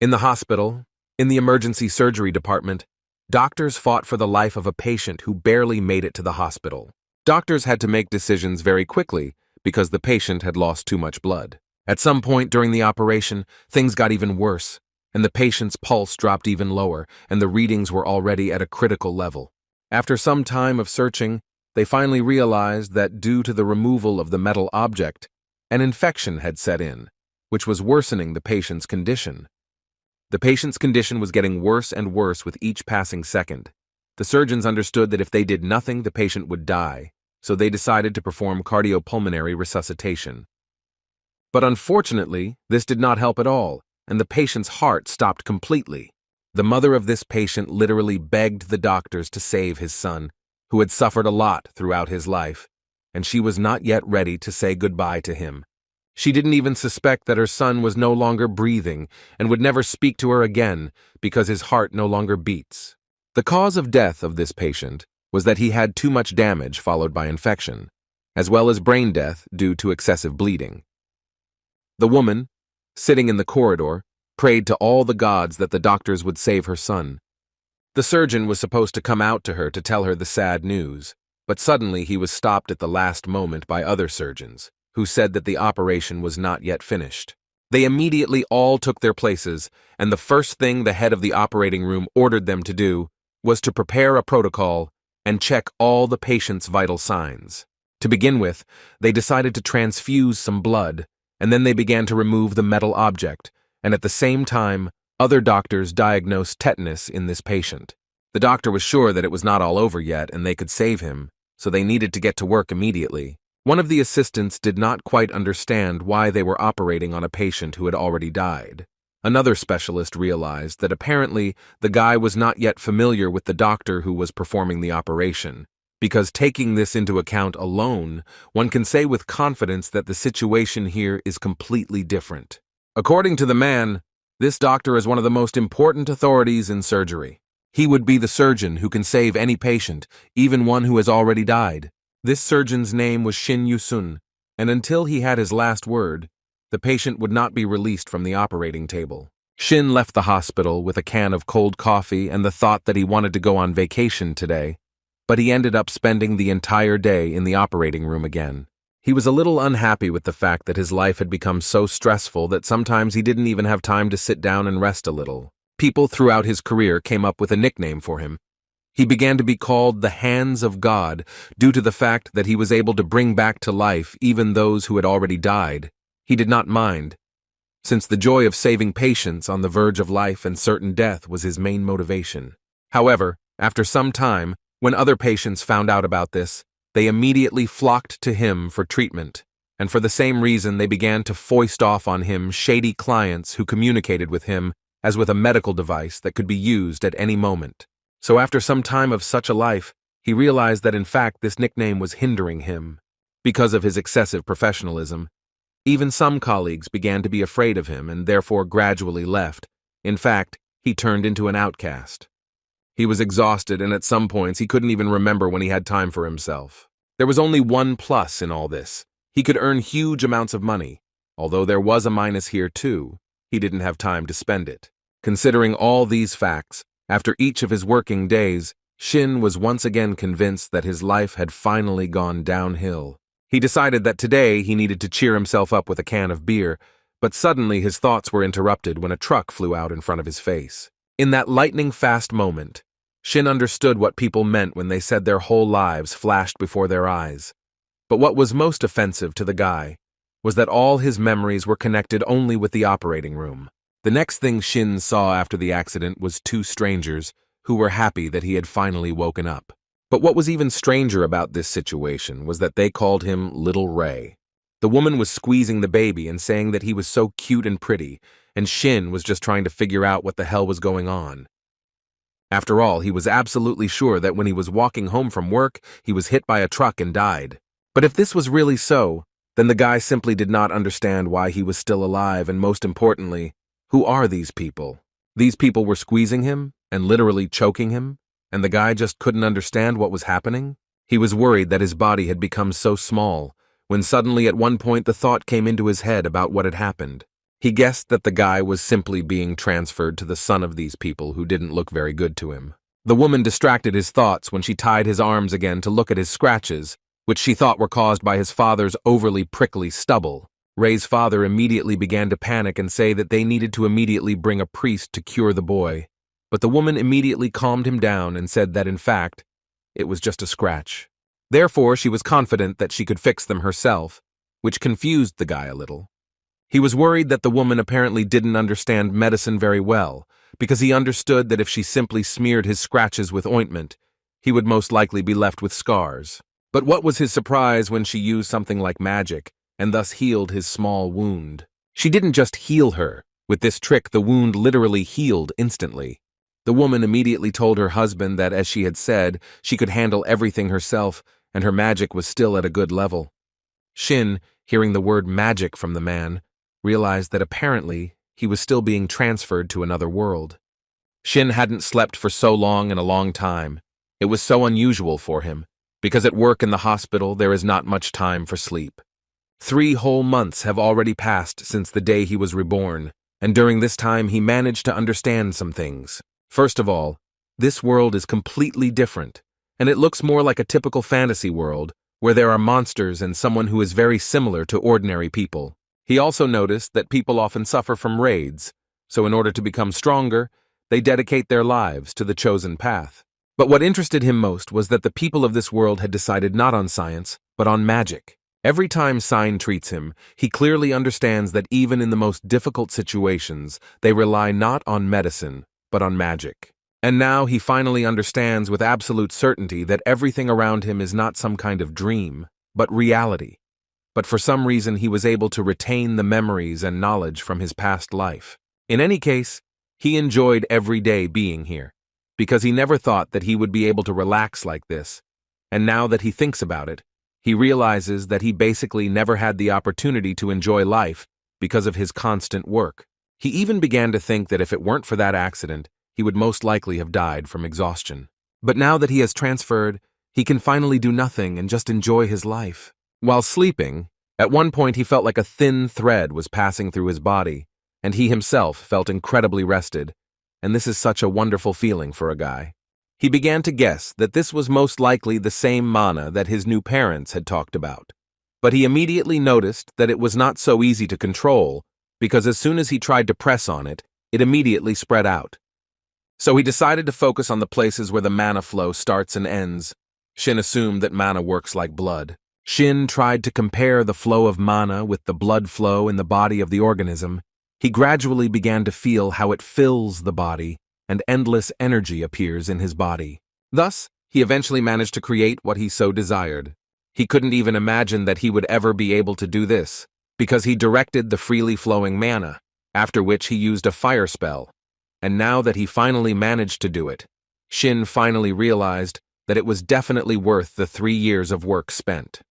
In the hospital, in the emergency surgery department, doctors fought for the life of a patient who barely made it to the hospital. Doctors had to make decisions very quickly because the patient had lost too much blood. At some point during the operation, things got even worse, and the patient's pulse dropped even lower, and the readings were already at a critical level. After some time of searching, they finally realized that due to the removal of the metal object, an infection had set in, which was worsening the patient's condition. The patient's condition was getting worse and worse with each passing second. The surgeons understood that if they did nothing, the patient would die, so they decided to perform cardiopulmonary resuscitation. But unfortunately, this did not help at all, and the patient's heart stopped completely. The mother of this patient literally begged the doctors to save his son, who had suffered a lot throughout his life, and she was not yet ready to say goodbye to him. She didn't even suspect that her son was no longer breathing and would never speak to her again because his heart no longer beats. The cause of death of this patient was that he had too much damage followed by infection, as well as brain death due to excessive bleeding. The woman, sitting in the corridor, prayed to all the gods that the doctors would save her son. The surgeon was supposed to come out to her to tell her the sad news, but suddenly he was stopped at the last moment by other surgeons, who said that the operation was not yet finished. They immediately all took their places, and the first thing the head of the operating room ordered them to do was to prepare a protocol and check all the patient's vital signs. To begin with, they decided to transfuse some blood, and then they began to remove the metal object, and at the same time, other doctors diagnosed tetanus in this patient. The doctor was sure that it was not all over yet and they could save him, so they needed to get to work immediately. One of the assistants did not quite understand why they were operating on a patient who had already died. Another specialist realized that apparently the guy was not yet familiar with the doctor who was performing the operation, because taking this into account alone, one can say with confidence that the situation here is completely different. According to the man, this doctor is one of the most important authorities in surgery. He would be the surgeon who can save any patient, even one who has already died. This surgeon's name was Shin Yusun, and until he had his last word, the patient would not be released from the operating table. Shin left the hospital with a can of cold coffee and the thought that he wanted to go on vacation today, but he ended up spending the entire day in the operating room again. He was a little unhappy with the fact that his life had become so stressful that sometimes he didn't even have time to sit down and rest a little. People throughout his career came up with a nickname for him. He began to be called the Hands of God due to the fact that he was able to bring back to life even those who had already died. He did not mind, since the joy of saving patients on the verge of life and certain death was his main motivation. However, after some time, when other patients found out about this, they immediately flocked to him for treatment, and for the same reason they began to foist off on him shady clients who communicated with him as with a medical device that could be used at any moment. So after some time of such a life, he realized that in fact this nickname was hindering him. Because of his excessive professionalism, even some colleagues began to be afraid of him and therefore gradually left. In fact, he turned into an outcast. He was exhausted, and at some points he couldn't even remember when he had time for himself. There was only one plus in all this. He could earn huge amounts of money. Although there was a minus here too, he didn't have time to spend it. Considering all these facts, after each of his working days, Shin was once again convinced that his life had finally gone downhill. He decided that today he needed to cheer himself up with a can of beer, but suddenly his thoughts were interrupted when a truck flew out in front of his face. In that lightning-fast moment, Shin understood what people meant when they said their whole lives flashed before their eyes. But what was most offensive to the guy was that all his memories were connected only with the operating room. The next thing Shin saw after the accident was two strangers who were happy that he had finally woken up. But what was even stranger about this situation was that they called him Little Ray. The woman was squeezing the baby and saying that he was so cute and pretty, and Shin was just trying to figure out what the hell was going on. After all, he was absolutely sure that when he was walking home from work, he was hit by a truck and died. But if this was really so, then the guy simply did not understand why he was still alive, and most importantly, who are these people? These people were squeezing him and literally choking him, and the guy just couldn't understand what was happening? He was worried that his body had become so small, when suddenly at one point the thought came into his head about what had happened. He guessed that the guy was simply being transferred to the son of these people who didn't look very good to him. The woman distracted his thoughts when she tied his arms again to look at his scratches, which she thought were caused by his father's overly prickly stubble. Ray's father immediately began to panic and say that they needed to immediately bring a priest to cure the boy. But the woman immediately calmed him down and said that, in fact, it was just a scratch. Therefore, she was confident that she could fix them herself, which confused the guy a little. He was worried that the woman apparently didn't understand medicine very well, because he understood that if she simply smeared his scratches with ointment, he would most likely be left with scars. But what was his surprise when she used something like magic, and thus healed his small wound. She didn't just heal her. With this trick, the wound literally healed instantly. The woman immediately told her husband that, as she had said, she could handle everything herself, and her magic was still at a good level. Shin, hearing the word magic from the man, realized that apparently he was still being transferred to another world. Shin hadn't slept for so long in a long time. It was so unusual for him, because at work in the hospital there is not much time for sleep. 3 whole months have already passed since the day he was reborn, and during this time he managed to understand some things. First of all, this world is completely different, and it looks more like a typical fantasy world, where there are monsters and someone who is very similar to ordinary people. He also noticed that people often suffer from raids, so in order to become stronger, they dedicate their lives to the chosen path. But what interested him most was that the people of this world had decided not on science, but on magic. Every time Sign treats him, he clearly understands that even in the most difficult situations, they rely not on medicine, but on magic. And now he finally understands with absolute certainty that everything around him is not some kind of dream, but reality. But for some reason he was able to retain the memories and knowledge from his past life. In any case, he enjoyed every day being here, because he never thought that he would be able to relax like this. And now that he thinks about it, he realizes that he basically never had the opportunity to enjoy life because of his constant work. He even began to think that if it weren't for that accident, he would most likely have died from exhaustion. But now that he has transferred, he can finally do nothing and just enjoy his life. While sleeping, at one point he felt like a thin thread was passing through his body, and he himself felt incredibly rested, and this is such a wonderful feeling for a guy. He began to guess that this was most likely the same mana that his new parents had talked about. But he immediately noticed that it was not so easy to control, because as soon as he tried to press on it, it immediately spread out. So he decided to focus on the places where the mana flow starts and ends. Shin assumed that mana works like blood. Shin tried to compare the flow of mana with the blood flow in the body of the organism. He gradually began to feel how it fills the body, and endless energy appears in his body. Thus, he eventually managed to create what he so desired. He couldn't even imagine that he would ever be able to do this, because he directed the freely flowing mana, after which he used a fire spell. And now that he finally managed to do it, Shin finally realized that it was definitely worth the 3 years of work spent.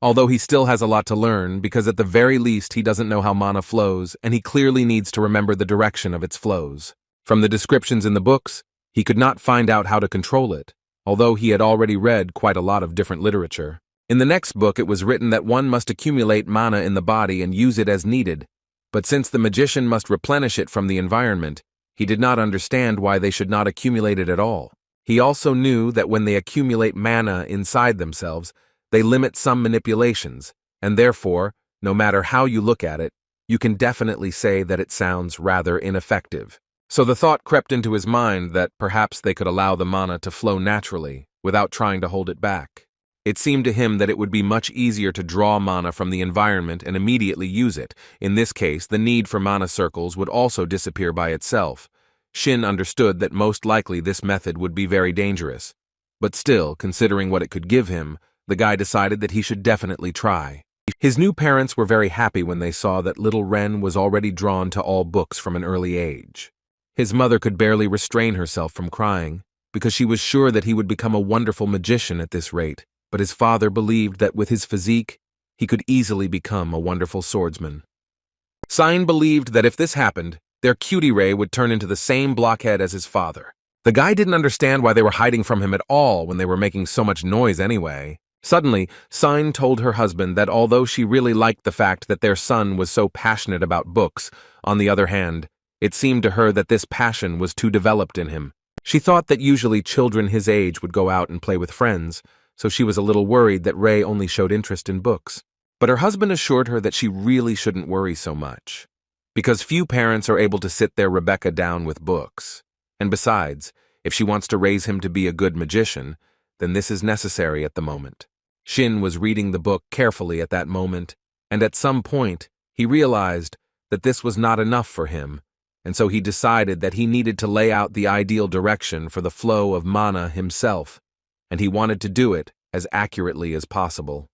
Although he still has a lot to learn, because at the very least he doesn't know how mana flows, and he clearly needs to remember the direction of its flows. From the descriptions in the books, he could not find out how to control it, although he had already read quite a lot of different literature. In the next book it was written that one must accumulate mana in the body and use it as needed, but since the magician must replenish it from the environment, he did not understand why they should not accumulate it at all. He also knew that when they accumulate mana inside themselves, they limit some manipulations, and therefore, no matter how you look at it, you can definitely say that it sounds rather ineffective. So the thought crept into his mind that perhaps they could allow the mana to flow naturally, without trying to hold it back. It seemed to him that it would be much easier to draw mana from the environment and immediately use it. In this case, the need for mana circles would also disappear by itself. Shin understood that most likely this method would be very dangerous. But still, considering what it could give him, the guy decided that he should definitely try. His new parents were very happy when they saw that little Ren was already drawn to all books from an early age. His mother could barely restrain herself from crying, because she was sure that he would become a wonderful magician at this rate, but his father believed that with his physique, he could easily become a wonderful swordsman. Sign believed that if this happened, their cutie Ray would turn into the same blockhead as his father. The guy didn't understand why they were hiding from him at all when they were making so much noise anyway. Suddenly, Sign told her husband that although she really liked the fact that their son was so passionate about books, on the other hand, it seemed to her that this passion was too developed in him. She thought that usually children his age would go out and play with friends, so she was a little worried that Ray only showed interest in books. But her husband assured her that she really shouldn't worry so much, because few parents are able to sit their Rebecca down with books. And besides, if she wants to raise him to be a good magician, then this is necessary at the moment. Shin was reading the book carefully at that moment, and at some point, he realized that this was not enough for him, and so he decided that he needed to lay out the ideal direction for the flow of mana himself, and he wanted to do it as accurately as possible.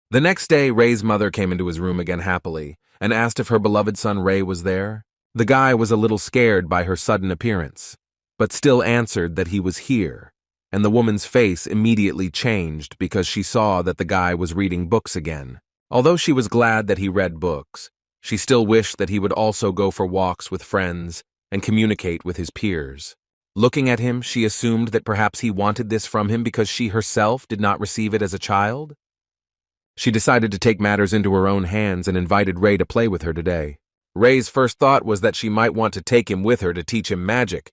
The next day, Ray's mother came into his room again happily and asked if her beloved son Ray was there. The guy was a little scared by her sudden appearance, but still answered that he was here, and the woman's face immediately changed because she saw that the guy was reading books again. Although she was glad that he read books, she still wished that he would also go for walks with friends and communicate with his peers. Looking at him, she assumed that perhaps he wanted this from him because she herself did not receive it as a child. She decided to take matters into her own hands and invited Ray to play with her today. Ray's first thought was that she might want to take him with her to teach him magic,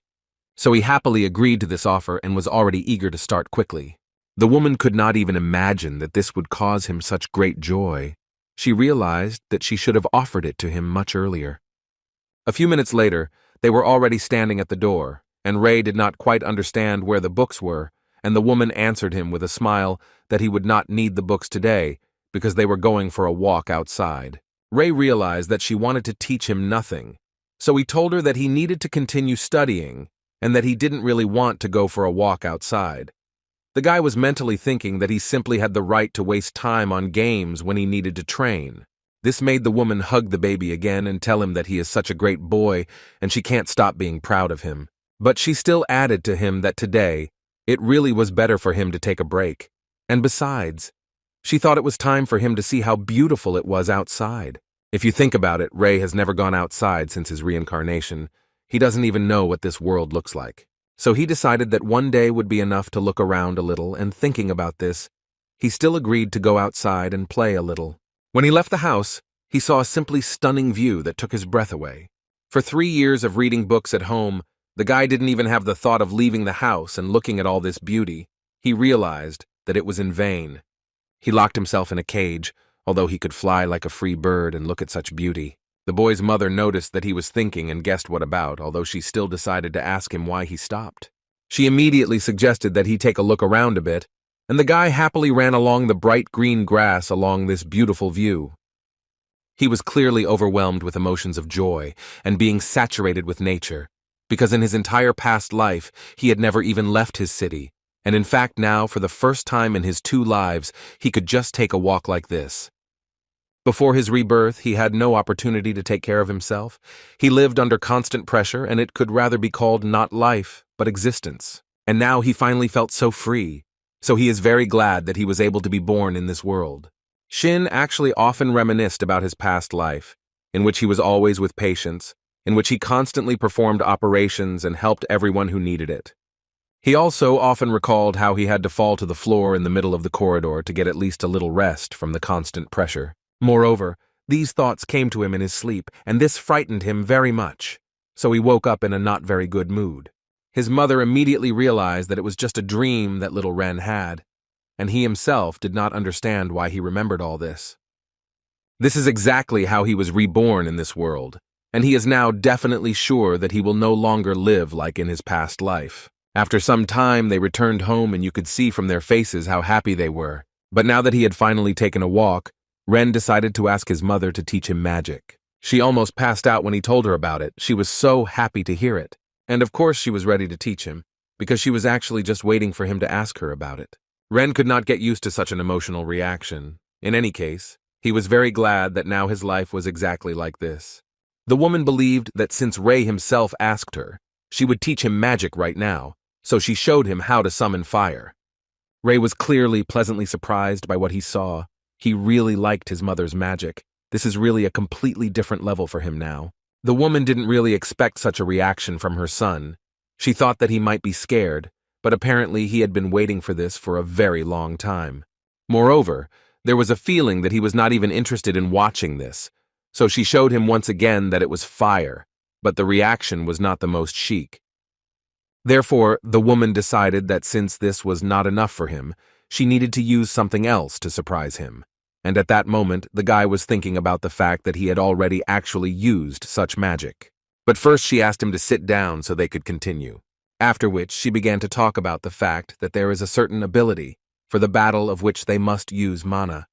so he happily agreed to this offer and was already eager to start quickly. The woman could not even imagine that this would cause him such great joy. She realized that she should have offered it to him much earlier. A few minutes later, they were already standing at the door, and Ray did not quite understand where the books were, and the woman answered him with a smile that he would not need the books today because they were going for a walk outside. Ray realized that she wanted to teach him nothing, so he told her that he needed to continue studying and that he didn't really want to go for a walk outside. The guy was mentally thinking that he simply had the right to waste time on games when he needed to train. This made the woman hug the baby again and tell him that he is such a great boy and she can't stop being proud of him. But she still added to him that today, it really was better for him to take a break. And besides, she thought it was time for him to see how beautiful it was outside. If you think about it, Ray has never gone outside since his reincarnation. He doesn't even know what this world looks like. So he decided that one day would be enough to look around a little, and thinking about this, he still agreed to go outside and play a little. When he left the house, he saw a simply stunning view that took his breath away. For 3 years of reading books at home, the guy didn't even have the thought of leaving the house and looking at all this beauty. He realized that it was in vain. He locked himself in a cage, although he could fly like a free bird and look at such beauty. The boy's mother noticed that he was thinking and guessed what about, although she still decided to ask him why he stopped. She immediately suggested that he take a look around a bit, and the guy happily ran along the bright green grass along this beautiful view. He was clearly overwhelmed with emotions of joy and being saturated with nature, because in his entire past life he had never even left his city, and in fact now, for the first time in his 2 lives, he could just take a walk like this. Before his rebirth, he had no opportunity to take care of himself. He lived under constant pressure, and it could rather be called not life, but existence. And now he finally felt so free, so he is very glad that he was able to be born in this world. Shin actually often reminisced about his past life, in which he was always with patients, in which he constantly performed operations and helped everyone who needed it. He also often recalled how he had to fall to the floor in the middle of the corridor to get at least a little rest from the constant pressure. Moreover, these thoughts came to him in his sleep, and this frightened him very much, so he woke up in a not very good mood. His mother immediately realized that it was just a dream that little Ren had, and he himself did not understand why he remembered all this. This is exactly how he was reborn in this world, and he is now definitely sure that he will no longer live like in his past life. After some time, they returned home, and you could see from their faces how happy they were. But now that he had finally taken a walk, Ren decided to ask his mother to teach him magic. She almost passed out when he told her about it. She was so happy to hear it. And of course she was ready to teach him, because she was actually just waiting for him to ask her about it. Ren could not get used to such an emotional reaction. In any case, he was very glad that now his life was exactly like this. The woman believed that since Ray himself asked her, she would teach him magic right now, so she showed him how to summon fire. Ray was clearly pleasantly surprised by what he saw. He really liked his mother's magic. This is really a completely different level for him now. The woman didn't really expect such a reaction from her son. She thought that he might be scared, but apparently he had been waiting for this for a very long time. Moreover, there was a feeling that he was not even interested in watching this, so she showed him once again that it was fire, but the reaction was not the most chic. Therefore, the woman decided that since this was not enough for him, she needed to use something else to surprise him. And at that moment, the guy was thinking about the fact that he had already actually used such magic. But first she asked him to sit down so they could continue. After which she began to talk about the fact that there is a certain ability for the battle of which they must use mana.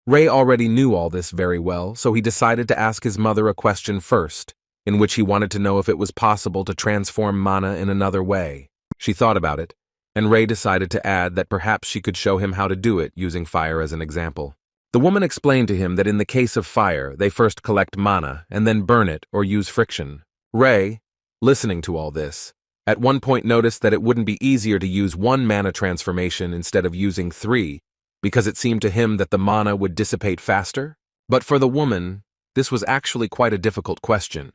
Ray already knew all this very well, so he decided to ask his mother a question first, in which he wanted to know if it was possible to transform mana in another way. She thought about it, and Ray decided to add that perhaps she could show him how to do it using fire as an example. The woman explained to him that in the case of fire, they first collect mana and then burn it or use friction. Ray, listening to all this, at one point noticed that it wouldn't be easier to use one mana transformation instead of using 3, because it seemed to him that the mana would dissipate faster. But for the woman, this was actually quite a difficult question,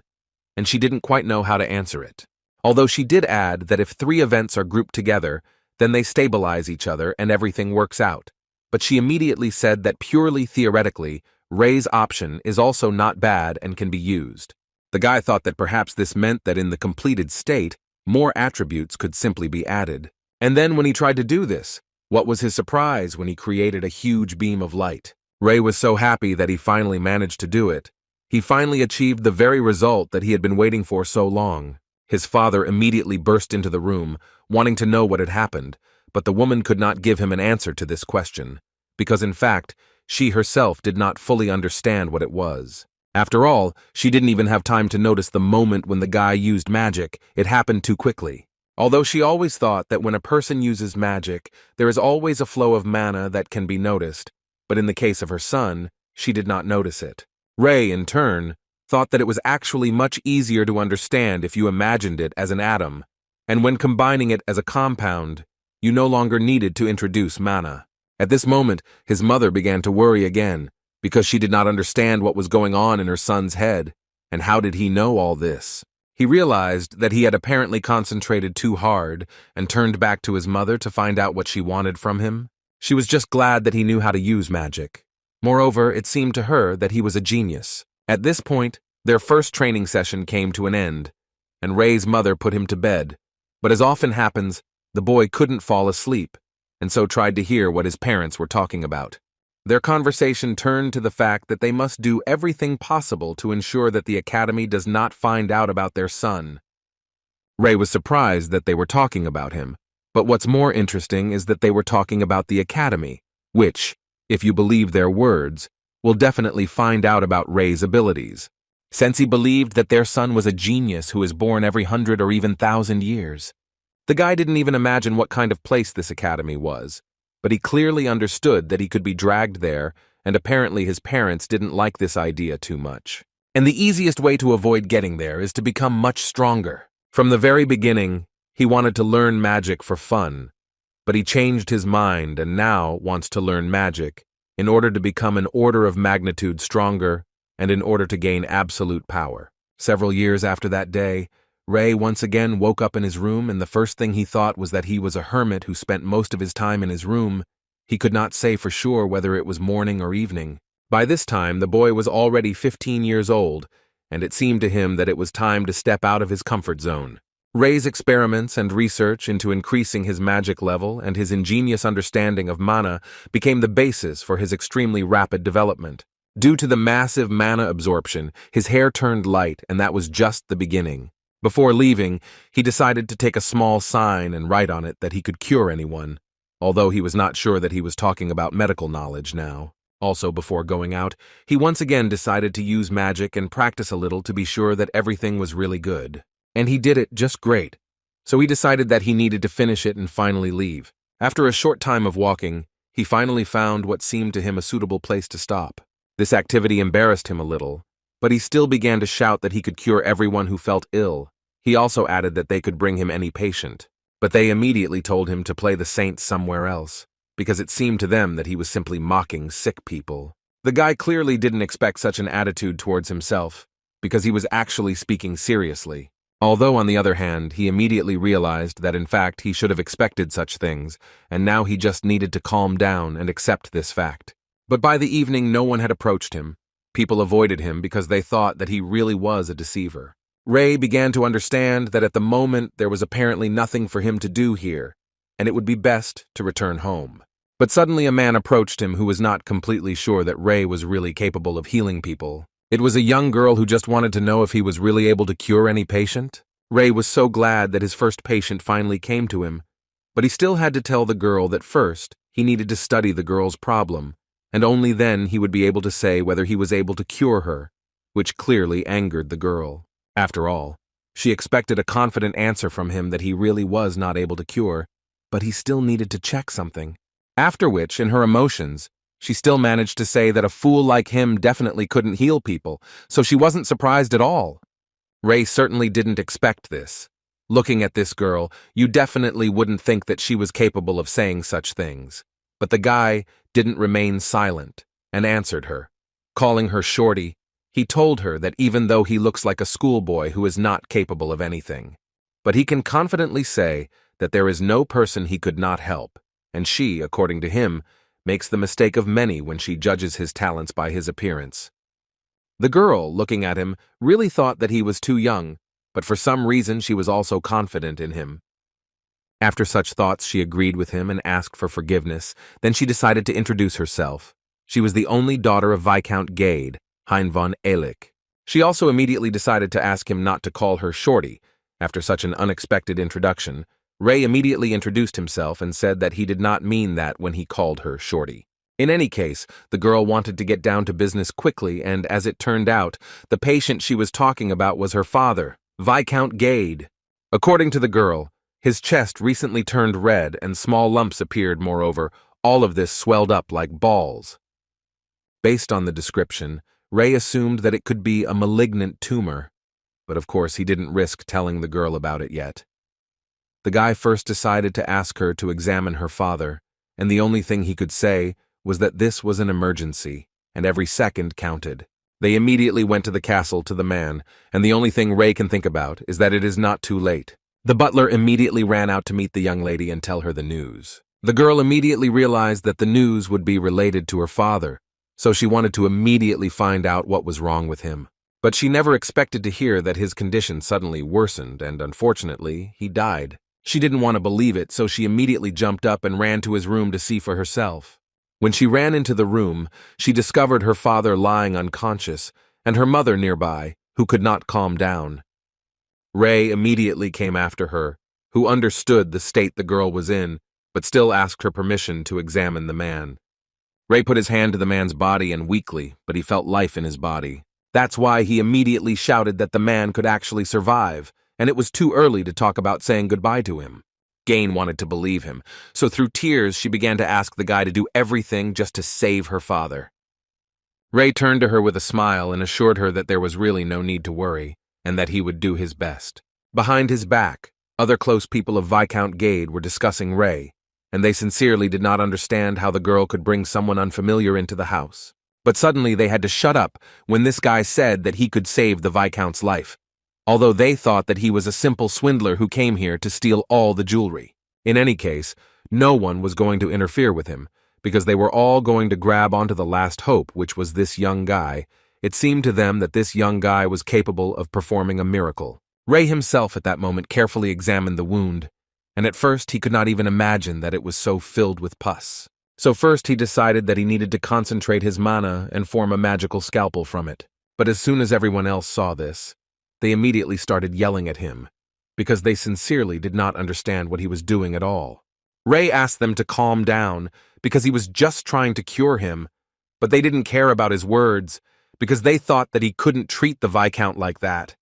and she didn't quite know how to answer it. Although she did add that if 3 events are grouped together, then they stabilize each other and everything works out. But she immediately said that purely theoretically, Ray's option is also not bad and can be used. The guy thought that perhaps this meant that in the completed state, more attributes could simply be added. And then when he tried to do this, what was his surprise when he created a huge beam of light? Ray was so happy that he finally managed to do it. He finally achieved the very result that he had been waiting for so long. His father immediately burst into the room, wanting to know what had happened, but the woman could not give him an answer to this question, because in fact, she herself did not fully understand what it was. After all, she didn't even have time to notice the moment when the guy used magic. It happened too quickly. Although she always thought that when a person uses magic, there is always a flow of mana that can be noticed, but in the case of her son, she did not notice it. Ray, in turn, thought that it was actually much easier to understand if you imagined it as an atom, and when combining it as a compound, you no longer needed to introduce mana. At this moment, his mother began to worry again, because she did not understand what was going on in her son's head, and how did he know all this? He realized that he had apparently concentrated too hard and turned back to his mother to find out what she wanted from him. She was just glad that he knew how to use magic. Moreover, it seemed to her that he was a genius. At this point, their first training session came to an end, and Ray's mother put him to bed. But as often happens, the boy couldn't fall asleep, and so tried to hear what his parents were talking about. Their conversation turned to the fact that they must do everything possible to ensure that the academy does not find out about their son. Ray was surprised that they were talking about him, but what's more interesting is that they were talking about the academy, which, if you believe their words, will definitely find out about Ray's abilities, since he believed that their son was a genius who is born every 100 or even 1,000 years. The guy didn't even imagine what kind of place this academy was, but he clearly understood that he could be dragged there, and apparently his parents didn't like this idea too much. And the easiest way to avoid getting there is to become much stronger. From the very beginning, he wanted to learn magic for fun, but he changed his mind and now wants to learn magic in order to become an order of magnitude stronger and in order to gain absolute power. Several years after that day, Ray once again woke up in his room, and the first thing he thought was that he was a hermit who spent most of his time in his room. He could not say for sure whether it was morning or evening. By this time, the boy was already 15 years old, and it seemed to him that it was time to step out of his comfort zone. Ray's experiments and research into increasing his magic level and his ingenious understanding of mana became the basis for his extremely rapid development. Due to the massive mana absorption, his hair turned light, and that was just the beginning. Before leaving, he decided to take a small sign and write on it that he could cure anyone, although he was not sure that he was talking about medical knowledge now. Also, before going out, he once again decided to use magic and practice a little to be sure that everything was really good. And he did it just great, so he decided that he needed to finish it and finally leave. After a short time of walking, he finally found what seemed to him a suitable place to stop. This activity embarrassed him a little, but he still began to shout that he could cure everyone who felt ill. He also added that they could bring him any patient, but they immediately told him to play the saint somewhere else, because it seemed to them that he was simply mocking sick people. The guy clearly didn't expect such an attitude towards himself, because he was actually speaking seriously. Although, on the other hand, he immediately realized that in fact he should have expected such things, and now he just needed to calm down and accept this fact. But by the evening, no one had approached him. People avoided him because they thought that he really was a deceiver. Ray began to understand that at the moment there was apparently nothing for him to do here, and it would be best to return home. But suddenly a man approached him who was not completely sure that Ray was really capable of healing people. It was a young girl who just wanted to know if he was really able to cure any patient. Ray was so glad that his first patient finally came to him, but he still had to tell the girl that first he needed to study the girl's problem, and only then he would be able to say whether he was able to cure her, which clearly angered the girl. After all, she expected a confident answer from him that he really was not able to cure, but he still needed to check something. After which, in her emotions, she still managed to say that a fool like him definitely couldn't heal people, so she wasn't surprised at all. Ray certainly didn't expect this. Looking at this girl, you definitely wouldn't think that she was capable of saying such things. But the guy didn't remain silent and answered her. Calling her Shorty, he told her that even though he looks like a schoolboy who is not capable of anything, but he can confidently say that there is no person he could not help, and she, according to him, makes the mistake of many when she judges his talents by his appearance. The girl, looking at him, really thought that he was too young, but for some reason she was also confident in him. After such thoughts, she agreed with him and asked for forgiveness. Then she decided to introduce herself. She was the only daughter of Viscount Gade, Hein von Ehlich. She also immediately decided to ask him not to call her Shorty. After such an unexpected introduction, Ray immediately introduced himself and said that he did not mean that when he called her Shorty. In any case, the girl wanted to get down to business quickly, and as it turned out, the patient she was talking about was her father, Viscount Gade. According to the girl, his chest recently turned red and small lumps appeared. Moreover, all of this swelled up like balls. Based on the description, Ray assumed that it could be a malignant tumor, but of course he didn't risk telling the girl about it yet. The guy first decided to ask her to examine her father, and the only thing he could say was that this was an emergency, and every second counted. They immediately went to the castle to the man, and the only thing Ray can think about is that it is not too late. The butler immediately ran out to meet the young lady and tell her the news. The girl immediately realized that the news would be related to her father, so she wanted to immediately find out what was wrong with him. But she never expected to hear that his condition suddenly worsened, and unfortunately, he died. She didn't want to believe it, so she immediately jumped up and ran to his room to see for herself. When she ran into the room, she discovered her father lying unconscious, and her mother nearby, who could not calm down. Ray immediately came after her, who understood the state the girl was in, but still asked her permission to examine the man. Ray put his hand to the man's body and weakly, but he felt life in his body. That's why he immediately shouted that the man could actually survive, and it was too early to talk about saying goodbye to him. Gain wanted to believe him, so through tears she began to ask the guy to do everything just to save her father. Ray turned to her with a smile and assured her that there was really no need to worry, and that he would do his best. Behind his back, other close people of Viscount Gade were discussing Ray, and they sincerely did not understand how the girl could bring someone unfamiliar into the house. But suddenly they had to shut up when this guy said that he could save the Viscount's life, although they thought that he was a simple swindler who came here to steal all the jewelry. In any case, no one was going to interfere with him, because they were all going to grab onto the last hope, which was this young guy. It seemed to them that this young guy was capable of performing a miracle. Ray himself at that moment carefully examined the wound, and at first he could not even imagine that it was so filled with pus. So first he decided that he needed to concentrate his mana and form a magical scalpel from it. But as soon as everyone else saw this, they immediately started yelling at him, because they sincerely did not understand what he was doing at all. Ray asked them to calm down, because he was just trying to cure him, but they didn't care about his words, because they thought that he couldn't treat the Viscount like that.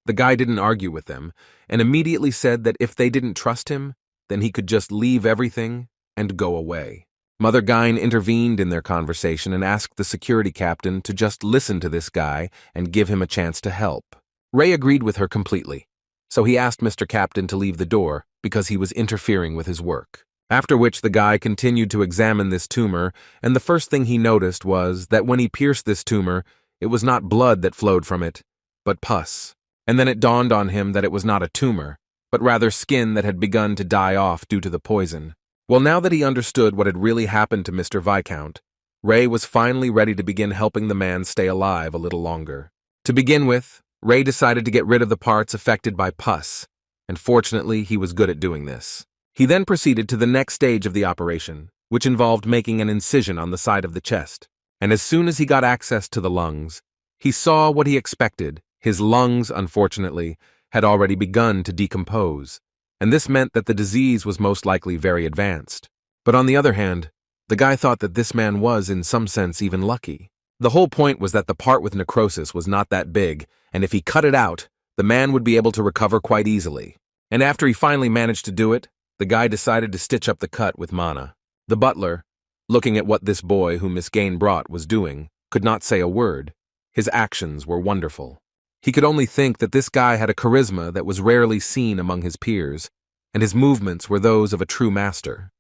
The guy didn't argue with them, and immediately said that if they didn't trust him, then he could just leave everything and go away. Mother Gain intervened in their conversation and asked the security captain to just listen to this guy and give him a chance to help. Ray agreed with her completely, so he asked Mr. Captain to leave the door because he was interfering with his work. After which the guy continued to examine this tumor, and the first thing he noticed was that when he pierced this tumor, it was not blood that flowed from it, but pus. And then it dawned on him that it was not a tumor, but rather skin that had begun to die off due to the poison. Well, now that he understood what had really happened to Mr. Viscount, Ray was finally ready to begin helping the man stay alive a little longer. To begin with, Ray decided to get rid of the parts affected by pus, and fortunately he was good at doing this. He then proceeded to the next stage of the operation, which involved making an incision on the side of the chest. And as soon as he got access to the lungs, he saw what he expected. His lungs, unfortunately, had already begun to decompose, and this meant that the disease was most likely very advanced. But on the other hand, the guy thought that this man was, in some sense, even lucky. The whole point was that the part with necrosis was not that big, and if he cut it out, the man would be able to recover quite easily. And after he finally managed to do it, the guy decided to stitch up the cut with mana. The butler, looking at what this boy whom Miss Gain brought was doing, could not say a word. His actions were wonderful. He could only think that this guy had a charisma that was rarely seen among his peers, and his movements were those of a true master.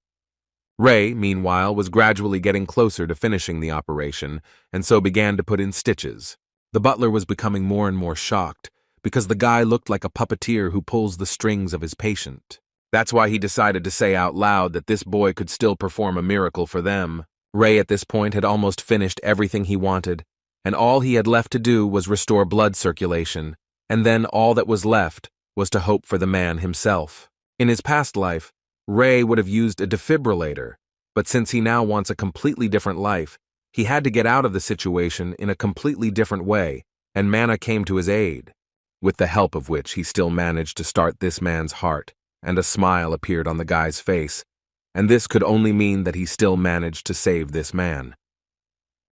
Ray, meanwhile, was gradually getting closer to finishing the operation, and so began to put in stitches. The butler was becoming more and more shocked, because the guy looked like a puppeteer who pulls the strings of his patient. That's why he decided to say out loud that this boy could still perform a miracle for them. Ray at this point had almost finished everything he wanted, and all he had left to do was restore blood circulation, and then all that was left was to hope for the man himself. In his past life, Ray would have used a defibrillator, but since he now wants a completely different life, he had to get out of the situation in a completely different way, and mana came to his aid, with the help of which he still managed to start this man's heart, and a smile appeared on the guy's face, and this could only mean that he still managed to save this man.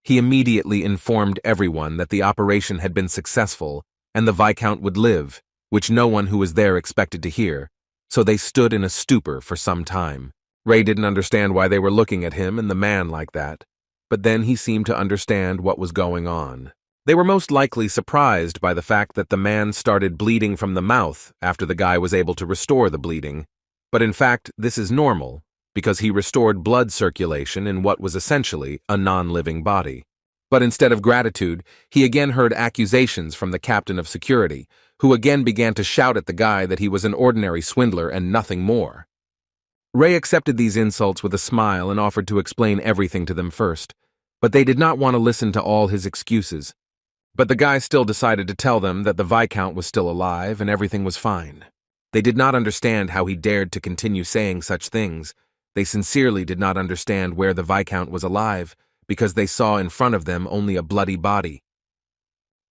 He immediately informed everyone that the operation had been successful and the Viscount would live, which no one who was there expected to hear, so they stood in a stupor for some time. Ray didn't understand why they were looking at him and the man like that, but then he seemed to understand what was going on. They were most likely surprised by the fact that the man started bleeding from the mouth after the guy was able to restore the bleeding, but in fact this is normal, because he restored blood circulation in what was essentially a non-living body. But instead of gratitude, he again heard accusations from the captain of security, who again began to shout at the guy that he was an ordinary swindler and nothing more. Ray accepted these insults with a smile and offered to explain everything to them first, but they did not want to listen to all his excuses. But the guy still decided to tell them that the Viscount was still alive and everything was fine. They did not understand how he dared to continue saying such things. They sincerely did not understand where the Viscount was alive, because they saw in front of them only a bloody body.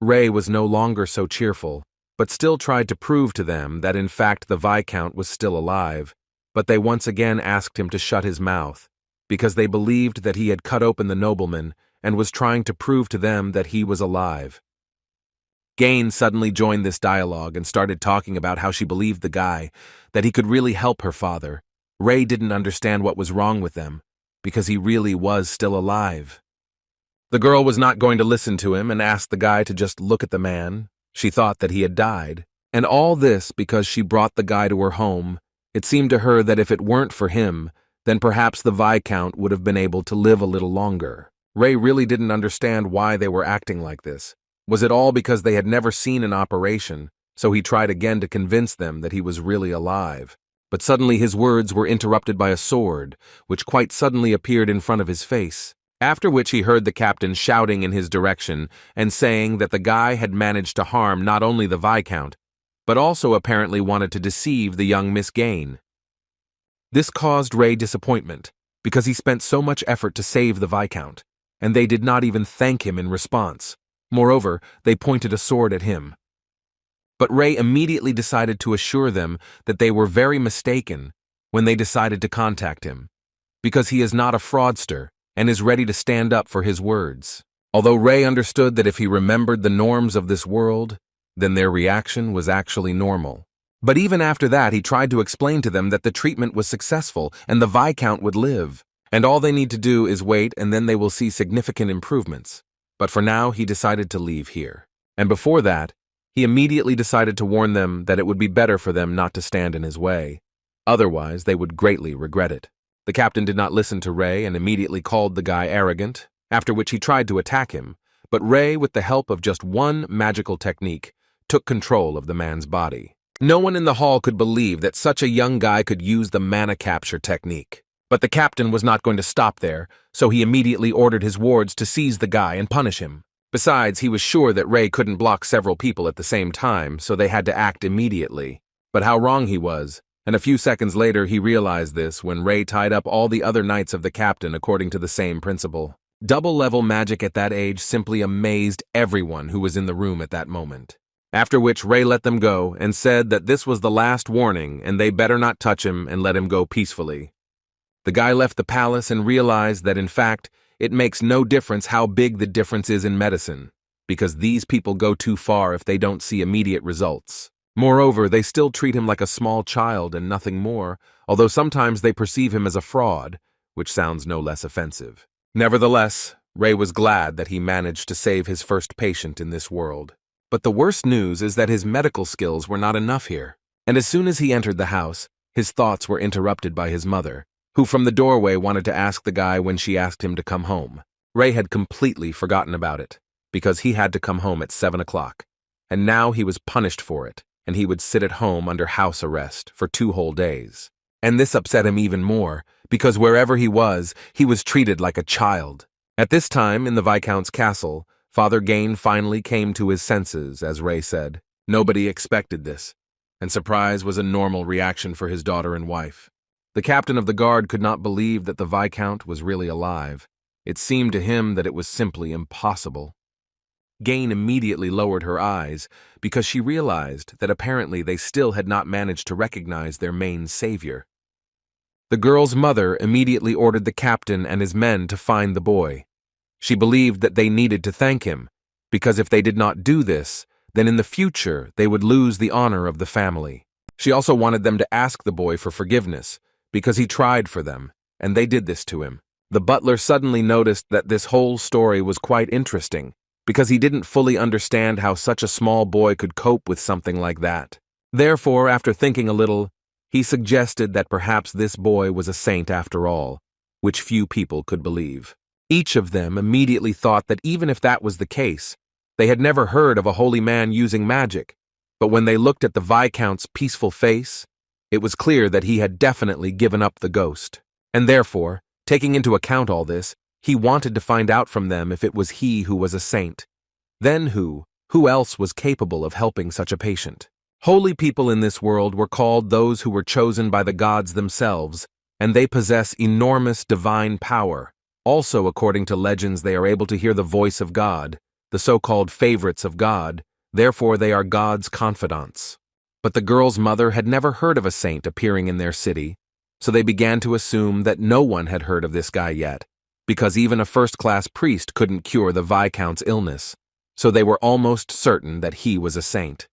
Ray was no longer so cheerful, but still tried to prove to them that in fact the Viscount was still alive, but they once again asked him to shut his mouth, because they believed that he had cut open the nobleman and was trying to prove to them that he was alive. Gain suddenly joined this dialogue and started talking about how she believed the guy, that he could really help her father. Ray didn't understand what was wrong with them, because he really was still alive. The girl was not going to listen to him and asked the guy to just look at the man. She thought that he had died, and all this because she brought the guy to her home. It seemed to her that if it weren't for him, then perhaps the Viscount would have been able to live a little longer. Ray really didn't understand why they were acting like this. Was it all because they had never seen an operation, so he tried again to convince them that he was really alive? But suddenly his words were interrupted by a sword, which quite suddenly appeared in front of his face, after which he heard the captain shouting in his direction and saying that the guy had managed to harm not only the Viscount, but also apparently wanted to deceive the young Miss Gain. This caused Ray disappointment, because he spent so much effort to save the Viscount, and they did not even thank him in response. Moreover, they pointed a sword at him. But Ray immediately decided to assure them that they were very mistaken when they decided to contact him, because he is not a fraudster and is ready to stand up for his words. Although Ray understood that if he remembered the norms of this world, then their reaction was actually normal. But even after that, he tried to explain to them that the treatment was successful and the Viscount would live, and all they need to do is wait and then they will see significant improvements. But for now, he decided to leave here. And before that, he immediately decided to warn them that it would be better for them not to stand in his way. Otherwise, they would greatly regret it. The captain did not listen to Ray and immediately called the guy arrogant, after which he tried to attack him. But Ray, with the help of just one magical technique, took control of the man's body. No one in the hall could believe that such a young guy could use the mana capture technique. But the captain was not going to stop there, so he immediately ordered his wards to seize the guy and punish him. Besides, he was sure that Ray couldn't block several people at the same time, so they had to act immediately. But how wrong he was, and a few seconds later he realized this when Ray tied up all the other knights of the captain according to the same principle. Double-level magic at that age simply amazed everyone who was in the room at that moment. After which Ray let them go and said that this was the last warning and they better not touch him and let him go peacefully. The guy left the palace and realized that in fact, it makes no difference how big the difference is in medicine, because these people go too far if they don't see immediate results. Moreover, they still treat him like a small child and nothing more, although sometimes they perceive him as a fraud, which sounds no less offensive. Nevertheless, Ray was glad that he managed to save his first patient in this world. But the worst news is that his medical skills were not enough here. And as soon as he entered the house, his thoughts were interrupted by his mother, who from the doorway wanted to ask the guy when she asked him to come home. Ray had completely forgotten about it, because he had to come home at 7 o'clock. And now he was punished for it, and he would sit at home under house arrest for 2 whole days. And this upset him even more, because wherever he was treated like a child. At this time, in the Viscount's castle, Father Gain finally came to his senses, as Ray said. Nobody expected this, and surprise was a normal reaction for his daughter and wife. The captain of the guard could not believe that the Viscount was really alive. It seemed to him that it was simply impossible. Gain immediately lowered her eyes, because she realized that apparently they still had not managed to recognize their main savior. The girl's mother immediately ordered the captain and his men to find the boy. She believed that they needed to thank him, because if they did not do this, then in the future they would lose the honor of the family. She also wanted them to ask the boy for forgiveness, because he tried for them, and they did this to him. The butler suddenly noticed that this whole story was quite interesting, because he didn't fully understand how such a small boy could cope with something like that. Therefore, after thinking a little, he suggested that perhaps this boy was a saint after all, which few people could believe. Each of them immediately thought that even if that was the case, they had never heard of a holy man using magic, but when they looked at the Viscount's peaceful face, it was clear that he had definitely given up the ghost. And therefore, taking into account all this, he wanted to find out from them if it was he who was a saint. Then who else was capable of helping such a patient? Holy people in this world were called those who were chosen by the gods themselves, and they possess enormous divine power. Also, according to legends, they are able to hear the voice of God, the so-called favorites of God, therefore they are God's confidants. But the girl's mother had never heard of a saint appearing in their city, so they began to assume that no one had heard of this guy yet, because even a first-class priest couldn't cure the Viscount's illness, so they were almost certain that he was a saint.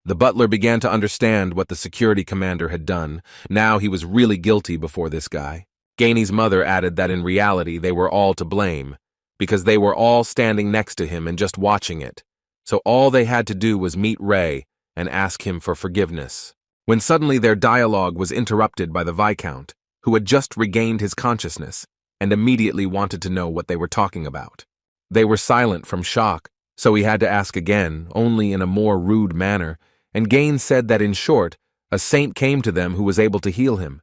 The butler began to understand what the security commander had done. Now he was really guilty before this guy. Gainey's mother added that in reality they were all to blame, because they were all standing next to him and just watching it, so all they had to do was meet Ray and ask him for forgiveness. When suddenly their dialogue was interrupted by the Viscount, who had just regained his consciousness and immediately wanted to know what they were talking about. They were silent from shock, so he had to ask again, only in a more rude manner, and Gain said that in short, a saint came to them who was able to heal him.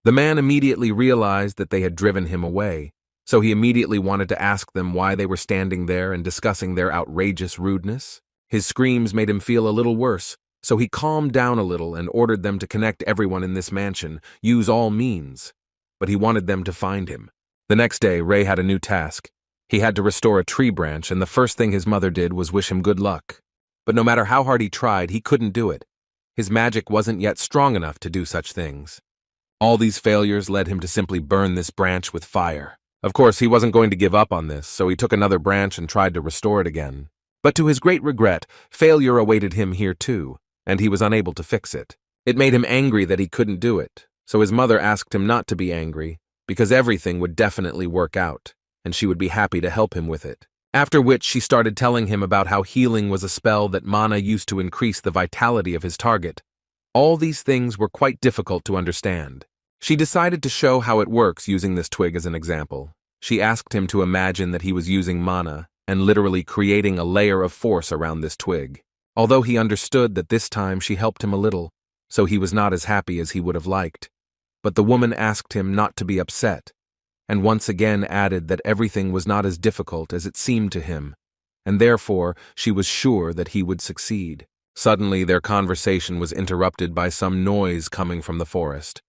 The man immediately realized that they had driven him away, so he immediately wanted to ask them why they were standing there and discussing their outrageous rudeness. His screams made him feel a little worse, so he calmed down a little and ordered them to connect everyone in this mansion, use all means. But he wanted them to find him. The next day, Ray had a new task. He had to restore a tree branch, and the first thing his mother did was wish him good luck. But no matter how hard he tried, he couldn't do it. His magic wasn't yet strong enough to do such things. All these failures led him to simply burn this branch with fire. Of course, he wasn't going to give up on this, so he took another branch and tried to restore it again. But to his great regret, failure awaited him here too, and he was unable to fix it. It made him angry that he couldn't do it, so his mother asked him not to be angry, because everything would definitely work out, and she would be happy to help him with it. After which she started telling him about how healing was a spell that mana used to increase the vitality of his target. All these things were quite difficult to understand. She decided to show how it works using this twig as an example. She asked him to imagine that he was using mana and literally creating a layer of force around this twig. although he understood that this time she helped him a little, so he was not as happy as he would have liked. But the woman asked him not to be upset, and once again added that everything was not as difficult as it seemed to him, and therefore she was sure that he would succeed. Suddenly their conversation was interrupted by some noise coming from the forest,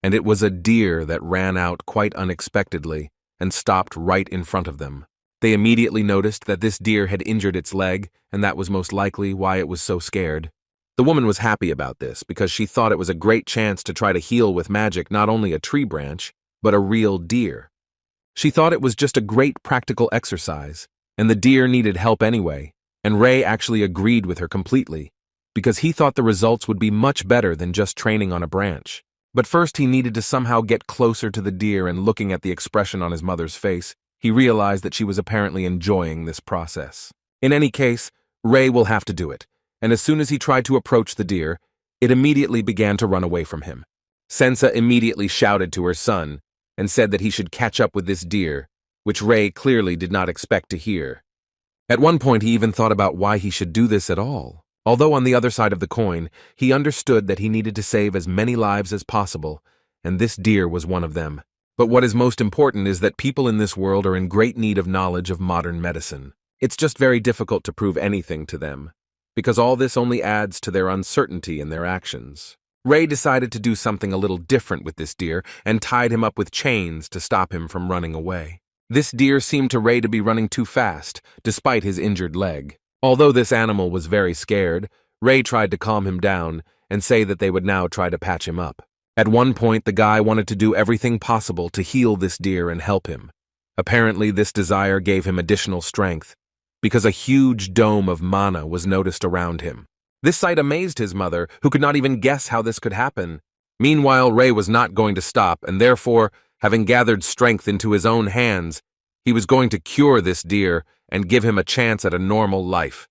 and it was a deer that ran out quite unexpectedly and stopped right in front of them. They immediately noticed that this deer had injured its leg, and that was most likely why it was so scared. The woman was happy about this because she thought it was a great chance to try to heal with magic not only a tree branch, but a real deer. She thought it was just a great practical exercise, and the deer needed help anyway, and Ray actually agreed with her completely, because he thought the results would be much better than just training on a branch. But first he needed to somehow get closer to the deer, and looking at the expression on his mother's face, he realized that she was apparently enjoying this process. In any case, Ray will have to do it, and as soon as he tried to approach the deer, it immediately began to run away from him. Sensa immediately shouted to her son and said that he should catch up with this deer, which Ray clearly did not expect to hear. At one point he even thought about why he should do this at all. Although on the other side of the coin, he understood that he needed to save as many lives as possible, and this deer was one of them. But what is most important is that people in this world are in great need of knowledge of modern medicine. It's just very difficult to prove anything to them, because all this only adds to their uncertainty in their actions. Ray decided to do something a little different with this deer and tied him up with chains to stop him from running away. This deer seemed to Ray to be running too fast, despite his injured leg. Although this animal was very scared, Ray tried to calm him down and say that they would now try to patch him up. At one point, the guy wanted to do everything possible to heal this deer and help him. Apparently, this desire gave him additional strength, because a huge dome of mana was noticed around him. This sight amazed his mother, who could not even guess how this could happen. Meanwhile, Ray was not going to stop, and therefore, having gathered strength into his own hands, he was going to cure this deer and give him a chance at a normal life.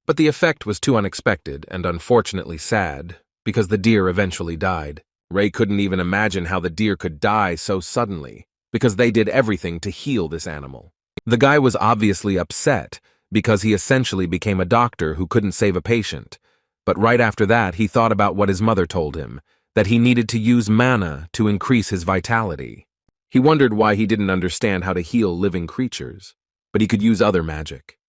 But the effect was too unexpected and unfortunately sad, because the deer eventually died. Ray couldn't even imagine how the deer could die so suddenly, because they did everything to heal this animal. The guy was obviously upset, because he essentially became a doctor who couldn't save a patient. But right after that, he thought about what his mother told him, that he needed to use mana to increase his vitality. He wondered why he didn't understand how to heal living creatures, but he could use other magic.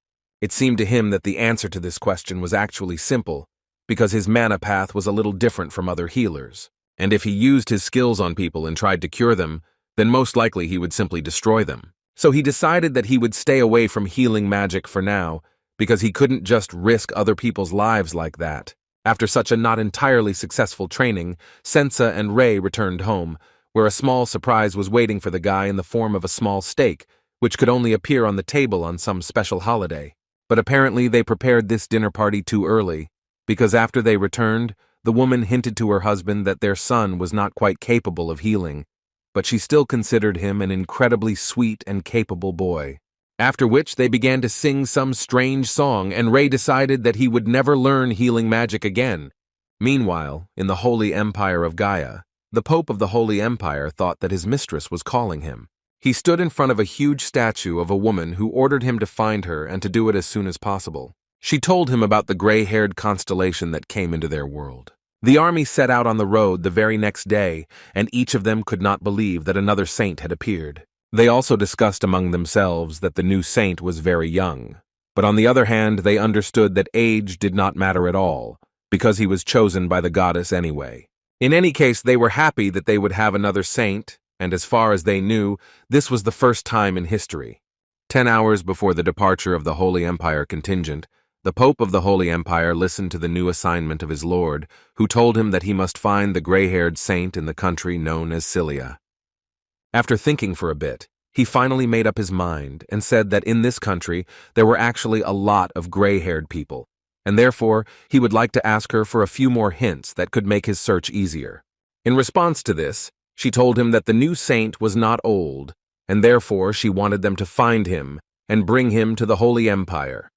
It seemed to him that the answer to this question was actually simple, because his mana path was a little different from other healers. And if he used his skills on people and tried to cure them, then most likely he would simply destroy them. So he decided that he would stay away from healing magic for now, because he couldn't just risk other people's lives like that. After such a not entirely successful training, Sensa and Ray returned home, where a small surprise was waiting for the guy in the form of a small steak, which could only appear on the table on some special holiday. But apparently they prepared this dinner party too early, because after they returned, the woman hinted to her husband that their son was not quite capable of healing, but she still considered him an incredibly sweet and capable boy. After which they began to sing some strange song, and Ray decided that he would never learn healing magic again. Meanwhile, in the Holy Empire of Gaia, the Pope of the Holy Empire thought that his mistress was calling him. He stood in front of a huge statue of a woman who ordered him to find her and to do it as soon as possible. She told him about the gray-haired constellation that came into their world. The army set out on the road the very next day, and each of them could not believe that another saint had appeared. They also discussed among themselves that the new saint was very young. But on the other hand, they understood that age did not matter at all, because he was chosen by the goddess anyway. In any case, they were happy that they would have another saint, and as far as they knew, this was the first time in history. 10 hours before the departure of the Holy Empire contingent, the Pope of the Holy Empire listened to the new assignment of his lord, who told him that he must find the gray-haired saint in the country known as Cilia. After thinking for a bit, he finally made up his mind and said that in this country there were actually a lot of gray-haired people, and therefore he would like to ask her for a few more hints that could make his search easier. In response to this, she told him that the new saint was not old, and therefore she wanted them to find him and bring him to the Holy Empire.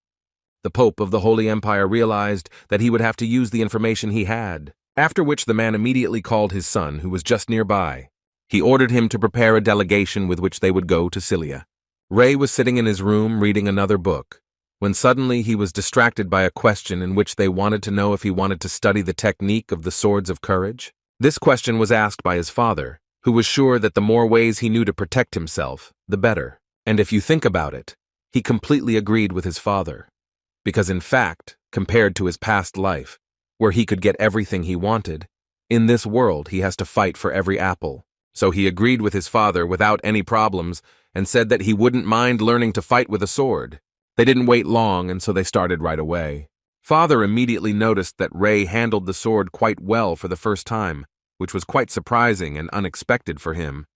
The Pope of the Holy Empire realized that he would have to use the information he had, after which the man immediately called his son, who was just nearby. He ordered him to prepare a delegation with which they would go to Cilia. Ray was sitting in his room reading another book, when suddenly he was distracted by a question in which they wanted to know if he wanted to study the technique of the swords of courage. This question was asked by his father, who was sure that the more ways he knew to protect himself, the better. And if you think about it, he completely agreed with his father. Because in fact, compared to his past life, where he could get everything he wanted, in this world he has to fight for every apple. So he agreed with his father without any problems and said that he wouldn't mind learning to fight with a sword. They didn't wait long, and so they started right away. Father immediately noticed that Rei handled the sword quite well for the first time, which was quite surprising and unexpected for him.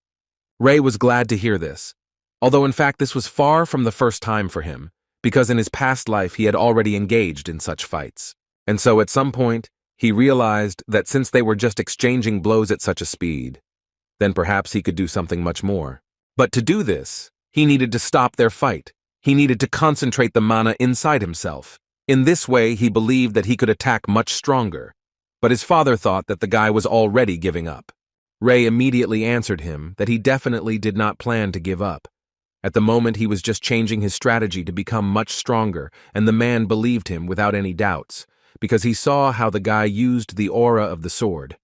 Rei was glad to hear this, although in fact this was far from the first time for him, because in his past life he had already engaged in such fights. And so at some point, he realized that since they were just exchanging blows at such a speed, then perhaps he could do something much more. But to do this, he needed to stop their fight. He needed to concentrate the mana inside himself. In this way, he believed that he could attack much stronger. But his father thought that the guy was already giving up. Rei immediately answered him that he definitely did not plan to give up. At the moment, he was just changing his strategy to become much stronger, and the man believed him without any doubts, because he saw how the guy used the aura of the sword.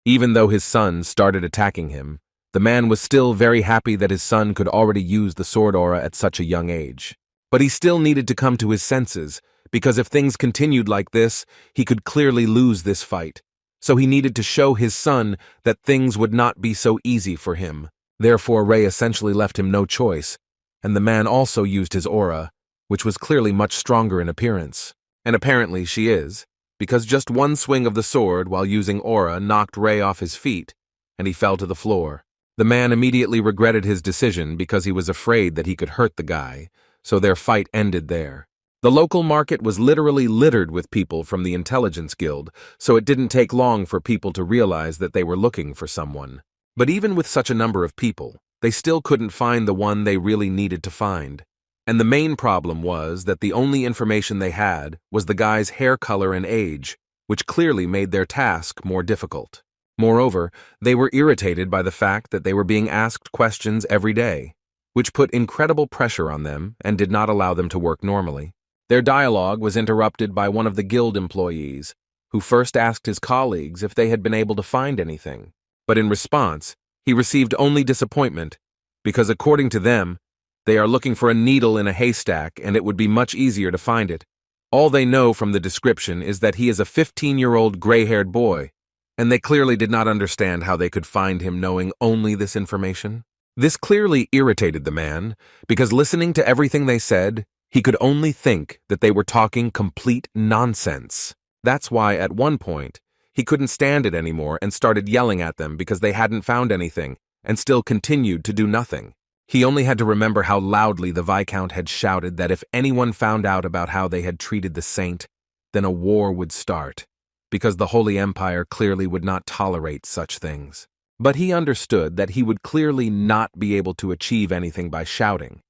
Even though his son started attacking him, the man was still very happy that his son could already use the sword aura at such a young age. But he still needed to come to his senses, because if things continued like this, he could clearly lose this fight. So he needed to show his son that things would not be so easy for him. Therefore, Rei essentially left him no choice, and the man also used his aura, which was clearly much stronger in appearance. And apparently she is, because just one swing of the sword while using aura knocked Rei off his feet, and he fell to the floor. The man immediately regretted his decision because he was afraid that he could hurt the guy, so their fight ended there. The local market was literally littered with people from the Intelligence Guild, so it didn't take long for people to realize that they were looking for someone. But even with such a number of people, they still couldn't find the one they really needed to find. And the main problem was that the only information they had was the guy's hair color and age, which clearly made their task more difficult. Moreover, they were irritated by the fact that they were being asked questions every day, which put incredible pressure on them and did not allow them to work normally. Their dialogue was interrupted by one of the guild employees, who first asked his colleagues if they had been able to find anything. But in response, he received only disappointment, because according to them, they are looking for a needle in a haystack and it would be much easier to find it. All they know from the description is that he is a 15-year-old gray-haired boy, and they clearly did not understand how they could find him knowing only this information. This clearly irritated the man, because listening to everything they said, he could only think that they were talking complete nonsense. That's why, at one point, he couldn't stand it anymore and started yelling at them because they hadn't found anything, and still continued to do nothing. He only had to remember how loudly the Viscount had shouted that if anyone found out about how they had treated the saint, then a war would start, because the Holy Empire clearly would not tolerate such things. But he understood that he would clearly not be able to achieve anything by shouting,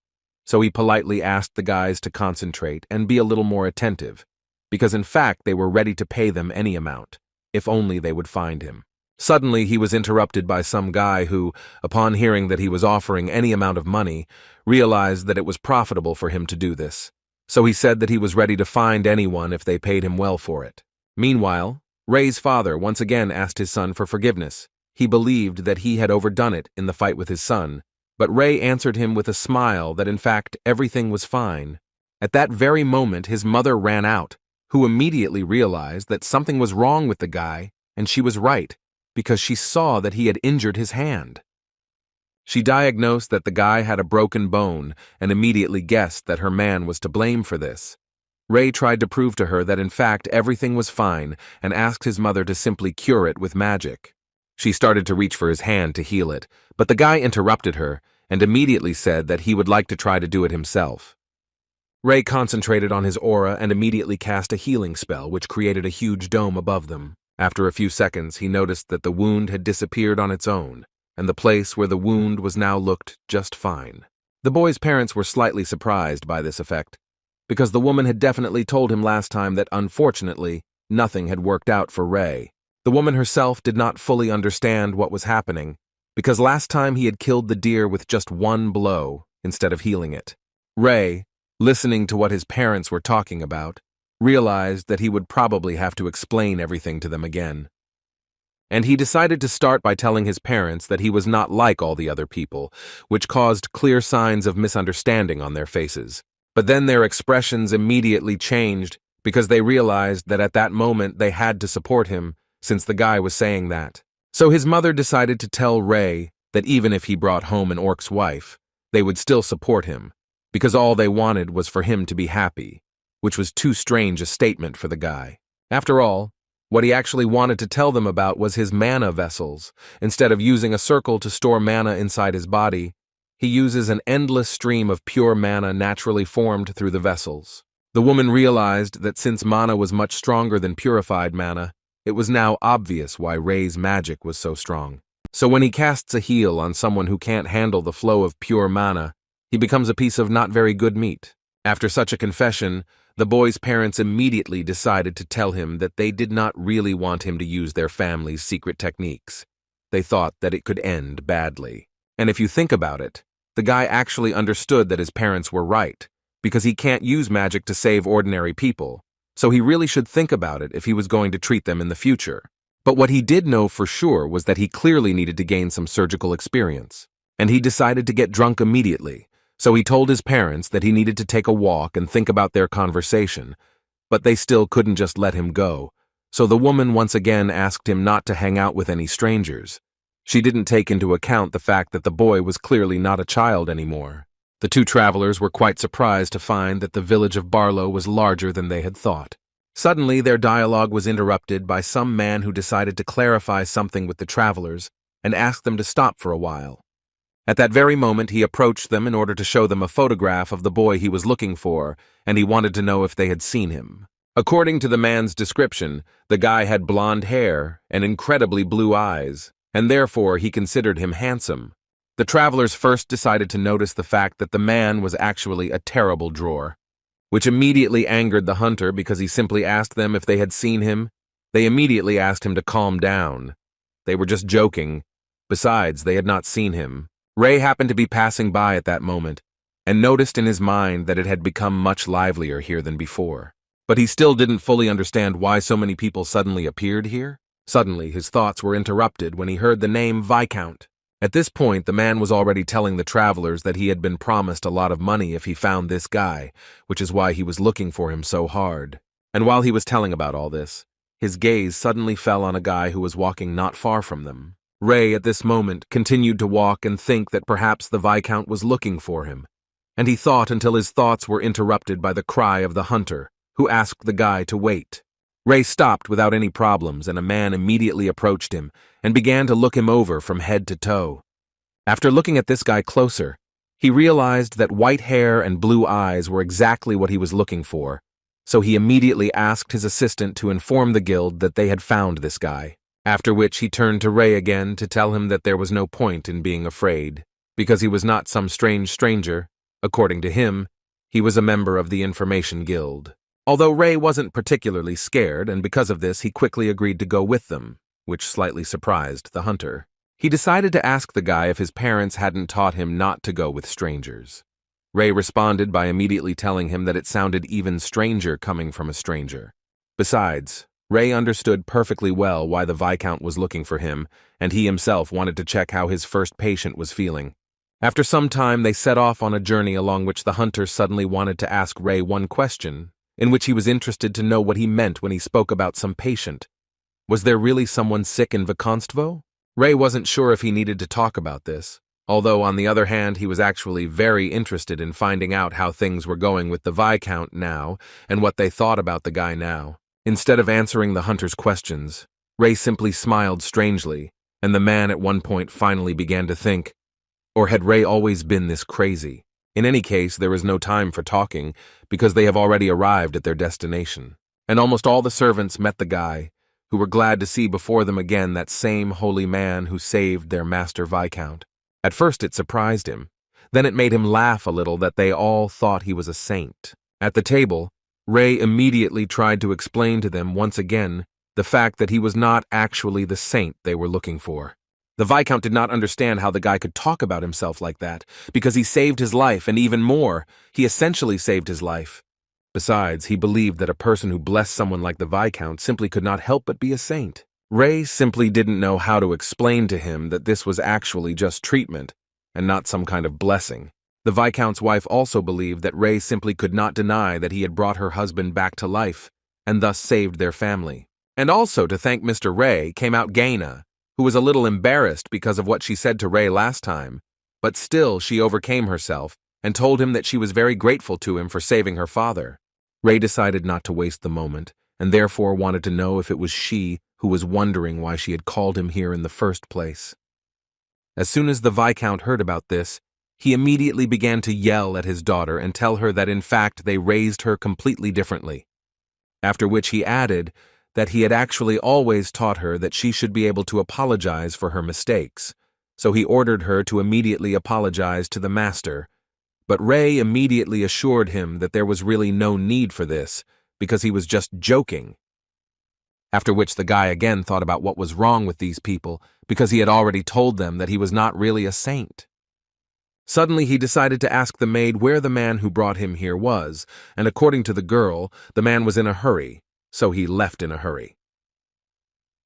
so he politely asked the guys to concentrate and be a little more attentive, because in fact they were ready to pay them any amount, if only they would find him. Suddenly he was interrupted by some guy who, upon hearing that he was offering any amount of money, realized that it was profitable for him to do this. So he said that he was ready to find anyone if they paid him well for it. Meanwhile, Rei's father once again asked his son for forgiveness. He believed that he had overdone it in the fight with his son, but Rei answered him with a smile that in fact everything was fine. At that very moment his mother ran out, who immediately realized that something was wrong with the guy, and she was right, because she saw that he had injured his hand. She diagnosed that the guy had a broken bone and immediately guessed that her man was to blame for this. Rei tried to prove to her that in fact everything was fine and asked his mother to simply cure it with magic. She started to reach for his hand to heal it, but the guy interrupted her and immediately said that he would like to try to do it himself. Rei concentrated on his aura and immediately cast a healing spell which created a huge dome above them. After a few seconds, he noticed that the wound had disappeared on its own, and the place where the wound was now looked just fine. The boy's parents were slightly surprised by this effect, because the woman had definitely told him last time that, unfortunately, nothing had worked out for Rei. The woman herself did not fully understand what was happening, because last time he had killed the deer with just one blow instead of healing it. Rei, listening to what his parents were talking about, realized that he would probably have to explain everything to them again. And he decided to start by telling his parents that he was not like all the other people, which caused clear signs of misunderstanding on their faces. But then their expressions immediately changed because they realized that at that moment they had to support him, since the guy was saying that. So his mother decided to tell Ray that even if he brought home an orc's wife, they would still support him, because all they wanted was for him to be happy, which was too strange a statement for the guy. After all, what he actually wanted to tell them about was his mana vessels. Instead of using a circle to store mana inside his body, he uses an endless stream of pure mana naturally formed through the vessels. The woman realized that since mana was much stronger than purified mana, it was now obvious why Ray's magic was so strong. So when he casts a heal on someone who can't handle the flow of pure mana, he becomes a piece of not very good meat. After such a confession, the boy's parents immediately decided to tell him that they did not really want him to use their family's secret techniques. They thought that it could end badly. And if you think about it, the guy actually understood that his parents were right, because he can't use magic to save ordinary people, so he really should think about it if he was going to treat them in the future. But what he did know for sure was that he clearly needed to gain some surgical experience, and he decided to get drunk immediately. So he told his parents that he needed to take a walk and think about their conversation, but they still couldn't just let him go. So the woman once again asked him not to hang out with any strangers. She didn't take into account the fact that the boy was clearly not a child anymore. The two travelers were quite surprised to find that the village of Barlow was larger than they had thought. Suddenly, their dialogue was interrupted by some man who decided to clarify something with the travelers and asked them to stop for a while. At that very moment, he approached them in order to show them a photograph of the boy he was looking for, and he wanted to know if they had seen him. According to the man's description, the guy had blonde hair and incredibly blue eyes, and therefore he considered him handsome. The travelers first decided to notice the fact that the man was actually a terrible drawer, which immediately angered the hunter because he simply asked them if they had seen him. They immediately asked him to calm down. They were just joking. Besides, they had not seen him. Ray happened to be passing by at that moment, and noticed in his mind that it had become much livelier here than before. But he still didn't fully understand why so many people suddenly appeared here. Suddenly, his thoughts were interrupted when he heard the name Viscount. At this point, the man was already telling the travelers that he had been promised a lot of money if he found this guy, which is why he was looking for him so hard. And while he was telling about all this, his gaze suddenly fell on a guy who was walking not far from them. Ray, at this moment, continued to walk and think that perhaps the Viscount was looking for him, and he thought until his thoughts were interrupted by the cry of the hunter, who asked the guy to wait. Ray stopped without any problems, and a man immediately approached him and began to look him over from head to toe. After looking at this guy closer, he realized that white hair and blue eyes were exactly what he was looking for, so he immediately asked his assistant to inform the guild that they had found this guy. After which he turned to Ray again to tell him that there was no point in being afraid, because he was not some strange stranger. According to him, he was a member of the Information Guild. Although Ray wasn't particularly scared, and because of this he quickly agreed to go with them, which slightly surprised the hunter. He decided to ask the guy if his parents hadn't taught him not to go with strangers. Ray responded by immediately telling him that it sounded even stranger coming from a stranger. Besides, Ray understood perfectly well why the Viscount was looking for him, and he himself wanted to check how his first patient was feeling. After some time, they set off on a journey along which the hunter suddenly wanted to ask Ray one question, in which he was interested to know what he meant when he spoke about some patient. Was there really someone sick in Vikonstvo? Ray wasn't sure if he needed to talk about this, although on the other hand he was actually very interested in finding out how things were going with the Viscount now and what they thought about the guy now. Instead of answering the hunter's questions, Ray simply smiled strangely, and the man at one point finally began to think, or had Ray always been this crazy? In any case, there is no time for talking, because they have already arrived at their destination. And almost all the servants met the guy, who were glad to see before them again that same holy man who saved their master Viscount. At first it surprised him. Then it made him laugh a little that they all thought he was a saint. At the table, Ray immediately tried to explain to them once again the fact that he was not actually the saint they were looking for. The Viscount did not understand how the guy could talk about himself like that, because he saved his life, and even more, he essentially saved his life. Besides, he believed that a person who blessed someone like the Viscount simply could not help but be a saint. Ray simply didn't know how to explain to him that this was actually just treatment, and not some kind of blessing. The Viscount's wife also believed that Ray simply could not deny that he had brought her husband back to life, and thus saved their family. And also, to thank Mr. Ray, came out Gaina, who was a little embarrassed because of what she said to Ray last time, but still she overcame herself and told him that she was very grateful to him for saving her father. Ray decided not to waste the moment, and therefore wanted to know if it was she who was wondering why she had called him here in the first place. As soon as the Viscount heard about this, he immediately began to yell at his daughter and tell her that in fact they raised her completely differently. After which he added that he had actually always taught her that she should be able to apologize for her mistakes, so he ordered her to immediately apologize to the master. But Ray immediately assured him that there was really no need for this, because he was just joking. After which the guy again thought about what was wrong with these people, because he had already told them that he was not really a saint. Suddenly he decided to ask the maid where the man who brought him here was, and according to the girl, the man was in a hurry, so he left in a hurry.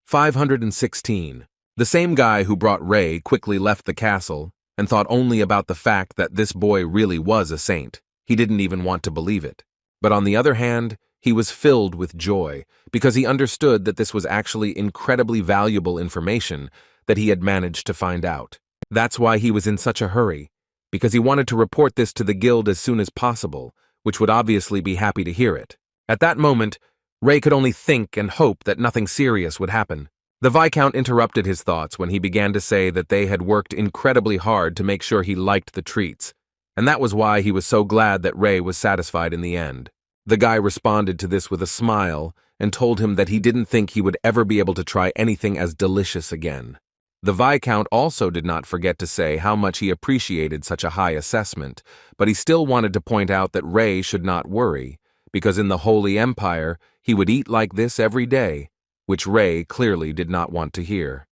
516. The same guy who brought Ray quickly left the castle and thought only about the fact that this boy really was a saint. He didn't even want to believe it. But on the other hand, he was filled with joy because he understood that this was actually incredibly valuable information that he had managed to find out. That's why he was in such a hurry, because he wanted to report this to the guild as soon as possible, which would obviously be happy to hear it. At that moment, Ray could only think and hope that nothing serious would happen. The Viscount interrupted his thoughts when he began to say that they had worked incredibly hard to make sure he liked the treats, and that was why he was so glad that Ray was satisfied in the end. The guy responded to this with a smile and told him that he didn't think he would ever be able to try anything as delicious again. The Viscount also did not forget to say how much he appreciated such a high assessment, but he still wanted to point out that Ray should not worry, because in the Holy Empire, he would eat like this every day, which Ray clearly did not want to hear.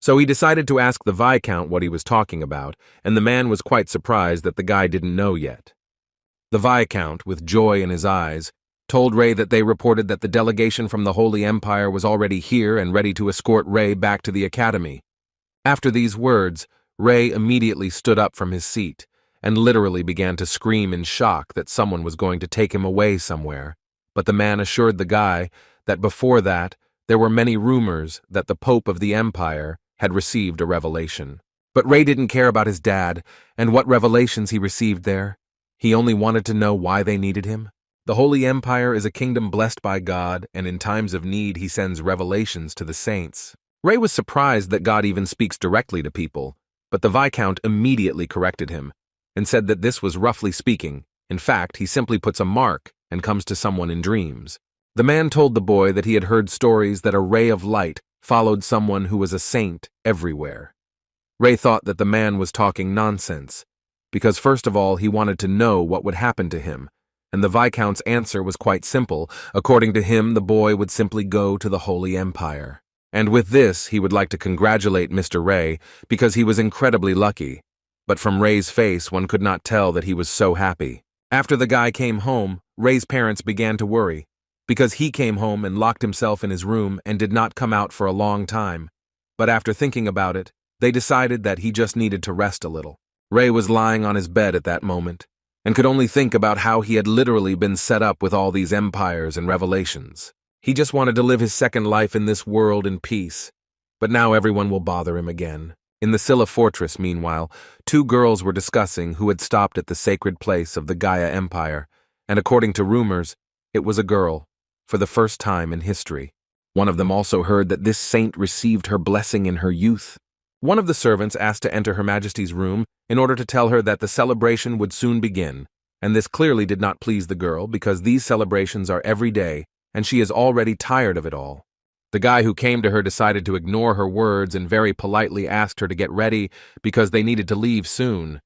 So he decided to ask the Viscount what he was talking about, and the man was quite surprised that the guy didn't know yet. The Viscount, with joy in his eyes, told Ray that they reported that the delegation from the Holy Empire was already here and ready to escort Ray back to the academy. After these words, Ray immediately stood up from his seat and literally began to scream in shock that someone was going to take him away somewhere. But the man assured the guy that before that, there were many rumors that the Pope of the Empire had received a revelation. But Ray didn't care about his dad and what revelations he received there. He only wanted to know why they needed him. The Holy Empire is a kingdom blessed by God, and in times of need he sends revelations to the saints. Ray was surprised that God even speaks directly to people, but the Viscount immediately corrected him and said that this was roughly speaking. In fact, he simply puts a mark and comes to someone in dreams. The man told the boy that he had heard stories that a ray of light followed someone who was a saint everywhere. Ray thought that the man was talking nonsense, because first of all he wanted to know what would happen to him, and the Viscount's answer was quite simple. According to him, the boy would simply go to the Holy Empire. And with this, he would like to congratulate Mr. Ray, because he was incredibly lucky. But from Ray's face, one could not tell that he was so happy. After the guy came home, Ray's parents began to worry, because he came home and locked himself in his room and did not come out for a long time. But after thinking about it, they decided that he just needed to rest a little. Ray was lying on his bed at that moment, and could only think about how he had literally been set up with all these empires and revelations. He just wanted to live his second life in this world in peace, but now everyone will bother him again. In the Scylla fortress, meanwhile, two girls were discussing who had stopped at the sacred place of the Gaia Empire, and according to rumors, it was a girl, for the first time in history. One of them also heard that this saint received her blessing in her youth. One of the servants asked to enter Her Majesty's room in order to tell her that the celebration would soon begin, and this clearly did not please the girl because these celebrations are every day, and she is already tired of it all. The guy who came to her decided to ignore her words and very politely asked her to get ready because they needed to leave soon.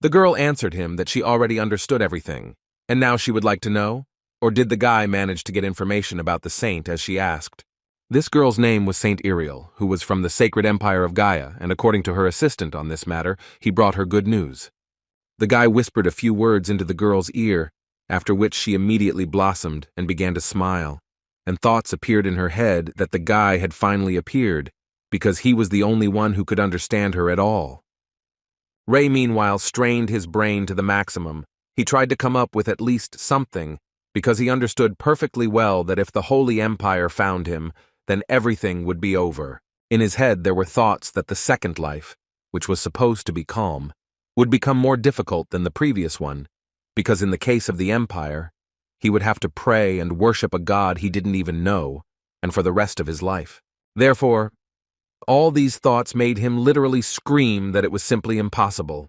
The girl answered him that she already understood everything, and now she would like to know, or did the guy manage to get information about the saint as she asked? This girl's name was Saint Iriel, who was from the sacred empire of Gaia, and according to her assistant on this matter, he brought her good news. The guy whispered a few words into the girl's ear, after which she immediately blossomed and began to smile, and thoughts appeared in her head that the guy had finally appeared, because he was the only one who could understand her at all. Ray, meanwhile, strained his brain to the maximum. He tried to come up with at least something, because he understood perfectly well that if the Holy Empire found him, then everything would be over. In his head there were thoughts that the second life, which was supposed to be calm, would become more difficult than the previous one, because in the case of the Empire, he would have to pray and worship a god he didn't even know, and for the rest of his life. Therefore, all these thoughts made him literally scream that it was simply impossible.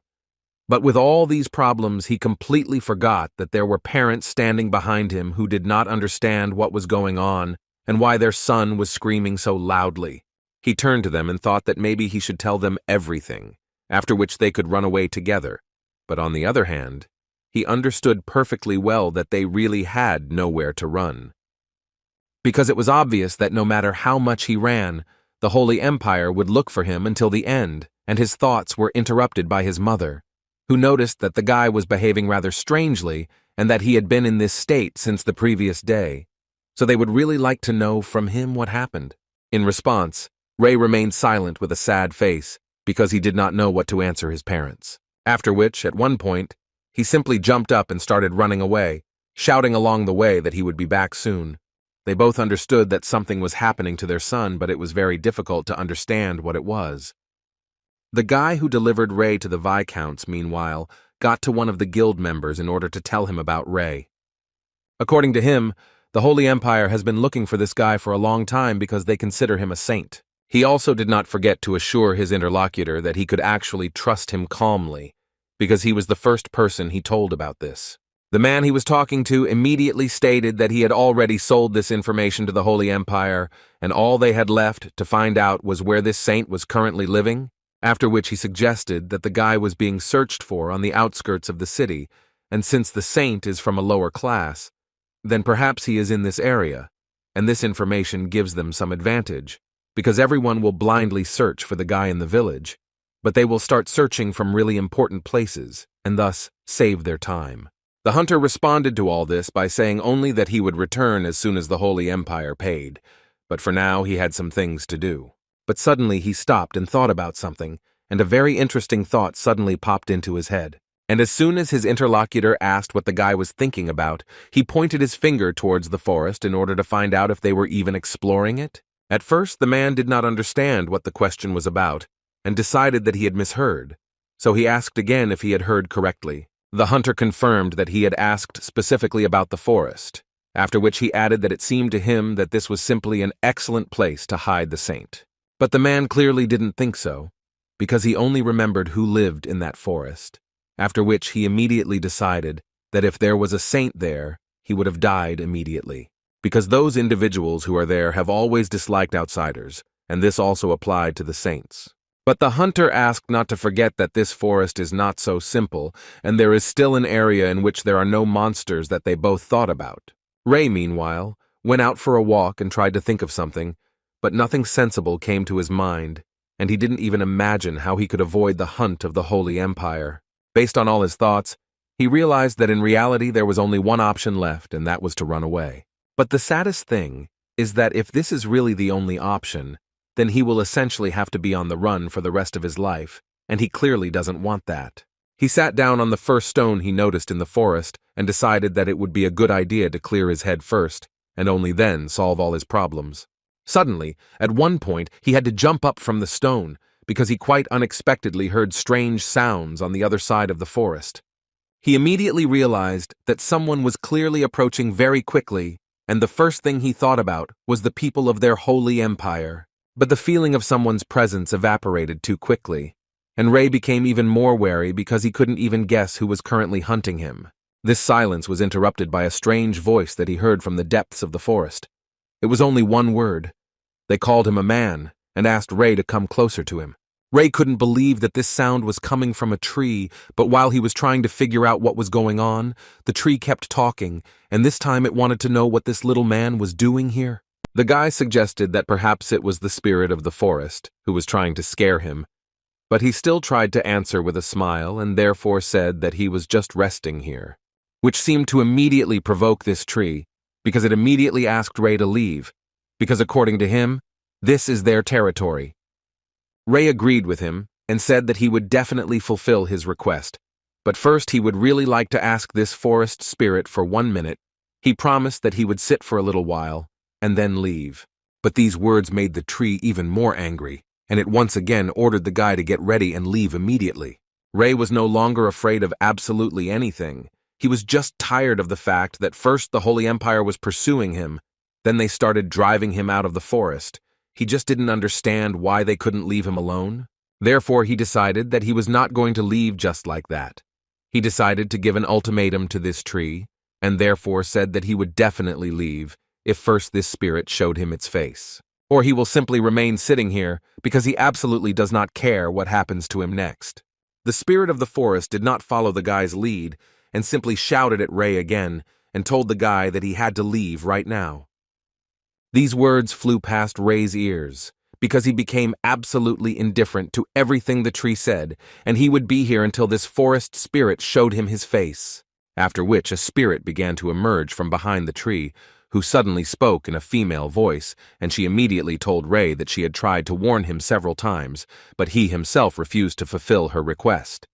But with all these problems, he completely forgot that there were parents standing behind him who did not understand what was going on and why their son was screaming so loudly. He turned to them and thought that maybe he should tell them everything, after which they could run away together. But on the other hand, he understood perfectly well that they really had nowhere to run. Because it was obvious that no matter how much he ran, the Holy Empire would look for him until the end, and his thoughts were interrupted by his mother, who noticed that the guy was behaving rather strangely and that he had been in this state since the previous day. So they would really like to know from him what happened. In response, Ray remained silent with a sad face because he did not know what to answer his parents. After which, at one point, he simply jumped up and started running away, shouting along the way that he would be back soon. They both understood that something was happening to their son, but it was very difficult to understand what it was. The guy who delivered Ray to the Viscounts, meanwhile, got to one of the guild members in order to tell him about Ray. According to him, the Holy Empire has been looking for this guy for a long time because they consider him a saint. He also did not forget to assure his interlocutor that he could actually trust him calmly, because he was the first person he told about this. The man he was talking to immediately stated that he had already sold this information to the Holy Empire, and all they had left to find out was where this saint was currently living, after which he suggested that the guy was being searched for on the outskirts of the city, and since the saint is from a lower class, then perhaps he is in this area, and this information gives them some advantage, because everyone will blindly search for the guy in the village, but they will start searching from really important places, and thus save their time. The hunter responded to all this by saying only that he would return as soon as the Holy Empire paid, but for now he had some things to do. But suddenly he stopped and thought about something, and a very interesting thought suddenly popped into his head. And as soon as his interlocutor asked what the guy was thinking about, he pointed his finger towards the forest in order to find out if they were even exploring it. At first, the man did not understand what the question was about, and decided that he had misheard, so he asked again if he had heard correctly. The hunter confirmed that he had asked specifically about the forest, after which he added that it seemed to him that this was simply an excellent place to hide the saint. But the man clearly didn't think so, because he only remembered who lived in that forest, after which he immediately decided that if there was a saint there, he would have died immediately, because those individuals who are there have always disliked outsiders, and this also applied to the saints. But the hunter asked not to forget that this forest is not so simple, and there is still an area in which there are no monsters that they both thought about. Ray, meanwhile, went out for a walk and tried to think of something, but nothing sensible came to his mind, and he didn't even imagine how he could avoid the hunt of the Holy Empire. Based on all his thoughts, he realized that in reality there was only one option left, and that was to run away. But the saddest thing is that if this is really the only option, then he will essentially have to be on the run for the rest of his life, and he clearly doesn't want that. He sat down on the first stone he noticed in the forest and decided that it would be a good idea to clear his head first, and only then solve all his problems. Suddenly, at one point, he had to jump up from the stone because he quite unexpectedly heard strange sounds on the other side of the forest. He immediately realized that someone was clearly approaching very quickly, and the first thing he thought about was the people of their Holy Empire. But the feeling of someone's presence evaporated too quickly, and Ray became even more wary because he couldn't even guess who was currently hunting him. This silence was interrupted by a strange voice that he heard from the depths of the forest. It was only one word. They called him a man and asked Ray to come closer to him. Ray couldn't believe that this sound was coming from a tree, but while he was trying to figure out what was going on, the tree kept talking, and this time it wanted to know what this little man was doing here. The guy suggested that perhaps it was the spirit of the forest who was trying to scare him, but he still tried to answer with a smile and therefore said that he was just resting here, which seemed to immediately provoke this tree because it immediately asked Ray to leave, because according to him, this is their territory. Ray agreed with him and said that he would definitely fulfill his request, but first he would really like to ask this forest spirit for 1 minute. He promised that he would sit for a little while and then leave. But these words made the tree even more angry, and it once again ordered the guy to get ready and leave immediately. Ray was no longer afraid of absolutely anything. He was just tired of the fact that first the Holy Empire was pursuing him, then they started driving him out of the forest. He just didn't understand why they couldn't leave him alone. Therefore, he decided that he was not going to leave just like that. He decided to give an ultimatum to this tree, and therefore said that he would definitely leave if first this spirit showed him its face. Or he will simply remain sitting here because he absolutely does not care what happens to him next. The spirit of the forest did not follow the guy's lead and simply shouted at Ray again and told the guy that he had to leave right now. These words flew past Ray's ears because he became absolutely indifferent to everything the tree said, and he would be here until this forest spirit showed him his face, after which a spirit began to emerge from behind the tree, who suddenly spoke in a female voice, and she immediately told Ray that she had tried to warn him several times, but he himself refused to fulfill her request.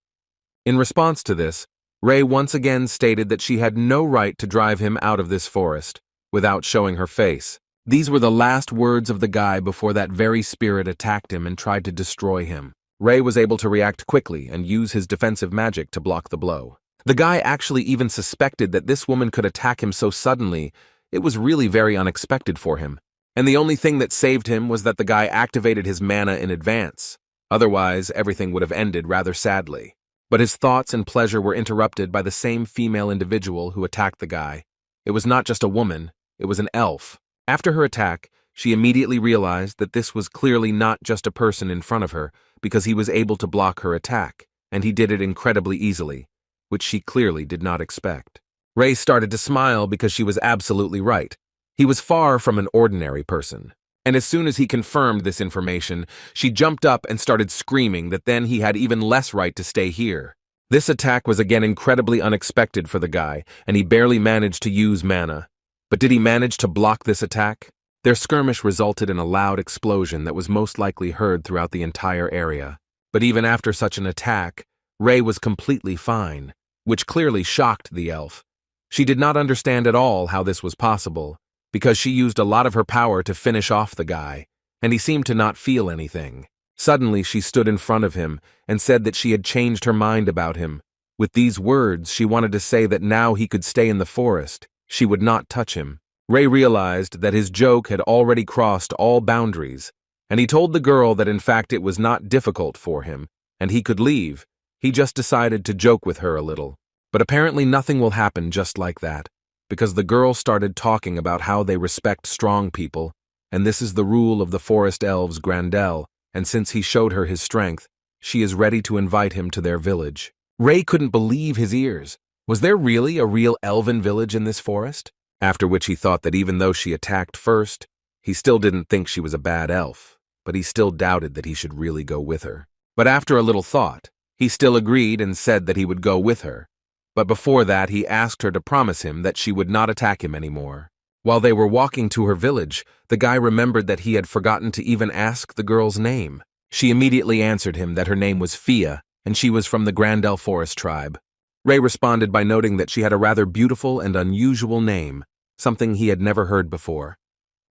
In response to this, Ray once again stated that she had no right to drive him out of this forest without showing her face. These were the last words of the guy before that very spirit attacked him and tried to destroy him. Ray was able to react quickly and use his defensive magic to block the blow. The guy actually even suspected that this woman could attack him so suddenly. It was really very unexpected for him, and the only thing that saved him was that the guy activated his mana in advance. Otherwise, everything would have ended rather sadly. But his thoughts and pleasure were interrupted by the same female individual who attacked the guy. It was not just a woman, it was an elf. After her attack, she immediately realized that this was clearly not just a person in front of her, because he was able to block her attack, and he did it incredibly easily, which she clearly did not expect. Ray started to smile because she was absolutely right. He was far from an ordinary person. And as soon as he confirmed this information, she jumped up and started screaming that then he had even less right to stay here. This attack was again incredibly unexpected for the guy, and he barely managed to use mana. But did he manage to block this attack? Their skirmish resulted in a loud explosion that was most likely heard throughout the entire area. But even after such an attack, Ray was completely fine, which clearly shocked the elf. She did not understand at all how this was possible, because she used a lot of her power to finish off the guy, and he seemed to not feel anything. Suddenly, she stood in front of him and said that she had changed her mind about him. With these words, she wanted to say that now he could stay in the forest. She would not touch him. Ray realized that his joke had already crossed all boundaries, and he told the girl that in fact it was not difficult for him, and he could leave. He just decided to joke with her a little. But apparently nothing will happen just like that, because the girl started talking about how they respect strong people, and this is the rule of the forest elves Grandel, and since he showed her his strength, she is ready to invite him to their village. Ray couldn't believe his ears. Was there really a real elven village in this forest? After which he thought that even though she attacked first, he still didn't think she was a bad elf, but he still doubted that he should really go with her. But after a little thought, he still agreed and said that he would go with her. But before that, he asked her to promise him that she would not attack him anymore. While they were walking to her village, the guy remembered that he had forgotten to even ask the girl's name. She immediately answered him that her name was Fia, and she was from the Grandel Forest tribe. Ray responded by noting that she had a rather beautiful and unusual name, something he had never heard before.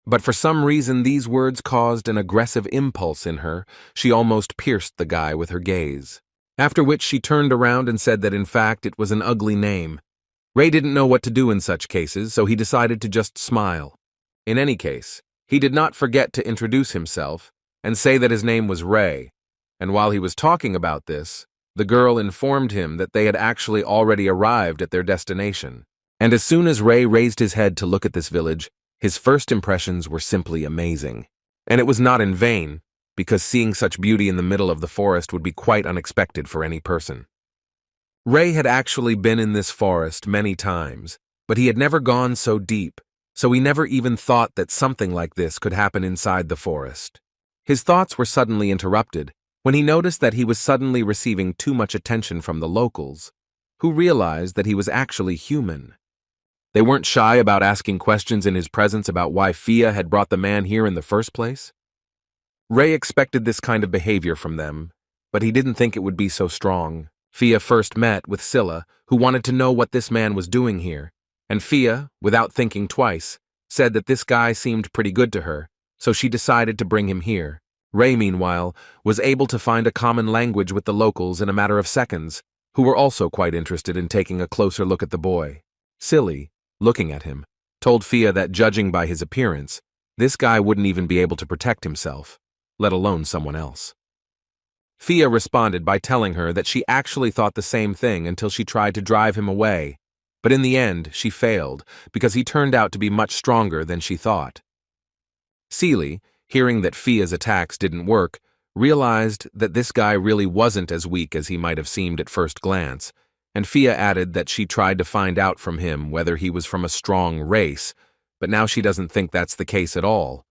But for some reason, these words caused an aggressive impulse in her. She almost pierced the guy with her gaze. After which she turned around and said that in fact it was an ugly name. Ray didn't know what to do in such cases, so he decided to just smile. In any case, he did not forget to introduce himself and say that his name was Ray, and while he was talking about this, the girl informed him that they had actually already arrived at their destination. And as soon as Ray raised his head to look at this village, his first impressions were simply amazing. And it was not in vain, because seeing such beauty in the middle of the forest would be quite unexpected for any person. Ray had actually been in this forest many times, but he had never gone so deep, so he never even thought that something like this could happen inside the forest. His thoughts were suddenly interrupted when he noticed that he was suddenly receiving too much attention from the locals, who realized that he was actually human. They weren't shy about asking questions in his presence about why Fia had brought the man here in the first place. Ray expected this kind of behavior from them, but he didn't think it would be so strong. Fia first met with Scylla, who wanted to know what this man was doing here, and Fia, without thinking twice, said that this guy seemed pretty good to her, so she decided to bring him here. Ray, meanwhile, was able to find a common language with the locals in a matter of seconds, who were also quite interested in taking a closer look at the boy. Silly, looking at him, told Fia that judging by his appearance, this guy wouldn't even be able to protect himself, let alone someone else. Fia responded by telling her that she actually thought the same thing until she tried to drive him away, but in the end she failed because he turned out to be much stronger than she thought. Seely, hearing that Fia's attacks didn't work, realized that this guy really wasn't as weak as he might have seemed at first glance, and Fia added that she tried to find out from him whether he was from a strong race, but now she doesn't think that's the case at all.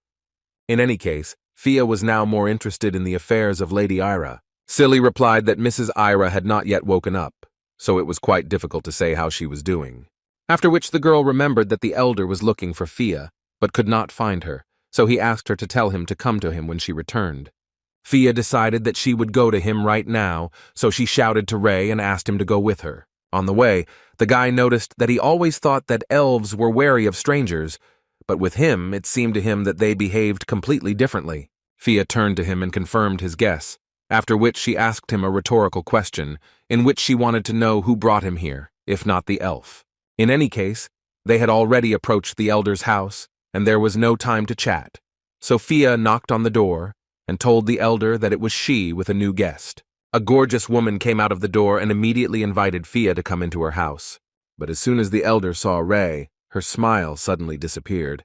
In any case, Fia was now more interested in the affairs of Lady Ira. Silly replied that Mrs. Ira had not yet woken up, so it was quite difficult to say how she was doing. After which the girl remembered that the elder was looking for Fia, but could not find her, so he asked her to tell him to come to him when she returned. Fia decided that she would go to him right now, so she shouted to Ray and asked him to go with her. On the way, the guy noticed that he always thought that elves were wary of strangers, but with him it seemed to him that they behaved completely differently. Fia turned to him and confirmed his guess, after which she asked him a rhetorical question, in which she wanted to know who brought him here, if not the elf. In any case, they had already approached the elder's house, and there was no time to chat. So Fia knocked on the door and told the elder that it was she with a new guest. A gorgeous woman came out of the door and immediately invited Fia to come into her house. But as soon as the elder saw Ray, her smile suddenly disappeared.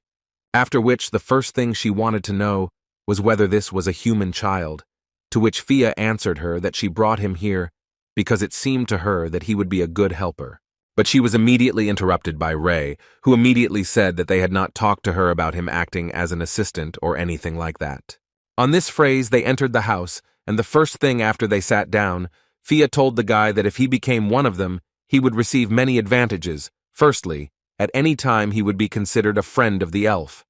After which the first thing she wanted to know was whether this was a human child, to which Fia answered her that she brought him here because it seemed to her that he would be a good helper. But she was immediately interrupted by Ray, who immediately said that they had not talked to her about him acting as an assistant or anything like that. On this phrase, they entered the house, and the first thing after they sat down, Fia told the guy that if he became one of them, he would receive many advantages. Firstly, at any time he would be considered a friend of the elf.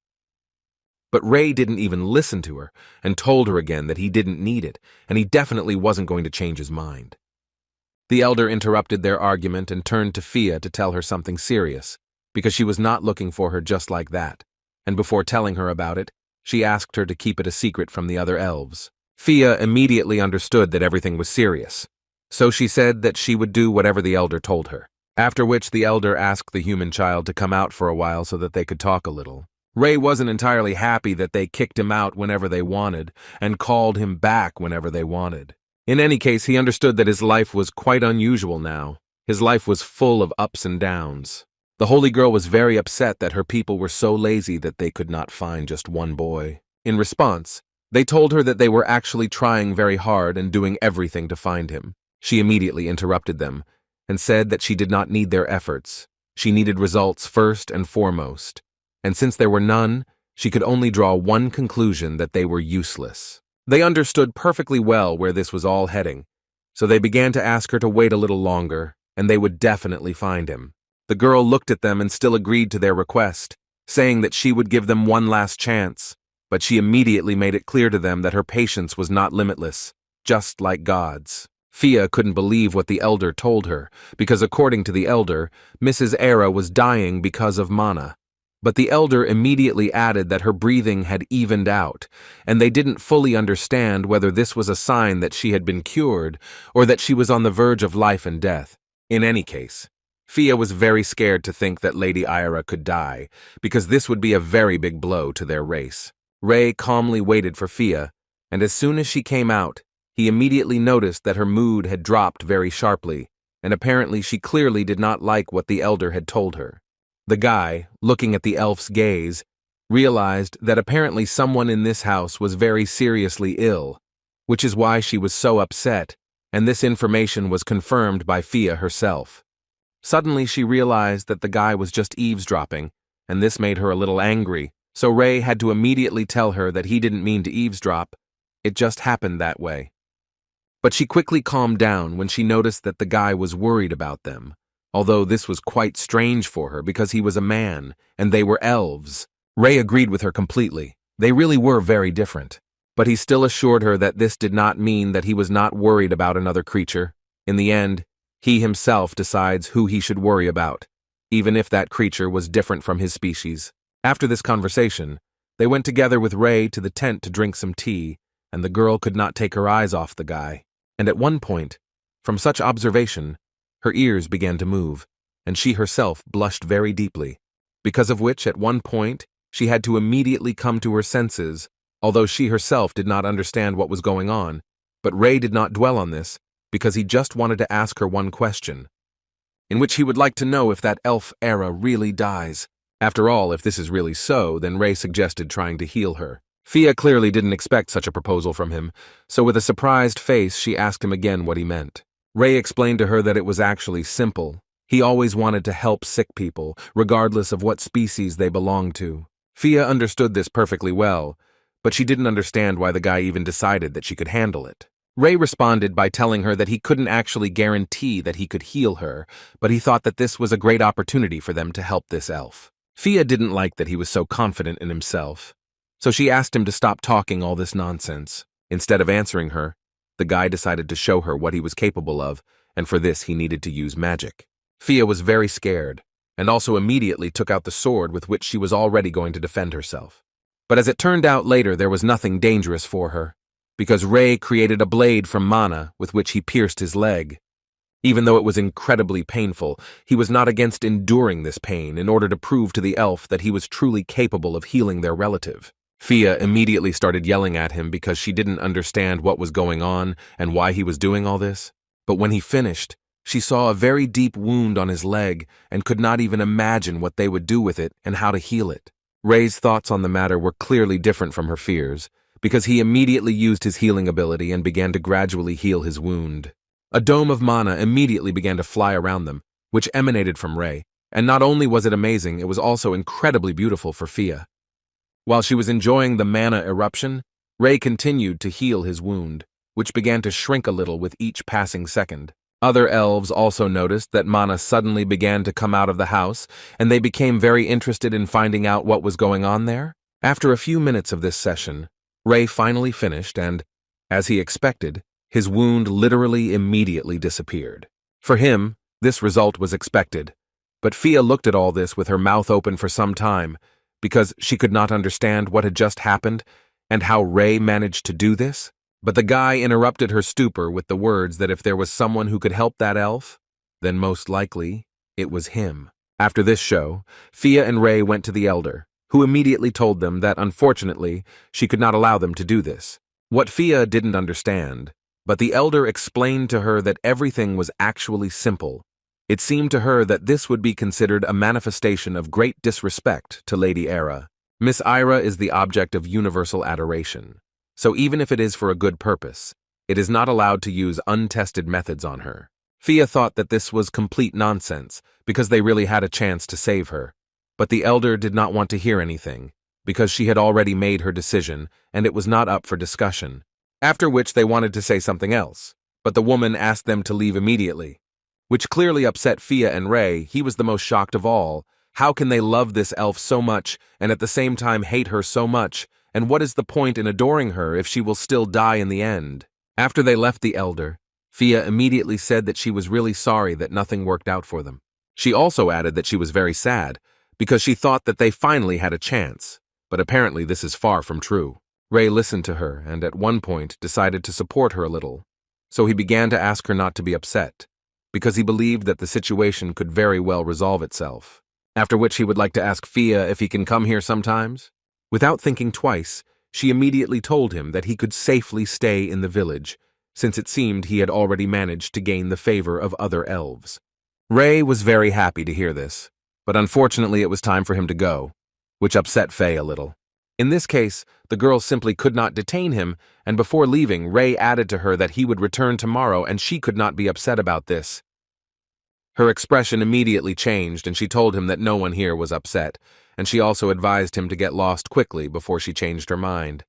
But Ray didn't even listen to her, and told her again that he didn't need it, and he definitely wasn't going to change his mind. The elder interrupted their argument and turned to Fia to tell her something serious, because she was not looking for her just like that, and before telling her about it, she asked her to keep it a secret from the other elves. Fia immediately understood that everything was serious, so she said that she would do whatever the elder told her, after which the elder asked the human child to come out for a while so that they could talk a little. Ray wasn't entirely happy that they kicked him out whenever they wanted and called him back whenever they wanted. In any case, he understood that his life was quite unusual now. His life was full of ups and downs. The holy girl was very upset that her people were so lazy that they could not find just one boy. In response, they told her that they were actually trying very hard and doing everything to find him. She immediately interrupted them and said that she did not need their efforts. She needed results first and foremost, and since there were none, she could only draw one conclusion: that they were useless. They understood perfectly well where this was all heading, so they began to ask her to wait a little longer, and they would definitely find him. The girl looked at them and still agreed to their request, saying that she would give them one last chance, but she immediately made it clear to them that her patience was not limitless, just like God's. Fia couldn't believe what the elder told her, because according to the elder, Mrs. Era was dying because of mana. But the elder immediately added that her breathing had evened out, and they didn't fully understand whether this was a sign that she had been cured or that she was on the verge of life and death. In any case, Fia was very scared to think that Lady Ira could die, because this would be a very big blow to their race. Ray calmly waited for Fia, and as soon as she came out, he immediately noticed that her mood had dropped very sharply, and apparently she clearly did not like what the elder had told her. The guy, looking at the elf's gaze, realized that apparently someone in this house was very seriously ill, which is why she was so upset, and this information was confirmed by Fia herself. Suddenly she realized that the guy was just eavesdropping, and this made her a little angry, so Ray had to immediately tell her that he didn't mean to eavesdrop. It just happened that way. But she quickly calmed down when she noticed that the guy was worried about them, although this was quite strange for her because he was a man, and they were elves. Ray agreed with her completely. They really were very different. But he still assured her that this did not mean that he was not worried about another creature. In the end, he himself decides who he should worry about, even if that creature was different from his species. After this conversation, they went together with Ray to the tent to drink some tea, and the girl could not take her eyes off the guy. And at one point, from such observation, her ears began to move, and she herself blushed very deeply, because of which at one point she had to immediately come to her senses, although she herself did not understand what was going on. But Ray did not dwell on this, because he just wanted to ask her one question, in which he would like to know if that elf era really dies. After all, if this is really so, then Ray suggested trying to heal her. Fia clearly didn't expect such a proposal from him, so with a surprised face she asked him again what he meant. Ray explained to her that it was actually simple. He always wanted to help sick people, regardless of what species they belonged to. Fia understood this perfectly well, but she didn't understand why the guy even decided that she could handle it. Ray responded by telling her that he couldn't actually guarantee that he could heal her, but he thought that this was a great opportunity for them to help this elf. Fia didn't like that he was so confident in himself, so she asked him to stop talking all this nonsense. Instead of answering her, the guy decided to show her what he was capable of, and for this he needed to use magic. Fia was very scared, and also immediately took out the sword with which she was already going to defend herself. But as it turned out later, there was nothing dangerous for her, because Ray created a blade from mana with which he pierced his leg. Even though it was incredibly painful, he was not against enduring this pain in order to prove to the elf that he was truly capable of healing their relative. Fia immediately started yelling at him because she didn't understand what was going on and why he was doing all this. But when he finished, she saw a very deep wound on his leg and could not even imagine what they would do with it and how to heal it. Ray's thoughts on the matter were clearly different from her fears, because he immediately used his healing ability and began to gradually heal his wound. A dome of mana immediately began to fly around them, which emanated from Ray, and not only was it amazing, it was also incredibly beautiful for Fia. While she was enjoying the mana eruption, Ray continued to heal his wound, which began to shrink a little with each passing second. Other elves also noticed that mana suddenly began to come out of the house, and they became very interested in finding out what was going on there. After a few minutes of this session, Ray finally finished and, as he expected, his wound literally immediately disappeared. For him, this result was expected, but Fia looked at all this with her mouth open for some time, because she could not understand what had just happened and how Ray managed to do this. But the guy interrupted her stupor with the words that if there was someone who could help that elf, then most likely it was him. After this show, Fia and Ray went to the elder, who immediately told them that unfortunately she could not allow them to do this. What Fia didn't understand, but the elder explained to her that everything was actually simple. It seemed to her that this would be considered a manifestation of great disrespect to Lady Era. Miss Ira is the object of universal adoration. So even if it is for a good purpose, it is not allowed to use untested methods on her. Fia thought that this was complete nonsense, because they really had a chance to save her. But the elder did not want to hear anything, because she had already made her decision, and it was not up for discussion. After which they wanted to say something else, but the woman asked them to leave immediately, which clearly upset Fia and Ray. He was the most shocked of all. How can they love this elf so much, and at the same time hate her so much? And what is the point in adoring her if she will still die in the end? After they left the elder, Fia immediately said that she was really sorry that nothing worked out for them. She also added that she was very sad, because she thought that they finally had a chance, but apparently this is far from true. Ray listened to her and at one point decided to support her a little, so he began to ask her not to be upset, because he believed that the situation could very well resolve itself. After which he would like to ask Fia if he can come here sometimes. Without thinking twice, she immediately told him that he could safely stay in the village, since it seemed he had already managed to gain the favor of other elves. Ray was very happy to hear this, but unfortunately it was time for him to go, which upset Faye a little. In this case, the girl simply could not detain him, and before leaving, Ray added to her that he would return tomorrow and she could not be upset about this. Her expression immediately changed and she told him that no one here was upset, and she also advised him to get lost quickly before she changed her mind.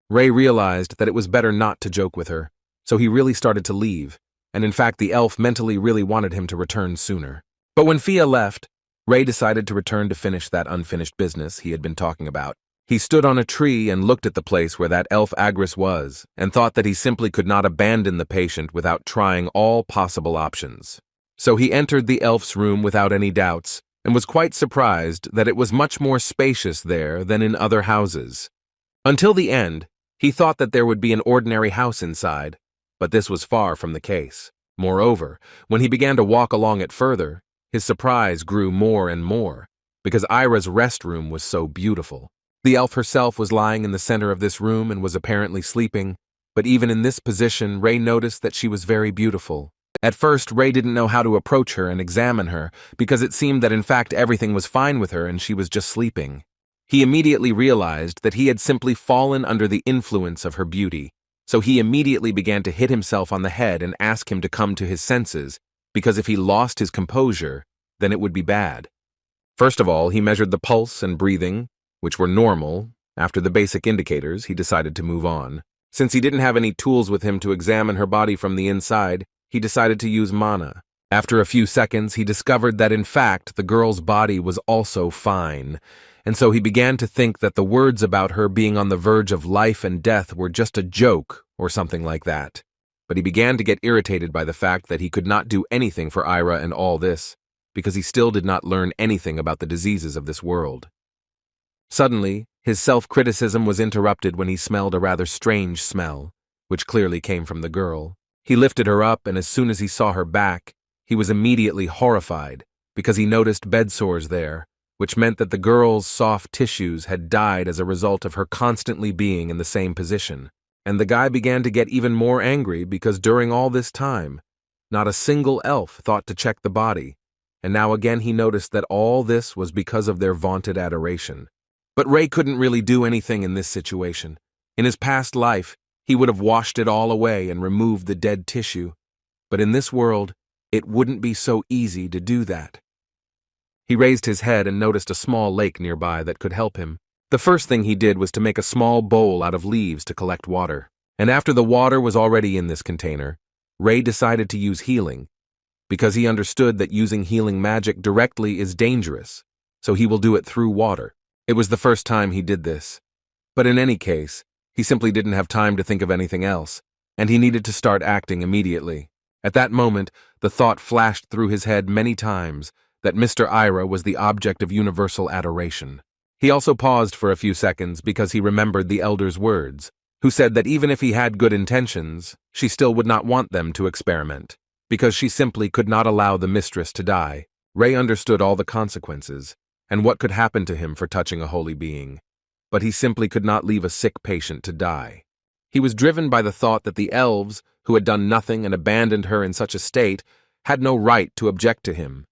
Ray realized that it was better not to joke with her, so he really started to leave, and in fact the elf mentally really wanted him to return sooner. But when Fia left, Ray decided to return to finish that unfinished business he had been talking about. He stood on a tree and looked at the place where that elf Agris was, and thought that he simply could not abandon the patient without trying all possible options. So he entered the elf's room without any doubts, and was quite surprised that it was much more spacious there than in other houses. Until the end, he thought that there would be an ordinary house inside, but this was far from the case. Moreover, when he began to walk along it further, his surprise grew more and more, because Ira's rest room was so beautiful. The elf herself was lying in the center of this room and was apparently sleeping, but even in this position, Ray noticed that she was very beautiful. At first, Ray didn't know how to approach her and examine her, because it seemed that in fact everything was fine with her and she was just sleeping. He immediately realized that he had simply fallen under the influence of her beauty, so he immediately began to hit himself on the head and ask him to come to his senses, because if he lost his composure, then it would be bad. First of all, he measured the pulse and breathing, which were normal. After the basic indicators, he decided to move on. Since he didn't have any tools with him to examine her body from the inside, he decided to use mana. After a few seconds, he discovered that in fact the girl's body was also fine, and so he began to think that the words about her being on the verge of life and death were just a joke or something like that. But he began to get irritated by the fact that he could not do anything for Ira and all this, because he still did not learn anything about the diseases of this world. Suddenly, his self-criticism was interrupted when he smelled a rather strange smell, which clearly came from the girl. He lifted her up, and as soon as he saw her back, he was immediately horrified, because he noticed bed sores there, which meant that the girl's soft tissues had died as a result of her constantly being in the same position. And the guy began to get even more angry because during all this time, not a single elf thought to check the body, and now again he noticed that all this was because of their vaunted adoration. But Ray couldn't really do anything in this situation. In his past life, he would have washed it all away and removed the dead tissue, but in this world, it wouldn't be so easy to do that. He raised his head and noticed a small lake nearby that could help him. The first thing he did was to make a small bowl out of leaves to collect water, and after the water was already in this container, Ray decided to use healing, because he understood that using healing magic directly is dangerous, so he will do it through water. It was the first time he did this. But in any case, he simply didn't have time to think of anything else, and he needed to start acting immediately. At that moment, the thought flashed through his head many times that Mr. Ira was the object of universal adoration. He also paused for a few seconds because he remembered the elder's words, who said that even if he had good intentions, she still would not want them to experiment, because she simply could not allow the mistress to die. Ray understood all the consequences, and what could happen to him for touching a holy being, but he simply could not leave a sick patient to die. He was driven by the thought that the elves, who had done nothing and abandoned her in such a state, had no right to object to him.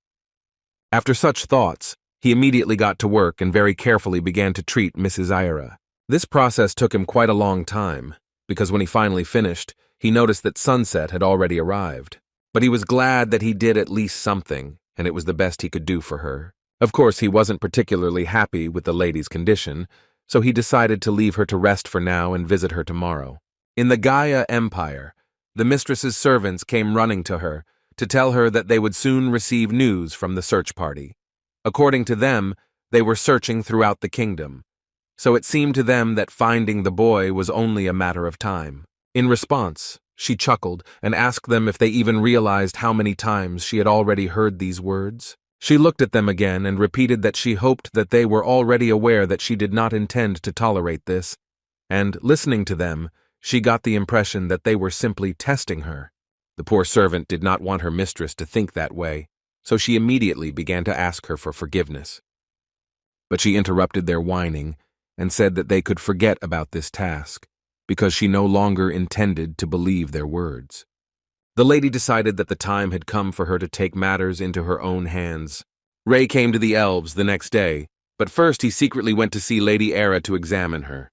After such thoughts, he immediately got to work and very carefully began to treat Mrs. Ira. This process took him quite a long time, because when he finally finished, he noticed that sunset had already arrived. But he was glad that he did at least something, and it was the best he could do for her. Of course, he wasn't particularly happy with the lady's condition, so he decided to leave her to rest for now and visit her tomorrow. In the Gaia Empire, the mistress's servants came running to her to tell her that they would soon receive news from the search party. According to them, they were searching throughout the kingdom, so it seemed to them that finding the boy was only a matter of time. In response, she chuckled and asked them if they even realized how many times she had already heard these words. She looked at them again and repeated that she hoped that they were already aware that she did not intend to tolerate this, and, listening to them, she got the impression that they were simply testing her. The poor servant did not want her mistress to think that way, so she immediately began to ask her for forgiveness. But she interrupted their whining and said that they could forget about this task, because she no longer intended to believe their words. The lady decided that the time had come for her to take matters into her own hands. Ray came to the elves the next day, but first he secretly went to see Lady Era to examine her.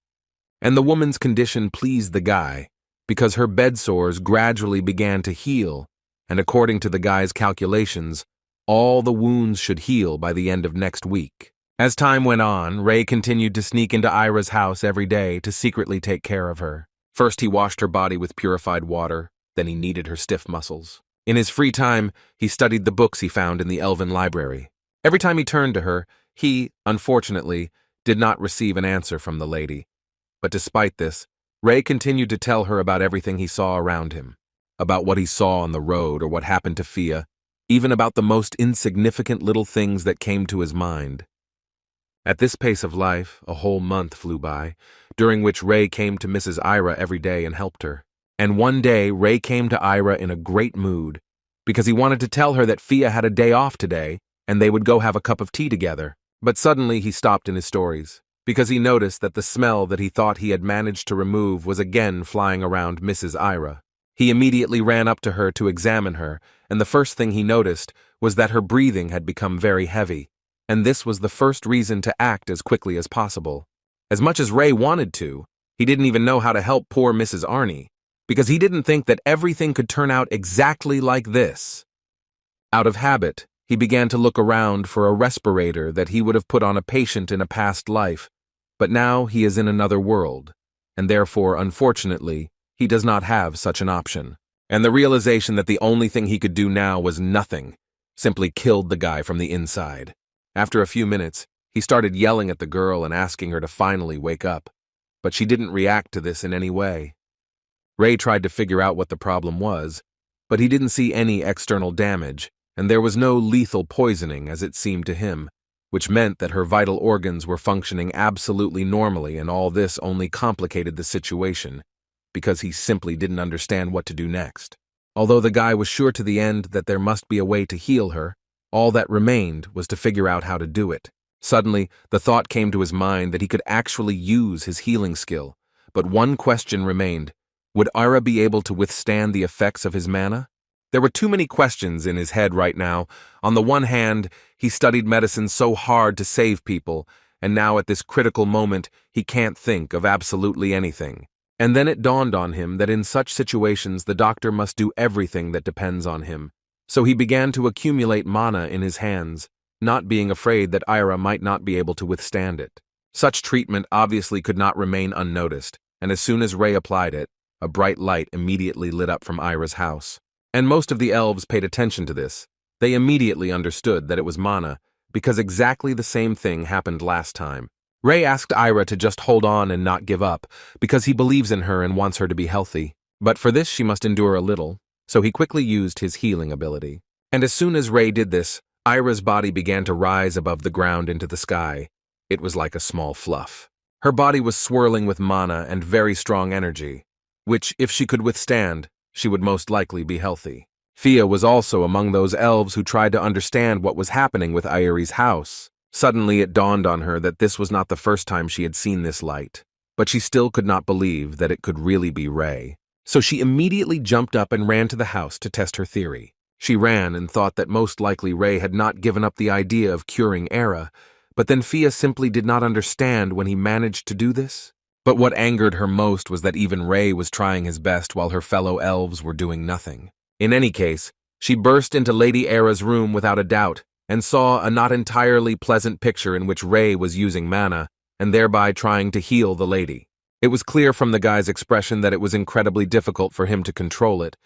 And the woman's condition pleased the guy, because her bed sores gradually began to heal, and according to the guy's calculations, all the wounds should heal by the end of next week. As time went on, Ray continued to sneak into Ira's house every day to secretly take care of her. First, he washed her body with purified water, then he kneaded her stiff muscles. In his free time, he studied the books he found in the elven library. Every time he turned to her, he, unfortunately, did not receive an answer from the lady. But despite this, Ray continued to tell her about everything he saw around him, about what he saw on the road or what happened to Fia, even about the most insignificant little things that came to his mind. At this pace of life, a whole month flew by, during which Ray came to Mrs. Ira every day and helped her. And one day, Ray came to Ira in a great mood, because he wanted to tell her that Fia had a day off today, and they would go have a cup of tea together. But suddenly he stopped in his stories, because he noticed that the smell that he thought he had managed to remove was again flying around Mrs. Ira. He immediately ran up to her to examine her, and the first thing he noticed was that her breathing had become very heavy, and this was the first reason to act as quickly as possible. As much as Ray wanted to, he didn't even know how to help poor Mrs. Arnie, because he didn't think that everything could turn out exactly like this. Out of habit, he began to look around for a respirator that he would have put on a patient in a past life, but now he is in another world, and therefore, unfortunately, he does not have such an option. And the realization that the only thing he could do now was nothing simply killed the guy from the inside. After a few minutes, he started yelling at the girl and asking her to finally wake up, but she didn't react to this in any way. Ray tried to figure out what the problem was, but he didn't see any external damage, and there was no lethal poisoning as it seemed to him, which meant that her vital organs were functioning absolutely normally, and all this only complicated the situation, because he simply didn't understand what to do next. Although the guy was sure to the end that there must be a way to heal her, all that remained was to figure out how to do it. Suddenly, the thought came to his mind that he could actually use his healing skill, but one question remained. Would Ira be able to withstand the effects of his mana? There were too many questions in his head right now. On the one hand, he studied medicine so hard to save people, and now at this critical moment, he can't think of absolutely anything. And then it dawned on him that in such situations the doctor must do everything that depends on him. So he began to accumulate mana in his hands, not being afraid that Ira might not be able to withstand it. Such treatment obviously could not remain unnoticed, and as soon as Ray applied it, a bright light immediately lit up from Ira's house. And most of the elves paid attention to this. They immediately understood that it was mana, because exactly the same thing happened last time. Ray asked Ira to just hold on and not give up, because he believes in her and wants her to be healthy. But for this she must endure a little, so he quickly used his healing ability. And as soon as Ray did this, Ira's body began to rise above the ground into the sky. It was like a small fluff. Her body was swirling with mana and very strong energy, which, if she could withstand, she would most likely be healthy. Fia was also among those elves who tried to understand what was happening with Iari's house. Suddenly it dawned on her that this was not the first time she had seen this light, but she still could not believe that it could really be Ray. So she immediately jumped up and ran to the house to test her theory. She ran and thought that most likely Ray had not given up the idea of curing Era, but then Fia simply did not understand when he managed to do this. But what angered her most was that even Ray was trying his best while her fellow elves were doing nothing. In any case, she burst into Lady Era's room without a doubt, and saw a not entirely pleasant picture in which Ray was using mana, and thereby trying to heal the lady. It was clear from the guy's expression that it was incredibly difficult for him to control it,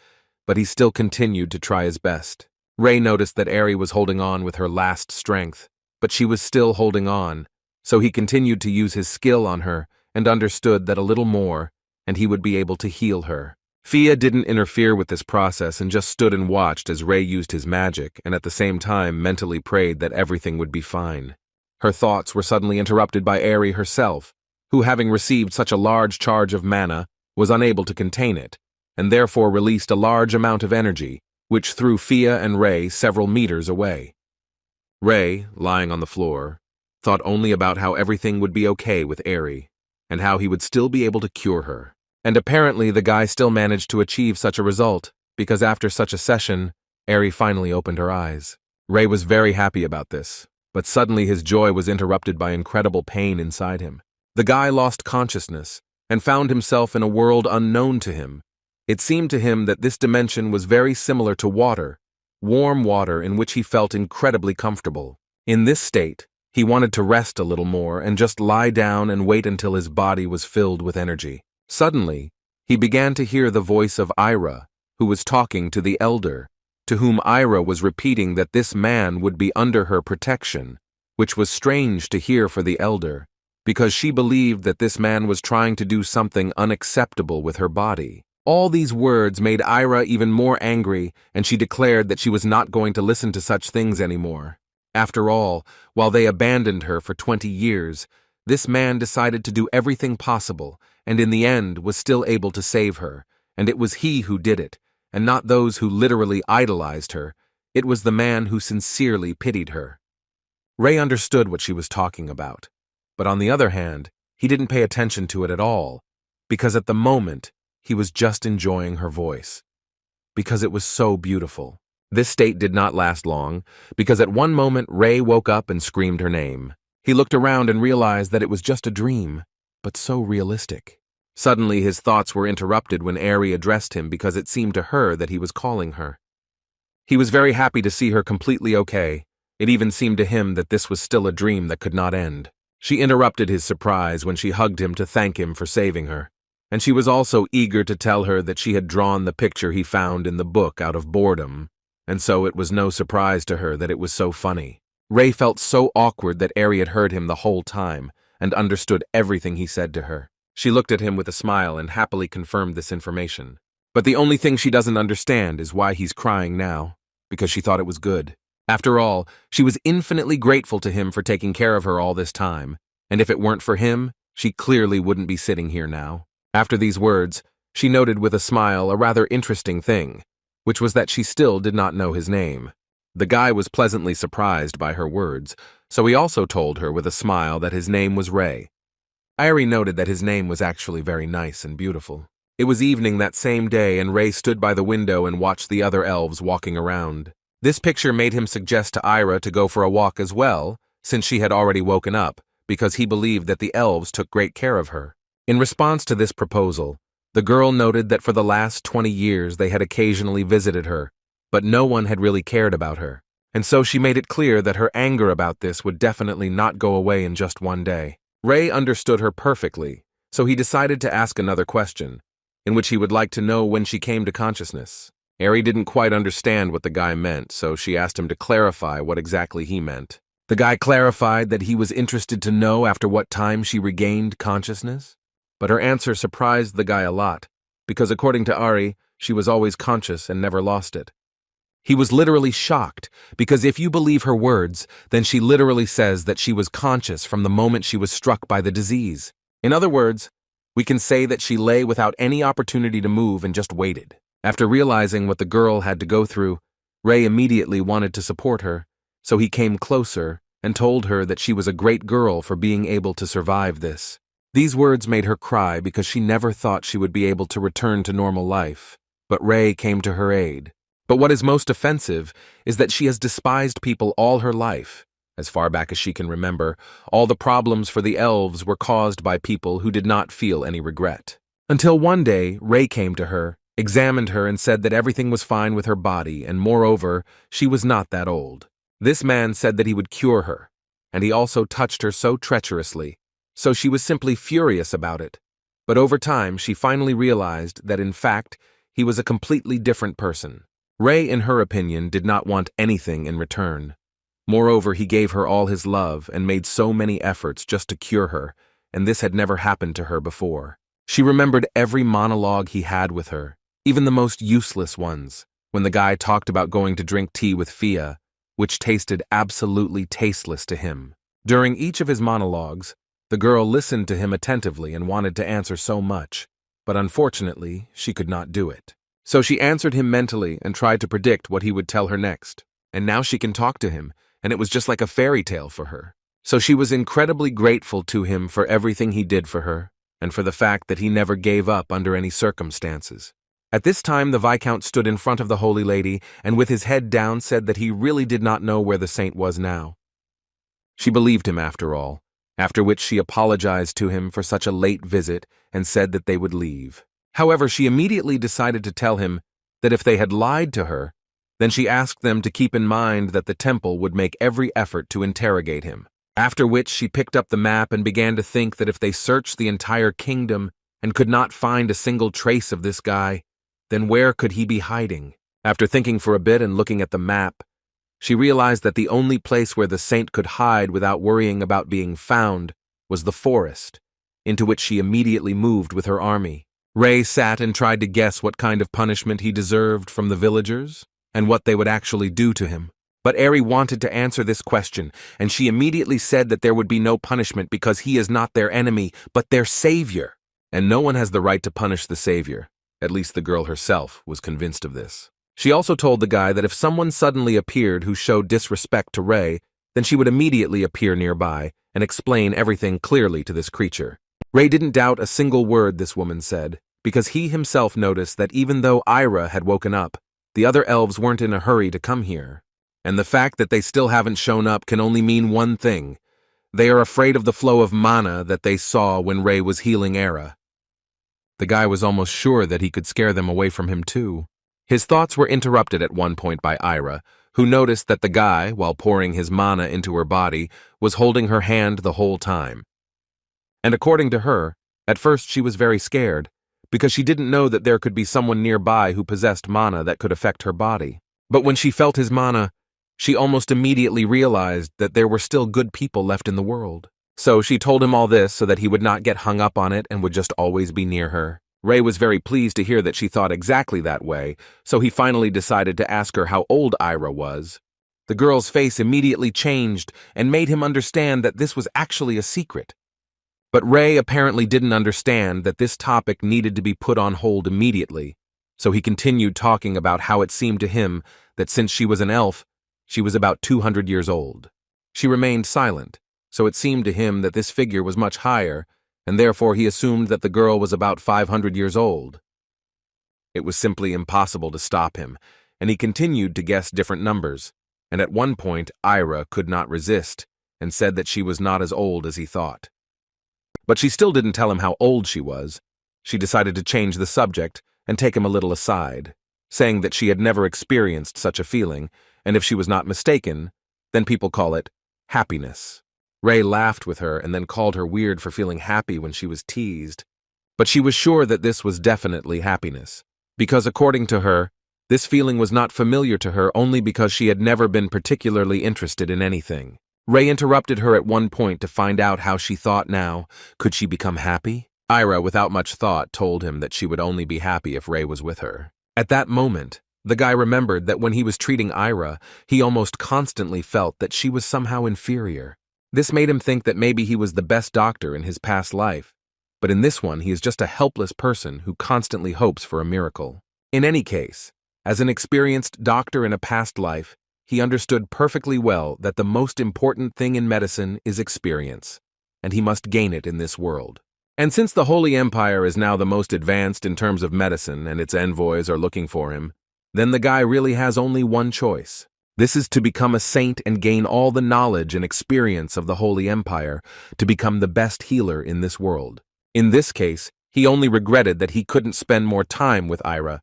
but he still continued to try his best. Ray noticed that Eri was holding on with her last strength, but she was still holding on, so he continued to use his skill on her and understood that a little more, and he would be able to heal her. Fia didn't interfere with this process and just stood and watched as Ray used his magic and at the same time mentally prayed that everything would be fine. Her thoughts were suddenly interrupted by Eri herself, who, having received such a large charge of mana, was unable to contain it, and therefore released a large amount of energy, which threw Fia and Ray several meters away. Ray, lying on the floor, thought only about how everything would be okay with Eri, and how he would still be able to cure her. And apparently the guy still managed to achieve such a result, because after such a session, Eri finally opened her eyes. Ray was very happy about this, but suddenly his joy was interrupted by incredible pain inside him. The guy lost consciousness and found himself in a world unknown to him. It seemed to him that this dimension was very similar to water, warm water in which he felt incredibly comfortable. In this state, He wanted to rest a little more and just lie down and wait until his body was filled with energy. Suddenly, he began to hear the voice of Ira, who was talking to the elder, to whom Ira was repeating that this man would be under her protection, which was strange to hear for the elder, because she believed that this man was trying to do something unacceptable with her body. All these words made Ira even more angry, and she declared that she was not going to listen to such things anymore. After all, while they abandoned her for 20 years, this man decided to do everything possible, and in the end was still able to save her, and it was he who did it, and not those who literally idolized her. It was the man who sincerely pitied her. Ray understood what she was talking about, but on the other hand, he didn't pay attention to it at all, because at the moment, he was just enjoying her voice. Because it was so beautiful. This state did not last long, because at one moment Ray woke up and screamed her name. He looked around and realized that it was just a dream, but so realistic. Suddenly his thoughts were interrupted when Ari addressed him because it seemed to her that he was calling her. He was very happy to see her completely okay. It even seemed to him that this was still a dream that could not end. She interrupted his surprise when she hugged him to thank him for saving her. And she was also eager to tell her that she had drawn the picture he found in the book out of boredom, and so it was no surprise to her that it was so funny. Ray felt so awkward that Ari had heard him the whole time and understood everything he said to her. She looked at him with a smile and happily confirmed this information. But the only thing she doesn't understand is why he's crying now, because she thought it was good. After all, she was infinitely grateful to him for taking care of her all this time, and if it weren't for him, she clearly wouldn't be sitting here now. After these words, she noted with a smile a rather interesting thing, which was that she still did not know his name. The guy was pleasantly surprised by her words, so he also told her with a smile that his name was Ray. Irie noted that his name was actually very nice and beautiful. It was evening that same day, and Ray stood by the window and watched the other elves walking around. This picture made him suggest to Ira to go for a walk as well, since she had already woken up, because he believed that the elves took great care of her. In response to this proposal, the girl noted that for the last 20 years they had occasionally visited her, but no one had really cared about her, and so she made it clear that her anger about this would definitely not go away in just one day. Ray understood her perfectly, so he decided to ask another question, in which he would like to know when she came to consciousness. Ari didn't quite understand what the guy meant, so she asked him to clarify what exactly he meant. The guy clarified that he was interested to know after what time she regained consciousness. But her answer surprised the guy a lot, because according to Ari, she was always conscious and never lost it. He was literally shocked, because if you believe her words, then she literally says that she was conscious from the moment she was struck by the disease. In other words, we can say that she lay without any opportunity to move and just waited. After realizing what the girl had to go through, Ray immediately wanted to support her, so he came closer and told her that she was a great girl for being able to survive this. These words made her cry because she never thought she would be able to return to normal life, but Ray came to her aid. But what is most offensive is that she has despised people all her life. As far back as she can remember, all the problems for the elves were caused by people who did not feel any regret. Until one day, Ray came to her, examined her, and said that everything was fine with her body, and moreover, she was not that old. This man said that he would cure her, and he also touched her so treacherously, so she was simply furious about it. But over time, she finally realized that in fact, he was a completely different person. Ray, in her opinion, did not want anything in return. Moreover, he gave her all his love and made so many efforts just to cure her, and this had never happened to her before. She remembered every monologue he had with her, even the most useless ones, when the guy talked about going to drink tea with Fia, which tasted absolutely tasteless to him. During each of his monologues, the girl listened to him attentively and wanted to answer so much, but unfortunately, she could not do it. So she answered him mentally and tried to predict what he would tell her next. And now she can talk to him, and it was just like a fairy tale for her. So she was incredibly grateful to him for everything he did for her, and for the fact that he never gave up under any circumstances. At this time, the Viscount stood in front of the Holy Lady and with his head down said that he really did not know where the saint was now. She believed him after all, after which she apologized to him for such a late visit and said that they would leave. However, she immediately decided to tell him that if they had lied to her, then she asked them to keep in mind that the temple would make every effort to interrogate him. After which she picked up the map and began to think that if they searched the entire kingdom and could not find a single trace of this guy, then where could he be hiding? After thinking for a bit and looking at the map, she realized that the only place where the saint could hide without worrying about being found was the forest, into which she immediately moved with her army. Rei sat and tried to guess what kind of punishment he deserved from the villagers and what they would actually do to him. But Eri wanted to answer this question, and she immediately said that there would be no punishment because he is not their enemy, but their savior. And no one has the right to punish the savior. At least the girl herself was convinced of this. She also told the guy that if someone suddenly appeared who showed disrespect to Rei, then she would immediately appear nearby and explain everything clearly to this creature. Rei didn't doubt a single word this woman said, because he himself noticed that even though Ira had woken up, the other elves weren't in a hurry to come here. And the fact that they still haven't shown up can only mean one thing. They are afraid of the flow of mana that they saw when Rei was healing Era. The guy was almost sure that he could scare them away from him too. His thoughts were interrupted at one point by Ira, who noticed that the guy, while pouring his mana into her body, was holding her hand the whole time. And according to her, at first she was very scared, because she didn't know that there could be someone nearby who possessed mana that could affect her body. But when she felt his mana, she almost immediately realized that there were still good people left in the world. So she told him all this so that he would not get hung up on it and would just always be near her. Rei was very pleased to hear that she thought exactly that way, so he finally decided to ask her how old Ira was. The girl's face immediately changed and made him understand that this was actually a secret. But Rei apparently didn't understand that this topic needed to be put on hold immediately, so he continued talking about how it seemed to him that since she was an elf, she was about 200 years old. She remained silent, so it seemed to him that this figure was much higher, and therefore he assumed that the girl was about 500 years old. It was simply impossible to stop him, and he continued to guess different numbers, and at one point Ira could not resist and said that she was not as old as he thought. But she still didn't tell him how old she was. She decided to change the subject and take him a little aside, saying that she had never experienced such a feeling, and if she was not mistaken, then people call it happiness. Rei laughed with her and then called her weird for feeling happy when she was teased. But she was sure that this was definitely happiness, because according to her, this feeling was not familiar to her only because she had never been particularly interested in anything. Rei interrupted her at one point to find out how she thought now. Could she become happy? Ira, without much thought, told him that she would only be happy if Rei was with her. At that moment, the guy remembered that when he was treating Ira, he almost constantly felt that she was somehow inferior. This made him think that maybe he was the best doctor in his past life, but in this one he is just a helpless person who constantly hopes for a miracle. In any case, as an experienced doctor in a past life, he understood perfectly well that the most important thing in medicine is experience, and he must gain it in this world. And since the Holy Empire is now the most advanced in terms of medicine and its envoys are looking for him, then the guy really has only one choice. This is to become a saint and gain all the knowledge and experience of the Holy Empire to become the best healer in this world. In this case, he only regretted that he couldn't spend more time with Ira,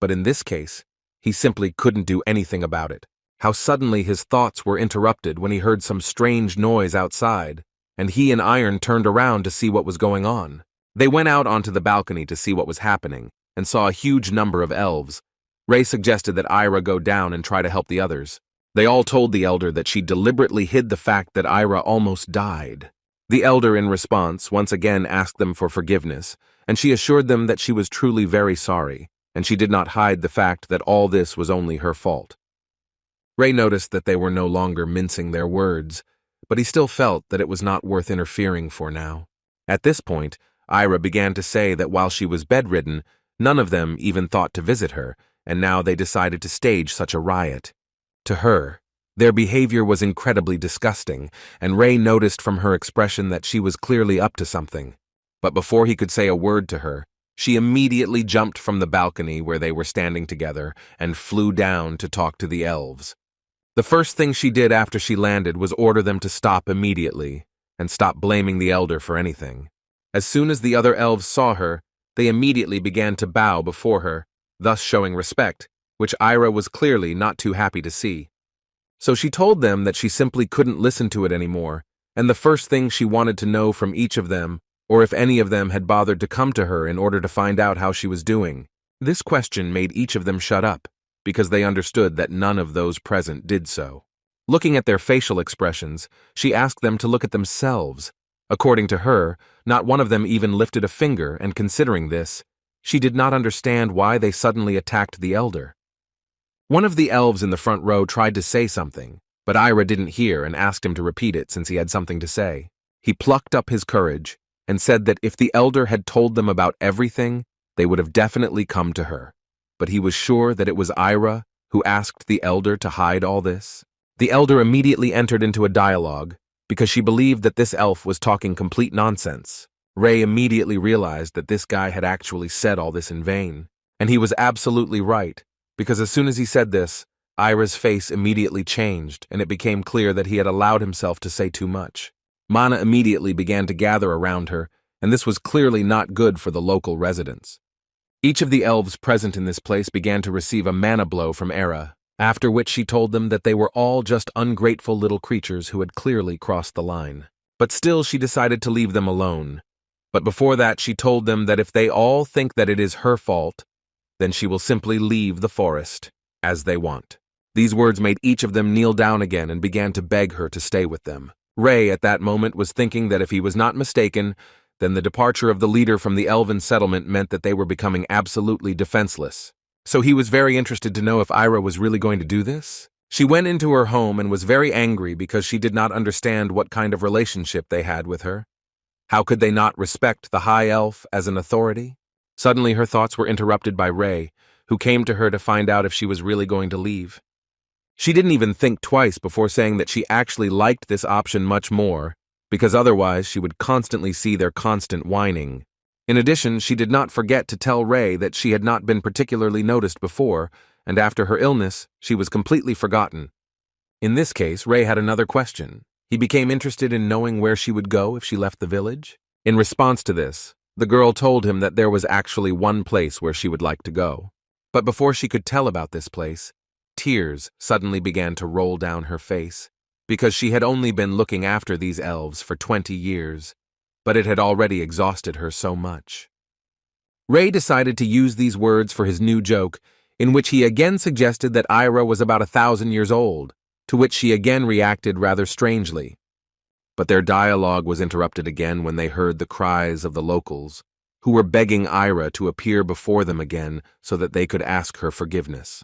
but in this case, he simply couldn't do anything about it. How suddenly his thoughts were interrupted when he heard some strange noise outside, and he and Iron turned around to see what was going on. They went out onto the balcony to see what was happening, and saw a huge number of elves. Rei suggested that Ira go down and try to help the others. They all told the elder that she deliberately hid the fact that Ira almost died. The elder, in response, once again asked them for forgiveness, and she assured them that she was truly very sorry, and she did not hide the fact that all this was only her fault. Rei noticed that they were no longer mincing their words, but he still felt that it was not worth interfering for now. At this point, Ira began to say that while she was bedridden, none of them even thought to visit her, and now they decided to stage such a riot. To her, their behavior was incredibly disgusting, and Rei noticed from her expression that she was clearly up to something. But before he could say a word to her, she immediately jumped from the balcony where they were standing together and flew down to talk to the elves. The first thing she did after she landed was order them to stop immediately and stop blaming the elder for anything. As soon as the other elves saw her, they immediately began to bow before her, thus showing respect, which Ira was clearly not too happy to see. So she told them that she simply couldn't listen to it anymore, and the first thing she wanted to know from each of them, or if any of them had bothered to come to her in order to find out how she was doing. This question made each of them shut up, because they understood that none of those present did so. Looking at their facial expressions, she asked them to look at themselves. According to her, not one of them even lifted a finger, and considering this, she did not understand why they suddenly attacked the elder. One of the elves in the front row tried to say something, but Ira didn't hear and asked him to repeat it since he had something to say. He plucked up his courage and said that if the elder had told them about everything, they would have definitely come to her. But he was sure that it was Ira who asked the elder to hide all this. The elder immediately entered into a dialogue because she believed that this elf was talking complete nonsense. Ray immediately realized that this guy had actually said all this in vain. And he was absolutely right, because as soon as he said this, Ira's face immediately changed, and it became clear that he had allowed himself to say too much. Mana immediately began to gather around her, and this was clearly not good for the local residents. Each of the elves present in this place began to receive a mana blow from Era, after which she told them that they were all just ungrateful little creatures who had clearly crossed the line. But still she decided to leave them alone. But before that she told them that if they all think that it is her fault, then she will simply leave the forest, as they want. These words made each of them kneel down again and began to beg her to stay with them. Ray, at that moment, was thinking that if he was not mistaken, then the departure of the leader from the elven settlement meant that they were becoming absolutely defenseless. So he was very interested to know if Ira was really going to do this. She went into her home and was very angry because she did not understand what kind of relationship they had with her. How could they not respect the high elf as an authority? Suddenly her thoughts were interrupted by Ray, who came to her to find out if she was really going to leave. She didn't even think twice before saying that she actually liked this option much more, because otherwise she would constantly see their constant whining. In addition, she did not forget to tell Ray that she had not been particularly noticed before, and after her illness, she was completely forgotten. In this case, Ray had another question. He became interested in knowing where she would go if she left the village. In response to this, the girl told him that there was actually one place where she would like to go. But before she could tell about this place, tears suddenly began to roll down her face, because she had only been looking after these elves for 20 years, but it had already exhausted her so much. Ray decided to use these words for his new joke, in which he again suggested that Ira was about 1,000 years old, to which she again reacted rather strangely. But their dialogue was interrupted again when they heard the cries of the locals, who were begging Ira to appear before them again so that they could ask her forgiveness.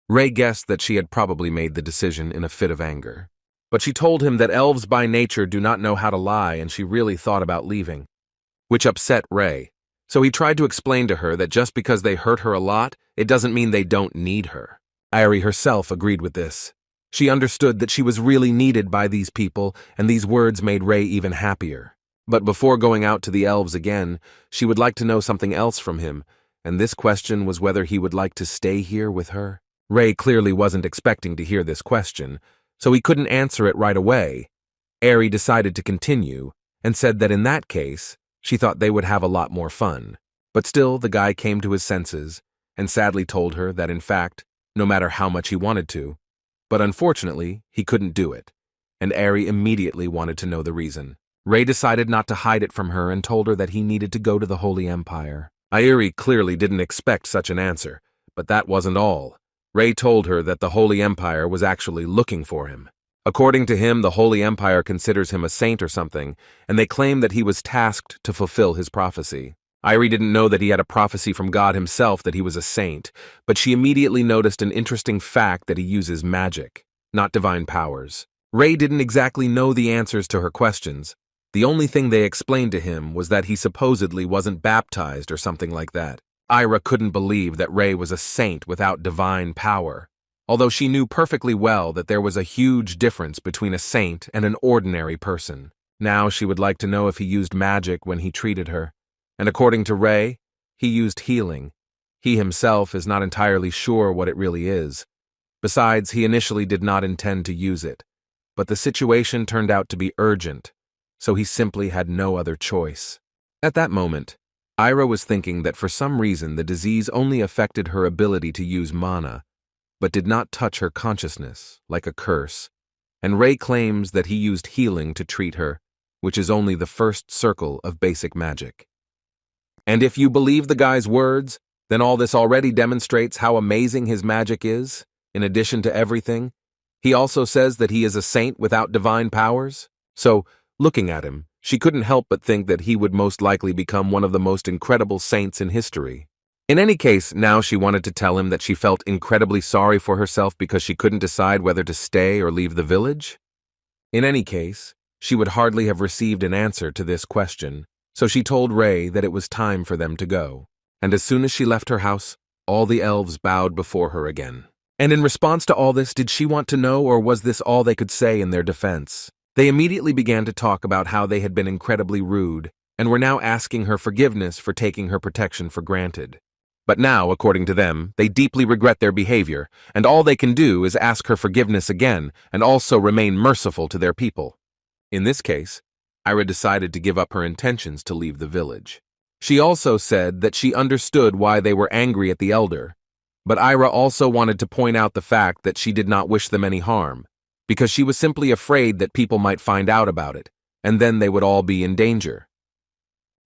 Ray guessed that she had probably made the decision in a fit of anger. But she told him that elves by nature do not know how to lie, and she really thought about leaving, which upset Ray. So he tried to explain to her that just because they hurt her a lot, it doesn't mean they don't need her. Irie herself agreed with this. She understood that she was really needed by these people, and these words made Ray even happier. But before going out to the elves again, she would like to know something else from him, and this question was whether he would like to stay here with her. Ray clearly wasn't expecting to hear this question, so he couldn't answer it right away. Aerie decided to continue, and said that in that case, she thought they would have a lot more fun. But still, the guy came to his senses, and sadly told her that in fact, no matter how much he wanted to, but unfortunately, he couldn't do it, and Aerie immediately wanted to know the reason. Ray decided not to hide it from her and told her that he needed to go to the Holy Empire. Aerie clearly didn't expect such an answer, but that wasn't all. Ray told her that the Holy Empire was actually looking for him. According to him, the Holy Empire considers him a saint or something, and they claim that he was tasked to fulfill his prophecy. Aerie didn't know that he had a prophecy from God himself that he was a saint, but she immediately noticed an interesting fact that he uses magic, not divine powers. Ray didn't exactly know the answers to her questions. The only thing they explained to him was that he supposedly wasn't baptized or something like that. Ira couldn't believe that Ray was a saint without divine power, although she knew perfectly well that there was a huge difference between a saint and an ordinary person. Now she would like to know if he used magic when he treated her, and according to Ray, he used healing. He himself is not entirely sure what it really is. Besides, he initially did not intend to use it, but the situation turned out to be urgent, so he simply had no other choice. At that moment, Ira was thinking that for some reason the disease only affected her ability to use mana, but did not touch her consciousness, like a curse, and Ray claims that he used healing to treat her, which is only the first circle of basic magic. And if you believe the guy's words, then all this already demonstrates how amazing his magic is. In addition to everything, he also says that he is a saint without divine powers. So, looking at him, she couldn't help but think that he would most likely become one of the most incredible saints in history. In any case, now she wanted to tell him that she felt incredibly sorry for herself because she couldn't decide whether to stay or leave the village. In any case, she would hardly have received an answer to this question, so she told Ray that it was time for them to go. And as soon as she left her house, all the elves bowed before her again. And in response to all this, did she want to know, or was this all they could say in their defense? They immediately began to talk about how they had been incredibly rude, and were now asking her forgiveness for taking her protection for granted. But now, according to them, they deeply regret their behavior, and all they can do is ask her forgiveness again, and also remain merciful to their people. In this case, Ira decided to give up her intentions to leave the village. She also said that she understood why they were angry at the elder, but Ira also wanted to point out the fact that she did not wish them any harm, because she was simply afraid that people might find out about it, and then they would all be in danger.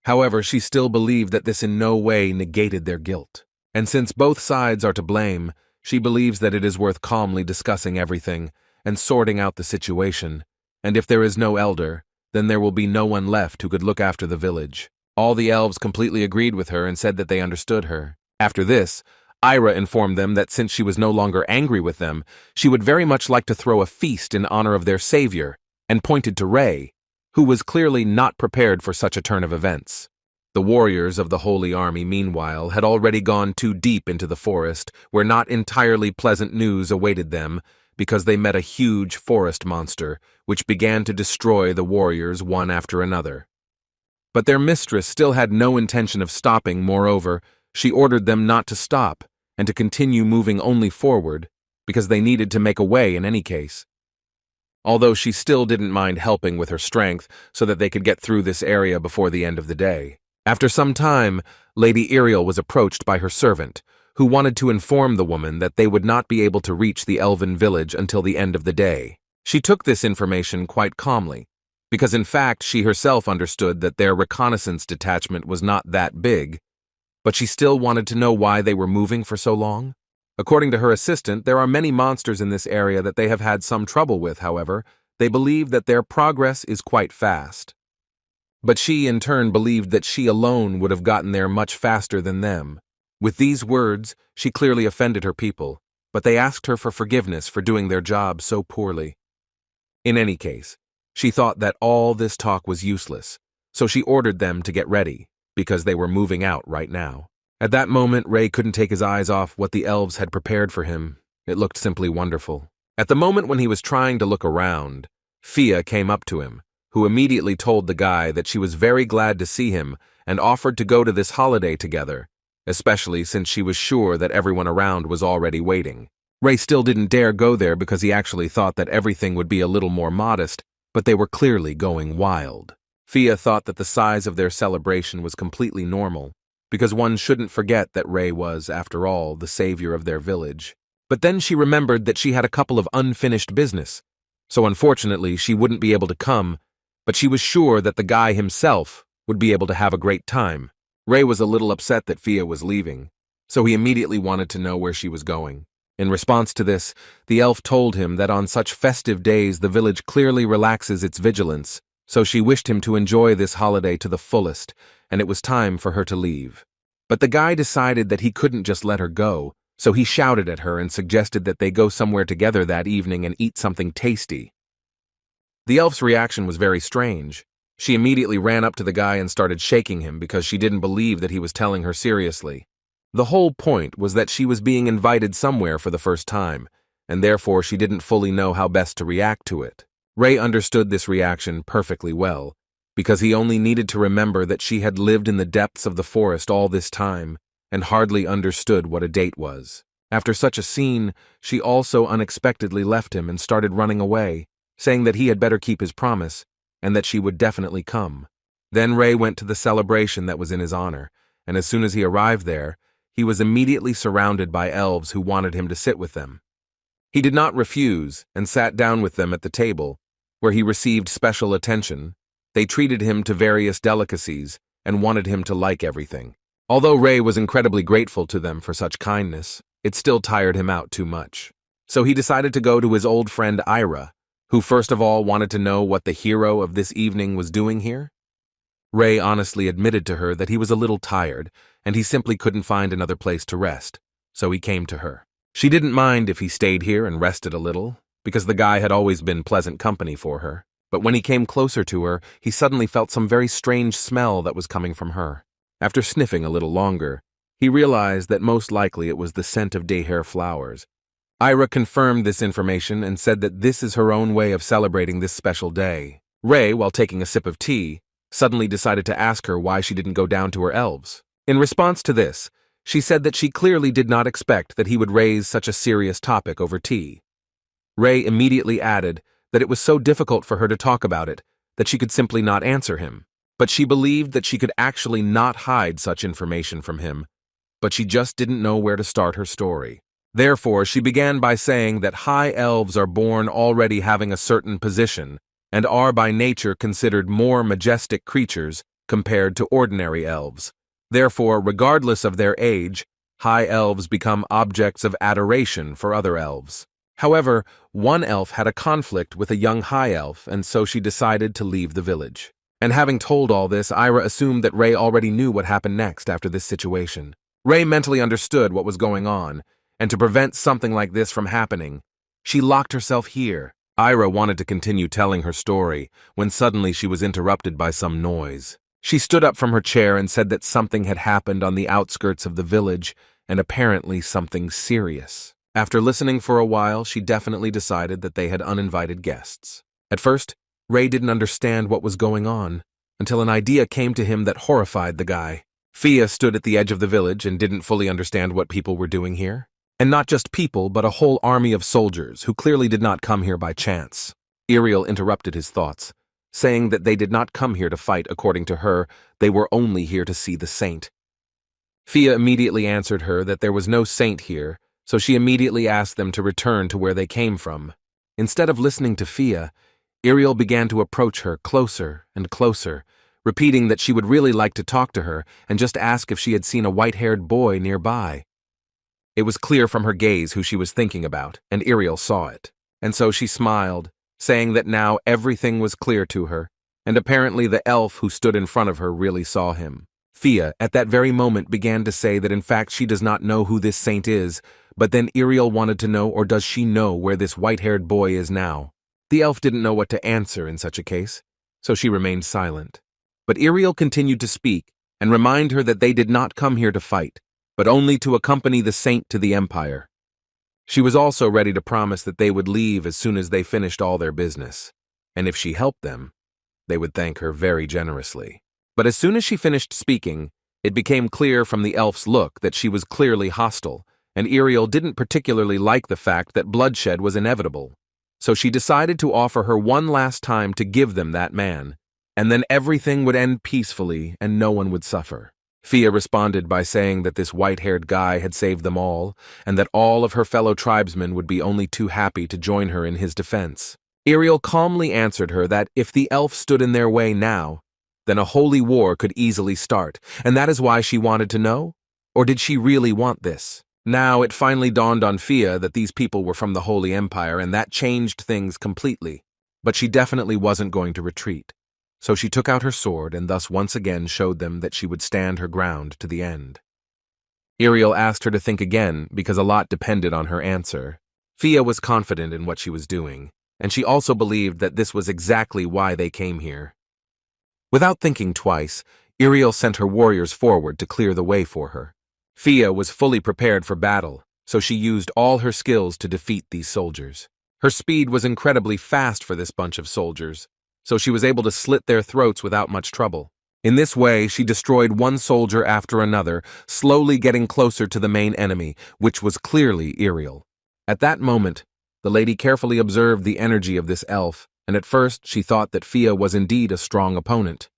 However, she still believed that this in no way negated their guilt, and since both sides are to blame, she believes that it is worth calmly discussing everything and sorting out the situation, and if there is no elder, then there will be no one left who could look after the village. All the elves completely agreed with her and said that they understood her. After this, Ira informed them that since she was no longer angry with them, she would very much like to throw a feast in honor of their savior, and pointed to Ray, who was clearly not prepared for such a turn of events. The warriors of the Holy Army, meanwhile, had already gone too deep into the forest, where not entirely pleasant news awaited them, because they met a huge forest monster, which began to destroy the warriors one after another. But their mistress still had no intention of stopping. Moreover, she ordered them not to stop, and to continue moving only forward, because they needed to make a way in any case. Although she still didn't mind helping with her strength so that they could get through this area before the end of the day. After some time, Lady Iriel was approached by her servant, who wanted to inform the woman that they would not be able to reach the elven village until the end of the day. She took this information quite calmly, because in fact she herself understood that their reconnaissance detachment was not that big, but she still wanted to know why they were moving for so long. According to her assistant, there are many monsters in this area that they have had some trouble with. However, they believe that their progress is quite fast. But she in turn believed that she alone would have gotten there much faster than them. With these words, she clearly offended her people, but they asked her for forgiveness for doing their job so poorly. In any case, she thought that all this talk was useless, so she ordered them to get ready, because they were moving out right now. At that moment, Ray couldn't take his eyes off what the elves had prepared for him. It looked simply wonderful. At the moment when he was trying to look around, Fia came up to him, who immediately told the guy that she was very glad to see him and offered to go to this holiday together, especially since she was sure that everyone around was already waiting. Ray still didn't dare go there because he actually thought that everything would be a little more modest, but they were clearly going wild. Fia thought that the size of their celebration was completely normal, because one shouldn't forget that Ray was, after all, the savior of their village. But then she remembered that she had a couple of unfinished business, so unfortunately she wouldn't be able to come, but she was sure that the guy himself would be able to have a great time. Ray was a little upset that Fia was leaving, so he immediately wanted to know where she was going. In response to this, the elf told him that on such festive days the village clearly relaxes its vigilance, so she wished him to enjoy this holiday to the fullest, and it was time for her to leave. But the guy decided that he couldn't just let her go, so he shouted at her and suggested that they go somewhere together that evening and eat something tasty. The elf's reaction was very strange. She immediately ran up to the guy and started shaking him because she didn't believe that he was telling her seriously. The whole point was that she was being invited somewhere for the first time, and therefore she didn't fully know how best to react to it. Ray understood this reaction perfectly well, because he only needed to remember that she had lived in the depths of the forest all this time and hardly understood what a date was. After such a scene, she also unexpectedly left him and started running away, saying that he had better keep his promise and that she would definitely come. Then Ray went to the celebration that was in his honor, and as soon as he arrived there, he was immediately surrounded by elves who wanted him to sit with them. He did not refuse and sat down with them at the table, where he received special attention. They treated him to various delicacies and wanted him to like everything. Although Ray was incredibly grateful to them for such kindness, it still tired him out too much. So he decided to go to his old friend Ira, who first of all wanted to know what the hero of this evening was doing here. Ray honestly admitted to her that he was a little tired and he simply couldn't find another place to rest, so he came to her. She didn't mind if he stayed here and rested a little, because the guy had always been pleasant company for her. But when he came closer to her, he suddenly felt some very strange smell that was coming from her. After sniffing a little longer, he realized that most likely it was the scent of dayhair flowers. Ira confirmed this information and said that this is her own way of celebrating this special day. Ray, while taking a sip of tea, suddenly decided to ask her why she didn't go down to her elves. In response to this, she said that she clearly did not expect that he would raise such a serious topic over tea. Ray immediately added that it was so difficult for her to talk about it that she could simply not answer him. But she believed that she could actually not hide such information from him, but she just didn't know where to start her story. Therefore, she began by saying that high elves are born already having a certain position and are by nature considered more majestic creatures compared to ordinary elves. Therefore, regardless of their age, high elves become objects of adoration for other elves. However, one elf had a conflict with a young high elf, and so she decided to leave the village. And having told all this, Ira assumed that Ray already knew what happened next after this situation. Ray mentally understood what was going on, and to prevent something like this from happening, she locked herself here. Ira wanted to continue telling her story when suddenly she was interrupted by some noise. She stood up from her chair and said that something had happened on the outskirts of the village, and apparently something serious. After listening for a while, she definitely decided that they had uninvited guests. At first, Ray didn't understand what was going on, until an idea came to him that horrified the guy. Fia stood at the edge of the village and didn't fully understand what people were doing here. And not just people, but a whole army of soldiers who clearly did not come here by chance. Iriel interrupted his thoughts, saying that they did not come here to fight according to her, they were only here to see the saint. Fia immediately answered her that there was no saint here, so she immediately asked them to return to where they came from. Instead of listening to Fia, Iriel began to approach her closer and closer, repeating that she would really like to talk to her and just ask if she had seen a white-haired boy nearby. It was clear from her gaze who she was thinking about, and Iriel saw it. And so she smiled, saying that now everything was clear to her, and apparently the elf who stood in front of her really saw him. Fia, at that very moment, began to say that in fact she does not know who this saint is, but then Iriel wanted to know, or does she know where this white-haired boy is now? The elf didn't know what to answer in such a case, so she remained silent. But Iriel continued to speak and remind her that they did not come here to fight, but only to accompany the saint to the empire. She was also ready to promise that they would leave as soon as they finished all their business, and if she helped them, they would thank her very generously. But as soon as she finished speaking, it became clear from the elf's look that she was clearly hostile, and Iriel didn't particularly like the fact that bloodshed was inevitable. So she decided to offer her one last time to give them that man, and then everything would end peacefully and no one would suffer. Fia responded by saying that this white-haired guy had saved them all, and that all of her fellow tribesmen would be only too happy to join her in his defense. Iriel calmly answered her that if the elf stood in their way now, then a holy war could easily start, and that is why she wanted to know? Or did she really want this? Now it finally dawned on Fia that these people were from the Holy Empire, and that changed things completely. But she definitely wasn't going to retreat. So she took out her sword and thus once again showed them that she would stand her ground to the end. Iriel asked her to think again because a lot depended on her answer. Fia was confident in what she was doing, and she also believed that this was exactly why they came here. Without thinking twice, Iriel sent her warriors forward to clear the way for her. Fia was fully prepared for battle, so she used all her skills to defeat these soldiers. Her speed was incredibly fast for this bunch of soldiers, so she was able to slit their throats without much trouble. In this way, she destroyed one soldier after another, slowly getting closer to the main enemy, which was clearly Iriel. At that moment, the lady carefully observed the energy of this elf, and at first she thought that Fia was indeed a strong opponent.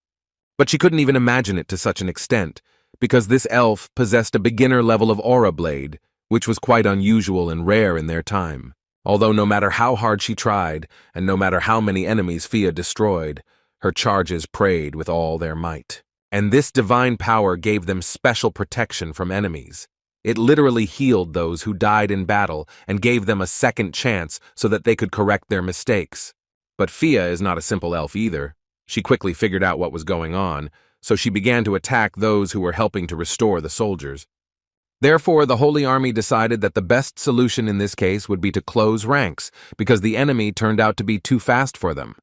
But she couldn't even imagine it to such an extent, because this elf possessed a beginner level of aura blade, which was quite unusual and rare in their time. Although no matter how hard she tried, and no matter how many enemies Fia destroyed, her charges prayed with all their might. And this divine power gave them special protection from enemies. It literally healed those who died in battle and gave them a second chance so that they could correct their mistakes. But Fia is not a simple elf either. She quickly figured out what was going on, so she began to attack those who were helping to restore the soldiers. Therefore, the Holy Army decided that the best solution in this case would be to close ranks, because the enemy turned out to be too fast for them.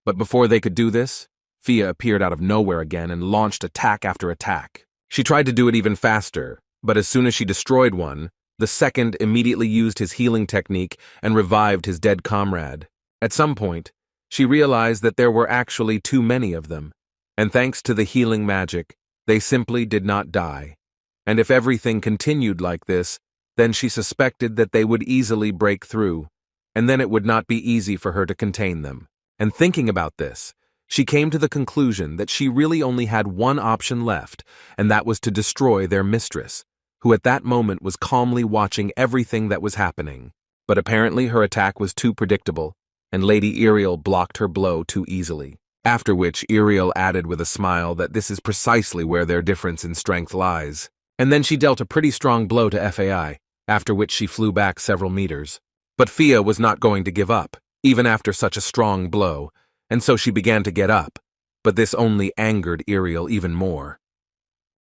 But before they could do this, Fia appeared out of nowhere again and launched attack after attack. She tried to do it even faster, but as soon as she destroyed one, the second immediately used his healing technique and revived his dead comrade. At some point, she realized that there were actually too many of them, and thanks to the healing magic, they simply did not die. And if everything continued like this, then she suspected that they would easily break through, and then it would not be easy for her to contain them. And thinking about this, she came to the conclusion that she really only had one option left, and that was to destroy their mistress, who at that moment was calmly watching everything that was happening. But apparently her attack was too predictable, and Lady Iriel blocked her blow too easily. After which Iriel added with a smile that this is precisely where their difference in strength lies. And then she dealt a pretty strong blow to Fai, after which she flew back several meters. But Fia was not going to give up, even after such a strong blow, and so she began to get up, but this only angered Iriel even more.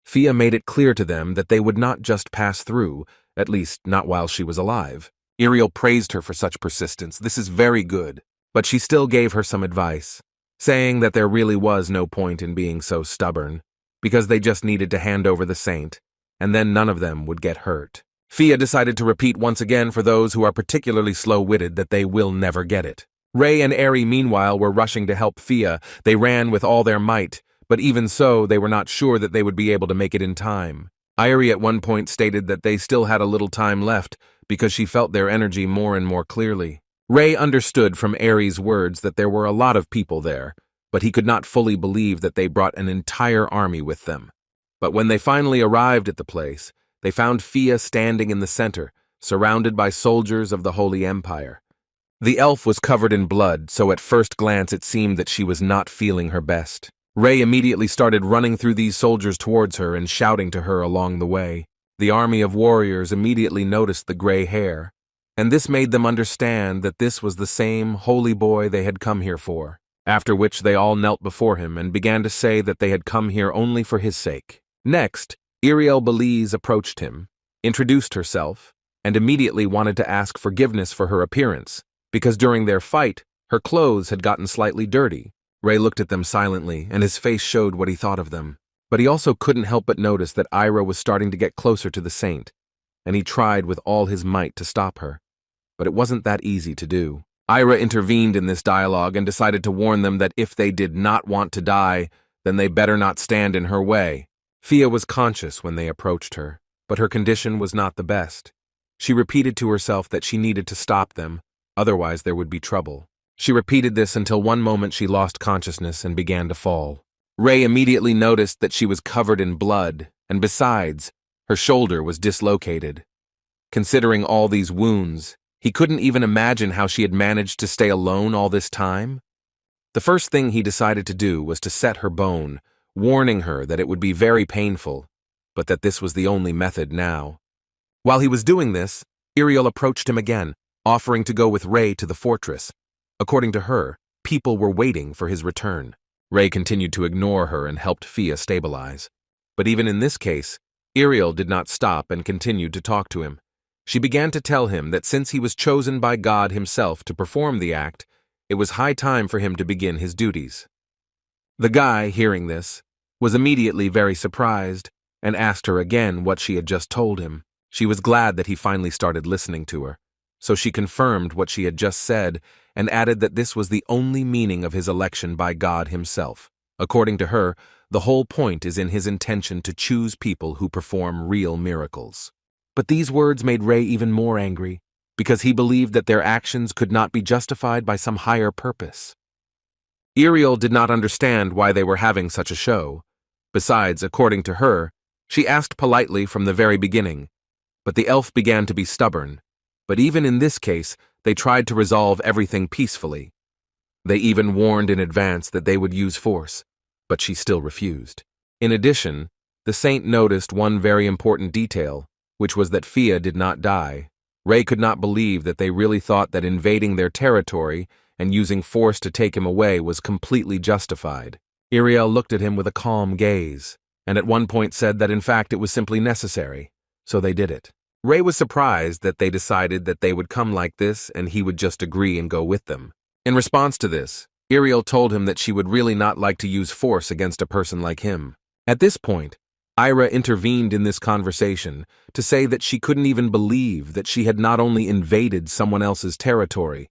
Fia made it clear to them that they would not just pass through, at least not while she was alive. Iriel praised her for such persistence. This is very good, but she still gave her some advice, saying that there really was no point in being so stubborn, because they just needed to hand over the saint, and then none of them would get hurt. Fia decided to repeat once again for those who are particularly slow-witted that they will never get it. Ray and Eri, meanwhile, were rushing to help Fia. They ran with all their might, but even so, they were not sure that they would be able to make it in time. Irie at one point stated that they still had a little time left because she felt their energy more and more clearly. Ray understood from Eri's words that there were a lot of people there, but he could not fully believe that they brought an entire army with them. But when they finally arrived at the place, they found Fia standing in the center, surrounded by soldiers of the Holy Empire. The elf was covered in blood, so at first glance it seemed that she was not feeling her best. Ray immediately started running through these soldiers towards her and shouting to her along the way. The army of warriors immediately noticed the gray hair, and this made them understand that this was the same holy boy they had come here for, after which they all knelt before him and began to say that they had come here only for his sake. Next, Iriel Belize approached him, introduced herself, and immediately wanted to ask forgiveness for her appearance, because during their fight, her clothes had gotten slightly dirty. Ray looked at them silently, and his face showed what he thought of them. But he also couldn't help but notice that Ira was starting to get closer to the saint, and he tried with all his might to stop her. But it wasn't that easy to do. Ira intervened in this dialogue and decided to warn them that if they did not want to die, then they better not stand in her way. Fia was conscious when they approached her, but her condition was not the best. She repeated to herself that she needed to stop them, otherwise there would be trouble. She repeated this until one moment she lost consciousness and began to fall. Ray immediately noticed that she was covered in blood, and besides, her shoulder was dislocated. Considering all these wounds, he couldn't even imagine how she had managed to stay alone all this time. The first thing he decided to do was to set her bone, warning her that it would be very painful, but that this was the only method now. While he was doing this, Iriel approached him again, offering to go with Ray to the fortress. According to her, people were waiting for his return. Ray continued to ignore her and helped Fia stabilize. But even in this case, Iriel did not stop and continued to talk to him. She began to tell him that since he was chosen by God himself to perform the act, it was high time for him to begin his duties. The guy, hearing this, was immediately very surprised and asked her again what she had just told him. She was glad that he finally started listening to her, so she confirmed what she had just said and added that this was the only meaning of his election by God himself. According to her, the whole point is in his intention to choose people who perform real miracles. But these words made Ray even more angry, because he believed that their actions could not be justified by some higher purpose. Iriel did not understand why they were having such a show. Besides, according to her, she asked politely from the very beginning, but the elf began to be stubborn. But even in this case, They tried to resolve everything peacefully. They even warned in advance that they would use force, but she still refused. In addition, the saint noticed one very important detail, which was that Fia did not die. Rei could not believe that they really thought that invading their territory and using force to take him away was completely justified. Iriel looked at him with a calm gaze, and at one point said that in fact it was simply necessary, so they did it. Rei was surprised that they decided that they would come like this and he would just agree and go with them. In response to this, Iriel told him that she would really not like to use force against a person like him. At this point, Ira intervened in this conversation to say that she couldn't even believe that she had not only invaded someone else's territory,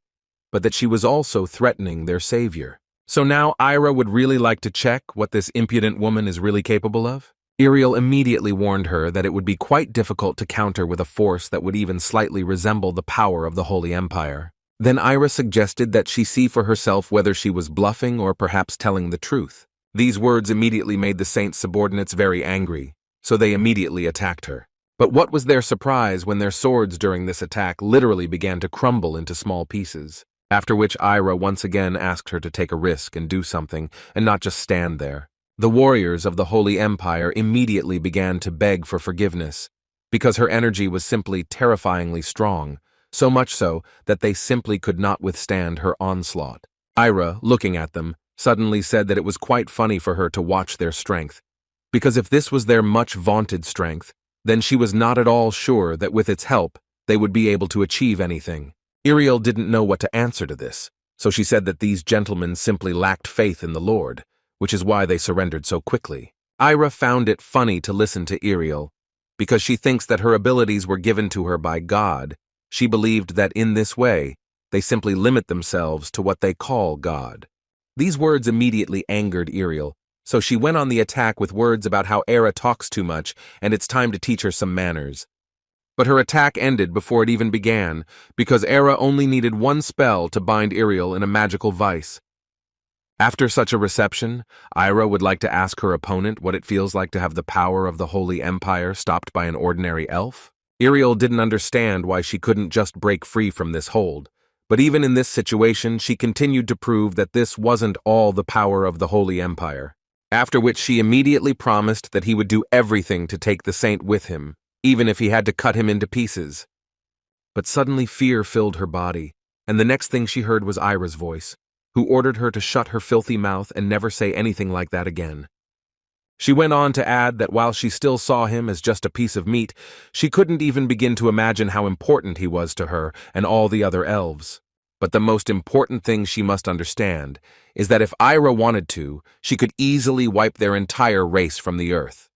but that she was also threatening their savior. So now Ira would really like to check what this impudent woman is really capable of? Iriel immediately warned her that it would be quite difficult to counter with a force that would even slightly resemble the power of the Holy Empire. Then Ira suggested that she see for herself whether she was bluffing or perhaps telling the truth. These words immediately made the saint's subordinates very angry, so they immediately attacked her. But what was their surprise when their swords during this attack literally began to crumble into small pieces, after which Ira once again asked her to take a risk and do something and not just stand there. The warriors of the Holy Empire immediately began to beg for forgiveness, because her energy was simply terrifyingly strong, so much so that they simply could not withstand her onslaught. Ira, looking at them, suddenly said that it was quite funny for her to watch their strength, because if this was their much vaunted strength, then she was not at all sure that with its help they would be able to achieve anything. Iriel didn't know what to answer to this, so she said that these gentlemen simply lacked faith in the Lord, which is why they surrendered so quickly. Ira found it funny to listen to Iriel, because she thinks that her abilities were given to her by God. She believed that in this way, they simply limit themselves to what they call God. These words immediately angered Iriel, so she went on the attack with words about how Era talks too much and it's time to teach her some manners. But her attack ended before it even began, because Era only needed one spell to bind Iriel in a magical vice. After such a reception, Ira would like to ask her opponent what it feels like to have the power of the Holy Empire stopped by an ordinary elf. Iriel didn't understand why she couldn't just break free from this hold, but even in this situation she continued to prove that this wasn't all the power of the Holy Empire, after which she immediately promised that he would do everything to take the saint with him, even if he had to cut him into pieces. But suddenly fear filled her body, and the next thing she heard was Ira's voice, who ordered her to shut her filthy mouth and never say anything like that again. She went on to add that while she still saw him as just a piece of meat, she couldn't even begin to imagine how important he was to her and all the other elves. But the most important thing she must understand is that if Ira wanted to, she could easily wipe their entire race from the earth.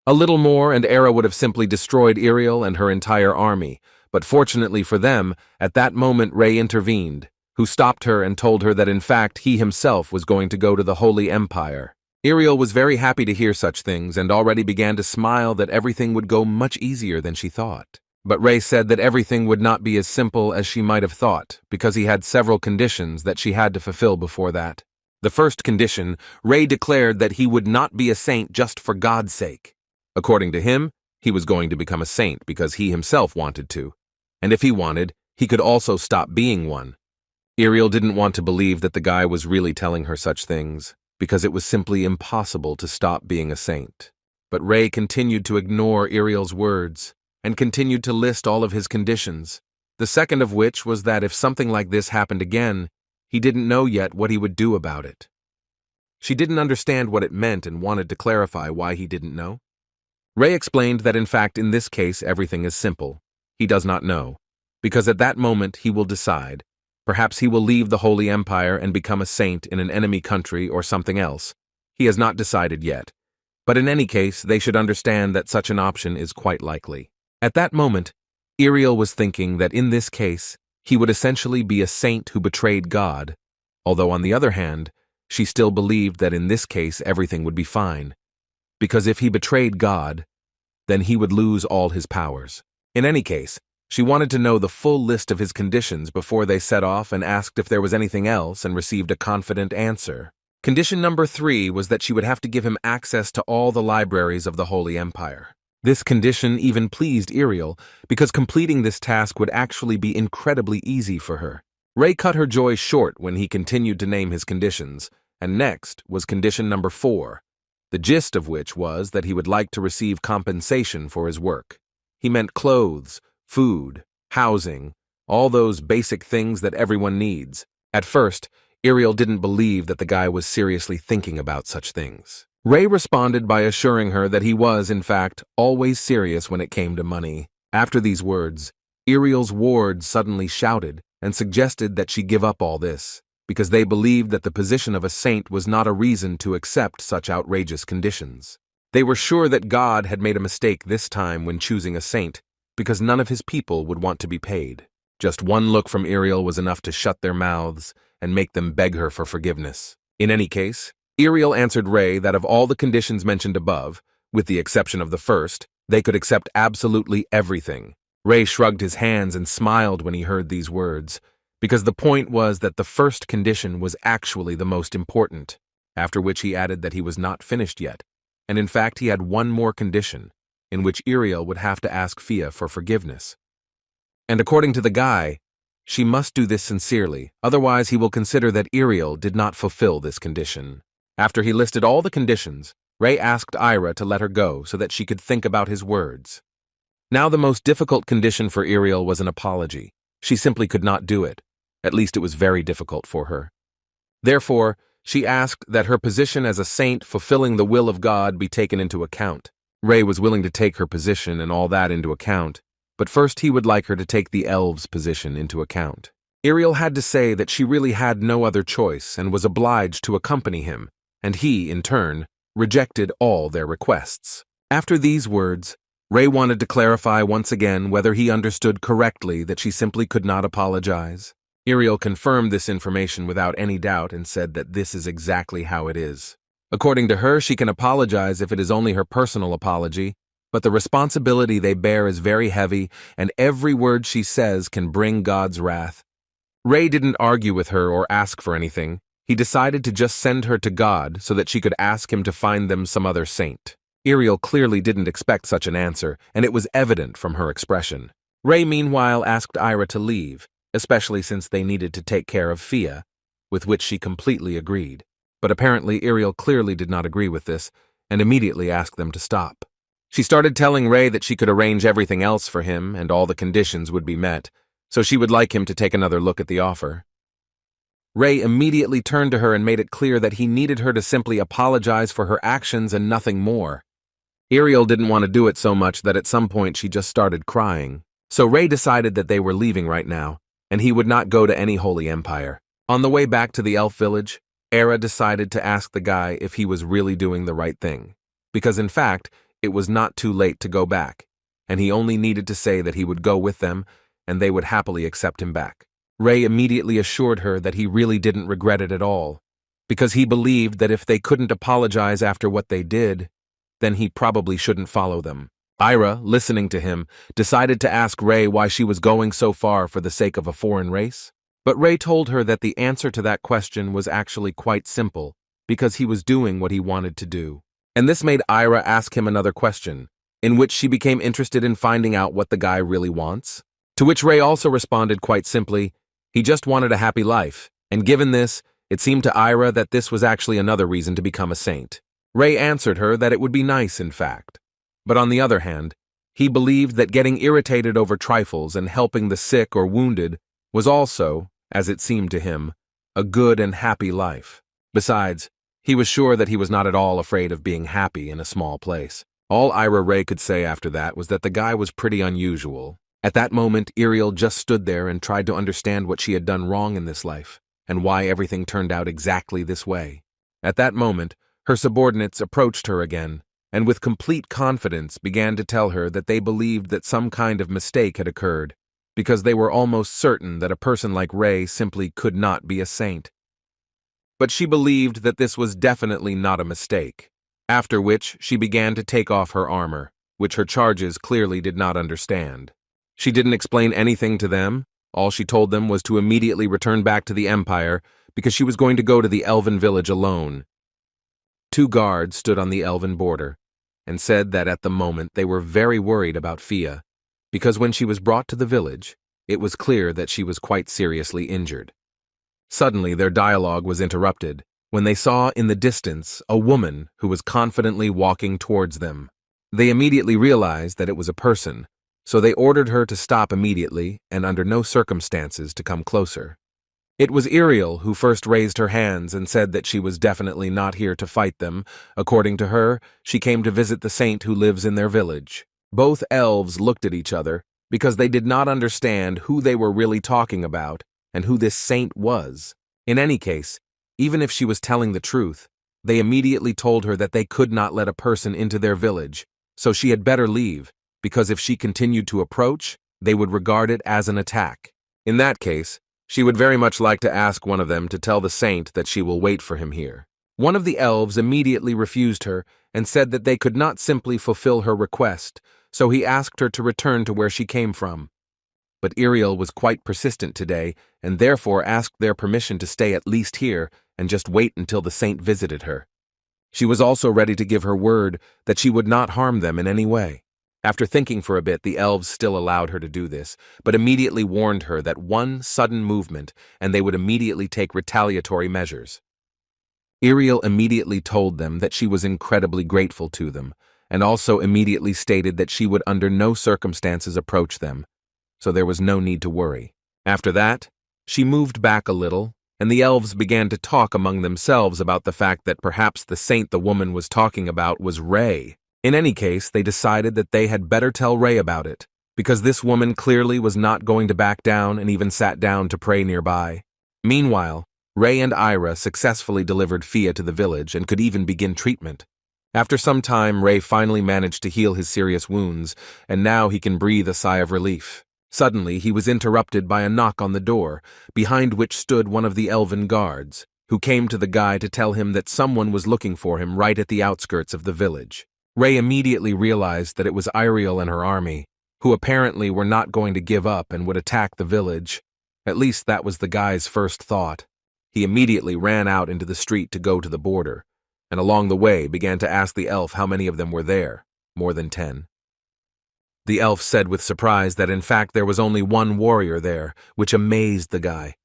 A little more and Era would have simply destroyed Iriel and her entire army, but fortunately for them, at that moment Rei intervened, who stopped her and told her that in fact he himself was going to go to the Holy Empire. Iriel was very happy to hear such things and already began to smile that everything would go much easier than she thought. But Rei said that everything would not be as simple as she might have thought, because he had several conditions that she had to fulfill before that. The first condition, Rei declared that he would not be a saint just for God's sake. According to him, he was going to become a saint because he himself wanted to, and if he wanted, he could also stop being one. Iriel didn't want to believe that the guy was really telling her such things, because it was simply impossible to stop being a saint. But Rei continued to ignore Iriel's words, and continued to list all of his conditions, the second of which was that if something like this happened again, he didn't know yet what he would do about it. She didn't understand what it meant and wanted to clarify why he didn't know. Rei explained that in fact in this case everything is simple. He does not know, because at that moment he will decide. Perhaps he will leave the Holy Empire and become a saint in an enemy country or something else. He has not decided yet, but in any case they should understand that such an option is quite likely. At that moment, Iriel was thinking that in this case, he would essentially be a saint who betrayed God, although on the other hand, she still believed that in this case everything would be fine, because if he betrayed God, then he would lose all his powers. In any case, she wanted to know the full list of his conditions before they set off and asked if there was anything else and received a confident answer. Condition number 3 was that she would have to give him access to all the libraries of the Holy Empire. This condition even pleased Iriel, because completing this task would actually be incredibly easy for her. Ray cut her joy short when he continued to name his conditions, and next was condition number 4, the gist of which was that he would like to receive compensation for his work. He meant clothes, food, housing, all those basic things that everyone needs. At first, Iriel didn't believe that the guy was seriously thinking about such things. Ray responded by assuring her that he was, in fact, always serious when it came to money. After these words, Iriel's ward suddenly shouted and suggested that she give up all this, because they believed that the position of a saint was not a reason to accept such outrageous conditions. They were sure that God had made a mistake this time when choosing a saint, because none of his people would want to be paid. Just one look from Iriel was enough to shut their mouths and make them beg her for forgiveness. In any case, Iriel answered Ray that of all the conditions mentioned above, with the exception of the first, they could accept absolutely everything. Ray shrugged his hands and smiled when he heard these words, because the point was that the first condition was actually the most important, after which he added that he was not finished yet, and in fact he had one more condition, in which Iriel would have to ask Fia for forgiveness. And according to the guy, she must do this sincerely, otherwise he will consider that Iriel did not fulfill this condition. After he listed all the conditions, Ray asked Ira to let her go so that she could think about his words. Now the most difficult condition for Iriel was an apology. She simply could not do it. At least it was very difficult for her. Therefore, she asked that her position as a saint fulfilling the will of God be taken into account. Ray was willing to take her position and all that into account, but first he would like her to take the elves' position into account. Iriel had to say that she really had no other choice and was obliged to accompany him, and he, in turn, rejected all their requests. After these words, Ray wanted to clarify once again whether he understood correctly that she simply could not apologize. Iriel confirmed this information without any doubt and said that this is exactly how it is. According to her, she can apologize if it is only her personal apology, but the responsibility they bear is very heavy, and every word she says can bring God's wrath. Ray didn't argue with her or ask for anything. He decided to just send her to God so that she could ask him to find them some other saint. Iriel clearly didn't expect such an answer, and it was evident from her expression. Ray, meanwhile, asked Ira to leave, especially since they needed to take care of Fia, with which she completely agreed. But apparently Iriel clearly did not agree with this, and immediately asked them to stop. She started telling Ray that she could arrange everything else for him and all the conditions would be met, so she would like him to take another look at the offer. Ray immediately turned to her and made it clear that he needed her to simply apologize for her actions and nothing more. Iriel didn't want to do it so much that at some point she just started crying. So Ray decided that they were leaving right now, and he would not go to any Holy Empire. On the way back to the elf village, Era decided to ask the guy if he was really doing the right thing, because in fact, it was not too late to go back, and he only needed to say that he would go with them, and they would happily accept him back. Ray immediately assured her that he really didn't regret it at all, because he believed that if they couldn't apologize after what they did, then he probably shouldn't follow them. Ira, listening to him, decided to ask Ray why she was going so far for the sake of a foreign race. But Ray told her that the answer to that question was actually quite simple, because he was doing what he wanted to do. And this made Ira ask him another question, in which she became interested in finding out what the guy really wants. To which Ray also responded quite simply, he just wanted a happy life, and given this, it seemed to Ira that this was actually another reason to become a saint. Ray answered her that it would be nice, in fact. But on the other hand, he believed that getting irritated over trifles and helping the sick or wounded was also, as it seemed to him, a good and happy life. Besides, he was sure that he was not at all afraid of being happy in a small place. All Ira Ray could say after that was that the guy was pretty unusual. At that moment, Iriel just stood there and tried to understand what she had done wrong in this life, and why everything turned out exactly this way. At that moment, her subordinates approached her again, and with complete confidence began to tell her that they believed that some kind of mistake had occurred, because they were almost certain that a person like Ray simply could not be a saint. But she believed that this was definitely not a mistake, after which she began to take off her armor, which her charges clearly did not understand. She didn't explain anything to them. All she told them was to immediately return back to the Empire because she was going to go to the elven village alone. 2 guards stood on the elven border, and said that at the moment they were very worried about Fia, because when she was brought to the village, it was clear that she was quite seriously injured. Suddenly their dialogue was interrupted when they saw in the distance a woman who was confidently walking towards them. They immediately realized that it was a person, so they ordered her to stop immediately and under no circumstances to come closer. It was Iriel who first raised her hands and said that she was definitely not here to fight them. According to her, she came to visit the saint who lives in their village. Both elves looked at each other because they did not understand who they were really talking about and who this saint was. In any case, even if she was telling the truth, they immediately told her that they could not let a person into their village, so she had better leave, because if she continued to approach, they would regard it as an attack. In that case, she would very much like to ask one of them to tell the saint that she will wait for him here. One of the elves immediately refused her and said that they could not simply fulfill her request, so he asked her to return to where she came from. But Iriel was quite persistent today and therefore asked their permission to stay at least here and just wait until the saint visited her. She was also ready to give her word that she would not harm them in any way. After thinking for a bit, the elves still allowed her to do this, but immediately warned her that one sudden movement and they would immediately take retaliatory measures. Iriel immediately told them that she was incredibly grateful to them, and also immediately stated that she would under no circumstances approach them, so there was no need to worry. After that, she moved back a little, and the elves began to talk among themselves about the fact that perhaps the saint the woman was talking about was Rei. In any case, they decided that they had better tell Rei about it, because this woman clearly was not going to back down and even sat down to pray nearby. Meanwhile, Rei and Ira successfully delivered Fia to the village and could even begin treatment. After some time, Rei finally managed to heal his serious wounds, and now he can breathe a sigh of relief. Suddenly, he was interrupted by a knock on the door, behind which stood one of the elven guards, who came to the guy to tell him that someone was looking for him right at the outskirts of the village. Rei immediately realized that it was Iriel and her army, who apparently were not going to give up and would attack the village. At least that was the guy's first thought. He immediately ran out into the street to go to the border, and along the way began to ask the elf how many of them were there. More than 10. The elf said with surprise that in fact there was only one warrior there, which amazed the guy.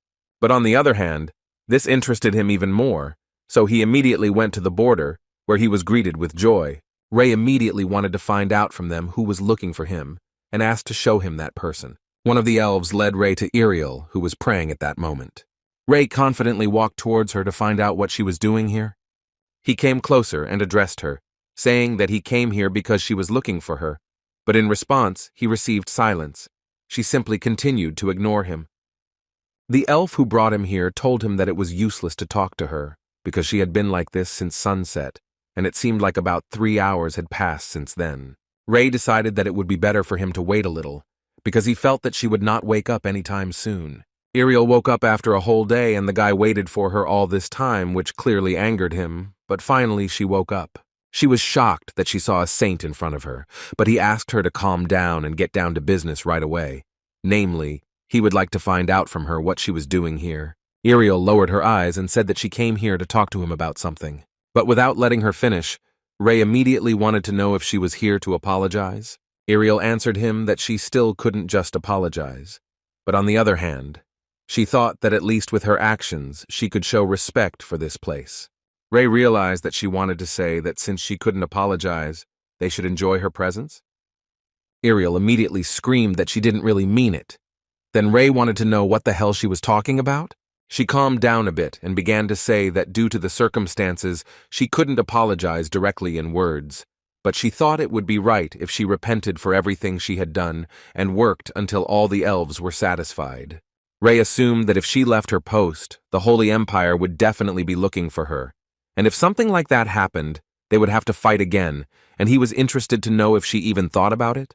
But on the other hand, this interested him even more, so he immediately went to the border, where he was greeted with joy. Rei immediately wanted to find out from them who was looking for him, and asked to show him that person. One of the elves led Rei to Iriel, who was praying at that moment. Rei confidently walked towards her to find out what she was doing here. He came closer and addressed her, saying that he came here because she was looking for her, but in response, he received silence. She simply continued to ignore him. The elf who brought him here told him that it was useless to talk to her, because she had been like this since sunset, and it seemed like about 3 hours had passed since then. Rei decided that it would be better for him to wait a little, because he felt that she would not wake up anytime soon. Iriel woke up after a whole day and the guy waited for her all this time, which clearly angered him, but finally she woke up. She was shocked that she saw a saint in front of her, but he asked her to calm down and get down to business right away. Namely, he would like to find out from her what she was doing here. Iriel lowered her eyes and said that she came here to talk to him about something. But without letting her finish, Rei immediately wanted to know if she was here to apologize. Iriel answered him that she still couldn't just apologize. But on the other hand, she thought that at least with her actions, she could show respect for this place. Rei realized that she wanted to say that since she couldn't apologize, they should enjoy her presence. Iriel immediately screamed that she didn't really mean it. Then Rei wanted to know what the hell she was talking about. She calmed down a bit and began to say that due to the circumstances, she couldn't apologize directly in words, but she thought it would be right if she repented for everything she had done and worked until all the elves were satisfied. Rei assumed that if she left her post, the Holy Empire would definitely be looking for her, and if something like that happened, they would have to fight again, and he was interested to know if she even thought about it.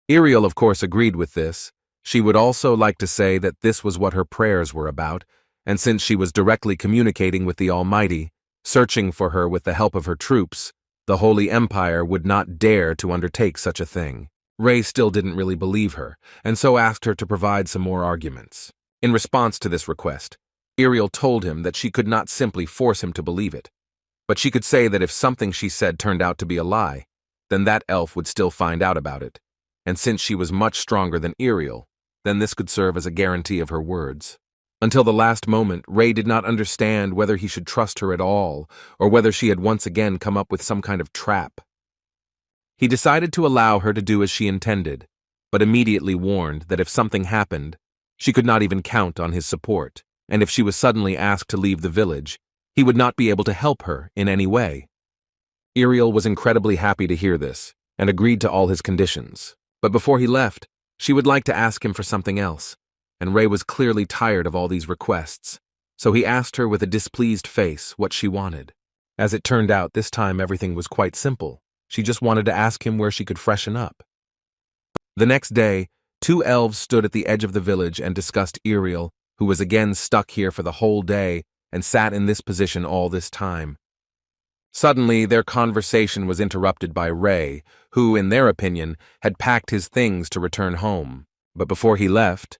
Iriel, of course, agreed with this. She would also like to say that this was what her prayers were about, and since she was directly communicating with the Almighty, searching for her with the help of her troops, the Holy Empire would not dare to undertake such a thing. Rei still didn't really believe her, and so asked her to provide some more arguments. In response to this request, Iriel told him that she could not simply force him to believe it. But she could say that if something she said turned out to be a lie, then that elf would still find out about it. And since she was much stronger than Ariel, then this could serve as a guarantee of her words. Until the last moment, Ray did not understand whether he should trust her at all, or whether she had once again come up with some kind of trap. He decided to allow her to do as she intended, but immediately warned that if something happened, she could not even count on his support, and if she was suddenly asked to leave the village, he would not be able to help her in any way. Ariel was incredibly happy to hear this, and agreed to all his conditions. But before he left, she would like to ask him for something else, and Ray was clearly tired of all these requests, so he asked her with a displeased face what she wanted. As it turned out, this time everything was quite simple. She just wanted to ask him where she could freshen up. The next day, 2 elves stood at the edge of the village and discussed Ariel, who was again stuck here for the whole day and sat in this position all this time. Suddenly, their conversation was interrupted by Ray, who, in their opinion, had packed his things to return home. But before he left,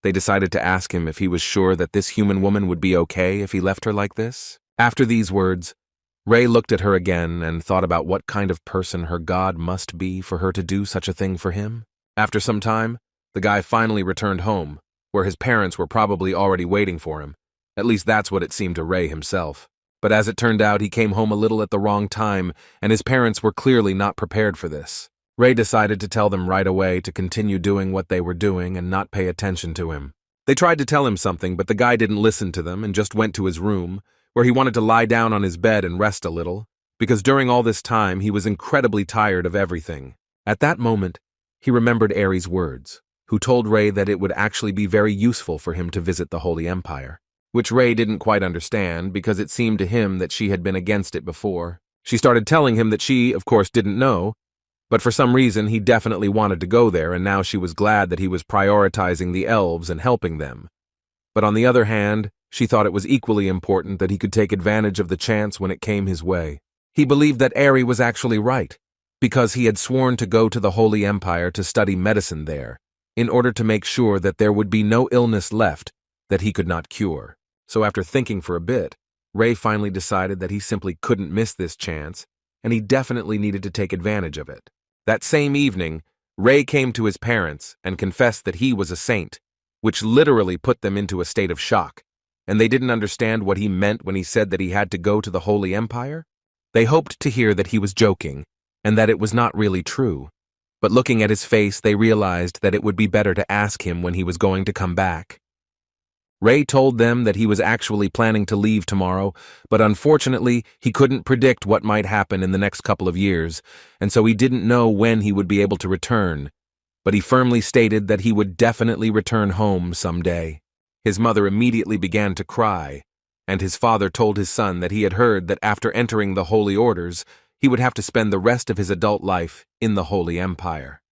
they decided to ask him if he was sure that this human woman would be okay if he left her like this. After these words, Ray looked at her again and thought about what kind of person her god must be for her to do such a thing for him. After some time, the guy finally returned home, where his parents were probably already waiting for him. At least that's what it seemed to Ray himself. But as it turned out, he came home a little at the wrong time, and his parents were clearly not prepared for this. Ray decided to tell them right away to continue doing what they were doing and not pay attention to him. They tried to tell him something, but the guy didn't listen to them and just went to his room, where he wanted to lie down on his bed and rest a little, because during all this time he was incredibly tired of everything. At that moment, he remembered Ares' words, who told Ray that it would actually be very useful for him to visit the Holy Empire, which Ray didn't quite understand because it seemed to him that she had been against it before. She started telling him that she, of course, didn't know, but for some reason he definitely wanted to go there, and now she was glad that he was prioritizing the elves and helping them. But on the other hand, she thought it was equally important that he could take advantage of the chance when it came his way. He believed that Ari was actually right, because he had sworn to go to the Holy Empire to study medicine there, in order to make sure that there would be no illness left that he could not cure. So after thinking for a bit, Ray finally decided that he simply couldn't miss this chance, and he definitely needed to take advantage of it. That same evening, Ray came to his parents and confessed that he was a saint, which literally put them into a state of shock, and they didn't understand what he meant when he said that he had to go to the Holy Empire. They hoped to hear that he was joking, and that it was not really true. But looking at his face, they realized that it would be better to ask him when he was going to come back. Ray told them that he was actually planning to leave tomorrow, but unfortunately, he couldn't predict what might happen in the next couple of years, and so he didn't know when he would be able to return. But he firmly stated that he would definitely return home someday. His mother immediately began to cry, and his father told his son that he had heard that after entering the Holy Orders, he would have to spend the rest of his adult life in the Holy Empire.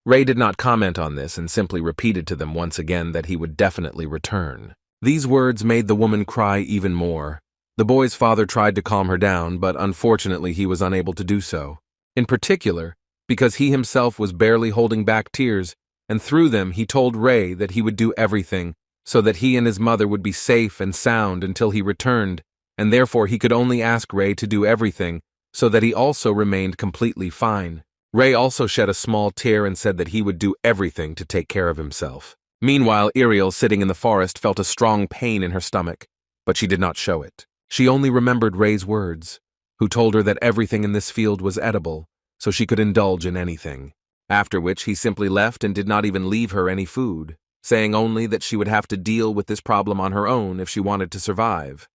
Ray did not comment on this and simply repeated to them once again that he would definitely return. These words made the woman cry even more. The boy's father tried to calm her down, but unfortunately he was unable to do so. In particular, because he himself was barely holding back tears, and through them he told Ray that he would do everything so that he and his mother would be safe and sound until he returned, and therefore he could only ask Ray to do everything so that he also remained completely fine. Ray also shed a small tear and said that he would do everything to take care of himself. Meanwhile, Ariel, sitting in the forest, felt a strong pain in her stomach, but she did not show it. She only remembered Ray's words, who told her that everything in this field was edible, so she could indulge in anything. After which he simply left and did not even leave her any food, saying only that she would have to deal with this problem on her own if she wanted to survive.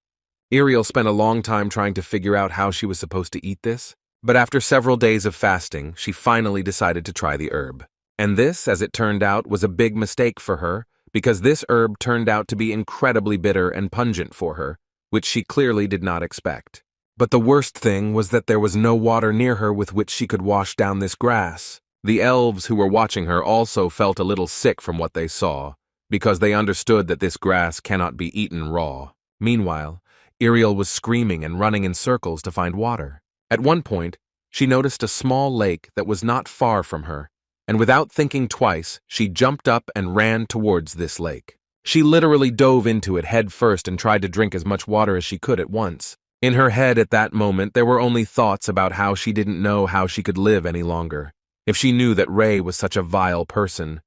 Ariel spent a long time trying to figure out how she was supposed to eat this, but after several days of fasting, she finally decided to try the herb. And this, as it turned out, was a big mistake for her, because this herb turned out to be incredibly bitter and pungent for her, which she clearly did not expect. But the worst thing was that there was no water near her with which she could wash down this grass. The elves who were watching her also felt a little sick from what they saw, because they understood that this grass cannot be eaten raw. Meanwhile, Ariel was screaming and running in circles to find water. At one point, she noticed a small lake that was not far from her, and without thinking twice, she jumped up and ran towards this lake. She literally dove into it head first and tried to drink as much water as she could at once. In her head at that moment, there were only thoughts about how she didn't know how she could live any longer. If she knew that Ray was such a vile person,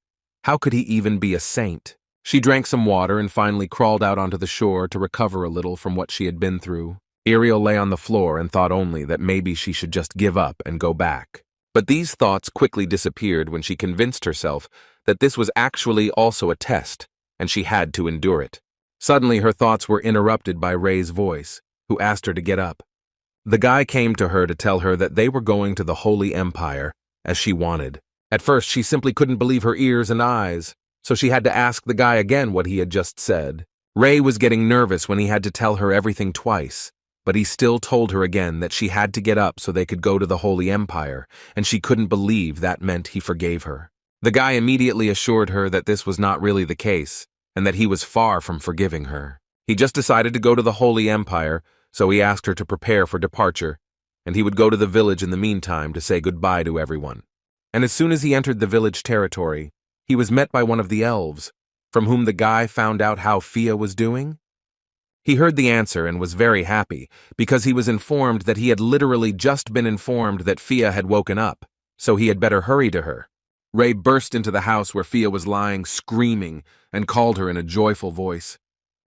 how could he even be a saint? She drank some water and finally crawled out onto the shore to recover a little from what she had been through. Ariel lay on the floor and thought only that maybe she should just give up and go back. But these thoughts quickly disappeared when she convinced herself that this was actually also a test, and she had to endure it. Suddenly her thoughts were interrupted by Ray's voice, who asked her to get up. The guy came to her to tell her that they were going to the Holy Empire, as she wanted. At first she simply couldn't believe her ears and eyes, so she had to ask the guy again what he had just said. Ray was getting nervous when he had to tell her everything twice, but he still told her again that she had to get up so they could go to the Holy Empire, and she couldn't believe that meant he forgave her. The guy immediately assured her that this was not really the case, and that he was far from forgiving her. He just decided to go to the Holy Empire, so he asked her to prepare for departure, and he would go to the village in the meantime to say goodbye to everyone. And as soon as he entered the village territory, he was met by one of the elves, from whom the guy found out how Fia was doing. He heard the answer and was very happy, because he was informed that he had literally just been informed that Fia had woken up, so he had better hurry to her. Ray burst into the house where Fia was lying, screaming, and called her in a joyful voice.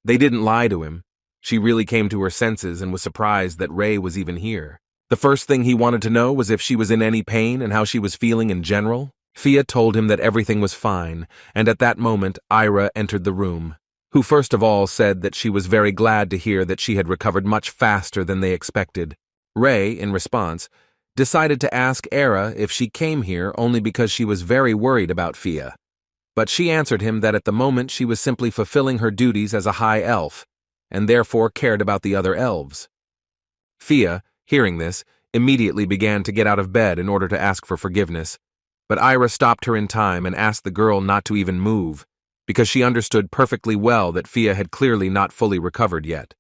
They didn't lie to him. She really came to her senses and was surprised that Ray was even here. The first thing he wanted to know was if she was in any pain and how she was feeling in general. Fia told him that everything was fine, and at that moment Ira entered the room, who first of all said that she was very glad to hear that she had recovered much faster than they expected. Ray, in response, decided to ask Era if she came here only because she was very worried about Fia. But she answered him that at the moment she was simply fulfilling her duties as a high elf, and therefore cared about the other elves. Fia, hearing this, immediately began to get out of bed in order to ask for forgiveness, but Ira stopped her in time and asked the girl not to even move, because she understood perfectly well that Fia had clearly not fully recovered yet.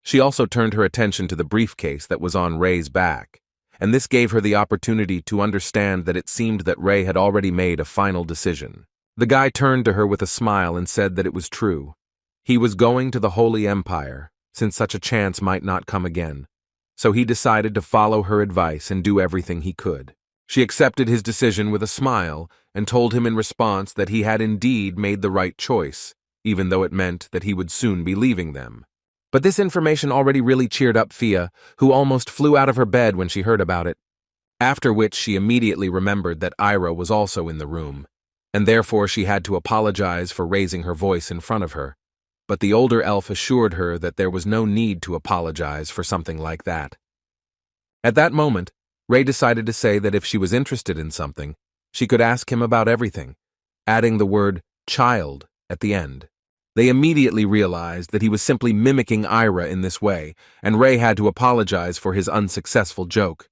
She also turned her attention to the briefcase that was on Ray's back, and this gave her the opportunity to understand that it seemed that Ray had already made a final decision. The guy turned to her with a smile and said that it was true. He was going to the Holy Empire, since such a chance might not come again, so he decided to follow her advice and do everything he could. She accepted his decision with a smile and told him in response that he had indeed made the right choice, even though it meant that he would soon be leaving them. But this information already really cheered up Fia, who almost flew out of her bed when she heard about it, after which she immediately remembered that Ira was also in the room, and therefore she had to apologize for raising her voice in front of her. But the older elf assured her that there was no need to apologize for something like that. At that moment, Ray decided to say that if she was interested in something, she could ask him about everything, adding the word child at the end. They immediately realized that he was simply mimicking Ira in this way, and Ray had to apologize for his unsuccessful joke.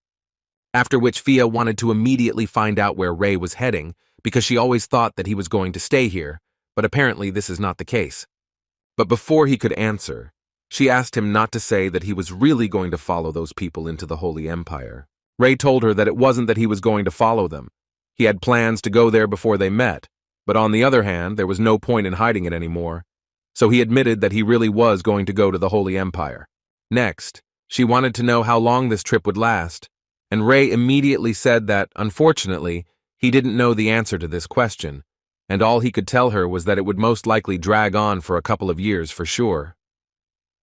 After which Fia wanted to immediately find out where Ray was heading, because she always thought that he was going to stay here, but apparently this is not the case. But before he could answer, she asked him not to say that he was really going to follow those people into the Holy Empire. Ray told her that it wasn't that he was going to follow them. He had plans to go there before they met, but on the other hand, there was no point in hiding it anymore. So he admitted that he really was going to go to the Holy Empire. Next, she wanted to know how long this trip would last, and Ray immediately said that, unfortunately, he didn't know the answer to this question, and all he could tell her was that it would most likely drag on for a couple of years for sure.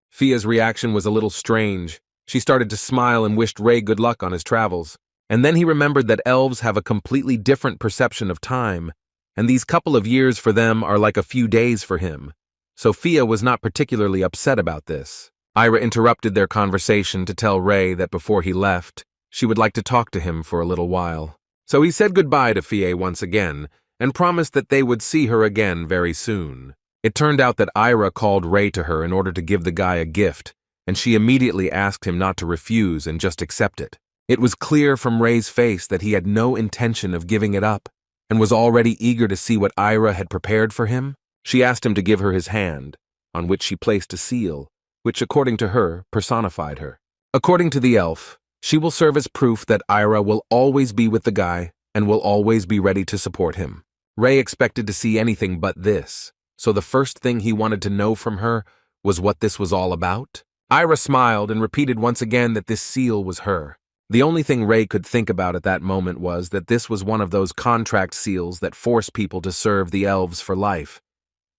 Fia's reaction was a little strange. She started to smile and wished Ray good luck on his travels. And then he remembered that elves have a completely different perception of time, and these couple of years for them are like a few days for him. So Fia was not particularly upset about this. Ira interrupted their conversation to tell Ray that before he left, she would like to talk to him for a little while. So he said goodbye to Fia once again, and promised that they would see her again very soon. It turned out that Ira called Ray to her in order to give the guy a gift, and she immediately asked him not to refuse and just accept it. It was clear from Ray's face that he had no intention of giving it up, and was already eager to see what Ira had prepared for him. She asked him to give her his hand, on which she placed a seal, which, according to her, personified her. According to the elf, she will serve as proof that Ira will always be with the guy and will always be ready to support him. Ray expected to see anything but this, so the first thing he wanted to know from her was what this was all about. Ira smiled and repeated once again that this seal was her. The only thing Ray could think about at that moment was that this was one of those contract seals that force people to serve the elves for life.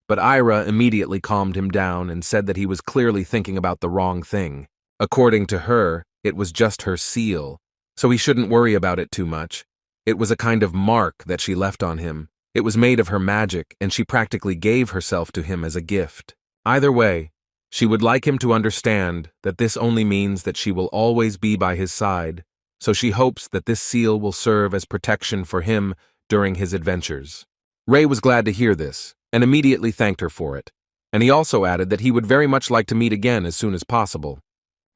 But Ira immediately calmed him down and said that he was clearly thinking about the wrong thing. According to her, it was just her seal, so he shouldn't worry about it too much. It was a kind of mark that she left on him. It was made of her magic, and she practically gave herself to him as a gift. Either way, she would like him to understand that this only means that she will always be by his side, so she hopes that this seal will serve as protection for him during his adventures. Ray was glad to hear this, and immediately thanked her for it, and he also added that he would very much like to meet again as soon as possible.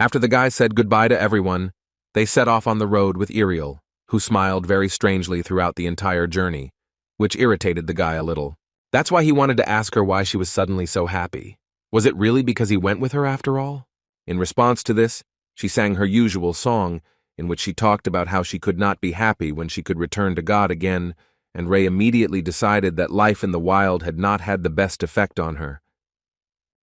After the guy said goodbye to everyone, they set off on the road with Iriel, who smiled very strangely throughout the entire journey, which irritated the guy a little. That's why he wanted to ask her why she was suddenly so happy. Was it really because he went with her after all? In response to this, she sang her usual song, in which she talked about how she could not be happy when she could return to God again, and Ray immediately decided that life in the wild had not had the best effect on her.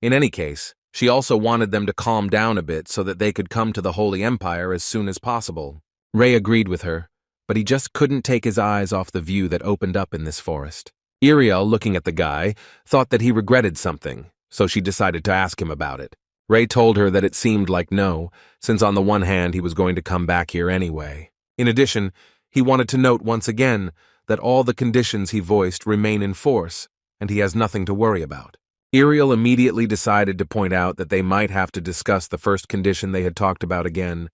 In any case, she also wanted them to calm down a bit so that they could come to the Holy Empire as soon as possible. Ray agreed with her, but he just couldn't take his eyes off the view that opened up in this forest. Iriel, looking at the guy, thought that he regretted something, so she decided to ask him about it. Ray told her that it seemed like no, since on the one hand he was going to come back here anyway. In addition, he wanted to note once again that all the conditions he voiced remain in force, and he has nothing to worry about. Iriel immediately decided to point out that they might have to discuss the first condition they had talked about again,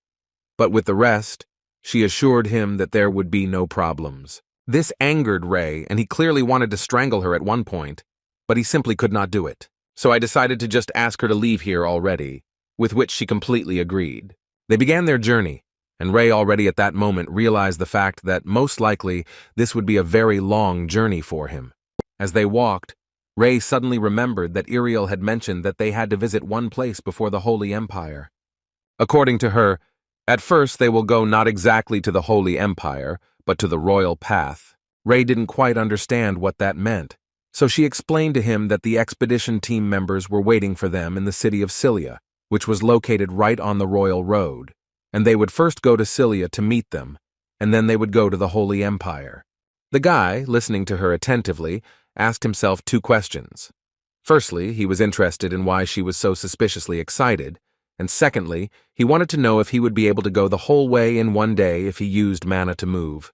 but with the rest, she assured him that there would be no problems. This angered Ray, and he clearly wanted to strangle her at one point, but he simply could not do it. So I decided to just ask her to leave here already, with which she completely agreed. They began their journey, and Ray already at that moment realized the fact that most likely this would be a very long journey for him. As they walked, Ray suddenly remembered that Iriel had mentioned that they had to visit one place before the Holy Empire. According to her, at first they will go not exactly to the Holy Empire, but to the Royal Path. Ray didn't quite understand what that meant, so she explained to him that the expedition team members were waiting for them in the city of Cilia, which was located right on the Royal Road, and they would first go to Cilia to meet them, and then they would go to the Holy Empire. The guy, listening to her attentively, asked himself two questions. Firstly, he was interested in why she was so suspiciously excited, and secondly, he wanted to know if he would be able to go the whole way in one day if he used mana to move.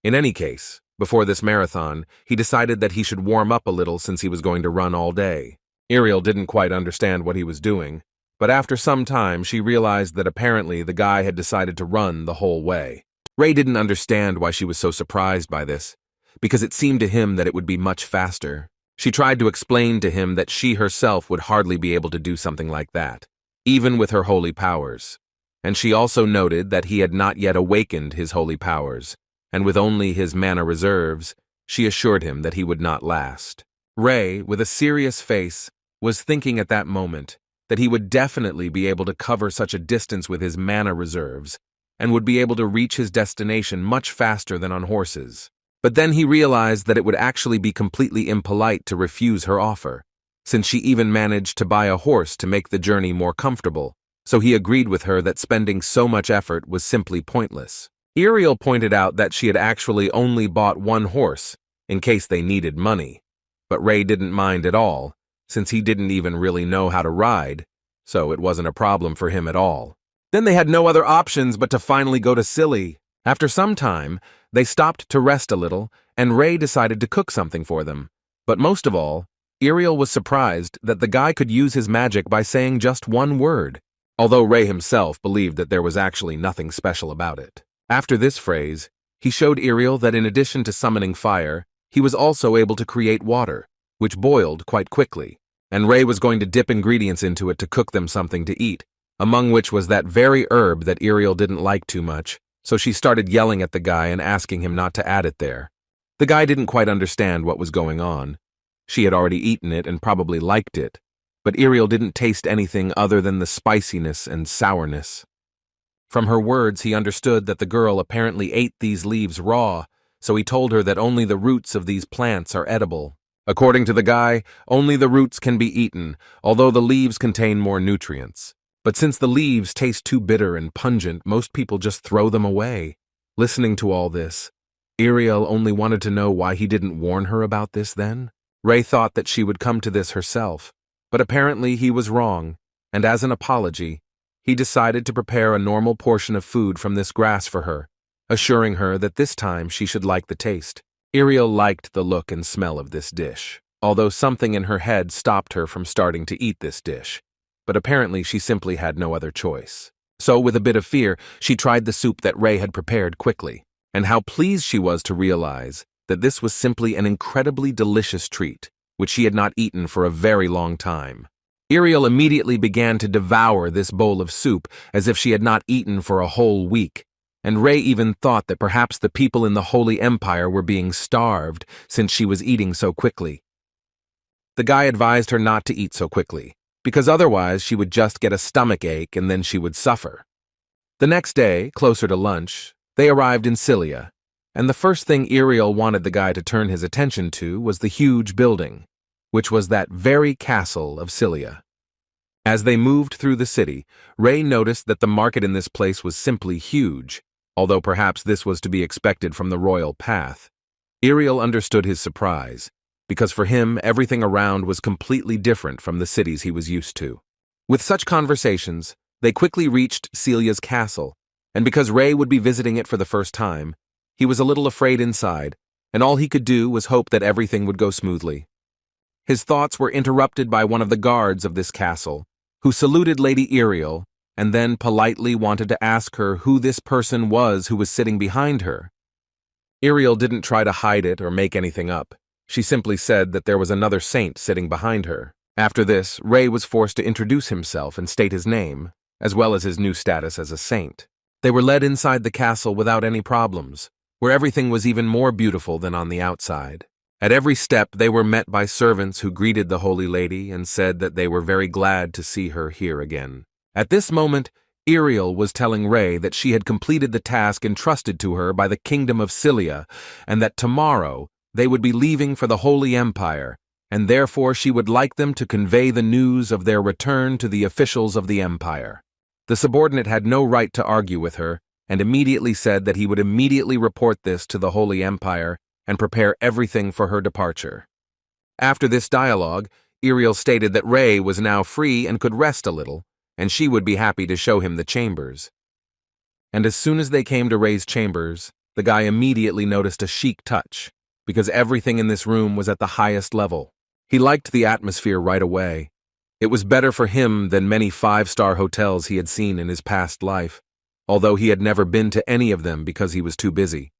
In any case, before this marathon, he decided that he should warm up a little since he was going to run all day. Iriel didn't quite understand what he was doing, but after some time she realized that apparently the guy had decided to run the whole way. Ray didn't understand why she was so surprised by this, because it seemed to him that it would be much faster. She tried to explain to him that she herself would hardly be able to do something like that, even with her holy powers. And she also noted that he had not yet awakened his holy powers, and with only his mana reserves, she assured him that he would not last. Ray, with a serious face, was thinking at that moment that he would definitely be able to cover such a distance with his mana reserves, and would be able to reach his destination much faster than on horses. But then he realized that it would actually be completely impolite to refuse her offer, since she even managed to buy a horse to make the journey more comfortable, so he agreed with her that spending so much effort was simply pointless. Iriel pointed out that she had actually only bought one horse, in case they needed money, but Ray didn't mind at all, since he didn't even really know how to ride, so it wasn't a problem for him at all. Then they had no other options but to finally go to Scilly. After some time, they stopped to rest a little, and Ray decided to cook something for them. But most of all, Iriel was surprised that the guy could use his magic by saying just one word, although Ray himself believed that there was actually nothing special about it. After this phrase, he showed Iriel that in addition to summoning fire, he was also able to create water, which boiled quite quickly, and Ray was going to dip ingredients into it to cook them something to eat, among which was that very herb that Iriel didn't like too much, so she started yelling at the guy and asking him not to add it there. The guy didn't quite understand what was going on. She had already eaten it and probably liked it, but Iriel didn't taste anything other than the spiciness and sourness. From her words, he understood that the girl apparently ate these leaves raw, so he told her that only the roots of these plants are edible. According to the guy, only the roots can be eaten, although the leaves contain more nutrients. But since the leaves taste too bitter and pungent, most people just throw them away. Listening to all this, Iriel only wanted to know why he didn't warn her about this then. Ray thought that she would come to this herself, but apparently he was wrong, and as an apology, he decided to prepare a normal portion of food from this grass for her, assuring her that this time she should like the taste. Iriel liked the look and smell of this dish, although something in her head stopped her from starting to eat this dish. But apparently she simply had no other choice. So, with a bit of fear, she tried the soup that Ray had prepared quickly, and how pleased she was to realize that this was simply an incredibly delicious treat, which she had not eaten for a very long time. Iriel immediately began to devour this bowl of soup as if she had not eaten for a whole week, and Ray even thought that perhaps the people in the Holy Empire were being starved since she was eating so quickly. The guy advised her not to eat so quickly, because otherwise she would just get a stomach ache and then she would suffer. The next day, closer to lunch, they arrived in Cilia, and the first thing Iriel wanted the guy to turn his attention to was the huge building, which was that very castle of Cilia. As they moved through the city, Ray noticed that the market in this place was simply huge, although perhaps this was to be expected from the royal path. Iriel understood his surprise, because for him everything around was completely different from the cities he was used to. With such conversations, they quickly reached Celia's castle, and because Ray would be visiting it for the first time, he was a little afraid inside, and all he could do was hope that everything would go smoothly. His thoughts were interrupted by one of the guards of this castle, who saluted Lady Iriel and then politely wanted to ask her who this person was who was sitting behind her. Iriel didn't try to hide it or make anything up. She simply said that there was another saint sitting behind her. After this, Ray was forced to introduce himself and state his name, as well as his new status as a saint. They were led inside the castle without any problems, where everything was even more beautiful than on the outside. At every step, they were met by servants who greeted the Holy Lady and said that they were very glad to see her here again. At this moment, Iriel was telling Ray that she had completed the task entrusted to her by the Kingdom of Cilia, and that tomorrow they would be leaving for the Holy Empire, and therefore she would like them to convey the news of their return to the officials of the Empire. The subordinate had no right to argue with her, and immediately said that he would immediately report this to the Holy Empire and prepare everything for her departure. After this dialogue, Iriel stated that Ray was now free and could rest a little, and she would be happy to show him the chambers. And as soon as they came to Ray's chambers, the guy immediately noticed a chic touch, because everything in this room was at the highest level. He liked the atmosphere right away. It was better for him than many five-star hotels he had seen in his past life, although he had never been to any of them because he was too busy.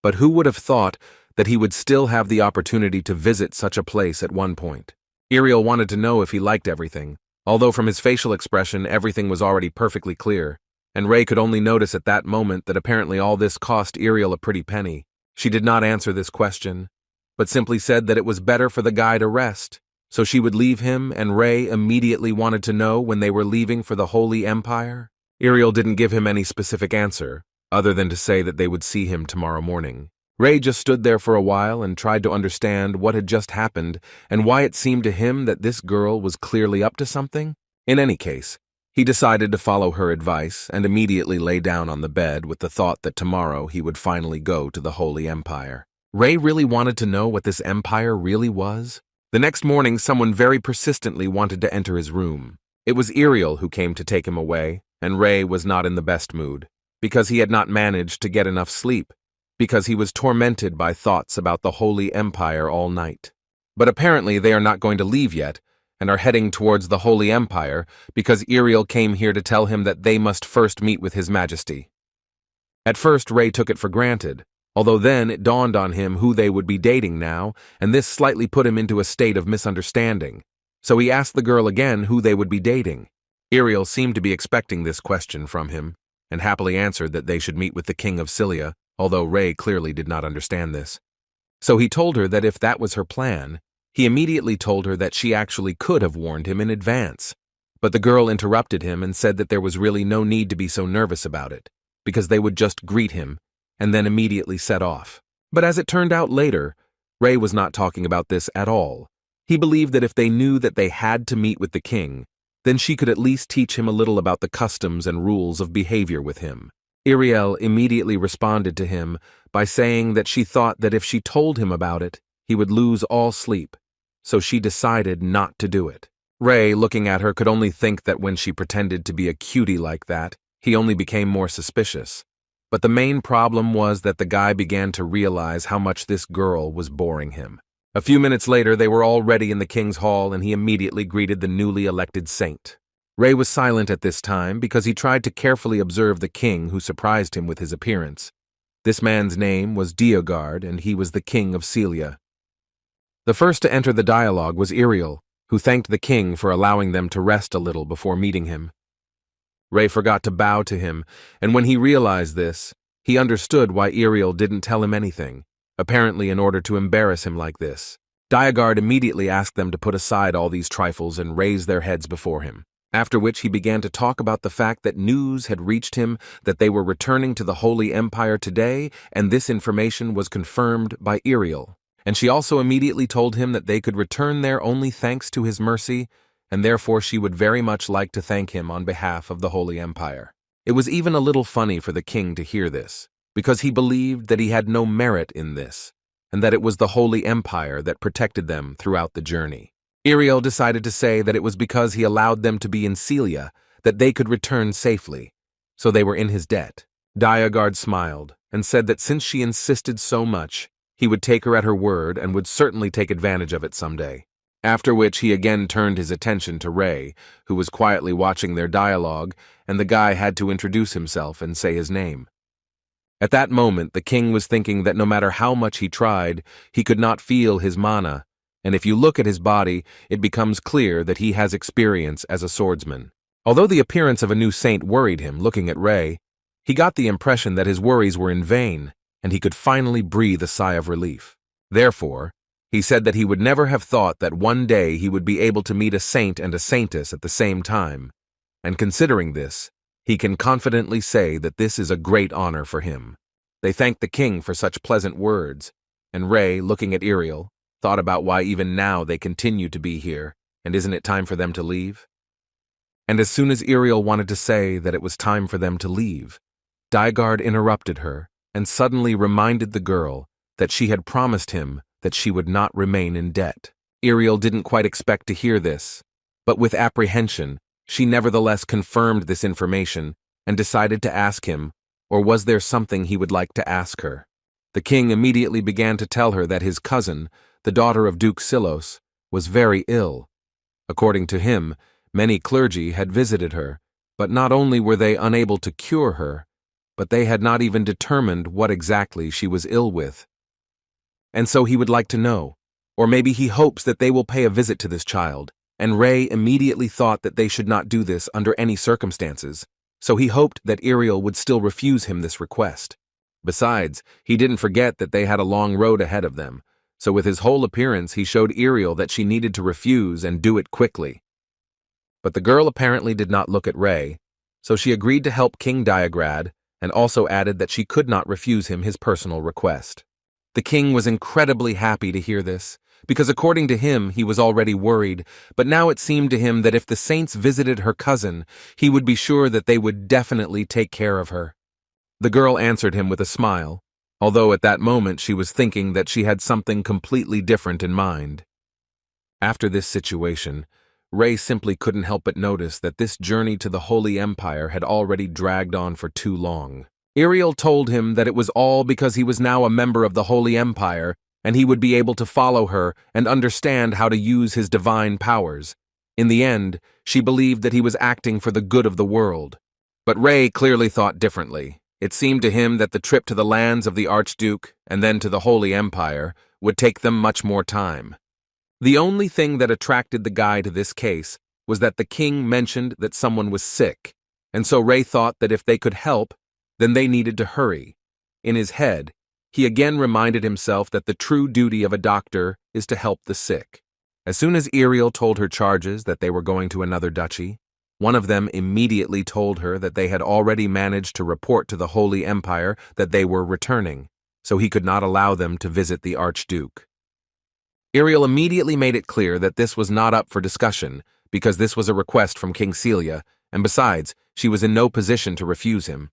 But who would have thought that he would still have the opportunity to visit such a place at one point? Iriel wanted to know if he liked everything, although from his facial expression everything was already perfectly clear, and Ray could only notice at that moment that apparently all this cost Iriel a pretty penny. She did not answer this question, but simply said that it was better for the guy to rest, so she would leave him, and Ray immediately wanted to know when they were leaving for the Holy Empire. Iriel didn't give him any specific answer, other than to say that they would see him tomorrow morning. Ray just stood there for a while and tried to understand what had just happened and why it seemed to him that this girl was clearly up to something. In any case, he decided to follow her advice and immediately lay down on the bed with the thought that tomorrow he would finally go to the Holy Empire. Ray really wanted to know what this empire really was. The next morning, someone very persistently wanted to enter his room. It was Iriel who came to take him away, and Ray was not in the best mood, because he had not managed to get enough sleep, because he was tormented by thoughts about the Holy Empire all night. But apparently they are not going to leave yet, and are heading towards the Holy Empire because Iriel came here to tell him that they must first meet with His Majesty. At first, Ray took it for granted, although then it dawned on him who they would be dating now, and this slightly put him into a state of misunderstanding. So he asked the girl again who they would be dating. Iriel seemed to be expecting this question from him, and happily answered that they should meet with the King of Cilia, although Ray clearly did not understand this. So he told her that if that was her plan, he immediately told her that she actually could have warned him in advance. But the girl interrupted him and said that there was really no need to be so nervous about it, because they would just greet him and then immediately set off. But as it turned out later, Ray was not talking about this at all. He believed that if they knew that they had to meet with the king, then she could at least teach him a little about the customs and rules of behavior with him. Iriel immediately responded to him by saying that she thought that if she told him about it, he would lose all sleep, so she decided not to do it. Ray, looking at her, could only think that when she pretended to be a cutie like that, he only became more suspicious. But the main problem was that the guy began to realize how much this girl was boring him. A few minutes later, they were all ready in the king's hall, and he immediately greeted the newly elected saint. Ray was silent at this time because he tried to carefully observe the king, who surprised him with his appearance. This man's name was Diogard, and he was the king of Celia. The first to enter the dialogue was Iriel, who thanked the king for allowing them to rest a little before meeting him. Ray forgot to bow to him, and when he realized this, he understood why Iriel didn't tell him anything, apparently in order to embarrass him like this. Diogard immediately asked them to put aside all these trifles and raise their heads before him, after which he began to talk about the fact that news had reached him that they were returning to the Holy Empire today, and this information was confirmed by Iriel. And she also immediately told him that they could return there only thanks to his mercy, and therefore she would very much like to thank him on behalf of the Holy Empire. It was even a little funny for the king to hear this, because he believed that he had no merit in this, and that it was the Holy Empire that protected them throughout the journey. Iriel decided to say that it was because he allowed them to be in Celia that they could return safely, so they were in his debt. Diogard smiled and said that since she insisted so much, he would take her at her word and would certainly take advantage of it someday. After which he again turned his attention to Ray, who was quietly watching their dialogue, and the guy had to introduce himself and say his name. At that moment, the king was thinking that no matter how much he tried, he could not feel his mana, and if you look at his body, it becomes clear that he has experience as a swordsman. Although the appearance of a new saint worried him looking at Ray, he got the impression that his worries were in vain, and he could finally breathe a sigh of relief. Therefore, he said that he would never have thought that one day he would be able to meet a saint and a saintess at the same time, and considering this, he can confidently say that this is a great honor for him. They thanked the king for such pleasant words, and Ray, looking at Iriel, thought about why even now they continue to be here, and isn't it time for them to leave? And as soon as Iriel wanted to say that it was time for them to leave, Diogard interrupted her and suddenly reminded the girl that she had promised him that she would not remain in debt. Iriel didn't quite expect to hear this, but with apprehension, she nevertheless confirmed this information and decided to ask him, or was there something he would like to ask her? The king immediately began to tell her that his cousin, the daughter of Duke Silos, was very ill. According to him, many clergy had visited her, but not only were they unable to cure her, but they had not even determined what exactly she was ill with. And so he would like to know, or maybe he hopes that they will pay a visit to this child, and Ray immediately thought that they should not do this under any circumstances, so he hoped that Iriel would still refuse him this request. Besides, he didn't forget that they had a long road ahead of them, so with his whole appearance he showed Iriel that she needed to refuse and do it quickly. But the girl apparently did not look at Ray, so she agreed to help King Diograd, and also added that she could not refuse him his personal request. The king was incredibly happy to hear this, because according to him he was already worried, but now it seemed to him that if the saints visited her cousin, he would be sure that they would definitely take care of her. The girl answered him with a smile, although at that moment she was thinking that she had something completely different in mind. After this situation, Ray simply couldn't help but notice that this journey to the Holy Empire had already dragged on for too long. Iriel told him that it was all because he was now a member of the Holy Empire, and he would be able to follow her and understand how to use his divine powers. In the end, she believed that he was acting for the good of the world. But Ray clearly thought differently. It seemed to him that the trip to the lands of the Archduke, and then to the Holy Empire, would take them much more time. The only thing that attracted the guy to this case was that the king mentioned that someone was sick, and so Ray thought that if they could help, then they needed to hurry. In his head, he again reminded himself that the true duty of a doctor is to help the sick. As soon as Iriel told her charges that they were going to another duchy, one of them immediately told her that they had already managed to report to the Holy Empire that they were returning, so he could not allow them to visit the Archduke. Iriel immediately made it clear that this was not up for discussion, because this was a request from King Celia, and besides, she was in no position to refuse him.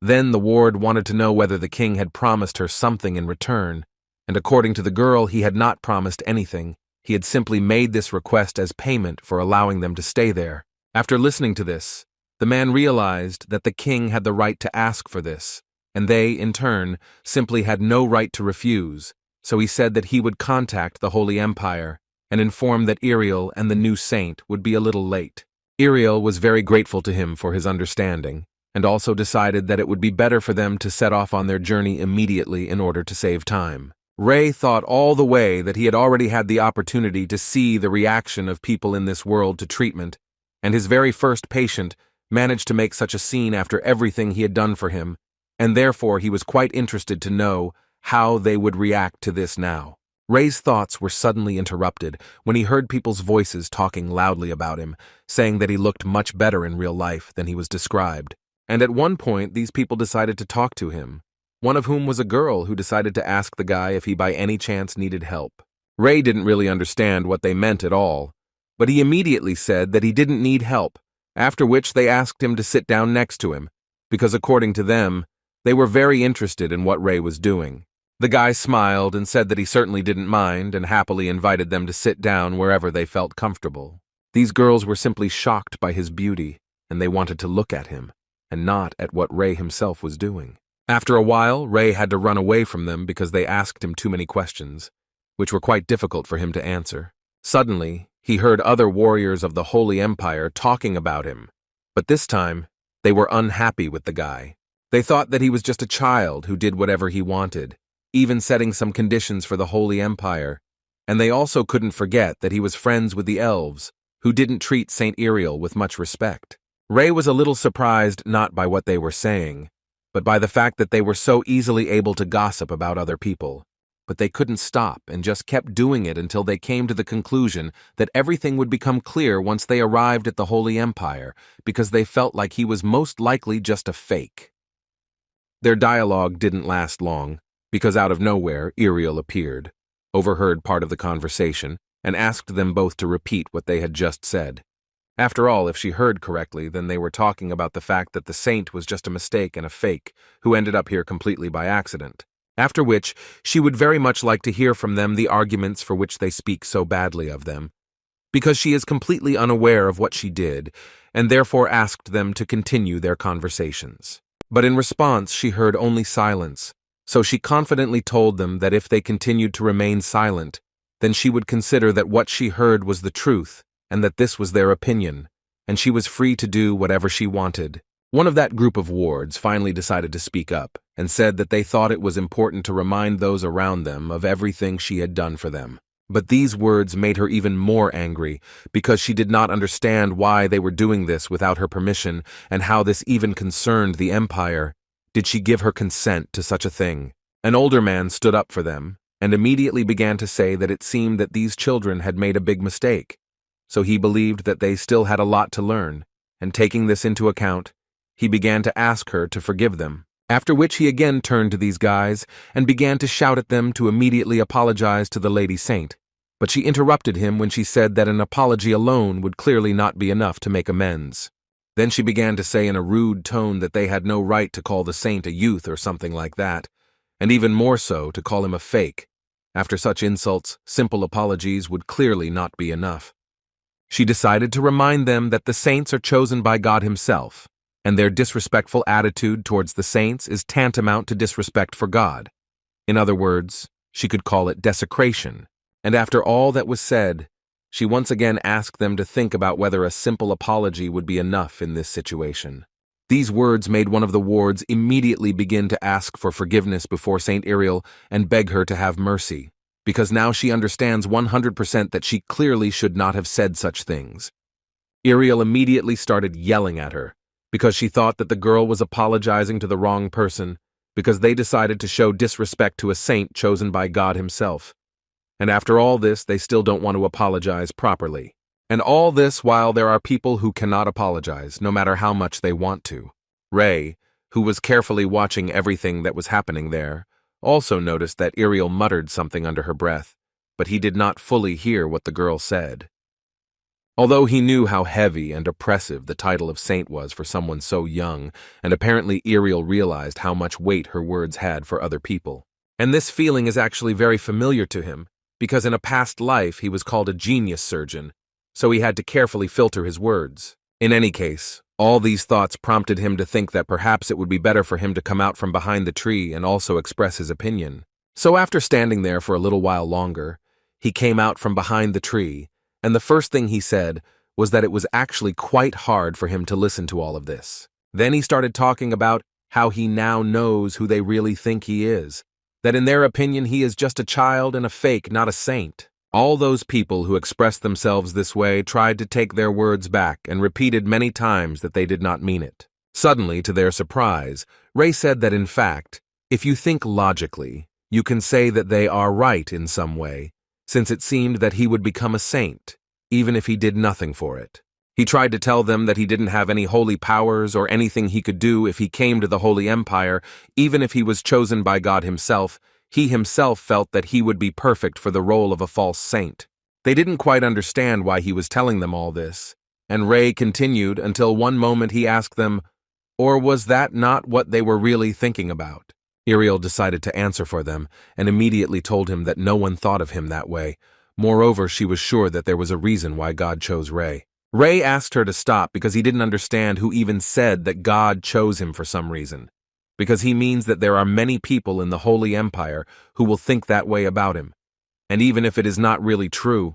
Then the ward wanted to know whether the king had promised her something in return, and according to the girl, he had not promised anything. He had simply made this request as payment for allowing them to stay there. After listening to this, the man realized that the king had the right to ask for this, and they, in turn, simply had no right to refuse, so he said that he would contact the Holy Empire and inform that Iriel and the new saint would be a little late. Iriel was very grateful to him for his understanding, and also decided that it would be better for them to set off on their journey immediately in order to save time. Ray thought all the way that he had already had the opportunity to see the reaction of people in this world to treatment, and his very first patient managed to make such a scene after everything he had done for him, and therefore he was quite interested to know how they would react to this now. Ray's thoughts were suddenly interrupted when he heard people's voices talking loudly about him, saying that he looked much better in real life than he was described. And at one point, these people decided to talk to him, one of whom was a girl who decided to ask the guy if he by any chance needed help. Ray didn't really understand what they meant at all, but he immediately said that he didn't need help, after which they asked him to sit down next to him, because according to them, they were very interested in what Ray was doing. The guy smiled and said that he certainly didn't mind and happily invited them to sit down wherever they felt comfortable. These girls were simply shocked by his beauty, and they wanted to look at him, and not at what Ray himself was doing. After a while, Ray had to run away from them because they asked him too many questions, which were quite difficult for him to answer. Suddenly, he heard other warriors of the Holy Empire talking about him, but this time, they were unhappy with the guy. They thought that he was just a child who did whatever he wanted, even setting some conditions for the Holy Empire, and they also couldn't forget that he was friends with the elves, who didn't treat Saint Iriel with much respect. Ray was a little surprised not by what they were saying, but by the fact that they were so easily able to gossip about other people. But they couldn't stop and just kept doing it until they came to the conclusion that everything would become clear once they arrived at the Holy Empire, because they felt like he was most likely just a fake. Their dialogue didn't last long, because out of nowhere, Iriel appeared, overheard part of the conversation, and asked them both to repeat what they had just said. After all, if she heard correctly, then they were talking about the fact that the saint was just a mistake and a fake, who ended up here completely by accident. After which, she would very much like to hear from them the arguments for which they speak so badly of them, because she is completely unaware of what she did, and therefore asked them to continue their conversations. But in response, she heard only silence, so she confidently told them that if they continued to remain silent, then she would consider that what she heard was the truth, and that this was their opinion, and she was free to do whatever she wanted. One of that group of wards finally decided to speak up, and said that they thought it was important to remind those around them of everything she had done for them. But these words made her even more angry, because she did not understand why they were doing this without her permission, and how this even concerned the Empire. Did she give her consent to such a thing? An older man stood up for them, and immediately began to say that it seemed that these children had made a big mistake. So he believed that they still had a lot to learn, and taking this into account, he began to ask her to forgive them, after which he again turned to these guys and began to shout at them to immediately apologize to the Lady Saint, but she interrupted him when she said that an apology alone would clearly not be enough to make amends. Then she began to say in a rude tone that they had no right to call the saint a youth or something like that, and even more so to call him a fake. After such insults, simple apologies would clearly not be enough. She decided to remind them that the saints are chosen by God himself, and their disrespectful attitude towards the saints is tantamount to disrespect for God. In other words, she could call it desecration. And after all that was said, she once again asked them to think about whether a simple apology would be enough in this situation. These words made one of the wards immediately begin to ask for forgiveness before Saint Iriel and beg her to have mercy, because now she understands 100% that she clearly should not have said such things. Iriel immediately started yelling at her, because she thought that the girl was apologizing to the wrong person, because they decided to show disrespect to a saint chosen by God himself. And after all this, they still don't want to apologize properly. And all this while there are people who cannot apologize, no matter how much they want to. Ray, who was carefully watching everything that was happening there, also noticed that Iriel muttered something under her breath, but he did not fully hear what the girl said. Although he knew how heavy and oppressive the title of saint was for someone so young, and apparently Ariel realized how much weight her words had for other people. And this feeling is actually very familiar to him, because in a past life he was called a genius surgeon, so he had to carefully filter his words. In any case, all these thoughts prompted him to think that perhaps it would be better for him to come out from behind the tree and also express his opinion. So after standing there for a little while longer, he came out from behind the tree, and the first thing he said was that it was actually quite hard for him to listen to all of this. Then he started talking about how he now knows who they really think he is, that in their opinion he is just a child and a fake, not a saint. All those people who expressed themselves this way tried to take their words back and repeated many times that they did not mean it. Suddenly, to their surprise, Ray said that in fact, if you think logically, you can say that they are right in some way, since it seemed that he would become a saint, even if he did nothing for it. He tried to tell them that he didn't have any holy powers or anything he could do if he came to the Holy Empire, even if he was chosen by God himself. He himself felt that he would be perfect for the role of a false saint. They didn't quite understand why he was telling them all this, and Ray continued until one moment he asked them, or was that not what they were really thinking about? Ariel decided to answer for them, and immediately told him that no one thought of him that way. Moreover, she was sure that there was a reason why God chose Ray. Ray asked her to stop because he didn't understand who even said that God chose him for some reason. Because he means that there are many people in the Holy Empire who will think that way about him. And even if it is not really true,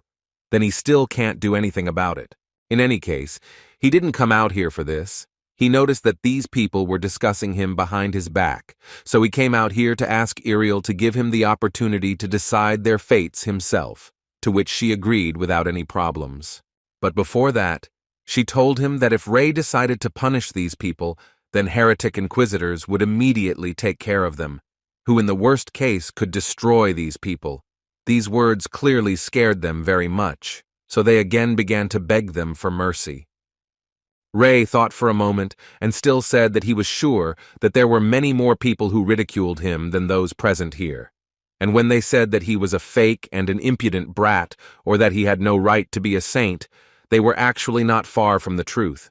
then he still can't do anything about it. In any case, he didn't come out here for this. He noticed that these people were discussing him behind his back, so he came out here to ask Ariel to give him the opportunity to decide their fates himself, to which she agreed without any problems. But before that, she told him that if Ray decided to punish these people, then heretic inquisitors would immediately take care of them, who in the worst case could destroy these people. These words clearly scared them very much, so they again began to beg them for mercy. Ray thought for a moment and still said that he was sure that there were many more people who ridiculed him than those present here. And when they said that he was a fake and an impudent brat, or that he had no right to be a saint, they were actually not far from the truth.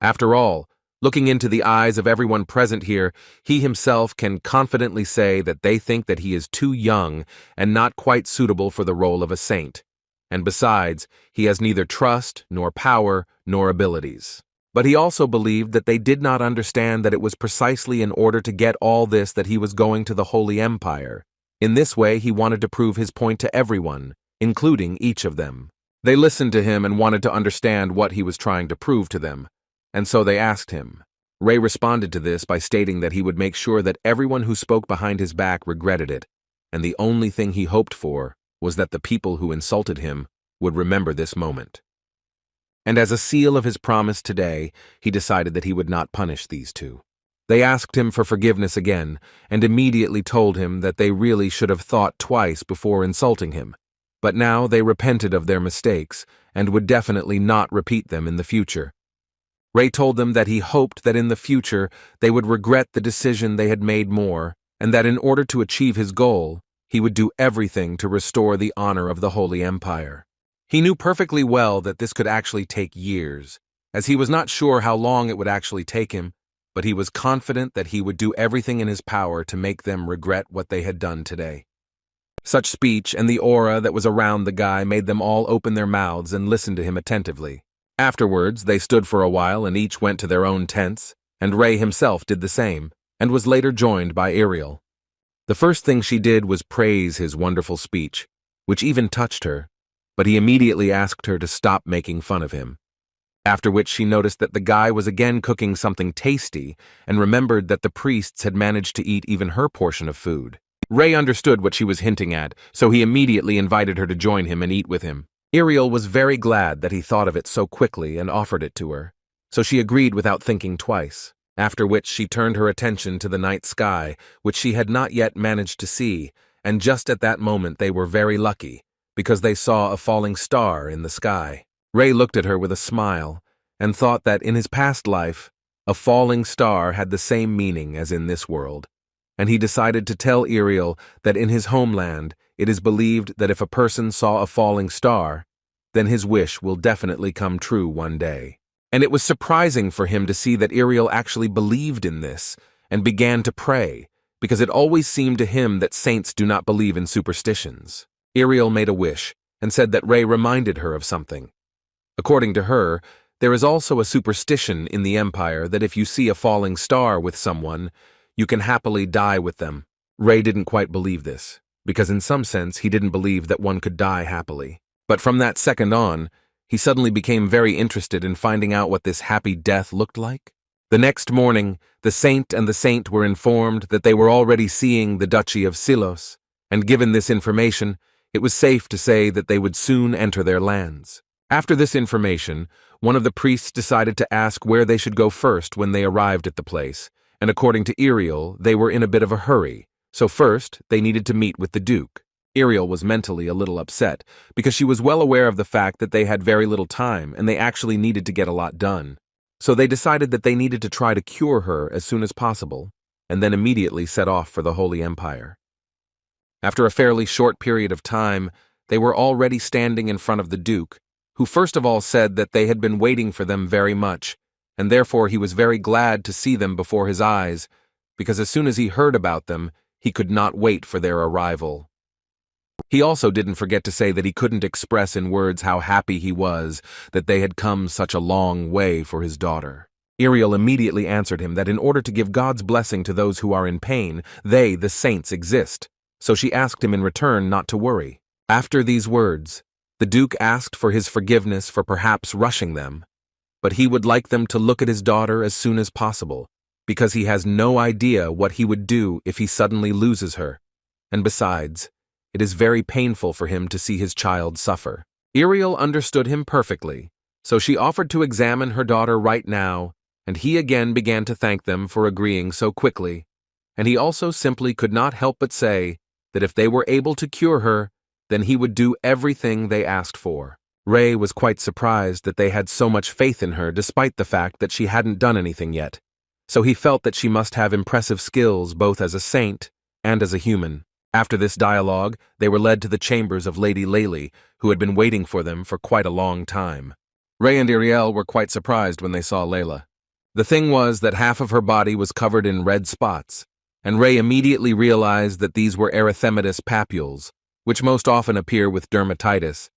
After all, looking into the eyes of everyone present here, he himself can confidently say that they think that he is too young and not quite suitable for the role of a saint. And besides, he has neither trust, nor power, nor abilities. But he also believed that they did not understand that it was precisely in order to get all this that he was going to the Holy Empire. In this way, he wanted to prove his point to everyone, including each of them. They listened to him and wanted to understand what he was trying to prove to them, and so they asked him. Ray responded to this by stating that he would make sure that everyone who spoke behind his back regretted it, and the only thing he hoped for was that the people who insulted him would remember this moment. And as a seal of his promise today, he decided that he would not punish these two. They asked him for forgiveness again, and immediately told him that they really should have thought twice before insulting him. But now they repented of their mistakes, and would definitely not repeat them in the future. Ray told them that he hoped that in the future they would regret the decision they had made more, and that in order to achieve his goal, he would do everything to restore the honor of the Holy Empire. He knew perfectly well that this could actually take years, as he was not sure how long it would actually take him, but he was confident that he would do everything in his power to make them regret what they had done today. Such speech and the aura that was around the guy made them all open their mouths and listen to him attentively. Afterwards, they stood for a while and each went to their own tents, and Ray himself did the same, and was later joined by Ariel. The first thing she did was praise his wonderful speech, which even touched her, but he immediately asked her to stop making fun of him. After which she noticed that the guy was again cooking something tasty and remembered that the priests had managed to eat even her portion of food. Ray understood what she was hinting at, so he immediately invited her to join him and eat with him. Ariel was very glad that he thought of it so quickly and offered it to her, so she agreed without thinking twice. After which she turned her attention to the night sky, which she had not yet managed to see, and just at that moment they were very lucky, because they saw a falling star in the sky. Ray looked at her with a smile, and thought that in his past life, a falling star had the same meaning as in this world, and he decided to tell Ariel that in his homeland it is believed that if a person saw a falling star, then his wish will definitely come true one day. And it was surprising for him to see that Iriel actually believed in this and began to pray, because it always seemed to him that saints do not believe in superstitions. Iriel made a wish and said that Rei reminded her of something. According to her, there is also a superstition in the Empire that if you see a falling star with someone, you can happily die with them. Rei didn't quite believe this, because in some sense he didn't believe that one could die happily. But from that second on, he suddenly became very interested in finding out what this happy death looked like. The next morning, the saint and the saint were informed that they were already seeing the Duchy of Silos, and given this information, it was safe to say that they would soon enter their lands. After this information, one of the priests decided to ask where they should go first when they arrived at the place, and according to Iriel, they were in a bit of a hurry, so first they needed to meet with the Duke. Iriel was mentally a little upset, because she was well aware of the fact that they had very little time and they actually needed to get a lot done. So they decided that they needed to try to cure her as soon as possible, and then immediately set off for the Holy Empire. After a fairly short period of time, they were already standing in front of the Duke, who first of all said that they had been waiting for them very much, and therefore he was very glad to see them before his eyes, because as soon as he heard about them, he could not wait for their arrival. He also didn't forget to say that he couldn't express in words how happy he was that they had come such a long way for his daughter. Iriel immediately answered him that in order to give God's blessing to those who are in pain, they, the saints, exist, so she asked him in return not to worry. After these words, the Duke asked for his forgiveness for perhaps rushing them, but he would like them to look at his daughter as soon as possible, because he has no idea what he would do if he suddenly loses her, and besides, it is very painful for him to see his child suffer. Iriel understood him perfectly, so she offered to examine her daughter right now, and he again began to thank them for agreeing so quickly, and he also simply could not help but say that if they were able to cure her, then he would do everything they asked for. Rei was quite surprised that they had so much faith in her despite the fact that she hadn't done anything yet, so he felt that she must have impressive skills both as a saint and as a human. After this dialogue, they were led to the chambers of Lady Layli, who had been waiting for them for quite a long time. Rei and Iriel were quite surprised when they saw Layla. The thing was that half of her body was covered in red spots, and Rei immediately realized that these were erythematous papules, which most often appear with dermatitis,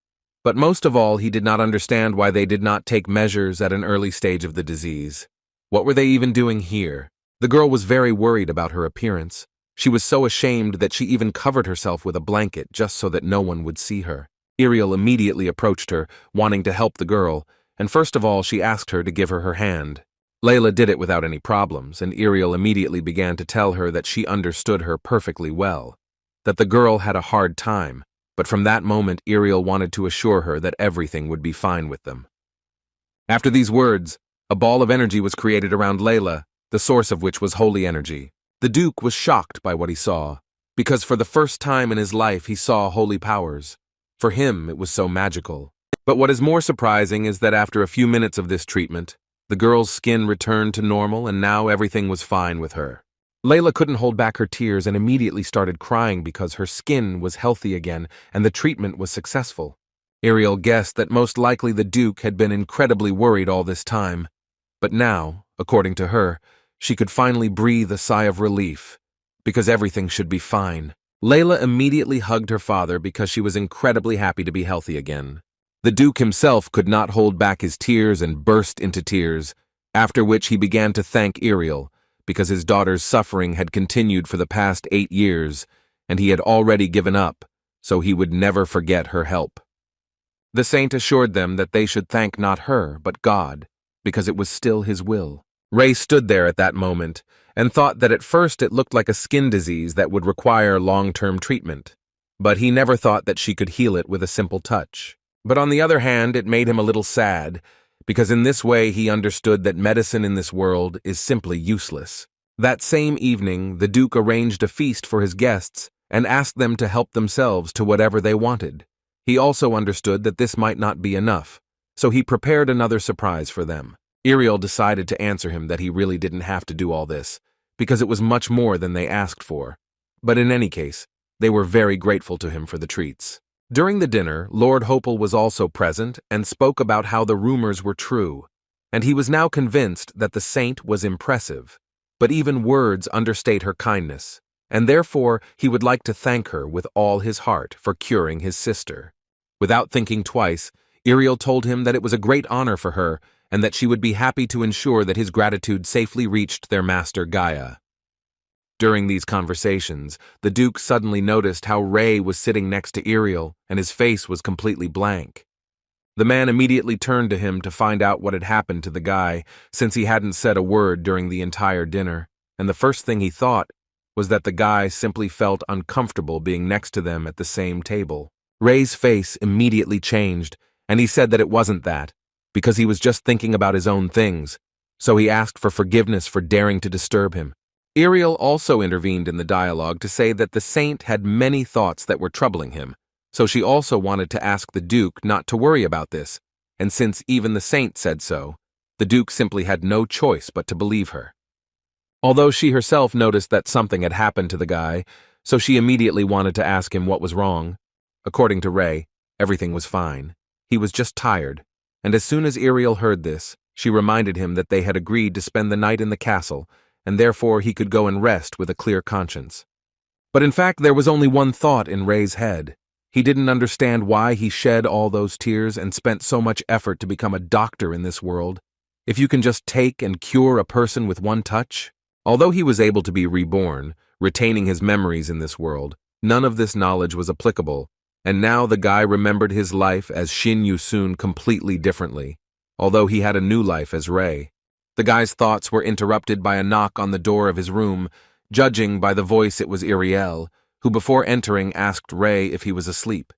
but most of all he did not understand why they did not take measures at an early stage of the disease. What were they even doing here? The girl was very worried about her appearance. She was so ashamed that she even covered herself with a blanket just so that no one would see her. Iriel immediately approached her, wanting to help the girl, and first of all she asked her to give her her hand. Layla did it without any problems, and Iriel immediately began to tell her that she understood her perfectly well, that the girl had a hard time, but from that moment Iriel wanted to assure her that everything would be fine with them. After these words, a ball of energy was created around Layla, the source of which was holy energy. The Duke was shocked by what he saw, because for the first time in his life he saw holy powers. For him, it was so magical. But what is more surprising is that after a few minutes of this treatment, the girl's skin returned to normal and now everything was fine with her. Layla couldn't hold back her tears and immediately started crying because her skin was healthy again and the treatment was successful. Iriel guessed that most likely the Duke had been incredibly worried all this time, but now, according to her, she could finally breathe a sigh of relief, because everything should be fine. Layla immediately hugged her father because she was incredibly happy to be healthy again. The Duke himself could not hold back his tears and burst into tears, after which he began to thank Iriel, because his daughter's suffering had continued for the past 8 years, and he had already given up, so he would never forget her help. The saint assured them that they should thank not her, but God, because it was still his will. Rei stood there at that moment and thought that at first it looked like a skin disease that would require long-term treatment, but he never thought that she could heal it with a simple touch. But on the other hand, it made him a little sad, because in this way he understood that medicine in this world is simply useless. That same evening, the Duke arranged a feast for his guests and asked them to help themselves to whatever they wanted. He also understood that this might not be enough, so he prepared another surprise for them. Iriel decided to answer him that he really didn't have to do all this, because it was much more than they asked for. But in any case, they were very grateful to him for the treats. During the dinner, Lord Hopel was also present and spoke about how the rumors were true, and he was now convinced that the saint was impressive. But even words understate her kindness, and therefore he would like to thank her with all his heart for curing his sister. Without thinking twice, Iriel told him that it was a great honor for her and that she would be happy to ensure that his gratitude safely reached their master Gaia. During these conversations, the Duke suddenly noticed how Ray was sitting next to Iriel, and his face was completely blank. The man immediately turned to him to find out what had happened to the guy, since he hadn't said a word during the entire dinner, and the first thing he thought was that the guy simply felt uncomfortable being next to them at the same table. Ray's face immediately changed, and he said that it wasn't that, because he was just thinking about his own things, so he asked for forgiveness for daring to disturb him. Iriel also intervened in the dialogue to say that the saint had many thoughts that were troubling him, so she also wanted to ask the Duke not to worry about this, and since even the saint said so, the Duke simply had no choice but to believe her. Although she herself noticed that something had happened to the guy, so she immediately wanted to ask him what was wrong. According to Ray, everything was fine. He was just tired, and as soon as Iriel heard this, she reminded him that they had agreed to spend the night in the castle, and therefore he could go and rest with a clear conscience. But in fact, there was only one thought in Ray's head. He didn't understand why he shed all those tears and spent so much effort to become a doctor in this world. If you can just take and cure a person with one touch? Although he was able to be reborn, retaining his memories in this world, none of this knowledge was applicable, and now the guy remembered his life as Shin Yusun completely differently, although he had a new life as Ray. The guy's thoughts were interrupted by a knock on the door of his room. Judging by the voice, it was Iriel, who before entering asked Ray if he was asleep.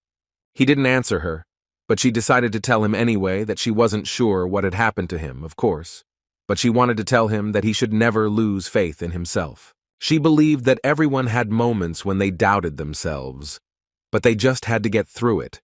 He didn't answer her, but she decided to tell him anyway that she wasn't sure what had happened to him, of course, but she wanted to tell him that he should never lose faith in himself. She believed that everyone had moments when they doubted themselves, but they just had to get through it.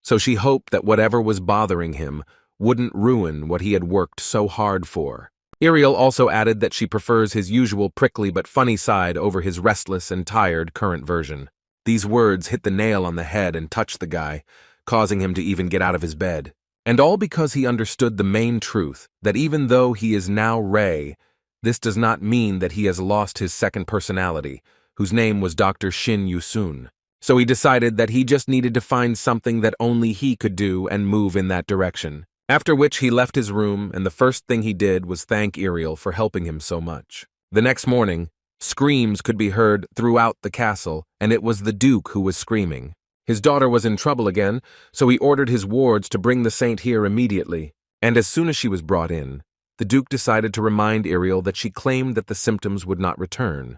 So she hoped that whatever was bothering him wouldn't ruin what he had worked so hard for. Iriel also added that she prefers his usual prickly but funny side over his restless and tired current version. These words hit the nail on the head and touched the guy, causing him to even get out of his bed. And all because he understood the main truth, that even though he is now Ray, this does not mean that he has lost his second personality, whose name was Dr. Shin Yusun. So he decided that he just needed to find something that only he could do and move in that direction. After which he left his room, and the first thing he did was thank Iriel for helping him so much. The next morning, screams could be heard throughout the castle, and it was the Duke who was screaming. His daughter was in trouble again, so he ordered his wards to bring the saint here immediately. And as soon as she was brought in, the Duke decided to remind Iriel that she claimed that the symptoms would not return.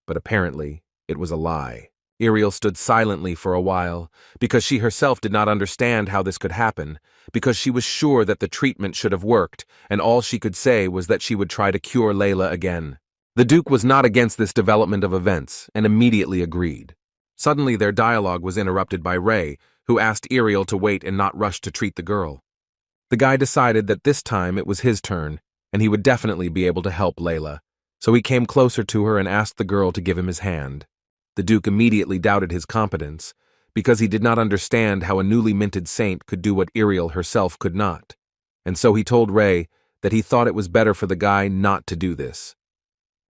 But apparently, it was a lie. Iriel stood silently for a while, because she herself did not understand how this could happen, because she was sure that the treatment should have worked, and all she could say was that she would try to cure Layla again. The Duke was not against this development of events, and immediately agreed. Suddenly their dialogue was interrupted by Ray, who asked Iriel to wait and not rush to treat the girl. The guy decided that this time it was his turn, and he would definitely be able to help Layla, so he came closer to her and asked the girl to give him his hand. The Duke immediately doubted his competence, because he did not understand how a newly minted saint could do what Iriel herself could not, and so he told Ray that he thought it was better for the guy not to do this.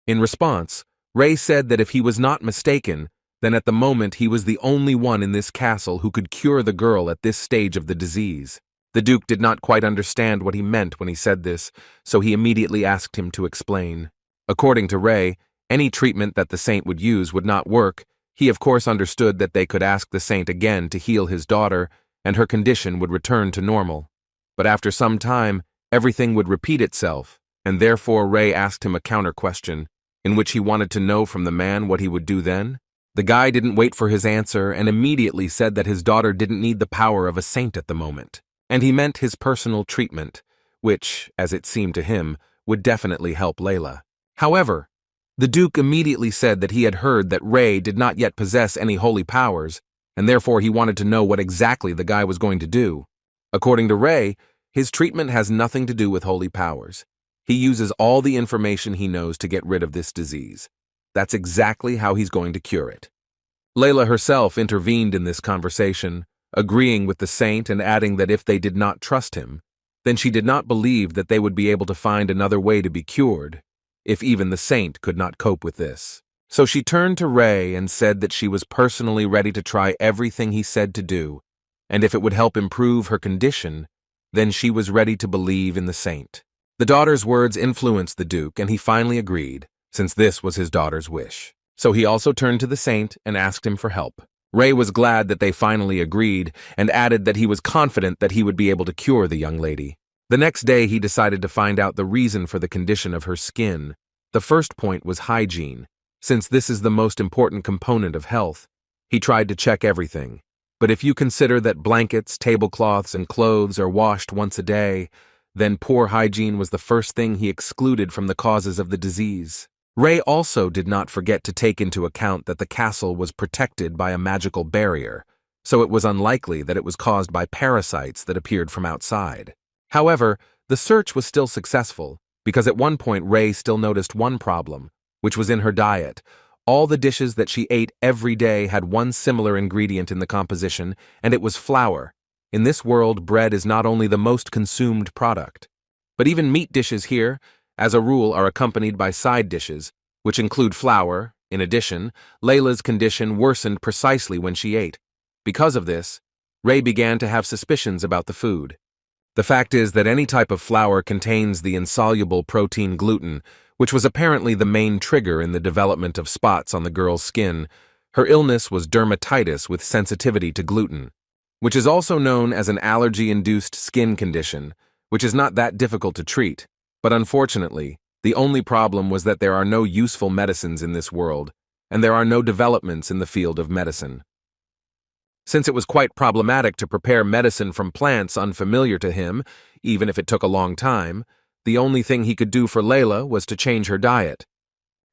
In response, Ray said that if he was not mistaken, then at the moment he was the only one in this castle who could cure the girl at this stage of the disease. The Duke did not quite understand what he meant when he said this, so he immediately asked him to explain. According to Ray, any treatment that the saint would use would not work. He of course understood that they could ask the saint again to heal his daughter, and her condition would return to normal. But after some time, everything would repeat itself, and therefore Ray asked him a counter-question, in which he wanted to know from the man what he would do then. The guy didn't wait for his answer and immediately said that his daughter didn't need the power of a saint at the moment, and he meant his personal treatment, which, as it seemed to him, would definitely help Layla. However, the Duke immediately said that he had heard that Ray did not yet possess any holy powers, and therefore he wanted to know what exactly the guy was going to do. According to Ray, his treatment has nothing to do with holy powers. He uses all the information he knows to get rid of this disease. That's exactly how he's going to cure it. Layla herself intervened in this conversation, agreeing with the saint and adding that if they did not trust him, then she did not believe that they would be able to find another way to be cured, if even the saint could not cope with this. So she turned to Ray and said that she was personally ready to try everything he said to do, and if it would help improve her condition, then she was ready to believe in the saint. The daughter's words influenced the Duke, and he finally agreed, since this was his daughter's wish. So he also turned to the saint and asked him for help. Ray was glad that they finally agreed, and added that he was confident that he would be able to cure the young lady. The next day he decided to find out the reason for the condition of her skin. The first point was hygiene. Since this is the most important component of health, he tried to check everything. But if you consider that blankets, tablecloths, and clothes are washed once a day, then poor hygiene was the first thing he excluded from the causes of the disease. Ray also did not forget to take into account that the castle was protected by a magical barrier, so it was unlikely that it was caused by parasites that appeared from outside. However, the search was still successful, because at one point Ray still noticed one problem, which was in her diet. All the dishes that she ate every day had one similar ingredient in the composition, and it was flour. In this world, bread is not only the most consumed product, but even meat dishes here, as a rule, are accompanied by side dishes, which include flour. In addition, Layla's condition worsened precisely when she ate. Because of this, Ray began to have suspicions about the food. The fact is that any type of flour contains the insoluble protein gluten, which was apparently the main trigger in the development of spots on the girl's skin. Her illness was dermatitis with sensitivity to gluten, which is also known as an allergy-induced skin condition, which is not that difficult to treat. But unfortunately, the only problem was that there are no useful medicines in this world, and there are no developments in the field of medicine. Since it was quite problematic to prepare medicine from plants unfamiliar to him, even if it took a long time, the only thing he could do for Layla was to change her diet.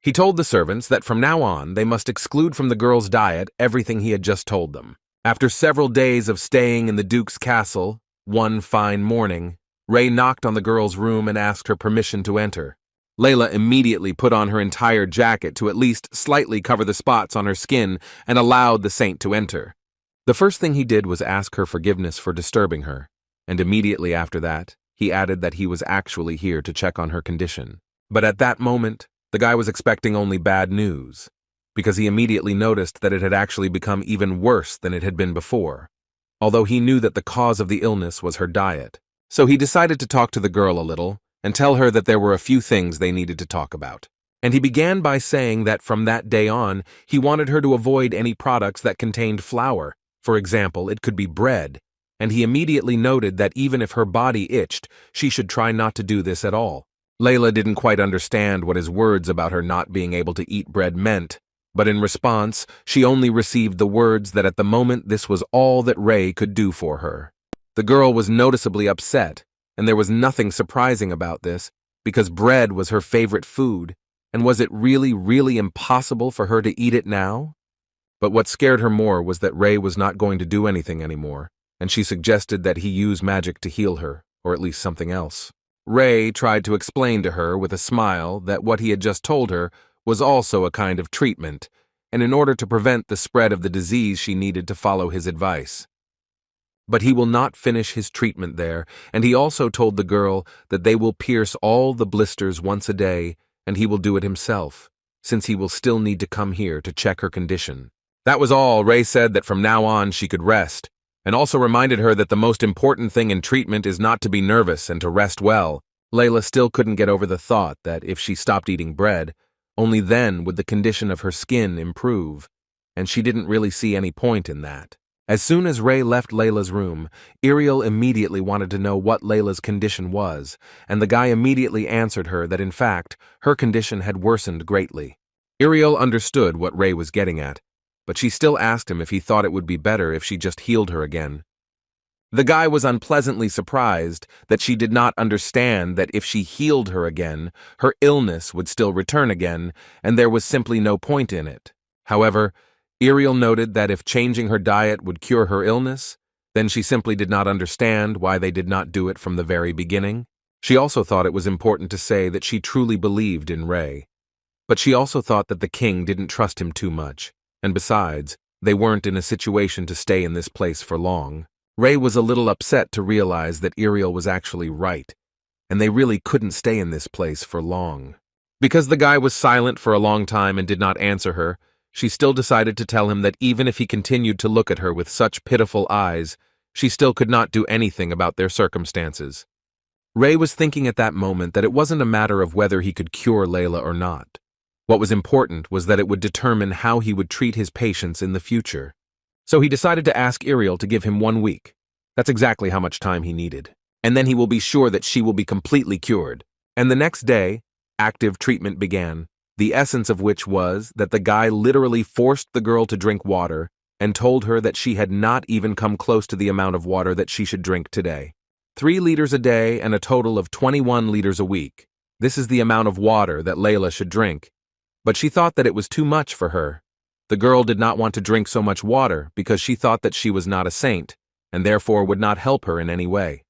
He told the servants that from now on they must exclude from the girl's diet everything he had just told them. After several days of staying in the Duke's castle, one fine morning, Ray knocked on the girl's room and asked her permission to enter. Layla immediately put on her entire jacket to at least slightly cover the spots on her skin and allowed the saint to enter. The first thing he did was ask her forgiveness for disturbing her, and immediately after that, he added that he was actually here to check on her condition. But at that moment, the guy was expecting only bad news, because he immediately noticed that it had actually become even worse than it had been before, although he knew that the cause of the illness was her diet. So he decided to talk to the girl a little and tell her that there were a few things they needed to talk about. And he began by saying that from that day on, he wanted her to avoid any products that contained flour. For example, it could be bread, and he immediately noted that even if her body itched, she should try not to do this at all. Layla didn't quite understand what his words about her not being able to eat bread meant, but in response, she only received the words that at the moment this was all that Ray could do for her. The girl was noticeably upset, and there was nothing surprising about this, because bread was her favorite food, and was it really impossible for her to eat it now? But what scared her more was that Ray was not going to do anything anymore, and she suggested that he use magic to heal her, or at least something else. Ray tried to explain to her with a smile that what he had just told her was also a kind of treatment, and in order to prevent the spread of the disease she needed to follow his advice. But he will not finish his treatment there, and he also told the girl that they will pierce all the blisters once a day, and he will do it himself, since he will still need to come here to check her condition. That was all. Ray said that from now on she could rest, and also reminded her that the most important thing in treatment is not to be nervous and to rest well. Layla still couldn't get over the thought that if she stopped eating bread, only then would the condition of her skin improve, and she didn't really see any point in that. As soon as Ray left Layla's room, Ariel immediately wanted to know what Layla's condition was, and the guy immediately answered her that in fact, her condition had worsened greatly. Ariel understood what Ray was getting at, but she still asked him if he thought it would be better if she just healed her again. The guy was unpleasantly surprised that she did not understand that if she healed her again, her illness would still return again, and there was simply no point in it. However, Ariel noted that if changing her diet would cure her illness, then she simply did not understand why they did not do it from the very beginning. She also thought it was important to say that she truly believed in Ray. But she also thought that the king didn't trust him too much. And besides, They weren't in a situation to stay in this place for long. Ray was a little upset to realize that Ariel was actually right, and they really couldn't stay in this place for long. Because the guy was silent for a long time and did not answer her, she still decided to tell him that even if he continued to look at her with such pitiful eyes, she still could not do anything about their circumstances. Ray was thinking at that moment that it wasn't a matter of whether he could cure Layla or not. What was important was that it would determine how he would treat his patients in the future. So he decided to ask Ariel to give him 1 week. That's exactly how much time he needed. And then he will be sure that she will be completely cured. And the next day, active treatment began, the essence of which was that the guy literally forced the girl to drink water and told her that she had not even come close to the amount of water that she should drink today. 3 liters a day and a total of 21 liters a week. This is the amount of water that Layla should drink. But she thought that it was too much for her. The girl did not want to drink so much water because she thought that she was not a saint, and therefore would not help her in any way.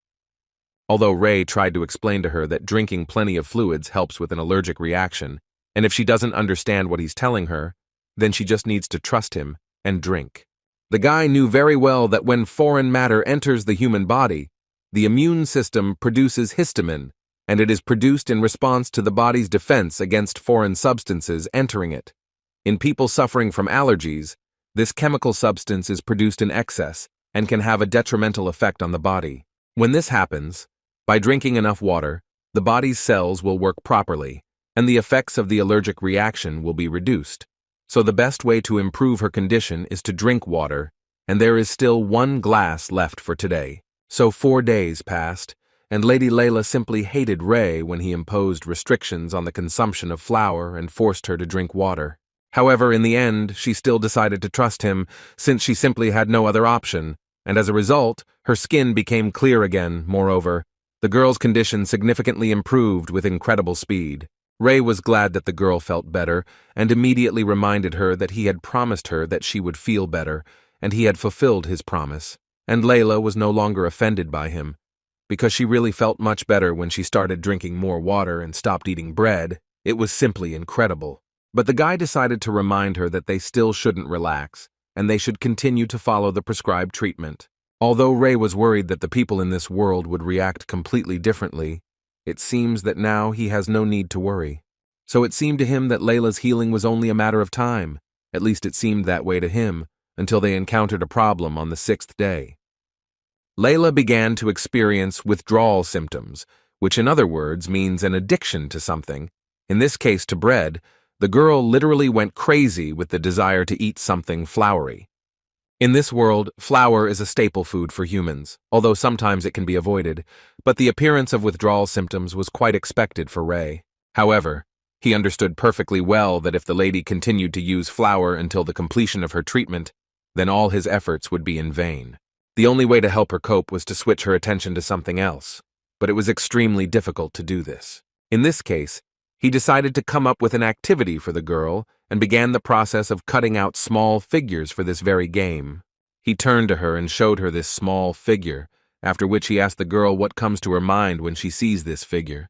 Although Ray tried to explain to her that drinking plenty of fluids helps with an allergic reaction, and if she doesn't understand what he's telling her, then she just needs to trust him and drink. The guy knew very well that when foreign matter enters the human body, the immune system produces histamine, and it is produced in response to the body's defense against foreign substances entering it. In people suffering from allergies, this chemical substance is produced in excess and can have a detrimental effect on the body. When this happens, by drinking enough water, the body's cells will work properly, and the effects of the allergic reaction will be reduced. So the best way to improve her condition is to drink water, and there is still 1 glass left for today. So 4 days passed, and Lady Layla simply hated Ray when he imposed restrictions on the consumption of flour and forced her to drink water. However, in the end, she still decided to trust him, since she simply had no other option, and as a result, her skin became clear again. Moreover, the girl's condition significantly improved with incredible speed. Ray was glad that the girl felt better, and immediately reminded her that he had promised her that she would feel better, and he had fulfilled his promise. And Layla was no longer offended by him, because she really felt much better when she started drinking more water and stopped eating bread. It was simply incredible. But the guy decided to remind her that they still shouldn't relax, and they should continue to follow the prescribed treatment. Although Ray was worried that the people in this world would react completely differently, it seems that now he has no need to worry. So it seemed to him that Layla's healing was only a matter of time. At least it seemed that way to him, until they encountered a problem on the 6th day. Layla began to experience withdrawal symptoms, which in other words means an addiction to something, in this case to bread. The girl literally went crazy with the desire to eat something floury. In this world, flour is a staple food for humans, although sometimes it can be avoided, but the appearance of withdrawal symptoms was quite expected for Ray. However, he understood perfectly well that if the lady continued to use flour until the completion of her treatment, then all his efforts would be in vain. The only way to help her cope was to switch her attention to something else, but it was extremely difficult to do this. In this case, he decided to come up with an activity for the girl and began the process of cutting out small figures for this very game. He turned to her and showed her this small figure, after which he asked the girl what comes to her mind when she sees this figure.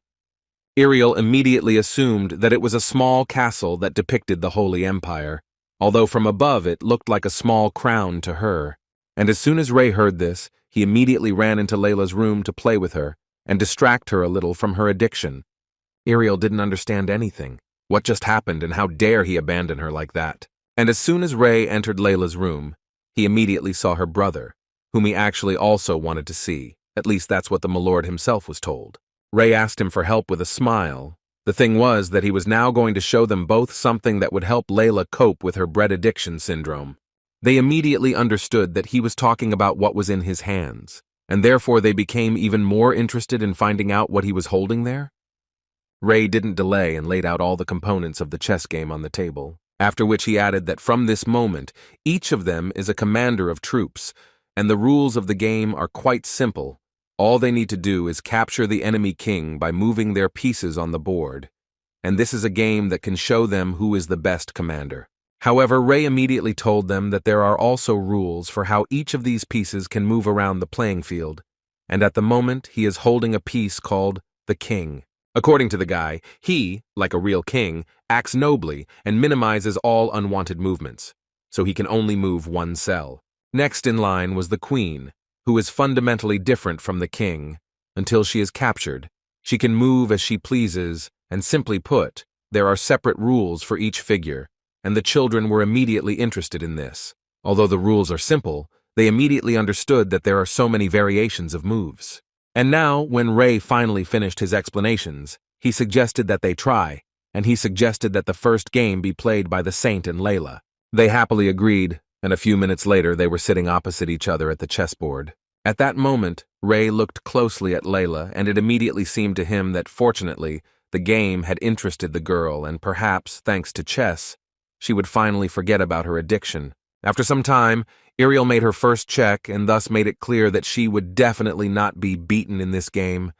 Ariel immediately assumed that it was a small castle that depicted the Holy Empire, although from above it looked like a small crown to her. And as soon as Ray heard this, he immediately ran into Layla's room to play with her and distract her a little from her addiction. Ariel didn't understand anything. What just happened, and how dare he abandon her like that? And as soon as Ray entered Layla's room, he immediately saw her brother, whom he actually also wanted to see. At least that's what the milord himself was told. Ray asked him for help with a smile. The thing was that he was now going to show them both something that would help Layla cope with her bread addiction syndrome. They immediately understood that he was talking about what was in his hands, and therefore they became even more interested in finding out what he was holding there. Ray didn't delay and laid out all the components of the chess game on the table, after which he added that from this moment, each of them is a commander of troops, and the rules of the game are quite simple. All they need to do is capture the enemy king by moving their pieces on the board, and this is a game that can show them who is the best commander. However, Ray immediately told them that there are also rules for how each of these pieces can move around the playing field, and at the moment he is holding a piece called the king. According to the guy, he, like a real king, acts nobly and minimizes all unwanted movements. so he can only move one cell. Next in line was the queen, who is fundamentally different from the king. Until she is captured, she can move as she pleases, and simply put, there are separate rules for each figure, and the children were immediately interested in this. Although the rules are simple, they immediately understood that there are so many variations of moves. And now, when Ray finally finished his explanations, he suggested that they try, and he suggested that the first game be played by the Saint and Layla. They happily agreed, and a few minutes later they were sitting opposite each other at the chessboard. At that moment, Ray looked closely at Layla, and it immediately seemed to him that, fortunately, the game had interested the girl, and perhaps, thanks to chess, she would finally forget about her addiction. After some time, Ariel made her first check and thus made it clear that she would definitely not be beaten in this game.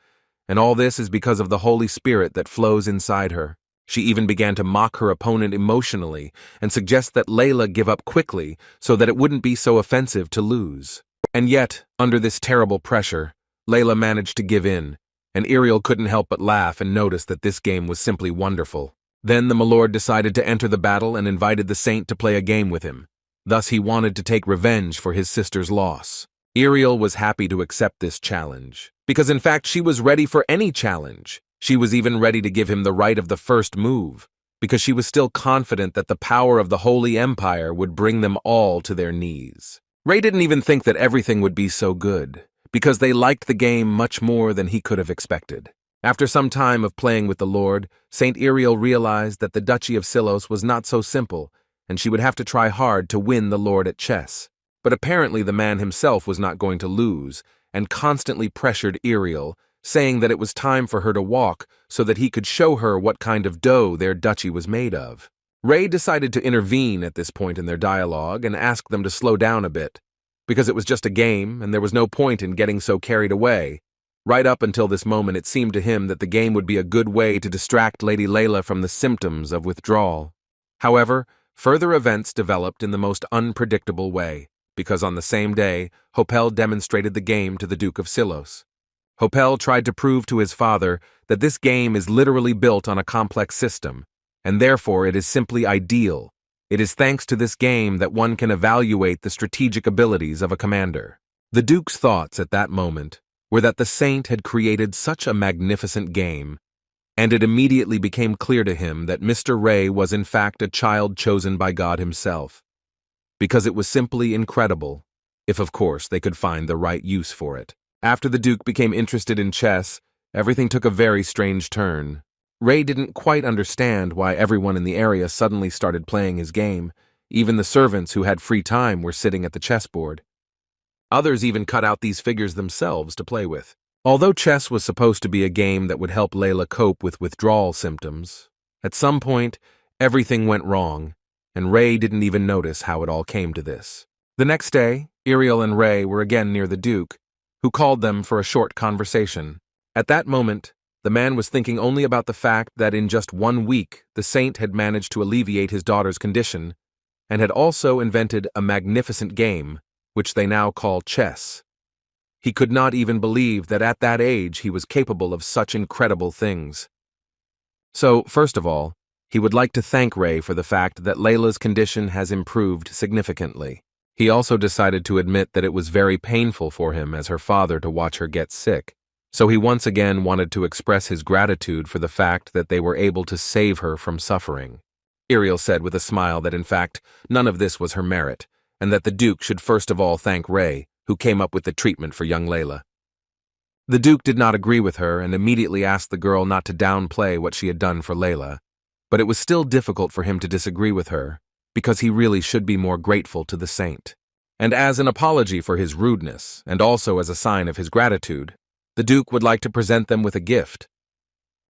And all this is because of the Holy Spirit that flows inside her. She even began to mock her opponent emotionally and suggest that Layla give up quickly so that it wouldn't be so offensive to lose. And yet, under this terrible pressure, Layla managed to give in, and Ariel couldn't help but laugh and notice that this game was simply wonderful. Then the Milord decided to enter the battle and invited the Saint to play a game with him. Thus he wanted to take revenge for his sister's loss. Ariel was happy to accept this challenge, because in fact she was ready for any challenge. She was even ready to give him the right of the first move, because she was still confident that the power of the Holy Empire would bring them all to their knees. Ray didn't even think that everything would be so good, because they liked the game much more than he could have expected. After some time of playing with the Lord, Saint Ariel realized that the Duchy of Silos was not so simple, and she would have to try hard to win the Lord at chess. But apparently the man himself was not going to lose, and constantly pressured Ariel, saying that it was time for her to walk so that he could show her what kind of dough their duchy was made of. Ray decided to intervene at this point in their dialogue and ask them to slow down a bit, because it was just a game and there was no point in getting so carried away. Right up until this moment, it seemed to him that the game would be a good way to distract Lady Layla from the symptoms of withdrawal. However, further events developed in the most unpredictable way, because on the same day, Hopel demonstrated the game to the Duke of Silos. Hopel tried to prove to his father that this game is literally built on a complex system, and therefore it is simply ideal. It is thanks to this game that one can evaluate the strategic abilities of a commander. The Duke's thoughts at that moment were that the Saint had created such a magnificent game, and it immediately became clear to him that Mr. Ray was in fact a child chosen by God himself, because it was simply incredible, if of course they could find the right use for it. After the Duke became interested in chess, everything took a very strange turn. Ray didn't quite understand why everyone in the area suddenly started playing his game. Even the servants who had free time were sitting at the chessboard. Others even cut out these figures themselves to play with. Although chess was supposed to be a game that would help Layla cope with withdrawal symptoms, at some point, everything went wrong, and Ray didn't even notice how it all came to this. The next day, Ariel and Ray were again near the Duke, who called them for a short conversation. At that moment, the man was thinking only about the fact that in just 1 week, the Saint had managed to alleviate his daughter's condition, and had also invented a magnificent game, which they now call chess. He could not even believe that at that age he was capable of such incredible things. So, first of all, he would like to thank Ray for the fact that Layla's condition has improved significantly. He also decided to admit that it was very painful for him as her father to watch her get sick, so he once again wanted to express his gratitude for the fact that they were able to save her from suffering. Ariel said with a smile that in fact none of this was her merit, and that the Duke should first of all thank Ray, who came up with the treatment for young Layla. The Duke did not agree with her and immediately asked the girl not to downplay what she had done for Layla, but it was still difficult for him to disagree with her, because he really should be more grateful to the Saint. And as an apology for his rudeness, and also as a sign of his gratitude, the Duke would like to present them with a gift.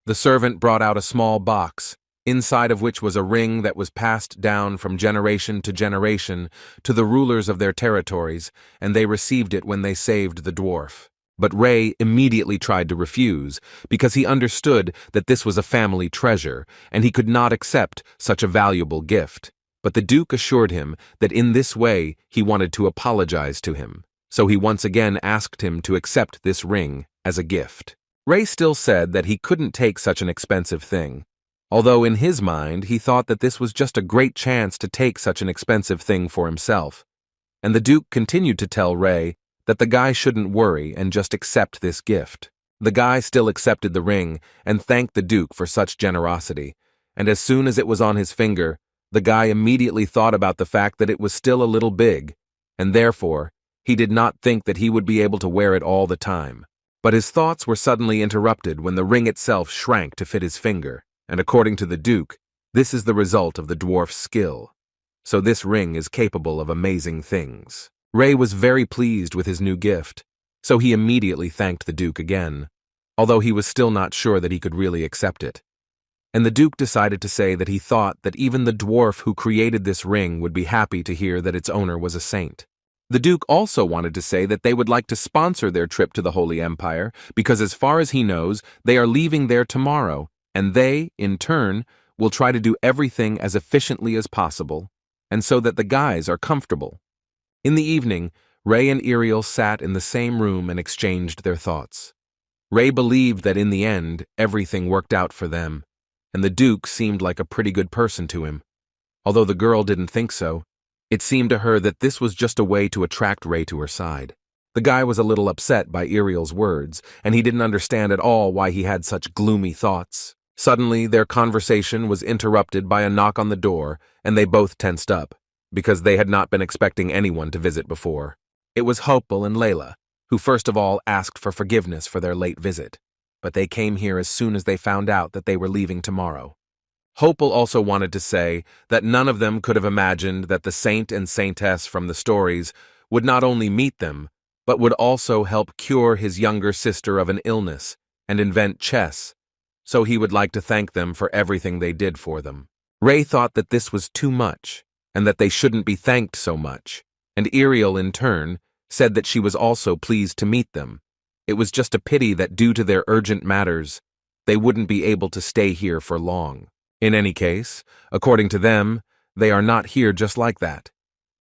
The servant brought out a small box, inside of which was a ring that was passed down from generation to generation to the rulers of their territories, and they received it when they saved the dwarf. But Ray immediately tried to refuse, because he understood that this was a family treasure, and he could not accept such a valuable gift. But the Duke assured him that in this way he wanted to apologize to him, so he once again asked him to accept this ring as a gift. Ray still said that he couldn't take such an expensive thing, although in his mind he thought that this was just a great chance to take such an expensive thing for himself. And the Duke continued to tell Rei that the guy shouldn't worry and just accept this gift. The guy still accepted the ring and thanked the Duke for such generosity, and as soon as it was on his finger, the guy immediately thought about the fact that it was still a little big, and therefore, he did not think that he would be able to wear it all the time. But his thoughts were suddenly interrupted when the ring itself shrank to fit his finger, and according to the Duke, this is the result of the dwarf's skill. So this ring is capable of amazing things. Rei was very pleased with his new gift, so he immediately thanked the Duke again, although he was still not sure that he could really accept it. And the Duke decided to say that he thought that even the dwarf who created this ring would be happy to hear that its owner was a saint. The Duke also wanted to say that they would like to sponsor their trip to the Holy Empire because as far as he knows, they are leaving there tomorrow, and they, in turn, will try to do everything as efficiently as possible, and so that the guys are comfortable. In the evening, Rei and Iriel sat in the same room and exchanged their thoughts. Rei believed that in the end, everything worked out for them, and the Duke seemed like a pretty good person to him. Although the girl didn't think so, it seemed to her that this was just a way to attract Rei to her side. The guy was a little upset by Iriel's words, and he didn't understand at all why he had such gloomy thoughts. Suddenly, their conversation was interrupted by a knock on the door, and they both tensed up, because they had not been expecting anyone to visit before. It was Hopel and Layla, who first of all asked for forgiveness for their late visit, but they came here as soon as they found out that they were leaving tomorrow. Hopel also wanted to say that none of them could have imagined that the saint and saintess from the stories would not only meet them, but would also help cure his younger sister of an illness and invent chess, so he would like to thank them for everything they did for them. Rei thought that this was too much, and that they shouldn't be thanked so much, and Iriel, in turn, said that she was also pleased to meet them. It was just a pity that due to their urgent matters, they wouldn't be able to stay here for long. In any case, according to them, they are not here just like that,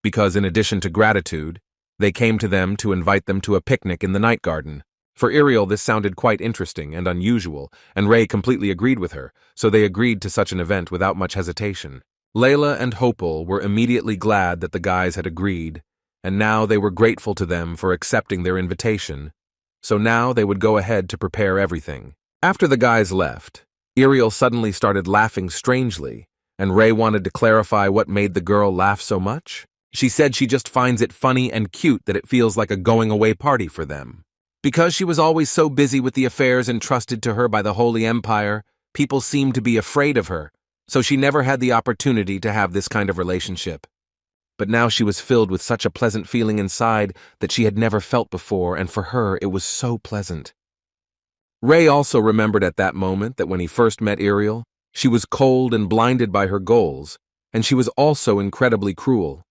because in addition to gratitude, they came to them to invite them to a picnic in the night garden. For Iriel, this sounded quite interesting and unusual, and Rei completely agreed with her, so they agreed to such an event without much hesitation. Layla and Hopel were immediately glad that the guys had agreed, and now they were grateful to them for accepting their invitation, so now they would go ahead to prepare everything. After the guys left, Iriel suddenly started laughing strangely, and Rei wanted to clarify what made the girl laugh so much. She said she just finds it funny and cute that it feels like a going-away party for them. Because she was always so busy with the affairs entrusted to her by the Holy Empire, people seemed to be afraid of her, so she never had the opportunity to have this kind of relationship. But now she was filled with such a pleasant feeling inside that she had never felt before, and for her it was so pleasant. Rei also remembered at that moment that when he first met Iriel, she was cold and blinded by her goals, and she was also incredibly cruel.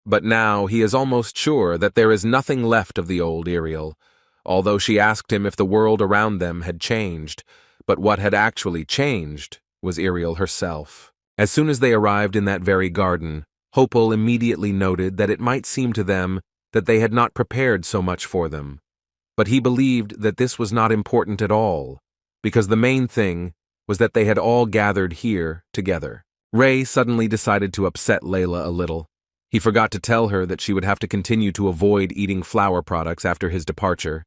But now he is almost sure that there is nothing left of the old Iriel, although she asked him if the world around them had changed, but what had actually changed was Iriel herself. As soon as they arrived in that very garden, Hopel immediately noted that it might seem to them that they had not prepared so much for them. But he believed that this was not important at all, because the main thing was that they had all gathered here together. Rei suddenly decided to upset Layla a little. He forgot to tell her that she would have to continue to avoid eating flour products after his departure,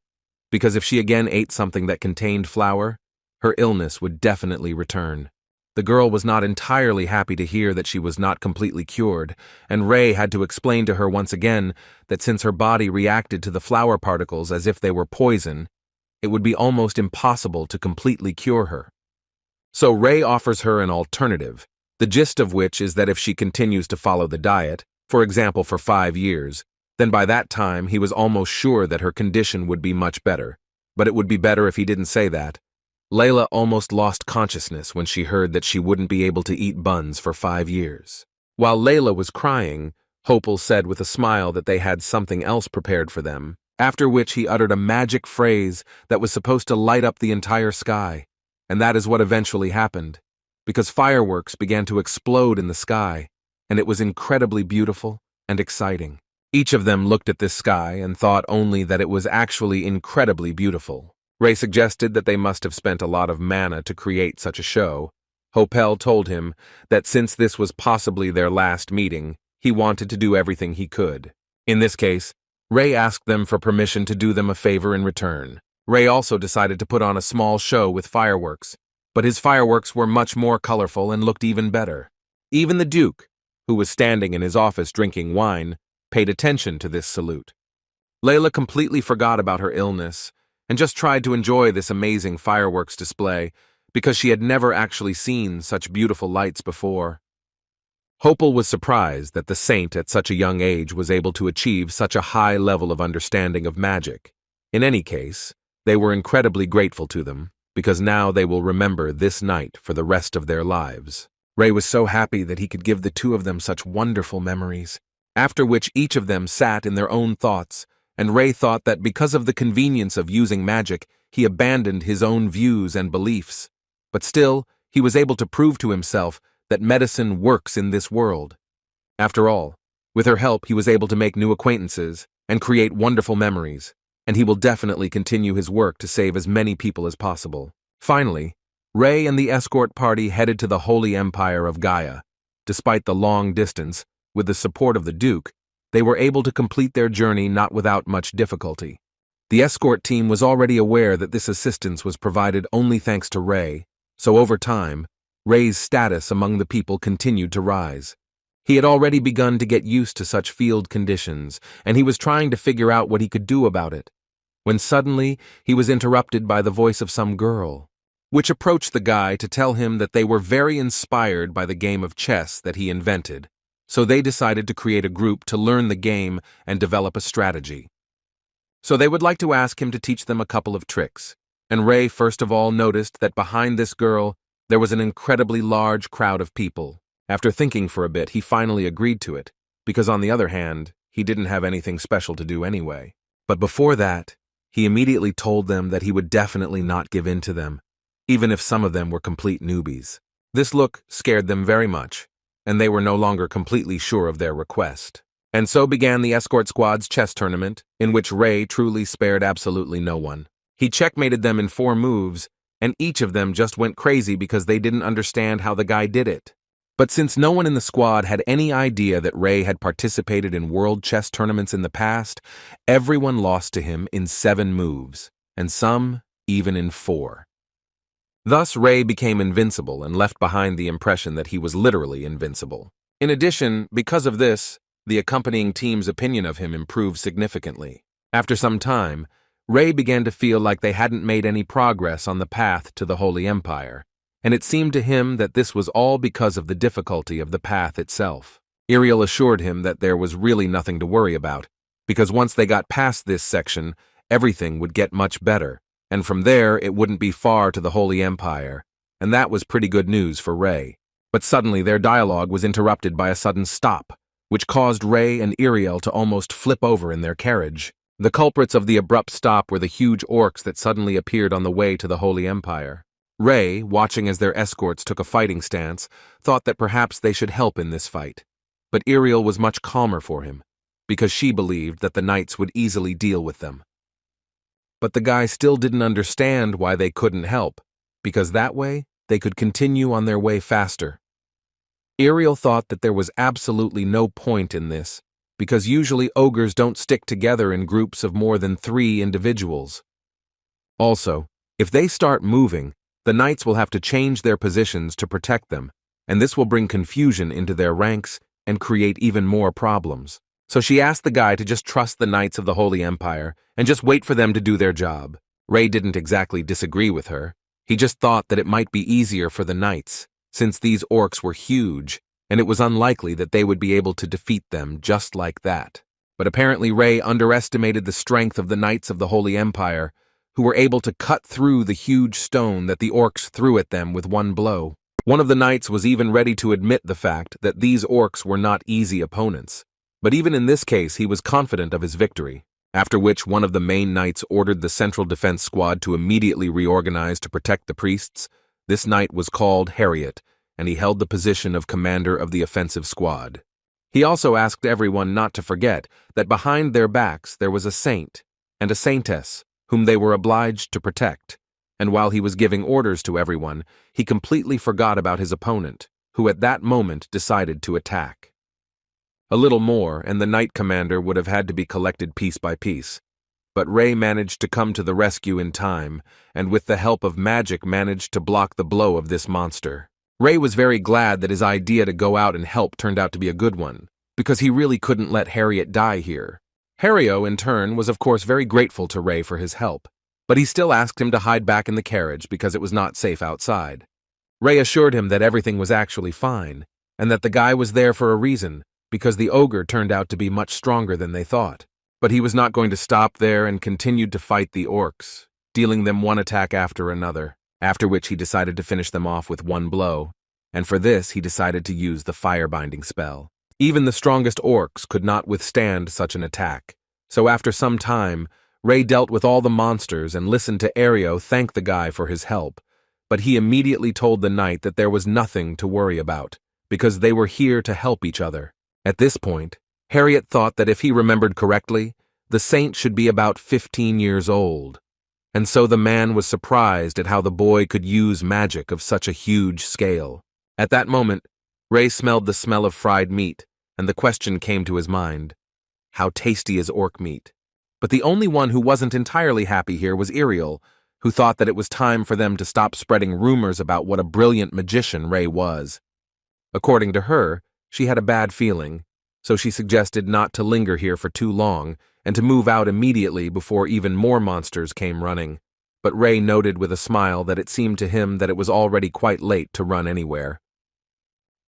because if she again ate something that contained flour, her illness would definitely return. The girl was not entirely happy to hear that she was not completely cured, and Rei had to explain to her once again that since her body reacted to the flour particles as if they were poison, it would be almost impossible to completely cure her. So Rei offers her an alternative, the gist of which is that if she continues to follow the diet, for example for 5 years, then by that time he was almost sure that her condition would be much better. But it would be better if he didn't say that. Layla almost lost consciousness when she heard that she wouldn't be able to eat buns for 5 years. While Layla was crying, Hopel said with a smile that they had something else prepared for them, after which he uttered a magic phrase that was supposed to light up the entire sky. And that is what eventually happened, because fireworks began to explode in the sky, and it was incredibly beautiful and exciting. Each of them looked at this sky and thought only that it was actually incredibly beautiful. Rei suggested that they must have spent a lot of mana to create such a show, Hopel told him that since this was possibly their last meeting, he wanted to do everything he could. In this case, Ray asked them for permission to do them a favor in return. Ray also decided to put on a small show with fireworks, but his fireworks were much more colorful and looked even better. Even the Duke, who was standing in his office drinking wine, paid attention to this salute. Layla completely forgot about her illness and just tried to enjoy this amazing fireworks display because she had never actually seen such beautiful lights before. Hopel was surprised that the saint at such a young age was able to achieve such a high level of understanding of magic. In any case, they were incredibly grateful to them, because now they will remember this night for the rest of their lives. Ray was so happy that he could give the two of them such wonderful memories, after which each of them sat in their own thoughts, and Ray thought that because of the convenience of using magic, he abandoned his own views and beliefs. But still, he was able to prove to himself that medicine works in this world. After all, with her help he was able to make new acquaintances and create wonderful memories, and he will definitely continue his work to save as many people as possible. Finally, Ray and the escort party headed to the Holy Empire of Gaia. Despite the long distance, with the support of the Duke, they were able to complete their journey not without much difficulty. The escort team was already aware that this assistance was provided only thanks to Ray, so over time, Ray's status among the people continued to rise. He had already begun to get used to such field conditions, and he was trying to figure out what he could do about it, when suddenly he was interrupted by the voice of some girl, which approached the guy to tell him that they were very inspired by the game of chess that he invented, so they decided to create a group to learn the game and develop a strategy. So they would like to ask him to teach them a couple of tricks, and Ray first of all noticed that behind this girl there was an incredibly large crowd of people. After thinking for a bit, he finally agreed to it, because on the other hand, he didn't have anything special to do anyway. But before that, he immediately told them that he would definitely not give in to them, even if some of them were complete newbies. This look scared them very much, and they were no longer completely sure of their request. And so began the escort squad's chess tournament, in which Ray truly spared absolutely no one. He checkmated them in 4 moves, and each of them just went crazy because they didn't understand how the guy did it. But since no one in the squad had any idea that Ray had participated in world chess tournaments in the past, everyone lost to him in 7 moves, and some even in 4. Thus, Ray became invincible and left behind the impression that he was literally invincible. In addition, because of this, the accompanying team's opinion of him improved significantly. After some time, Ray began to feel like they hadn't made any progress on the path to the Holy Empire, and it seemed to him that this was all because of the difficulty of the path itself. Iriel assured him that there was really nothing to worry about, because once they got past this section, everything would get much better, and from there it wouldn't be far to the Holy Empire, and that was pretty good news for Ray. But suddenly their dialogue was interrupted by a sudden stop, which caused Ray and Iriel to almost flip over in their carriage. The culprits of the abrupt stop were the huge orcs that suddenly appeared on the way to the Holy Empire. Ray, watching as their escorts took a fighting stance, thought that perhaps they should help in this fight. But Iriel was much calmer for him, because she believed that the knights would easily deal with them. But the guy still didn't understand why they couldn't help, because that way they could continue on their way faster. Iriel thought that there was absolutely no point in this, because usually ogres don't stick together in groups of more than 3 individuals. Also, if they start moving, the knights will have to change their positions to protect them, and this will bring confusion into their ranks and create even more problems. So she asked the guy to just trust the knights of the Holy Empire and just wait for them to do their job. Ray didn't exactly disagree with her. He just thought that it might be easier for the knights, since these orcs were huge, and it was unlikely that they would be able to defeat them just like that. But apparently Ray underestimated the strength of the knights of the Holy Empire, who were able to cut through the huge stone that the orcs threw at them with one blow. One of the knights was even ready to admit the fact that these orcs were not easy opponents. But even in this case, he was confident of his victory, after which one of the main knights ordered the Central Defense Squad to immediately reorganize to protect the priests. This knight was called Harriet, and he held the position of commander of the offensive squad. He also asked everyone not to forget that behind their backs there was a saint and a saintess whom they were obliged to protect, And while he was giving orders to everyone, he completely forgot about his opponent, who at that moment decided to attack. A little more, and the Knight Commander would have had to be collected piece by piece. But Rei managed to come to the rescue in time, and with the help of magic managed to block the blow of this monster. Rei was very glad that his idea to go out and help turned out to be a good one, because he really couldn't let Harriet die here. Hario, in turn, was of course very grateful to Rei for his help, but he still asked him to hide back in the carriage because it was not safe outside. Rei assured him that everything was actually fine, and that the guy was there for a reason, because the ogre turned out to be much stronger than they thought. But he was not going to stop there and continued to fight the orcs, dealing them one attack after another, after which he decided to finish them off with one blow, and for this he decided to use the firebinding spell. Even the strongest orcs could not withstand such an attack, so after some time, Rei dealt with all the monsters and listened to Ario thank the guy for his help, but he immediately told the knight that there was nothing to worry about, because they were here to help each other. At this point, Harriet thought that if he remembered correctly, the saint should be about 15 years old, and so the man was surprised at how the boy could use magic of such a huge scale. At that moment, Rei smelled the smell of fried meat, and the question came to his mind: how tasty is orc meat? But the only one who wasn't entirely happy here was Iriel, who thought that it was time for them to stop spreading rumors about what a brilliant magician Rei was. According to her, she had a bad feeling, so she suggested not to linger here for too long and to move out immediately before even more monsters came running. But Rei noted with a smile that it seemed to him that it was already quite late to run anywhere.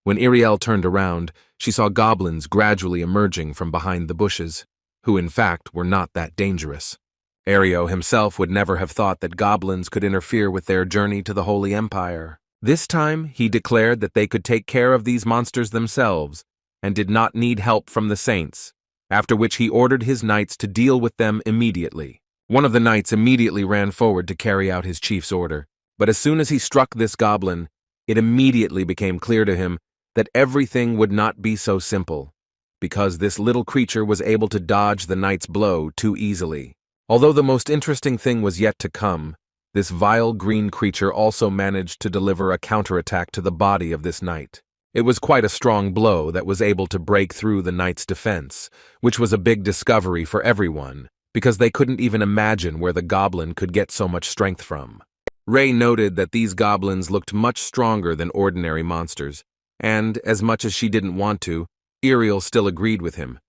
When Iriel turned around, she saw goblins gradually emerging from behind the bushes, who in fact were not that dangerous. Ario himself would never have thought that goblins could interfere with their journey to the Holy Empire. This time, he declared that they could take care of these monsters themselves and did not need help from the saints, after which he ordered his knights to deal with them immediately. One of the knights immediately ran forward to carry out his chief's order, but as soon as he struck this goblin, it immediately became clear to him that everything would not be so simple, because this little creature was able to dodge the knight's blow too easily. Although the most interesting thing was yet to come, this vile green creature also managed to deliver a counterattack to the body of this knight. It was quite a strong blow that was able to break through the knight's defense, which was a big discovery for everyone, because they couldn't even imagine where the goblin could get so much strength from. Rei noted that these goblins looked much stronger than ordinary monsters, and, as much as she didn't want to, Iriel still agreed with him.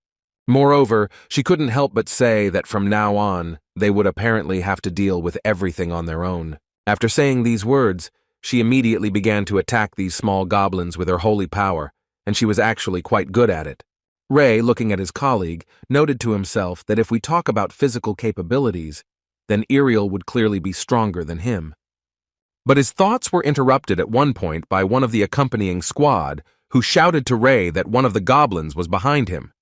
Moreover, she couldn't help but say that from now on, they would apparently have to deal with everything on their own. After saying these words, she immediately began to attack these small goblins with her holy power, and she was actually quite good at it. Rei, looking at his colleague, noted to himself that if we talk about physical capabilities, then Iriel would clearly be stronger than him. But his thoughts were interrupted at one point by one of the accompanying squad, who shouted to Rei that one of the goblins was behind him.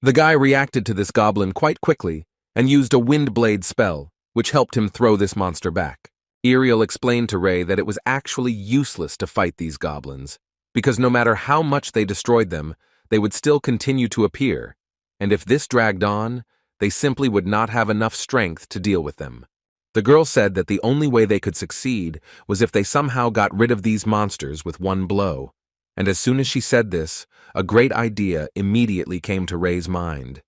The guy reacted to this goblin quite quickly and used a wind blade spell, which helped him throw this monster back. Iriel explained to Rei that it was actually useless to fight these goblins, because no matter how much they destroyed them, they would still continue to appear, and if this dragged on, they simply would not have enough strength to deal with them. The girl said that the only way they could succeed was if they somehow got rid of these monsters with one blow, and as soon as she said this, a great idea immediately came to Rei's mind.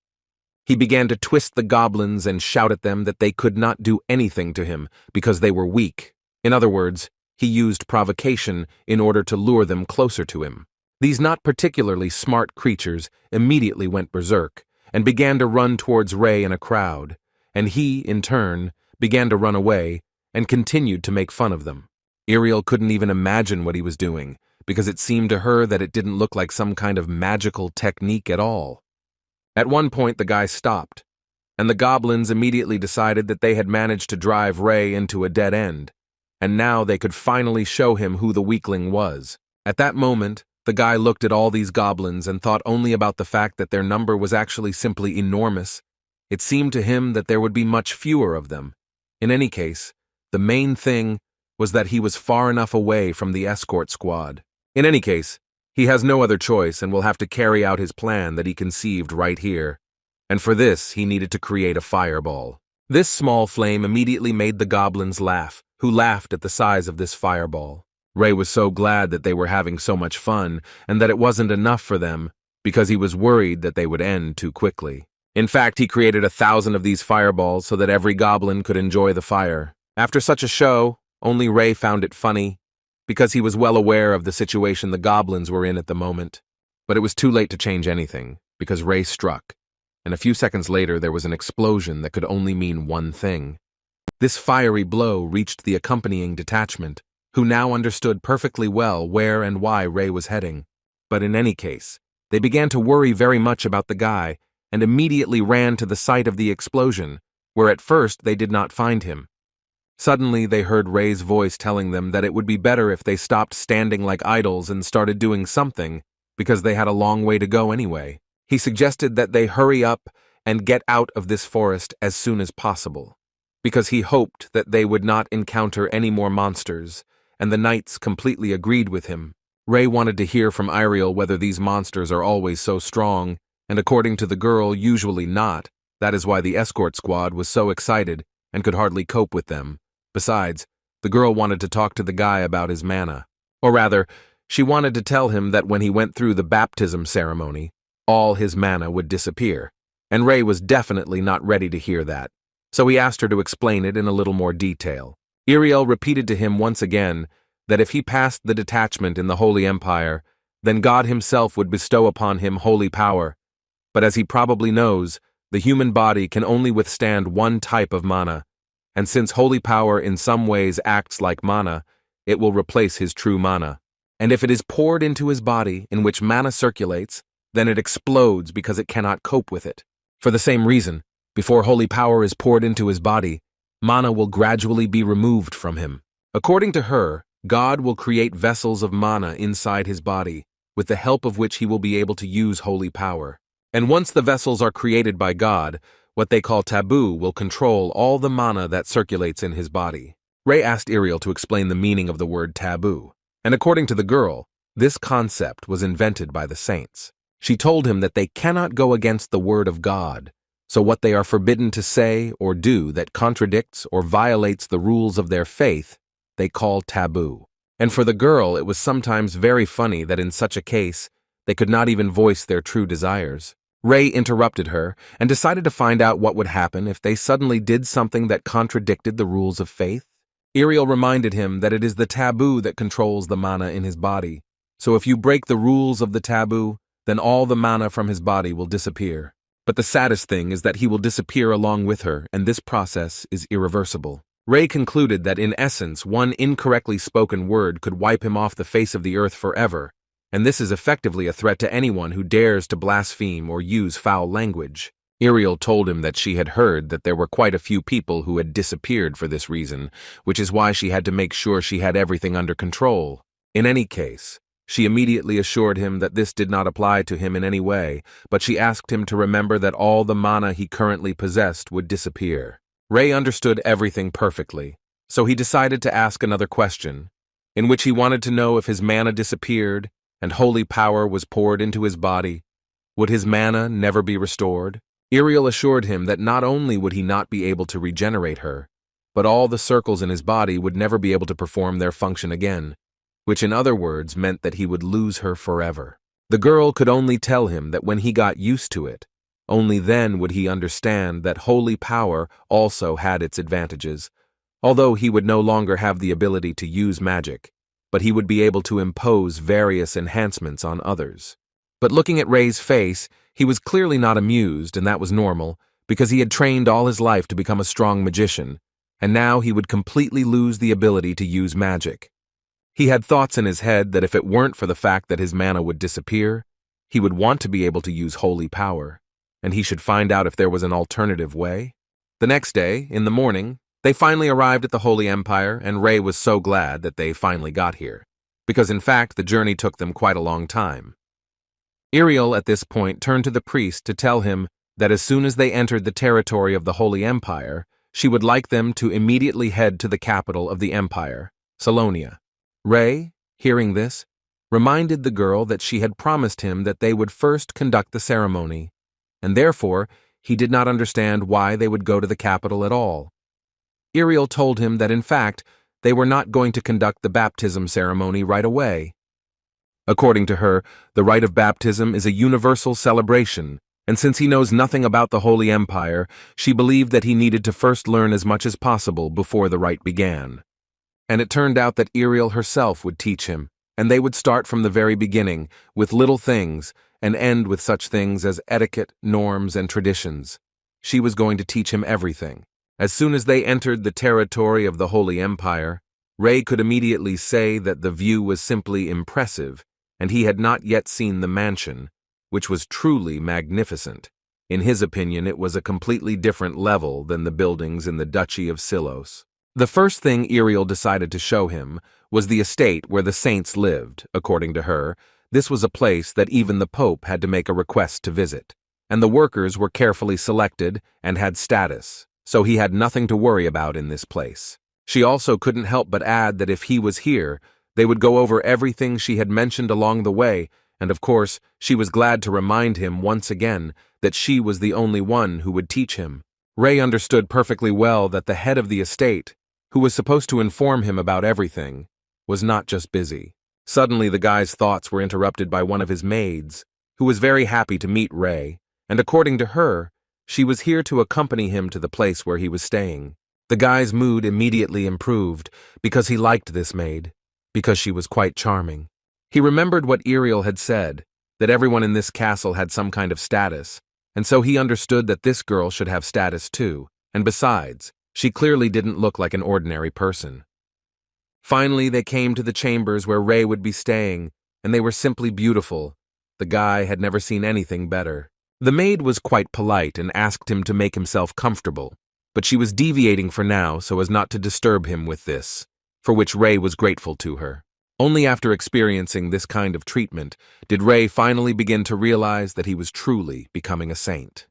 He began to twist the goblins and shout at them that they could not do anything to him because they were weak. In other words, he used provocation in order to lure them closer to him. These not particularly smart creatures immediately went berserk and began to run towards Rei in a crowd, and he, in turn, began to run away and continued to make fun of them. Iriel couldn't even imagine what he was doing, because it seemed to her that it didn't look like some kind of magical technique at all. At one point the guy stopped, and the goblins immediately decided that they had managed to drive Rei into a dead end, and now they could finally show him who the weakling was. At that moment, the guy looked at all these goblins and thought only about the fact that their number was actually simply enormous. It seemed to him that there would be much fewer of them. In any case, the main thing was that he was far enough away from the escort squad. In any case, he has no other choice and will have to carry out his plan that he conceived right here. And for this, he needed to create a fireball. This small flame immediately made the goblins laugh, who laughed at the size of this fireball. Ray was so glad that they were having so much fun and that it wasn't enough for them because he was worried that they would end too quickly. In fact, he created 1,000 of these fireballs so that every goblin could enjoy the fire. After such a show, only Ray found it funny because he was well aware of the situation the goblins were in at the moment. But it was too late to change anything because Ray struck, and a few seconds later there was an explosion that could only mean one thing. This fiery blow reached the accompanying detachment, who now understood perfectly well where and why Ray was heading. But in any case, they began to worry very much about the guy and immediately ran to the site of the explosion, where at first they did not find him. Suddenly they heard Ray's voice telling them that it would be better if they stopped standing like idols and started doing something, because they had a long way to go anyway. He suggested that they hurry up and get out of this forest as soon as possible, because he hoped that they would not encounter any more monsters, and the knights completely agreed with him. Ray wanted to hear from Iriel whether these monsters are always so strong, and according to the girl, usually not. That is why the escort squad was so excited and could hardly cope with them. Besides, the girl wanted to talk to the guy about his mana. Or rather, she wanted to tell him that when he went through the baptism ceremony, all his mana would disappear, and Ray was definitely not ready to hear that. So he asked her to explain it in a little more detail. Iriel repeated to him once again that if he passed the detachment in the Holy Empire, then God himself would bestow upon him holy power. But as he probably knows, the human body can only withstand one type of mana, and since holy power in some ways acts like mana, it will replace his true mana. And if it is poured into his body, in which mana circulates, then it explodes because it cannot cope with it. For the same reason, before holy power is poured into his body, mana will gradually be removed from him. According to her, God will create vessels of mana inside his body, with the help of which he will be able to use holy power. And once the vessels are created by God, what they call taboo will control all the mana that circulates in his body. Ray asked Iriel to explain the meaning of the word taboo, and according to the girl, this concept was invented by the saints. She told him that they cannot go against the word of God, so what they are forbidden to say or do that contradicts or violates the rules of their faith, they call taboo. And for the girl, it was sometimes very funny that in such a case, they could not even voice their true desires. Ray interrupted her and decided to find out what would happen if they suddenly did something that contradicted the rules of faith. Iriel reminded him that it is the taboo that controls the mana in his body, so if you break the rules of the taboo, then all the mana from his body will disappear. But the saddest thing is that he will disappear along with her, and this process is irreversible. Ray concluded that in essence, one incorrectly spoken word could wipe him off the face of the earth forever, and this is effectively a threat to anyone who dares to blaspheme or use foul language. Iriel told him that she had heard that there were quite a few people who had disappeared for this reason, which is why she had to make sure she had everything under control. In any case, she immediately assured him that this did not apply to him in any way, but she asked him to remember that all the mana he currently possessed would disappear. Ray understood everything perfectly, so he decided to ask another question, in which he wanted to know if his mana disappeared and holy power was poured into his body, would his mana never be restored? Iriel assured him that not only would he not be able to regenerate her, but all the circles in his body would never be able to perform their function again, which in other words meant that he would lose her forever. The girl could only tell him that when he got used to it, only then would he understand that holy power also had its advantages, although he would no longer have the ability to use magic, but he would be able to impose various enhancements on others. But looking at Ray's face, he was clearly not amused, and that was normal, because he had trained all his life to become a strong magician, and now he would completely lose the ability to use magic. He had thoughts in his head that if it weren't for the fact that his mana would disappear, he would want to be able to use holy power, and he should find out if there was an alternative way. The next day, in the morning, they finally arrived at the Holy Empire, and Ray was so glad that they finally got here, because in fact the journey took them quite a long time. Iriel at this point turned to the priest to tell him that as soon as they entered the territory of the Holy Empire, she would like them to immediately head to the capital of the empire, Salonia. Ray, hearing this, reminded the girl that she had promised him that they would first conduct the ceremony, and therefore he did not understand why they would go to the capital at all. Iriel told him that in fact, they were not going to conduct the baptism ceremony right away. According to her, the rite of baptism is a universal celebration, and since he knows nothing about the Holy Empire, she believed that he needed to first learn as much as possible before the rite began. And it turned out that Iriel herself would teach him, and they would start from the very beginning, with little things, and end with such things as etiquette, norms, and traditions. She was going to teach him everything. As soon as they entered the territory of the Holy Empire, Rei could immediately say that the view was simply impressive, and he had not yet seen the mansion, which was truly magnificent. In his opinion, it was a completely different level than the buildings in the Duchy of Silos. The first thing Iriel decided to show him was the estate where the saints lived. According to her, this was a place that even the Pope had to make a request to visit, and the workers were carefully selected and had status, so he had nothing to worry about in this place. She also couldn't help but add that if he was here, they would go over everything she had mentioned along the way, and of course, she was glad to remind him once again that she was the only one who would teach him. Rei understood perfectly well that the head of the estate, who was supposed to inform him about everything, was not just busy. Suddenly, the guy's thoughts were interrupted by one of his maids, who was very happy to meet Rei, and according to her, she was here to accompany him to the place where he was staying. The guy's mood immediately improved because he liked this maid, because she was quite charming. He remembered what Iriel had said, that everyone in this castle had some kind of status, and so he understood that this girl should have status too, and besides, she clearly didn't look like an ordinary person. Finally, they came to the chambers where Rei would be staying, and they were simply beautiful. The guy had never seen anything better. The maid was quite polite and asked him to make himself comfortable, but she was deviating for now so as not to disturb him with this, for which Rei was grateful to her. Only after experiencing this kind of treatment did Rei finally begin to realize that he was truly becoming a saint.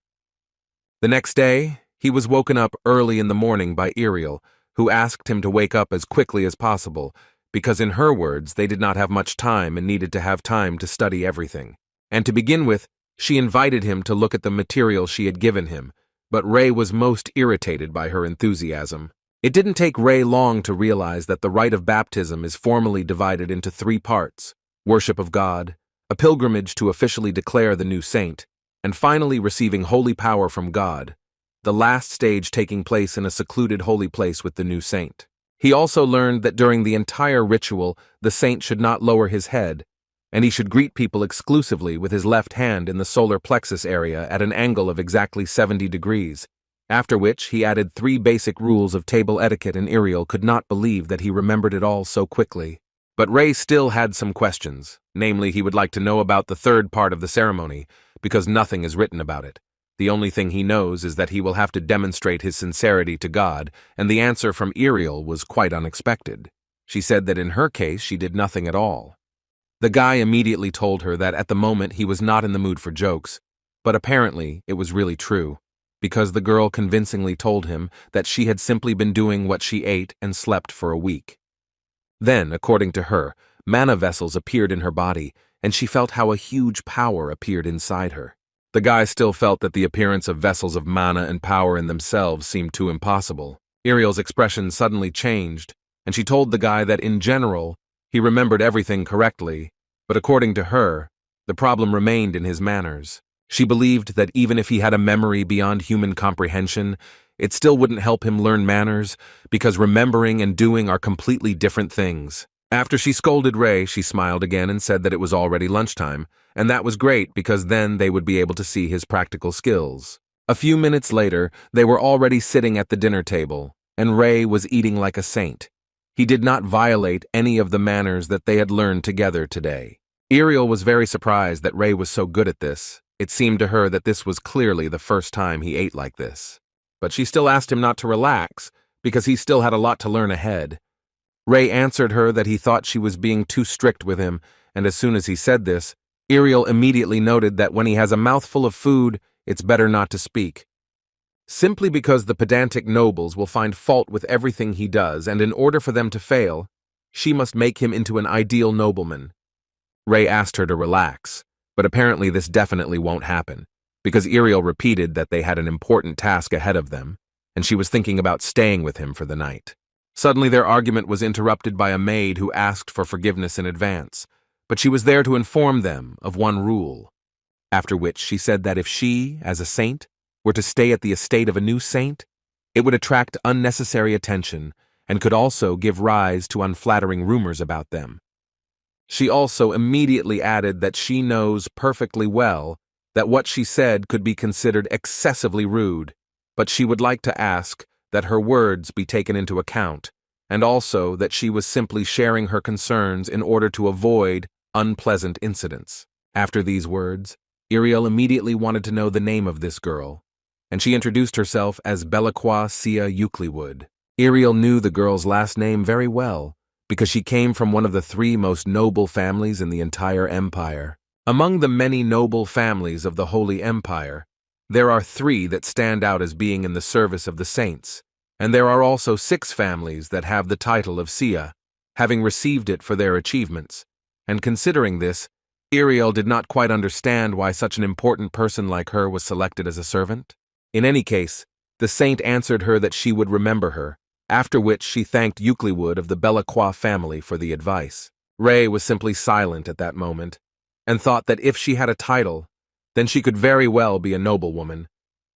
The next day, he was woken up early in the morning by Iriel, who asked him to wake up as quickly as possible, because in her words, they did not have much time and needed to have time to study everything. And to begin with, she invited him to look at the material she had given him, but Rei was most irritated by her enthusiasm. It didn't take Rei long to realize that the rite of baptism is formally divided into 3 parts: worship of God, a pilgrimage to officially declare the new saint, and finally receiving holy power from God, the last stage taking place in a secluded holy place with the new saint. He also learned that during the entire ritual, the saint should not lower his head, and he should greet people exclusively with his left hand in the solar plexus area at an angle of exactly 70 degrees, after which he added 3 basic rules of table etiquette, and Iriel could not believe that he remembered it all so quickly. But Rei still had some questions, namely he would like to know about the 3rd part of the ceremony, because nothing is written about it. The only thing he knows is that he will have to demonstrate his sincerity to God, and the answer from Iriel was quite unexpected. She said that in her case she did nothing at all. The guy immediately told her that at the moment he was not in the mood for jokes, but apparently it was really true, because the girl convincingly told him that she had simply been doing what she ate and slept for a week. Then, according to her, mana vessels appeared in her body, and she felt how a huge power appeared inside her. The guy still felt that the appearance of vessels of mana and power in themselves seemed too impossible. Iriel's expression suddenly changed, and she told the guy that in general, he remembered everything correctly, but according to her, the problem remained in his manners. She believed that even if he had a memory beyond human comprehension, it still wouldn't help him learn manners, because remembering and doing are completely different things. After she scolded Rei, she smiled again and said that it was already lunchtime, and that was great because then they would be able to see his practical skills. A few minutes later, they were already sitting at the dinner table, and Rei was eating like a saint. He did not violate any of the manners that they had learned together today. Iriel was very surprised that Rei was so good at this. It seemed to her that this was clearly the first time he ate like this. But she still asked him not to relax, because he still had a lot to learn ahead. Rei answered her that he thought she was being too strict with him, and as soon as he said this, Iriel immediately noted that when he has a mouthful of food, it's better not to speak. Simply because the pedantic nobles will find fault with everything he does, and in order for them to fail, she must make him into an ideal nobleman. Rei asked her to relax, but apparently this definitely won't happen, because Ariel repeated that they had an important task ahead of them, and she was thinking about staying with him for the night. Suddenly their argument was interrupted by a maid who asked for forgiveness in advance, but she was there to inform them of one rule. After which she said that if she, as a saint, were to stay at the estate of a new saint, it would attract unnecessary attention and could also give rise to unflattering rumors about them. She also immediately added that she knows perfectly well that what she said could be considered excessively rude, but she would like to ask that her words be taken into account, and also that she was simply sharing her concerns in order to avoid unpleasant incidents. After these words, Ariel immediately wanted to know the name of this girl, and she introduced herself as Belaqua Sia Eucliwood. Ariel knew the girl's last name very well, because she came from one of the 3 most noble families in the entire empire. Among the many noble families of the Holy Empire, there are 3 that stand out as being in the service of the saints, and there are also 6 families that have the title of Sia, having received it for their achievements. And considering this, Ariel did not quite understand why such an important person like her was selected as a servant. In any case, the saint answered her that she would remember her, after which she thanked Eucliwood of the Belaqua family for the advice. Ray was simply silent at that moment, and thought that if she had a title, then she could very well be a noblewoman.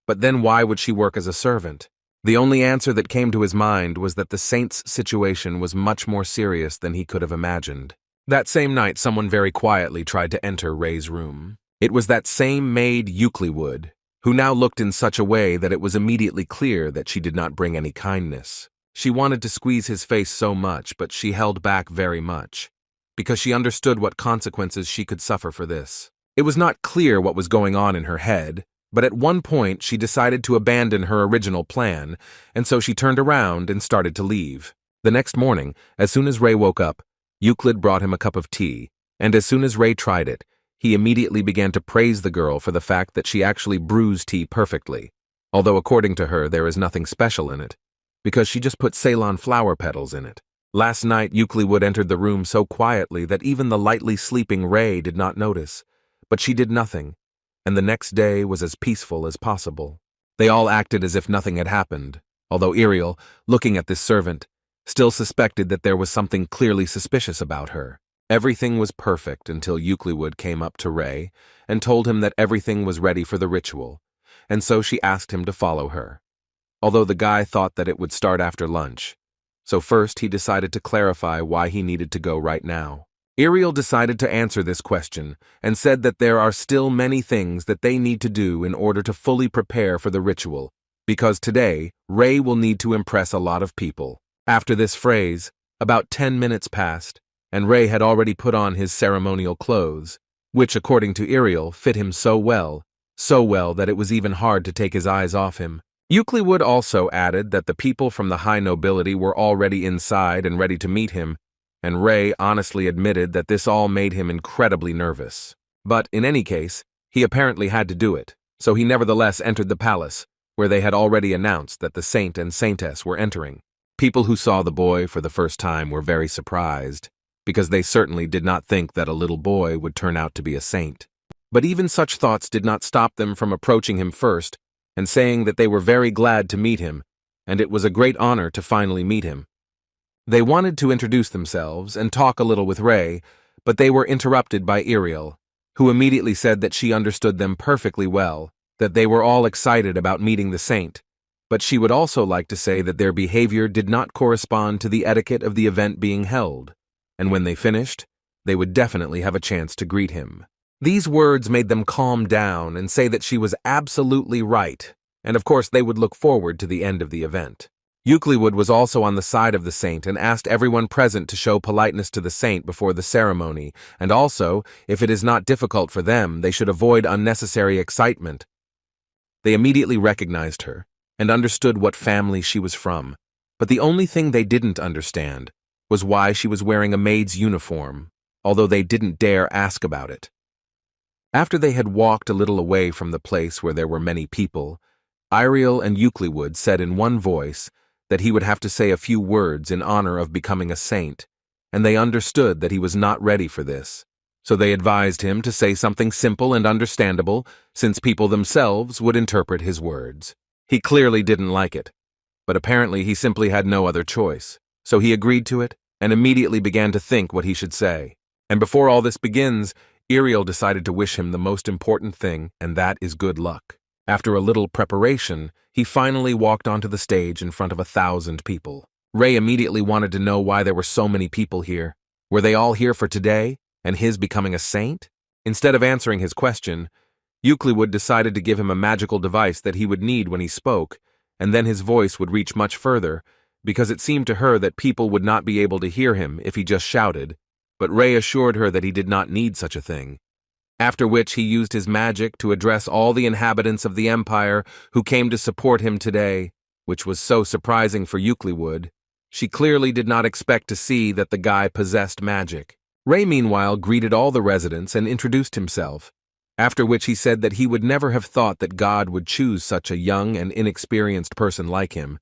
But then why would she work as a servant? The only answer that came to his mind was that the saint's situation was much more serious than he could have imagined. That same night, someone very quietly tried to enter Ray's room. It was that same maid Eucliwood, who now looked in such a way that it was immediately clear that she did not bring any kindness. She wanted to squeeze his face so much, but she held back very much, because she understood what consequences she could suffer for this. It was not clear what was going on in her head, but at one point she decided to abandon her original plan, and so she turned around and started to leave. The next morning, as soon as Ray woke up, Euclid brought him a cup of tea, and as soon as Ray tried it, he immediately began to praise the girl for the fact that she actually brews tea perfectly, although according to her there is nothing special in it, because she just put Ceylon flower petals in it. Last night, Eucliwood entered the room so quietly that even the lightly sleeping Ray did not notice, but she did nothing, and the next day was as peaceful as possible. They all acted as if nothing had happened, although Ariel, looking at this servant, still suspected that there was something clearly suspicious about her. Everything was perfect until Eucliwood came up to Ray and told him that everything was ready for the ritual, and so she asked him to follow her, although the guy thought that it would start after lunch. So first he decided to clarify why he needed to go right now. Ariel decided to answer this question and said that there are still many things that they need to do in order to fully prepare for the ritual, because today Ray will need to impress a lot of people. After this phrase, about 10 minutes passed, and Ray had already put on his ceremonial clothes, which, according to Ariel, fit him so well that it was even hard to take his eyes off him. Eucliwood also added that the people from the high nobility were already inside and ready to meet him, and Ray honestly admitted that this all made him incredibly nervous. But, in any case, he apparently had to do it, so he nevertheless entered the palace, where they had already announced that the saint and saintess were entering. People who saw the boy for the first time were very surprised, because they certainly did not think that a little boy would turn out to be a saint. But even such thoughts did not stop them from approaching him first and saying that they were very glad to meet him, and it was a great honor to finally meet him. They wanted to introduce themselves and talk a little with Ray, but they were interrupted by Ariel, who immediately said that she understood them perfectly well, that they were all excited about meeting the saint, but she would also like to say that their behavior did not correspond to the etiquette of the event being held, and when they finished, they would definitely have a chance to greet him. These words made them calm down and say that she was absolutely right, and of course they would look forward to the end of the event. Eucliwood was also on the side of the saint and asked everyone present to show politeness to the saint before the ceremony, and also, if it is not difficult for them, they should avoid unnecessary excitement. They immediately recognized her and understood what family she was from, but the only thing they didn't understand was why she was wearing a maid's uniform, although they didn't dare ask about it. After they had walked a little away from the place where there were many people, Ariel and Eucliwood said in one voice that he would have to say a few words in honor of becoming a saint, and they understood that he was not ready for this, so they advised him to say something simple and understandable, since people themselves would interpret his words. He clearly didn't like it, but apparently he simply had no other choice, so he agreed to it and immediately began to think what he should say. And before all this begins, Iriel decided to wish him the most important thing, and that is good luck. After a little preparation, he finally walked onto the stage in front of 1,000 people. Ray immediately wanted to know why there were so many people here. Were they all here for today, and his becoming a saint? Instead of answering his question, Euclid decided to give him a magical device that he would need when he spoke, and then his voice would reach much further, because it seemed to her that people would not be able to hear him if he just shouted, but Ray assured her that he did not need such a thing. After which he used his magic to address all the inhabitants of the empire who came to support him today, which was so surprising for Euclid. She clearly did not expect to see that the guy possessed magic. Ray, meanwhile, greeted all the residents and introduced himself, after which he said that he would never have thought that God would choose such a young and inexperienced person like him,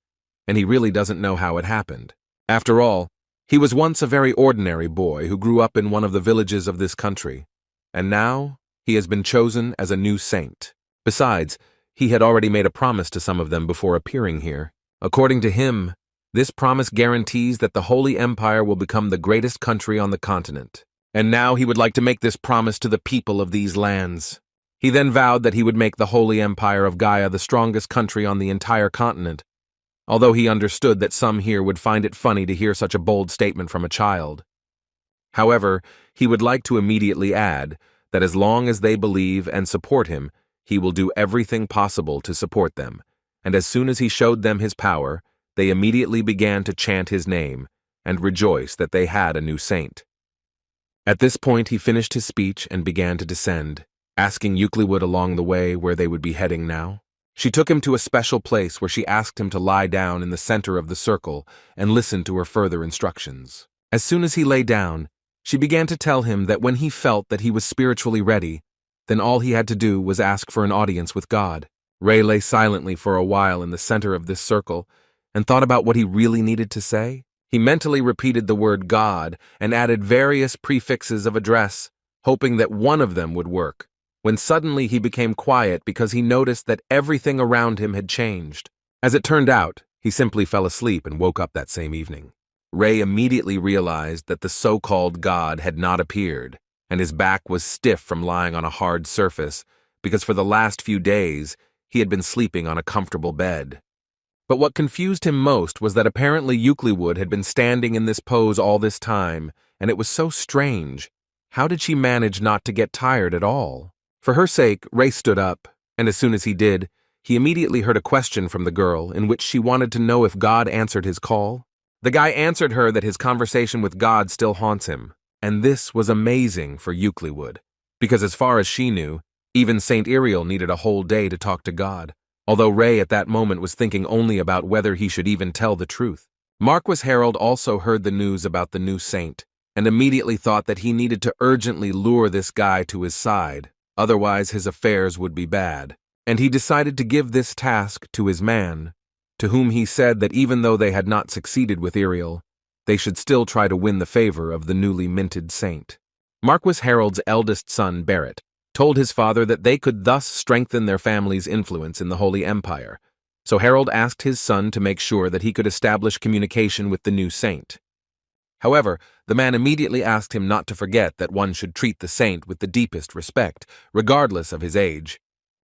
and he really doesn't know how it happened. After all, he was once a very ordinary boy who grew up in one of the villages of this country, and now he has been chosen as a new saint. Besides, he had already made a promise to some of them before appearing here. According to him, this promise guarantees that the Holy Empire will become the greatest country on the continent. And now he would like to make this promise to the people of these lands. He then vowed that he would make the Holy Empire of Gaia the strongest country on the entire continent, although he understood that some here would find it funny to hear such a bold statement from a child. However, he would like to immediately add that as long as they believe and support him, he will do everything possible to support them, and as soon as he showed them his power, they immediately began to chant his name and rejoice that they had a new saint. At this point he finished his speech and began to descend, asking Euclid along the way where they would be heading now. She took him to a special place where she asked him to lie down in the center of the circle and listen to her further instructions. As soon as he lay down, she began to tell him that when he felt that he was spiritually ready, then all he had to do was ask for an audience with God. Ray lay silently for a while in the center of this circle and thought about what he really needed to say. He mentally repeated the word God and added various prefixes of address, hoping that one of them would work, when suddenly he became quiet because he noticed that everything around him had changed. As it turned out, he simply fell asleep and woke up that same evening. Ray immediately realized that the so-called God had not appeared, and his back was stiff from lying on a hard surface, because for the last few days he had been sleeping on a comfortable bed. But what confused him most was that apparently Euclid had been standing in this pose all this time, and it was so strange. How did she manage not to get tired at all? For her sake, Ray stood up, and as soon as he did, he immediately heard a question from the girl in which she wanted to know if God answered his call. The guy answered her that his conversation with God still haunts him, and this was amazing for Euclid, because as far as she knew, even Saint Iriel needed a whole day to talk to God, although Ray at that moment was thinking only about whether he should even tell the truth. Marquis Harold also heard the news about the new saint, and immediately thought that he needed to urgently lure this guy to his side, otherwise his affairs would be bad, and he decided to give this task to his man, to whom he said that even though they had not succeeded with Iriel, they should still try to win the favor of the newly minted saint. Marquis Harold's eldest son, Barrett, told his father that they could thus strengthen their family's influence in the Holy Empire, so Harold asked his son to make sure that he could establish communication with the new saint. However, the man immediately asked him not to forget that one should treat the saint with the deepest respect, regardless of his age.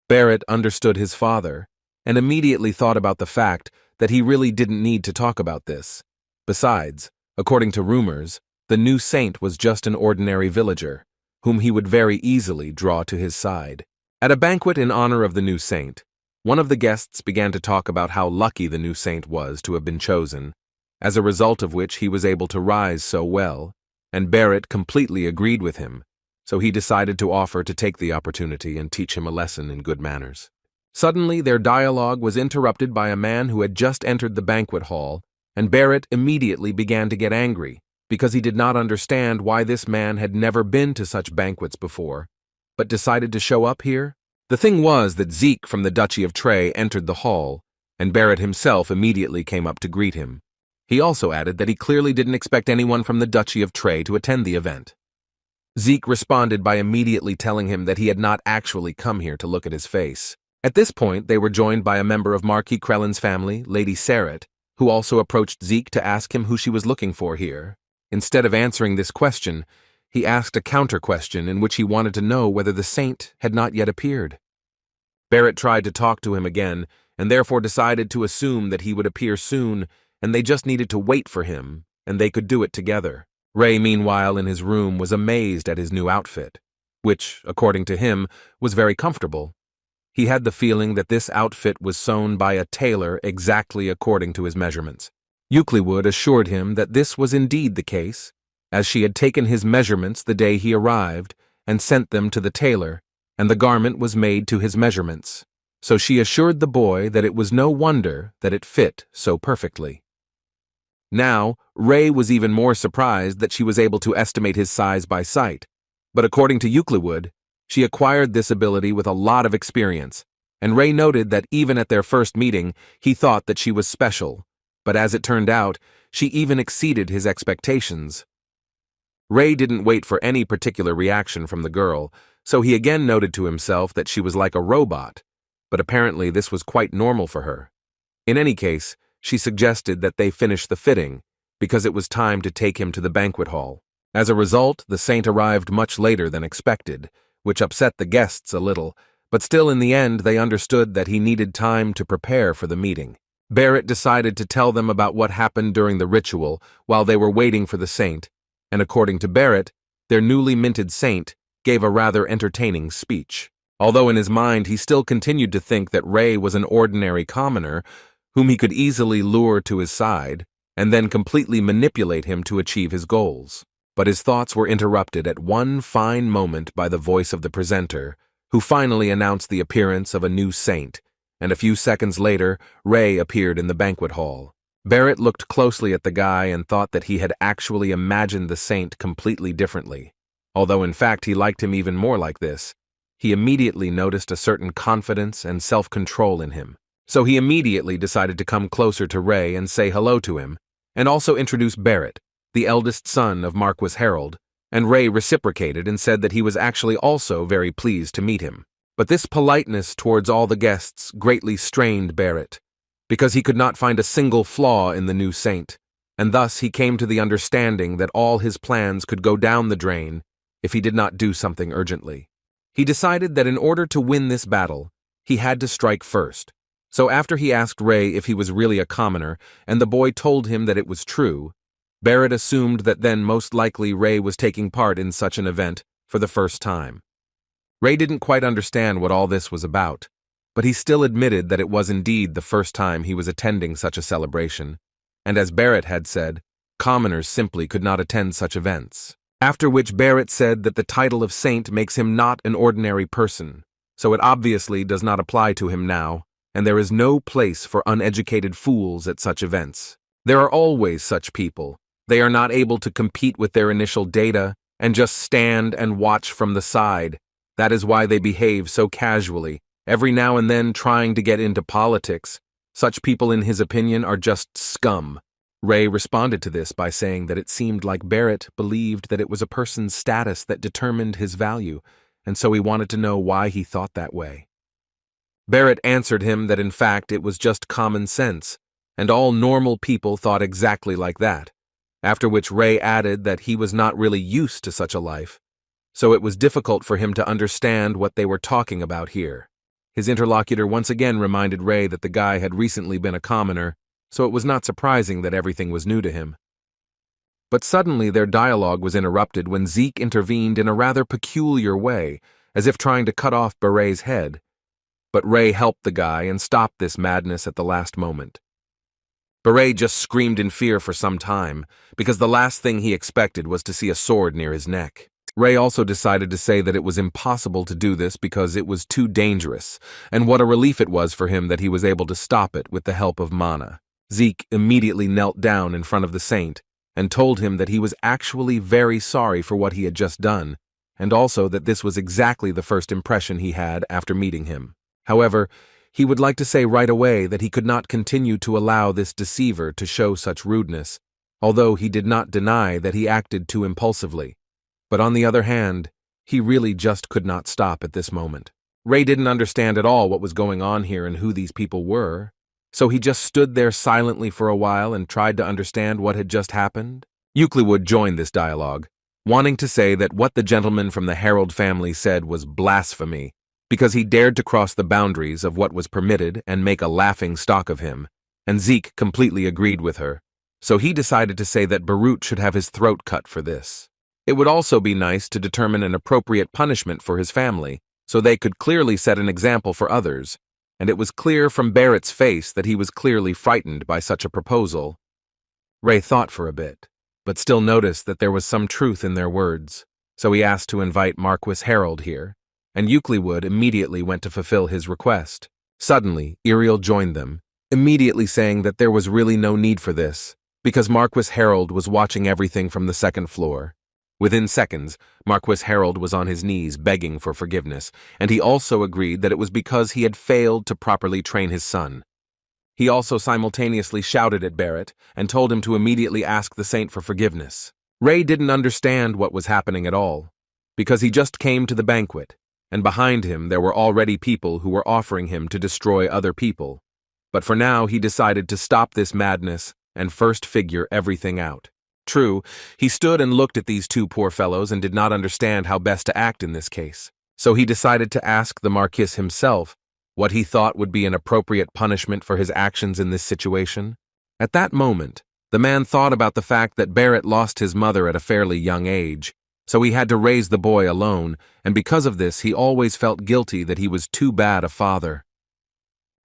Barrett understood his father, and immediately thought about the fact that he really didn't need to talk about this. Besides, according to rumors, the new saint was just an ordinary villager, whom he would very easily draw to his side. At a banquet in honor of the new saint, one of the guests began to talk about how lucky the new saint was to have been chosen, as a result of which he was able to rise so well, and Barrett completely agreed with him, so he decided to offer to take the opportunity and teach him a lesson in good manners. Suddenly, their dialogue was interrupted by a man who had just entered the banquet hall, and Barrett immediately began to get angry, because he did not understand why this man had never been to such banquets before, but decided to show up here. The thing was that Zeke from the Duchy of Trey entered the hall, and Barrett himself immediately came up to greet him. He also added that he clearly didn't expect anyone from the Duchy of Trey to attend the event. Zeke responded by immediately telling him that he had not actually come here to look at his face. At this point, they were joined by a member of Marquis Krellin's family, Lady Sarret, who also approached Zeke to ask him who she was looking for here. Instead of answering this question, he asked a counter-question in which he wanted to know whether the saint had not yet appeared. Barrett tried to talk to him again, and therefore decided to assume that he would appear soon, and they just needed to wait for him, and they could do it together. Ray, meanwhile, in his room, was amazed at his new outfit, which, according to him, was very comfortable. He had the feeling that this outfit was sewn by a tailor exactly according to his measurements. Ultrapower assured him that this was indeed the case, as she had taken his measurements the day he arrived and sent them to the tailor, and the garment was made to his measurements. So she assured the boy that it was no wonder that it fit so perfectly. Now, Ray was even more surprised that she was able to estimate his size by sight, but according to Ultrapower, she acquired this ability with a lot of experience, and Ray noted that even at their first meeting, he thought that she was special, but as it turned out, she even exceeded his expectations. Ray didn't wait for any particular reaction from the girl, so he again noted to himself that she was like a robot, but apparently this was quite normal for her. In any case, she suggested that they finish the fitting, because it was time to take him to the banquet hall. As a result, the saint arrived much later than expected, which upset the guests a little, but still in the end they understood that he needed time to prepare for the meeting. Barrett decided to tell them about what happened during the ritual while they were waiting for the saint, and according to Barrett, their newly minted saint gave a rather entertaining speech. Although in his mind he still continued to think that Ray was an ordinary commoner whom he could easily lure to his side and then completely manipulate him to achieve his goals. But his thoughts were interrupted at one fine moment by the voice of the presenter, who finally announced the appearance of a new saint, and a few seconds later, Ray appeared in the banquet hall. Barrett looked closely at the guy and thought that he had actually imagined the saint completely differently. Although in fact he liked him even more like this, he immediately noticed a certain confidence and self-control in him. So he immediately decided to come closer to Ray and say hello to him, and also introduce Barrett, the eldest son of Marquis Harold, and Ray reciprocated and said that he was actually also very pleased to meet him. But this politeness towards all the guests greatly strained Barrett, because he could not find a single flaw in the new saint, and thus he came to the understanding that all his plans could go down the drain if he did not do something urgently. He decided that in order to win this battle, he had to strike first. So after he asked Ray if he was really a commoner, and the boy told him that it was true, Barrett assumed that then most likely Ray was taking part in such an event for the first time. Ray didn't quite understand what all this was about, but he still admitted that it was indeed the first time he was attending such a celebration, and as Barrett had said, commoners simply could not attend such events. After which Barrett said that the title of saint makes him not an ordinary person, so it obviously does not apply to him now, and there is no place for uneducated fools at such events. There are always such people. They are not able to compete with their initial data and just stand and watch from the side. That is why they behave so casually, every now and then trying to get into politics. Such people, in his opinion, are just scum. Ray responded to this by saying that it seemed like Barrett believed that it was a person's status that determined his value, and so he wanted to know why he thought that way. Barrett answered him that in fact it was just common sense, and all normal people thought exactly like that, after which Ray added that he was not really used to such a life, so it was difficult for him to understand what they were talking about here. His interlocutor once again reminded Ray that the guy had recently been a commoner, so it was not surprising that everything was new to him. But suddenly their dialogue was interrupted when Zeke intervened in a rather peculiar way, as if trying to cut off Beret's head. But Ray helped the guy and stopped this madness at the last moment. Beret just screamed in fear for some time, because the last thing he expected was to see a sword near his neck. Ray also decided to say that it was impossible to do this because it was too dangerous, and what a relief it was for him that he was able to stop it with the help of mana. Zeke immediately knelt down in front of the saint and told him that he was actually very sorry for what he had just done, and also that this was exactly the first impression he had after meeting him. However, he would like to say right away that he could not continue to allow this deceiver to show such rudeness, although he did not deny that he acted too impulsively. But on the other hand, he really just could not stop at this moment. Ray didn't understand at all what was going on here and who these people were, so he just stood there silently for a while and tried to understand what had just happened. Euclid joined this dialogue, wanting to say that what the gentleman from the Herald family said was blasphemy, because he dared to cross the boundaries of what was permitted and make a laughing stock of him, and Zeke completely agreed with her, so he decided to say that Barut should have his throat cut for this. It would also be nice to determine an appropriate punishment for his family, so they could clearly set an example for others, and it was clear from Barrett's face that he was clearly frightened by such a proposal. Ray thought for a bit, but still noticed that there was some truth in their words, so he asked to invite Marquis Harold here, and Euclid immediately went to fulfill his request. Suddenly, Iriel joined them, immediately saying that there was really no need for this, because Marquis Harold was watching everything from the second floor. Within seconds, Marquis Harold was on his knees begging for forgiveness, and he also agreed that it was because he had failed to properly train his son. He also simultaneously shouted at Barrett and told him to immediately ask the saint for forgiveness. Ray didn't understand what was happening at all, because he just came to the banquet, and behind him there were already people who were offering him to destroy other people. But for now he decided to stop this madness and first figure everything out. True, he stood and looked at these two poor fellows and did not understand how best to act in this case, so he decided to ask the Marquis himself what he thought would be an appropriate punishment for his actions in this situation. At that moment, the man thought about the fact that Barrett lost his mother at a fairly young age, so he had to raise the boy alone, and because of this he always felt guilty that he was too bad a father.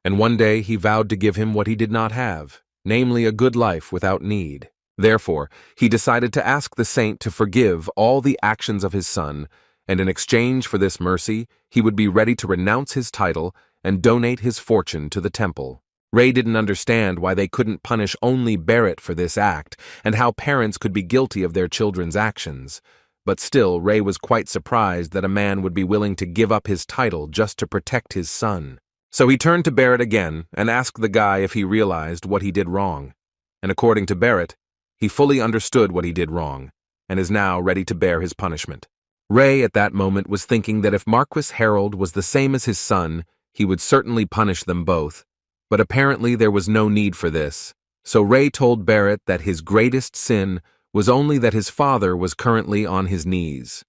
And one day he vowed to give him what he did not have, namely a good life without need. Therefore, he decided to ask the saint to forgive all the actions of his son, and in exchange for this mercy, he would be ready to renounce his title and donate his fortune to the temple. Ray didn't understand why they couldn't punish only Barrett for this act, and how parents could be guilty of their children's actions. But still, Ray was quite surprised that a man would be willing to give up his title just to protect his son. So he turned to Barrett again and asked the guy if he realized what he did wrong. And according to Barrett, he fully understood what he did wrong, and is now ready to bear his punishment. Ray at that moment was thinking that if Marquis Harold was the same as his son, he would certainly punish them both, but apparently there was no need for this, so Ray told Barrett that his greatest sin was only that his father was currently on his knees.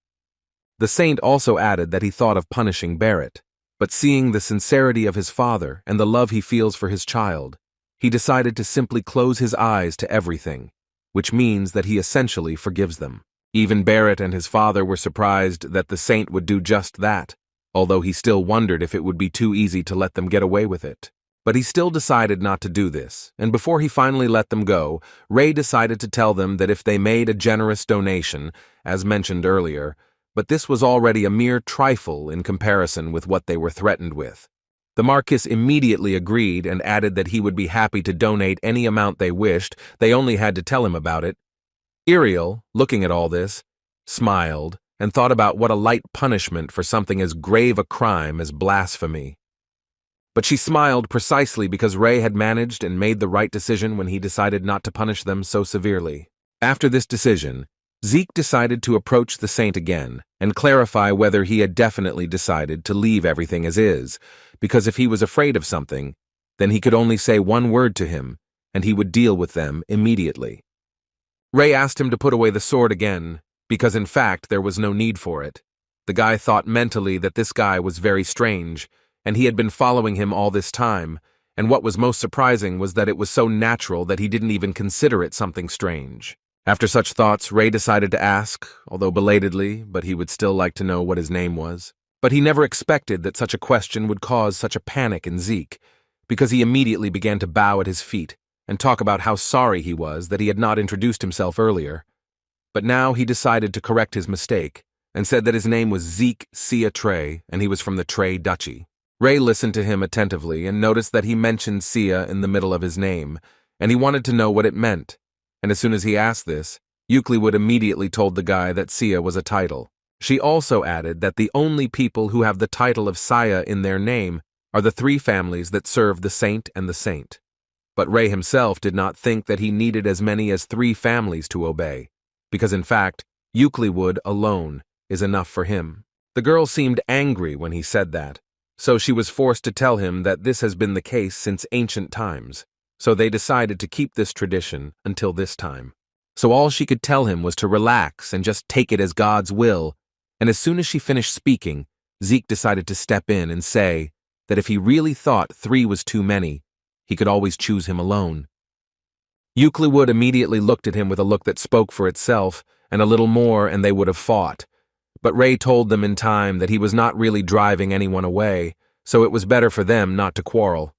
The saint also added that he thought of punishing Barrett, but seeing the sincerity of his father and the love he feels for his child, he decided to simply close his eyes to everything, which means that he essentially forgives them. Even Barrett and his father were surprised that the saint would do just that, although he still wondered if it would be too easy to let them get away with it. But he still decided not to do this, and before he finally let them go, Ray decided to tell them that if they made a generous donation, as mentioned earlier, but this was already a mere trifle in comparison with what they were threatened with. The Marquis immediately agreed and added that he would be happy to donate any amount they wished, they only had to tell him about it. Iriel, looking at all this, smiled and thought about what a light punishment for something as grave a crime as blasphemy. But she smiled precisely because Ray had managed and made the right decision when he decided not to punish them so severely. After this decision, Zeke decided to approach the saint again and clarify whether he had definitely decided to leave everything as is, because if he was afraid of something, then he could only say one word to him, and he would deal with them immediately. Ray asked him to put away the sword again, because in fact there was no need for it. The guy thought mentally that this guy was very strange, and he had been following him all this time, and what was most surprising was that it was so natural that he didn't even consider it something strange. After such thoughts, Ray decided to ask, although belatedly, but he would still like to know what his name was. But he never expected that such a question would cause such a panic in Zeke, because he immediately began to bow at his feet and talk about how sorry he was that he had not introduced himself earlier. But now he decided to correct his mistake and said that his name was Zeke Sia Trey and he was from the Trey Duchy. Ray listened to him attentively and noticed that he mentioned Sia in the middle of his name, and he wanted to know what it meant. And as soon as he asked this, Euclid immediately told the guy that Sia was a title. She also added that the only people who have the title of Saya in their name are the three families that serve the saint and the saint. But Ray himself did not think that he needed as many as 3 families to obey, because in fact, Euclid alone is enough for him. The girl seemed angry when he said that, so she was forced to tell him that this has been the case since ancient times, so they decided to keep this tradition until this time. So all she could tell him was to relax and just take it as God's will, and as soon as she finished speaking, Zeke decided to step in and say that if he really thought 3 was too many, he could always choose him alone. Euclid immediately looked at him with a look that spoke for itself, and a little more and they would have fought. But Ray told them in time that he was not really driving anyone away, so it was better for them not to quarrel.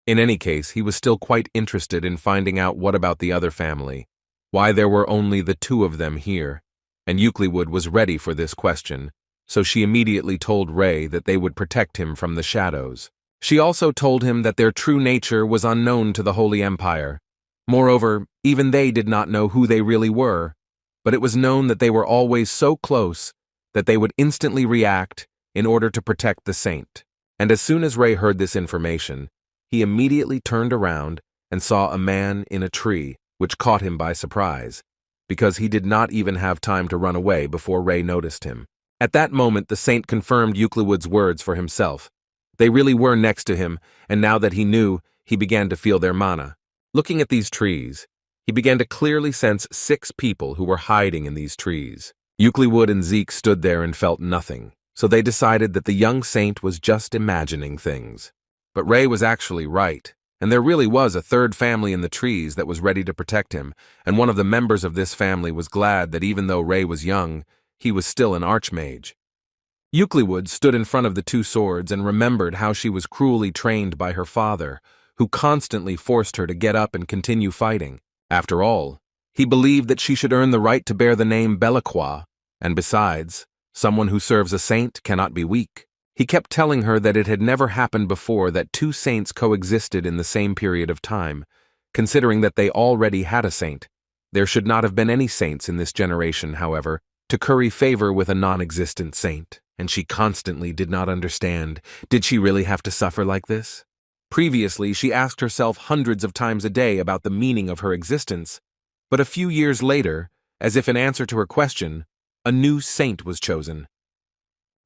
In any case, he was still quite interested in finding out what about the other family, why there were only the 2 of them here, and Euclid was ready for this question, so she immediately told Ray that they would protect him from the shadows. She also told him that their true nature was unknown to the Holy Empire. Moreover, even they did not know who they really were, but it was known that they were always so close that they would instantly react in order to protect the saint. And as soon as Ray heard this information, he immediately turned around and saw a man in a tree, which caught him by surprise, because he did not even have time to run away before Ray noticed him. At that moment, the saint confirmed Euclid's words for himself. They really were next to him, and now that he knew, he began to feel their mana. Looking at these trees, he began to clearly sense 6 people who were hiding in these trees. Euclid and Zeke stood there and felt nothing, so they decided that the young saint was just imagining things. But Ray was actually right, and there really was a 3rd family in the trees that was ready to protect him, and one of the members of this family was glad that even though Ray was young, he was still an archmage. Euclid stood in front of the 2 swords and remembered how she was cruelly trained by her father, who constantly forced her to get up and continue fighting. After all, he believed that she should earn the right to bear the name Belacqua, and besides, someone who serves a saint cannot be weak. He kept telling her that it had never happened before that 2 saints coexisted in the same period of time, considering that they already had a saint. There should not have been any saints in this generation, however, to curry favor with a non-existent saint, and she constantly did not understand. Did she really have to suffer like this? Previously, she asked herself hundreds of times a day about the meaning of her existence, but a few years later, as if in answer to her question, a new saint was chosen.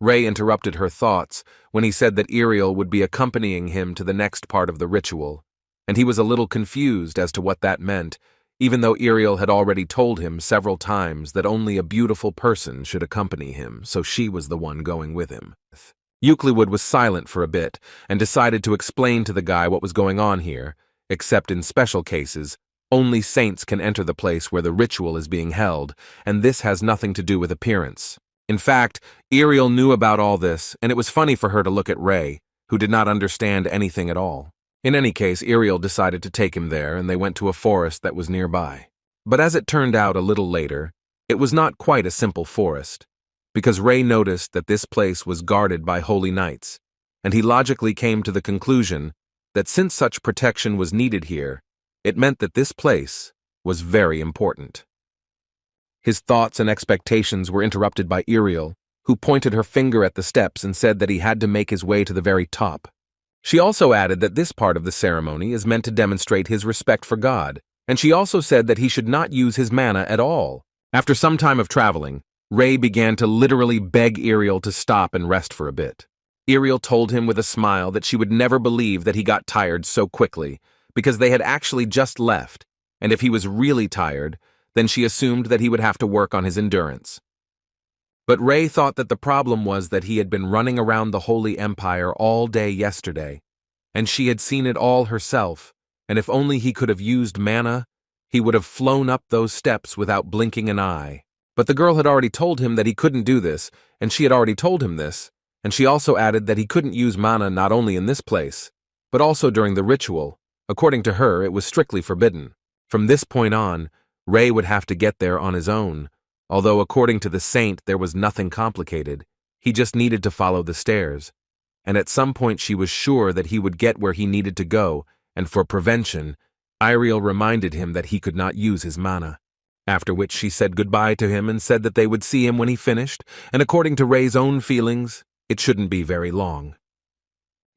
Ray interrupted her thoughts when he said that Ariel would be accompanying him to the next part of the ritual, and he was a little confused as to what that meant, even though Ariel had already told him several times that only a beautiful person should accompany him, so she was the one going with him. Euclid was silent for a bit and decided to explain to the guy what was going on here, except in special cases, only saints can enter the place where the ritual is being held, and this has nothing to do with appearance. In fact, Ariel knew about all this, and it was funny for her to look at Ray, who did not understand anything at all. In any case, Ariel decided to take him there, and they went to a forest that was nearby. But as it turned out a little later, it was not quite a simple forest, because Ray noticed that this place was guarded by holy knights, and he logically came to the conclusion that since such protection was needed here, it meant that this place was very important. His thoughts and expectations were interrupted by Ariel, who pointed her finger at the steps and said that he had to make his way to the very top. She also added that this part of the ceremony is meant to demonstrate his respect for God, and she also said that he should not use his mana at all. After some time of traveling, Ray began to literally beg Ariel to stop and rest for a bit. Ariel told him with a smile that she would never believe that he got tired so quickly, because they had actually just left, and if he was really tired, then she assumed that he would have to work on his endurance. But Ray thought that the problem was that he had been running around the Holy Empire all day yesterday, and she had seen it all herself, and if only he could have used mana, he would have flown up those steps without blinking an eye. But the girl had already told him that he couldn't do this, and she had already told him this, and she also added that he couldn't use mana not only in this place, but also during the ritual. According to her, it was strictly forbidden. From this point on, Ray would have to get there on his own, although according to the saint there was nothing complicated. He just needed to follow the stairs. And at some point she was sure that he would get where he needed to go, and for prevention, Ariel reminded him that he could not use his mana. After which she said goodbye to him and said that they would see him when he finished, and according to Ray's own feelings, it shouldn't be very long.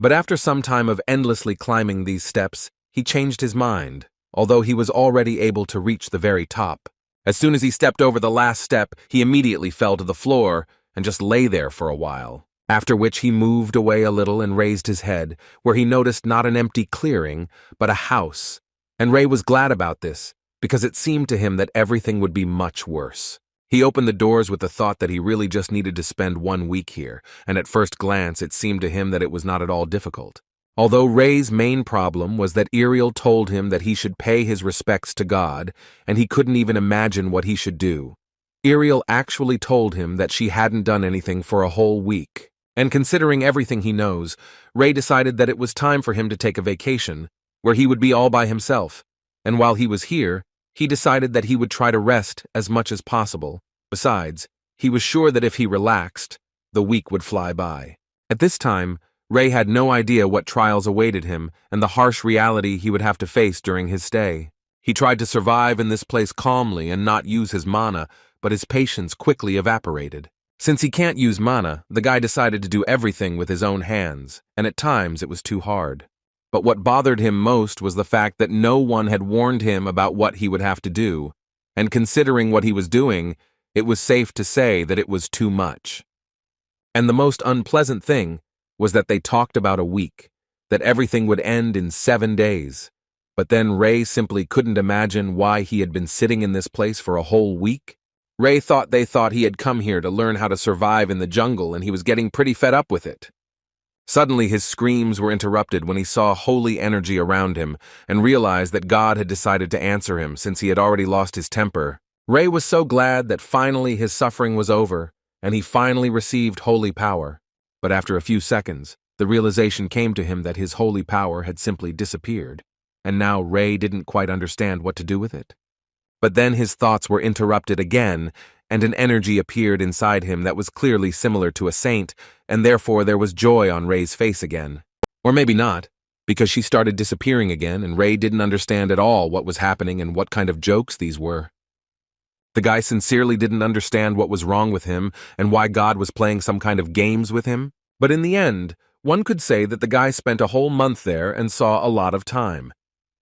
But after some time of endlessly climbing these steps, he changed his mind, although he was already able to reach the very top. As soon as he stepped over the last step, he immediately fell to the floor and just lay there for a while, after which he moved away a little and raised his head, where he noticed not an empty clearing, but a house. And Ray was glad about this, because it seemed to him that everything would be much worse. He opened the doors with the thought that he really just needed to spend 1 week here, and at first glance it seemed to him that it was not at all difficult. Although Ray's main problem was that Ariel told him that he should pay his respects to God, and he couldn't even imagine what he should do. Ariel actually told him that she hadn't done anything for a whole week. And considering everything he knows, Ray decided that it was time for him to take a vacation, where he would be all by himself. And while he was here, he decided that he would try to rest as much as possible. Besides, he was sure that if he relaxed, the week would fly by. At this time, Ray had no idea what trials awaited him and the harsh reality he would have to face during his stay. He tried to survive in this place calmly and not use his mana, but his patience quickly evaporated. Since he can't use mana, the guy decided to do everything with his own hands, and at times it was too hard. But what bothered him most was the fact that no one had warned him about what he would have to do, and considering what he was doing, it was safe to say that it was too much. And the most unpleasant thing was that they talked about a week, that everything would end in 7 days. But then Ray simply couldn't imagine why he had been sitting in this place for a whole week. Ray thought they thought he had come here to learn how to survive in the jungle, and he was getting pretty fed up with it. Suddenly his screams were interrupted when he saw holy energy around him and realized that God had decided to answer him since he had already lost his temper. Ray was so glad that finally his suffering was over and he finally received holy power. But after a few seconds, the realization came to him that his holy power had simply disappeared, and now Ray didn't quite understand what to do with it. But then his thoughts were interrupted again, and an energy appeared inside him that was clearly similar to a saint, and therefore there was joy on Ray's face again. Or maybe not, because she started disappearing again, and Ray didn't understand at all what was happening and what kind of jokes these were. The guy sincerely didn't understand what was wrong with him and why God was playing some kind of games with him. But in the end, one could say that the guy spent a whole month there and saw a lot of time,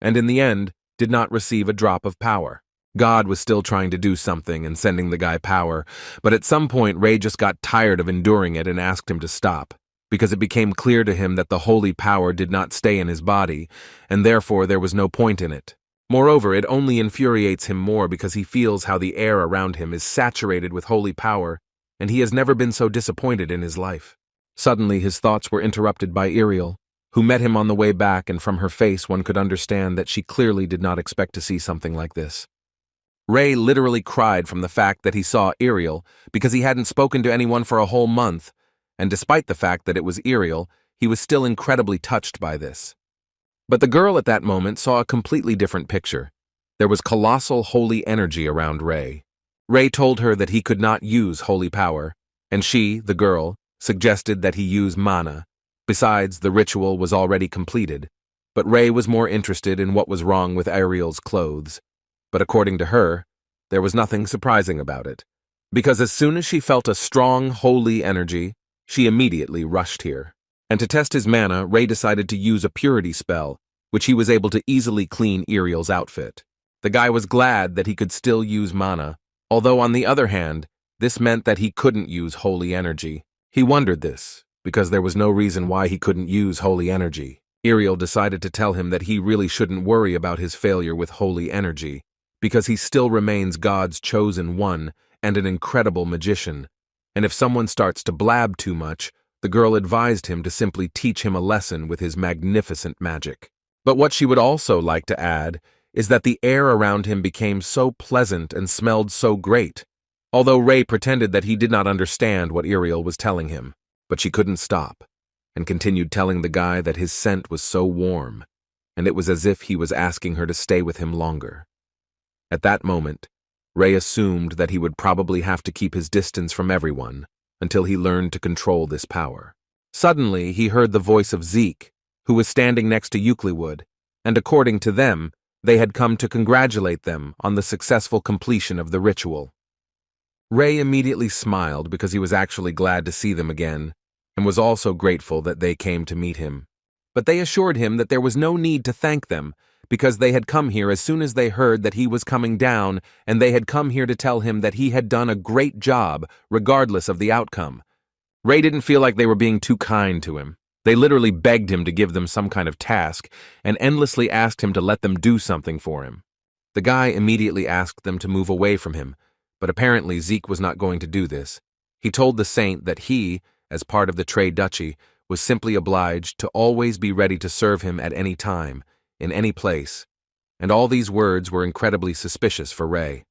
and in the end did not receive a drop of power. God was still trying to do something and sending the guy power, but at some point Ray just got tired of enduring it and asked him to stop, because it became clear to him that the holy power did not stay in his body, and therefore there was no point in it. Moreover, it only infuriates him more because he feels how the air around him is saturated with holy power, and he has never been so disappointed in his life. Suddenly his thoughts were interrupted by Ariel, who met him on the way back, and from her face one could understand that she clearly did not expect to see something like this. Ray literally cried from the fact that he saw Ariel because he hadn't spoken to anyone for a whole month, and despite the fact that it was Ariel, he was still incredibly touched by this. But the girl at that moment saw a completely different picture. There was colossal holy energy around Ray. Ray told her that he could not use holy power, and she, the girl, suggested that he use mana. Besides, the ritual was already completed, but Ray was more interested in what was wrong with Ariel's clothes. But according to her, there was nothing surprising about it, because as soon as she felt a strong, holy energy, she immediately rushed here. And to test his mana, Ray decided to use a purity spell, which he was able to easily clean Ariel's outfit. The guy was glad that he could still use mana, although on the other hand, this meant that he couldn't use holy energy. He wondered this, because there was no reason why he couldn't use holy energy. Ariel decided to tell him that he really shouldn't worry about his failure with holy energy, because he still remains God's chosen one and an incredible magician, and if someone starts to blab too much, the girl advised him to simply teach him a lesson with his magnificent magic. But what she would also like to add is that the air around him became so pleasant and smelled so great, although Ray pretended that he did not understand what Ariel was telling him. But she couldn't stop, and continued telling the guy that his scent was so warm, and it was as if he was asking her to stay with him longer. At that moment, Ray assumed that he would probably have to keep his distance from everyone until he learned to control this power. Suddenly, he heard the voice of Zeke, who was standing next to Euclid, and according to them, they had come to congratulate them on the successful completion of the ritual. Ray immediately smiled because he was actually glad to see them again, and was also grateful that they came to meet him. but they assured him that there was no need to thank them, because they had come here as soon as they heard that he was coming down, and they had come here to tell him that he had done a great job, regardless of the outcome. Ray didn't feel like they were being too kind to him. They literally begged him to give them some kind of task, and endlessly asked him to let them do something for him. The guy immediately asked them to move away from him, but apparently Zeke was not going to do this. He told the saint that he, as part of the Trade Duchy, was simply obliged to always be ready to serve him at any time, in any place, and all these words were incredibly suspicious for Ray.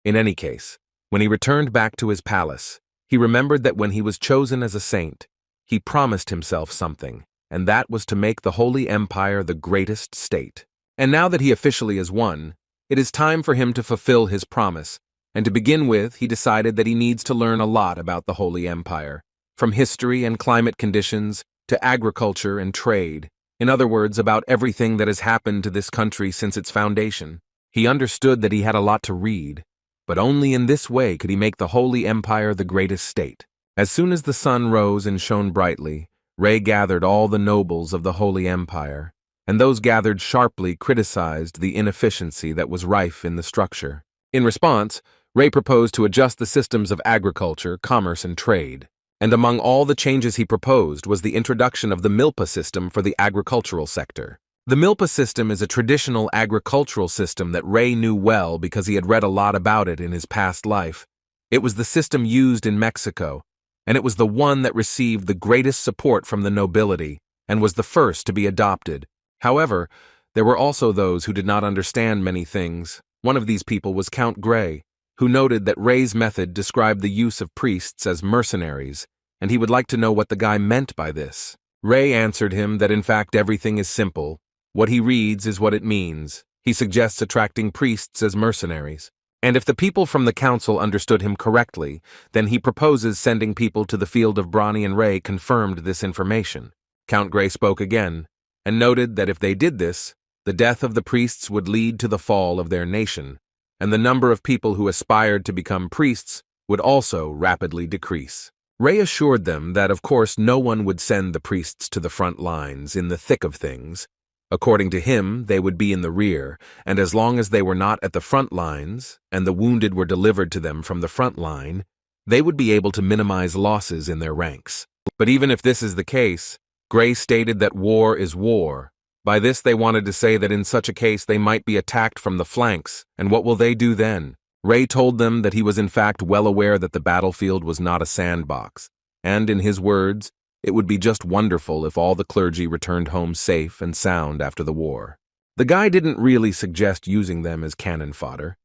In any case, when he returned back to his palace, he remembered that when he was chosen as a saint, he promised himself something, and that was to make the Holy Empire the greatest state. And now that he officially is one, it is time for him to fulfill his promise, and to begin with, he decided that he needs to learn a lot about the Holy Empire, from history and climate conditions to agriculture and trade. In other words, about everything that has happened to this country since its foundation. He understood that he had a lot to read, but only in this way could he make the Holy Empire the greatest state. As soon as the sun rose and shone brightly, Ray gathered all the nobles of the Holy Empire, and those gathered sharply criticized the inefficiency that was rife in the structure. In response, Ray proposed to adjust the systems of agriculture, commerce, and trade. And among all the changes he proposed was the introduction of the Milpa system for the agricultural sector. The Milpa system is a traditional agricultural system that Ray knew well because he had read a lot about it in his past life. It was the system used in Mexico, and it was the one that received the greatest support from the nobility and was the first to be adopted. However, there were also those who did not understand many things. One of these people was Count Gray, who noted that Ray's method described the use of priests as mercenaries, and he would like to know what the guy meant by this. Ray answered him that in fact everything is simple. What he reads is what it means. He suggests attracting priests as mercenaries. And if the people from the council understood him correctly, then he proposes sending people to the field of Bronny, and Ray confirmed this information. Count Gray spoke again, and noted that if they did this, the death of the priests would lead to the fall of their nation, and the number of people who aspired to become priests would also rapidly decrease. Ray assured them that, of course, no one would send the priests to the front lines in the thick of things. According to him, they would be in the rear, and as long as they were not at the front lines, and the wounded were delivered to them from the front line, they would be able to minimize losses in their ranks. But even if this is the case, Gray stated that war is war. By this they wanted to say that in such a case they might be attacked from the flanks, and what will they do then? Ray told them that he was in fact well aware that the battlefield was not a sandbox, and in his words, it would be just wonderful if all the clergy returned home safe and sound after the war. The guy didn't really suggest using them as cannon fodder.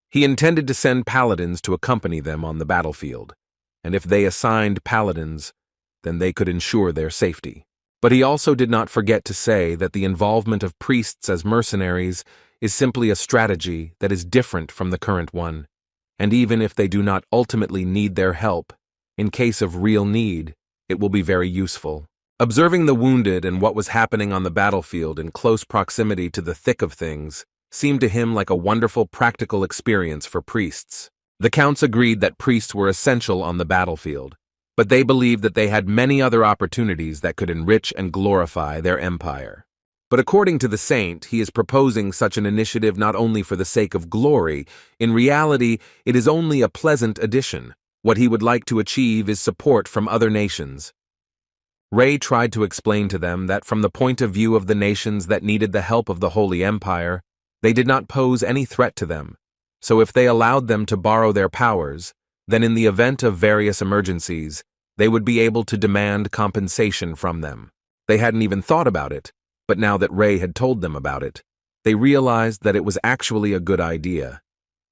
He intended to send paladins to accompany them on the battlefield, and if they assigned paladins, then they could ensure their safety. But he also did not forget to say that the involvement of priests as mercenaries is simply a strategy that is different from the current one, and even if they do not ultimately need their help, in case of real need, it will be very useful. Observing the wounded and what was happening on the battlefield in close proximity to the thick of things seemed to him like a wonderful practical experience for priests. The counts agreed that priests were essential on the battlefield, but they believed that they had many other opportunities that could enrich and glorify their empire. But according to the saint, he is proposing such an initiative not only for the sake of glory. In reality, it is only a pleasant addition. What he would like to achieve is support from other nations. Ray tried to explain to them that from the point of view of the nations that needed the help of the Holy Empire, they did not pose any threat to them. So if they allowed them to borrow their powers, then in the event of various emergencies, they would be able to demand compensation from them. They hadn't even thought about it, but now that Ray had told them about it, they realized that it was actually a good idea.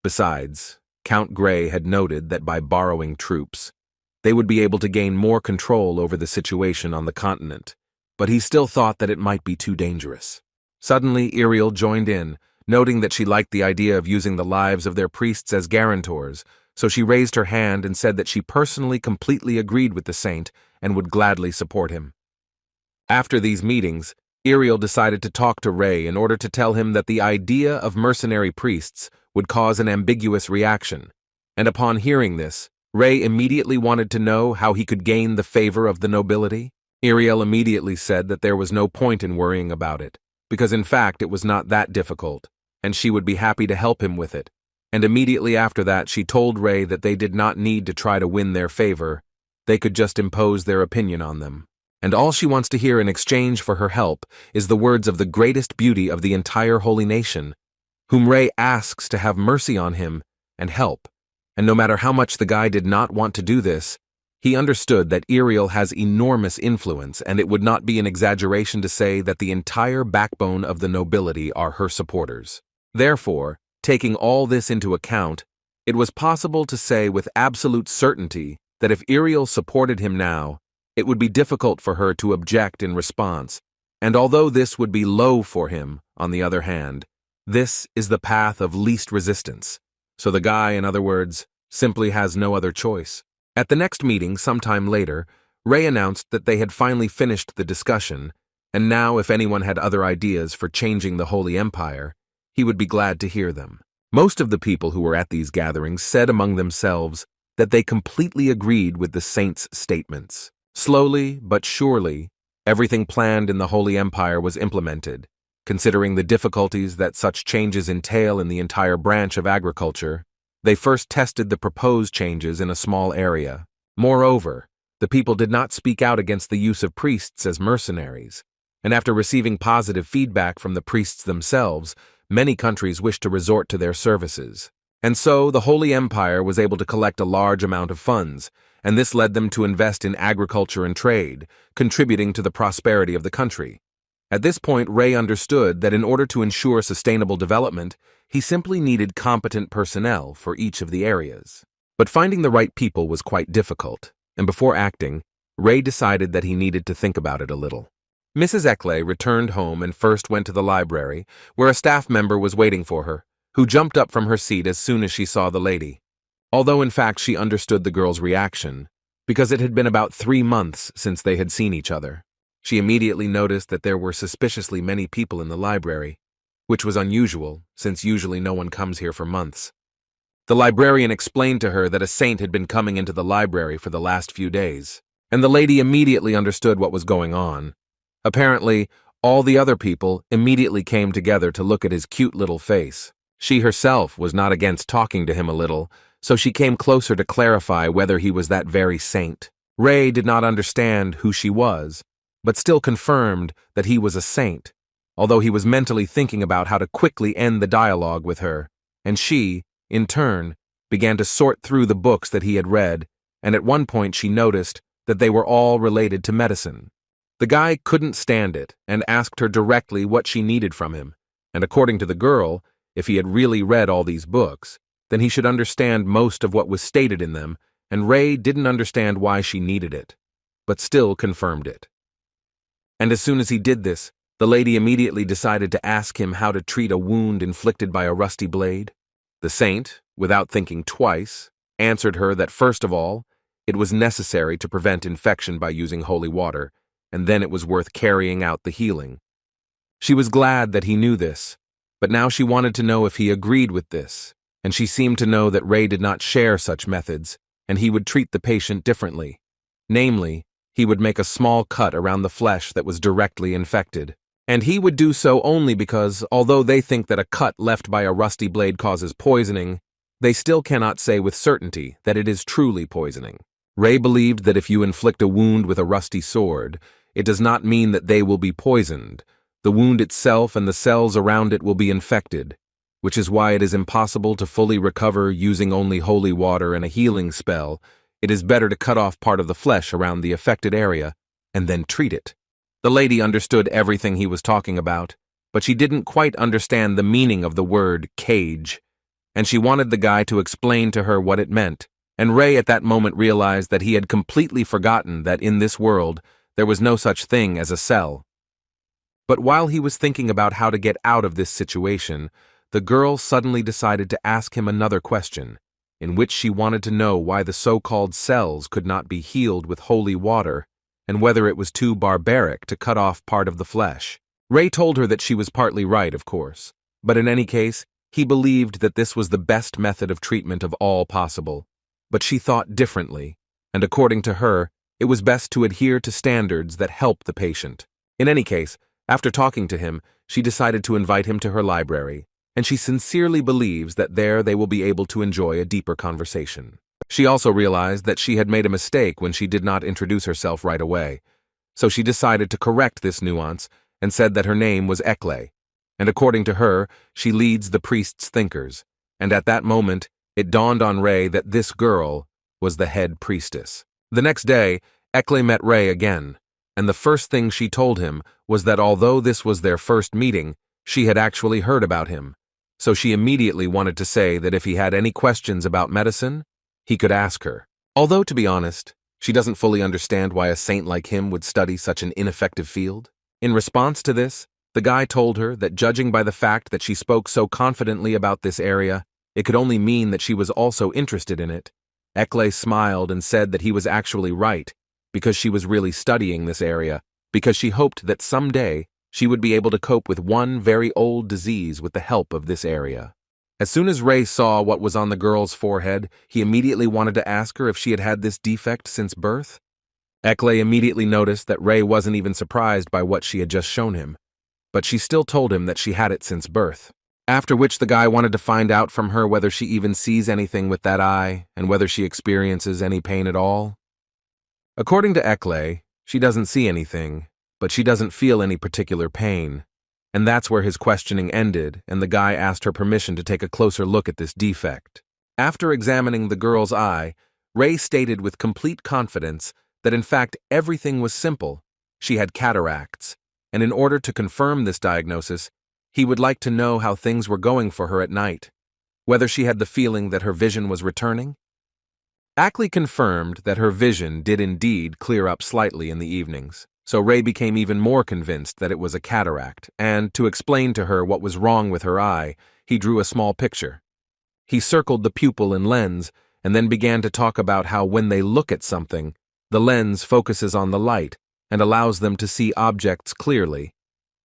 Besides, Count Gray had noted that by borrowing troops, they would be able to gain more control over the situation on the continent, but he still thought that it might be too dangerous. Suddenly, Iriel joined in, noting that she liked the idea of using the lives of their priests as guarantors, so she raised her hand and said that she personally completely agreed with the saint and would gladly support him. After these meetings, Iriel decided to talk to Ray in order to tell him that the idea of mercenary priests would cause an ambiguous reaction, and upon hearing this, Ray immediately wanted to know how he could gain the favor of the nobility. Ariel immediately said that there was no point in worrying about it, because in fact it was not that difficult, and she would be happy to help him with it. And immediately after that she told Ray that they did not need to try to win their favor, they could just impose their opinion on them. And all she wants to hear in exchange for her help is the words of the greatest beauty of the entire holy nation, whom Ray asks to have mercy on him and help. And no matter how much the guy did not want to do this, he understood that Ariel has enormous influence, and it would not be an exaggeration to say that the entire backbone of the nobility are her supporters. Therefore, taking all this into account, it was possible to say with absolute certainty that if Ariel supported him now, it would be difficult for her to object in response, and although this would be low for him, on the other hand, this is the path of least resistance. So the guy, in other words, simply has no other choice. At the next meeting, sometime later, Ray announced that they had finally finished the discussion, and now if anyone had other ideas for changing the Holy Empire, he would be glad to hear them. Most of the people who were at these gatherings said among themselves that they completely agreed with the saints' statements. Slowly but surely, everything planned in the Holy Empire was implemented. Considering the difficulties that such changes entail in the entire branch of agriculture, they first tested the proposed changes in a small area. Moreover, the people did not speak out against the use of priests as mercenaries, and after receiving positive feedback from the priests themselves, many countries wished to resort to their services. And so the Holy Empire was able to collect a large amount of funds, and this led them to invest in agriculture and trade, contributing to the prosperity of the country. At this point, Ray understood that in order to ensure sustainable development, he simply needed competent personnel for each of the areas. But finding the right people was quite difficult, and before acting, Ray decided that he needed to think about it a little. Mrs. Eckley returned home and first went to the library, where a staff member was waiting for her, who jumped up from her seat as soon as she saw the lady. Although in fact she understood the girl's reaction, because it had been about 3 months since they had seen each other. She immediately noticed that there were suspiciously many people in the library, which was unusual, since usually no one comes here for months. The librarian explained to her that a saint had been coming into the library for the last few days, and the lady immediately understood what was going on. Apparently, all the other people immediately came together to look at his cute little face. She herself was not against talking to him a little, so she came closer to clarify whether he was that very saint. Ray did not understand who she was, but still confirmed that he was a saint, although he was mentally thinking about how to quickly end the dialogue with her, and she, in turn, began to sort through the books that he had read, and at one point she noticed that they were all related to medicine. The guy couldn't stand it and asked her directly what she needed from him, and according to the girl, if he had really read all these books, then he should understand most of what was stated in them, and Ray didn't understand why she needed it, but still confirmed it. And as soon as he did this, the lady immediately decided to ask him how to treat a wound inflicted by a rusty blade. The saint, without thinking twice, answered her that first of all, it was necessary to prevent infection by using holy water, and then it was worth carrying out the healing. She was glad that he knew this, but now she wanted to know if he agreed with this, and she seemed to know that Ray did not share such methods, and he would treat the patient differently. Namely, he would make a small cut around the flesh that was directly infected. And he would do so only because, although they think that a cut left by a rusty blade causes poisoning, they still cannot say with certainty that it is truly poisoning. Ray believed that if you inflict a wound with a rusty sword, it does not mean that they will be poisoned. The wound itself and the cells around it will be infected, which is why it is impossible to fully recover using only holy water and a healing spell. It is better to cut off part of the flesh around the affected area and then treat it. The lady understood everything he was talking about, but she didn't quite understand the meaning of the word cage, and she wanted the guy to explain to her what it meant, and Ray at that moment realized that he had completely forgotten that in this world there was no such thing as a cell. But while he was thinking about how to get out of this situation, the girl suddenly decided to ask him another question, in which she wanted to know why the so-called cells could not be healed with holy water, and whether it was too barbaric to cut off part of the flesh. Ray told her that she was partly right, of course, but in any case, he believed that this was the best method of treatment of all possible. But she thought differently, and according to her, it was best to adhere to standards that help the patient. In any case, after talking to him, she decided to invite him to her library, and she sincerely believes that there they will be able to enjoy a deeper conversation. She also realized that she had made a mistake when she did not introduce herself right away, so she decided to correct this nuance and said that her name was Ekle, and according to her, she leads the priest's thinkers, and at that moment, it dawned on Rei that this girl was the head priestess. The next day, Ekle met Rei again, and the first thing she told him was that although this was their first meeting, she had actually heard about him, so she immediately wanted to say that if he had any questions about medicine, he could ask her. Although, to be honest, she doesn't fully understand why a saint like him would study such an ineffective field. In response to this, the guy told her that judging by the fact that she spoke so confidently about this area, it could only mean that she was also interested in it. Ekle smiled and said that he was actually right, because she was really studying this area, because she hoped that someday she would be able to cope with one very old disease with the help of this area. As soon as Rei saw what was on the girl's forehead, he immediately wanted to ask her if she had had this defect since birth. Ekle immediately noticed that Rei wasn't even surprised by what she had just shown him, but she still told him that she had it since birth. After which the guy wanted to find out from her whether she even sees anything with that eye and whether she experiences any pain at all. According to Ekle, she doesn't see anything, but she doesn't feel any particular pain. And that's where his questioning ended, and the guy asked her permission to take a closer look at this defect. After examining the girl's eye, Rei stated with complete confidence that in fact everything was simple. She had cataracts, and in order to confirm this diagnosis, he would like to know how things were going for her at night, whether she had the feeling that her vision was returning. Akli confirmed that her vision did indeed clear up slightly in the evenings, so Rei became even more convinced that it was a cataract, and to explain to her what was wrong with her eye, he drew a small picture. He circled the pupil and lens, and then began to talk about how when they look at something, the lens focuses on the light and allows them to see objects clearly.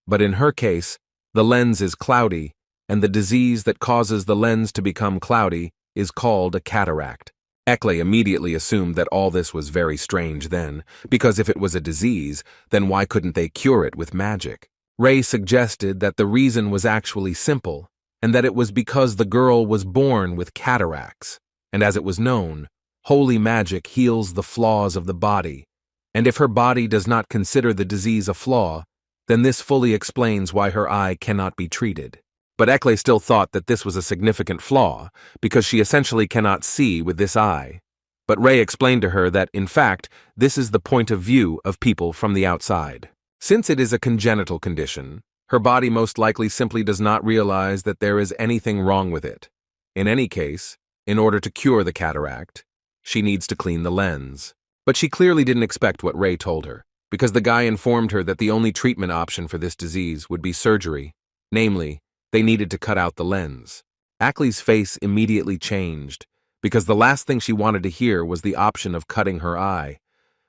But in her case, the lens is cloudy, and the disease that causes the lens to become cloudy is called a cataract. Ekle immediately assumed that all this was very strange then, because if it was a disease, then why couldn't they cure it with magic? Rei suggested that the reason was actually simple, and that it was because the girl was born with cataracts, and as it was known, holy magic heals the flaws of the body, and if her body does not consider the disease a flaw, then this fully explains why her eye cannot be treated. But Ekle still thought that this was a significant flaw, because she essentially cannot see with this eye. But Rei explained to her that, in fact, this is the point of view of people from the outside. Since it is a congenital condition, her body most likely simply does not realize that there is anything wrong with it. In any case, in order to cure the cataract, she needs to clean the lens. But she clearly didn't expect what Rei told her, because the guy informed her that the only treatment option for this disease would be surgery, namely, they needed to cut out the lens. Akli's face immediately changed, because the last thing she wanted to hear was the option of cutting her eye,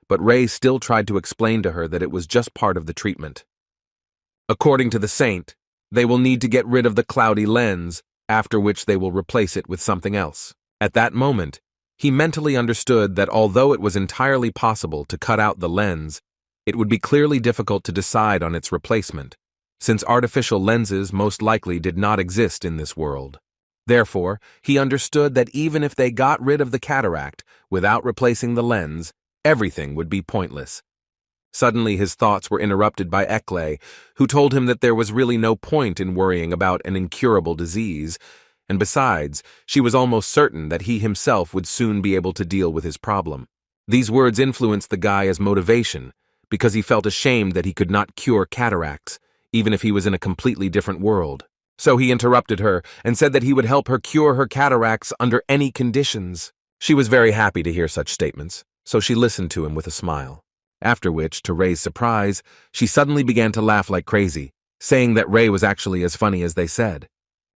but Rei still tried to explain to her that it was just part of the treatment. According to the saint, they will need to get rid of the cloudy lens, after which they will replace it with something else. At that moment, he mentally understood that although it was entirely possible to cut out the lens, it would be clearly difficult to decide on its replacement, since artificial lenses most likely did not exist in this world. Therefore, he understood that even if they got rid of the cataract without replacing the lens, everything would be pointless. Suddenly his thoughts were interrupted by Ekle, who told him that there was really no point in worrying about an incurable disease, and besides, she was almost certain that he himself would soon be able to deal with his problem. These words influenced the guy as motivation, because he felt ashamed that he could not cure cataracts, even if he was in a completely different world. So he interrupted her and said that he would help her cure her cataracts under any conditions. She was very happy to hear such statements, so she listened to him with a smile. After which, to Rei's surprise, she suddenly began to laugh like crazy, saying that Rei was actually as funny as they said.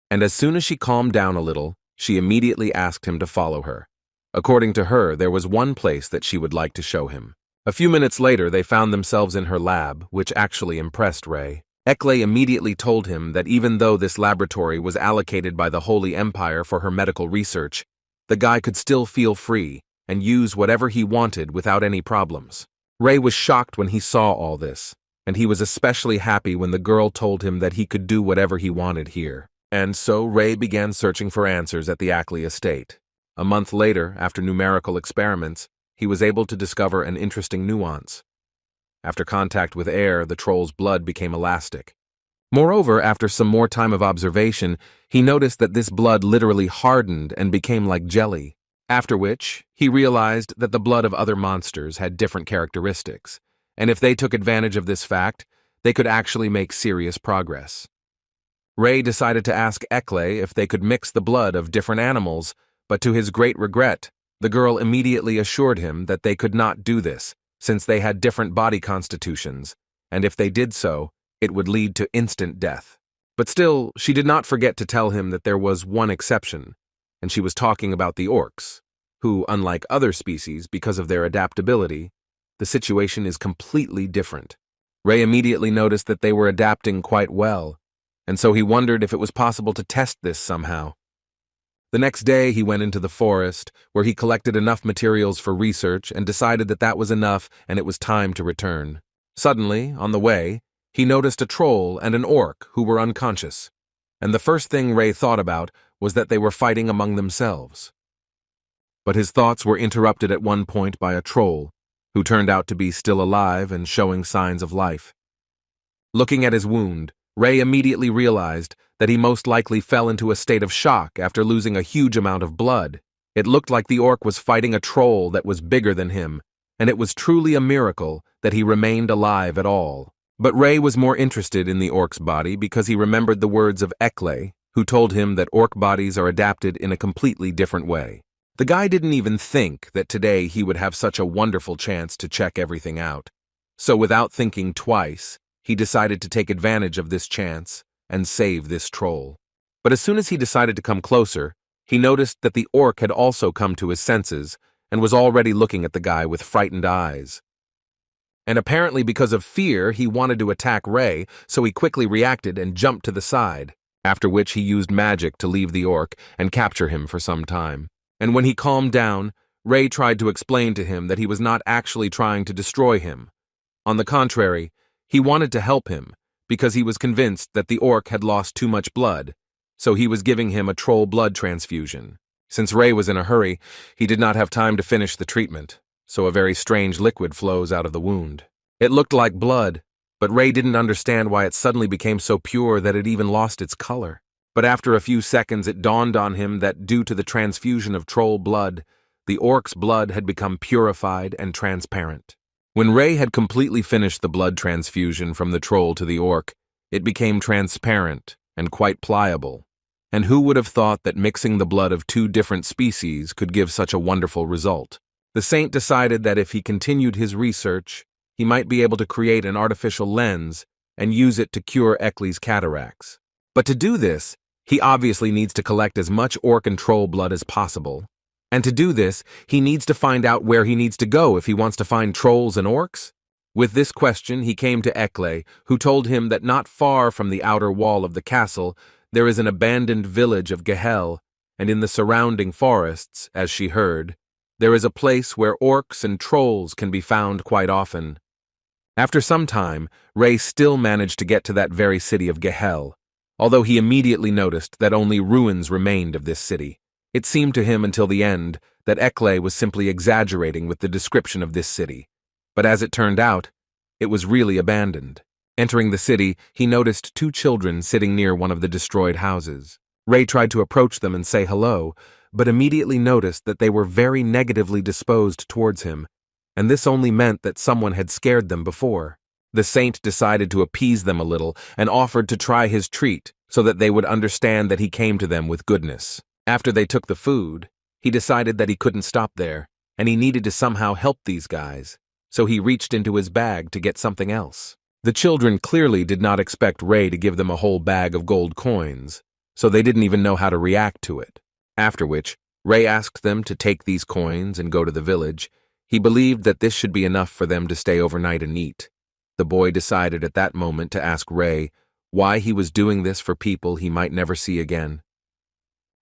And as soon as she calmed down a little, she immediately asked him to follow her. According to her, there was one place that she would like to show him. A few minutes later, they found themselves in her lab, which actually impressed Rei. Ekle immediately told him that even though this laboratory was allocated by the Holy Empire for her medical research, the guy could still feel free and use whatever he wanted without any problems. Ray was shocked when he saw all this, and he was especially happy when the girl told him that he could do whatever he wanted here. And so Ray began searching for answers at the Ackley estate. A month later, after numerical experiments, he was able to discover an interesting nuance. After contact with air, the troll's blood became elastic. Moreover, after some more time of observation, he noticed that this blood literally hardened and became like jelly. After which, he realized that the blood of other monsters had different characteristics, and if they took advantage of this fact, they could actually make serious progress. Ray decided to ask Ackley if they could mix the blood of different animals, but to his great regret, the girl immediately assured him that they could not do this, since they had different body constitutions, and if they did so, it would lead to instant death. But still, she did not forget to tell him that there was one exception, and she was talking about the orcs, who, unlike other species, because of their adaptability, the situation is completely different. Ray immediately noticed that they were adapting quite well, and so he wondered if it was possible to test this somehow. The next day, he went into the forest, where he collected enough materials for research and decided that that was enough and it was time to return. Suddenly, on the way, he noticed a troll and an orc who were unconscious, and the first thing Ray thought about was that they were fighting among themselves. But his thoughts were interrupted at one point by a troll, who turned out to be still alive and showing signs of life. Looking at his wound, Ray immediately realized that he most likely fell into a state of shock after losing a huge amount of blood. It looked like the orc was fighting a troll that was bigger than him, and it was truly a miracle that he remained alive at all. But Ray was more interested in the orc's body because he remembered the words of Ackley, who told him that orc bodies are adapted in a completely different way. The guy didn't even think that today he would have such a wonderful chance to check everything out. So without thinking twice, he decided to take advantage of this chance and save this troll. But as soon as he decided to come closer, he noticed that the orc had also come to his senses and was already looking at the guy with frightened eyes. And apparently because of fear, he wanted to attack Ray, so he quickly reacted and jumped to the side, after which he used magic to leave the orc and capture him for some time. And when he calmed down, Ray tried to explain to him that he was not actually trying to destroy him. On the contrary, he wanted to help him, because he was convinced that the orc had lost too much blood, so he was giving him a troll blood transfusion. Since Ray was in a hurry, he did not have time to finish the treatment, so a very strange liquid flows out of the wound. It looked like blood, but Ray didn't understand why it suddenly became so pure that it even lost its color. But after a few seconds it dawned on him that due to the transfusion of troll blood, the orc's blood had become purified and transparent. When Ray had completely finished the blood transfusion from the troll to the orc, it became transparent and quite pliable. And who would have thought that mixing the blood of two different species could give such a wonderful result? The saint decided that if he continued his research, he might be able to create an artificial lens and use it to cure Ackley's cataracts. But to do this, he obviously needs to collect as much orc and troll blood as possible. And to do this, he needs to find out where he needs to go if he wants to find trolls and orcs. With this question, he came to Ackley, who told him that not far from the outer wall of the castle, there is an abandoned village of Gehel, and in the surrounding forests, as she heard, there is a place where orcs and trolls can be found quite often. After some time, Ray still managed to get to that very city of Gehel, although he immediately noticed that only ruins remained of this city. It seemed to him until the end that Ackley was simply exaggerating with the description of this city, but as it turned out, it was really abandoned. Entering the city, he noticed two children sitting near one of the destroyed houses. Ray tried to approach them and say hello, but immediately noticed that they were very negatively disposed towards him, and this only meant that someone had scared them before. The saint decided to appease them a little and offered to try his treat so that they would understand that he came to them with goodness. After they took the food, he decided that he couldn't stop there, and he needed to somehow help these guys, so he reached into his bag to get something else. The children clearly did not expect Ray to give them a whole bag of gold coins, so they didn't even know how to react to it. After which, Ray asked them to take these coins and go to the village. He believed that this should be enough for them to stay overnight and eat. The boy decided at that moment to ask Ray why he was doing this for people he might never see again.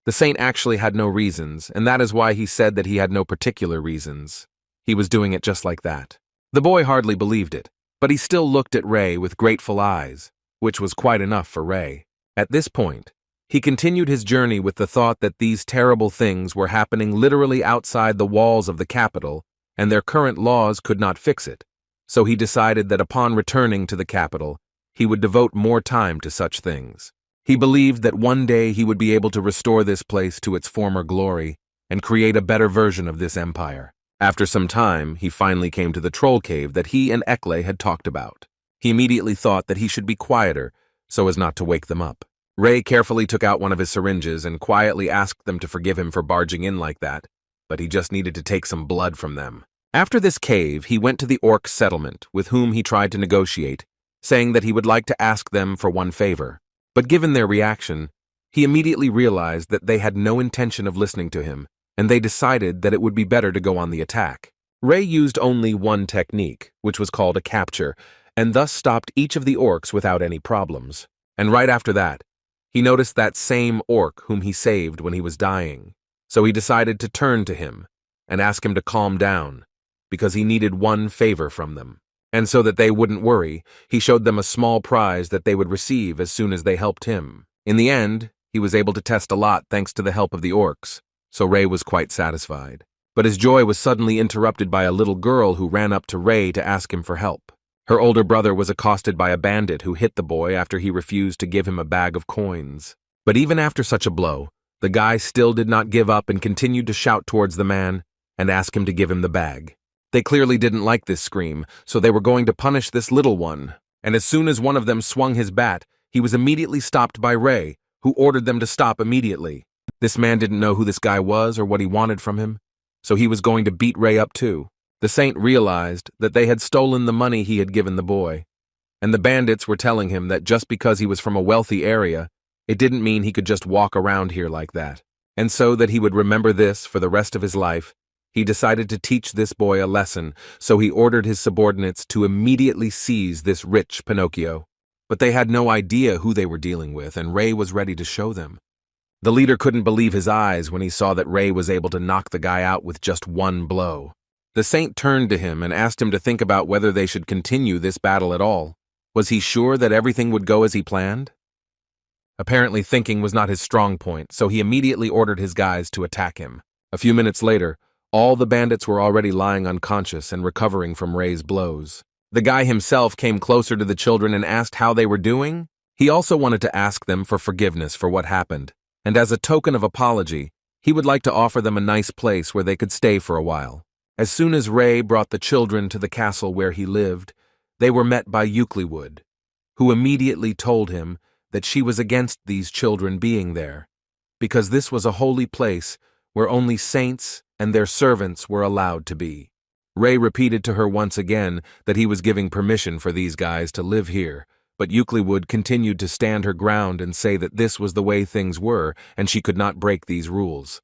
The saint actually had no reasons, and that is why he said that he had no particular reasons. He was doing it just like that. The boy hardly believed it, but he still looked at Ray with grateful eyes, which was quite enough for Ray. At this point, he continued his journey with the thought that these terrible things were happening literally outside the walls of the capital, and their current laws could not fix it. So he decided that upon returning to the capital, he would devote more time to such things. He believed that one day he would be able to restore this place to its former glory and create a better version of this empire. After some time, he finally came to the troll cave that he and Ekle had talked about. He immediately thought that he should be quieter so as not to wake them up. Ray carefully took out one of his syringes and quietly asked them to forgive him for barging in like that, but he just needed to take some blood from them. After this cave, he went to the orc settlement, with whom he tried to negotiate, saying that he would like to ask them for one favor. But given their reaction, he immediately realized that they had no intention of listening to him, and they decided that it would be better to go on the attack. Ray used only one technique, which was called a capture, and thus stopped each of the orcs without any problems. And right after that, he noticed that same orc whom he saved when he was dying. So he decided to turn to him and ask him to calm down, because he needed one favor from them. And so that they wouldn't worry, he showed them a small prize that they would receive as soon as they helped him. In the end, he was able to test a lot thanks to the help of the orcs, so Ray was quite satisfied. But his joy was suddenly interrupted by a little girl who ran up to Ray to ask him for help. Her older brother was accosted by a bandit who hit the boy after he refused to give him a bag of coins. But even after such a blow, the guy still did not give up and continued to shout towards the man and ask him to give him the bag. They clearly didn't like this scream, so they were going to punish this little one. And as soon as one of them swung his bat, he was immediately stopped by Ray, who ordered them to stop immediately. This man didn't know who this guy was or what he wanted from him, so he was going to beat Ray up too. The saint realized that they had stolen the money he had given the boy, and the bandits were telling him that just because he was from a wealthy area, it didn't mean he could just walk around here like that. And so that he would remember this for the rest of his life, he decided to teach this boy a lesson, so he ordered his subordinates to immediately seize this rich Pinocchio. But they had no idea who they were dealing with, and Ray was ready to show them. The leader couldn't believe his eyes when he saw that Ray was able to knock the guy out with just one blow. The saint turned to him and asked him to think about whether they should continue this battle at all. Was he sure that everything would go as he planned? Apparently thinking was not his strong point, so he immediately ordered his guys to attack him. A few minutes later, all the bandits were already lying unconscious and recovering from Ray's blows. The guy himself came closer to the children and asked how they were doing. He also wanted to ask them for forgiveness for what happened, and as a token of apology, he would like to offer them a nice place where they could stay for a while. As soon as Ray brought the children to the castle where he lived, they were met by Ultrapower, who immediately told him that she was against these children being there, because this was a holy place where only saints and their servants were allowed to be. Ray repeated to her once again that he was giving permission for these guys to live here, but Ultrapower continued to stand her ground and say that this was the way things were and she could not break these rules.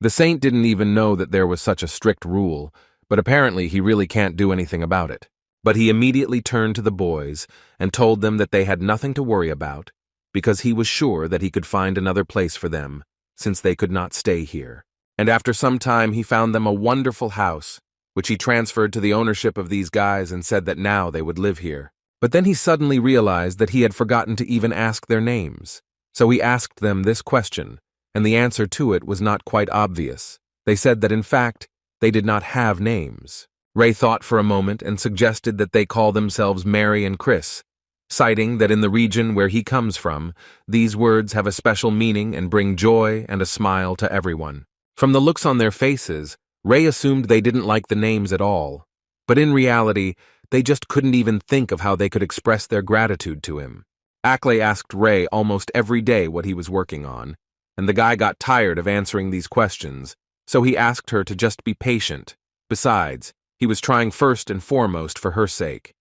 The saint didn't even know that there was such a strict rule, but apparently he really can't do anything about it. But he immediately turned to the boys and told them that they had nothing to worry about, because he was sure that he could find another place for them, since they could not stay here. And after some time he found them a wonderful house, which he transferred to the ownership of these guys and said that now they would live here. But then he suddenly realized that he had forgotten to even ask their names. So he asked them this question, and the answer to it was not quite obvious. They said that in fact, they did not have names. Ray thought for a moment and suggested that they call themselves Mary and Chris, citing that in the region where he comes from, these words have a special meaning and bring joy and a smile to everyone. From the looks on their faces, Ray assumed they didn't like the names at all, but in reality, they just couldn't even think of how they could express their gratitude to him. Akle asked Ray almost every day what he was working on, and the guy got tired of answering these questions, so he asked her to just be patient. Besides, he was trying first and foremost for her sake.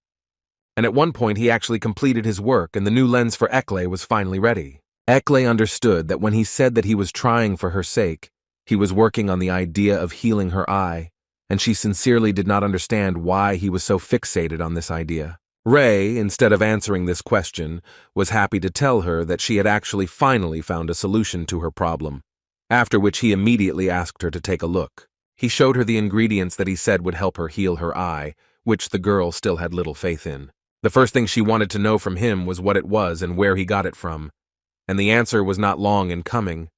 And at one point he actually completed his work and the new lens for Ekle was finally ready. Ekle understood that when he said that he was trying for her sake, he was working on the idea of healing her eye, and she sincerely did not understand why he was so fixated on this idea. Ray, instead of answering this question, was happy to tell her that she had actually finally found a solution to her problem, after which he immediately asked her to take a look. He showed her the ingredients that he said would help her heal her eye, which the girl still had little faith in. The first thing she wanted to know from him was what it was and where he got it from, and the answer was not long in coming.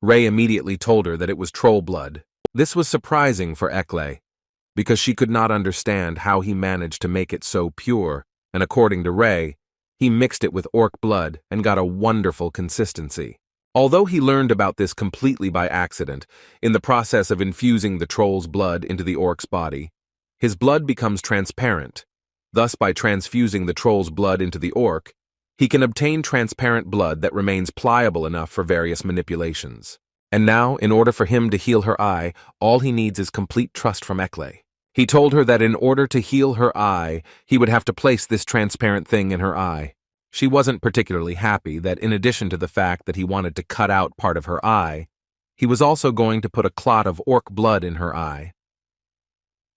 Ray immediately told her that it was troll blood. This was surprising for Ekle, because she could not understand how he managed to make it so pure, and according to Ray, he mixed it with orc blood and got a wonderful consistency. Although he learned about this completely by accident, in the process of infusing the troll's blood into the orc's body, his blood becomes transparent. Thus, by transfusing the troll's blood into the orc, he can obtain transparent blood that remains pliable enough for various manipulations. And now, in order for him to heal her eye, all he needs is complete trust from Ekle. He told her that in order to heal her eye, he would have to place this transparent thing in her eye. She wasn't particularly happy that in addition to the fact that he wanted to cut out part of her eye, he was also going to put a clot of orc blood in her eye.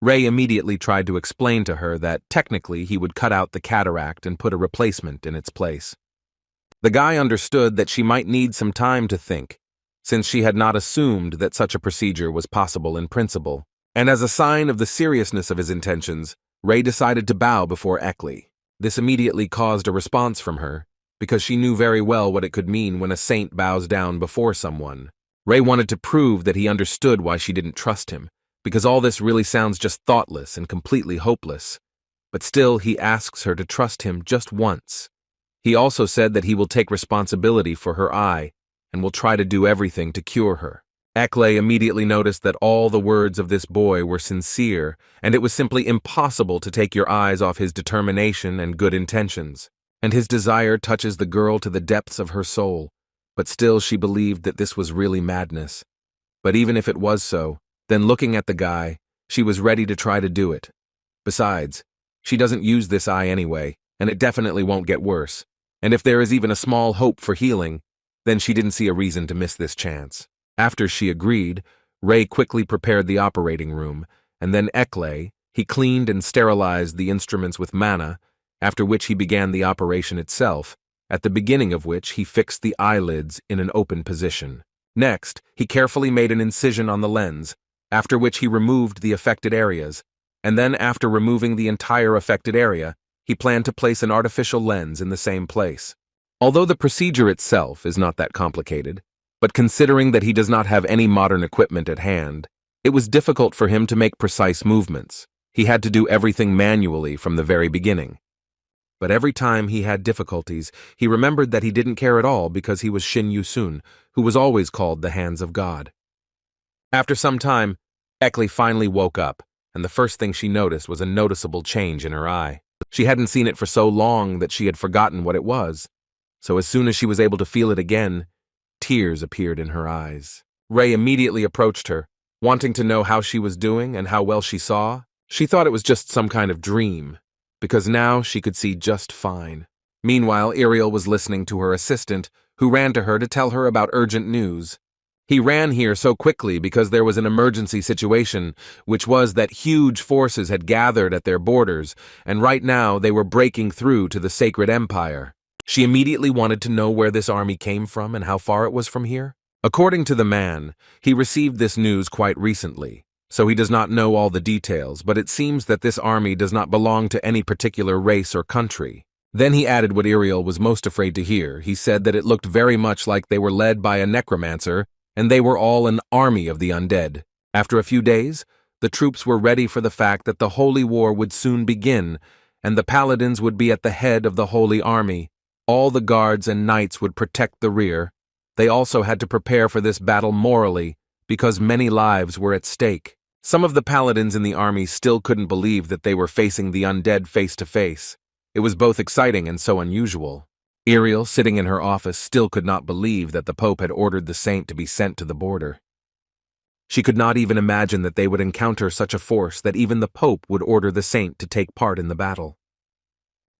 Ray immediately tried to explain to her that technically he would cut out the cataract and put a replacement in its place. The guy understood that she might need some time to think, since she had not assumed that such a procedure was possible in principle. And as a sign of the seriousness of his intentions, Ray decided to bow before Ekle. This immediately caused a response from her, because she knew very well what it could mean when a saint bows down before someone. Ray wanted to prove that he understood why she didn't trust him, because all this really sounds just thoughtless and completely hopeless. But still, he asks her to trust him just once. He also said that he will take responsibility for her eye and will try to do everything to cure her. Ekle immediately noticed that all the words of this boy were sincere, and it was simply impossible to take your eyes off his determination and good intentions. And his desire touches the girl to the depths of her soul, but still she believed that this was really madness. But even if it was so, then looking at the guy, she was ready to try to do it. Besides, she doesn't use this eye anyway, and it definitely won't get worse. And if there is even a small hope for healing, then she didn't see a reason to miss this chance. After she agreed, Ray quickly prepared the operating room, and then Ekle, he cleaned and sterilized the instruments with manna, after which he began the operation itself, at the beginning of which he fixed the eyelids in an open position. Next, he carefully made an incision on the lens, after which he removed the affected areas, and then after removing the entire affected area, he planned to place an artificial lens in the same place. Although the procedure itself is not that complicated, but considering that he does not have any modern equipment at hand, it was difficult for him to make precise movements. He had to do everything manually from the very beginning. But every time he had difficulties, he remembered that he didn't care at all because he was Shin Yusun, who was always called the Hands of God. After some time, Ekle finally woke up, and the first thing she noticed was a noticeable change in her eye. She hadn't seen it for so long that she had forgotten what it was, so as soon as she was able to feel it again, tears appeared in her eyes. Ray immediately approached her, wanting to know how she was doing and how well she saw. She thought it was just some kind of dream, because now she could see just fine. Meanwhile, Ariel was listening to her assistant, who ran to her to tell her about urgent news. He ran here so quickly because there was an emergency situation, which was that huge forces had gathered at their borders, and right now they were breaking through to the Sacred Empire. She immediately wanted to know where this army came from and how far it was from here. According to the man, he received this news quite recently, so he does not know all the details, but it seems that this army does not belong to any particular race or country. Then he added what Ariel was most afraid to hear. He said that it looked very much like they were led by a necromancer, and they were all an army of the undead. After a few days, the troops were ready for the fact that the Holy War would soon begin, and the paladins would be at the head of the Holy Army. All the guards and knights would protect the rear. They also had to prepare for this battle morally, because many lives were at stake. Some of the paladins in the army still couldn't believe that they were facing the undead face to face. It was both exciting and so unusual. Ariel, sitting in her office, still could not believe that the Pope had ordered the saint to be sent to the border. She could not even imagine that they would encounter such a force that even the Pope would order the saint to take part in the battle.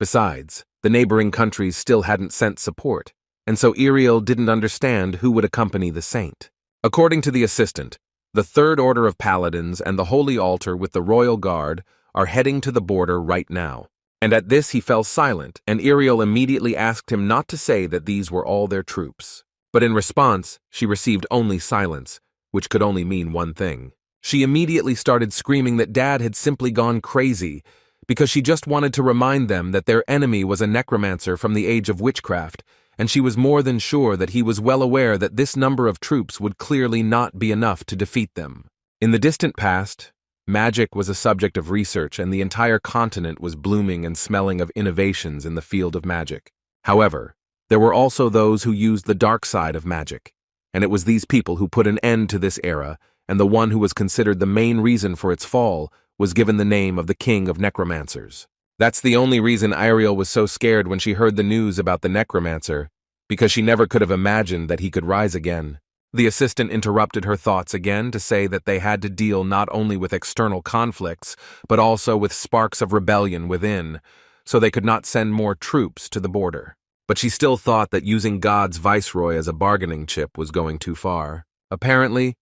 Besides, the neighboring countries still hadn't sent support, and so Ariel didn't understand who would accompany the saint. According to the assistant, the Third Order of Paladins and the Holy Altar with the Royal Guard are heading to the border right now. And at this he fell silent, and Ariel immediately asked him not to say that these were all their troops. But in response, she received only silence, which could only mean one thing. She immediately started screaming that Dad had simply gone crazy, because she just wanted to remind them that their enemy was a necromancer from the age of witchcraft, and she was more than sure that he was well aware that this number of troops would clearly not be enough to defeat them. In the distant past, magic was a subject of research, and the entire continent was blooming and smelling of innovations in the field of magic. However, there were also those who used the dark side of magic, and it was these people who put an end to this era, and the one who was considered the main reason for its fall was given the name of the King of Necromancers. That's the only reason Ariel was so scared when she heard the news about the necromancer, because she never could have imagined that he could rise again. The assistant interrupted her thoughts again to say that they had to deal not only with external conflicts, but also with sparks of rebellion within, so they could not send more troops to the border. But she still thought that using God's viceroy as a bargaining chip was going too far. Apparently,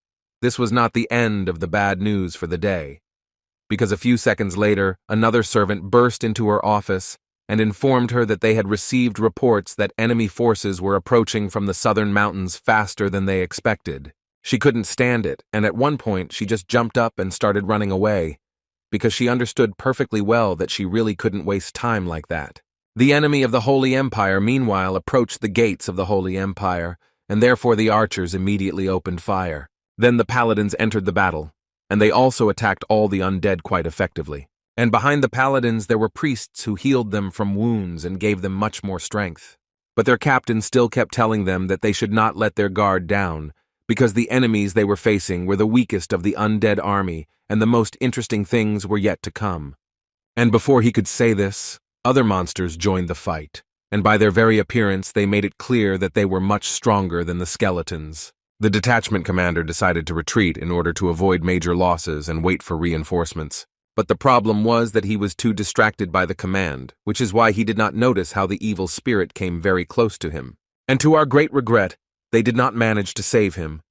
this was not the end of the bad news for the day, because a few seconds later, another servant burst into her office and informed her that they had received reports that enemy forces were approaching from the southern mountains faster than they expected. She couldn't stand it, and at one point she just jumped up and started running away, because she understood perfectly well that she really couldn't waste time like that. The enemy of the Holy Empire, meanwhile, approached the gates of the Holy Empire, and therefore the archers immediately opened fire. Then the paladins entered the battle, and they also attacked all the undead quite effectively. And behind the paladins there were priests who healed them from wounds and gave them much more strength. But their captain still kept telling them that they should not let their guard down, because the enemies they were facing were the weakest of the undead army, and the most interesting things were yet to come. And before he could say this, other monsters joined the fight, and by their very appearance they made it clear that they were much stronger than the skeletons. The detachment commander decided to retreat in order to avoid major losses and wait for reinforcements. But the problem was that he was too distracted by the command, which is why he did not notice how the evil spirit came very close to him. And to our great regret, they did not manage to save him.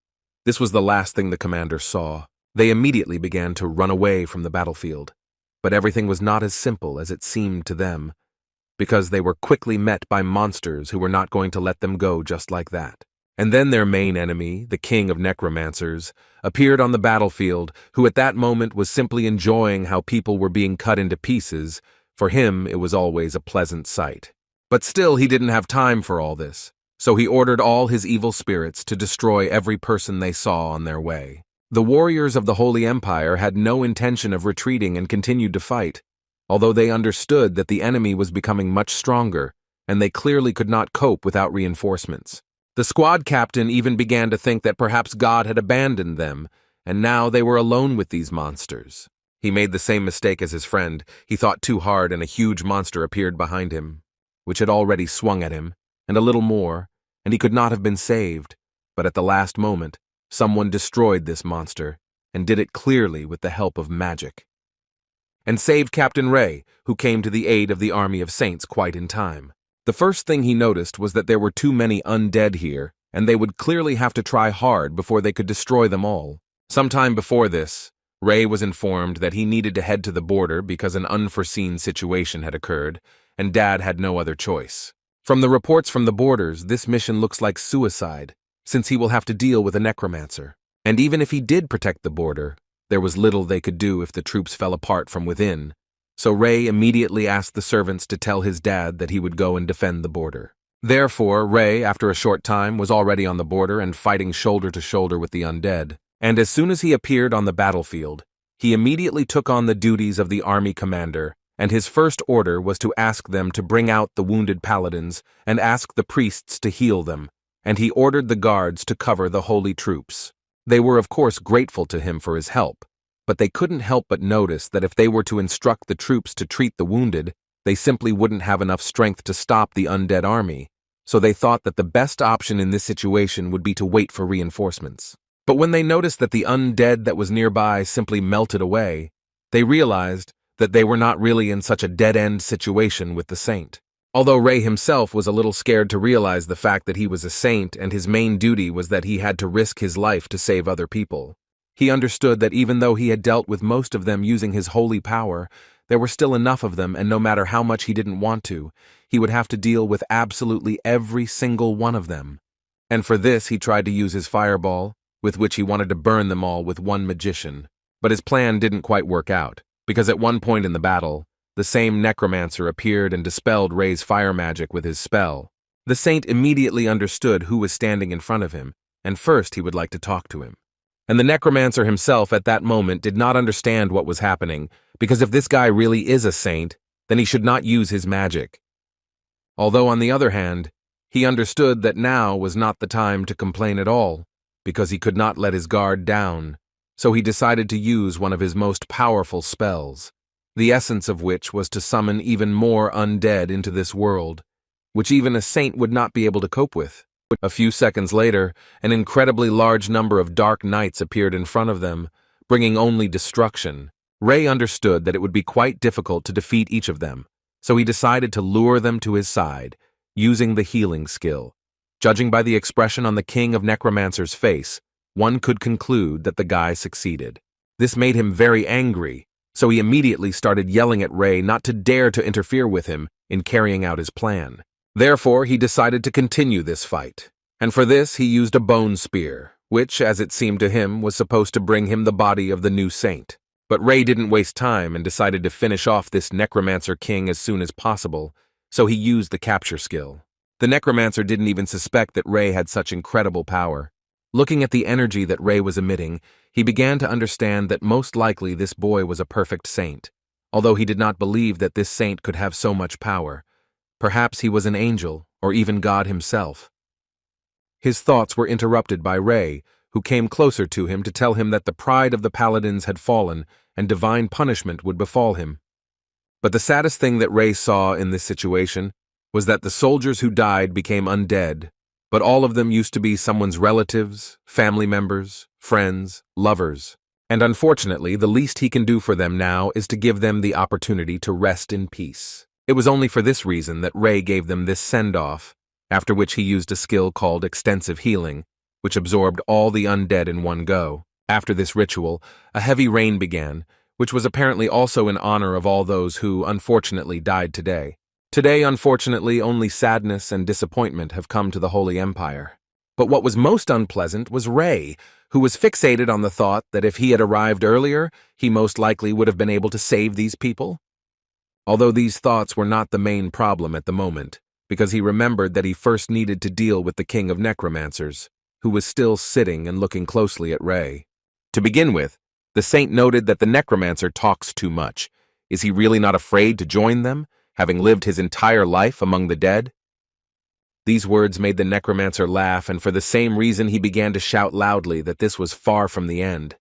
This was the last thing the commander saw. They immediately began to run away from the battlefield. But everything was not as simple as it seemed to them, because they were quickly met by monsters who were not going to let them go just like that. And then their main enemy, the King of Necromancers, appeared on the battlefield, who at that moment was simply enjoying how people were being cut into pieces. For him, it was always a pleasant sight. But still, he didn't have time for all this, so he ordered all his evil spirits to destroy every person they saw on their way. The warriors of the Holy Empire had no intention of retreating and continued to fight, although they understood that the enemy was becoming much stronger, and they clearly could not cope without reinforcements. The squad captain even began to think that perhaps God had abandoned them, and now they were alone with these monsters. He made the same mistake as his friend. He thought too hard, and a huge monster appeared behind him, which had already swung at him, and a little more, and he could not have been saved. But at the last moment, someone destroyed this monster, and did it clearly with the help of magic, and saved Captain Ray, who came to the aid of the army of saints quite in time. The first thing he noticed was that there were too many undead here, and they would clearly have to try hard before they could destroy them all. Sometime before this, Ray was informed that he needed to head to the border because an unforeseen situation had occurred, and Dad had no other choice. From the reports from the borders, this mission looks like suicide, since he will have to deal with a necromancer. And even if he did protect the border, there was little they could do if the troops fell apart from within. So Ray immediately asked the servants to tell his dad that he would go and defend the border. Therefore, Ray, after a short time, was already on the border and fighting shoulder to shoulder with the undead. And as soon as he appeared on the battlefield, he immediately took on the duties of the army commander, and his first order was to ask them to bring out the wounded paladins and ask the priests to heal them, and he ordered the guards to cover the holy troops. They were of course grateful to him for his help, but they couldn't help but notice that if they were to instruct the troops to treat the wounded, they simply wouldn't have enough strength to stop the undead army, so they thought that the best option in this situation would be to wait for reinforcements. But when they noticed that the undead that was nearby simply melted away, they realized that they were not really in such a dead-end situation with the saint. Although Ray himself was a little scared to realize the fact that he was a saint and his main duty was that he had to risk his life to save other people, he understood that even though he had dealt with most of them using his holy power, there were still enough of them, and no matter how much he didn't want to, he would have to deal with absolutely every single one of them. And for this he tried to use his fireball, with which he wanted to burn them all with one magician. But his plan didn't quite work out, because at one point in the battle, the same necromancer appeared and dispelled Ray's fire magic with his spell. The saint immediately understood who was standing in front of him, and first he would like to talk to him. And the necromancer himself at that moment did not understand what was happening, because if this guy really is a saint, then he should not use his magic. Although on the other hand, he understood that now was not the time to complain at all, because he could not let his guard down, so he decided to use one of his most powerful spells, the essence of which was to summon even more undead into this world, which even a saint would not be able to cope with. A few seconds later, an incredibly large number of dark knights appeared in front of them, bringing only destruction. Ray understood that it would be quite difficult to defeat each of them, so he decided to lure them to his side, using the healing skill. Judging by the expression on the King of Necromancer's face, one could conclude that the guy succeeded. This made him very angry, so he immediately started yelling at Ray not to dare to interfere with him in carrying out his plan. Therefore, he decided to continue this fight, and for this he used a bone spear, which, as it seemed to him, was supposed to bring him the body of the new saint. But Ray didn't waste time and decided to finish off this Necromancer King as soon as possible, so he used the capture skill. The Necromancer didn't even suspect that Ray had such incredible power. Looking at the energy that Ray was emitting, he began to understand that most likely this boy was a perfect saint, although he did not believe that this saint could have so much power. Perhaps he was an angel, or even God himself. His thoughts were interrupted by Ray, who came closer to him to tell him that the pride of the paladins had fallen and divine punishment would befall him. But the saddest thing that Ray saw in this situation was that the soldiers who died became undead, but all of them used to be someone's relatives, family members, friends, lovers. And unfortunately, the least he can do for them now is to give them the opportunity to rest in peace. It was only for this reason that Ray gave them this send-off, after which he used a skill called extensive healing, which absorbed all the undead in one go. After this ritual, a heavy rain began, which was apparently also in honor of all those who, unfortunately, died today. Today, unfortunately, only sadness and disappointment have come to the Holy Empire. But what was most unpleasant was Ray, who was fixated on the thought that if he had arrived earlier, he most likely would have been able to save these people. Although these thoughts were not the main problem at the moment, because he remembered that he first needed to deal with the King of Necromancers, who was still sitting and looking closely at Ray. To begin with, the saint noted that the necromancer talks too much. Is he really not afraid to join them, having lived his entire life among the dead? These words made the necromancer laugh, and for the same reason he began to shout loudly that this was far from the end.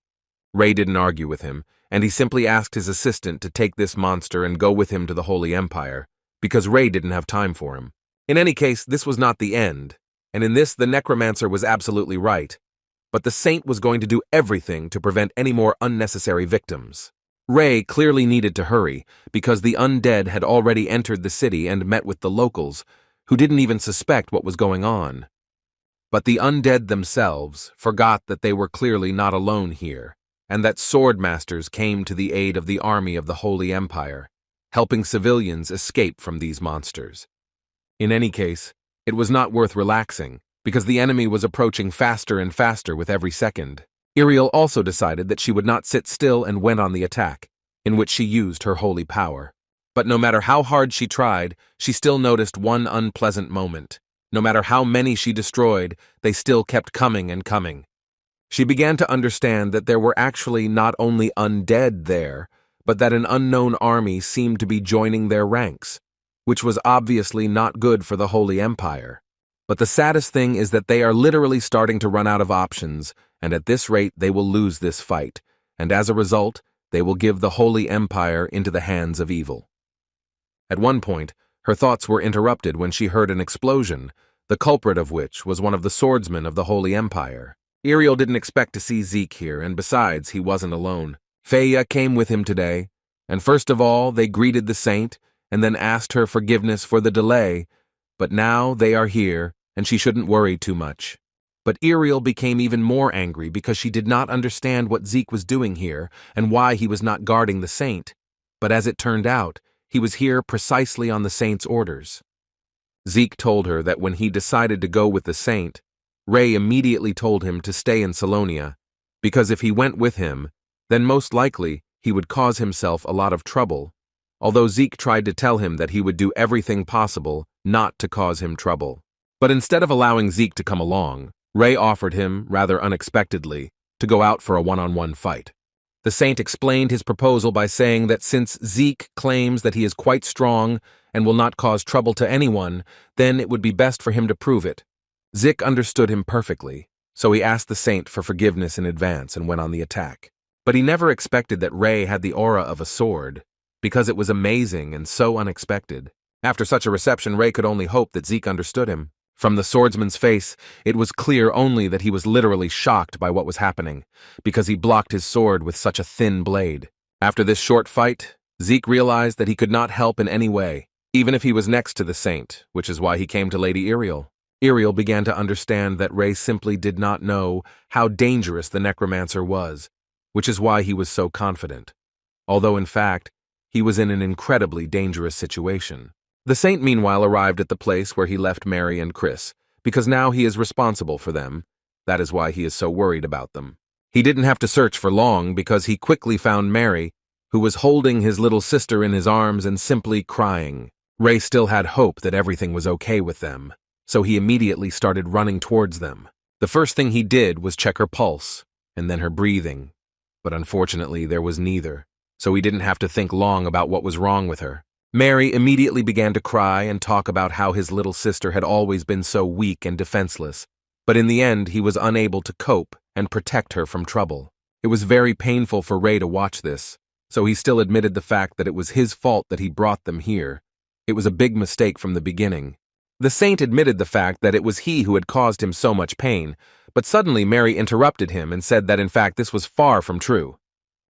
Ray didn't argue with him, and he simply asked his assistant to take this monster and go with him to the Holy Empire, because Ray didn't have time for him. In any case, this was not the end, and in this the necromancer was absolutely right, but the saint was going to do everything to prevent any more unnecessary victims. Ray clearly needed to hurry, because the undead had already entered the city and met with the locals, who didn't even suspect what was going on. But the undead themselves forgot that they were clearly not alone here, and that sword masters came to the aid of the army of the Holy Empire, helping civilians escape from these monsters. In any case, it was not worth relaxing, because the enemy was approaching faster and faster with every second. Iriel also decided that she would not sit still and went on the attack, in which she used her holy power. But no matter how hard she tried, she still noticed one unpleasant moment. No matter how many she destroyed, they still kept coming and coming. She began to understand that there were actually not only undead there, but that an unknown army seemed to be joining their ranks, which was obviously not good for the Holy Empire. But the saddest thing is that they are literally starting to run out of options, and at this rate they will lose this fight, and as a result, they will give the Holy Empire into the hands of evil. At one point, her thoughts were interrupted when she heard an explosion, the culprit of which was one of the swordsmen of the Holy Empire. Iriel didn't expect to see Zeke here, and besides, he wasn't alone. Feya came with him today, and first of all, they greeted the saint, and then asked her forgiveness for the delay, but now they are here, and she shouldn't worry too much. But Iriel became even more angry because she did not understand what Zeke was doing here and why he was not guarding the saint. But as it turned out, he was here precisely on the saint's orders. Zeke told her that when he decided to go with the saint, Ray immediately told him to stay in Salonia, because if he went with him, then most likely he would cause himself a lot of trouble, although Zeke tried to tell him that he would do everything possible not to cause him trouble. But instead of allowing Zeke to come along, Ray offered him, rather unexpectedly, to go out for a one-on-one fight. The saint explained his proposal by saying that since Zeke claims that he is quite strong and will not cause trouble to anyone, then it would be best for him to prove it. Zeke understood him perfectly, so he asked the saint for forgiveness in advance and went on the attack. But he never expected that Ray had the aura of a sword, because it was amazing and so unexpected. After such a reception, Ray could only hope that Zeke understood him. From the swordsman's face, it was clear only that he was literally shocked by what was happening, because he blocked his sword with such a thin blade. After this short fight, Zeke realized that he could not help in any way, even if he was next to the saint, which is why he came to Lady Iriel. Iriel began to understand that Ray simply did not know how dangerous the necromancer was, which is why he was so confident. Although in fact, he was in an incredibly dangerous situation. The saint meanwhile arrived at the place where he left Mary and Chris, because now he is responsible for them. That is why he is so worried about them. He didn't have to search for long because he quickly found Mary, who was holding his little sister in his arms and simply crying. Ray still had hope that everything was okay with them, so he immediately started running towards them. The first thing he did was check her pulse, and then her breathing. But unfortunately, there was neither, so he didn't have to think long about what was wrong with her. Mary immediately began to cry and talk about how his little sister had always been so weak and defenseless, but in the end he was unable to cope and protect her from trouble. It was very painful for Ray to watch this, so he still admitted the fact that it was his fault that he brought them here. It was a big mistake from the beginning. The saint admitted the fact that it was he who had caused him so much pain, but suddenly Mary interrupted him and said that in fact this was far from true.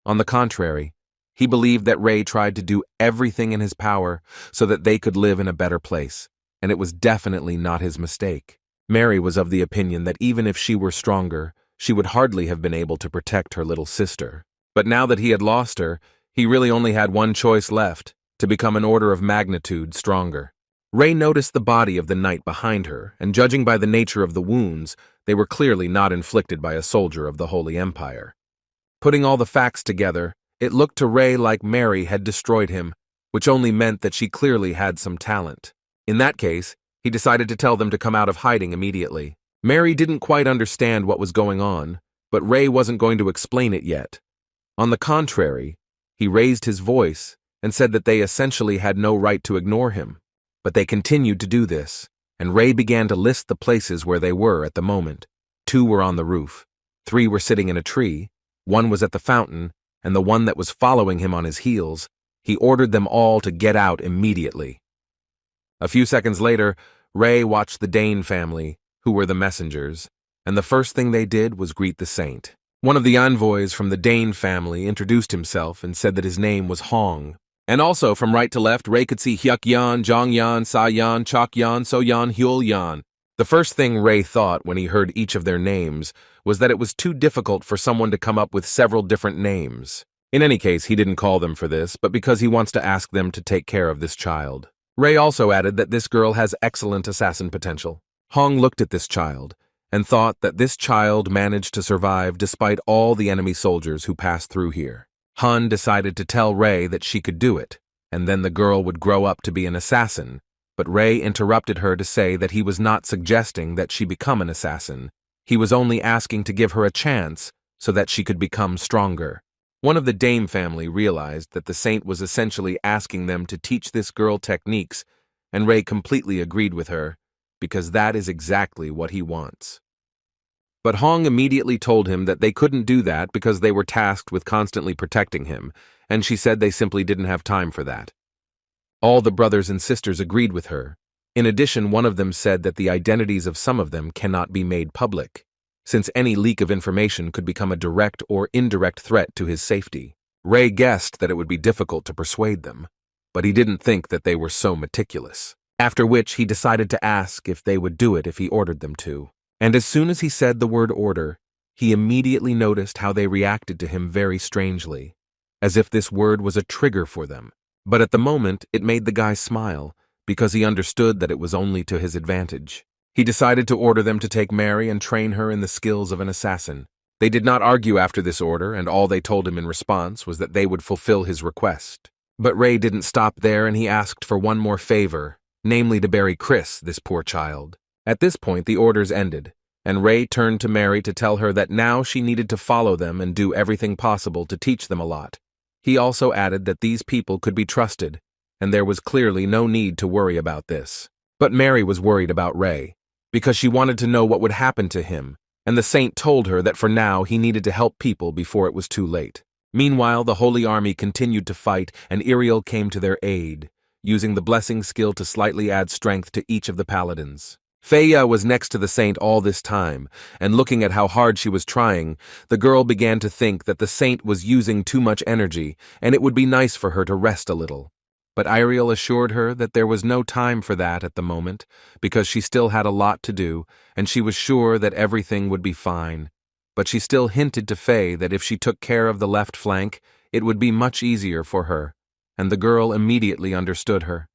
On the contrary, he believed that Ray tried to do everything in his power so that they could live in a better place, and it was definitely not his mistake. Mary was of the opinion that even if she were stronger, she would hardly have been able to protect her little sister. But now that he had lost her, he really only had one choice left, to become an order of magnitude stronger. Ray noticed the body of the knight behind her, and judging by the nature of the wounds, they were clearly not inflicted by a soldier of the Holy Empire. Putting all the facts together, it looked to Ray like Mary had destroyed him, which only meant that she clearly had some talent. In that case, he decided to tell them to come out of hiding immediately. Mary didn't quite understand what was going on, but Ray wasn't going to explain it yet. On the contrary, he raised his voice and said that they essentially had no right to ignore him. But they continued to do this, and Ray began to list the places where they were at the moment. 2 were on the roof, 3 were sitting in a tree, 1 was at the fountain, and the one that was following him on his heels. He ordered them all to get out immediately. A few seconds later, Ray watched the Dane family, who were the messengers, and the first thing they did was greet the saint. One of the envoys from the Dane family introduced himself and said that his name was Hong. And also, from right to left, Ray could see Hyuk Yan, Jong Yan, Sa Yan, Chok Yan, So Yan, Hyul Yan. The first thing Ray thought when he heard each of their names was that it was too difficult for someone to come up with several different names. In any case, he didn't call them for this, but because he wants to ask them to take care of this child. Ray also added that this girl has excellent assassin potential. Hong looked at this child and thought that this child managed to survive despite all the enemy soldiers who passed through here. Han decided to tell Ray that she could do it, and then the girl would grow up to be an assassin, but Ray interrupted her to say that he was not suggesting that she become an assassin. He was only asking to give her a chance so that she could become stronger. One of the Dame family realized that the saint was essentially asking them to teach this girl techniques, and Ray completely agreed with her, because that is exactly what he wants. But Hong immediately told him that they couldn't do that because they were tasked with constantly protecting him, and she said they simply didn't have time for that. All the brothers and sisters agreed with her. In addition, one of them said that the identities of some of them cannot be made public, since any leak of information could become a direct or indirect threat to his safety. Ray guessed that it would be difficult to persuade them, but he didn't think that they were so meticulous. After which, he decided to ask if they would do it if he ordered them to. And as soon as he said the word order, he immediately noticed how they reacted to him very strangely. as if this word was a trigger for them. But at the moment, it made the guy smile, because he understood that it was only to his advantage. He decided to order them to take Mary and train her in the skills of an assassin. They did not argue after this order, and all they told him in response was that they would fulfill his request. But Ray didn't stop there, and he asked for one more favor, namely to bury Chris, this poor child. At this point, the orders ended, and Ray turned to Mary to tell her that now she needed to follow them and do everything possible to teach them a lot. He also added that these people could be trusted, and there was clearly no need to worry about this. But Mary was worried about Ray, because she wanted to know what would happen to him, and the saint told her that for now he needed to help people before it was too late. Meanwhile, the Holy Army continued to fight, and Iriel came to their aid, using the blessing skill to slightly add strength to each of the paladins. Feya was next to the saint all this time, and looking at how hard she was trying, the girl began to think that the saint was using too much energy, and it would be nice for her to rest a little. But Iriel assured her that there was no time for that at the moment, because she still had a lot to do, and she was sure that everything would be fine. But she still hinted to Faye that if she took care of the left flank, it would be much easier for her, and the girl immediately understood her.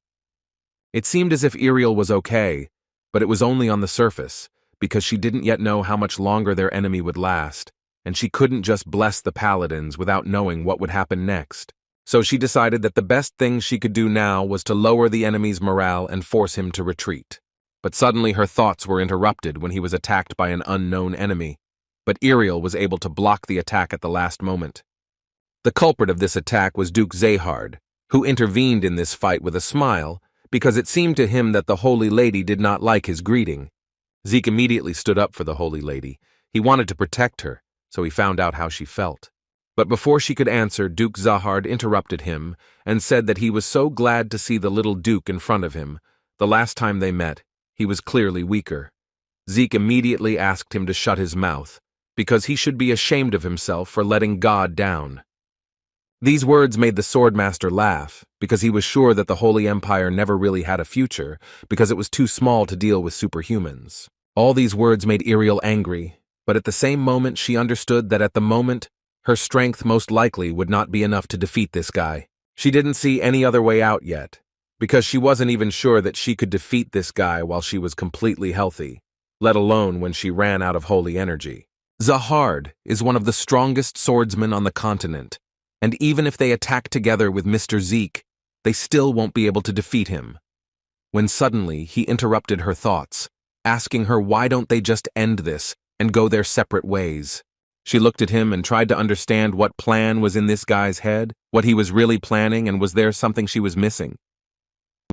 It seemed as if Iriel was okay, but it was only on the surface, because she didn't yet know how much longer their enemy would last, and she couldn't just bless the paladins without knowing what would happen next. So she decided that the best thing she could do now was to lower the enemy's morale and force him to retreat. But suddenly her thoughts were interrupted when he was attacked by an unknown enemy. But Iriel was able to block the attack at the last moment. The culprit of this attack was Duke Zahard, who intervened in this fight with a smile, because it seemed to him that the Holy Lady did not like his greeting. Zeke immediately stood up for the Holy Lady. He wanted to protect her, so he found out how she felt. But before she could answer, Duke Zahard interrupted him and said that he was so glad to see the little Duke in front of him. The last time they met, he was clearly weaker. Zeke immediately asked him to shut his mouth, because he should be ashamed of himself for letting God down. These words made the Swordmaster laugh, because he was sure that the Holy Empire never really had a future, because it was too small to deal with superhumans. All these words made Iriel angry, but at the same moment she understood that at the moment, her strength most likely would not be enough to defeat this guy. She didn't see any other way out yet, because she wasn't even sure that she could defeat this guy while she was completely healthy, let alone when she ran out of holy energy. Zahard is one of the strongest swordsmen on the continent, and even if they attack together with Mr. Zeke, they still won't be able to defeat him. When suddenly he interrupted her thoughts, asking her why don't they just end this and go their separate ways. She looked at him and tried to understand what plan was in this guy's head, what he was really planning, and was there something she was missing.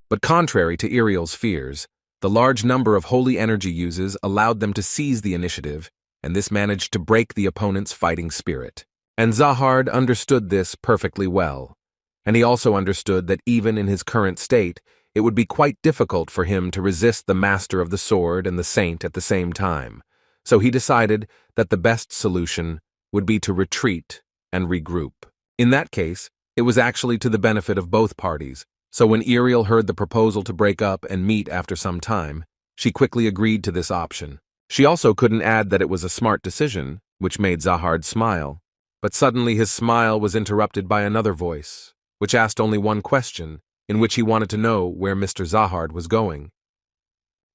But contrary to Iriel's fears, the large number of holy energy uses allowed them to seize the initiative, and this managed to break the opponent's fighting spirit. And Zahard understood this perfectly well, and he also understood that even in his current state, it would be quite difficult for him to resist the master of the sword and the saint at the same time. So he decided that the best solution would be to retreat and regroup. In that case, it was actually to the benefit of both parties, so when Iriel heard the proposal to break up and meet after some time, she quickly agreed to this option. She also couldn't add that it was a smart decision, which made Zahard smile. But suddenly his smile was interrupted by another voice, which asked only one question, in which he wanted to know where Mr. Zahard was going.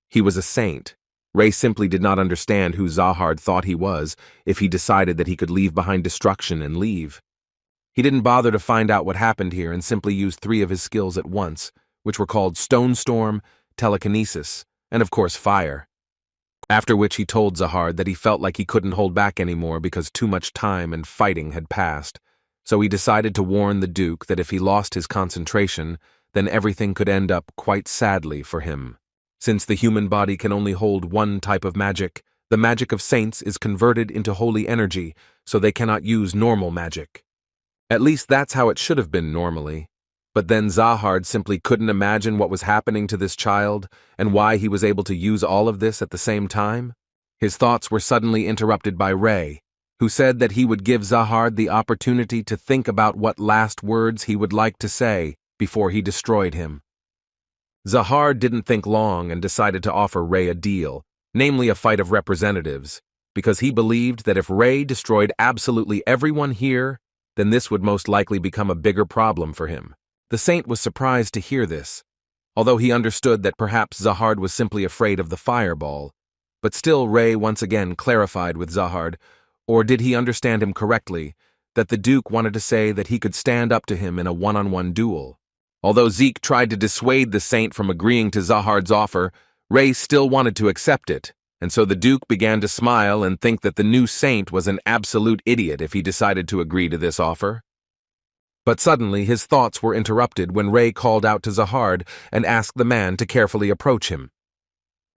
He was a saint. Ray simply did not understand who Zahard thought he was if he decided that he could leave behind destruction and leave. He didn't bother to find out what happened here and simply used 3 of his skills at once, which were called Stone Storm, Telekinesis, and of course Fire. After which he told Zahard that he felt like he couldn't hold back anymore because too much time and fighting had passed, so he decided to warn the Duke that if he lost his concentration, then everything could end up quite sadly for him. Since the human body can only hold one type of magic, the magic of saints is converted into holy energy, so they cannot use normal magic. At least that's how it should have been normally. But then Zahard simply couldn't imagine what was happening to this child and why he was able to use all of this at the same time. His thoughts were suddenly interrupted by Ray, who said that he would give Zahard the opportunity to think about what last words he would like to say before he destroyed him. Zahard didn't think long and decided to offer Ray a deal, namely a fight of representatives, because he believed that if Ray destroyed absolutely everyone here, then this would most likely become a bigger problem for him. The saint was surprised to hear this, although he understood that perhaps Zahard was simply afraid of the fireball. But still, Ray once again clarified with Zahard, or did he understand him correctly, that the Duke wanted to say that he could stand up to him in a one-on-one duel. Although Zeke tried to dissuade the saint from agreeing to Zahard's offer, Ray still wanted to accept it, and so the Duke began to smile and think that the new saint was an absolute idiot if he decided to agree to this offer. But suddenly his thoughts were interrupted when Ray called out to Zahard and asked the man to carefully approach him.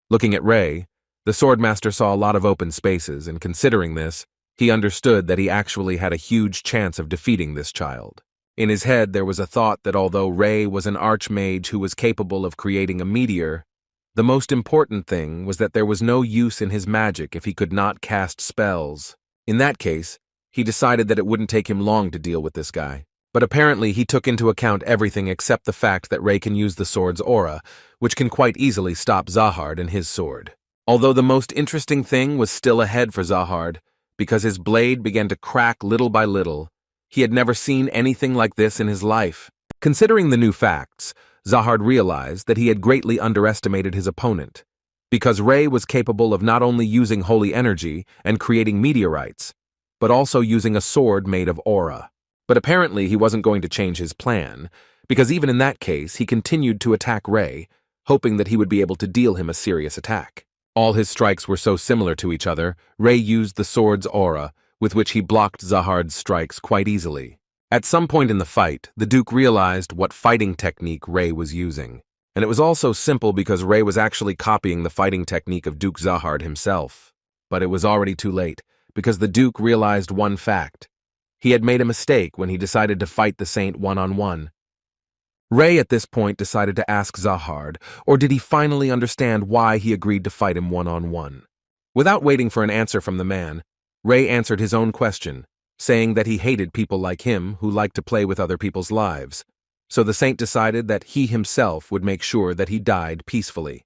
Looking at Ray, the Swordmaster saw a lot of open spaces, and considering this, he understood that he actually had a huge chance of defeating this child. In his head there was a thought that although Ray was an archmage who was capable of creating a meteor, the most important thing was that there was no use in his magic if he could not cast spells. In that case, he decided that it wouldn't take him long to deal with this guy. But apparently he took into account everything except the fact that Ray can use the sword's aura, which can quite easily stop Zahard and his sword. Although the most interesting thing was still ahead for Zahard, because his blade began to crack little by little. He had never seen anything like this in his life. Considering the new facts, Zahard realized that he had greatly underestimated his opponent, because Ray was capable of not only using holy energy and creating meteorites, but also using a sword made of aura. But apparently he wasn't going to change his plan, because even in that case he continued to attack Ray, hoping that he would be able to deal him a serious attack. All his strikes were so similar to each other, Ray used the sword's aura, with which he blocked Zahard's strikes quite easily. At some point in the fight, the Duke realized what fighting technique Ray was using. And it was all so simple because Ray was actually copying the fighting technique of Duke Zahard himself. But it was already too late, because the Duke realized one fact. He had made a mistake when he decided to fight the saint one-on-one. Ray at this point decided to ask Zahard, or did he finally understand why he agreed to fight him one-on-one? Without waiting for an answer from the man, Ray answered his own question, saying that he hated people like him who liked to play with other people's lives. So the saint decided that he himself would make sure that he died peacefully.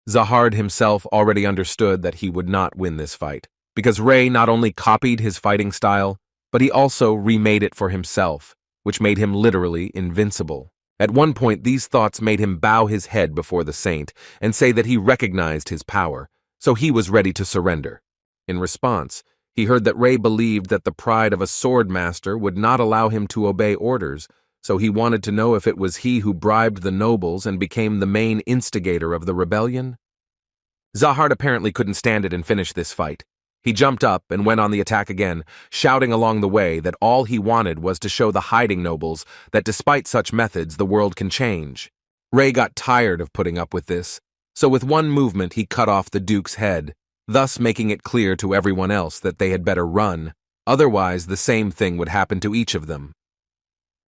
Zahard himself already understood that he would not win this fight, because Ray not only copied his fighting style, but he also remade it for himself, which made him literally invincible. At one point, these thoughts made him bow his head before the saint and say that he recognized his power, so he was ready to surrender. In response, he heard that Ray believed that the pride of a sword master would not allow him to obey orders, so he wanted to know if it was he who bribed the nobles and became the main instigator of the rebellion. Zahard apparently couldn't stand it and finish this fight. He jumped up and went on the attack again, shouting along the way that all he wanted was to show the hiding nobles that despite such methods the world can change. Ray got tired of putting up with this, so with one movement he cut off the Duke's head, thus making it clear to everyone else that they had better run, otherwise the same thing would happen to each of them.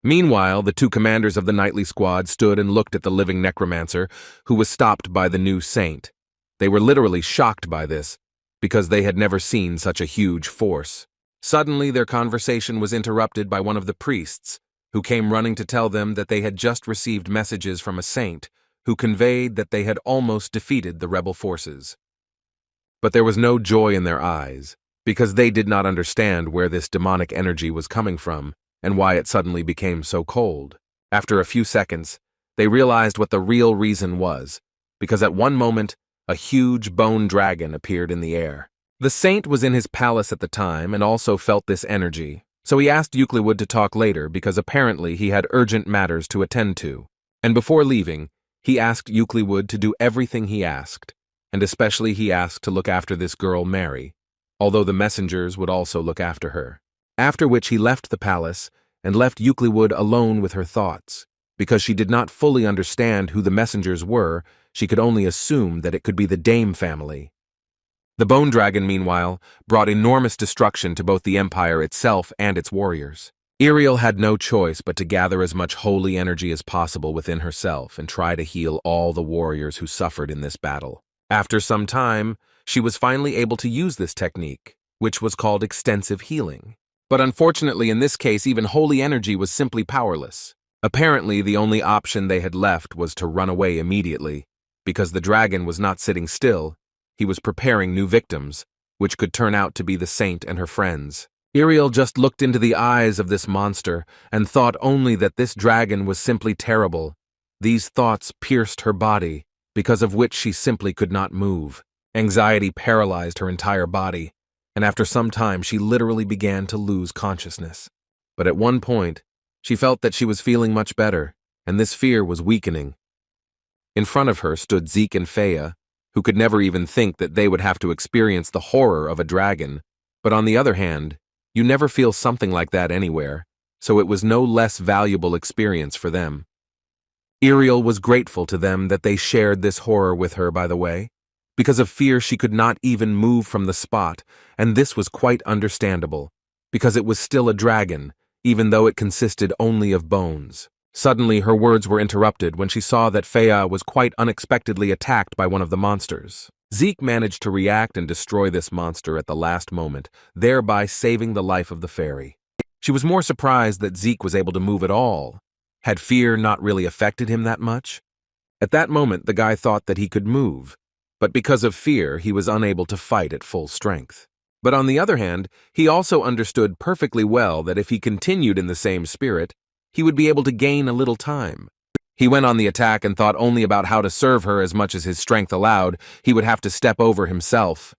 Meanwhile, the two commanders of the knightly squad stood and looked at the living necromancer, who was stopped by the new saint. They were literally shocked by this, because they had never seen such a huge force. Suddenly, their conversation was interrupted by one of the priests, who came running to tell them that they had just received messages from a saint, who conveyed that they had almost defeated the rebel forces. But there was no joy in their eyes, because they did not understand where this demonic energy was coming from, and why it suddenly became so cold. After a few seconds, they realized what the real reason was, because at one moment, a huge bone dragon appeared in the air. The saint was in his palace at the time and also felt this energy, so he asked Euclid to talk later because apparently he had urgent matters to attend to. And before leaving, he asked Euclid to do everything he asked, and especially he asked to look after this girl Mary, although the messengers would also look after her. After which he left the palace and left Euclid alone with her thoughts. Because she did not fully understand who the messengers were, she could only assume that it could be the Dame family. The bone dragon, meanwhile, brought enormous destruction to both the Empire itself and its warriors. Iriel had no choice but to gather as much holy energy as possible within herself and try to heal all the warriors who suffered in this battle. After some time, she was finally able to use this technique, which was called extensive healing. But unfortunately, in this case, even holy energy was simply powerless. Apparently, the only option they had left was to run away immediately, because the dragon was not sitting still. He was preparing new victims, which could turn out to be the saint and her friends. Iriel just looked into the eyes of this monster and thought only that this dragon was simply terrible. These thoughts pierced her body, because of which she simply could not move. Anxiety paralyzed her entire body, and after some time she literally began to lose consciousness. But at one point, she felt that she was feeling much better, and this fear was weakening. In front of her stood Zeke and Faya, who could never even think that they would have to experience the horror of a dragon. But on the other hand, you never feel something like that anywhere, so it was no less valuable experience for them. Iriel was grateful to them that they shared this horror with her, by the way. Because of fear, she could not even move from the spot, and this was quite understandable, because it was still a dragon, even though it consisted only of bones. Suddenly, her words were interrupted when she saw that Faya was quite unexpectedly attacked by one of the monsters. Zeke managed to react and destroy this monster at the last moment, thereby saving the life of the fairy. She was more surprised that Zeke was able to move at all. Had fear not really affected him that much? At that moment, the guy thought that he could move, but because of fear, he was unable to fight at full strength. But on the other hand, he also understood perfectly well that if he continued in the same spirit, he would be able to gain a little time. He went on the attack and thought only about how to serve her as much as his strength allowed. He would have to step over himself.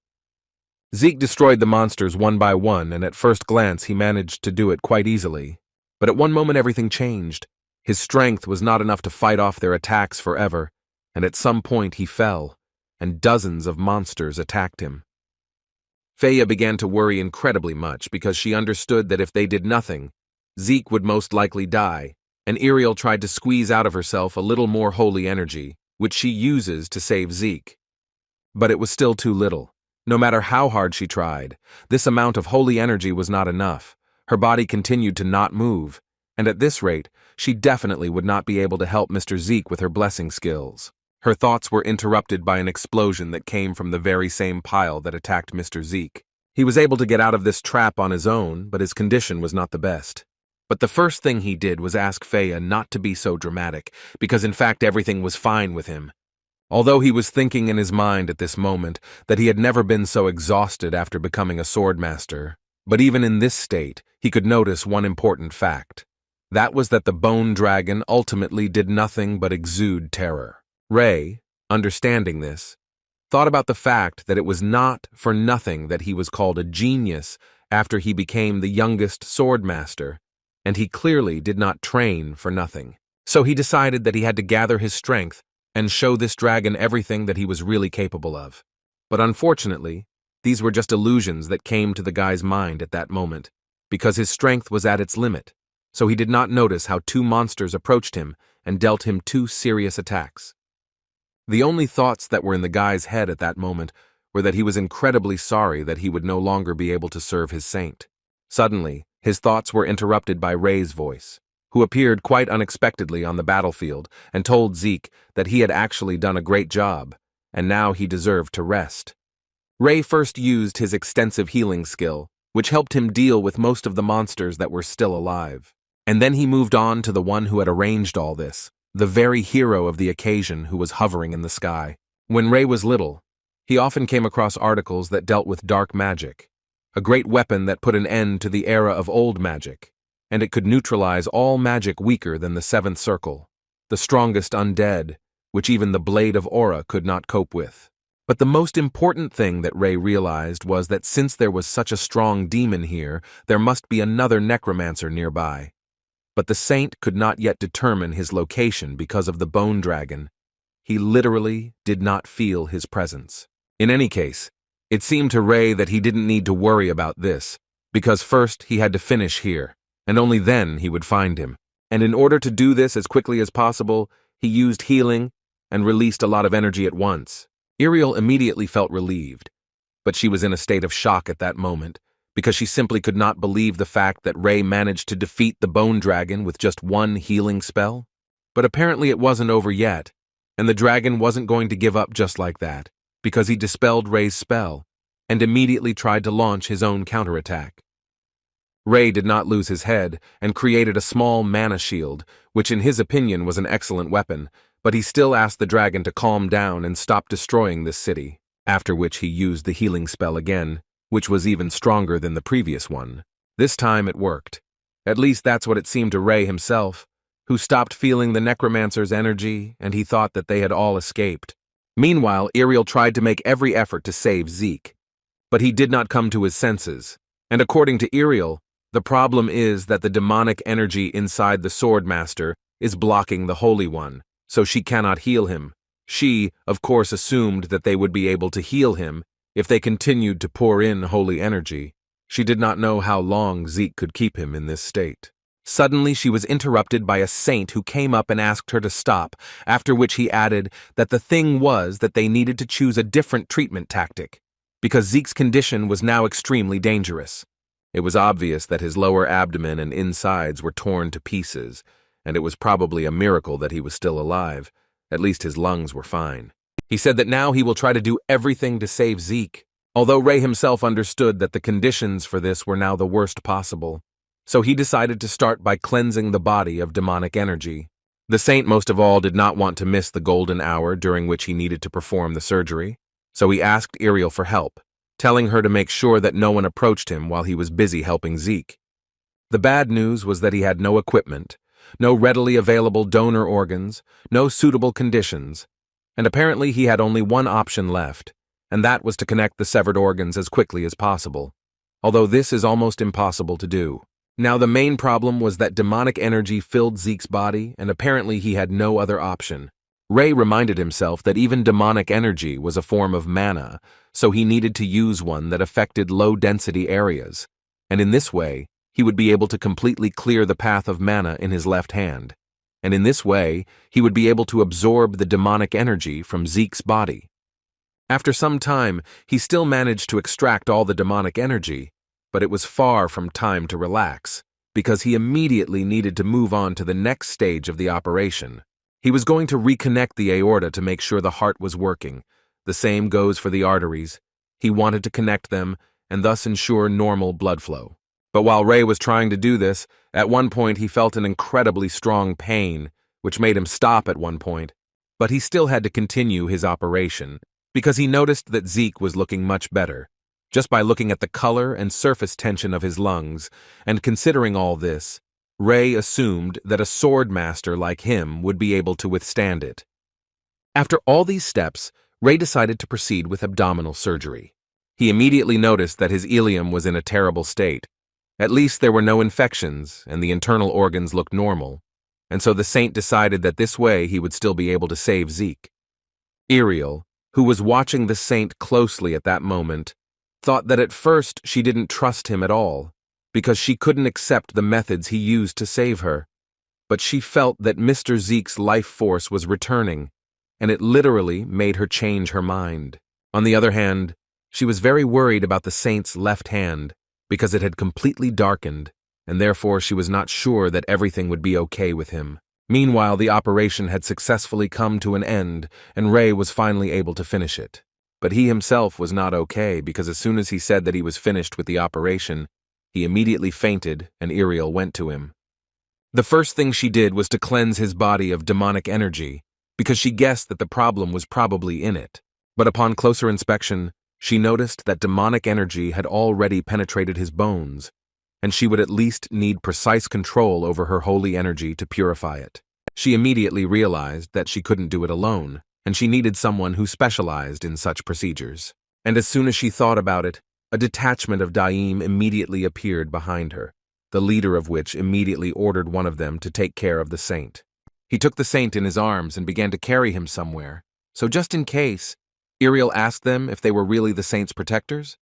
Zeke destroyed the monsters one by one, and at first glance he managed to do it quite easily. But at one moment everything changed. His strength was not enough to fight off their attacks forever, and at some point he fell, and dozens of monsters attacked him. Faya began to worry incredibly much because she understood that if they did nothing, Zeke would most likely die, and Iriel tried to squeeze out of herself a little more holy energy, which she uses to save Zeke. But it was still too little. No matter how hard she tried, this amount of holy energy was not enough. Her body continued to not move, and at this rate, she definitely would not be able to help Mr. Zeke with her blessing skills. Her thoughts were interrupted by an explosion that came from the very same pile that attacked Mr. Zeke. He was able to get out of this trap on his own, but his condition was not the best. But the first thing he did was ask Faya not to be so dramatic, because in fact everything was fine with him. Although he was thinking in his mind at this moment that he had never been so exhausted after becoming a swordmaster, but even in this state, he could notice one important fact. That was that the bone dragon ultimately did nothing but exude terror. Ray, understanding this, thought about the fact that it was not for nothing that he was called a genius after he became the youngest swordmaster, and he clearly did not train for nothing. So he decided that he had to gather his strength and show this dragon everything that he was really capable of. But unfortunately, these were just illusions that came to the guy's mind at that moment, because his strength was at its limit, so he did not notice how two monsters approached him and dealt him two serious attacks. The only thoughts that were in the guy's head at that moment were that he was incredibly sorry that he would no longer be able to serve his saint. Suddenly, his thoughts were interrupted by Ray's voice, who appeared quite unexpectedly on the battlefield and told Zeke that he had actually done a great job, and now he deserved to rest. Ray first used his extensive healing skill, which helped him deal with most of the monsters that were still alive. And then he moved on to the one who had arranged all this, the very hero of the occasion who was hovering in the sky. When Ray was little, he often came across articles that dealt with dark magic, a great weapon that put an end to the era of old magic, and it could neutralize all magic weaker than the seventh circle, the strongest undead, which even the blade of aura could not cope with. But the most important thing that Ray realized was that since there was such a strong demon here, there must be another necromancer nearby. But the saint could not yet determine his location because of the bone dragon. He literally did not feel his presence. In any case, it seemed to Ray that he didn't need to worry about this, because first he had to finish here, and only then he would find him. And in order to do this as quickly as possible, he used healing and released a lot of energy at once. Iriel immediately felt relieved, but she was in a state of shock at that moment, because she simply could not believe the fact that Ray managed to defeat the bone dragon with just one healing spell. But apparently it wasn't over yet, and the dragon wasn't going to give up just like that, because he dispelled Ray's spell and immediately tried to launch his own counterattack. Ray did not lose his head and created a small mana shield, which in his opinion was an excellent weapon, but he still asked the dragon to calm down and stop destroying this city, after which he used the healing spell again, which was even stronger than the previous one. This time it worked. At least that's what it seemed to Ray himself, who stopped feeling the necromancer's energy, and he thought that they had all escaped. Meanwhile, Iriel tried to make every effort to save Zeke. But he did not come to his senses, and according to Iriel, the problem is that the demonic energy inside the Swordmaster is blocking the Holy One, so she cannot heal him. She, of course, assumed that they would be able to heal him if they continued to pour in holy energy. She did not know how long Zeke could keep him in this state. Suddenly, she was interrupted by a saint who came up and asked her to stop, after which he added that the thing was that they needed to choose a different treatment tactic, because Zeke's condition was now extremely dangerous. It was obvious that his lower abdomen and insides were torn to pieces, and it was probably a miracle that he was still alive. At least his lungs were fine. He said that now he will try to do everything to save Zeke, although Ray himself understood that the conditions for this were now the worst possible. So he decided to start by cleansing the body of demonic energy. The saint most of all did not want to miss the golden hour during which he needed to perform the surgery, so he asked Iriel for help, telling her to make sure that no one approached him while he was busy helping Zeke. The bad news was that he had no equipment, no readily available donor organs, no suitable conditions, and apparently he had only one option left, and that was to connect the severed organs as quickly as possible, although this is almost impossible to do. Now the main problem was that demonic energy filled Zeke's body, and apparently he had no other option. Ray reminded himself that even demonic energy was a form of mana, so he needed to use one that affected low-density areas, and in this way, he would be able to completely clear the path of mana in his left hand, and in this way, he would be able to absorb the demonic energy from Zeke's body. After some time, he still managed to extract all the demonic energy, but it was far from time to relax, because he immediately needed to move on to the next stage of the operation. He was going to reconnect the aorta to make sure the heart was working. The same goes for the arteries. He wanted to connect them and thus ensure normal blood flow. But while Ray was trying to do this, at one point he felt an incredibly strong pain, which made him stop at one point. But he still had to continue his operation, because he noticed that Zeke was looking much better, just by looking at the color and surface tension of his lungs, and considering all this, Ray assumed that a swordmaster like him would be able to withstand it. After all these steps, Ray decided to proceed with abdominal surgery. He immediately noticed that his ileum was in a terrible state. At least there were no infections, and the internal organs looked normal, and so the saint decided that this way he would still be able to save Zeke. Iriel, who was watching the saint closely at that moment, thought that at first she didn't trust him at all, because she couldn't accept the methods he used to save her. But she felt that Mr. Zeke's life force was returning, and it literally made her change her mind. On the other hand, she was very worried about the saint's left hand, because it had completely darkened, and therefore she was not sure that everything would be okay with him. Meanwhile, the operation had successfully come to an end, and Ray was finally able to finish it. But he himself was not okay, because as soon as he said that he was finished with the operation, he immediately fainted, and Iriel went to him. The first thing she did was to cleanse his body of demonic energy, because she guessed that the problem was probably in it. But upon closer inspection, she noticed that demonic energy had already penetrated his bones, and she would at least need precise control over her holy energy to purify it. She immediately realized that she couldn't do it alone, and she needed someone who specialized in such procedures. And as soon as she thought about it, a detachment of Daim immediately appeared behind her, the leader of which immediately ordered one of them to take care of the saint. He took the saint in his arms and began to carry him somewhere, so just in case, Iriel asked them if they were really the saint's protectors.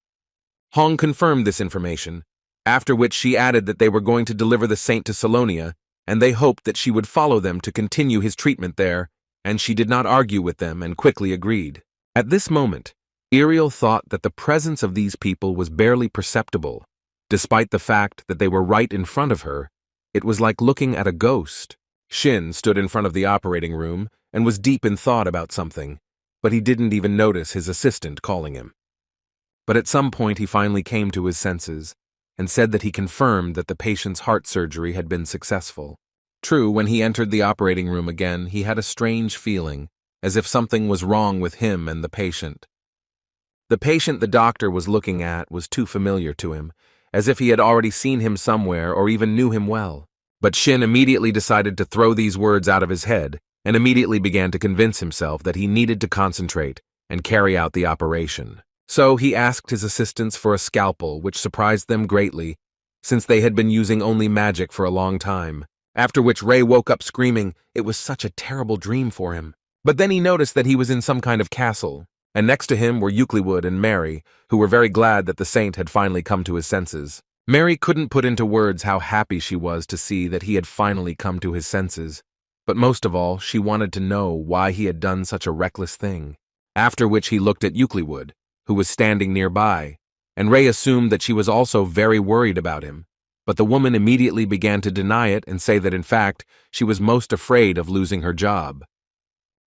Hong confirmed this information, after which she added that they were going to deliver the saint to Salonia, and they hoped that she would follow them to continue his treatment there, and she did not argue with them and quickly agreed. At this moment, Iriel thought that the presence of these people was barely perceptible. Despite the fact that they were right in front of her, it was like looking at a ghost. Shin stood in front of the operating room and was deep in thought about something, but he didn't even notice his assistant calling him. But at some point he finally came to his senses and said that he confirmed that the patient's heart surgery had been successful. True, when he entered the operating room again, he had a strange feeling, as if something was wrong with him and the patient. The patient the doctor was looking at was too familiar to him, as if he had already seen him somewhere or even knew him well. But Shin immediately decided to throw these words out of his head and immediately began to convince himself that he needed to concentrate and carry out the operation. So he asked his assistants for a scalpel, which surprised them greatly, since they had been using only magic for a long time. After which Rei woke up screaming it was such a terrible dream for him. But then he noticed that he was in some kind of castle, and next to him were Euclid and Mary, who were very glad that the saint had finally come to his senses. Mary couldn't put into words how happy she was to see that he had finally come to his senses, but most of all, she wanted to know why he had done such a reckless thing. After which he looked at Euclid, who was standing nearby, and Rei assumed that she was also very worried about him, but the woman immediately began to deny it and say that in fact, she was most afraid of losing her job.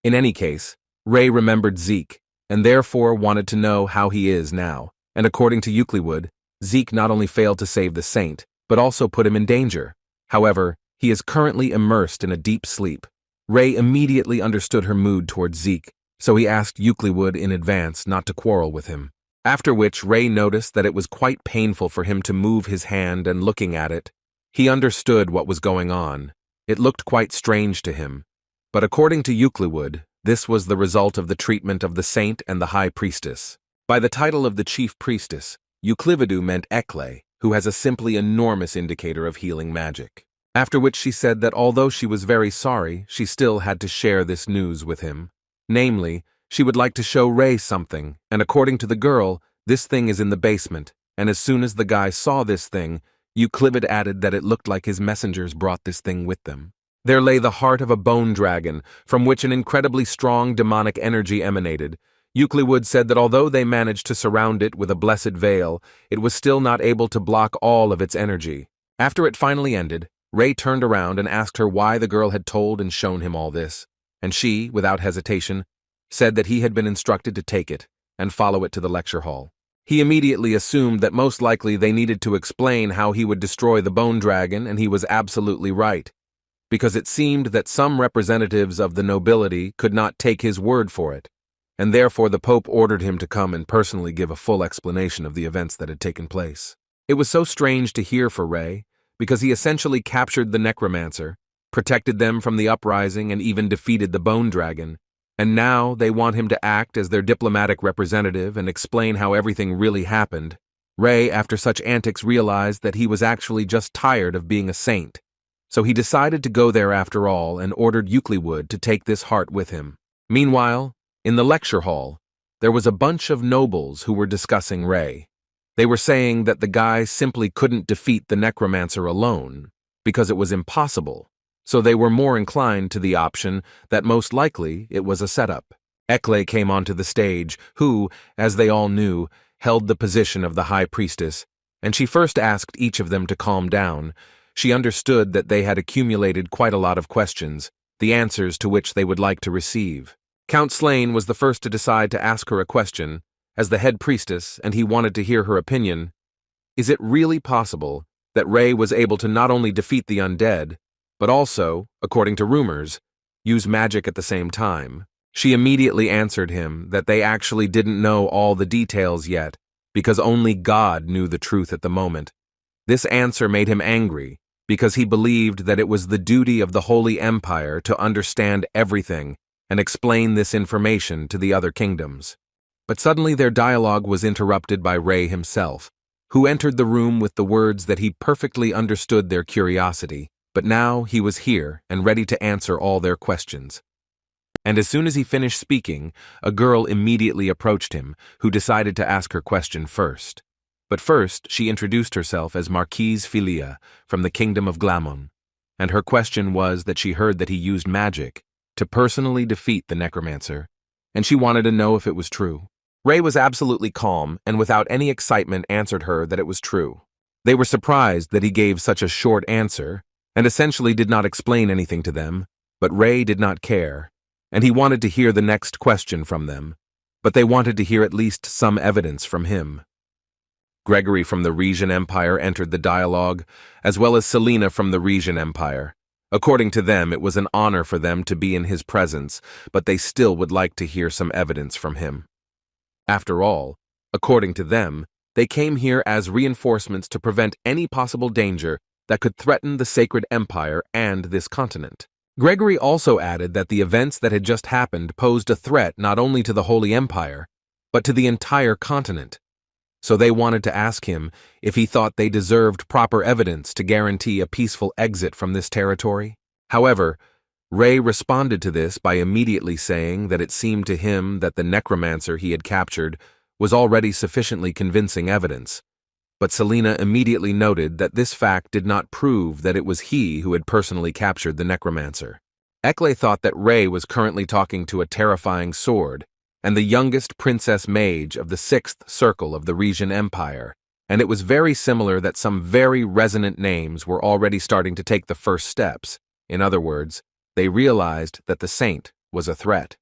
In any case, Rei remembered Zeke, and therefore wanted to know how he is now, and according to Euclid, Zeke not only failed to save the saint, but also put him in danger. However, he is currently immersed in a deep sleep. Rei immediately understood her mood towards Zeke, so he asked Euclid in advance not to quarrel with him. After which Rei noticed that it was quite painful for him to move his hand, and looking at it, he understood what was going on. It looked quite strange to him. But according to Euclid, this was the result of the treatment of the saint and the high priestess. By the title of the chief priestess, Euclividu meant Ekle, who has a simply enormous indicator of healing magic. After which she said that although she was very sorry, she still had to share this news with him. Namely, she would like to show Rei something, and according to the girl, this thing is in the basement, and as soon as the guy saw this thing, Euclid added that it looked like his messengers brought this thing with them. There lay the heart of a bone dragon, from which an incredibly strong demonic energy emanated. Euclid said that although they managed to surround it with a blessed veil, it was still not able to block all of its energy. After it finally ended, Rei turned around and asked her why the girl had told and shown him all this, and she, without hesitation, said that he had been instructed to take it and follow it to the lecture hall. He immediately assumed that most likely they needed to explain how he would destroy the bone dragon, and he was absolutely right, because it seemed that some representatives of the nobility could not take his word for it, and therefore the Pope ordered him to come and personally give a full explanation of the events that had taken place. It was so strange to hear for Rei, because he essentially captured the necromancer, protected them from the uprising, and even defeated the bone dragon, and now they want him to act as their diplomatic representative and explain how everything really happened. Rei, after such antics, realized that he was actually just tired of being a saint, so he decided to go there after all and ordered Euclid to take this heart with him. Meanwhile, in the lecture hall, there was a bunch of nobles who were discussing Rei. They were saying that the guy simply couldn't defeat the necromancer alone, because it was impossible, so they were more inclined to the option that most likely it was a setup. Ekle came onto the stage, who, as they all knew, held the position of the high priestess, and she first asked each of them to calm down. She understood that they had accumulated quite a lot of questions, the answers to which they would like to receive. Count Slane was the first to decide to ask her a question, as the head priestess, and he wanted to hear her opinion. Is it really possible that Rei was able to not only defeat the undead, but also, according to rumors, use magic at the same time? She immediately answered him that they actually didn't know all the details yet, because only God knew the truth at the moment. This answer made him angry, because he believed that it was the duty of the Holy Empire to understand everything and explain this information to the other kingdoms. But suddenly their dialogue was interrupted by Rei himself, who entered the room with the words that he perfectly understood their curiosity, but now he was here and ready to answer all their questions. And as soon as he finished speaking, a girl immediately approached him, who decided to ask her question first. But first, she introduced herself as Marquise Philia from the Kingdom of Glamon, and her question was that she heard that he used magic to personally defeat the necromancer, and she wanted to know if it was true. Rei was absolutely calm and without any excitement answered her that it was true. They were surprised that he gave such a short answer and essentially did not explain anything to them, but Rei did not care, and he wanted to hear the next question from them, but they wanted to hear at least some evidence from him. Gregory from the Rhesian Empire entered the dialogue, as well as Selena from the Rhesian Empire. According to them, it was an honor for them to be in his presence, but they still would like to hear some evidence from him. After all, according to them, They came here as reinforcements to prevent any possible danger that could threaten the sacred empire and this continent. Gregory also added that the events that had just happened posed a threat not only to the Holy Empire, but to the entire continent. So they wanted to ask him if he thought they deserved proper evidence to guarantee a peaceful exit from this territory. However, Ray responded to this by immediately saying that it seemed to him that the necromancer he had captured was already sufficiently convincing evidence. But Selena immediately noted that this fact did not prove that it was he who had personally captured the necromancer. Ekle thought that Ray was currently talking to a terrifying sword and the youngest princess mage of the 6th circle of the Reincarnated Empire, and it was very similar that some very resonant names were already starting to take the first steps. In other words, they realized that the saint was a threat.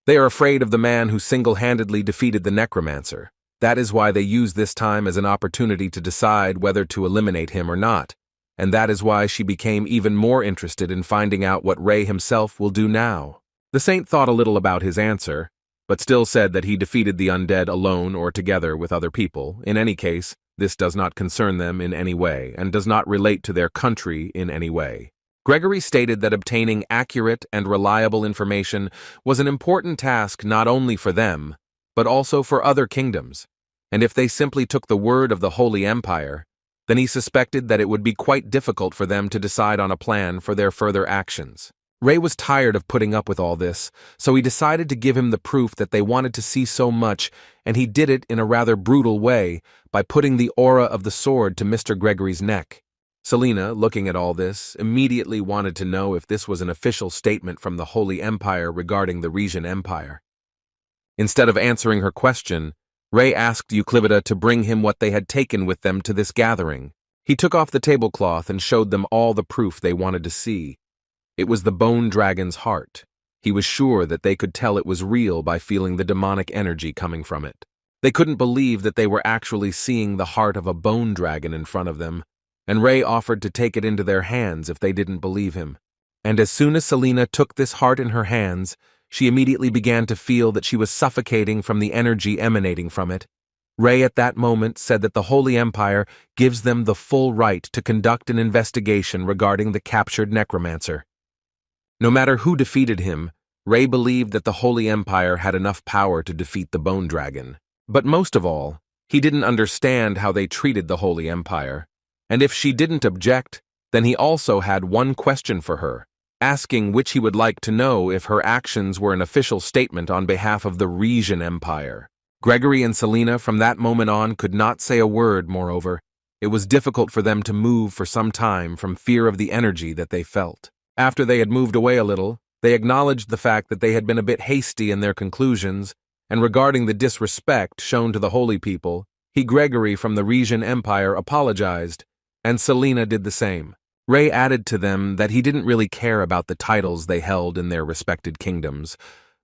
They are afraid of the man who single-handedly defeated the necromancer. That is why they use this time as an opportunity to decide whether to eliminate him or not, and that is why she became even more interested in finding out what Ray himself will do now. The saint thought a little about his answer, but still said that he defeated the undead alone or together with other people. In any case, this does not concern them in any way and does not relate to their country in any way. Gregory stated that obtaining accurate and reliable information was an important task not only for them, but also for other kingdoms, and if they simply took the word of the Holy Empire, then he suspected that it would be quite difficult for them to decide on a plan for their further actions. Ray was tired of putting up with all this, so he decided to give him the proof that they wanted to see so much, and he did it in a rather brutal way by putting the aura of the sword to Mr. Gregory's neck. Selena, looking at all this, immediately wanted to know if this was an official statement from the Holy Empire regarding the Reincarnated Empire. Instead of answering her question, Ray asked Euclivida to bring him what they had taken with them to this gathering. He took off the tablecloth and showed them all the proof they wanted to see. It was the bone dragon's heart. He was sure that they could tell it was real by feeling the demonic energy coming from it. They couldn't believe that they were actually seeing the heart of a bone dragon in front of them, and Ray offered to take it into their hands if they didn't believe him. And as soon as Selena took this heart in her hands, she immediately began to feel that she was suffocating from the energy emanating from it. Ray at that moment said that the Holy Empire gives them the full right to conduct an investigation regarding the captured necromancer. No matter who defeated him, Ray believed that the Holy Empire had enough power to defeat the Bone Dragon. But most of all, he didn't understand how they treated the Holy Empire. And if she didn't object, then he also had one question for her, asking which he would like to know if her actions were an official statement on behalf of the Reincarnated Empire. Gregory and Selena from that moment on could not say a word, moreover. It was difficult for them to move for some time from fear of the energy that they felt. After they had moved away a little, they acknowledged the fact that they had been a bit hasty in their conclusions, and regarding the disrespect shown to the holy people, Gregory from the Reincarnated Empire apologized, and Selena did the same. Ray added to them that he didn't really care about the titles they held in their respected kingdoms,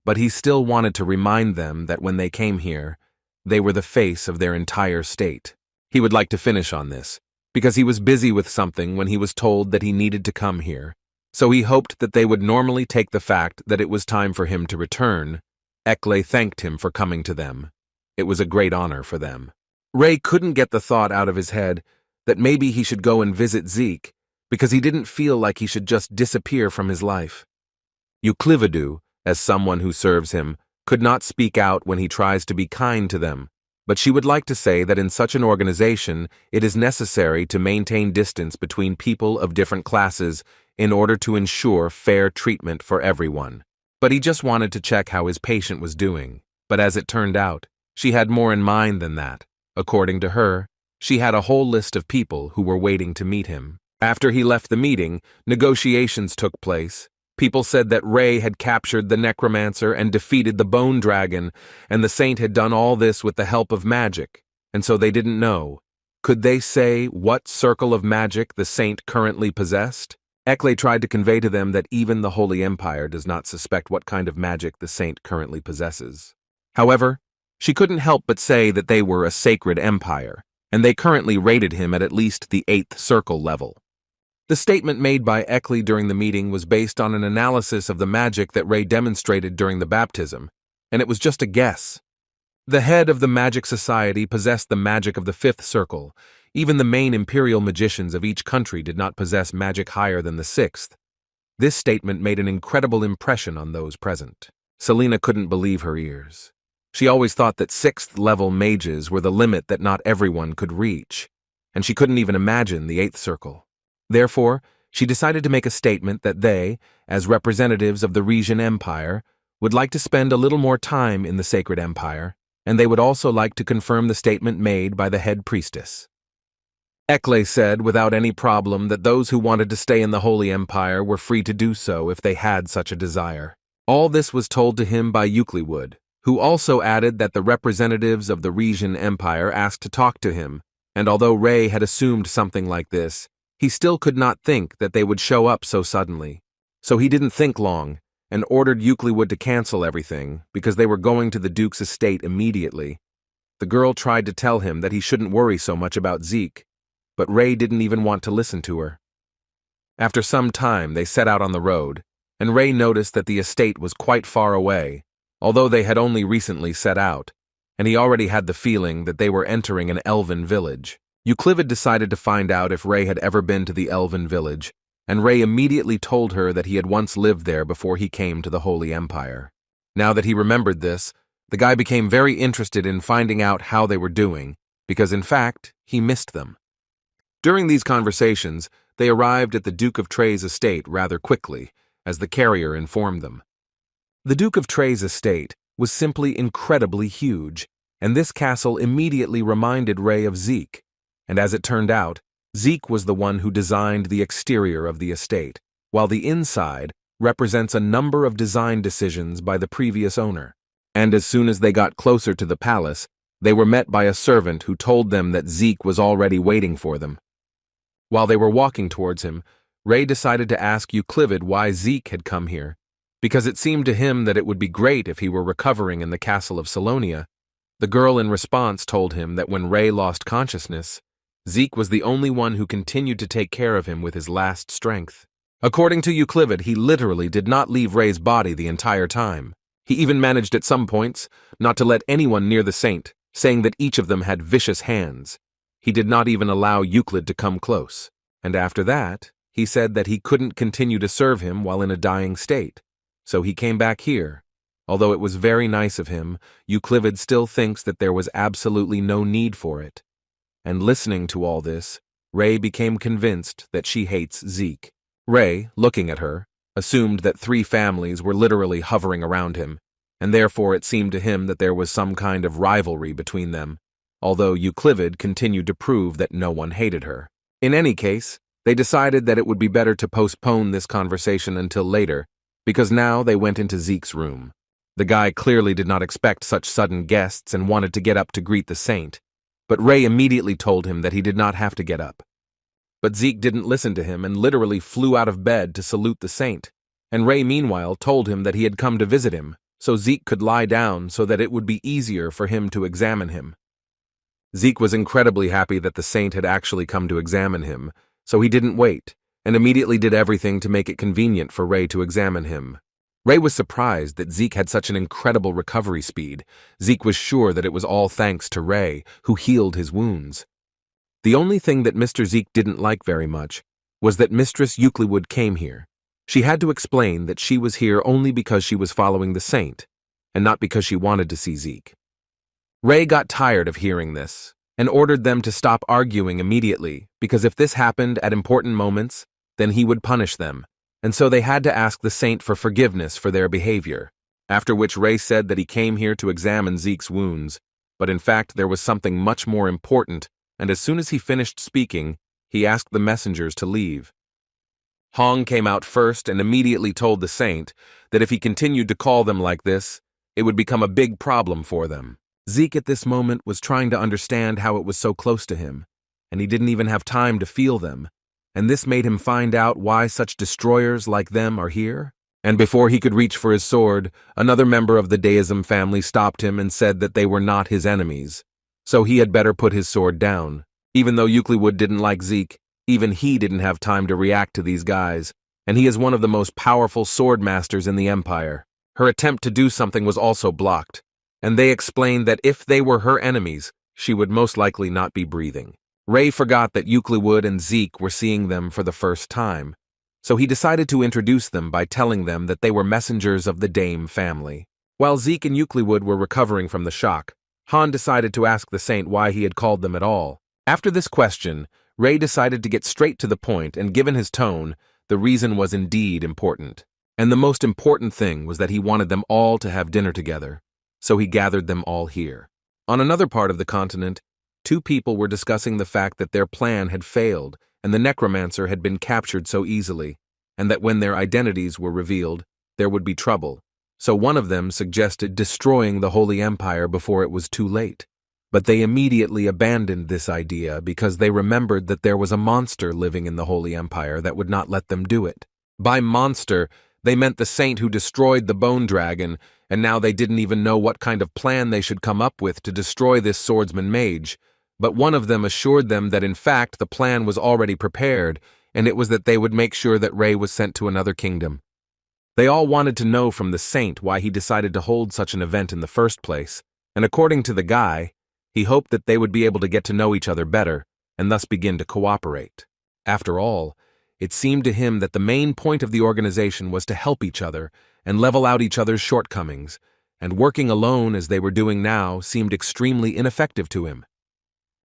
but he still wanted to remind them that when they came here, they were the face of their entire state. He would like to finish on this, because he was busy with something when he was told that he needed to come here. So he hoped that they would normally take the fact that it was time for him to return. Ekle thanked him for coming to them. It was a great honor for them. Ray couldn't get the thought out of his head that maybe he should go and visit Zeke, because he didn't feel like he should just disappear from his life. Euclivida, as someone who serves him, could not speak out when he tries to be kind to them, but she would like to say that in such an organization, it is necessary to maintain distance between people of different classes in order to ensure fair treatment for everyone. But he just wanted to check how his patient was doing. But as it turned out, she had more in mind than that. According to her, she had a whole list of people who were waiting to meet him. After he left the meeting, negotiations took place. People said that Ray had captured the necromancer and defeated the bone dragon, and the saint had done all this with the help of magic, and so they didn't know. Could they say what circle of magic the saint currently possessed? Ekle tried to convey to them that even the Holy Empire does not suspect what kind of magic the saint currently possesses. However, she couldn't help but say that they were a sacred empire, and they currently rated him at least the 8th circle level. The statement made by Ekle during the meeting was based on an analysis of the magic that Ray demonstrated during the baptism, and it was just a guess. The head of the magic society possessed the magic of the fifth circle. Even the main imperial magicians of each country did not possess magic higher than the sixth. This statement made an incredible impression on those present. Selena couldn't believe her ears. She always thought that sixth-level mages were the limit that not everyone could reach, and she couldn't even imagine the eighth circle. Therefore, she decided to make a statement that they, as representatives of the Regen Empire, would like to spend a little more time in the Sacred Empire, and they would also like to confirm the statement made by the head priestess. Ekle said without any problem that those who wanted to stay in the Holy Empire were free to do so if they had such a desire. All this was told to him by Euclid, who also added that the representatives of the Regen Empire asked to talk to him, and although Ray had assumed something like this, he still could not think that they would show up so suddenly. So he didn't think long, and ordered Euclid to cancel everything because they were going to the Duke's estate immediately. The girl tried to tell him that he shouldn't worry so much about Zeke, but Ray didn't even want to listen to her. After some time, they set out on the road, and Ray noticed that the estate was quite far away, although they had only recently set out, and he already had the feeling that they were entering an elven village. Euclid decided to find out if Ray had ever been to the elven village, and Ray immediately told her that he had once lived there before he came to the Holy Empire. Now that he remembered this, the guy became very interested in finding out how they were doing, because in fact, he missed them. During these conversations, they arrived at the Duke of Trey's estate rather quickly, as the carrier informed them. The Duke of Trey's estate was simply incredibly huge, and this castle immediately reminded Ray of Zeke, and as it turned out, Zeke was the one who designed the exterior of the estate, while the inside represents a number of design decisions by the previous owner. And as soon as they got closer to the palace, they were met by a servant who told them that Zeke was already waiting for them. While they were walking towards him, Ray decided to ask Euclid why Zeke had come here, because it seemed to him that it would be great if he were recovering in the castle of Salonia. The girl in response told him that when Ray lost consciousness, Zeke was the only one who continued to take care of him with his last strength. According to Euclid, he literally did not leave Ray's body the entire time. He even managed at some points not to let anyone near the saint, saying that each of them had vicious hands. He did not even allow Euclid to come close, and after that, he said that he couldn't continue to serve him while in a dying state, so he came back here. Although it was very nice of him, Euclid still thinks that there was absolutely no need for it. And listening to all this, Ray became convinced that she hates Zeke. Ray, looking at her, assumed that 3 families were literally hovering around him, and therefore it seemed to him that there was some kind of rivalry between them, although Euclid continued to prove that no one hated her. In any case, they decided that it would be better to postpone this conversation until later, because now they went into Zeke's room. The guy clearly did not expect such sudden guests and wanted to get up to greet the saint, but Ray immediately told him that he did not have to get up. But Zeke didn't listen to him and literally flew out of bed to salute the saint, and Ray meanwhile told him that he had come to visit him, so Zeke could lie down so that it would be easier for him to examine him. Zeke was incredibly happy that the saint had actually come to examine him, so he didn't wait, and immediately did everything to make it convenient for Ray to examine him. Ray was surprised that Zeke had such an incredible recovery speed. Zeke was sure that it was all thanks to Ray, who healed his wounds. The only thing that Mr. Zeke didn't like very much was that Mistress Euclid came here. She had to explain that she was here only because she was following the saint, and not because she wanted to see Zeke. Ray got tired of hearing this, and ordered them to stop arguing immediately, because if this happened at important moments, then he would punish them, and so they had to ask the saint for forgiveness for their behavior, after which Ray said that he came here to examine Zeke's wounds, but in fact there was something much more important, and as soon as he finished speaking, he asked the messengers to leave. Hong came out first and immediately told the saint that if he continued to call them like this, it would become a big problem for them. Zeke at this moment was trying to understand how it was so close to him, and he didn't even have time to feel them, and this made him find out why such destroyers like them are here. And before he could reach for his sword, another member of the deism family stopped him and said that they were not his enemies, so he had better put his sword down. Even though Euclid didn't like Zeke, even he didn't have time to react to these guys, and he is one of the most powerful sword masters in the Empire. Her attempt to do something was also blocked, and they explained that if they were her enemies, she would most likely not be breathing. Ray forgot that Euclid and Zeke were seeing them for the first time, so he decided to introduce them by telling them that they were messengers of the Dame family. While Zeke and Euclid were recovering from the shock, Han decided to ask the saint why he had called them at all. After this question, Ray decided to get straight to the point, and given his tone, the reason was indeed important. And the most important thing was that he wanted them all to have dinner together, so he gathered them all here. On another part of the continent, two people were discussing the fact that their plan had failed and the necromancer had been captured so easily, and that when their identities were revealed, there would be trouble. So one of them suggested destroying the Holy Empire before it was too late. But they immediately abandoned this idea because they remembered that there was a monster living in the Holy Empire that would not let them do it. By monster, they meant the saint who destroyed the bone dragon, and now they didn't even know what kind of plan they should come up with to destroy this swordsman mage. But one of them assured them that in fact the plan was already prepared, and it was that they would make sure that Ray was sent to another kingdom. They all wanted to know from the saint why he decided to hold such an event in the first place, and according to the guy, he hoped that they would be able to get to know each other better, and thus begin to cooperate. After all, it seemed to him that the main point of the organization was to help each other and level out each other's shortcomings, and working alone as they were doing now seemed extremely ineffective to him.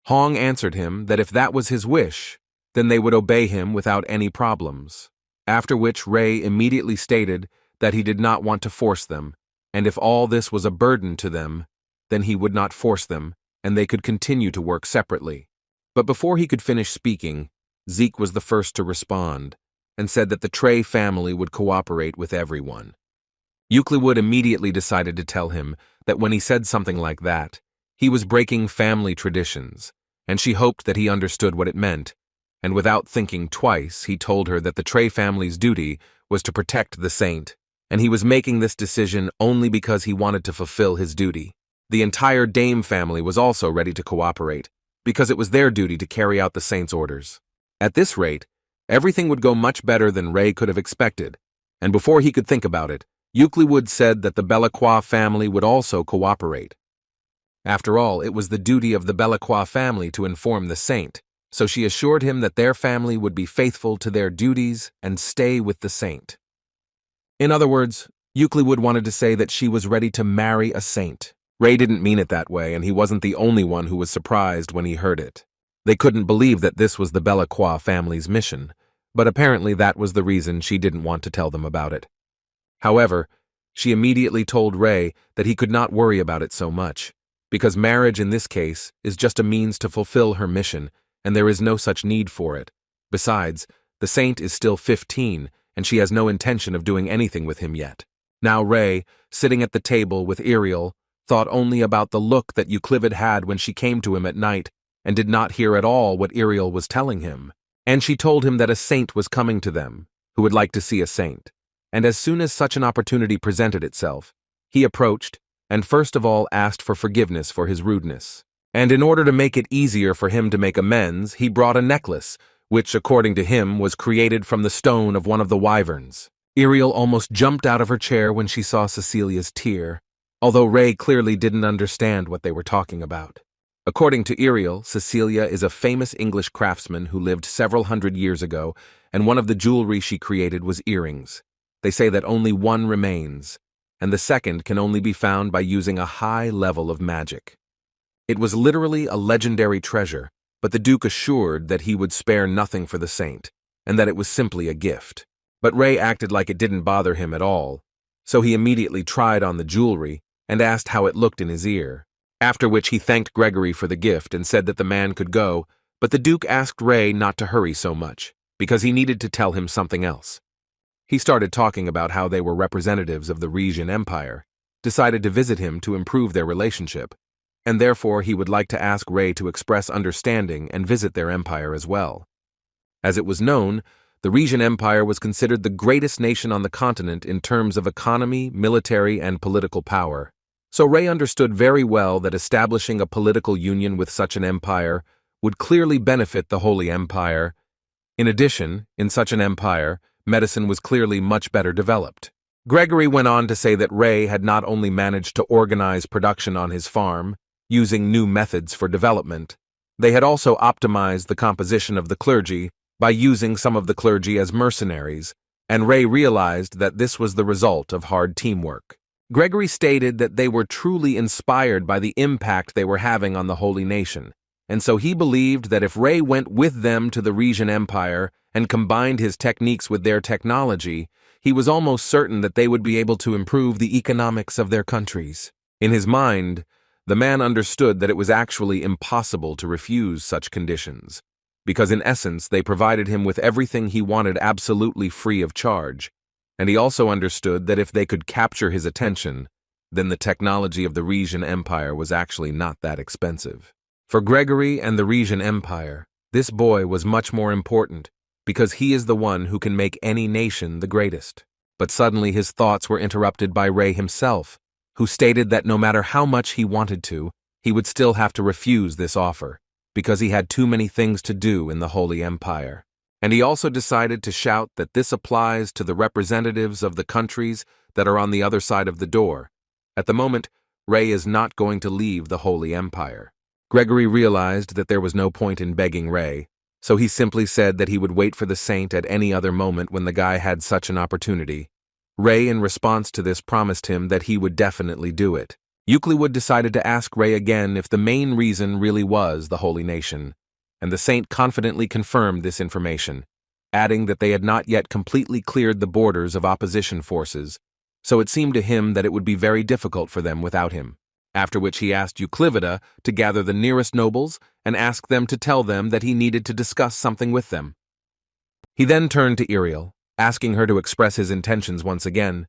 Hong answered him that if that was his wish, then they would obey him without any problems, after which Ray immediately stated that he did not want to force them, and if all this was a burden to them, then he would not force them, and they could continue to work separately. But before he could finish speaking, Zeke was the first to respond, and said that the Trey family would cooperate with everyone. Euclid immediately decided to tell him that when he said something like that, he was breaking family traditions, and she hoped that he understood what it meant, and without thinking twice, he told her that the Trey family's duty was to protect the saint, and he was making this decision only because he wanted to fulfill his duty. The entire Dame family was also ready to cooperate, because it was their duty to carry out the saint's orders. At this rate, everything would go much better than Ray could have expected, and before he could think about it, Euclid said that the Belacqua family would also cooperate. After all, it was the duty of the Belacqua family to inform the saint, so she assured him that their family would be faithful to their duties and stay with the saint. In other words, Euclid wanted to say that she was ready to marry a saint. Ray didn't mean it that way, and he wasn't the only one who was surprised when he heard it. They couldn't believe that this was the Belacqua family's mission, but apparently that was the reason she didn't want to tell them about it. However, she immediately told Ray that he could not worry about it so much, because marriage in this case is just a means to fulfill her mission, and there is no such need for it. Besides, the saint is still 15, and she has no intention of doing anything with him yet. Now Ray, sitting at the table with Ariel, thought only about the look that Euclid had when she came to him at night, and did not hear at all what Ariel was telling him. And she told him that a saint was coming to them, who would like to see a saint. And as soon as such an opportunity presented itself, he approached, and first of all asked for forgiveness for his rudeness. And in order to make it easier for him to make amends, he brought a necklace, which, according to him, was created from the stone of one of the wyverns. Ariel almost jumped out of her chair when she saw Cecilia's tear, although Ray clearly didn't understand what they were talking about. According to Ariel, Cecilia is a famous English craftsman who lived several hundred years ago, and one of the jewelry she created was earrings. They say that only one remains, and the second can only be found by using a high level of magic. It was literally a legendary treasure, but the Duke assured that he would spare nothing for the saint, and that it was simply a gift. But Ray acted like it didn't bother him at all, so he immediately tried on the jewelry and asked how it looked in his ear, after which he thanked Gregory for the gift and said that the man could go, but the Duke asked Ray not to hurry so much, because he needed to tell him something else. He started talking about how they were representatives of the Reincarnated Empire, decided to visit him to improve their relationship, and therefore he would like to ask Ray to express understanding and visit their empire as well. As it was known, the Reincarnated Empire was considered the greatest nation on the continent in terms of economy, military, and political power. So Ray understood very well that establishing a political union with such an empire would clearly benefit the Holy Empire. In addition, in such an empire, medicine was clearly much better developed. Gregory went on to say that Ray had not only managed to organize production on his farm, using new methods for development, they had also optimized the composition of the clergy by using some of the clergy as mercenaries, and Ray realized that this was the result of hard teamwork. Gregory stated that they were truly inspired by the impact they were having on the Holy Nation, and so he believed that if Ray went with them to the Regent Empire and combined his techniques with their technology, he was almost certain that they would be able to improve the economics of their countries. In his mind, the man understood that it was actually impossible to refuse such conditions, because in essence they provided him with everything he wanted absolutely free of charge, and he also understood that if they could capture his attention, then the technology of the Regent Empire was actually not that expensive. For Gregory and the Regent Empire, this boy was much more important, because he is the one who can make any nation the greatest. But suddenly his thoughts were interrupted by Ray himself, who stated that no matter how much he wanted to, he would still have to refuse this offer, because he had too many things to do in the Holy Empire. And he also decided to shout that this applies to the representatives of the countries that are on the other side of the door. At the moment, Ray is not going to leave the Holy Empire. Gregory realized that there was no point in begging Ray, so he simply said that he would wait for the saint at any other moment when the guy had such an opportunity. Ray, in response to this, promised him that he would definitely do it. Euclid decided to ask Ray again if the main reason really was the Holy Nation, and the saint confidently confirmed this information, adding that they had not yet completely cleared the borders of opposition forces, so it seemed to him that it would be very difficult for them without him. After which he asked Euclid to gather the nearest nobles and ask them to tell them that he needed to discuss something with them. He then turned to Ariel, asking her to express his intentions once again,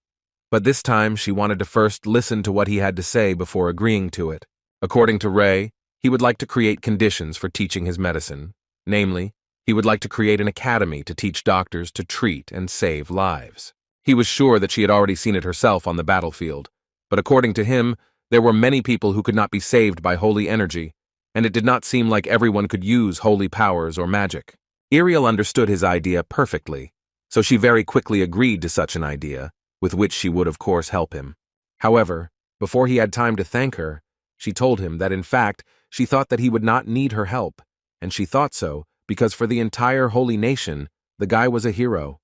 but this time she wanted to first listen to what he had to say before agreeing to it. According to Ray, he would like to create conditions for teaching his medicine. Namely, he would like to create an academy to teach doctors to treat and save lives. He was sure that she had already seen it herself on the battlefield, but according to him, there were many people who could not be saved by holy energy, and it did not seem like everyone could use holy powers or magic. Ariel understood his idea perfectly, so she very quickly agreed to such an idea, with which she would of course help him. However, before he had time to thank her, she told him that in fact she thought that he would not need her help, and she thought so because for the entire holy nation, the guy was a hero.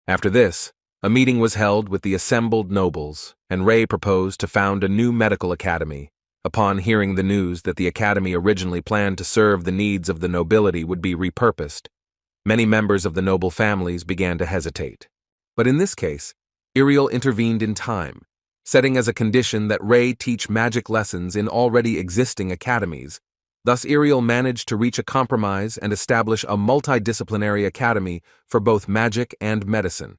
After this, a meeting was held with the assembled nobles, and Ray proposed to found a new medical academy. Upon hearing the news that the academy originally planned to serve the needs of the nobility would be repurposed, many members of the noble families began to hesitate. But in this case, Ariel intervened in time, setting as a condition that Ray teach magic lessons in already existing academies. Thus Ariel managed to reach a compromise and establish a multidisciplinary academy for both magic and medicine.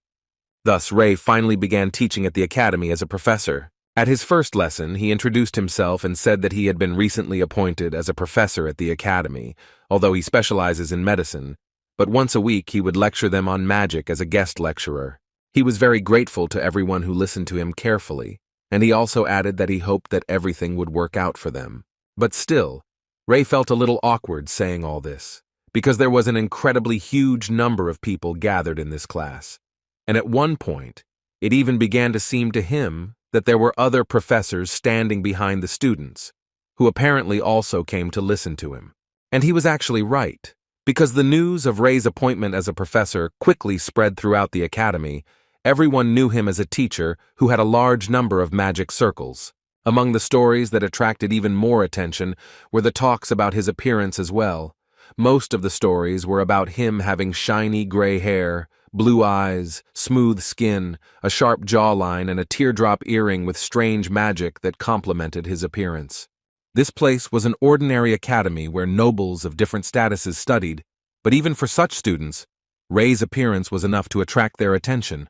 Thus, Ray finally began teaching at the academy as a professor. At his first lesson, he introduced himself and said that he had been recently appointed as a professor at the academy, although he specializes in medicine, but once a week he would lecture them on magic as a guest lecturer. He was very grateful to everyone who listened to him carefully, and he also added that he hoped that everything would work out for them. But still, Ray felt a little awkward saying all this, because there was an incredibly huge number of people gathered in this class. And at one point, it even began to seem to him that there were other professors standing behind the students, who apparently also came to listen to him. And he was actually right, because the news of Ray's appointment as a professor quickly spread throughout the academy. Everyone knew him as a teacher who had a large number of magic circles. Among the stories that attracted even more attention were the talks about his appearance as well. Most of the stories were about him having shiny gray hair, blue eyes, smooth skin, a sharp jawline, and a teardrop earring with strange magic that complemented his appearance. This place was an ordinary academy where nobles of different statuses studied, but even for such students, Ray's appearance was enough to attract their attention.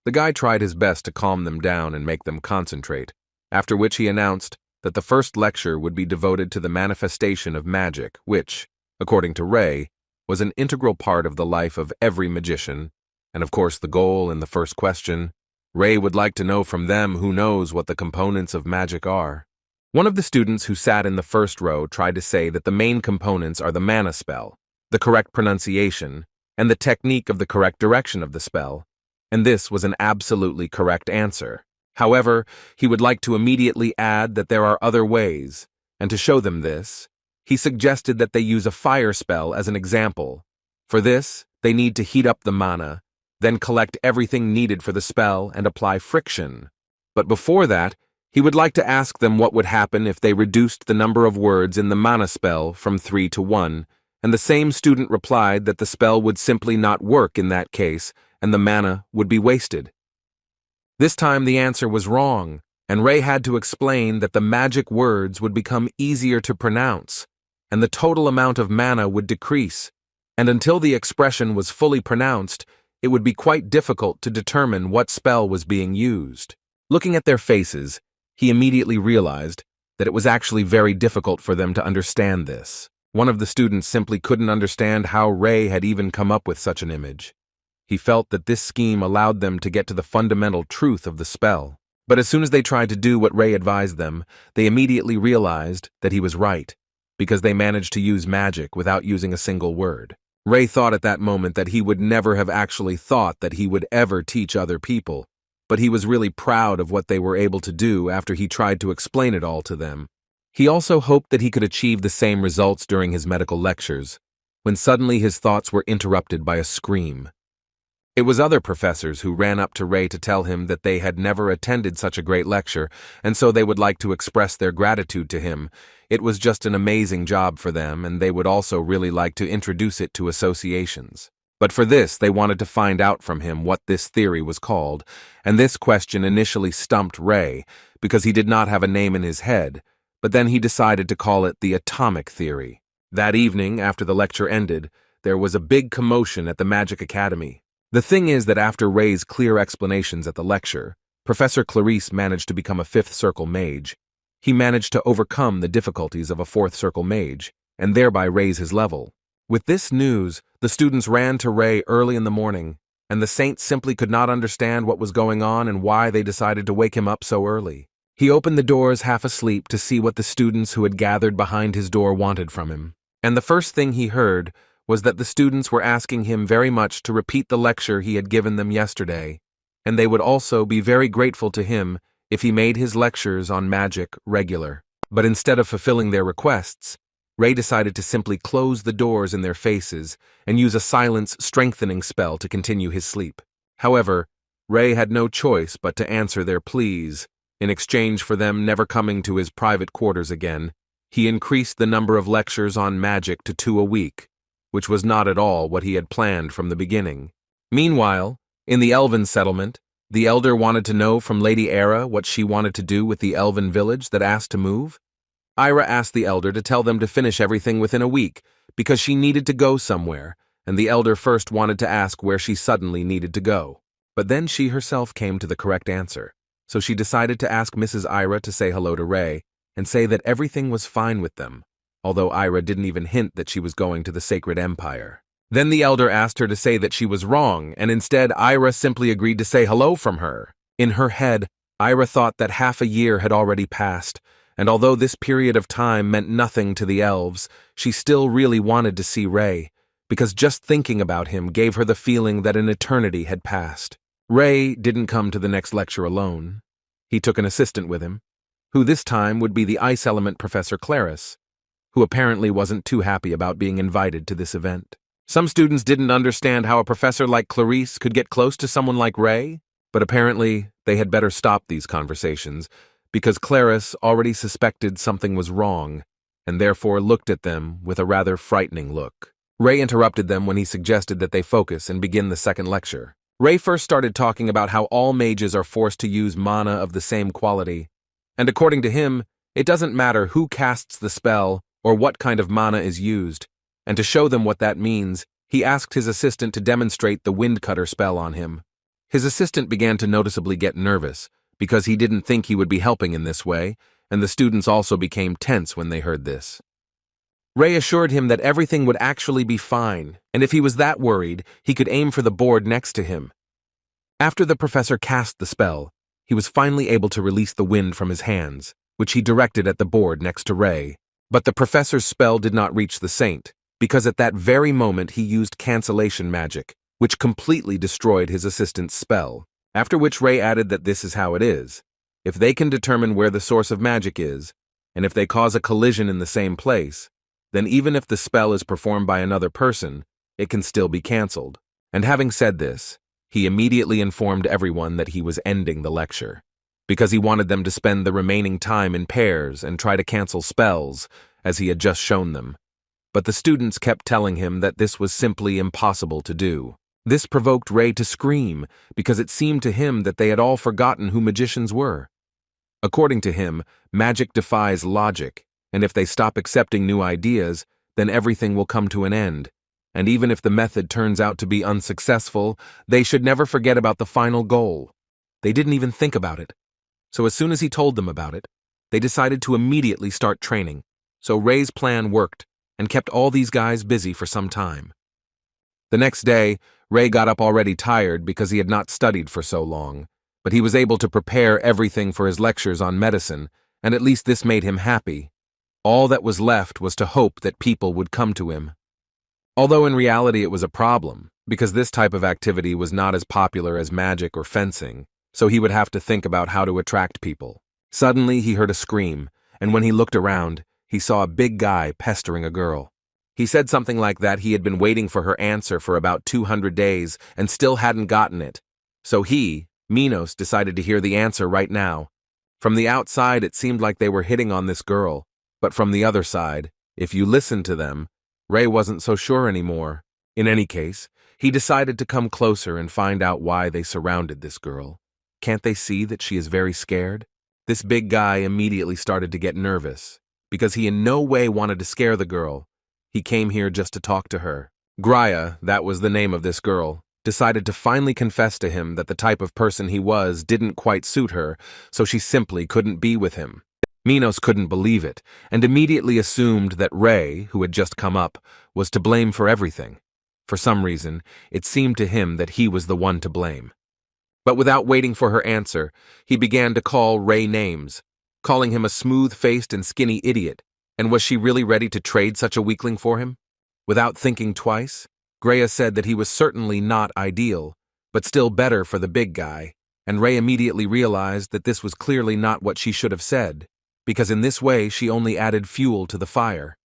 The guy tried his best to calm them down and make them concentrate, after which he announced that the first lecture would be devoted to the manifestation of magic, which, according to Ray, was an integral part of the life of every magician, and of course the goal in the first question. Ray would like to know from them who knows what the components of magic are. One of the students who sat in the first row tried to say that the main components are the mana spell, the correct pronunciation, and the technique of the correct direction of the spell, and this was an absolutely correct answer. However, he would like to immediately add that there are other ways, and to show them this, he suggested that they use a fire spell as an example. For this, they need to heat up the mana, then collect everything needed for the spell and apply friction. But before that, he would like to ask them what would happen if they reduced the number of words in the mana spell from 3 to 1, and the same student replied that the spell would simply not work in that case, and the mana would be wasted. This time the answer was wrong, and Ray had to explain that the magic words would become easier to pronounce, and the total amount of mana would decrease, and until the expression was fully pronounced, it would be quite difficult to determine what spell was being used. Looking at their faces, he immediately realized that it was actually very difficult for them to understand this. One of the students simply couldn't understand how Ray had even come up with such an image. He felt that this scheme allowed them to get to the fundamental truth of the spell. But as soon as they tried to do what Ray advised them, they immediately realized that he was right, because they managed to use magic without using a single word. Ray thought at that moment that he would never have actually thought that he would ever teach other people, but he was really proud of what they were able to do after he tried to explain it all to them. He also hoped that he could achieve the same results during his medical lectures, when suddenly his thoughts were interrupted by a scream. It was other professors who ran up to Ray to tell him that they had never attended such a great lecture, and so they would like to express their gratitude to him. It was just an amazing job for them, and they would also really like to introduce it to associations. But for this, they wanted to find out from him what this theory was called, and this question initially stumped Ray, because he did not have a name in his head, but then he decided to call it the atomic theory. That evening, after the lecture ended, there was a big commotion at the Magic Academy. The thing is that after Ray's clear explanations at the lecture, Professor Clarice managed to become a fifth circle mage. He managed to overcome the difficulties of a fourth circle mage, and thereby raise his level. With this news, the students ran to Ray early in the morning, and the saint simply could not understand what was going on and why they decided to wake him up so early. He opened the doors half asleep to see what the students who had gathered behind his door wanted from him, and the first thing he heard was that the students were asking him very much to repeat the lecture he had given them yesterday, and they would also be very grateful to him if he made his lectures on magic regular. But instead of fulfilling their requests, Ray decided to simply close the doors in their faces and use a silence-strengthening spell to continue his sleep. However, Ray had no choice but to answer their pleas. In exchange for them never coming to his private quarters again, he increased the number of lectures on magic to 2 a week, which was not at all what he had planned from the beginning. Meanwhile, in the Elven settlement, the elder wanted to know from Lady Era what she wanted to do with the Elven village that asked to move. Ira asked the elder to tell them to finish everything within a week, because she needed to go somewhere, and the elder first wanted to ask where she suddenly needed to go. But then she herself came to the correct answer, so she decided to ask Mrs. Ira to say hello to Ray, and say that everything was fine with them, although Ira didn't even hint that she was going to the Sacred Empire. Then the elder asked her to say that she was wrong, and instead Ira simply agreed to say hello from her. In her head, Ira thought that half a year had already passed, and although this period of time meant nothing to the elves, she still really wanted to see Ray, because just thinking about him gave her the feeling that an eternity had passed. Ray didn't come to the next lecture alone. He took an assistant with him, who this time would be the ice element Professor Clarice, who apparently wasn't too happy about being invited to this event. Some students didn't understand how a professor like Clarice could get close to someone like Ray, but apparently they had better stop these conversations, because Clarice already suspected something was wrong, and therefore looked at them with a rather frightening look. Ray interrupted them when he suggested that they focus and begin the second lecture. Ray first started talking about how all mages are forced to use mana of the same quality, and according to him, it doesn't matter who casts the spell or what kind of mana is used, and to show them what that means, he asked his assistant to demonstrate the Windcutter spell on him. His assistant began to noticeably get nervous, because he didn't think he would be helping in this way, and the students also became tense when they heard this. Ray assured him that everything would actually be fine, and if he was that worried, he could aim for the board next to him. After the professor cast the spell, he was finally able to release the wind from his hands, which he directed at the board next to Ray. But the professor's spell did not reach the saint, because at that very moment he used cancellation magic, which completely destroyed his assistant's spell. After which Ray added that this is how it is. If they can determine where the source of magic is, and if they cause a collision in the same place, then even if the spell is performed by another person, it can still be cancelled. And having said this, he immediately informed everyone that he was ending the lecture, because he wanted them to spend the remaining time in pairs and try to cancel spells, as he had just shown them. But the students kept telling him that this was simply impossible to do. This provoked Ray to scream, because it seemed to him that they had all forgotten who magicians were. According to him, magic defies logic, and if they stop accepting new ideas, then everything will come to an end. And even if the method turns out to be unsuccessful, they should never forget about the final goal. They didn't even think about it. So as soon as he told them about it, they decided to immediately start training. So Ray's plan worked, and kept all these guys busy for some time. The next day, Ray got up already tired because he had not studied for so long, but he was able to prepare everything for his lectures on medicine, and at least this made him happy. All that was left was to hope that people would come to him. Although in reality it was a problem, because this type of activity was not as popular as magic or fencing, so he would have to think about how to attract people. Suddenly he heard a scream, and when he looked around, he saw a big guy pestering a girl. He said something like that he had been waiting for her answer for about 200 days and still hadn't gotten it. So he, Minos, decided to hear the answer right now. From the outside it seemed like they were hitting on this girl, but from the other side, if you listened to them, Ray wasn't so sure anymore. In any case, he decided to come closer and find out why they surrounded this girl. Can't they see that she is very scared? This big guy immediately started to get nervous, because he in no way wanted to scare the girl. He came here just to talk to her. Graya, that was the name of this girl, decided to finally confess to him that the type of person he was didn't quite suit her, so she simply couldn't be with him. Minos couldn't believe it, and immediately assumed that Ray, who had just come up, was to blame for everything. For some reason, it seemed to him that he was the one to blame. But without waiting for her answer, he began to call Ray names, calling him a smooth-faced and skinny idiot. And was she really ready to trade such a weakling for him? Without thinking twice, Graya said that he was certainly not ideal, but still better for the big guy, and Ray immediately realized that this was clearly not what she should have said, because in this way she only added fuel to the fire.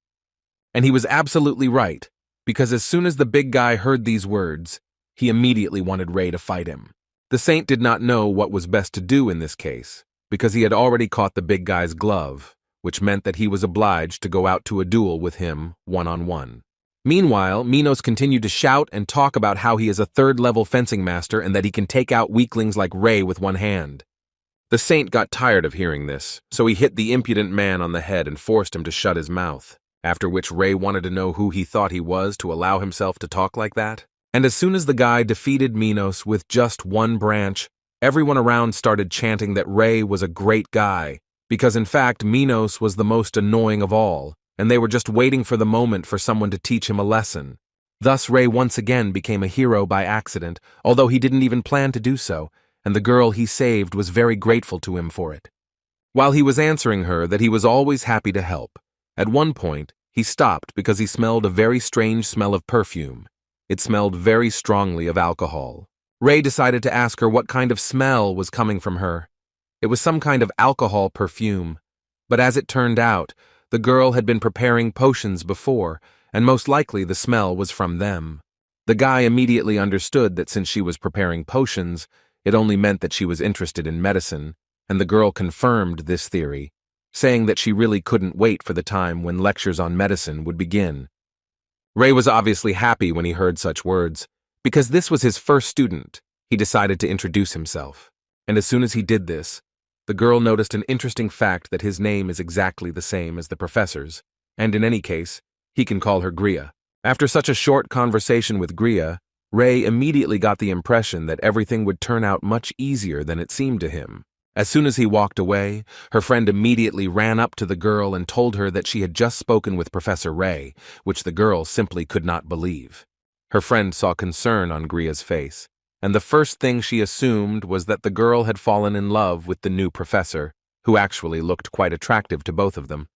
And he was absolutely right, because as soon as the big guy heard these words, he immediately wanted Ray to fight him. The saint did not know what was best to do in this case, because he had already caught the big guy's glove, which meant that he was obliged to go out to a duel with him one-on-one. Meanwhile, Minos continued to shout and talk about how he is a third-level fencing master and that he can take out weaklings like Ray with one hand. The saint got tired of hearing this, so he hit the impudent man on the head and forced him to shut his mouth, after which Ray wanted to know who he thought he was to allow himself to talk like that. And as soon as the guy defeated Minos with just one branch, everyone around started chanting that Ray was a great guy, because in fact Minos was the most annoying of all, and they were just waiting for the moment for someone to teach him a lesson. Thus Ray once again became a hero by accident, although he didn't even plan to do so, and the girl he saved was very grateful to him for it. While he was answering her that he was always happy to help, at one point he stopped because he smelled a very strange smell of perfume. It smelled very strongly of alcohol. Ray decided to ask her what kind of smell was coming from her. It was some kind of alcohol perfume, but as it turned out, the girl had been preparing potions before, and most likely the smell was from them. The guy immediately understood that since she was preparing potions, it only meant that she was interested in medicine, and the girl confirmed this theory, saying that she really couldn't wait for the time when lectures on medicine would begin. Ray was obviously happy when he heard such words. Because this was his first student, he decided to introduce himself, and as soon as he did this, the girl noticed an interesting fact that his name is exactly the same as the professor's, and in any case, he can call her Gria. After such a short conversation with Gria, Ray immediately got the impression that everything would turn out much easier than it seemed to him. As soon as he walked away, her friend immediately ran up to the girl and told her that she had just spoken with Professor Ray, which the girl simply could not believe. Her friend saw concern on Gria's face, and the first thing she assumed was that the girl had fallen in love with the new professor, who actually looked quite attractive to both of them.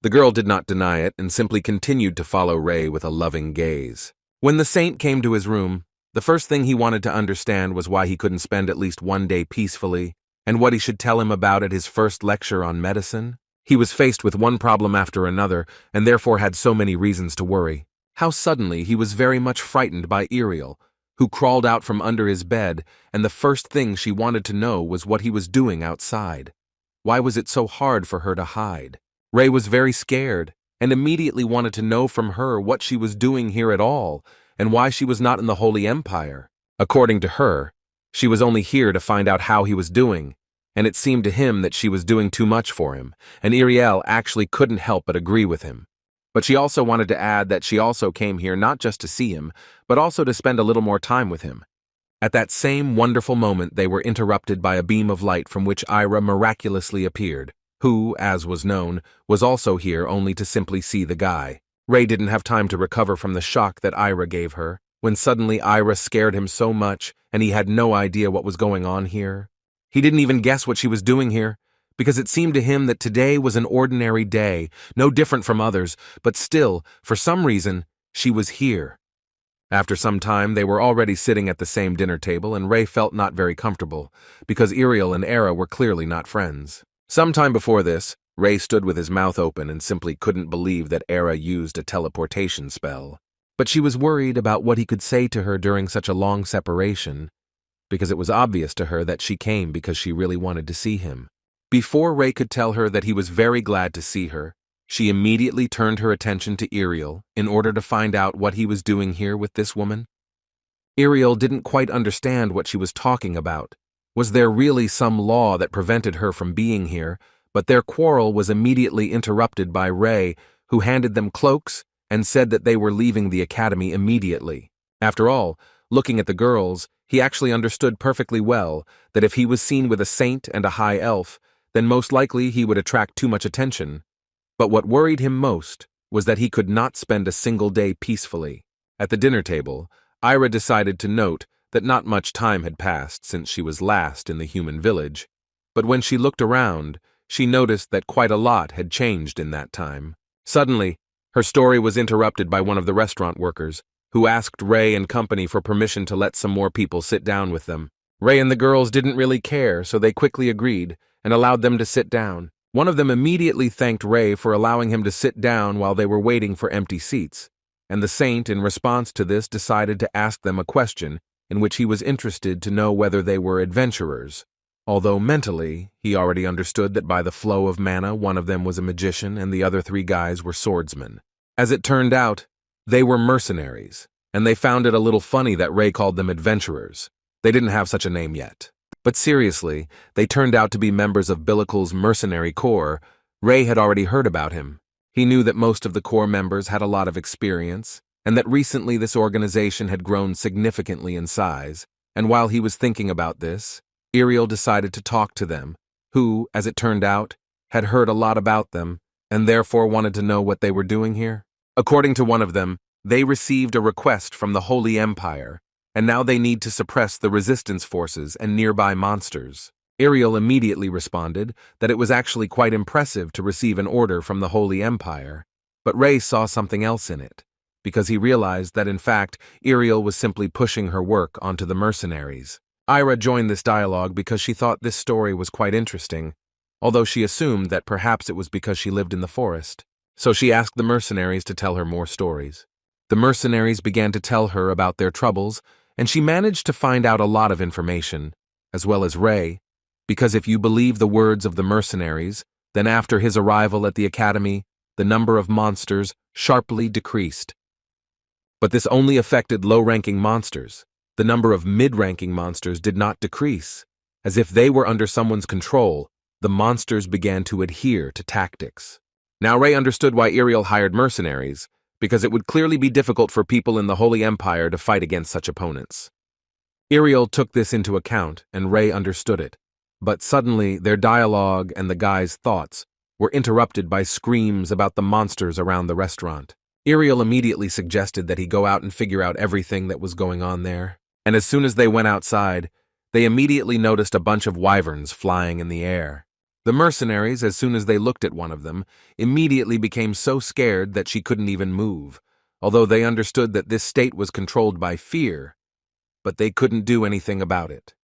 The girl did not deny it and simply continued to follow Ray with a loving gaze. When the saint came to his room, The first thing he wanted to understand was why he couldn't spend at least one day peacefully, and what he should tell him about at his first lecture on medicine. He was faced with one problem after another, and therefore had so many reasons to worry. How suddenly he was very much frightened by Ariel, who crawled out from under his bed, and the first thing she wanted to know was what he was doing outside. Why was it so hard for her to hide? Ray was very scared, and immediately wanted to know from her what she was doing here at all, and why she was not in the Holy Empire. According to her, she was only here to find out how he was doing, and it seemed to him that she was doing too much for him, and Ariel actually couldn't help but agree with him. But she also wanted to add that she also came here not just to see him, but also to spend a little more time with him. At that same wonderful moment, they were interrupted by a beam of light from which Ira miraculously appeared, who, as was known, was also here only to simply see the guy. Ray didn't have time to recover from the shock that Ira gave her, when suddenly Ira scared him so much, and he had no idea what was going on here. He didn't even guess what she was doing here, because it seemed to him that today was an ordinary day, no different from others, but still, for some reason, she was here. After some time, they were already sitting at the same dinner table, and Ray felt not very comfortable, because Ariel and Era were clearly not friends. Some time before this, Ray stood with his mouth open and simply couldn't believe that Era used a teleportation spell. But she was worried about what he could say to her during such a long separation, because it was obvious to her that she came because she really wanted to see him. Before Ray could tell her that he was very glad to see her, she immediately turned her attention to Ariel in order to find out what he was doing here with this woman. Ariel didn't quite understand what she was talking about. Was there really some law that prevented her from being here? But their quarrel was immediately interrupted by Ray, who handed them cloaks and said that they were leaving the academy immediately. After all, looking at the girls, he actually understood perfectly well that if he was seen with a saint and a high elf, then most likely he would attract too much attention. But what worried him most was that he could not spend a single day peacefully. At the dinner table, Ira decided to note that not much time had passed since she was last in the human village, but when she looked around, she noticed that quite a lot had changed in that time. Suddenly, her story was interrupted by one of the restaurant workers, who asked Ray and company for permission to let some more people sit down with them. Ray and the girls didn't really care, so they quickly agreed and allowed them to sit down. One of them immediately thanked Ray for allowing him to sit down while they were waiting for empty seats, and the saint, in response to this, decided to ask them a question in which he was interested to know whether they were adventurers. Although mentally, he already understood that by the flow of mana, one of them was a magician and the other three guys were swordsmen. As it turned out, they were mercenaries, and they found it a little funny that Ray called them adventurers. They didn't have such a name yet. But seriously, they turned out to be members of Billicle's mercenary corps. Ray had already heard about him. He knew that most of the corps members had a lot of experience, and that recently this organization had grown significantly in size, and while he was thinking about this, Ariel decided to talk to them, who, as it turned out, had heard a lot about them, and therefore wanted to know what they were doing here. According to one of them, they received a request from the Holy Empire, and now they need to suppress the resistance forces and nearby monsters. Ariel immediately responded that it was actually quite impressive to receive an order from the Holy Empire, but Ray saw something else in it, because he realized that in fact Ariel was simply pushing her work onto the mercenaries. Ira joined this dialogue because she thought this story was quite interesting, although she assumed that perhaps it was because she lived in the forest. So she asked the mercenaries to tell her more stories. The mercenaries began to tell her about their troubles, and she managed to find out a lot of information, as well as Ray, because if you believe the words of the mercenaries, then after his arrival at the academy, the number of monsters sharply decreased. But this only affected low-ranking monsters. The number of mid-ranking monsters did not decrease. As if they were under someone's control, the monsters began to adhere to tactics. Now Ray understood why Ariel hired mercenaries, because it would clearly be difficult for people in the Holy Empire to fight against such opponents. Ariel took this into account, and Ray understood it. But suddenly, their dialogue and the guy's thoughts were interrupted by screams about the monsters around the restaurant. Ariel immediately suggested that he go out and figure out everything that was going on there. And as soon as they went outside, they immediately noticed a bunch of wyverns flying in the air. The mercenaries, as soon as they looked at one of them, immediately became so scared that she couldn't even move, although they understood that this state was controlled by fear. but they couldn't do anything about it.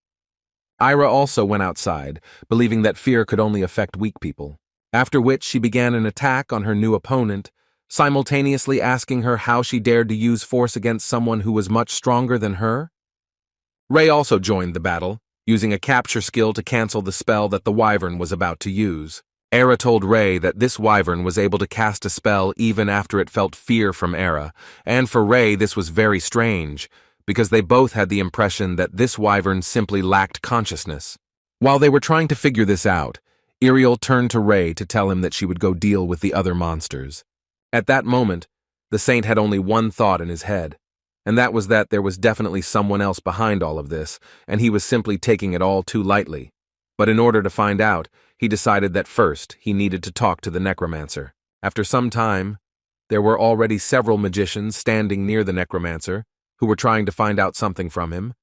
Ira also went outside, believing that fear could only affect weak people, after which she began an attack on her new opponent, simultaneously asking her how she dared to use force against someone who was much stronger than her. Rei also joined the battle, using a capture skill to cancel the spell that the wyvern was about to use. Era told Rei that this wyvern was able to cast a spell even after it felt fear from Era, and for Rei this was very strange, because they both had the impression that this wyvern simply lacked consciousness. While they were trying to figure this out, Iriel turned to Rei to tell him that she would go deal with the other monsters. At that moment, the saint had only one thought in his head, and that was that there was definitely someone else behind all of this, and he was simply taking it all too lightly. But in order to find out, he decided that first he needed to talk to the necromancer. After some time, there were already several magicians standing near the necromancer who were trying to find out something from him,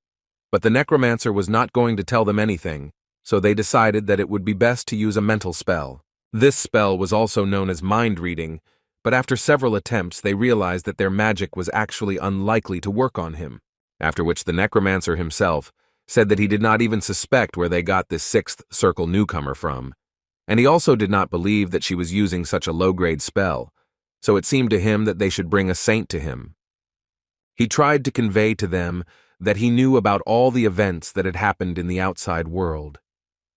but the necromancer was not going to tell them anything, so they decided that it would be best to use a mental spell. This spell was also known as mind reading, but after several attempts they realized that their magic was actually unlikely to work on him, after which the necromancer himself said that he did not even suspect where they got this sixth circle newcomer from, and he also did not believe that she was using such a low-grade spell, so it seemed to him that they should bring a saint to him. He tried to convey to them that he knew about all the events that had happened in the outside world.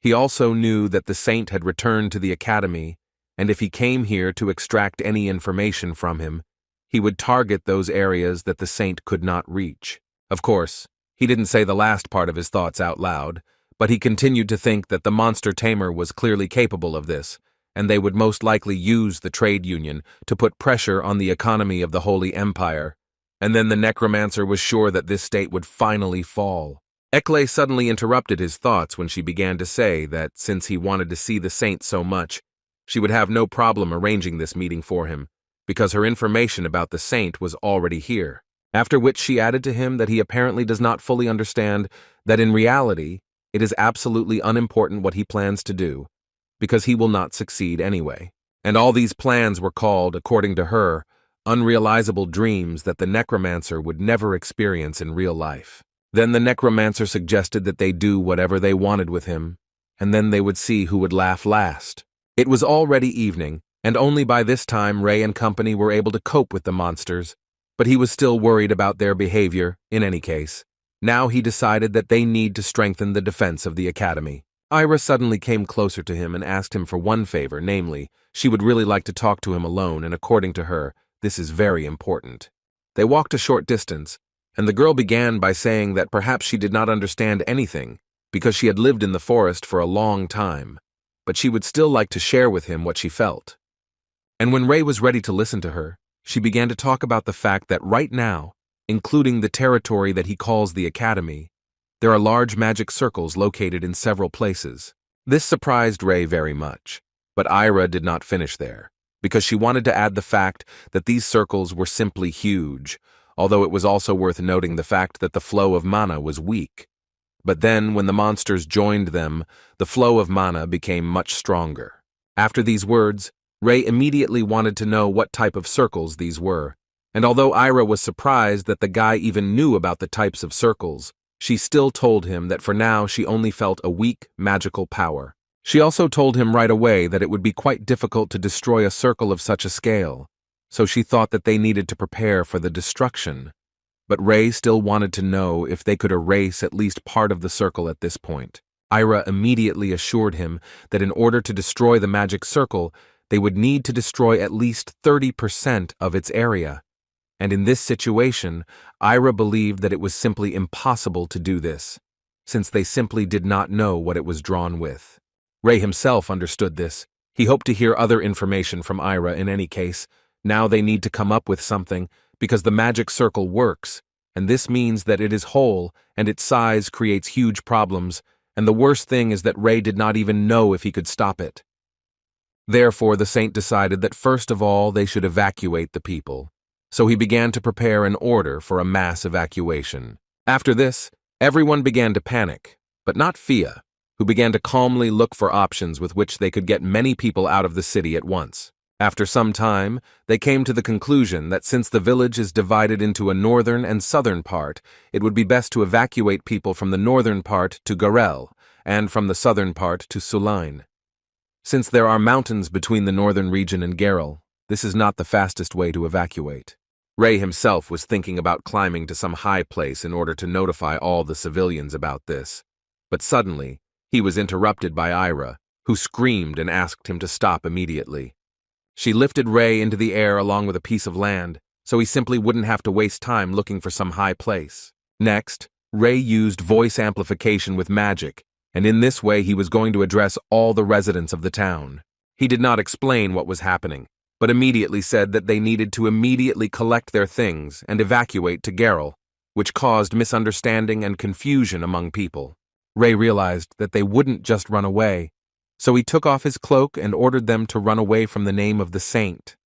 He also knew that the saint had returned to the academy, and if he came here to extract any information from him, he would target those areas that the saint could not reach. Of course, he didn't say the last part of his thoughts out loud, but he continued to think that the monster tamer was clearly capable of this, and they would most likely use the trade union to put pressure on the economy of the Holy Empire, and then the necromancer was sure that this state would finally fall. Ekle suddenly interrupted his thoughts when she began to say that since he wanted to see the saint so much, she would have no problem arranging this meeting for him, because her information about the saint was already here. After which she added to him that he apparently does not fully understand that in reality, it is absolutely unimportant what he plans to do, because he will not succeed anyway. And all these plans were called, according to her, unrealizable dreams that the necromancer would never experience in real life. Then the necromancer suggested that they do whatever they wanted with him, and then they would see who would laugh last. It was already evening, and only by this time Rei and company were able to cope with the monsters, but he was still worried about their behavior, in any case. Now he decided that they need to strengthen the defense of the academy. Ira suddenly came closer to him and asked him for one favor, namely, she would really like to talk to him alone, and according to her, this is very important. They walked a short distance, and the girl began by saying that perhaps she did not understand anything, because she had lived in the forest for a long time, but she would still like to share with him what she felt. And when Rei was ready to listen to her, she began to talk about the fact that right now, including the territory that he calls the Academy, there are large magic circles located in several places. This surprised Rei very much, but Ira did not finish there, because she wanted to add the fact that these circles were simply huge, although it was also worth noting the fact that the flow of mana was weak. But then, when the monsters joined them, the flow of mana became much stronger. After these words, Rei immediately wanted to know what type of circles these were, and although Ira was surprised that the guy even knew about the types of circles, she still told him that for now she only felt a weak, magical power. She also told him right away that it would be quite difficult to destroy a circle of such a scale, so she thought that they needed to prepare for the destruction. But Rei still wanted to know if they could erase at least part of the circle at this point. Ira immediately assured him that in order to destroy the magic circle, they would need to destroy at least 30% of its area. And in this situation, Ira believed that it was simply impossible to do this, since they simply did not know what it was drawn with. Rei himself understood this. He hoped to hear other information from Ira in any case. Now they need to come up with something, because the magic circle works, and this means that it is whole, and its size creates huge problems, and the worst thing is that Rei did not even know if he could stop it. Therefore, the saint decided that first of all they should evacuate the people. So he began to prepare an order for a mass evacuation. After this, everyone began to panic, but not Fia, who began to calmly look for options with which they could get many people out of the city at once. After some time, they came to the conclusion that since the village is divided into a northern and southern part, it would be best to evacuate people from the northern part to Garel, and from the southern part to Sulain. Since there are mountains between the northern region and Garel, this is not the fastest way to evacuate. Ray himself was thinking about climbing to some high place in order to notify all the civilians about this. But suddenly, he was interrupted by Ira, who screamed and asked him to stop immediately. She lifted Ray into the air along with a piece of land, so he simply wouldn't have to waste time looking for some high place. Next, Ray used voice amplification with magic, and in this way he was going to address all the residents of the town. He did not explain what was happening, but immediately said that they needed to immediately collect their things and evacuate to Garel, which caused misunderstanding and confusion among people. Ray realized that they wouldn't just run away, so he took off his cloak and ordered them to run away from the name of the saint.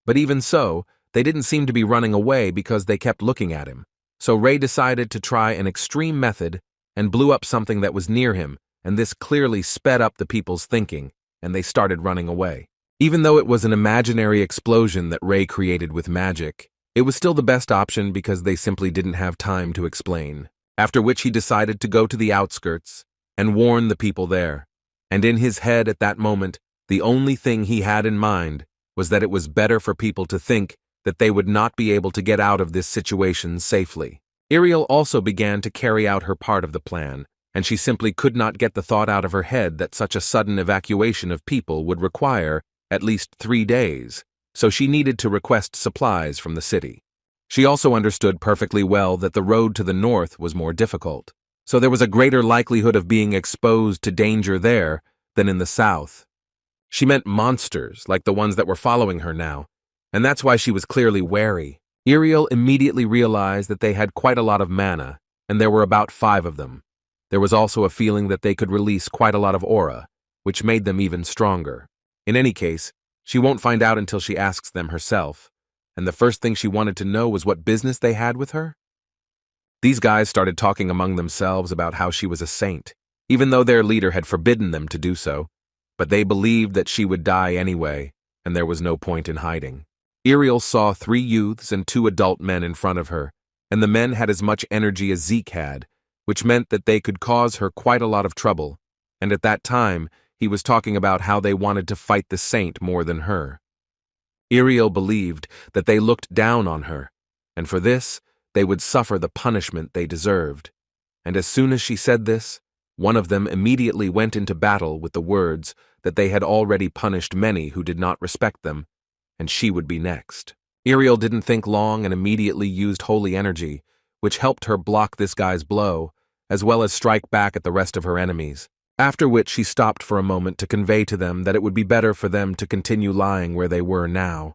But even so, they didn't seem to be running away because they kept looking at him, so Ray decided to try an extreme method and blew up something that was near him, and this clearly sped up the people's thinking, and they started running away. Even though it was an imaginary explosion that Ray created with magic, it was still the best option because they simply didn't have time to explain. After which he decided to go to the outskirts and warn the people there. And in his head at that moment, the only thing he had in mind was that it was better for people to think that they would not be able to get out of this situation safely. Ariel also began to carry out her part of the plan, and she simply could not get the thought out of her head that such a sudden evacuation of people would require at least 3 days, so she needed to request supplies from the city. She also understood perfectly well that the road to the north was more difficult, so there was a greater likelihood of being exposed to danger there than in the south. She meant monsters like the ones that were following her now, and that's why she was clearly wary. Ariel immediately realized that they had quite a lot of mana, and there were about 5 of them. There was also a feeling that they could release quite a lot of aura, which made them even stronger. In any case, she won't find out until she asks them herself, and the first thing she wanted to know was what business they had with her. These guys started talking among themselves about how she was a saint, even though their leader had forbidden them to do so, but they believed that she would die anyway, and there was no point in hiding. Ariel saw 3 youths and 2 adult men in front of her, and the men had as much energy as Zeke had, which meant that they could cause her quite a lot of trouble, and at that time, he was talking about how they wanted to fight the saint more than her. Ariel believed that they looked down on her, and for this, they would suffer the punishment they deserved. And as soon as she said this, one of them immediately went into battle with the words that they had already punished many who did not respect them, and she would be next. Ariel didn't think long and immediately used holy energy, which helped her block this guy's blow, as well as strike back at the rest of her enemies. After which she stopped for a moment to convey to them that it would be better for them to continue lying where they were now.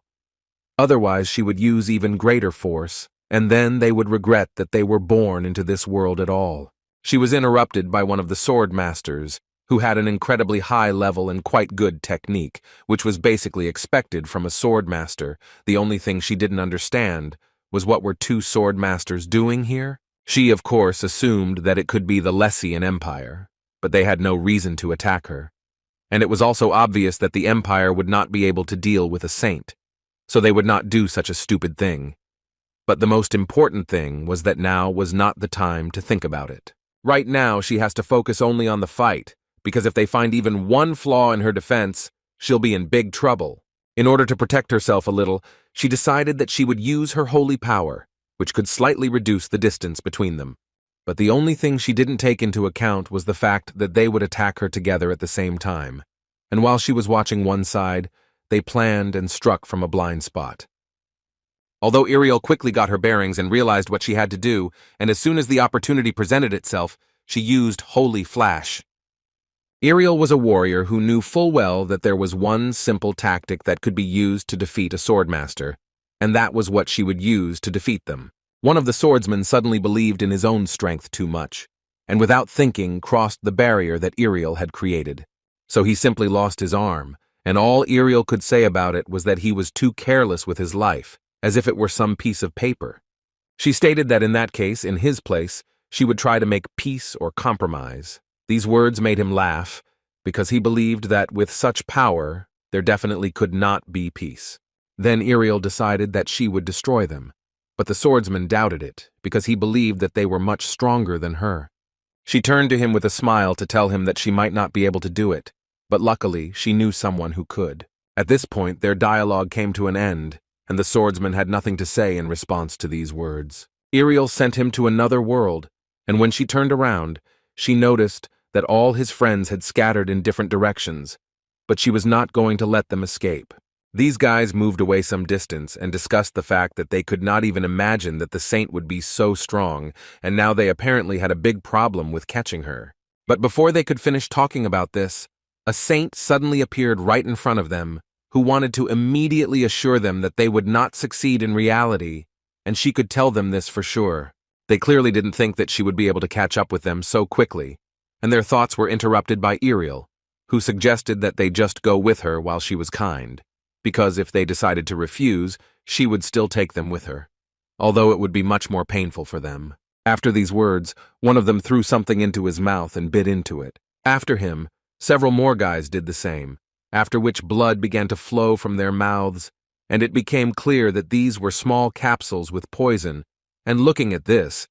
Otherwise she would use even greater force, and then they would regret that they were born into this world at all. She was interrupted by one of the sword masters, who had an incredibly high level and quite good technique, which was basically expected from a sword master. The only thing she didn't understand was what were 2 sword masters doing here? She, of course, assumed that it could be the Lessian Empire, but they had no reason to attack her. And it was also obvious that the Empire would not be able to deal with a saint, so they would not do such a stupid thing. But the most important thing was that now was not the time to think about it. Right now, she has to focus only on the fight, because if they find even one flaw in her defense, she'll be in big trouble. In order to protect herself a little, she decided that she would use her holy power, which could slightly reduce the distance between them. But the only thing she didn't take into account was the fact that they would attack her together at the same time. And while she was watching one side, they planned and struck from a blind spot. Although Ariel quickly got her bearings and realized what she had to do, and as soon as the opportunity presented itself, she used Holy Flash. Ariel was a warrior who knew full well that there was one simple tactic that could be used to defeat a swordmaster, and that was what she would use to defeat them. One of the swordsmen suddenly believed in his own strength too much, and without thinking crossed the barrier that Ariel had created. So he simply lost his arm, and all Ariel could say about it was that he was too careless with his life, as if it were some piece of paper. She stated that in that case, in his place, she would try to make peace or compromise. These words made him laugh, because he believed that with such power, there definitely could not be peace. Then Iriel decided that she would destroy them, but the swordsman doubted it because he believed that they were much stronger than her. She turned to him with a smile to tell him that she might not be able to do it, but luckily she knew someone who could. At this point, their dialogue came to an end, and the swordsman had nothing to say in response to these words. Iriel sent him to another world, and when she turned around, she noticed that all his friends had scattered in different directions, but she was not going to let them escape. These guys moved away some distance and discussed the fact that they could not even imagine that the saint would be so strong, and now they apparently had a big problem with catching her. But before they could finish talking about this, a saint suddenly appeared right in front of them, who wanted to immediately assure them that they would not succeed in reality, and she could tell them this for sure. They clearly didn't think that she would be able to catch up with them so quickly, and their thoughts were interrupted by Iriel, who suggested that they just go with her while she was kind, because if they decided to refuse, she would still take them with her, although it would be much more painful for them. After these words, one of them threw something into his mouth and bit into it. After him, several more guys did the same, after which blood began to flow from their mouths, and it became clear that these were small capsules with poison, and looking at this,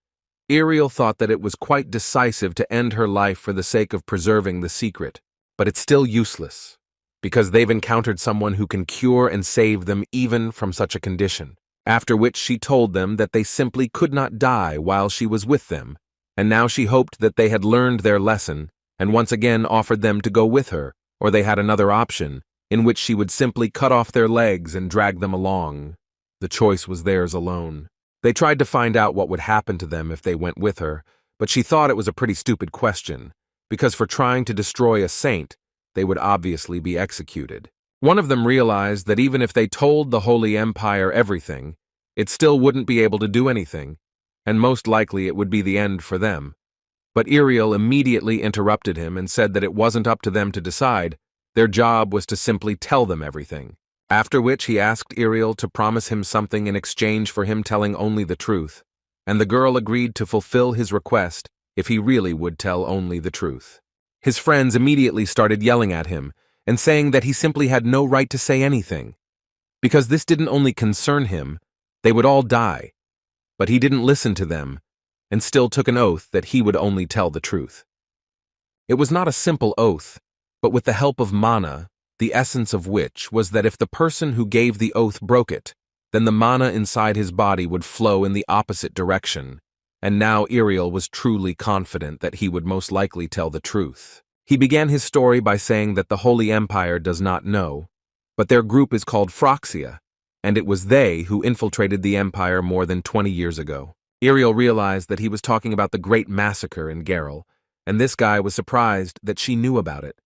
Iriel thought that it was quite decisive to end her life for the sake of preserving the secret. But it's still useless, because they've encountered someone who can cure and save them even from such a condition. After which she told them that they simply could not die while she was with them, and now she hoped that they had learned their lesson, and once again offered them to go with her, or they had another option, in which she would simply cut off their legs and drag them along. The choice was theirs alone. They tried to find out what would happen to them if they went with her, but she thought it was a pretty stupid question, because for trying to destroy a saint, they would obviously be executed. One of them realized that even if they told the Holy Empire everything, it still wouldn't be able to do anything, and most likely it would be the end for them. But Iriel immediately interrupted him and said that it wasn't up to them to decide, their job was to simply tell them everything. After which he asked Iriel to promise him something in exchange for him telling only the truth, and the girl agreed to fulfill his request if he really would tell only the truth. His friends immediately started yelling at him and saying that he simply had no right to say anything, because this didn't only concern him, they would all die. But he didn't listen to them and still took an oath that he would only tell the truth. It was not a simple oath, but with the help of mana, the essence of which was that if the person who gave the oath broke it, then the mana inside his body would flow in the opposite direction, and now Iriel was truly confident that he would most likely tell the truth. He began his story by saying that the Holy Empire does not know, but their group is called Phroxia, and it was they who infiltrated the Empire more than 20 years ago. Iriel realized that he was talking about the Great Massacre in Geralt, and this guy was surprised that she knew about it,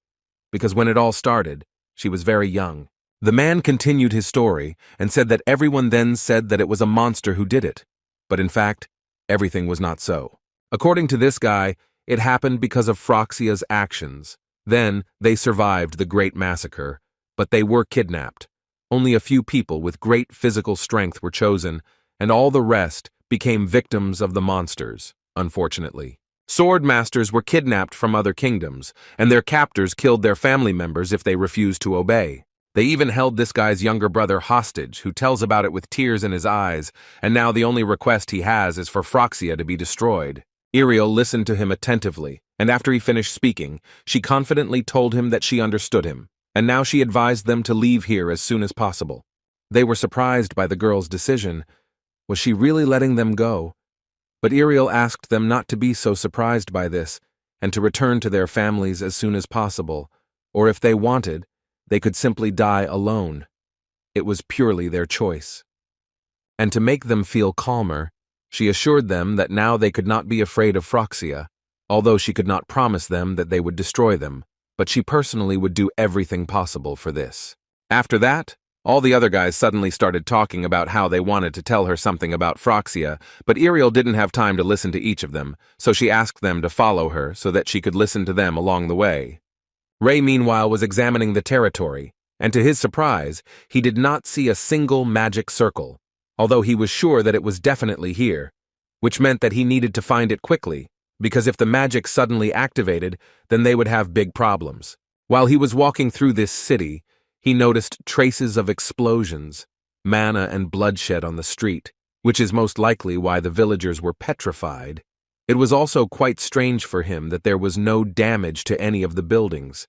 because when it all started, she was very young. The man continued his story and said that everyone then said that it was a monster who did it, but in fact, everything was not so. According to this guy, it happened because of Phroxia's actions. Then, they survived the Great Massacre, but they were kidnapped. Only a few people with great physical strength were chosen, and all the rest became victims of the monsters, unfortunately. Sword masters were kidnapped from other kingdoms, and their captors killed their family members if they refused to obey. They even held this guy's younger brother hostage, who tells about it with tears in his eyes, and now the only request he has is for Phroxia to be destroyed. Iriel listened to him attentively, and after he finished speaking, she confidently told him that she understood him, and now she advised them to leave here as soon as possible. They were surprised by the girl's decision. Was she really letting them go? But Iriel asked them not to be so surprised by this, and to return to their families as soon as possible, or if they wanted, they could simply die alone. It was purely their choice. And to make them feel calmer, she assured them that now they could not be afraid of Phroxia, although she could not promise them that they would destroy them, but she personally would do everything possible for this. After that, all the other guys suddenly started talking about how they wanted to tell her something about Phroxia, but Iriel didn't have time to listen to each of them, so she asked them to follow her so that she could listen to them along the way. Ray, meanwhile, was examining the territory, and to his surprise, he did not see a single magic circle, although he was sure that it was definitely here, which meant that he needed to find it quickly, because if the magic suddenly activated, then they would have big problems. While he was walking through this city, He noticed traces of explosions, mana and bloodshed on the street, which is most likely why the villagers were petrified. It was also quite strange for him that there was no damage to any of the buildings,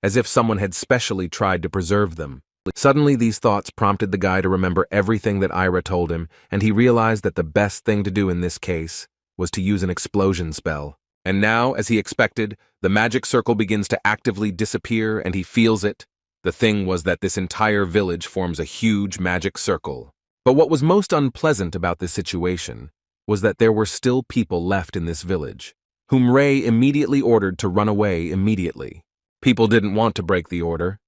as if someone had specially tried to preserve them. Suddenly, these thoughts prompted the guy to remember everything that Ira told him, and he realized that the best thing to do in this case was to use an explosion spell. And now, as he expected, the magic circle begins to actively disappear, and he feels it. The thing was that this entire village forms a huge magic circle. But what was most unpleasant about this situation was that there were still people left in this village, whom Ray immediately ordered to run away immediately. People didn't want to break the order.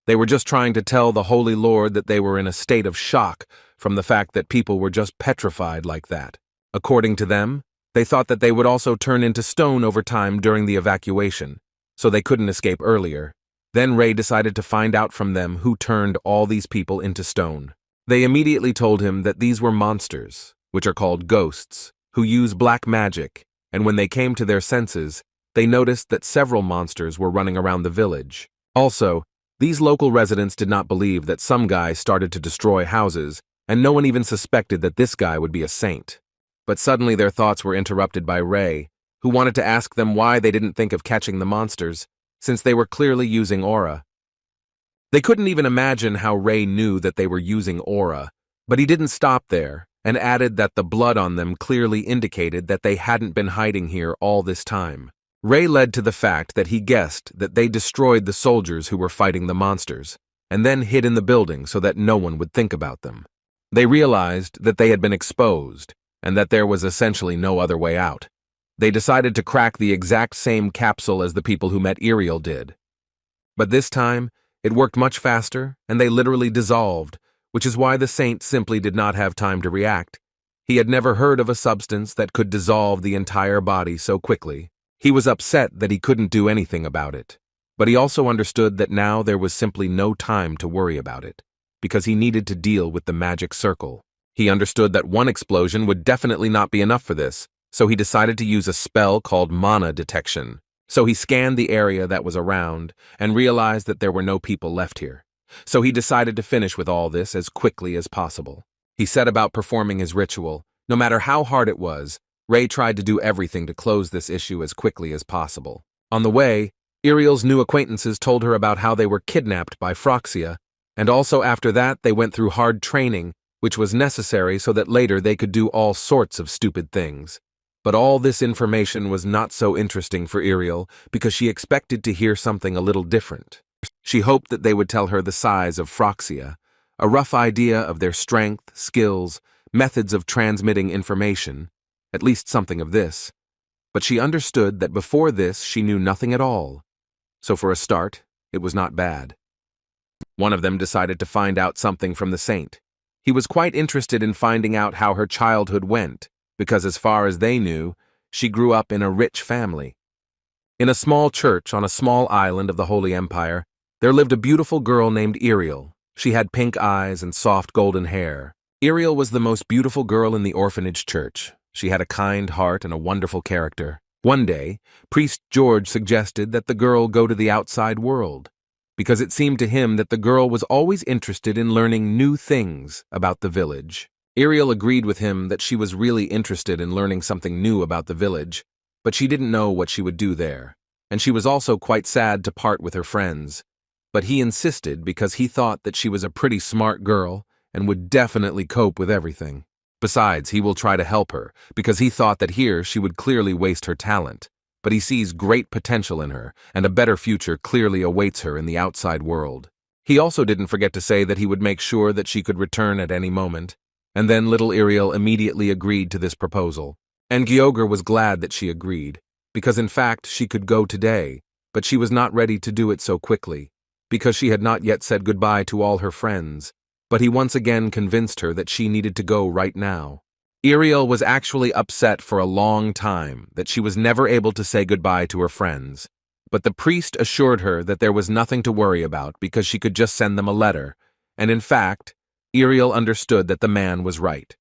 They were just trying to tell the Holy Lord that they were in a state of shock from the fact that people were just petrified like that. According to them, they thought that they would also turn into stone over time during the evacuation, so they couldn't escape earlier. Then Ray decided to find out from them who turned all these people into stone. They immediately told him that these were monsters, which are called ghosts, who use black magic, and when they came to their senses, they noticed that several monsters were running around the village. Also, these local residents did not believe that some guy started to destroy houses, and no one even suspected that this guy would be a saint. But suddenly their thoughts were interrupted by Ray, who wanted to ask them why they didn't think of catching the monsters, since they were clearly using aura. They couldn't even imagine how Ray knew that they were using aura, but he didn't stop there, and added that the blood on them clearly indicated that they hadn't been hiding here all this time. Ray led to the fact that he guessed that they destroyed the soldiers who were fighting the monsters, and then hid in the building so that no one would think about them. They realized that they had been exposed, and that there was essentially no other way out. They decided to crack the exact same capsule as the people who met Iriel did. But this time, it worked much faster, and they literally dissolved, which is why the saint simply did not have time to react. He had never heard of a substance that could dissolve the entire body so quickly. He was upset that he couldn't do anything about it, but he also understood that now there was simply no time to worry about it, because he needed to deal with the magic circle. He understood that one explosion would definitely not be enough for this, so he decided to use a spell called mana detection. So he scanned the area that was around and realized that there were no people left here. So he decided to finish with all this as quickly as possible. He set about performing his ritual. No matter how hard it was, Ray tried to do everything to close this issue as quickly as possible. On the way, Iriel's new acquaintances told her about how they were kidnapped by Phroxia, and also after that they went through hard training, which was necessary so that later they could do all sorts of stupid things. But all this information was not so interesting for Iriel because she expected to hear something a little different. She hoped that they would tell her the size of Phroxia, a rough idea of their strength, skills, methods of transmitting information, at least something of this. But she understood that before this she knew nothing at all. So for a start, it was not bad. One of them decided to find out something from the saint. He was quite interested in finding out how her childhood went, because as far as they knew, she grew up in a rich family. In a small church on a small island of the Holy Empire, there lived a beautiful girl named Iriel. She had pink eyes and soft golden hair. Iriel was the most beautiful girl in the orphanage church. She had a kind heart and a wonderful character. One day, Priest George suggested that the girl go to the outside world, because it seemed to him that the girl was always interested in learning new things about the village. Iriel agreed with him that she was really interested in learning something new about the village, but she didn't know what she would do there, and she was also quite sad to part with her friends. But he insisted because he thought that she was a pretty smart girl and would definitely cope with everything. Besides, he will try to help her, because he thought that here she would clearly waste her talent, but he sees great potential in her, and a better future clearly awaits her in the outside world. He also didn't forget to say that he would make sure that she could return at any moment. And then little Iriel immediately agreed to this proposal. And Gyogre was glad that she agreed, because in fact she could go today, but she was not ready to do it so quickly, because she had not yet said goodbye to all her friends, but he once again convinced her that she needed to go right now. Iriel was actually upset for a long time that she was never able to say goodbye to her friends, but the priest assured her that there was nothing to worry about because she could just send them a letter, and in fact, Iriel understood that the man was right.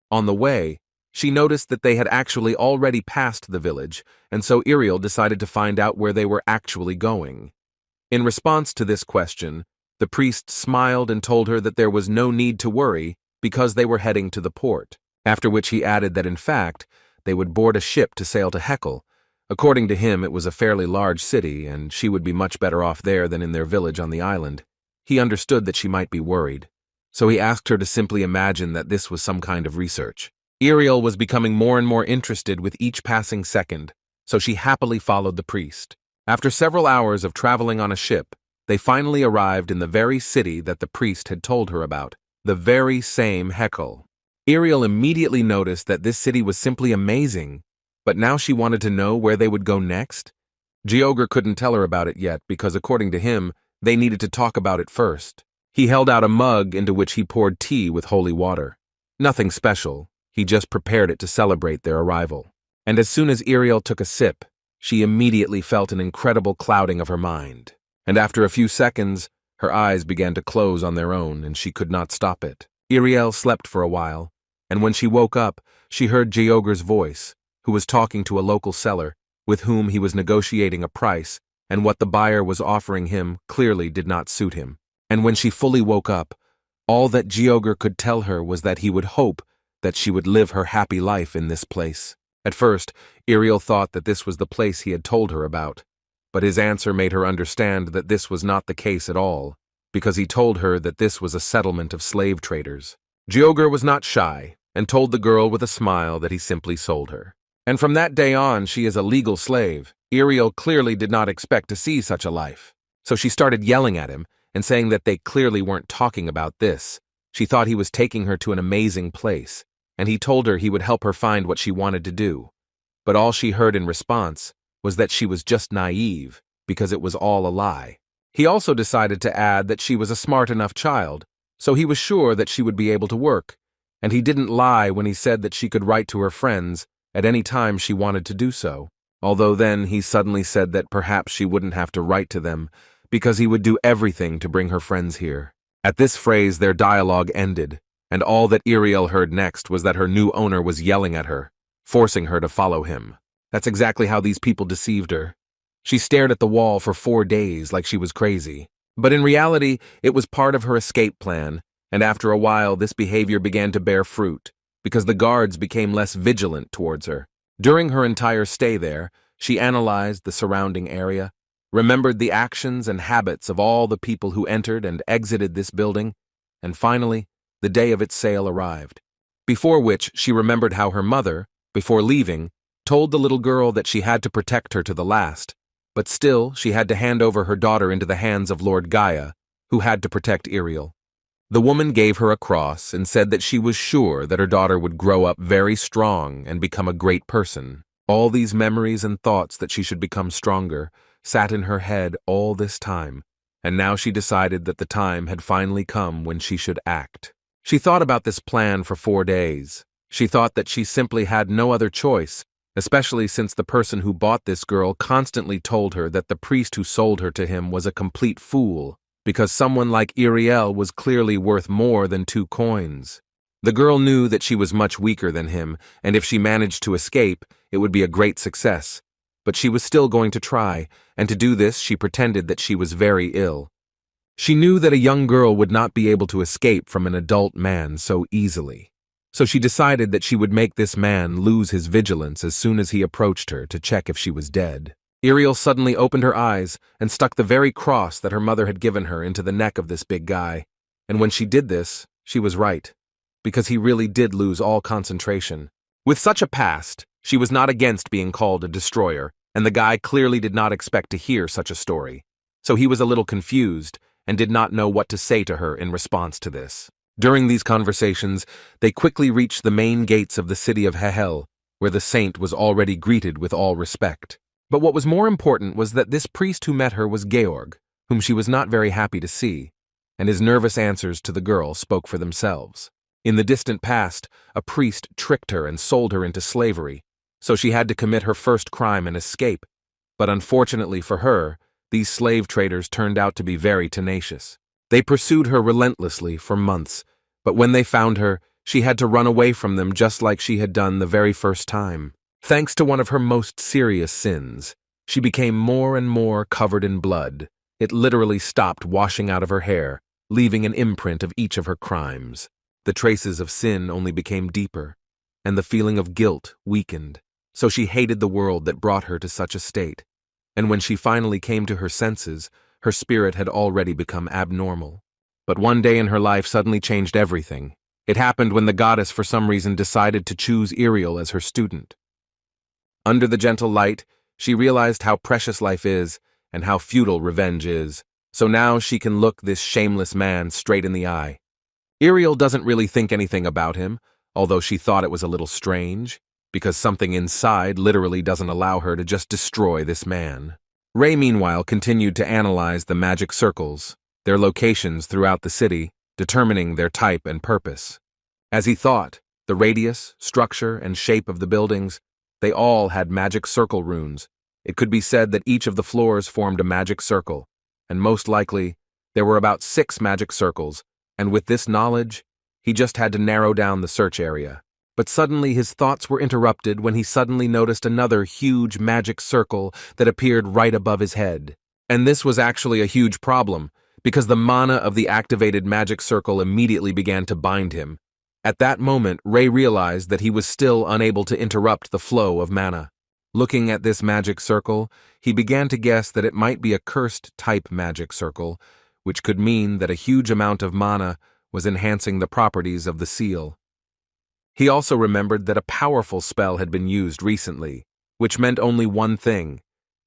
On the way, she noticed that they had actually already passed the village, and so Iriel decided to find out where they were actually going. In response to this question, The priest smiled and told her that there was no need to worry because they were heading to the port, after which he added that in fact, they would board a ship to sail to Heckel. According to him, it was a fairly large city, and she would be much better off there than in their village on the island. He understood that she might be worried, so he asked her to simply imagine that this was some kind of research. Ariel was becoming more and more interested with each passing second, so she happily followed the priest. After several hours of traveling on a ship, they finally arrived in the very city that the priest had told her about, the very same Heckel. Ariel immediately noticed that this city was simply amazing, but now she wanted to know where they would go next. Geogre couldn't tell her about it yet because, according to him, they needed to talk about it first. He held out a mug into which he poured tea with holy water. Nothing special, he just prepared it to celebrate their arrival. And as soon as Ariel took a sip, she immediately felt an incredible clouding of her mind. And after a few seconds, her eyes began to close on their own, and she could not stop it. Ariel slept for a while, and when she woke up, she heard Geogre's voice, who was talking to a local seller, with whom he was negotiating a price, and what the buyer was offering him clearly did not suit him. And when she fully woke up, all that Geogre could tell her was that he would hope that she would live her happy life in this place. At first, Ariel thought that this was the place he had told her about, but his answer made her understand that this was not the case at all, because he told her that this was a settlement of slave traders. Geogre was not shy, and told the girl with a smile that he simply sold her. And from that day on, she is a legal slave. Ariel clearly did not expect to see such a life, so she started yelling at him and saying that they clearly weren't talking about this. She thought he was taking her to an amazing place, and he told her he would help her find what she wanted to do. But all she heard in response was that she was just naive, because it was all a lie. He also decided to add that she was a smart enough child, so he was sure that she would be able to work, and he didn't lie when he said that she could write to her friends at any time she wanted to do so. Although then he suddenly said that perhaps she wouldn't have to write to them, because he would do everything to bring her friends here. At this phrase, their dialogue ended, and all that Ariel heard next was that her new owner was yelling at her, forcing her to follow him. That's exactly how these people deceived her. She stared at the wall for 4 days like she was crazy. But in reality, it was part of her escape plan, and after a while this behavior began to bear fruit, because the guards became less vigilant towards her. During her entire stay there, she analyzed the surrounding area, remembered the actions and habits of all the people who entered and exited this building, and finally, the day of its sale arrived. Before which, she remembered how her mother, before leaving, told the little girl that she had to protect her to the last, but still she had to hand over her daughter into the hands of Lord Gaia, who had to protect Ariel. The woman gave her a cross and said that she was sure that her daughter would grow up very strong and become a great person. All these memories and thoughts that she should become stronger sat in her head all this time, and now she decided that the time had finally come when she should act. She thought about this plan for 4 days. She thought that she simply had no other choice, especially since the person who bought this girl constantly told her that the priest who sold her to him was a complete fool, because someone like Ariel was clearly worth more than 2 coins. The girl knew that she was much weaker than him, and if she managed to escape, it would be a great success. But she was still going to try, and to do this she pretended that she was very ill. She knew that a young girl would not be able to escape from an adult man so easily. So she decided that she would make this man lose his vigilance as soon as he approached her to check if she was dead. Ariel suddenly opened her eyes and stuck the very cross that her mother had given her into the neck of this big guy. And when she did this, she was right, because he really did lose all concentration. With such a past, she was not against being called a destroyer, and the guy clearly did not expect to hear such a story. So he was a little confused and did not know what to say to her in response to this. During these conversations, they quickly reached the main gates of the city of Hehel, where the saint was already greeted with all respect. But what was more important was that this priest who met her was Georg, whom she was not very happy to see, and his nervous answers to the girl spoke for themselves. In the distant past, a priest tricked her and sold her into slavery, so she had to commit her first crime and escape. But unfortunately for her, these slave traders turned out to be very tenacious. They pursued her relentlessly for months, but when they found her, she had to run away from them just like she had done the very first time. Thanks to one of her most serious sins, she became more and more covered in blood, It literally stopped washing out of her hair, leaving an imprint of each of her crimes. The traces of sin only became deeper, and the feeling of guilt weakened. So she hated the world that brought her to such a state. And when she finally came to her senses, her spirit had already become abnormal. But one day in her life suddenly changed everything. It happened when the goddess for some reason decided to choose Iriel as her student. Under the gentle light, she realized how precious life is and how futile revenge is. So now she can look this shameless man straight in the eye. Iriel doesn't really think anything about him, although she thought it was a little strange, because something inside literally doesn't allow her to just destroy this man. Rei, meanwhile, continued to analyze the magic circles, their locations throughout the city, determining their type and purpose. As he thought, the radius, structure, and shape of the buildings, they all had magic circle runes. It could be said that each of the floors formed a magic circle, and most likely, there were about 6 magic circles, and with this knowledge, he just had to narrow down the search area. But suddenly his thoughts were interrupted when he suddenly noticed another huge magic circle that appeared right above his head. And this was actually a huge problem, because the mana of the activated magic circle immediately began to bind him. At that moment, Rei realized that he was still unable to interrupt the flow of mana. Looking at this magic circle, he began to guess that it might be a cursed type magic circle, which could mean that a huge amount of mana was enhancing the properties of the seal. He also remembered that a powerful spell had been used recently, which meant only one thing.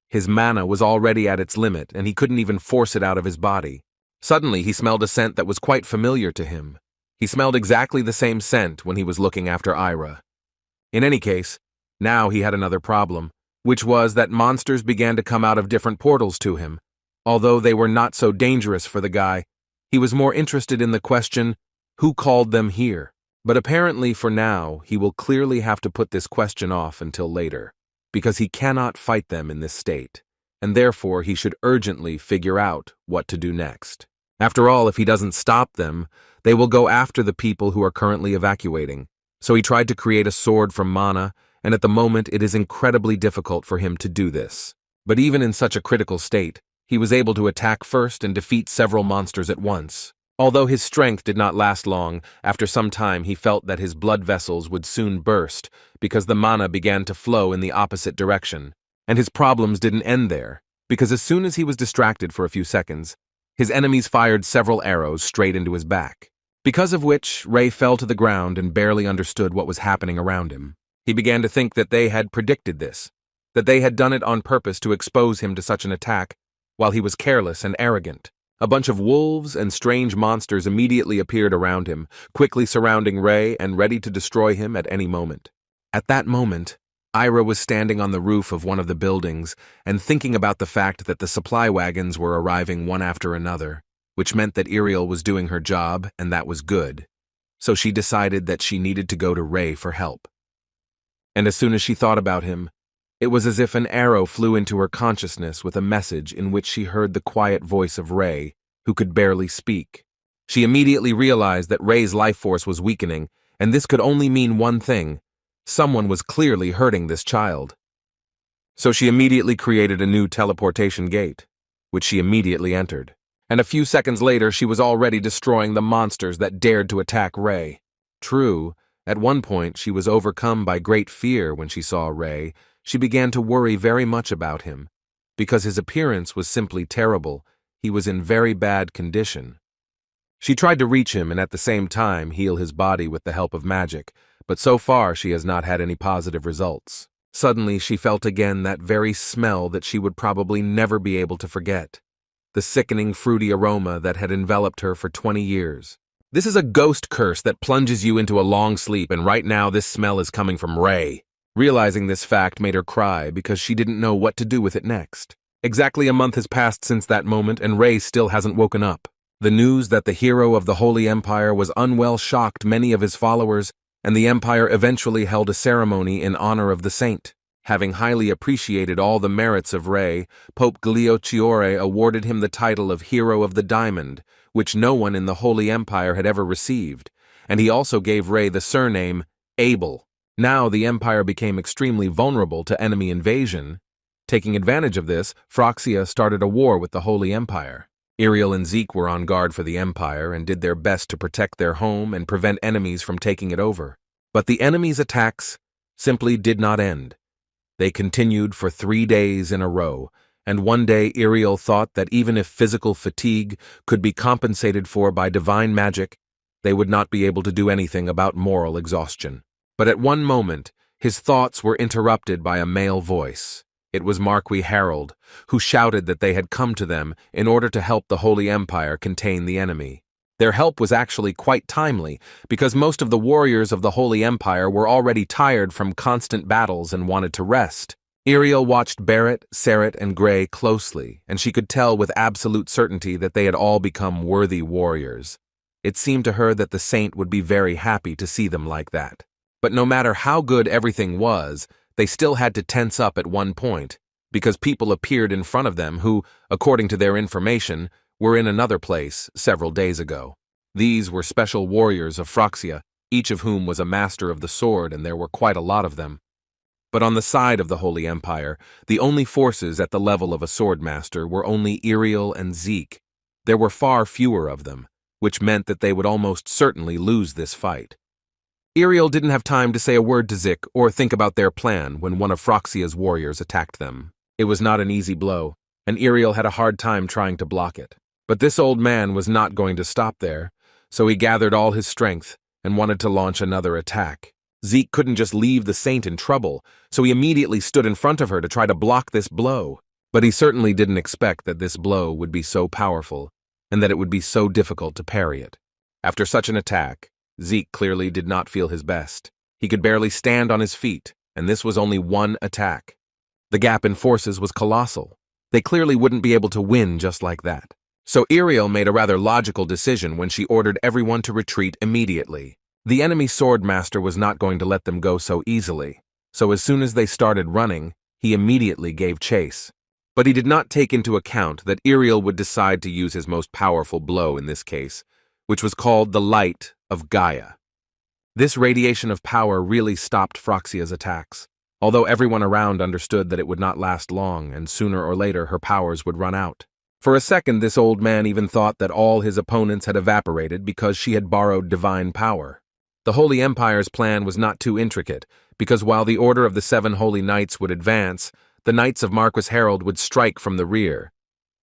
His mana was already at its limit, and he couldn't even force it out of his body. Suddenly, he smelled a scent that was quite familiar to him. He smelled exactly the same scent when he was looking after Ira. In any case, now he had another problem, which was that monsters began to come out of different portals to him. Although they were not so dangerous for the guy, he was more interested in the question, who called them here? But apparently for now, he will clearly have to put this question off until later, because he cannot fight them in this state, and therefore he should urgently figure out what to do next. After all, if he doesn't stop them, they will go after the people who are currently evacuating. So he tried to create a sword from mana, and at the moment it is incredibly difficult for him to do this. But even in such a critical state, he was able to attack first and defeat several monsters at once. Although his strength did not last long, after some time he felt that his blood vessels would soon burst because the mana began to flow in the opposite direction. And his problems didn't end there, because as soon as he was distracted for a few seconds, his enemies fired several arrows straight into his back. Because of which, Rei fell to the ground and barely understood what was happening around him. He began to think that they had predicted this, that they had done it on purpose to expose him to such an attack, while he was careless and arrogant. A bunch of wolves and strange monsters immediately appeared around him, quickly surrounding Rei and ready to destroy him at any moment. At that moment, Ira was standing on the roof of one of the buildings and thinking about the fact that the supply wagons were arriving one after another, which meant that Iriel was doing her job, and that was good. So she decided that she needed to go to Rei for help. And as soon as she thought about him, it was as if an arrow flew into her consciousness with a message in which she heard the quiet voice of Rei, who could barely speak. She immediately realized that Rei's life force was weakening, and this could only mean one thing. Someone was clearly hurting this child. So she immediately created a new teleportation gate, which she immediately entered. And a few seconds later, she was already destroying the monsters that dared to attack Rei. True, at one point she was overcome by great fear when she saw Rei. She began to worry very much about him. Because his appearance was simply terrible, he was in very bad condition. She tried to reach him and at the same time heal his body with the help of magic, but so far she has not had any positive results. Suddenly she felt again that very smell that she would probably never be able to forget. The sickening fruity aroma that had enveloped her for 20 years. This is a ghost curse that plunges you into a long sleep, and right now this smell is coming from Rei. Realizing this fact made her cry because she didn't know what to do with it next. Exactly a month has passed since that moment, and Rei still hasn't woken up. The news that the hero of the Holy Empire was unwell shocked many of his followers, and the Empire eventually held a ceremony in honor of the saint. Having highly appreciated all the merits of Rei, Pope Gliociore awarded him the title of Hero of the Diamond, which no one in the Holy Empire had ever received, and he also gave Rei the surname Abel. Now the Empire became extremely vulnerable to enemy invasion. Taking advantage of this, Phroxia started a war with the Holy Empire. Iriel and Zeke were on guard for the Empire and did their best to protect their home and prevent enemies from taking it over. But the enemy's attacks simply did not end. They continued for 3 days in a row, and one day Iriel thought that even if physical fatigue could be compensated for by divine magic, they would not be able to do anything about moral exhaustion. But at one moment, his thoughts were interrupted by a male voice. It was Marquis Harold, who shouted that they had come to them in order to help the Holy Empire contain the enemy. Their help was actually quite timely, because most of the warriors of the Holy Empire were already tired from constant battles and wanted to rest. Iriel watched Barrett, Sarret, and Gray closely, and she could tell with absolute certainty that they had all become worthy warriors. It seemed to her that the saint would be very happy to see them like that. But no matter how good everything was, they still had to tense up at one point, because people appeared in front of them who, according to their information, were in another place several days ago. These were special warriors of Phroxia, each of whom was a master of the sword, and there were quite a lot of them. But on the side of the Holy Empire, the only forces at the level of a swordmaster were only Iriel and Zeke. There were far fewer of them, which meant that they would almost certainly lose this fight. Iriel didn't have time to say a word to Zeke or think about their plan when one of Phroxia's warriors attacked them. It was not an easy blow, and Iriel had a hard time trying to block it. But this old man was not going to stop there, so he gathered all his strength and wanted to launch another attack. Zeke couldn't just leave the saint in trouble, so he immediately stood in front of her to try to block this blow. But he certainly didn't expect that this blow would be so powerful, and that it would be so difficult to parry it. After such an attack, Zeke clearly did not feel his best. He could barely stand on his feet, and this was only one attack. The gap in forces was colossal. They clearly wouldn't be able to win just like that. So Iriel made a rather logical decision when she ordered everyone to retreat immediately. The enemy swordmaster was not going to let them go so easily, so as soon as they started running, he immediately gave chase. But he did not take into account that Iriel would decide to use his most powerful blow in this case, which was called the Light of Gaia. This radiation of power really stopped Phroxia's attacks, although everyone around understood that it would not last long and sooner or later her powers would run out. For a second, this old man even thought that all his opponents had evaporated because she had borrowed divine power. The Holy Empire's plan was not too intricate, because while the Order of the Seven Holy Knights would advance, the Knights of Marquis Harold would strike from the rear.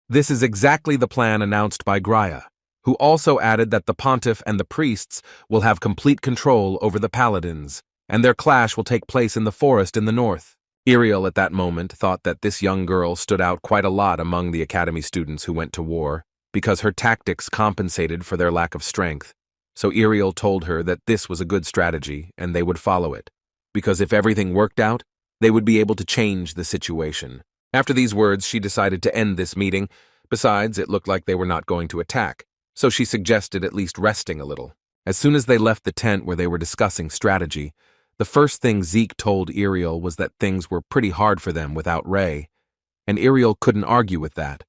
This is exactly the plan announced by Gaia, who also added that the pontiff and the priests will have complete control over the paladins, and their clash will take place in the forest in the north. Iriel at that moment thought that this young girl stood out quite a lot among the academy students who went to war, because her tactics compensated for their lack of strength. So Iriel told her that this was a good strategy and they would follow it, because if everything worked out, they would be able to change the situation. After these words, she decided to end this meeting. Besides, it looked like they were not going to attack, so she suggested at least resting a little. As soon as they left the tent where they were discussing strategy, the first thing Zeke told Iriel was that things were pretty hard for them without Ray, and Iriel couldn't argue with that,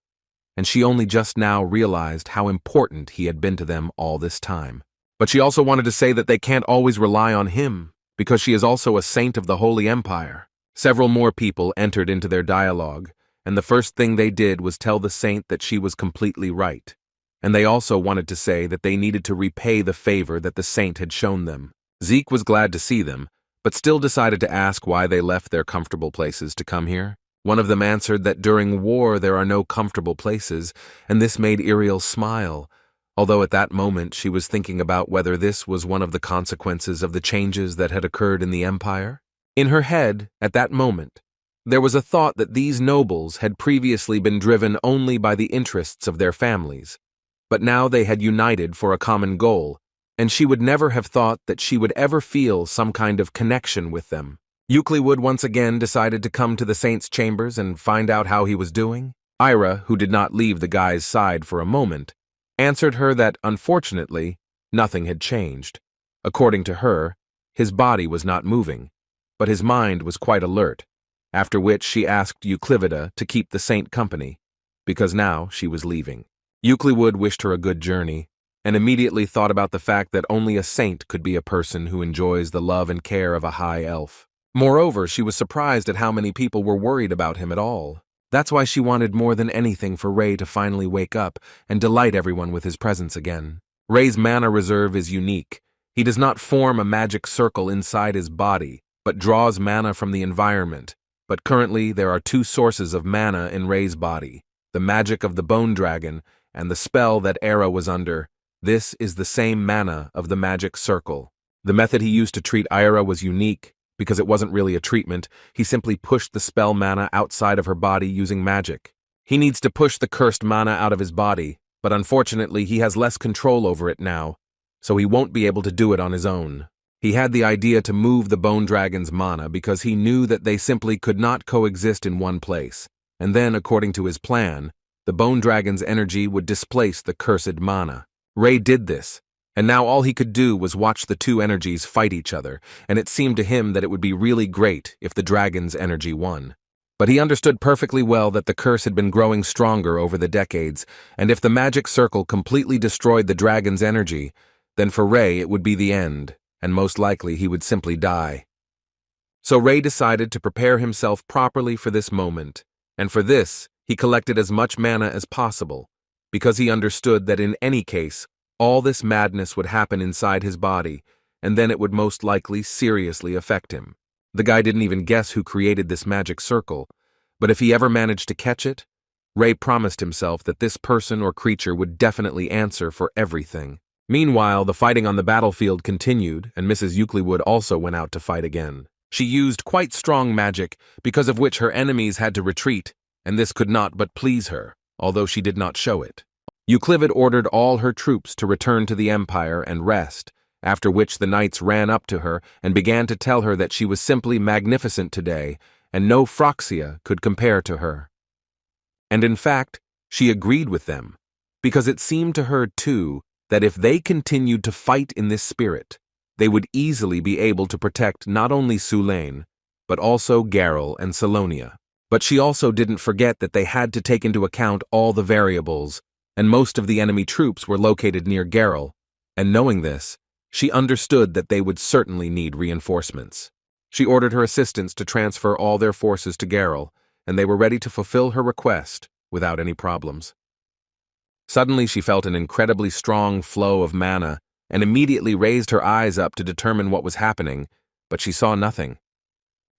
and she only just now realized how important he had been to them all this time. But she also wanted to say that they can't always rely on him, because she is also a saint of the Holy Empire. Several more people entered into their dialogue, and the first thing they did was tell the saint that she was completely right. And they also wanted to say that they needed to repay the favor that the saint had shown them. Zeke was glad to see them, but still decided to ask why they left their comfortable places to come here. One of them answered that during war there are no comfortable places, and this made Iriel smile, although at that moment she was thinking about whether this was one of the consequences of the changes that had occurred in the Empire. In her head, at that moment, there was a thought that these nobles had previously been driven only by the interests of their families, but now they had united for a common goal, and she would never have thought that she would ever feel some kind of connection with them. Euclid once again decided to come to the saint's chambers and find out how he was doing. Ira, who did not leave the guy's side for a moment, answered her that, unfortunately, nothing had changed. According to her, his body was not moving, but his mind was quite alert, after which she asked Euclid to keep the saint company, because now she was leaving. Euclid wished her a good journey, and immediately thought about the fact that only a saint could be a person who enjoys the love and care of a high elf. Moreover, she was surprised at how many people were worried about him at all. That's why she wanted more than anything for Rei to finally wake up and delight everyone with his presence again. Rei's mana reserve is unique. He does not form a magic circle inside his body, but draws mana from the environment. But currently, there are two sources of mana in Rei's body, the magic of the Bone Dragon and the spell that Era was under. This is the same mana of the magic circle. The method he used to treat Ira was unique, because it wasn't really a treatment. He simply pushed the spell mana outside of her body using magic. He needs to push the cursed mana out of his body, but unfortunately he has less control over it now, so he won't be able to do it on his own. He had the idea to move the Bone Dragon's mana because he knew that they simply could not coexist in one place, and then, according to his plan, the Bone Dragon's energy would displace the cursed mana. Rei did this, and now all he could do was watch the two energies fight each other, and it seemed to him that it would be really great if the dragon's energy won. But he understood perfectly well that the curse had been growing stronger over the decades, and if the magic circle completely destroyed the dragon's energy, then for Rei it would be the end, and most likely he would simply die. So Rei decided to prepare himself properly for this moment, and for this he collected as much mana as possible, because he understood that in any case, all this madness would happen inside his body, and then it would most likely seriously affect him. The guy didn't even guess who created this magic circle, but if he ever managed to catch it, Rei promised himself that this person or creature would definitely answer for everything. Meanwhile, the fighting on the battlefield continued, and Mrs. Euclidwood also went out to fight again. She used quite strong magic, because of which her enemies had to retreat, and this could not but please her, although she did not show it. Euclid ordered all her troops to return to the Empire and rest, after which the knights ran up to her and began to tell her that she was simply magnificent today, and no Phroxia could compare to her. And in fact, she agreed with them, because it seemed to her too that if they continued to fight in this spirit, they would easily be able to protect not only Sulain, but also Garel and Salonia. But she also didn't forget that they had to take into account all the variables, and most of the enemy troops were located near Garel, and knowing this, she understood that they would certainly need reinforcements. She ordered her assistants to transfer all their forces to Garel, and they were ready to fulfill her request without any problems. Suddenly she felt an incredibly strong flow of mana, and immediately raised her eyes up to determine what was happening, but she saw nothing.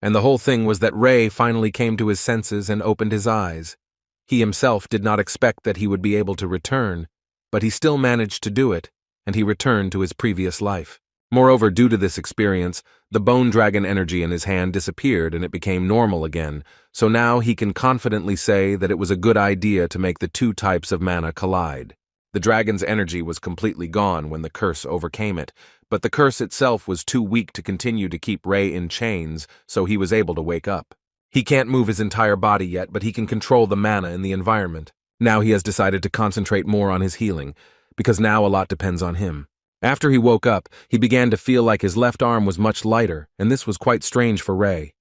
And the whole thing was that Rei finally came to his senses and opened his eyes. He himself did not expect that he would be able to return, but he still managed to do it, and he returned to his previous life. Moreover, due to this experience, the Bone Dragon energy in his hand disappeared and it became normal again, so now he can confidently say that it was a good idea to make the two types of mana collide. The dragon's energy was completely gone when the curse overcame it, but the curse itself was too weak to continue to keep Rei in chains, so he was able to wake up. He can't move his entire body yet, but he can control the mana in the environment. Now he has decided to concentrate more on his healing, because now a lot depends on him. After he woke up, he began to feel like his left arm was much lighter, and this was quite strange for Rei.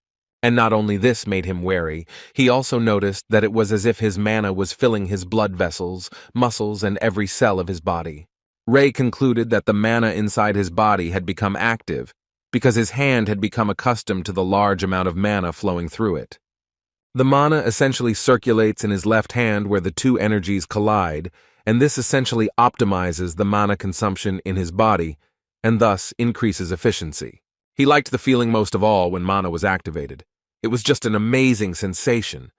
And not only this made him wary, he also noticed that it was as if his mana was filling his blood vessels, muscles, and every cell of his body. Rei concluded that the mana inside his body had become active, because his hand had become accustomed to the large amount of mana flowing through it. The mana essentially circulates in his left hand where the two energies collide, and this essentially optimizes the mana consumption in his body, and thus increases efficiency. He liked the feeling most of all when mana was activated. It was just an amazing sensation,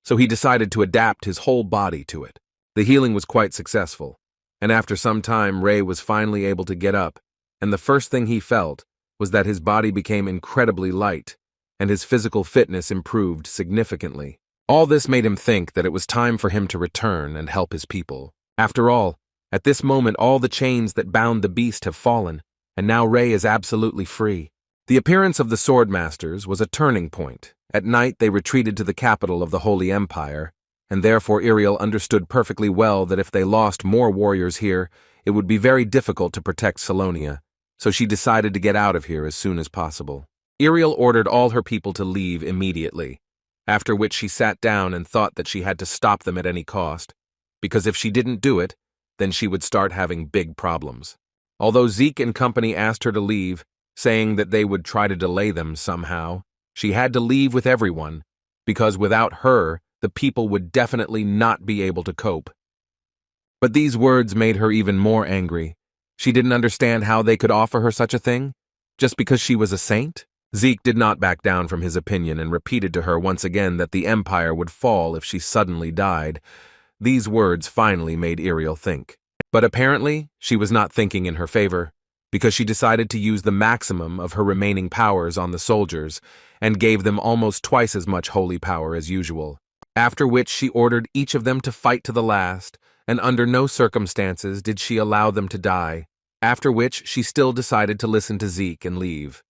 so he decided to adapt his whole body to it. The healing was quite successful, and after some time Rei was finally able to get up, and the first thing he felt was that his body became incredibly light, and his physical fitness improved significantly. All this made him think that it was time for him to return and help his people. After all, at this moment all the chains that bound the beast have fallen, and now Rei is absolutely free. The appearance of the Swordmasters was a turning point. At night they retreated to the capital of the Holy Empire, and therefore Iriel understood perfectly well that if they lost more warriors here, it would be very difficult to protect Salonia, so she decided to get out of here as soon as possible. Iriel ordered all her people to leave immediately, after which she sat down and thought that she had to stop them at any cost, because if she didn't do it, then she would start having big problems. Although Zeke and company asked her to leave, saying that they would try to delay them somehow, She had to leave with everyone, because without her, the people would definitely not be able to cope. But these words made her even more angry. She didn't understand how they could offer her such a thing, just because she was a saint. Zeke did not back down from his opinion and repeated to her once again that the Empire would fall if she suddenly died. These words finally made Ariel think. But apparently, she was not thinking in her favor, because she decided to use the maximum of her remaining powers on the soldiers and gave them almost twice as much holy power as usual. After which she ordered each of them to fight to the last, and under no circumstances did she allow them to die, after which she still decided to listen to Zeke and leave.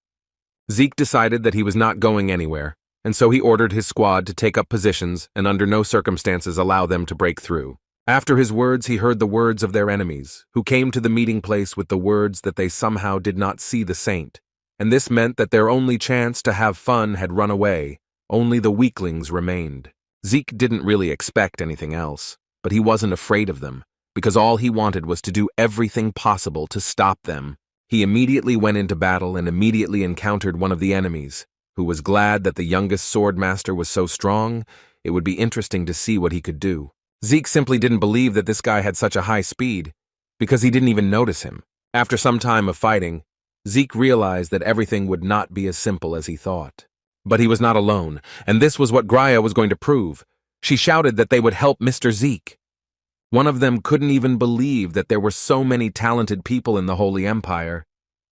Zeke decided that he was not going anywhere, and so he ordered his squad to take up positions and under no circumstances allow them to break through. After his words, he heard the words of their enemies, who came to the meeting place with the words that they somehow did not see the saint, and this meant that their only chance to have fun had run away. Only the weaklings remained. Zeke didn't really expect anything else, but he wasn't afraid of them, because all he wanted was to do everything possible to stop them. He immediately went into battle and immediately encountered one of the enemies, who was glad that the youngest swordmaster was so strong. It would be interesting to see what he could do. Zeke simply didn't believe that this guy had such a high speed, because he didn't even notice him. After some time of fighting, Zeke realized that everything would not be as simple as he thought. But he was not alone, and this was what Graya was going to prove. She shouted that they would help Mr. Zeke. One of them couldn't even believe that there were so many talented people in the Holy Empire.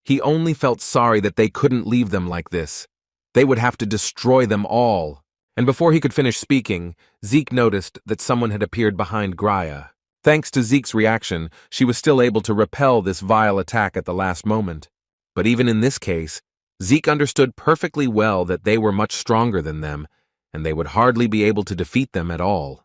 He only felt sorry that they couldn't leave them like this. They would have to destroy them all. And before he could finish speaking, Zeke noticed that someone had appeared behind Graya. Thanks to Zeke's reaction, she was still able to repel this vile attack at the last moment. But even in this case, Zeke understood perfectly well that they were much stronger than them, and they would hardly be able to defeat them at all.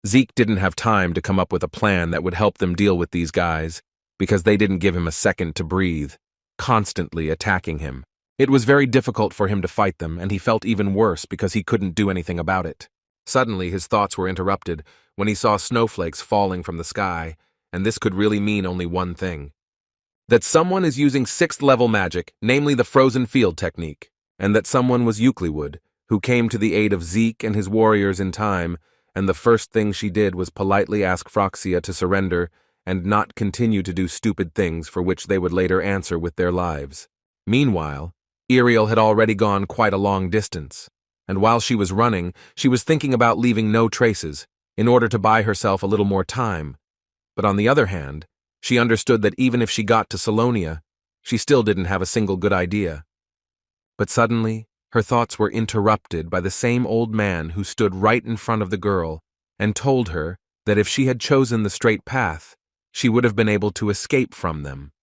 Zeke didn't have time to come up with a plan that would help them deal with these guys, because they didn't give him a second to breathe, constantly attacking him. It was very difficult for him to fight them, and he felt even worse because he couldn't do anything about it. Suddenly, his thoughts were interrupted when he saw snowflakes falling from the sky, and this could really mean only one thing: that someone is using 6th-level magic, namely the frozen field technique, and that someone was Euclid, who came to the aid of Zeke and his warriors in time, and the first thing she did was politely ask Phroxia to surrender and not continue to do stupid things for which they would later answer with their lives. Meanwhile, Ariel had already gone quite a long distance, and while she was running, she was thinking about leaving no traces, in order to buy herself a little more time. But on the other hand, she understood that even if she got to Salonia, she still didn't have a single good idea. But suddenly, her thoughts were interrupted by the same old man who stood right in front of the girl and told her that if she had chosen the straight path, she would have been able to escape from them.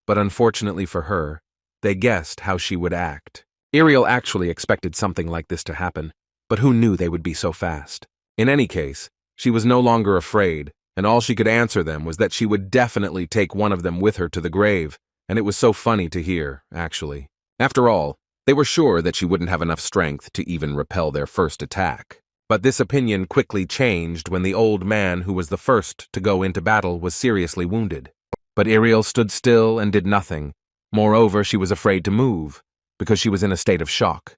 But unfortunately for her, they guessed how she would act. Ariel actually expected something like this to happen, but who knew they would be so fast? In any case, she was no longer afraid, and all she could answer them was that she would definitely take one of them with her to the grave, and it was so funny to hear, actually. After all, they were sure that she wouldn't have enough strength to even repel their first attack. But this opinion quickly changed when the old man who was the first to go into battle was seriously wounded. But Ariel stood still and did nothing. Moreover, she was afraid to move, because she was in a state of shock.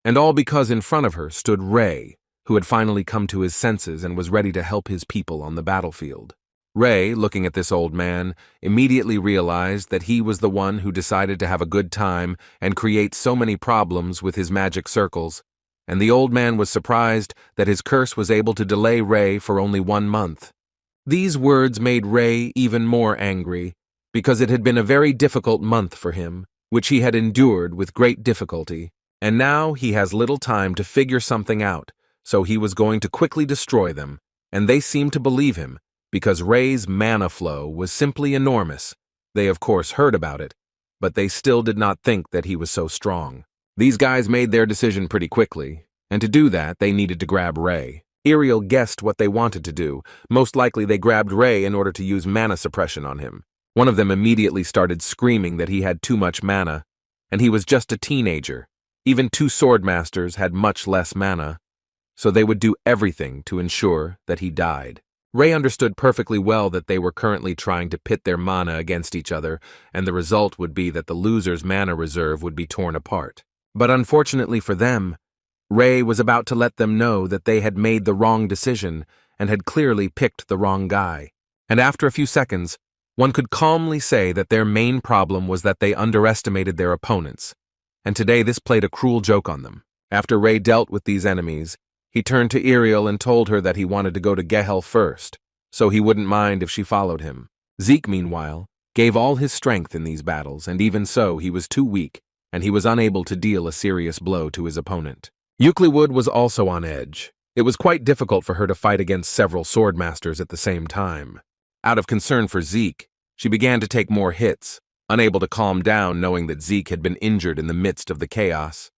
And all because in front of her stood Ray, who had finally come to his senses and was ready to help his people on the battlefield. Ray, looking at this old man, immediately realized that he was the one who decided to have a good time and create so many problems with his magic circles, and the old man was surprised that his curse was able to delay Ray for only 1 month. These words made Ray even more angry, because it had been a very difficult month for him, which he had endured with great difficulty, and now he has little time to figure something out, so he was going to quickly destroy them, and they seemed to believe him, because Ray's mana flow was simply enormous. They of course heard about it, but they still did not think that he was so strong. These guys made their decision pretty quickly, and to do that, they needed to grab Ray. Ariel guessed what they wanted to do. Most likely they grabbed Ray in order to use mana suppression on him. One of them immediately started screaming that he had too much mana, and he was just a teenager. Even 2 swordmasters had much less mana, so they would do everything to ensure that he died. Ray understood perfectly well that they were currently trying to pit their mana against each other, and the result would be that the loser's mana reserve would be torn apart. But unfortunately for them, Ray was about to let them know that they had made the wrong decision and had clearly picked the wrong guy. And after a few seconds, one could calmly say that their main problem was that they underestimated their opponents, and today this played a cruel joke on them. After Ray dealt with these enemies, he turned to Ariel and told her that he wanted to go to Gehel first, so he wouldn't mind if she followed him. Zeke, meanwhile, gave all his strength in these battles, and even so, he was too weak, and he was unable to deal a serious blow to his opponent. Euclid was also on edge. It was quite difficult for her to fight against several swordmasters at the same time. Out of concern for Zeke, she began to take more hits, unable to calm down knowing that Zeke had been injured in the midst of the chaos.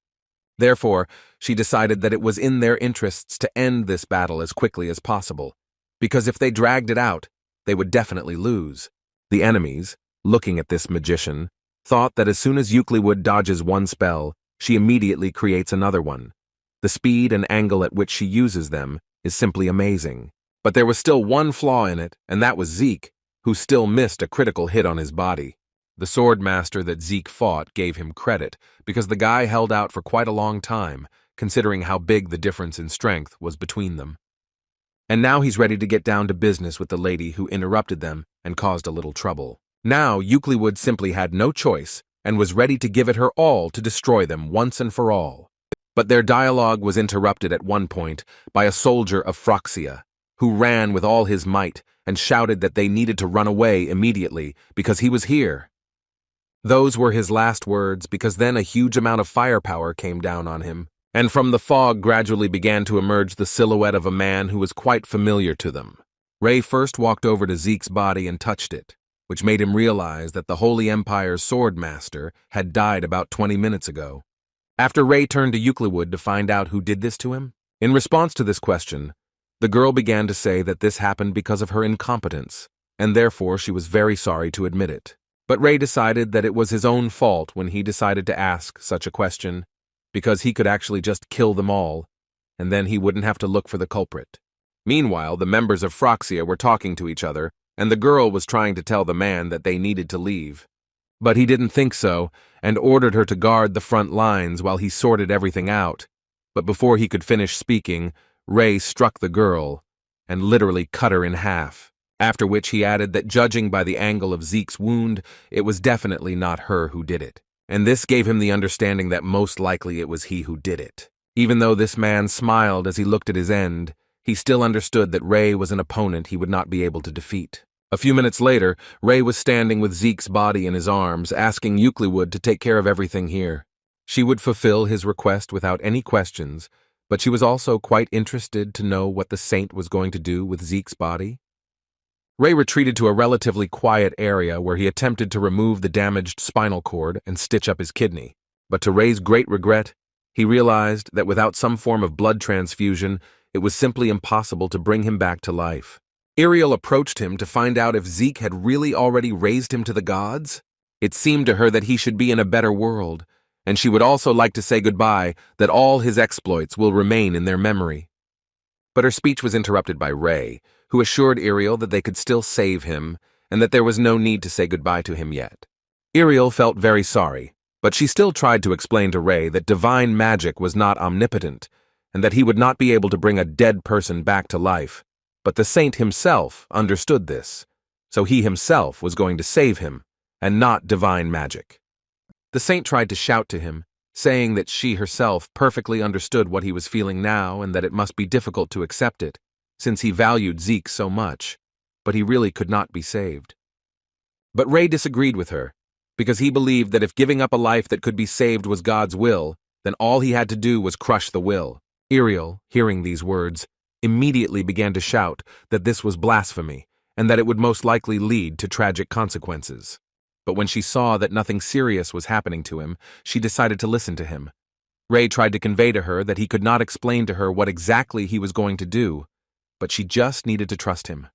Therefore, she decided that it was in their interests to end this battle as quickly as possible, because if they dragged it out, they would definitely lose. The enemies, looking at this magician, thought that as soon as Euclid dodges one spell, she immediately creates another one. The speed and angle at which she uses them is simply amazing. But there was still one flaw in it, and that was Zeke, who still missed a critical hit on his body. The swordmaster that Zeke fought gave him credit, because the guy held out for quite a long time, considering how big the difference in strength was between them. And now he's ready to get down to business with the lady who interrupted them and caused a little trouble. Now Euclid simply had no choice and was ready to give it her all to destroy them once and for all. But their dialogue was interrupted at one point by a soldier of Phrygia, who ran with all his might and shouted that they needed to run away immediately because he was here. Those were his last words, because then a huge amount of firepower came down on him, and from the fog gradually began to emerge the silhouette of a man who was quite familiar to them. Ray first walked over to Zeke's body and touched it, which made him realize that the Holy Empire's swordmaster had died about 20 minutes ago. After Ray turned to Euclid to find out who did this to him, in response to this question, the girl began to say that this happened because of her incompetence, and therefore she was very sorry to admit it. But Ray decided that it was his own fault when he decided to ask such a question, because he could actually just kill them all, and then he wouldn't have to look for the culprit. Meanwhile, the members of Phrygia were talking to each other, and the girl was trying to tell the man that they needed to leave. But he didn't think so, and ordered her to guard the front lines while he sorted everything out. But before he could finish speaking, Ray struck the girl and literally cut her in half, after which he added that judging by the angle of Zeke's wound, it was definitely not her who did it. And this gave him the understanding that most likely it was he who did it. Even though this man smiled as he looked at his end, he still understood that Ray was an opponent he would not be able to defeat. A few minutes later, Ray was standing with Zeke's body in his arms, asking Euclid to take care of everything here. She would fulfill his request without any questions, but she was also quite interested to know what the saint was going to do with Zeke's body. Ray retreated to a relatively quiet area where he attempted to remove the damaged spinal cord and stitch up his kidney. But to Ray's great regret, he realized that without some form of blood transfusion, it was simply impossible to bring him back to life. Ariel approached him to find out if Zeke had really already raised him to the gods. It seemed to her that he should be in a better world, and she would also like to say goodbye, that all his exploits will remain in their memory. But her speech was interrupted by Ray, who assured Ariel that they could still save him, and that there was no need to say goodbye to him yet. Ariel felt very sorry, but she still tried to explain to Ray that divine magic was not omnipotent, and that he would not be able to bring a dead person back to life. But the saint himself understood this, so he himself was going to save him, and not divine magic. The saint tried to shout to him, saying that she herself perfectly understood what he was feeling now and that it must be difficult to accept it, since he valued Zeke so much, but he really could not be saved. But Ray disagreed with her, because he believed that if giving up a life that could be saved was God's will, then all he had to do was crush the will. Ariel, hearing these words, immediately began to shout that this was blasphemy and that it would most likely lead to tragic consequences. But when she saw that nothing serious was happening to him, she decided to listen to him. Ray tried to convey to her that he could not explain to her what exactly he was going to do, but she just needed to trust him.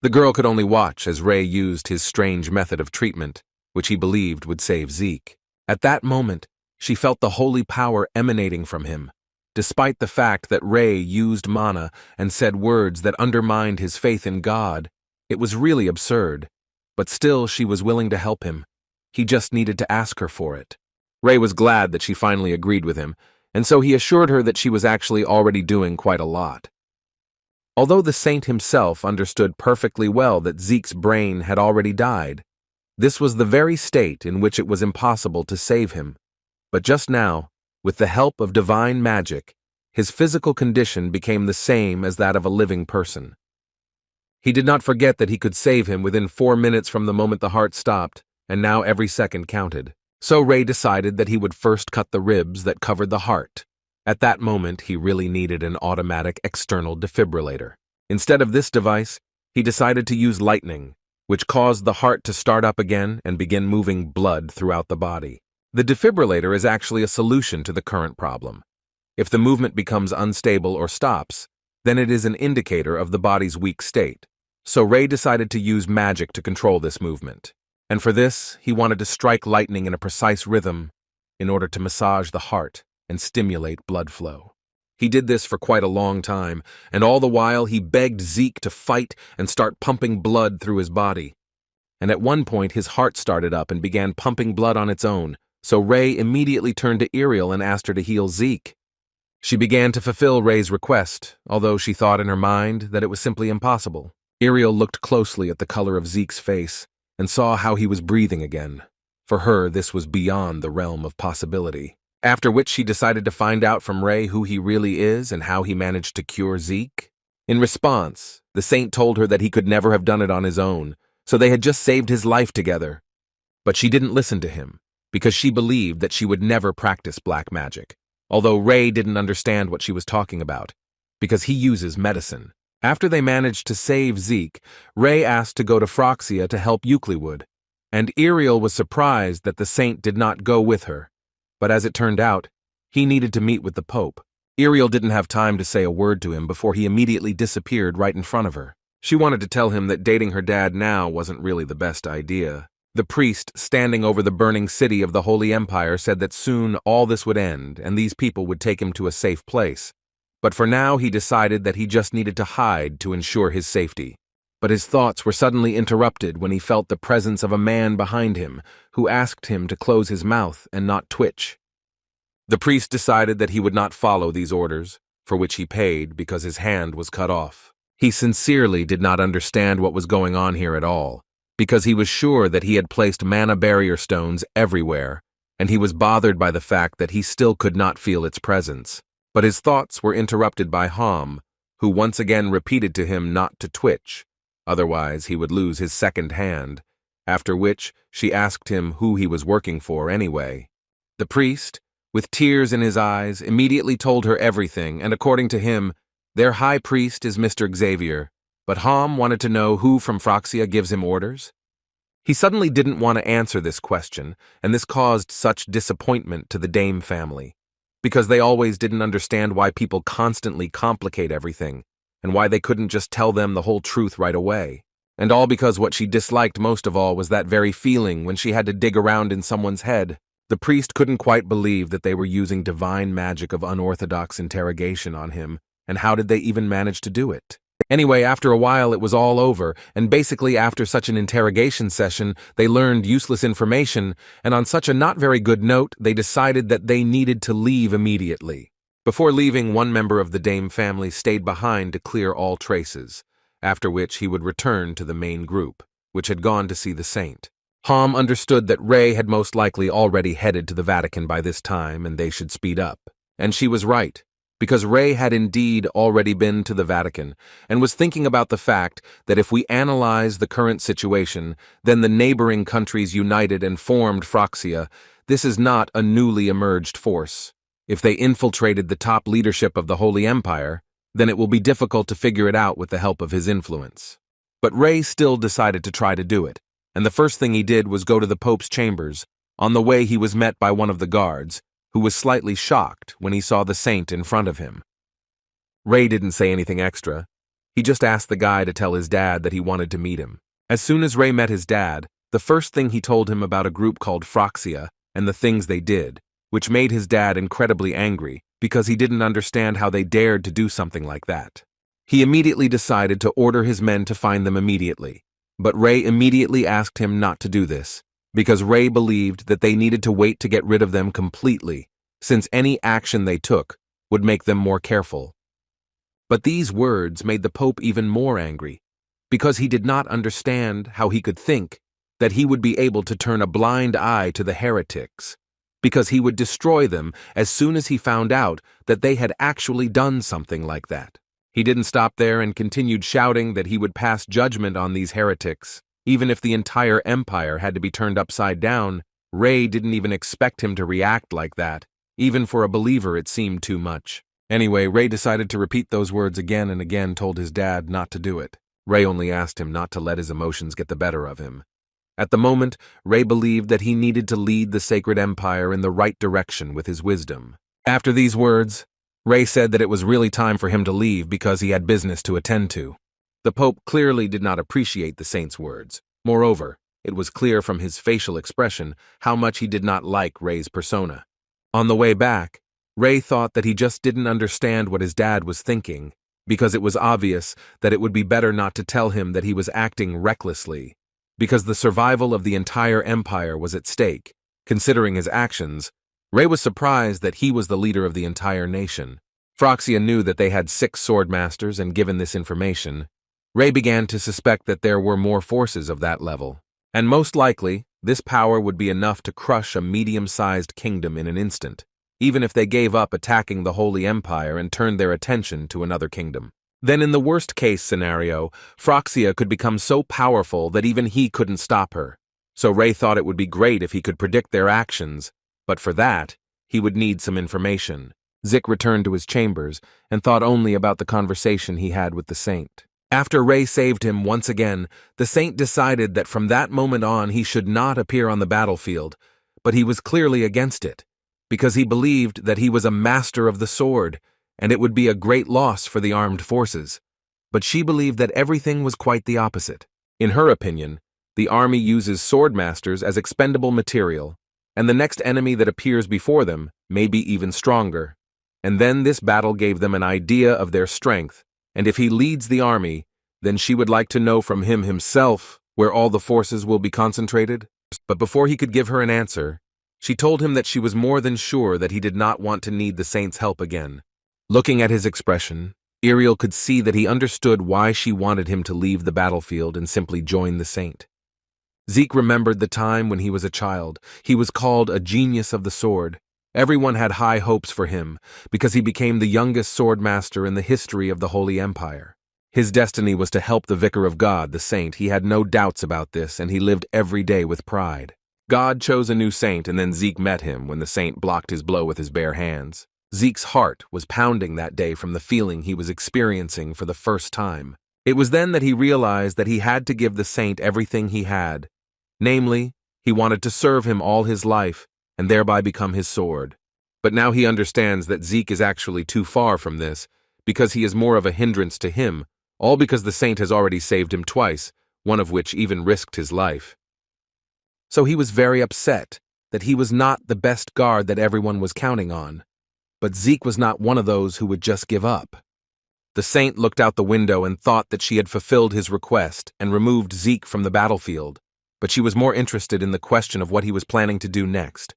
The girl could only watch as Ray used his strange method of treatment, which he believed would save Zeke. At that moment, she felt the holy power emanating from him. Despite the fact that Ray used mana and said words that undermined his faith in God, it was really absurd, but still she was willing to help him. He just needed to ask her for it. Ray was glad that she finally agreed with him, and so he assured her that she was actually already doing quite a lot. Although the saint himself understood perfectly well that Zeke's brain had already died, this was the very state in which it was impossible to save him. But just now, with the help of divine magic, his physical condition became the same as that of a living person. He did not forget that he could save him within 4 minutes from the moment the heart stopped, and now every second counted. So Ray decided that he would first cut the ribs that covered the heart. At that moment, he really needed an automatic external defibrillator. Instead of this device, he decided to use lightning, which caused the heart to start up again and begin moving blood throughout the body. The defibrillator is actually a solution to the current problem. If the movement becomes unstable or stops, then it is an indicator of the body's weak state. So Ray decided to use magic to control this movement. And for this, he wanted to strike lightning in a precise rhythm in order to massage the heart and stimulate blood flow. He did this for quite a long time, and all the while he begged Zeke to fight and start pumping blood through his body. And at one point his heart started up and began pumping blood on its own, so Ray immediately turned to Ariel and asked her to heal Zeke. She began to fulfill Ray's request, although she thought in her mind that it was simply impossible. Ariel looked closely at the color of Zeke's face and saw how he was breathing again. For her, this was beyond the realm of possibility. After which she decided to find out from Ray who he really is and how he managed to cure Zeke. In response, the saint told her that he could never have done it on his own, so they had just saved his life together. But she didn't listen to him, because she believed that she would never practice black magic, although Ray didn't understand what she was talking about, because he uses medicine. After they managed to save Zeke, Ray asked to go to Phroxia to help Euclid, and Ariel was surprised that the saint did not go with her. But as it turned out, he needed to meet with the Pope. Ariel didn't have time to say a word to him before he immediately disappeared right in front of her. She wanted to tell him that dating her dad now wasn't really the best idea. The priest standing over the burning city of the Holy Empire said that soon all this would end and these people would take him to a safe place. But for now he decided that he just needed to hide to ensure his safety. But his thoughts were suddenly interrupted when he felt the presence of a man behind him who asked him to close his mouth and not twitch. The priest decided that he would not follow these orders, for which he paid because his hand was cut off. He sincerely did not understand what was going on here at all, because he was sure that he had placed mana barrier stones everywhere, and he was bothered by the fact that he still could not feel its presence. But his thoughts were interrupted by Hom, who once again repeated to him not to twitch, otherwise he would lose his second hand, after which she asked him who he was working for anyway. The priest, with tears in his eyes, immediately told her everything, and according to him, their high priest is Mr. Xavier, but Hom wanted to know who from Phroxia gives him orders. He suddenly didn't want to answer this question, and this caused such disappointment to the Dame family, because they always didn't understand why people constantly complicate everything, and why they couldn't just tell them the whole truth right away. And all because what she disliked most of all was that very feeling when she had to dig around in someone's head. The priest couldn't quite believe that they were using divine magic of unorthodox interrogation on him, and how did they even manage to do it? Anyway, after a while it was all over, and basically after such an interrogation session, they learned useless information, and on such a not very good note, they decided that they needed to leave immediately. Before leaving, one member of the Dame family stayed behind to clear all traces, after which he would return to the main group, which had gone to see the saint. Hom understood that Ray had most likely already headed to the Vatican by this time and they should speed up. And she was right, because Ray had indeed already been to the Vatican and was thinking about the fact that if we analyze the current situation, then the neighboring countries united and formed Phroxia. This is not a newly emerged force. If they infiltrated the top leadership of the Holy Empire, then it will be difficult to figure it out with the help of his influence. But Ray still decided to try to do it, and the first thing he did was go to the Pope's chambers. On the way he was met by one of the guards, who was slightly shocked when he saw the saint in front of him. Ray didn't say anything extra. He just asked the guy to tell his dad that he wanted to meet him. As soon as Ray met his dad, the first thing he told him about a group called Phroxia and the things they did, which made his dad incredibly angry because he didn't understand how they dared to do something like that. He immediately decided to order his men to find them immediately, but Ray immediately asked him not to do this because Ray believed that they needed to wait to get rid of them completely, since any action they took would make them more careful. But these words made the Pope even more angry, because he did not understand how he could think that he would be able to turn a blind eye to the heretics, because he would destroy them as soon as he found out that they had actually done something like that. He didn't stop there and continued shouting that he would pass judgment on these heretics, even if the entire empire had to be turned upside down. Ray didn't even expect him to react like that. Even for a believer, it seemed too much. Anyway, Ray decided to repeat those words again and again, told his dad not to do it. Ray only asked him not to let his emotions get the better of him. At the moment, Ray believed that he needed to lead the sacred empire in the right direction with his wisdom. After these words, Ray said that it was really time for him to leave because he had business to attend to. The Pope clearly did not appreciate the saint's words. Moreover, it was clear from his facial expression how much he did not like Ray's persona. On the way back, Ray thought that he just didn't understand what his dad was thinking, because it was obvious that it would be better not to tell him that he was acting recklessly, because the survival of the entire empire was at stake. Considering his actions, Ray was surprised that he was the leader of the entire nation. Phroxia knew that they had 6 sword masters, and given this information, Ray began to suspect that there were more forces of that level, and most likely, this power would be enough to crush a medium-sized kingdom in an instant, even if they gave up attacking the Holy Empire and turned their attention to another kingdom. Then in the worst-case scenario, Phroxia could become so powerful that even he couldn't stop her. So Ray thought it would be great if he could predict their actions, but for that, he would need some information. Zik returned to his chambers and thought only about the conversation he had with the saint. After Ray saved him once again, the saint decided that from that moment on he should not appear on the battlefield, but he was clearly against it, because he believed that he was a master of the sword, and it would be a great loss for the armed forces. But she believed that everything was quite the opposite. In her opinion, the army uses sword masters as expendable material, and the next enemy that appears before them may be even stronger. And then this battle gave them an idea of their strength, and if he leads the army, then she would like to know from him himself where all the forces will be concentrated. But before he could give her an answer, she told him that she was more than sure that he did not want to need the saint's help again. Looking at his expression, Iriel could see that he understood why she wanted him to leave the battlefield and simply join the saint. Zeke remembered the time when he was a child. He was called a genius of the sword. Everyone had high hopes for him, because he became the youngest sword master in the history of the Holy Empire. His destiny was to help the Vicar of God, the saint. He had no doubts about this, and he lived every day with pride. God chose a new saint, and then Zeke met him when the saint blocked his blow with his bare hands. Zeke's heart was pounding that day from the feeling he was experiencing for the first time. It was then that he realized that he had to give the saint everything he had. Namely, he wanted to serve him all his life, and thereby become his sword. But now he understands that Zeke is actually too far from this, because he is more of a hindrance to him, all because the saint has already saved him twice, one of which even risked his life. So he was very upset that he was not the best guard that everyone was counting on. But Zeke was not one of those who would just give up. The saint looked out the window and thought that she had fulfilled his request and removed Zeke from the battlefield, but she was more interested in the question of what he was planning to do next.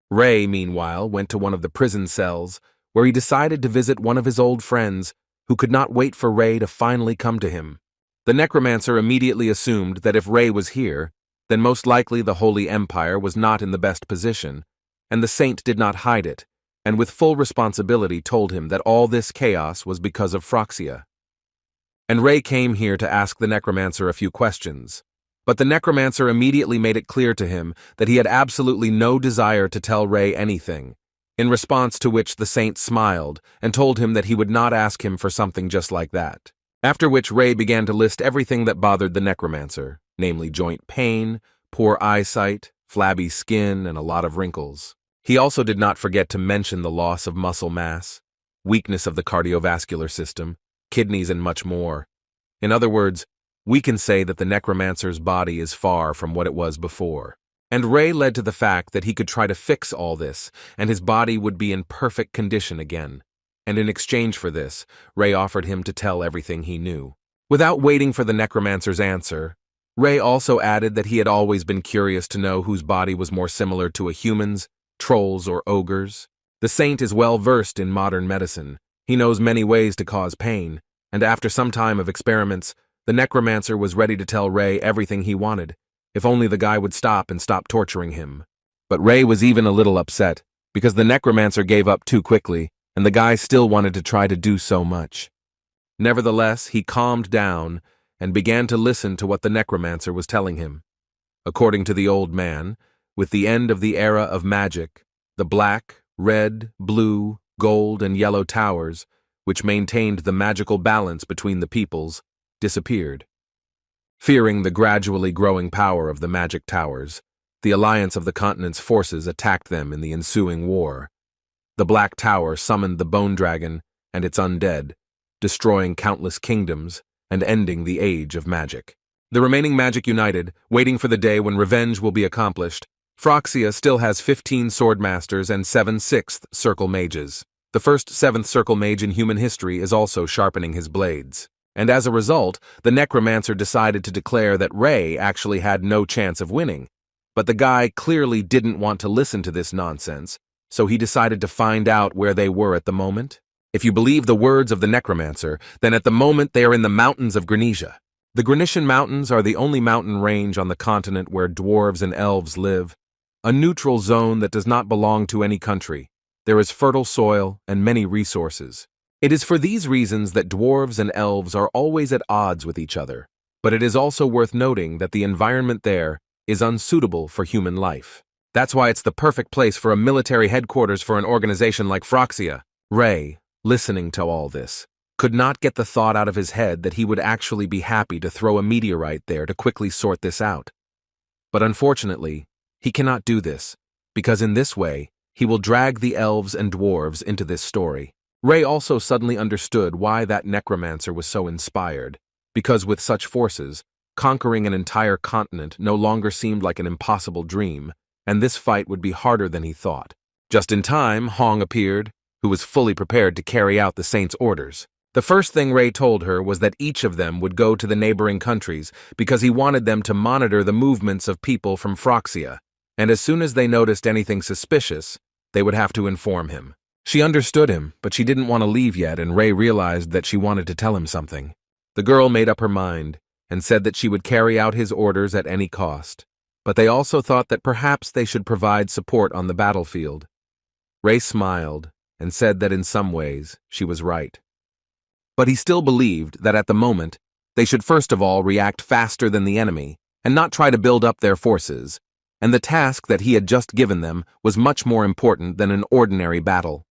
Ray, meanwhile, went to one of the prison cells, where he decided to visit one of his old friends, who could not wait for Ray to finally come to him. The necromancer immediately assumed that if Ray was here, then most likely the Holy Empire was not in the best position, and the saint did not hide it, and with full responsibility told him that all this chaos was because of Phroxia. And Ray came here to ask the necromancer a few questions. But the necromancer immediately made it clear to him that he had absolutely no desire to tell Ray anything, in response to which the saint smiled and told him that he would not ask him for something just like that. After which Ray began to list everything that bothered the necromancer, namely joint pain, poor eyesight, flabby skin, and a lot of wrinkles. He also did not forget to mention the loss of muscle mass, weakness of the cardiovascular system, kidneys, and much more. In other words, we can say that the necromancer's body is far from what it was before. And Ray led to the fact that he could try to fix all this, and his body would be in perfect condition again. And in exchange for this, Ray offered him to tell everything he knew. Without waiting for the necromancer's answer, Rei also added that he had always been curious to know whose body was more similar to a human's, trolls, or ogres. The saint is well versed in modern medicine. He knows many ways to cause pain, and after some time of experiments, the necromancer was ready to tell Rei everything he wanted, if only the guy would stop and stop torturing him. But Rei was even a little upset, because the necromancer gave up too quickly, and the guy still wanted to try to do so much. Nevertheless, he calmed down and began to listen to what the necromancer was telling him. According to the old man, with the end of the era of magic, the black, red, blue, gold, and yellow towers, which maintained the magical balance between the peoples, disappeared. Fearing the gradually growing power of the magic towers, the alliance of the continent's forces attacked them in the ensuing war. The Black Tower summoned the Bone Dragon and its undead, destroying countless kingdoms and ending the age of magic. The remaining magic united, waiting for the day when revenge will be accomplished. Phroxia still has 15 sword masters and 7 sixth circle mages. The first 7th circle mage in human history is also sharpening his blades. And as a result, the necromancer decided to declare that Rei actually had no chance of winning. But the guy clearly didn't want to listen to this nonsense, so he decided to find out where they were at the moment. If you believe the words of the necromancer, then at the moment they are in the mountains of Grenesia. The Grenetian Mountains are the only mountain range on the continent where dwarves and elves live, a neutral zone that does not belong to any country. There is fertile soil and many resources. It is for these reasons that dwarves and elves are always at odds with each other, but it is also worth noting that the environment there is unsuitable for human life. That's why it's the perfect place for a military headquarters for an organization like Phroxia. Rei, listening to all this, could not get the thought out of his head that he would actually be happy to throw a meteorite there to quickly sort this out. But unfortunately, he cannot do this, because in this way, he will drag the elves and dwarves into this story. Rei also suddenly understood why that necromancer was so inspired, because with such forces, conquering an entire continent no longer seemed like an impossible dream, and this fight would be harder than he thought. Just in time, Hong appeared, who was fully prepared to carry out the saint's orders. The first thing Rei told her was that each of them would go to the neighboring countries because he wanted them to monitor the movements of people from Phroxia, and as soon as they noticed anything suspicious, they would have to inform him. She understood him, but she didn't want to leave yet, and Rei realized that she wanted to tell him something. The girl made up her mind and said that she would carry out his orders at any cost, but they also thought that perhaps they should provide support on the battlefield. Rei smiled and said that in some ways she was right. But he still believed that at the moment, they should first of all react faster than the enemy and not try to build up their forces, and the task that he had just given them was much more important than an ordinary battle.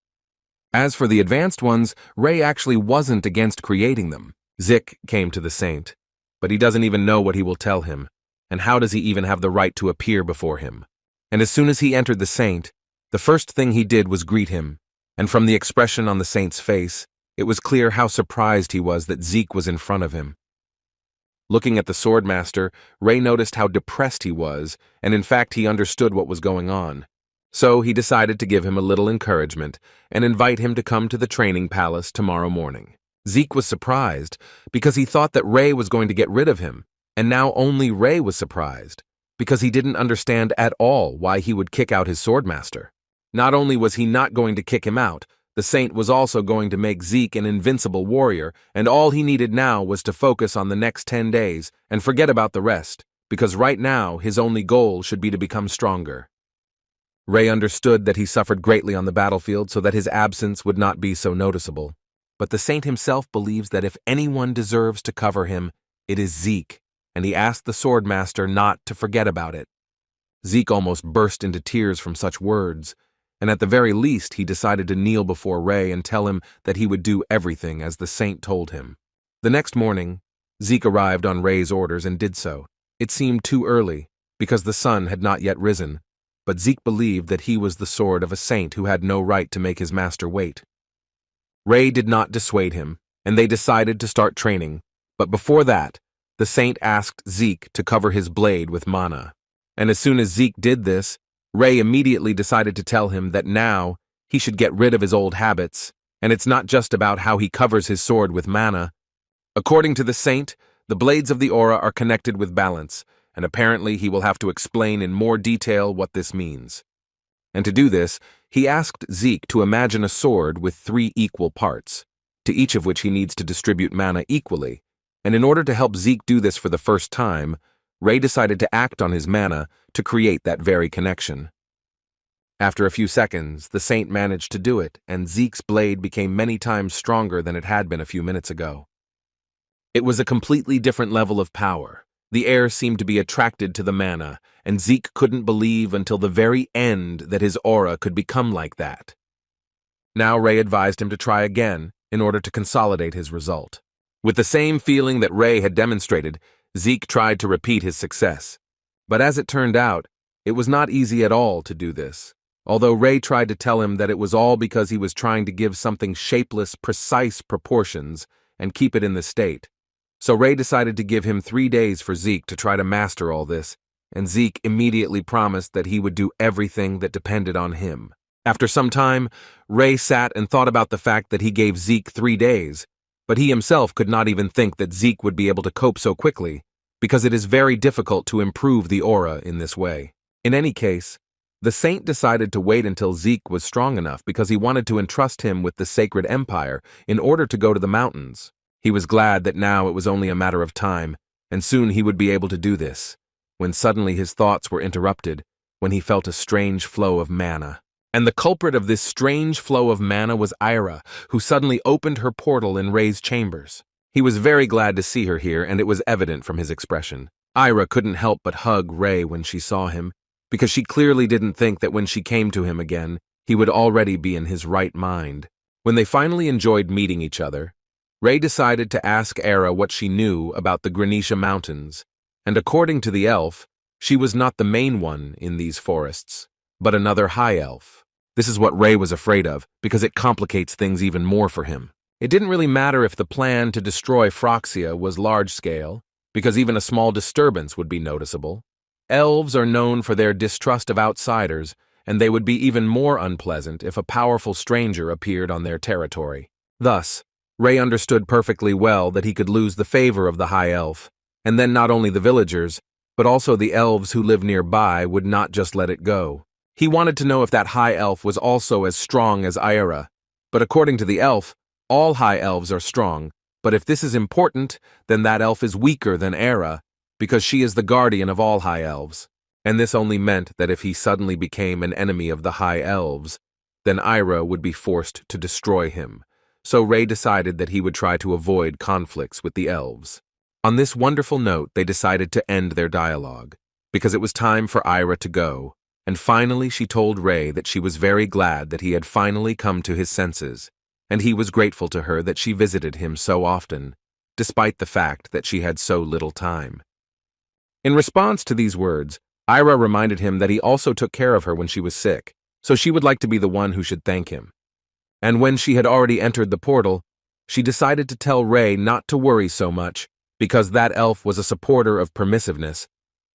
As for the advanced ones, Rei actually wasn't against creating them. Zik came to the saint, but he doesn't even know what he will tell him, and how does he even have the right to appear before him? And as soon as he entered the saint, the first thing he did was greet him, and from the expression on the saint's face, it was clear how surprised he was that Zeke was in front of him. Looking at the swordmaster, Rei noticed how depressed he was, and in fact he understood what was going on. So he decided to give him a little encouragement and invite him to come to the training palace tomorrow morning. Zeke was surprised because he thought that Rei was going to get rid of him, and now only Rei was surprised because he didn't understand at all why he would kick out his swordmaster. Not only was he not going to kick him out, the saint was also going to make Zeke an invincible warrior, and all he needed now was to focus on the next 10 days and forget about the rest, because right now his only goal should be to become stronger. Rei understood that he suffered greatly on the battlefield so that his absence would not be so noticeable, but the saint himself believes that if anyone deserves to cover him, it is Zeke, and he asked the swordmaster not to forget about it. Zeke almost burst into tears from such words, and at the very least he decided to kneel before Rei and tell him that he would do everything as the saint told him. The next morning, Zeke arrived on Rei's orders and did so. It seemed too early, because the sun had not yet risen, but Zeke believed that he was the sword of a saint who had no right to make his master wait. Rei did not dissuade him, and they decided to start training, but before that, the saint asked Zeke to cover his blade with mana. And as soon as Zeke did this, Rei immediately decided to tell him that now he should get rid of his old habits, and it's not just about how he covers his sword with mana. According to the saint, The blades of the aura are connected with balance, and apparently he will have to explain in more detail what this means. And to do this, he asked Zeke to imagine a sword with 3 equal parts, to each of which he needs to distribute mana equally, and in order to help Zeke do this for the first time, Rei decided to act on his mana to create that very connection. After a few seconds, the saint managed to do it, and Zeke's blade became many times stronger than it had been a few minutes ago. It was a completely different level of power. The air seemed to be attracted to the mana, and Zeke couldn't believe until the very end that his aura could become like that. Now Rei advised him to try again in order to consolidate his result. With the same feeling that Rei had demonstrated, Zeke tried to repeat his success. But as it turned out, it was not easy at all to do this, although Rei tried to tell him that it was all because he was trying to give something shapeless precise proportions and keep it in the state. So Rei decided to give him 3 days for Zeke to try to master all this, and Zeke immediately promised that he would do everything that depended on him. After some time, Rei sat and thought about the fact that he gave Zeke 3 days, but he himself could not even think that Zeke would be able to cope so quickly, because it is very difficult to improve the aura in this way. In any case, the saint decided to wait until Zeke was strong enough because he wanted to entrust him with the sacred empire in order to go to the mountains. He was glad that now it was only a matter of time, and soon he would be able to do this, when suddenly his thoughts were interrupted, when he felt a strange flow of mana. And the culprit of this strange flow of mana was Ira, who suddenly opened her portal in Rei's chambers. He was very glad to see her here, and it was evident from his expression. Ira couldn't help but hug Rei when she saw him, because she clearly didn't think that when she came to him again, he would already be in his right mind. When they finally enjoyed meeting each other, Rei decided to ask Era what she knew about the Granisha Mountains, and according to the elf, she was not the main one in these forests, but another high elf. This is what Rei was afraid of, because it complicates things even more for him. It didn't really matter if the plan to destroy Phroxia was large-scale, because even a small disturbance would be noticeable. Elves are known for their distrust of outsiders, and they would be even more unpleasant if a powerful stranger appeared on their territory. Thus, Rei understood perfectly well that he could lose the favor of the High Elf, and then not only the villagers, but also the elves who live nearby would not just let it go. He wanted to know if that High Elf was also as strong as Ira, but according to the elf, all High Elves are strong, but if this is important, then that elf is weaker than Era, because she is the guardian of all High Elves, and this only meant that if he suddenly became an enemy of the High Elves, then Ira would be forced to destroy him. So Rei decided that he would try to avoid conflicts with the elves. On this wonderful note, they decided to end their dialogue, because it was time for Ira to go, and finally she told Rei that she was very glad that he had finally come to his senses, and he was grateful to her that she visited him so often, despite the fact that she had so little time. In response to these words, Ira reminded him that he also took care of her when she was sick, so she would like to be the one who should thank him. And when she had already entered the portal, she decided to tell Rei not to worry so much, because that elf was a supporter of permissiveness,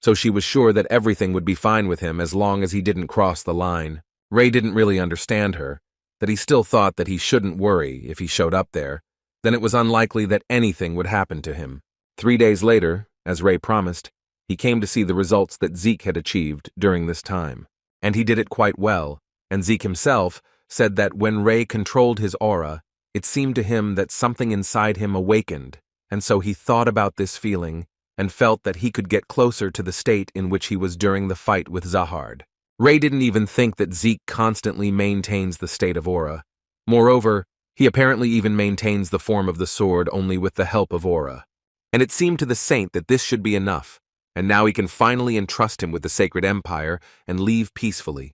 so she was sure that everything would be fine with him as long as he didn't cross the line. Rei didn't really understand her, that he still thought that he shouldn't worry if he showed up there, then it was unlikely that anything would happen to him. 3 days later, as Rei promised, he came to see the results that Zeke had achieved during this time. And he did it quite well, and Zeke himself said that when Rei controlled his aura, it seemed to him that something inside him awakened, and so he thought about this feeling and felt that he could get closer to the state in which he was during the fight with Zahard. Rei didn't even think that Zeke constantly maintains the state of aura. Moreover, he apparently even maintains the form of the sword only with the help of aura. And it seemed to the saint that this should be enough, and now he can finally entrust him with the sacred empire and leave peacefully.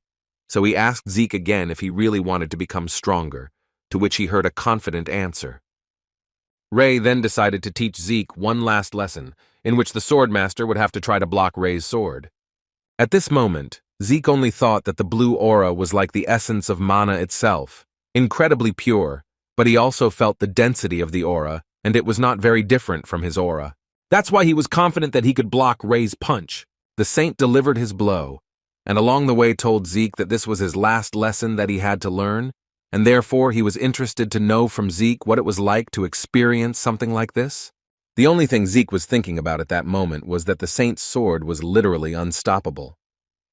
So he asked Zeke again if he really wanted to become stronger, to which he heard a confident answer. Rei then decided to teach Zeke one last lesson, in which the swordmaster would have to try to block Rei's sword. At this moment, Zeke only thought that the blue aura was like the essence of mana itself, incredibly pure, but he also felt the density of the aura, and it was not very different from his aura. That's why he was confident that he could block Rei's punch. The saint delivered his blow, and along the way told Zeke that this was his last lesson that he had to learn, and therefore he was interested to know from Zeke what it was like to experience something like this. The only thing Zeke was thinking about at that moment was that the saint's sword was literally unstoppable.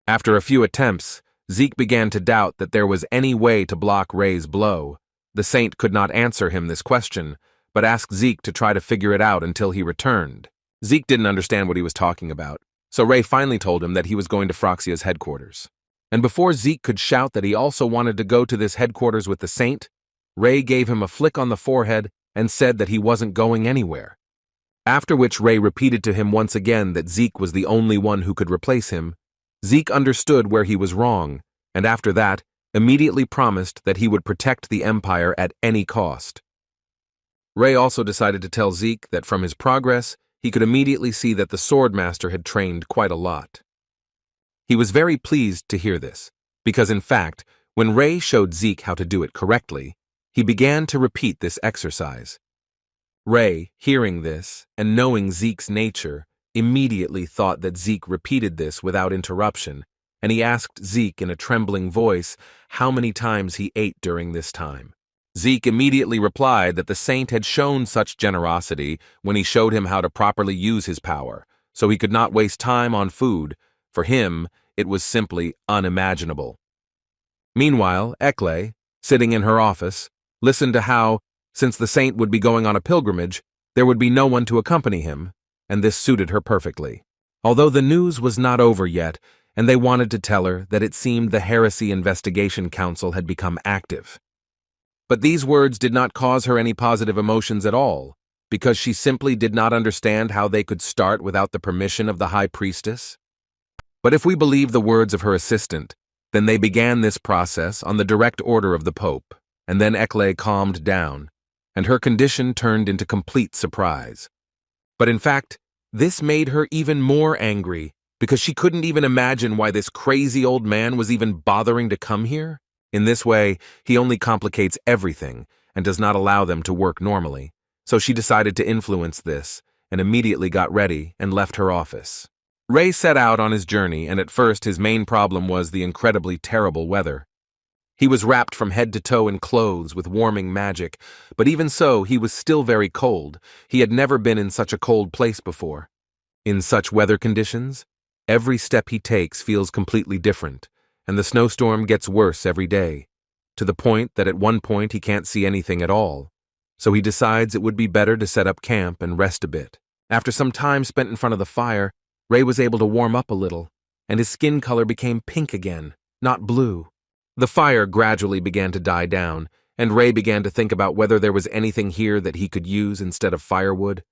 After a few attempts, Zeke began to doubt that there was any way to block Ray's blow. The saint could not answer him this question, but asked Zeke to try to figure it out until he returned. Zeke didn't understand what he was talking about, so Ray finally told him that he was going to Phroxia's headquarters. And before Zeke could shout that he also wanted to go to this headquarters with the saint, Ray gave him a flick on the forehead and said that he wasn't going anywhere. After which Ray repeated to him once again that Zeke was the only one who could replace him. Zeke understood where he was wrong, and after that, immediately promised that he would protect the Empire at any cost. Ray also decided to tell Zeke that from his progress, he could immediately see that the Swordmaster had trained quite a lot. He was very pleased to hear this, because in fact, when Ray showed Zeke how to do it correctly, he began to repeat this exercise. Ray, hearing this and knowing Zeke's nature, immediately thought that Zeke repeated this without interruption, and he asked Zeke in a trembling voice how many times he ate during this time. Zeke immediately replied that the saint had shown such generosity when he showed him how to properly use his power, so he could not waste time on food. For him, it was simply unimaginable. Meanwhile, Ekle, sitting in her office, listened to how, since the saint would be going on a pilgrimage, there would be no one to accompany him, and this suited her perfectly. Although the news was not over yet, and they wanted to tell her that it seemed the Heresy Investigation Council had become active. But these words did not cause her any positive emotions at all, because she simply did not understand how they could start without the permission of the High Priestess. But if we believe the words of her assistant, then they began this process on the direct order of the Pope, and then Ekle calmed down, and her condition turned into complete surprise. But in fact, this made her even more angry, because she couldn't even imagine why this crazy old man was even bothering to come here. In this way, he only complicates everything and does not allow them to work normally. So she decided to influence this, and immediately got ready and left her office. Ray set out on his journey, and at first his main problem was the incredibly terrible weather. He was wrapped from head to toe in clothes with warming magic, but even so, he was still very cold. He had never been in such a cold place before. In such weather conditions, every step he takes feels completely different, and the snowstorm gets worse every day, to the point that at one point he can't see anything at all. So he decides it would be better to set up camp and rest a bit. After some time spent in front of the fire, Ray was able to warm up a little, and his skin color became pink again, not blue. The fire gradually began to die down, and Ray began to think about whether there was anything here that he could use instead of firewood.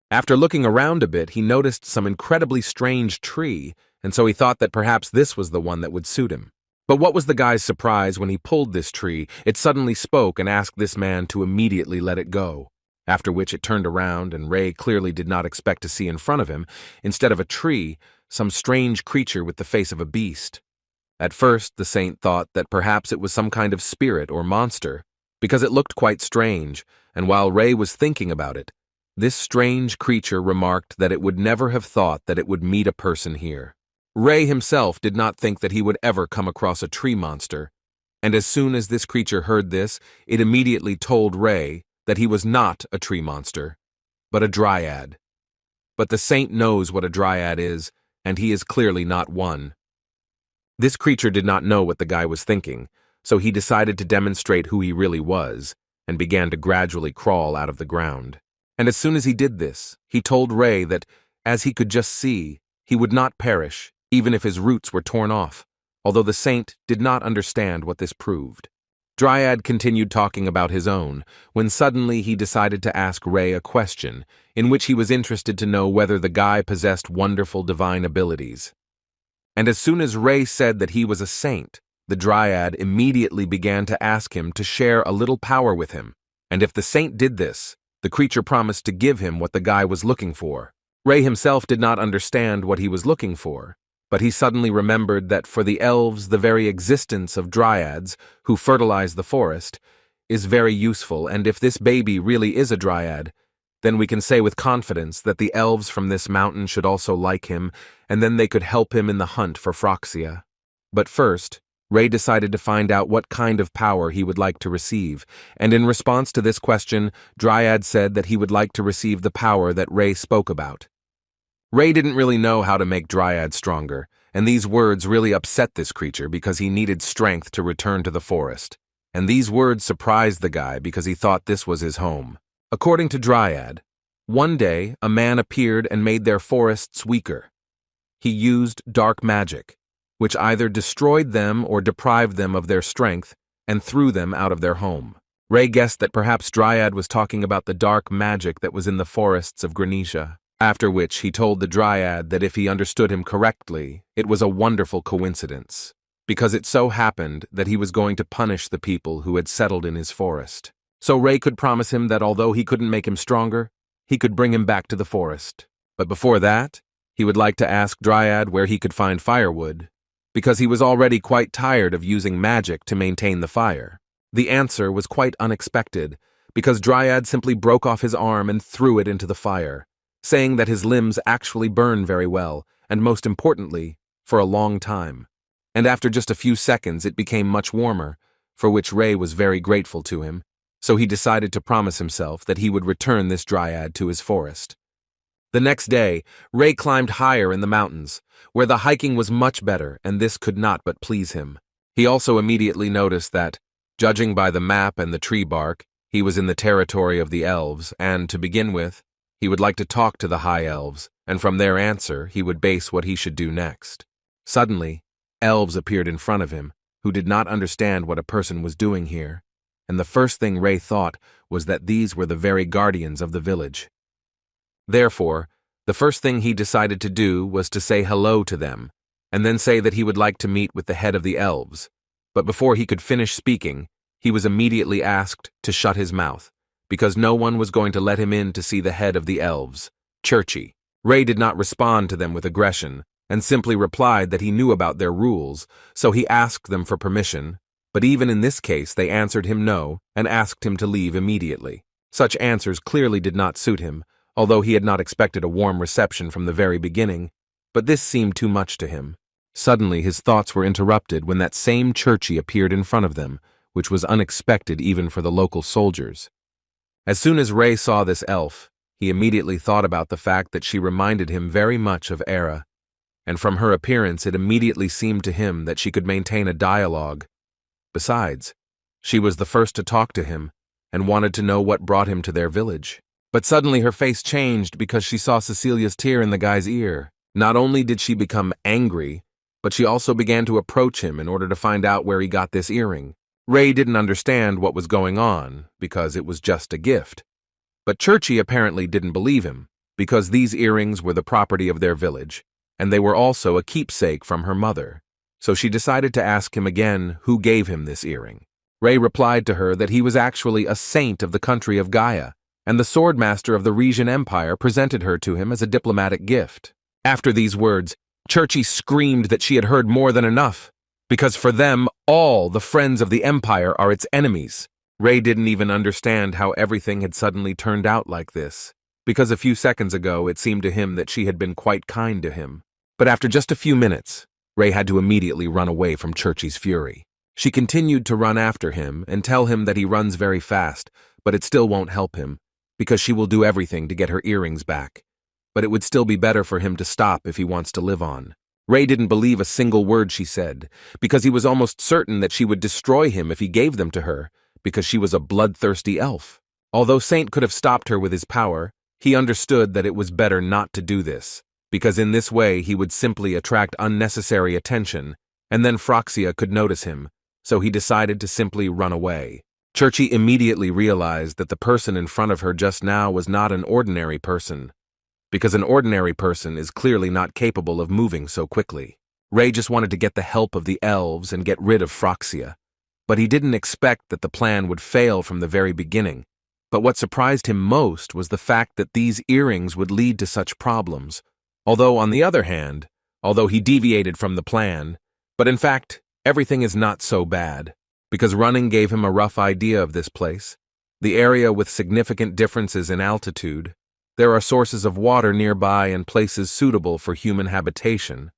After looking around a bit, he noticed some incredibly strange tree, and so he thought that perhaps this was the one that would suit him. But what was the guy's surprise when he pulled this tree? It suddenly spoke and asked this man to immediately let it go, after which it turned around, and Ray clearly did not expect to see in front of him, instead of a tree, some strange creature with the face of a beast. At first, the saint thought that perhaps it was some kind of spirit or monster, because it looked quite strange, and while Ray was thinking about it, this strange creature remarked that it would never have thought that it would meet a person here. Ray himself did not think that he would ever come across a tree monster, and as soon as this creature heard this, it immediately told Ray that he was not a tree monster, but a dryad. But the saint knows what a dryad is, and he is clearly not one. This creature did not know what the guy was thinking, so he decided to demonstrate who he really was, and began to gradually crawl out of the ground. And as soon as he did this, he told Ray that, as he could just see, he would not perish, even if his roots were torn off, although the saint did not understand what this proved. Dryad continued talking about his own, when suddenly he decided to ask Ray a question, in which he was interested to know whether the guy possessed wonderful divine abilities. And as soon as Ray said that he was a saint, the Dryad immediately began to ask him to share a little power with him, and if the saint did this, the creature promised to give him what the guy was looking for. Ray himself did not understand what he was looking for, but he suddenly remembered that for the elves the very existence of dryads, who fertilize the forest, is very useful, and if this baby really is a dryad, then we can say with confidence that the elves from this mountain should also like him, and then they could help him in the hunt for Phroxia. But first, Ray decided to find out what kind of power he would like to receive, and in response to this question, Dryad said that he would like to receive the power that Ray spoke about. Ray didn't really know how to make Dryad stronger, and these words really upset this creature because he needed strength to return to the forest. And these words surprised the guy because he thought this was his home. According to Dryad, one day a man appeared and made their forests weaker. He used dark magic, which either destroyed them or deprived them of their strength and threw them out of their home. Ray guessed that perhaps Dryad was talking about the dark magic that was in the forests of Granisha, after which he told the Dryad that if he understood him correctly, it was a wonderful coincidence, because it so happened that he was going to punish the people who had settled in his forest. So Ray could promise him that although he couldn't make him stronger, he could bring him back to the forest. But before that, he would like to ask Dryad where he could find firewood, because he was already quite tired of using magic to maintain the fire. The answer was quite unexpected, because Dryad simply broke off his arm and threw it into the fire, saying that his limbs actually burn very well, and most importantly, for a long time. And after just a few seconds it became much warmer, for which Ray was very grateful to him, so he decided to promise himself that he would return this Dryad to his forest. The next day, Ray climbed higher in the mountains, where the hiking was much better, and this could not but please him. He also immediately noticed that, judging by the map and the tree bark, he was in the territory of the elves, and, to begin with, he would like to talk to the high elves, and from their answer he would base what he should do next. Suddenly, elves appeared in front of him, who did not understand what a person was doing here, and the first thing Ray thought was that these were the very guardians of the village. Therefore, the first thing he decided to do was to say hello to them, and then say that he would like to meet with the head of the elves. But before he could finish speaking, he was immediately asked to shut his mouth, because no one was going to let him in to see the head of the elves, Churchy. Ray did not respond to them with aggression, and simply replied that he knew about their rules, so he asked them for permission, but even in this case they answered him no and asked him to leave immediately. Such answers clearly did not suit him, although he had not expected a warm reception from the very beginning, but this seemed too much to him. Suddenly his thoughts were interrupted when that same Churchy appeared in front of them, which was unexpected even for the local soldiers. As soon as Ray saw this elf, he immediately thought about the fact that she reminded him very much of Era, and from her appearance it immediately seemed to him that she could maintain a dialogue. Besides, she was the first to talk to him, and wanted to know what brought him to their village. But suddenly her face changed because she saw Cecilia's tear in the guy's ear. Not only did she become angry, but she also began to approach him in order to find out where he got this earring. Ray didn't understand what was going on, because it was just a gift. But Churchy apparently didn't believe him, because these earrings were the property of their village, and they were also a keepsake from her mother. So she decided to ask him again who gave him this earring. Ray replied to her that he was actually a saint of the country of Gaia, and the swordmaster of the Resian Empire presented her to him as a diplomatic gift. After these words, Churchy screamed that she had heard more than enough, because for them, all the friends of the Empire are its enemies. Ray didn't even understand how everything had suddenly turned out like this, because a few seconds ago it seemed to him that she had been quite kind to him. But after just a few minutes, Ray had to immediately run away from Churchy's fury. She continued to run after him and tell him that he runs very fast, but it still won't help him, because she will do everything to get her earrings back. But it would still be better for him to stop if he wants to live on. Ray didn't believe a single word she said, because he was almost certain that she would destroy him if he gave them to her, because she was a bloodthirsty elf. Although Saint could have stopped her with his power, he understood that it was better not to do this, because in this way he would simply attract unnecessary attention, and then Phroxia could notice him, so he decided to simply run away. Churchy immediately realized that the person in front of her just now was not an ordinary person, because an ordinary person is clearly not capable of moving so quickly. Ray just wanted to get the help of the elves and get rid of Phroxia, but he didn't expect that the plan would fail from the very beginning. But what surprised him most was the fact that these earrings would lead to such problems, although on the other hand, although he deviated from the plan, but in fact, everything is not so bad, because running gave him a rough idea of this place, the area with significant differences in altitude. There are sources of water nearby and places suitable for human habitation.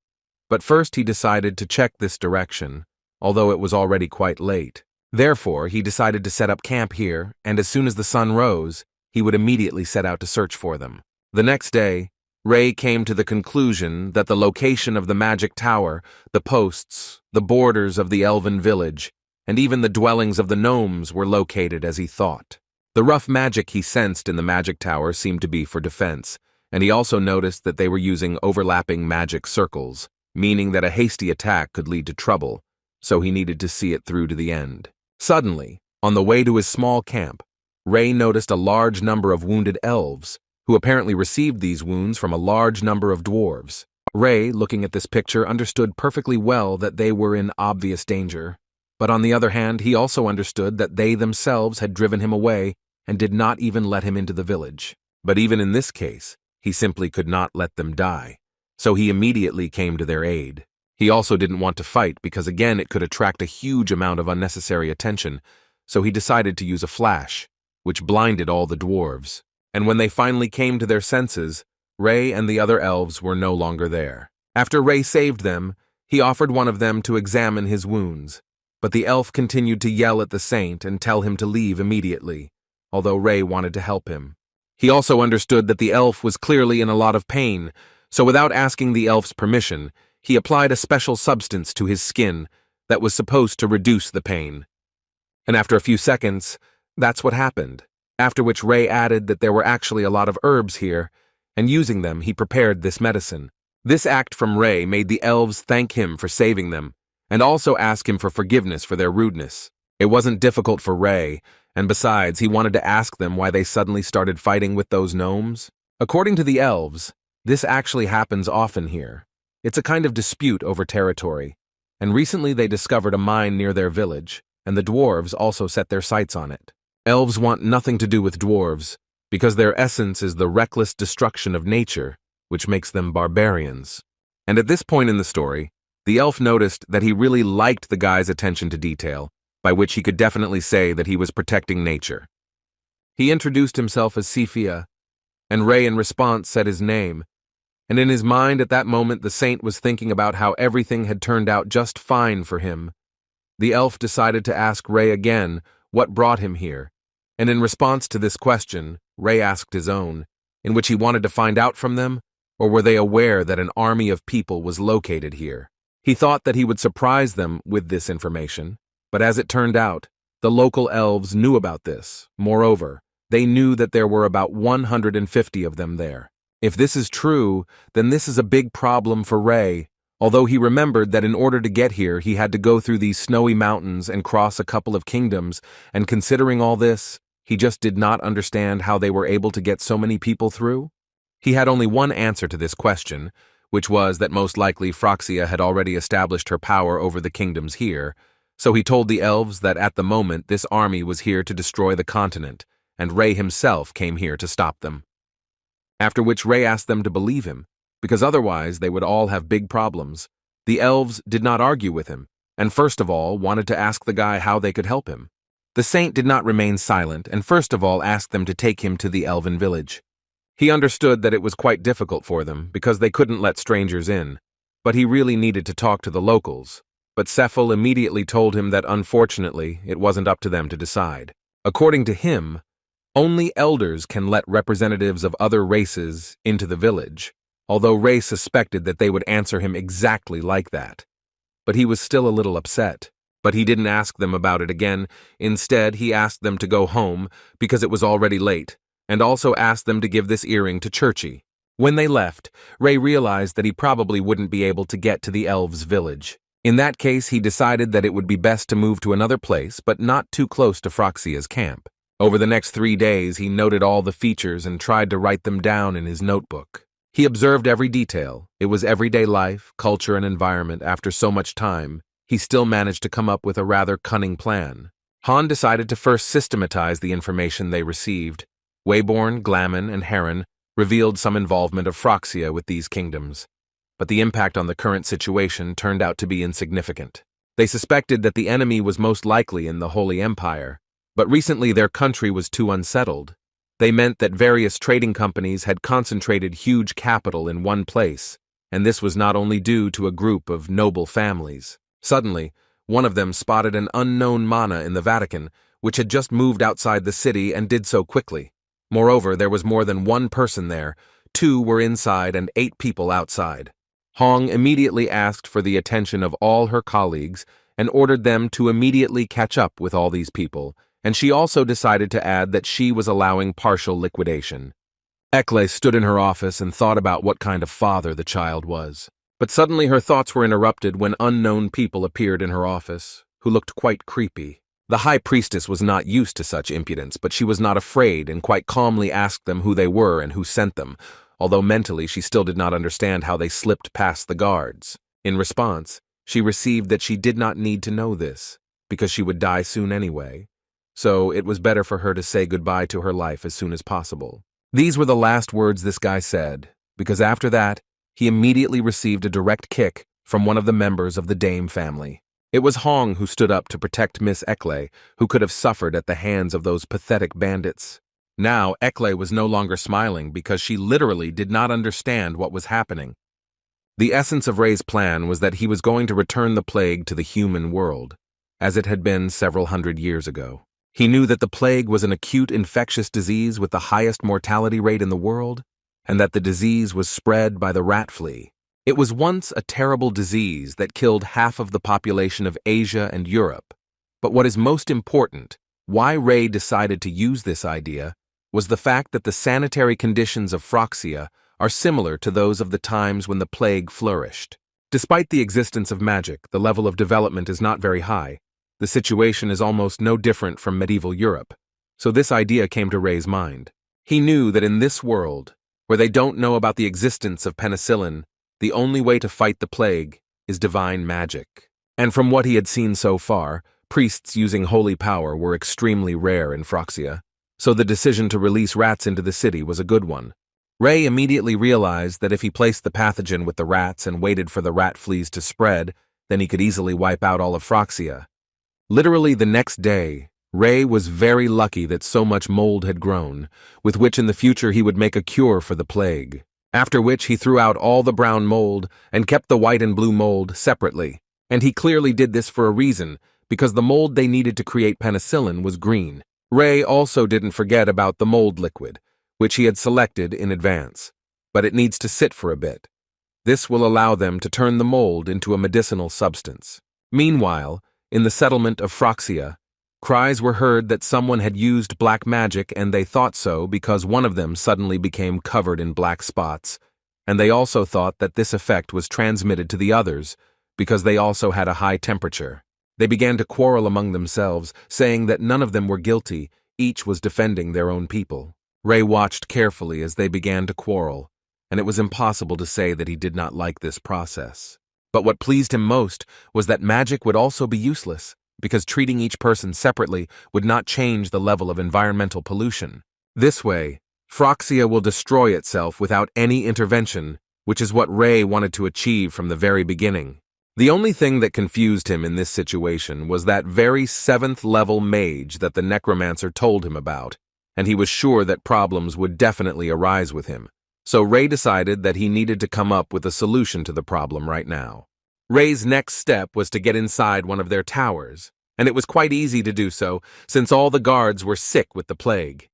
But first he decided to check this direction, although it was already quite late. Therefore, he decided to set up camp here, and as soon as the sun rose, he would immediately set out to search for them. The next day, Ray came to the conclusion that the location of the magic tower, the posts, the borders of the elven village, and even the dwellings of the gnomes were located as he thought. The rough magic he sensed in the magic tower seemed to be for defense, and he also noticed that they were using overlapping magic circles, meaning that a hasty attack could lead to trouble, so he needed to see it through to the end. Suddenly, on the way to his small camp, Ray noticed a large number of wounded elves, who apparently received these wounds from a large number of dwarves. Ray, looking at this picture, understood perfectly well that they were in obvious danger, but on the other hand, he also understood that they themselves had driven him away and did not even let him into the village. But even in this case, he simply could not let them die, so he immediately came to their aid. He also didn't want to fight because again it could attract a huge amount of unnecessary attention, so he decided to use a flash, which blinded all the dwarves. And when they finally came to their senses, Ray and the other elves were no longer there. After Ray saved them, he offered one of them to examine his wounds, but the elf continued to yell at the saint and tell him to leave immediately, although Ray wanted to help him. He also understood that the elf was clearly in a lot of pain, so without asking the elf's permission, he applied a special substance to his skin that was supposed to reduce the pain. And after a few seconds, that's what happened, after which Ray added that there were actually a lot of herbs here, and using them he prepared this medicine. This act from Ray made the elves thank him for saving them, and also ask him for forgiveness for their rudeness. It wasn't difficult for Ray, and besides, he wanted to ask them why they suddenly started fighting with those gnomes. According to the elves, this actually happens often here. It's a kind of dispute over territory, and recently they discovered a mine near their village, and the dwarves also set their sights on it. Elves want nothing to do with dwarves, because their essence is the reckless destruction of nature, which makes them barbarians. And at this point in the story, the elf noticed that he really liked the guy's attention to detail, by which he could definitely say that he was protecting nature. He introduced himself as Sephia, and Ray in response said his name, and in his mind at that moment the saint was thinking about how everything had turned out just fine for him. The elf decided to ask Ray again what brought him here, and in response to this question, Ray asked his own, in which he wanted to find out from them, or were they aware that an army of people was located here? He thought that he would surprise them with this information, but as it turned out, the local elves knew about this. Moreover, they knew that there were about 150 of them there. If this is true, then this is a big problem for Ray, although he remembered that in order to get here he had to go through these snowy mountains and cross a couple of kingdoms, and considering all this, he just did not understand how they were able to get so many people through. He had only one answer to this question, which was that most likely Phryxia had already established her power over the kingdoms here, so he told the elves that at the moment this army was here to destroy the continent, and Ray himself came here to stop them. After which Ray asked them to believe him, because otherwise they would all have big problems. The elves did not argue with him, and first of all wanted to ask the guy how they could help him. The saint did not remain silent, and first of all asked them to take him to the elven village. He understood that it was quite difficult for them, because they couldn't let strangers in, but he really needed to talk to the locals. But Cephal immediately told him that unfortunately it wasn't up to them to decide. According to him, only elders can let representatives of other races into the village, although Ray suspected that they would answer him exactly like that. But he was still a little upset. But he didn't ask them about it again. Instead, he asked them to go home because it was already late, and also asked them to give this earring to Churchy. When they left, Ray realized that he probably wouldn't be able to get to the elves' village. In that case, he decided that it would be best to move to another place, but not too close to Phryxia's camp. Over the next 3 days, he noted all the features and tried to write them down in his notebook. He observed every detail. It was everyday life, culture, and environment. After so much time, he still managed to come up with a rather cunning plan. Han decided to first systematize the information they received. Wayborn, Glamon, and Heron revealed some involvement of Phryxia with these kingdoms, but the impact on the current situation turned out to be insignificant. They suspected that the enemy was most likely in the Holy Empire, but recently their country was too unsettled. They meant that various trading companies had concentrated huge capital in one place, and this was not only due to a group of noble families. Suddenly, One of them spotted an unknown mana in the Vatican, which had just moved outside the city and did so quickly. Moreover, there was more than one person there. 2 were inside and 8 people outside. Hong immediately asked for the attention of all her colleagues and ordered them to immediately catch up with all these people, and she also decided to add that she was allowing partial liquidation. Ekle stood in her office and thought about what kind of father the child was. But suddenly her thoughts were interrupted when unknown people appeared in her office, who looked quite creepy. The high priestess was not used to such impudence, but she was not afraid and quite calmly asked them who they were and who sent them, although mentally she still did not understand how they slipped past the guards. In response, she received that she did not need to know this, because she would die soon anyway, so it was better for her to say goodbye to her life as soon as possible. These were the last words this guy said, because after that, he immediately received a direct kick from one of the members of the Dame family. It was Hong who stood up to protect Miss Ekle, who could have suffered at the hands of those pathetic bandits. Now, Ekle was no longer smiling because she literally did not understand what was happening. The essence of Rei's plan was that he was going to return the plague to the human world, as it had been several hundred years ago. He knew that the plague was an acute infectious disease with the highest mortality rate in the world, and that the disease was spread by the rat flea. It was once a terrible disease that killed half of the population of Asia and Europe. But what is most important, why Rei decided to use this idea, was the fact that the sanitary conditions of Phroxia are similar to those of the times when the plague flourished. Despite the existence of magic, the level of development is not very high. The situation is almost no different from medieval Europe. So this idea came to Rei's mind. He knew that in this world, where they don't know about the existence of penicillin, the only way to fight the plague is divine magic. And from what he had seen so far, priests using holy power were extremely rare in Phroxia, so the decision to release rats into the city was a good one. Rei immediately realized that if he placed the pathogen with the rats and waited for the rat fleas to spread, then he could easily wipe out all of Phroxia. Literally the next day, Rei was very lucky that so much mold had grown, with which in the future he would make a cure for the plague. After which he threw out all the brown mold and kept the white and blue mold separately. And he clearly did this for a reason, because the mold they needed to create penicillin was green. Rei also didn't forget about the mold liquid, which he had selected in advance. But it needs to sit for a bit. This will allow them to turn the mold into a medicinal substance. Meanwhile, in the settlement of Phroxia, cries were heard that someone had used black magic, and they thought so because one of them suddenly became covered in black spots, and they also thought that this effect was transmitted to the others because they also had a high temperature. They began to quarrel among themselves, saying that none of them were guilty, each was defending their own people. Rei watched carefully as they began to quarrel, and it was impossible to say that he did not like this process. But what pleased him most was that magic would also be useless, because treating each person separately would not change the level of environmental pollution. This way, Phroxia will destroy itself without any intervention, which is what Rei wanted to achieve from the very beginning. The only thing that confused him in this situation was that very 7th-level mage that the necromancer told him about, and he was sure that problems would definitely arise with him. So Rei decided that he needed to come up with a solution to the problem right now. Rei's next step was to get inside one of their towers, and it was quite easy to do so since all the guards were sick with the plague.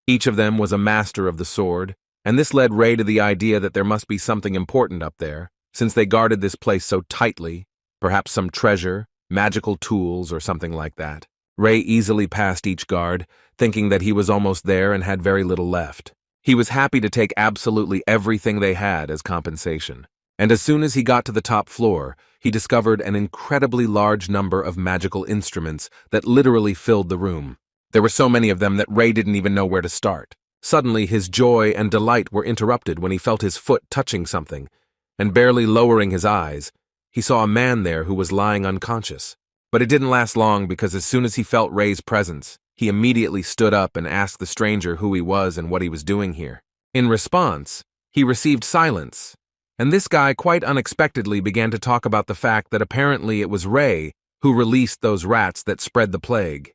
Each of them was a master of the sword, and this led Rei to the idea that there must be something important up there, since they guarded this place so tightly, perhaps some treasure, magical tools, or something like that. Rei easily passed each guard, thinking that he was almost there and had very little left. He was happy to take absolutely everything they had as compensation. And as soon as he got to the top floor, he discovered an incredibly large number of magical instruments that literally filled the room. There were so many of them that Rei didn't even know where to start. Suddenly, his joy and delight were interrupted when he felt his foot touching something, and barely lowering his eyes, he saw a man there who was lying unconscious. But it didn't last long because as soon as he felt Rei's presence, he immediately stood up and asked the stranger who he was and what he was doing here. In response, he received silence. And this guy quite unexpectedly began to talk about the fact that apparently it was Rei who released those rats that spread the plague.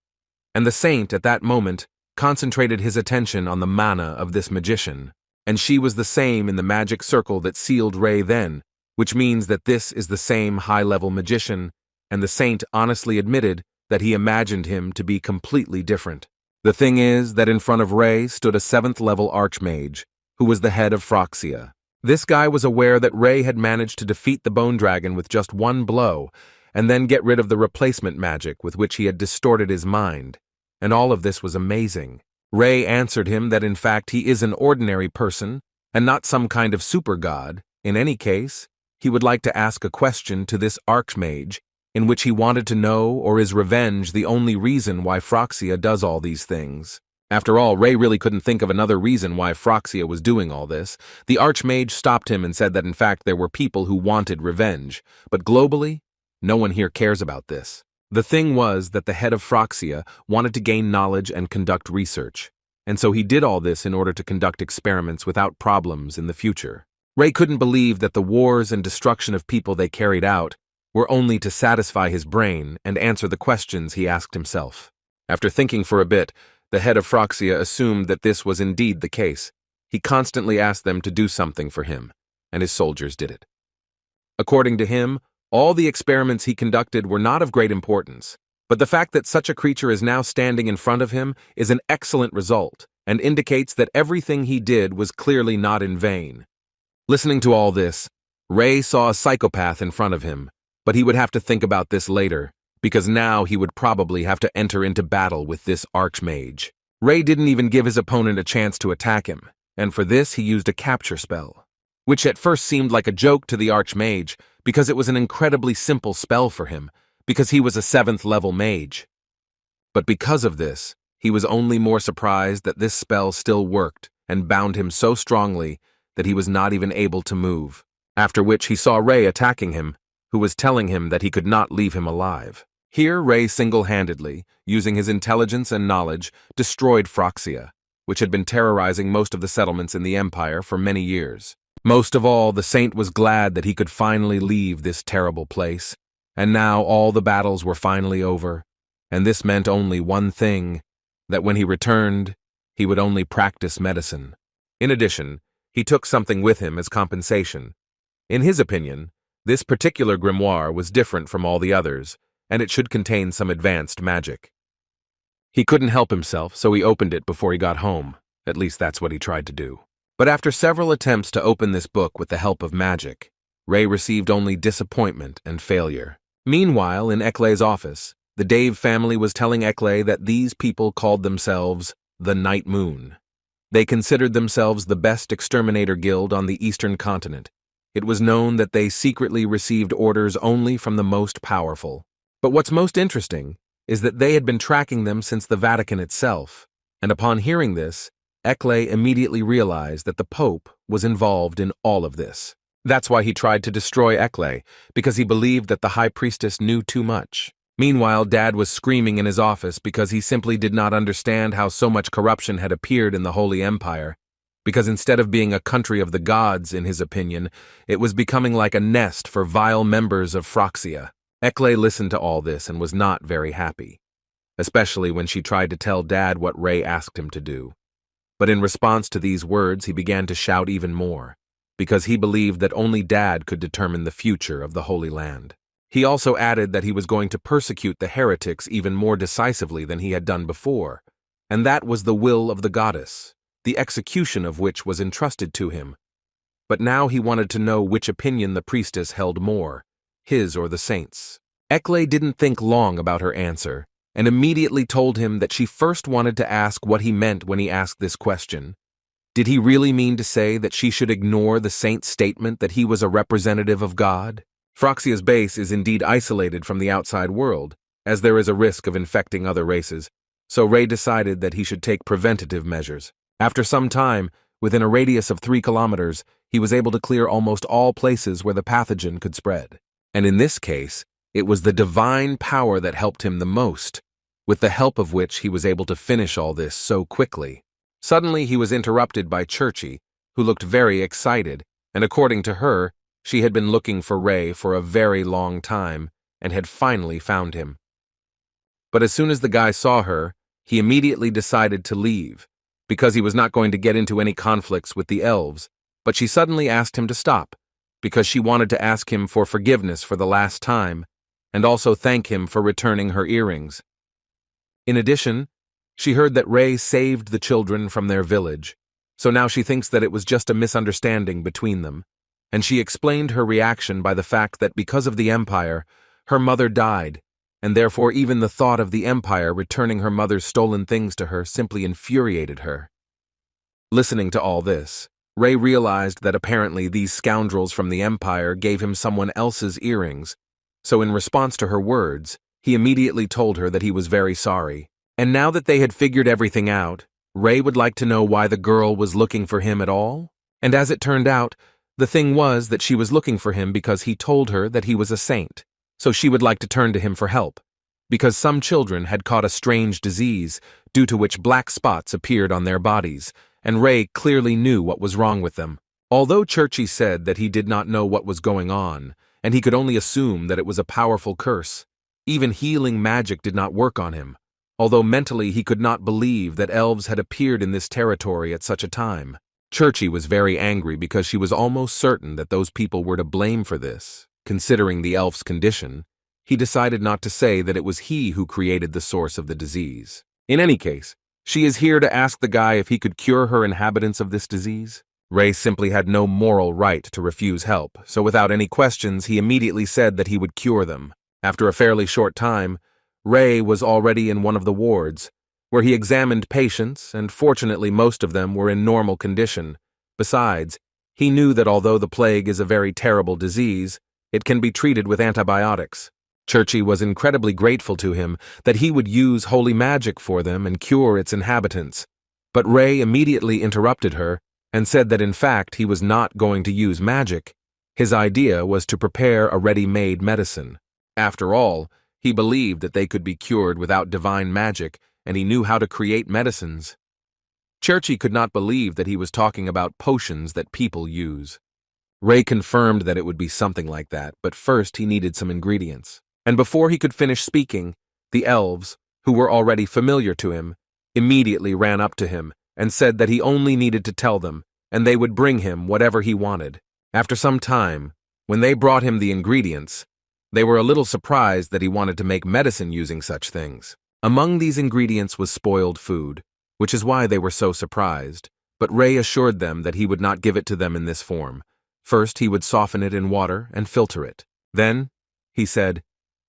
And the saint at that moment concentrated his attention on the mana of this magician, and she was the same in the magic circle that sealed Rei then, which means that this is the same high-level magician and the saint honestly admitted that he imagined him to be completely different. The thing is that in front of Ray stood a 7th-level archmage, who was the head of Phroxia. This guy was aware that Ray had managed to defeat the Bone Dragon with just one blow, and then get rid of the replacement magic with which he had distorted his mind, and all of this was amazing. Ray answered him that in fact he is an ordinary person, and not some kind of super god. In any case, he would like to ask a question to this archmage, in which he wanted to know or is revenge the only reason why Phroxia does all these things. After all, Ray really couldn't think of another reason why Phroxia was doing all this. The archmage stopped him and said that in fact there were people who wanted revenge, but globally, no one here cares about this. The thing was that the head of Phroxia wanted to gain knowledge and conduct research, and so he did all this in order to conduct experiments without problems in the future. Ray couldn't believe that the wars and destruction of people they carried out were only to satisfy his brain and answer the questions he asked himself. After thinking for a bit, the head of Phroxia assumed that this was indeed the case. He constantly asked them to do something for him, and his soldiers did it. According to him, all the experiments he conducted were not of great importance, but the fact that such a creature is now standing in front of him is an excellent result and indicates that everything he did was clearly not in vain. Listening to all this, Ray saw a psychopath in front of him, but he would have to think about this later, because now he would probably have to enter into battle with this archmage. Ray didn't even give his opponent a chance to attack him, and for this he used a capture spell, which at first seemed like a joke to the archmage because it was an incredibly simple spell for him, because he was a 7th-level mage. But because of this, he was only more surprised that this spell still worked and bound him so strongly that he was not even able to move, after which he saw Ray attacking him, who was telling him that he could not leave him alive. Here Ray single-handedly, using his intelligence and knowledge, destroyed Phroxia, which had been terrorizing most of the settlements in the Empire for many years. Most of all, the saint was glad that he could finally leave this terrible place, and now all the battles were finally over, and this meant only one thing, that when he returned, he would only practice medicine. In addition, he took something with him as compensation. In his opinion, this particular grimoire was different from all the others, and it should contain some advanced magic. He couldn't help himself, so he opened it before he got home. At least that's what he tried to do. But after several attempts to open this book with the help of magic, Ray received only disappointment and failure. Meanwhile, in Ekle's office, the Dave family was telling Ekle that these people called themselves the Night Moon. They considered themselves the best exterminator guild on the eastern continent. It was known that they secretly received orders only from the most powerful. But what's most interesting is that they had been tracking them since the Vatican itself, and upon hearing this, Ekle immediately realized that the Pope was involved in all of this. That's why he tried to destroy Ekle, because he believed that the High Priestess knew too much. Meanwhile, Dad was screaming in his office because he simply did not understand how so much corruption had appeared in the Holy Empire, because instead of being a country of the gods, in his opinion, it was becoming like a nest for vile members of Phroxia. Ekle listened to all this and was not very happy, especially when she tried to tell Dad what Ray asked him to do. But in response to these words, he began to shout even more, because he believed that only Dad could determine the future of the Holy Land. He also added that he was going to persecute the heretics even more decisively than he had done before, and that was the will of the goddess, the execution of which was entrusted to him. But now he wanted to know which opinion the priestess held more, his or the saint's. Ekle didn't think long about her answer, and immediately told him that she first wanted to ask what he meant when he asked this question. Did he really mean to say that she should ignore the saint's statement that he was a representative of God? Phroxia's base is indeed isolated from the outside world, as there is a risk of infecting other races, so Ray decided that he should take preventative measures. After some time, within a radius of 3 kilometers, he was able to clear almost all places where the pathogen could spread. And in this case, it was the divine power that helped him the most, with the help of which he was able to finish all this so quickly. Suddenly he was interrupted by Churchy, who looked very excited, and according to her, she had been looking for Ray for a very long time and had finally found him. But as soon as the guy saw her, he immediately decided to leave, because he was not going to get into any conflicts with the elves, but she suddenly asked him to stop, because she wanted to ask him for forgiveness for the last time, and also thank him for returning her earrings. In addition, she heard that Rei saved the children from their village, so now she thinks that it was just a misunderstanding between them, and she explained her reaction by the fact that because of the Empire, her mother died, and therefore even the thought of the Empire returning her mother's stolen things to her simply infuriated her. Listening to all this, Rei realized that apparently these scoundrels from the Empire gave him someone else's earrings, so in response to her words, he immediately told her that he was very sorry. And now that they had figured everything out, Rei would like to know why the girl was looking for him at all. And as it turned out, the thing was that she was looking for him because he told her that he was a saint, so she would like to turn to him for help, because some children had caught a strange disease due to which black spots appeared on their bodies, and Rei clearly knew what was wrong with them. Although Churchy said that he did not know what was going on, and he could only assume that it was a powerful curse, even healing magic did not work on him, although mentally he could not believe that elves had appeared in this territory at such a time. Churchy was very angry because she was almost certain that those people were to blame for this. Considering the elf's condition, he decided not to say that it was he who created the source of the disease. In any case, she is here to ask the guy if he could cure her inhabitants of this disease. Rei simply had no moral right to refuse help, so without any questions he immediately said that he would cure them. After a fairly short time, Rei was already in one of the wards, where he examined patients, and fortunately most of them were in normal condition. Besides, he knew that although the plague is a very terrible disease, it can be treated with antibiotics. Churchy was incredibly grateful to him that he would use holy magic for them and cure its inhabitants. But Rei immediately interrupted her and said that in fact he was not going to use magic. His idea was to prepare a ready-made medicine. After all, he believed that they could be cured without divine magic, and he knew how to create medicines. Churchy could not believe that he was talking about potions that people use. Rei confirmed that it would be something like that, but first he needed some ingredients. And before he could finish speaking, the elves, who were already familiar to him, immediately ran up to him and said that he only needed to tell them, and they would bring him whatever he wanted. After some time, when they brought him the ingredients, they were a little surprised that he wanted to make medicine using such things. Among these ingredients was spoiled food, which is why they were so surprised, but Rei assured them that he would not give it to them in this form. First, he would soften it in water and filter it. Then, he said,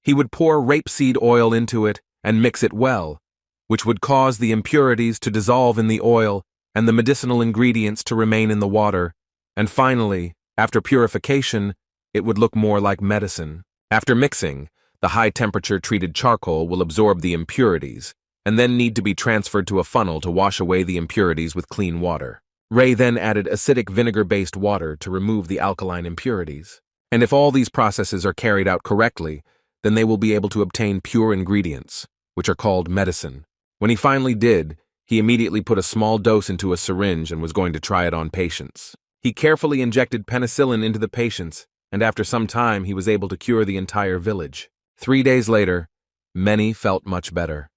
he would pour rapeseed oil into it and mix it well, which would cause the impurities to dissolve in the oil and the medicinal ingredients to remain in the water, and finally, after purification, it would look more like medicine. After mixing, the high-temperature treated charcoal will absorb the impurities, and then need to be transferred to a funnel to wash away the impurities with clean water. Rei then added acidic vinegar-based water to remove the alkaline impurities. And if all these processes are carried out correctly, then they will be able to obtain pure ingredients, which are called medicine. When he finally did, he immediately put a small dose into a syringe and was going to try it on patients. He carefully injected penicillin into the patients, and after some time he was able to cure the entire village. 3 days later, many felt much better.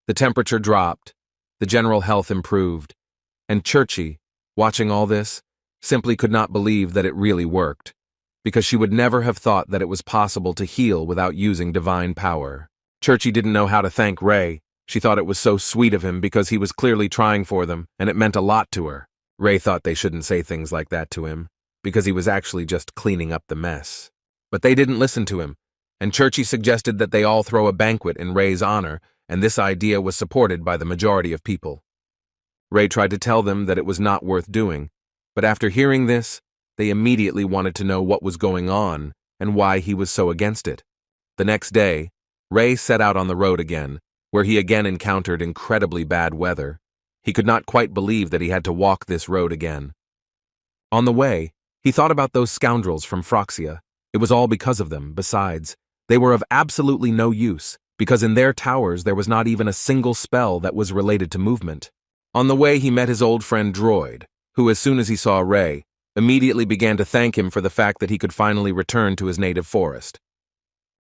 The temperature dropped, the general health improved, and Churchy, watching all this, simply could not believe that it really worked, because she would never have thought that it was possible to heal without using divine power. Churchy didn't know how to thank Rei. She thought it was so sweet of him because he was clearly trying for them, and it meant a lot to her. Rei thought they shouldn't say things like that to him, because he was actually just cleaning up the mess. But they didn't listen to him, and Churchy suggested that they all throw a banquet in Rei's honor, and this idea was supported by the majority of people. Rei tried to tell them that it was not worth doing, but after hearing this, they immediately wanted to know what was going on and why he was so against it. The next day, Rei set out on the road again, where he again encountered incredibly bad weather. He could not quite believe that he had to walk this road again. On the way, he thought about those scoundrels from Phroxia. It was all because of them. Besides, they were of absolutely no use, because in their towers there was not even a single spell that was related to movement. On the way he met his old friend Droid, who as soon as he saw Rei, immediately began to thank him for the fact that he could finally return to his native forest.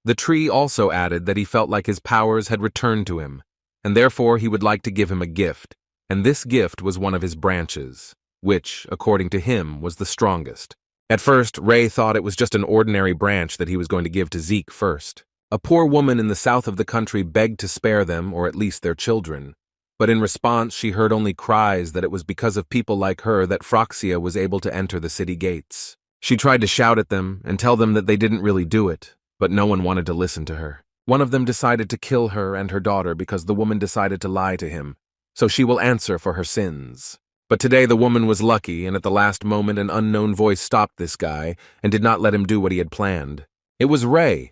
The tree also added that he felt like his powers had returned to him, and therefore he would like to give him a gift, and this gift was one of his branches, which, according to him, was the strongest. At first, Rei thought it was just an ordinary branch that he was going to give to Zeke first. A poor woman in the south of the country begged to spare them, or at least their children. But in response, she heard only cries that it was because of people like her that Phroxia was able to enter the city gates. She tried to shout at them and tell them that they didn't really do it, but no one wanted to listen to her. One of them decided to kill her and her daughter because the woman decided to lie to him, so she will answer for her sins. But today the woman was lucky, and at the last moment an unknown voice stopped this guy and did not let him do what he had planned. It was Ray,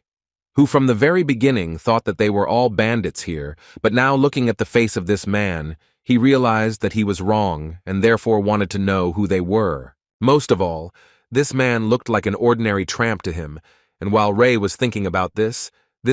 who from the very beginning thought that they were all bandits here, but now looking at the face of this man, he realized that he was wrong and therefore wanted to know who they were. Most of all, this man looked like an ordinary tramp to him, and while Ray was thinking about this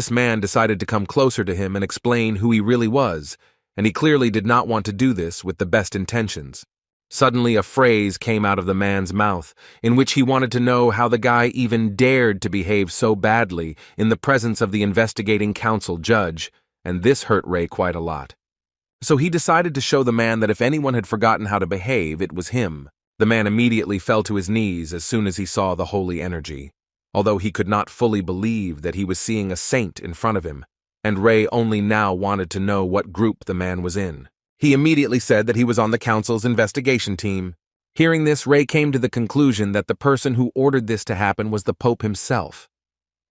man decided to come closer to him and explain who he really was, and he clearly did not want to do this with the best intentions. Suddenly a phrase came out of the man's mouth, in which he wanted to know how the guy even dared to behave so badly in the presence of the investigating council judge, and this hurt Ray quite a lot. So he decided to show the man that if anyone had forgotten how to behave, it was him. The man immediately fell to his knees as soon as he saw the holy energy, although he could not fully believe that he was seeing a saint in front of him, and Ray only now wanted to know what group the man was in. He immediately said that he was on the council's investigation team. Hearing this, Ray came to the conclusion that the person who ordered this to happen was the Pope himself.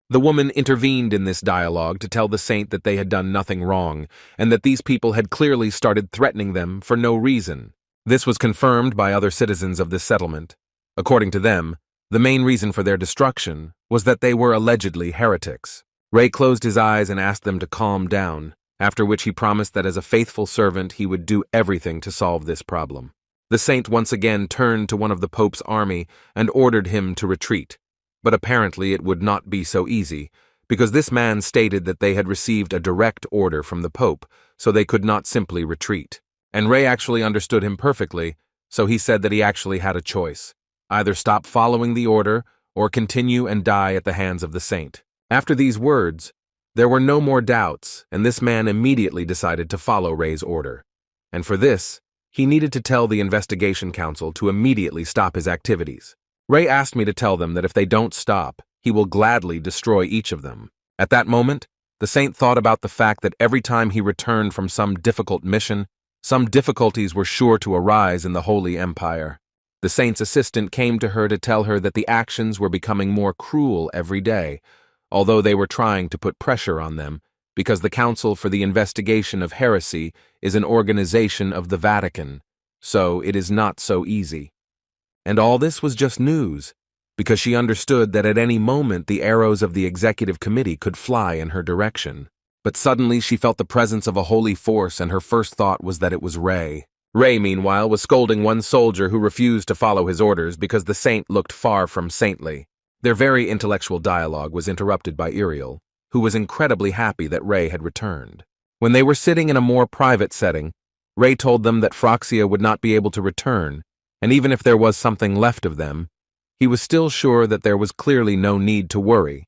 The woman intervened in this dialogue to tell the saint that they had done nothing wrong, and that these people had clearly started threatening them for no reason. This was confirmed by other citizens of this settlement. According to them, the main reason for their destruction was that they were allegedly heretics. Ray closed his eyes and asked them to calm down, after which he promised that as a faithful servant he would do everything to solve this problem. The saint once again turned to one of the Pope's army and ordered him to retreat, but apparently it would not be so easy, because this man stated that they had received a direct order from the Pope, so they could not simply retreat. And Ray actually understood him perfectly, so he said that he actually had a choice: either stop following the order or continue and die at the hands of the saint. After these words, there were no more doubts, and this man immediately decided to follow Ray's order. And for this, he needed to tell the investigation council to immediately stop his activities. Ray asked me to tell them that if they don't stop, he will gladly destroy each of them. At that moment, the saint thought about the fact that every time he returned from some difficult mission, some difficulties were sure to arise in the Holy Empire. The saint's assistant came to her to tell her that the actions were becoming more cruel every day, although they were trying to put pressure on them, because the Council for the Investigation of Heresy is an organization of the Vatican, so it is not so easy. And all this was just news, because she understood that at any moment the arrows of the executive committee could fly in her direction. But suddenly she felt the presence of a holy force, and her first thought was that it was Ray. Ray, meanwhile, was scolding one soldier who refused to follow his orders because the saint looked far from saintly. Their very intellectual dialogue was interrupted by Iriel, who was incredibly happy that Ray had returned. When they were sitting in a more private setting, Ray told them that Phroxia would not be able to return, and even if there was something left of them, he was still sure that there was clearly no need to worry.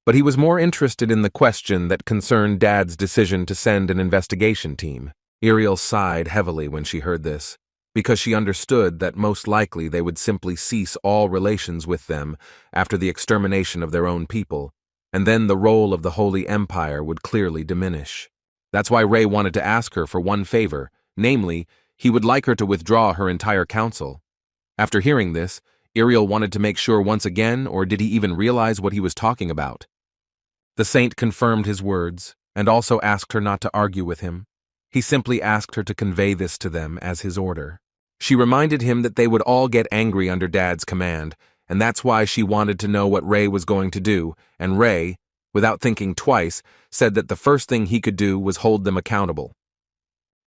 But he was more interested in the question that concerned Dad's decision to send an investigation team. Iriel sighed heavily when she heard this, because she understood that most likely they would simply cease all relations with them after the extermination of their own people, and then the role of the Holy Empire would clearly diminish. That's why Ray wanted to ask her for one favor, namely, he would like her to withdraw her entire council. After hearing this, Iriel wanted to make sure once again, or did he even realize what he was talking about? The saint confirmed his words, and also asked her not to argue with him. He simply asked her to convey this to them as his order. She reminded him that they would all get angry under Dad's command, and that's why she wanted to know what Ray was going to do, and Ray, without thinking twice, said that the first thing he could do was hold them accountable.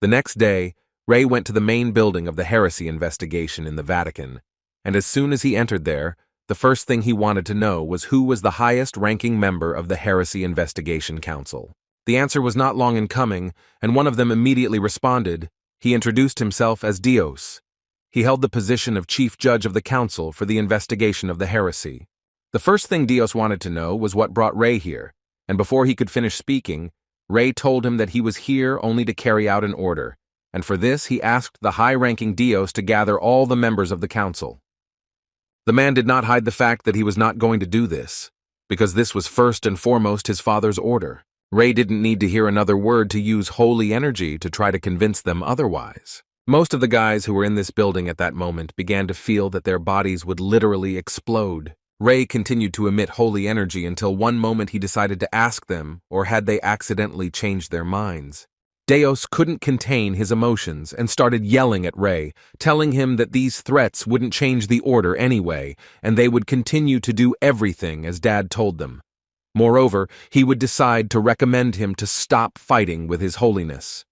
The next day, Ray went to the main building of the heresy investigation in the Vatican, and as soon as he entered there, the first thing he wanted to know was who was the highest-ranking member of the Heresy Investigation Council. The answer was not long in coming, and one of them immediately responded. He introduced himself as Dios. He held the position of chief judge of the council for the investigation of the heresy. The first thing Dios wanted to know was what brought Ray here, and before he could finish speaking, Ray told him that he was here only to carry out an order, and for this he asked the high-ranking Dios to gather all the members of the council. The man did not hide the fact that he was not going to do this. because this was first and foremost his father's order. Rei didn't need to hear another word to use holy energy to try to convince them otherwise. Most of the guys who were in this building at that moment began to feel that their bodies would literally explode. Rei continued to emit holy energy until one moment he decided to ask them, or had they accidentally changed their minds. Deus couldn't contain his emotions and started yelling at Rei, telling him that these threats wouldn't change the order anyway, and they would continue to do everything as Dad told them. Moreover, he would decide to recommend him to stop fighting with His Holiness.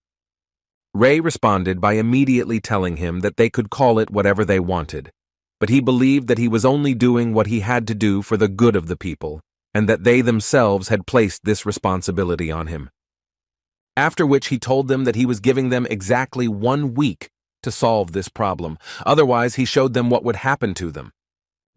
Rei responded by immediately telling him that they could call it whatever they wanted, but he believed that he was only doing what he had to do for the good of the people, and that they themselves had placed this responsibility on him. After which he told them that he was giving them exactly 1 week to solve this problem, otherwise he showed them what would happen to them.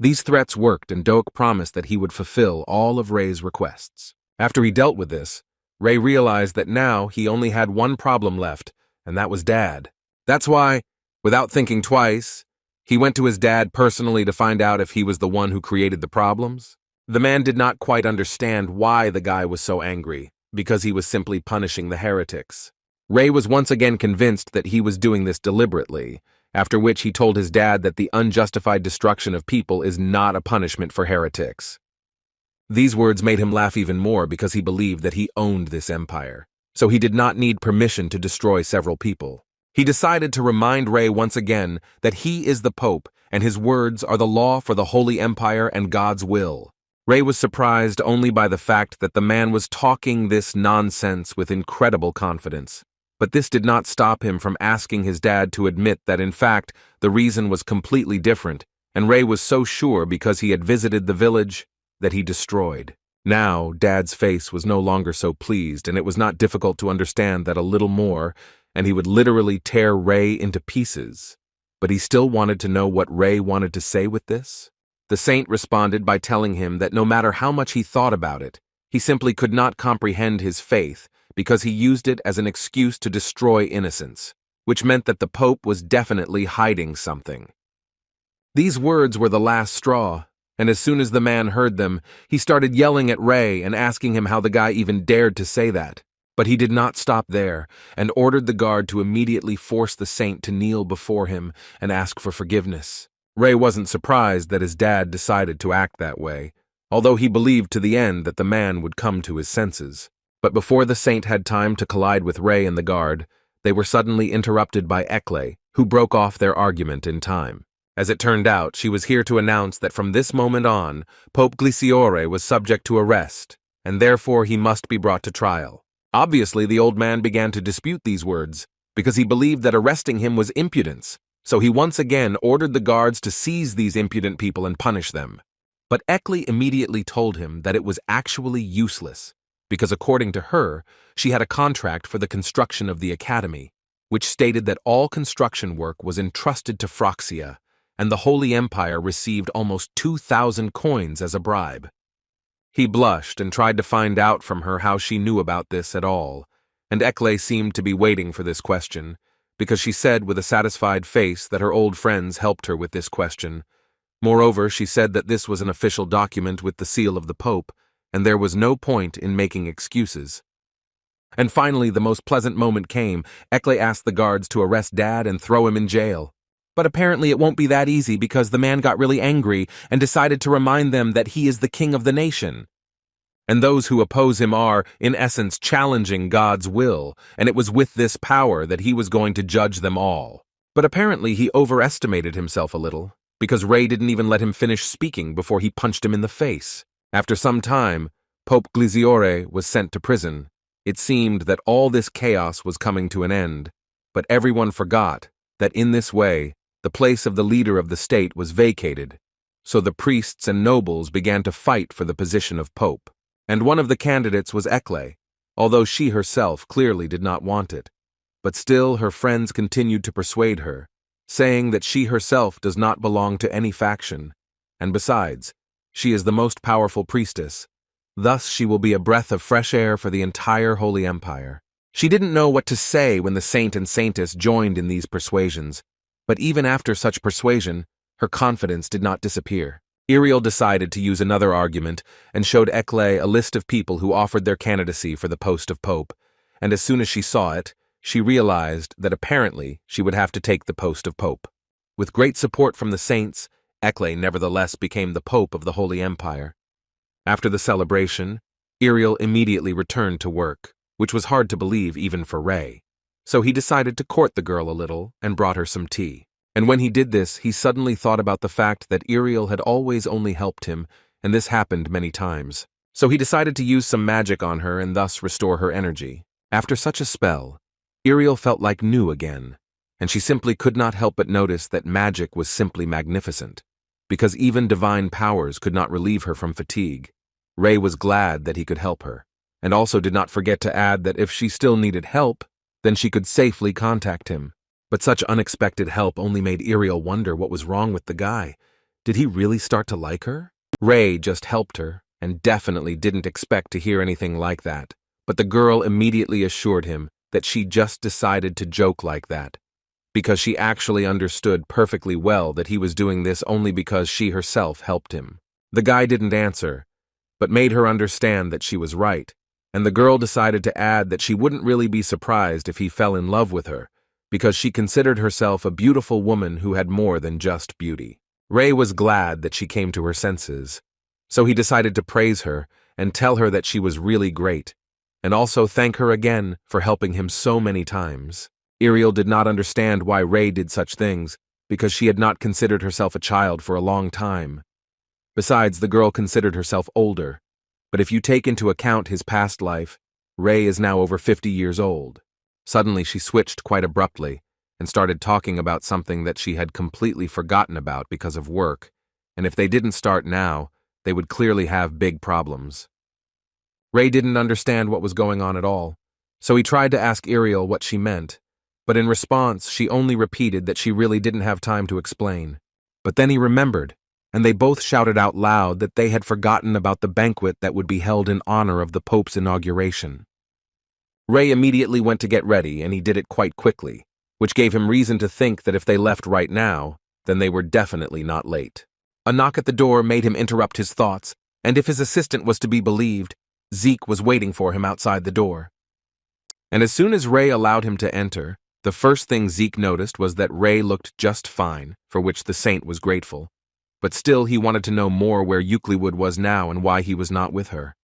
These threats worked, and Doak promised that he would fulfill all of Rei's requests. After he dealt with this, Rei realized that now he only had one problem left, and that was Dad. That's why, without thinking twice, he went to his dad personally to find out if he was the one who created the problems. The man did not quite understand why the guy was so angry, because he was simply punishing the heretics. Rei was once again convinced that he was doing this deliberately, after which he told his dad that the unjustified destruction of people is not a punishment for heretics. These words made him laugh even more because he believed that he owned this empire, so he did not need permission to destroy several people. He decided to remind Rei once again that he is the Pope and his words are the law for the Holy Empire and God's will. Rei was surprised only by the fact that the man was talking this nonsense with incredible confidence. But this did not stop him from asking his dad to admit that in fact the reason was completely different, and Rei was so sure because he had visited the village that he destroyed. Now, Dad's face was no longer so pleased, and it was not difficult to understand that a little more, and he would literally tear Rei into pieces. But he still wanted to know what Rei wanted to say with this. The saint responded by telling him that no matter how much he thought about it, he simply could not comprehend his faith because he used it as an excuse to destroy innocence, which meant that the Pope was definitely hiding something. These words were the last straw, and as soon as the man heard them, he started yelling at Rei and asking him how the guy even dared to say that. But he did not stop there, and ordered the guard to immediately force the saint to kneel before him and ask for forgiveness. Rei wasn't surprised that his dad decided to act that way, although he believed to the end that the man would come to his senses. But before the saint had time to collide with Rei and the guard, they were suddenly interrupted by Ekle, who broke off their argument in time. As it turned out, she was here to announce that from this moment on, Pope Gliciore was subject to arrest, and therefore he must be brought to trial. Obviously, the old man began to dispute these words, because he believed that arresting him was impudence, so he once again ordered the guards to seize these impudent people and punish them. But Ekle immediately told him that it was actually useless, because according to her, she had a contract for the construction of the academy, which stated that all construction work was entrusted to Phroxia, and the Holy Empire received almost 2,000 coins as a bribe. He blushed and tried to find out from her how she knew about this at all, and Ekle seemed to be waiting for this question, because she said with a satisfied face that her old friends helped her with this question. Moreover, she said that this was an official document with the seal of the Pope, and there was no point in making excuses. And finally, the most pleasant moment came. Ekle asked the guards to arrest Dad and throw him in jail. But apparently it won't be that easy because the man got really angry and decided to remind them that he is the king of the nation. And those who oppose him are, in essence, challenging God's will, and it was with this power that he was going to judge them all. But apparently he overestimated himself a little, because Rei didn't even let him finish speaking before he punched him in the face. After some time, Pope Gliciore was sent to prison. It seemed that all this chaos was coming to an end, but everyone forgot that in this way, the place of the leader of the state was vacated, so the priests and nobles began to fight for the position of pope. And one of the candidates was Ekle, although she herself clearly did not want it. But still her friends continued to persuade her, saying that she herself does not belong to any faction, and besides, she is the most powerful priestess. Thus she will be a breath of fresh air for the entire Holy Empire. She didn't know what to say when the saint and saintess joined in these persuasions, but even after such persuasion, her confidence did not disappear. Iriel decided to use another argument and showed Ekle a list of people who offered their candidacy for the post of Pope, and as soon as she saw it, she realized that apparently she would have to take the post of Pope. With great support from the saints, Ekle nevertheless became the Pope of the Holy Empire. After the celebration, Iriel immediately returned to work, which was hard to believe even for Rei. So he decided to court the girl a little and brought her some tea. And when he did this, he suddenly thought about the fact that Iriel had always only helped him, and this happened many times. So he decided to use some magic on her and thus restore her energy. After such a spell, Iriel felt like new again, and she simply could not help but notice that magic was simply magnificent, because even divine powers could not relieve her from fatigue. Rei was glad that he could help her, and also did not forget to add that if she still needed help, then she could safely contact him. But such unexpected help only made Iriel wonder what was wrong with the guy. Did he really start to like her? Rei just helped her, and definitely didn't expect to hear anything like that. But the girl immediately assured him that she just decided to joke like that, because she actually understood perfectly well that he was doing this only because she herself helped him. The guy didn't answer, but made her understand that she was right, and the girl decided to add that she wouldn't really be surprised if he fell in love with her, because she considered herself a beautiful woman who had more than just beauty. Rei was glad that she came to her senses, so he decided to praise her and tell her that she was really great, and also thank her again for helping him so many times. Iriel did not understand why Rei did such things, because she had not considered herself a child for a long time. Besides, the girl considered herself older, but if you take into account his past life, Rei is now over 50 years old. Suddenly she switched quite abruptly and started talking about something that she had completely forgotten about because of work, and if they didn't start now, they would clearly have big problems. Rei didn't understand what was going on at all, so he tried to ask Iriel what she meant, but in response she only repeated that she really didn't have time to explain. But then he remembered, and they both shouted out loud that they had forgotten about the banquet that would be held in honor of the Pope's inauguration. Rei immediately went to get ready, and he did it quite quickly, which gave him reason to think that if they left right now, then they were definitely not late. A knock at the door made him interrupt his thoughts, and if his assistant was to be believed, Zeke was waiting for him outside the door. And as soon as Rei allowed him to enter, the first thing Zeke noticed was that Rei looked just fine, for which the saint was grateful. But still he wanted to know more where Euclid was now and why he was not with her.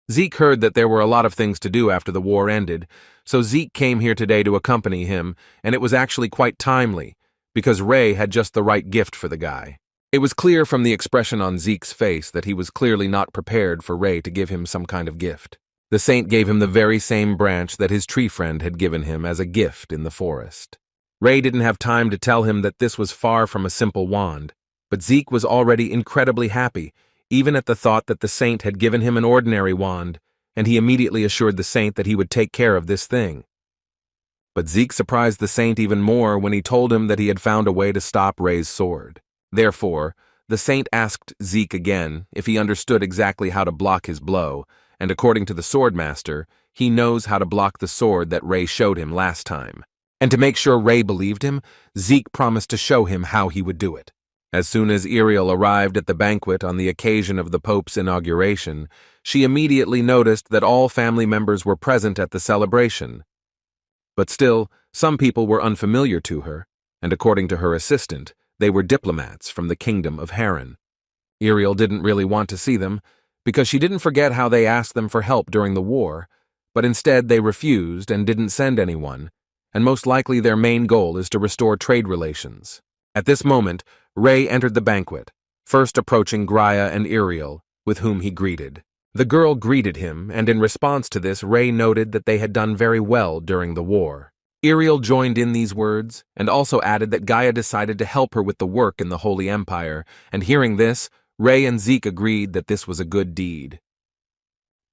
Zeke heard that there were a lot of things to do after the war ended, so Zeke came here today to accompany him, and it was actually quite timely, because Rei had just the right gift for the guy. It was clear from the expression on Zeke's face that he was clearly not prepared for Rei to give him some kind of gift. The saint gave him the very same branch that his tree friend had given him as a gift in the forest. Rei didn't have time to tell him that this was far from a simple wand, but Zeke was already incredibly happy, even at the thought that the saint had given him an ordinary wand, and he immediately assured the saint that he would take care of this thing. But Zeke surprised the saint even more when he told him that he had found a way to stop Rei's sword. Therefore, the saint asked Zeke again if he understood exactly how to block his blow, and according to the swordmaster, he knows how to block the sword that Rei showed him last time. And to make sure Rei believed him, Zeke promised to show him how he would do it. As soon as Iriel arrived at the banquet on the occasion of the Pope's inauguration, she immediately noticed that all family members were present at the celebration. But still, some people were unfamiliar to her, and according to her assistant, they were diplomats from the kingdom of Harran. Iriel didn't really want to see them, because she didn't forget how they asked them for help during the war, but instead they refused and didn't send anyone, and most likely their main goal is to restore trade relations. At this moment, Rei entered the banquet, first approaching Graia and Iriel, with whom he greeted. The girl greeted him, and in response to this, Rei noted that they had done very well during the war. Iriel joined in these words, and also added that Gaia decided to help her with the work in the Holy Empire, and hearing this, Rei and Zeke agreed that this was a good deed.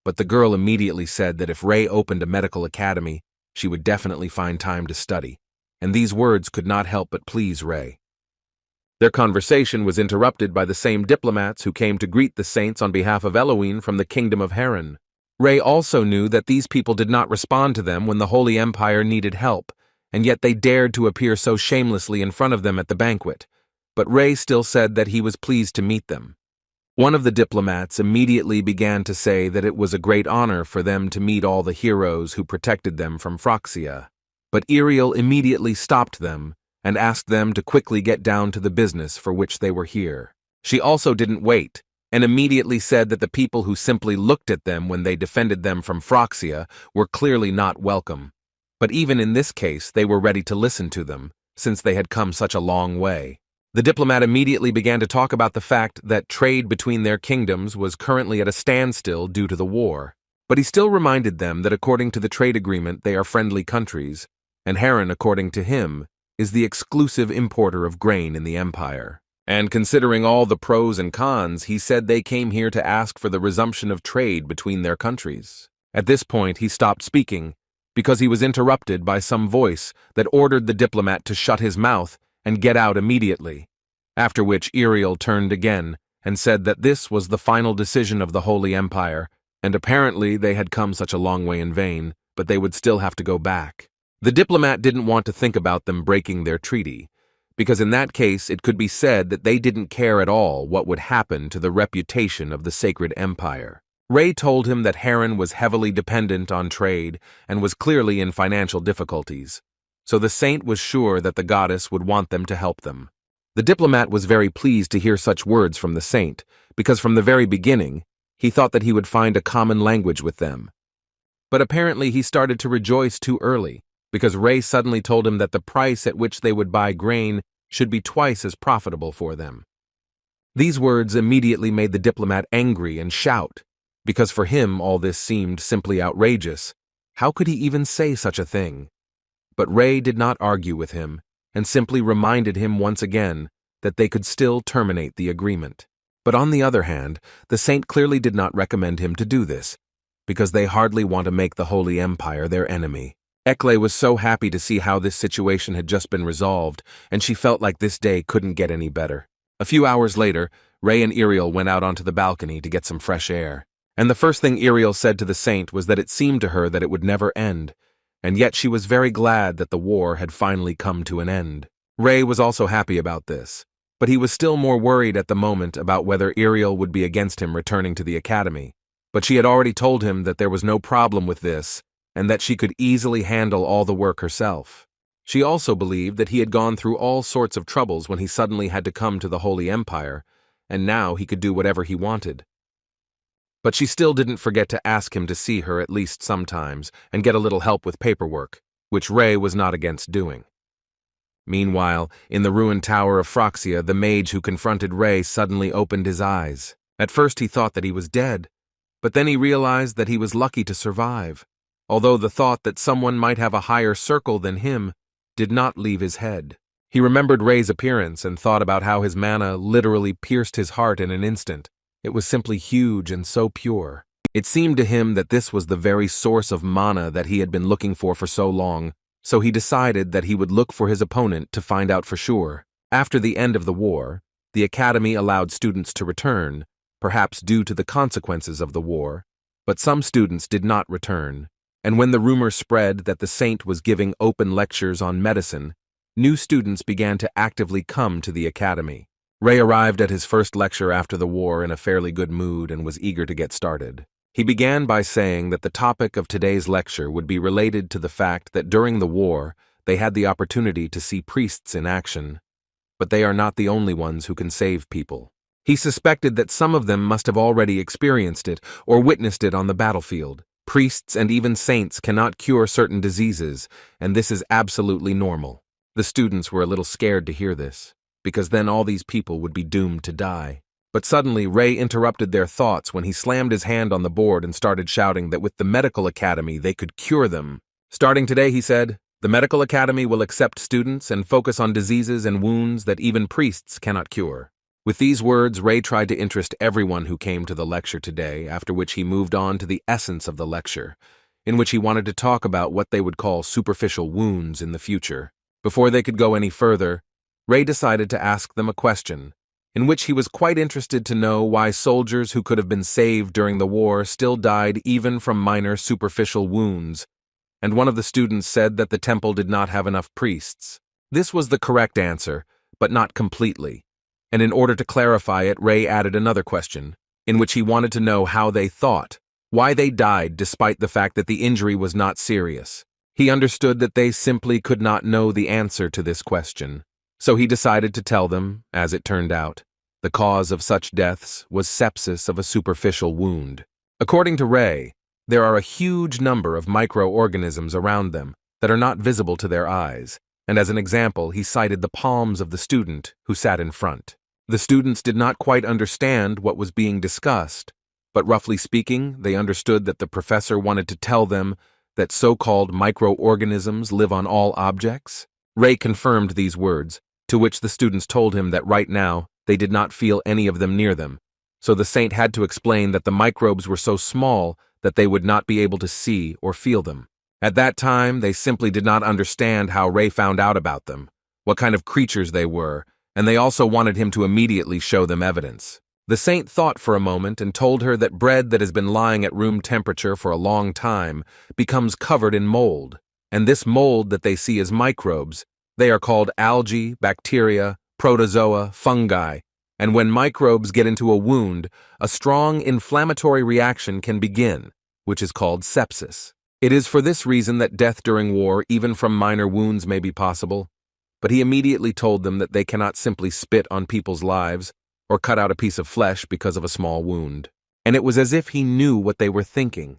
But the girl immediately said that if Rei opened a medical academy, she would definitely find time to study, and these words could not help but please Rei. Their conversation was interrupted by the same diplomats who came to greet the saints on behalf of Elohim from the kingdom of Harran. Rei also knew that these people did not respond to them when the Holy Empire needed help, and yet they dared to appear so shamelessly in front of them at the banquet. but Ray still said that he was pleased to meet them. One of the diplomats immediately began to say that it was a great honor for them to meet all the heroes who protected them from Phroxia, but Ariel immediately stopped them and asked them to quickly get down to the business for which they were here. She also didn't wait, and immediately said that the people who simply looked at them when they defended them from Phroxia were clearly not welcome. But even in this case, they were ready to listen to them, since they had come such a long way. The diplomat immediately began to talk about the fact that trade between their kingdoms was currently at a standstill due to the war. But he still reminded them that according to the trade agreement they are friendly countries, and Heron, according to him, is the exclusive importer of grain in the empire. And considering all the pros and cons, he said they came here to ask for the resumption of trade between their countries. At this point, he stopped speaking, because he was interrupted by some voice that ordered the diplomat to shut his mouth and get out immediately, after which Ariel turned again and said that this was the final decision of the Holy Empire, and apparently they had come such a long way in vain, but they would still have to go back. The diplomat didn't want to think about them breaking their treaty, because in that case it could be said that they didn't care at all what would happen to the reputation of the Sacred Empire. Ray told him that Heron was heavily dependent on trade and was clearly in financial difficulties, so the saint was sure that the goddess would want them to help them. The diplomat was very pleased to hear such words from the saint, because from the very beginning, he thought that he would find a common language with them. But apparently he started to rejoice too early, because Ray suddenly told him that the price at which they would buy grain should be twice as profitable for them. These words immediately made the diplomat angry and shout, because for him all this seemed simply outrageous. How could he even say such a thing? But Ray did not argue with him, and simply reminded him once again that they could still terminate the agreement. But on the other hand, the saint clearly did not recommend him to do this, because they hardly want to make the Holy Empire their enemy. Ekle was so happy to see how this situation had just been resolved, and she felt like this day couldn't get any better. A few hours later, Ray and Ariel went out onto the balcony to get some fresh air. And the first thing Ariel said to the saint was that it seemed to her that it would never end, and yet she was very glad that the war had finally come to an end. Ray was also happy about this, but he was still more worried at the moment about whether Ariel would be against him returning to the academy. But she had already told him that there was no problem with this, and that she could easily handle all the work herself. She also believed that he had gone through all sorts of troubles when he suddenly had to come to the Holy Empire, and now he could do whatever he wanted. But she still didn't forget to ask him to see her at least sometimes and get a little help with paperwork, which Ray was not against doing. Meanwhile, in the ruined tower of Phroxia, the mage who confronted Ray suddenly opened his eyes. At first he thought that he was dead, but then he realized that he was lucky to survive, although the thought that someone might have a higher circle than him did not leave his head. He remembered Ray's appearance and thought about how his mana literally pierced his heart in an instant. It was simply huge and so pure. It seemed to him that this was the very source of mana that he had been looking for so long, so he decided that he would look for his opponent to find out for sure. After the end of the war, the academy allowed students to return, perhaps due to the consequences of the war, but some students did not return, and when the rumor spread that the saint was giving open lectures on medicine, new students began to actively come to the academy. Ray arrived at his first lecture after the war in a fairly good mood and was eager to get started. He began by saying that the topic of today's lecture would be related to the fact that during the war, they had the opportunity to see priests in action, but they are not the only ones who can save people. He suspected that some of them must have already experienced it or witnessed it on the battlefield. Priests and even saints cannot cure certain diseases, and this is absolutely normal. The students were a little scared to hear this, because then all these people would be doomed to die. But suddenly, Ray interrupted their thoughts when he slammed his hand on the board and started shouting that with the medical academy they could cure them. Starting today, he said, the medical academy will accept students and focus on diseases and wounds that even priests cannot cure. With these words, Ray tried to interest everyone who came to the lecture today, after which he moved on to the essence of the lecture, in which he wanted to talk about what they would call superficial wounds in the future. Before they could go any further, Ray decided to ask them a question, in which he was quite interested to know why soldiers who could have been saved during the war still died even from minor superficial wounds, and one of the students said that the temple did not have enough priests. This was the correct answer, but not completely. And in order to clarify it, Ray added another question, in which he wanted to know how they thought, why they died despite the fact that the injury was not serious. He understood that they simply could not know the answer to this question. So he decided to tell them, as it turned out. The cause of such deaths was sepsis of a superficial wound. According to Ray, there are a huge number of microorganisms around them that are not visible to their eyes, and as an example, he cited the palms of the student who sat in front. The students did not quite understand what was being discussed, but roughly speaking, they understood that the professor wanted to tell them that so-called microorganisms live on all objects. Ray confirmed these words, to which the students told him that right now they did not feel any of them near them. So the saint had to explain that the microbes were so small that they would not be able to see or feel them. At that time, they simply did not understand how Ray found out about them, what kind of creatures they were, and they also wanted him to immediately show them evidence. The saint thought for a moment and told her that bread that has been lying at room temperature for a long time becomes covered in mold, and this mold that they see as microbes, they are called algae, bacteria, protozoa, fungi, and when microbes get into a wound, a strong inflammatory reaction can begin, which is called sepsis. It is for this reason that death during war, even from minor wounds, may be possible. But he immediately told them that they cannot simply spit on people's lives or cut out a piece of flesh because of a small wound. And it was as if he knew what they were thinking,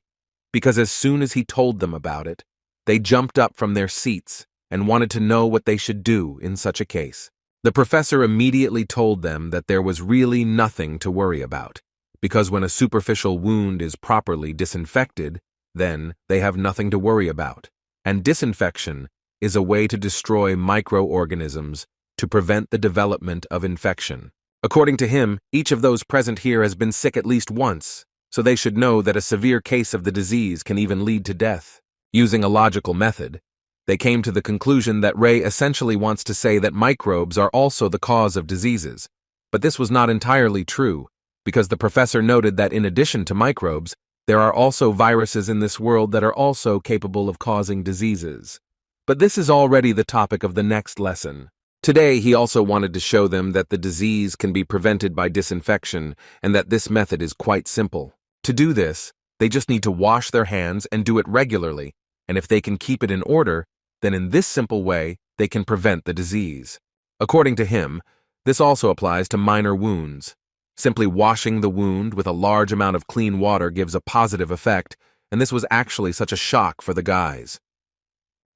because as soon as he told them about it, they jumped up from their seats and wanted to know what they should do in such a case. The professor immediately told them that there was really nothing to worry about, because when a superficial wound is properly disinfected, then they have nothing to worry about. And disinfection is a way to destroy microorganisms to prevent the development of infection. According to him, each of those present here has been sick at least once, so they should know that a severe case of the disease can even lead to death. Using a logical method, they came to the conclusion that Ray essentially wants to say that microbes are also the cause of diseases. But this was not entirely true, because the professor noted that in addition to microbes, there are also viruses in this world that are also capable of causing diseases. But this is already the topic of the next lesson. Today, he also wanted to show them that the disease can be prevented by disinfection and that this method is quite simple. To do this, they just need to wash their hands and do it regularly, and if they can keep it in order, then in this simple way, they can prevent the disease. According to him, this also applies to minor wounds. Simply washing the wound with a large amount of clean water gives a positive effect, and this was actually such a shock for the guys.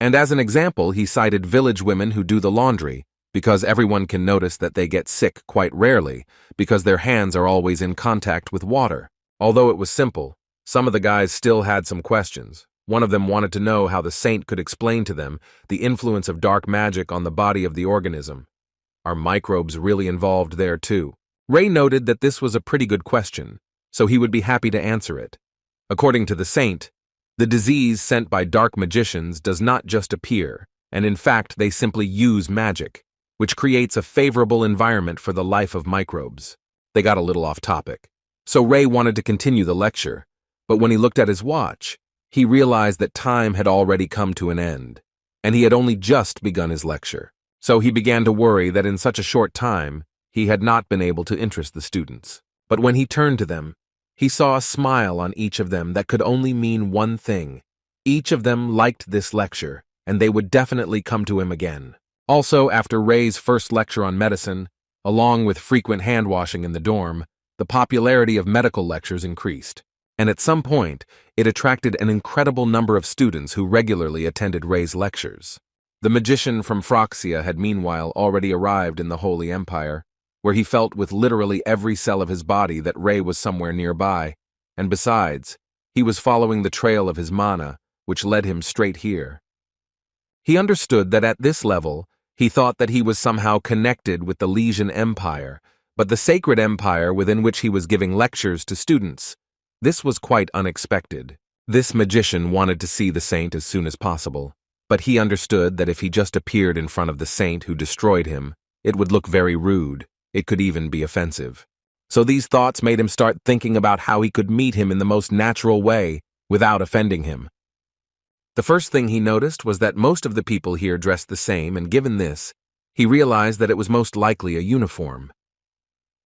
And as an example, he cited village women who do the laundry, because everyone can notice that they get sick quite rarely, because their hands are always in contact with water. Although it was simple, some of the guys still had some questions. One of them wanted to know how the saint could explain to them the influence of dark magic on the body of the organism. Are microbes really involved there too? Ray noted that this was a pretty good question, so he would be happy to answer it. According to the saint, the disease sent by dark magicians does not just appear, and in fact they simply use magic, which creates a favorable environment for the life of microbes. They got a little off topic. So Ray wanted to continue the lecture, but when he looked at his watch, he realized that time had already come to an end, and he had only just begun his lecture. So he began to worry that in such a short time, he had not been able to interest the students. But when he turned to them, he saw a smile on each of them that could only mean one thing. Each of them liked this lecture, and they would definitely come to him again. Also, after Ray's first lecture on medicine, along with frequent hand-washing in the dorm, the popularity of medical lectures increased. And at some point, it attracted an incredible number of students who regularly attended Ray's lectures. The magician from Phroxia had meanwhile already arrived in the Holy Empire, where he felt with literally every cell of his body that Ray was somewhere nearby, and besides, he was following the trail of his mana, which led him straight here. He understood that at this level, he thought that he was somehow connected with the Lesian Empire, but the sacred empire within which he was giving lectures to students. This was quite unexpected. This magician wanted to see the saint as soon as possible, but he understood that if he just appeared in front of the saint who destroyed him, it would look very rude. It could even be offensive. So these thoughts made him start thinking about how he could meet him in the most natural way without offending him. The first thing he noticed was that most of the people here dressed the same, and given this, he realized that it was most likely a uniform.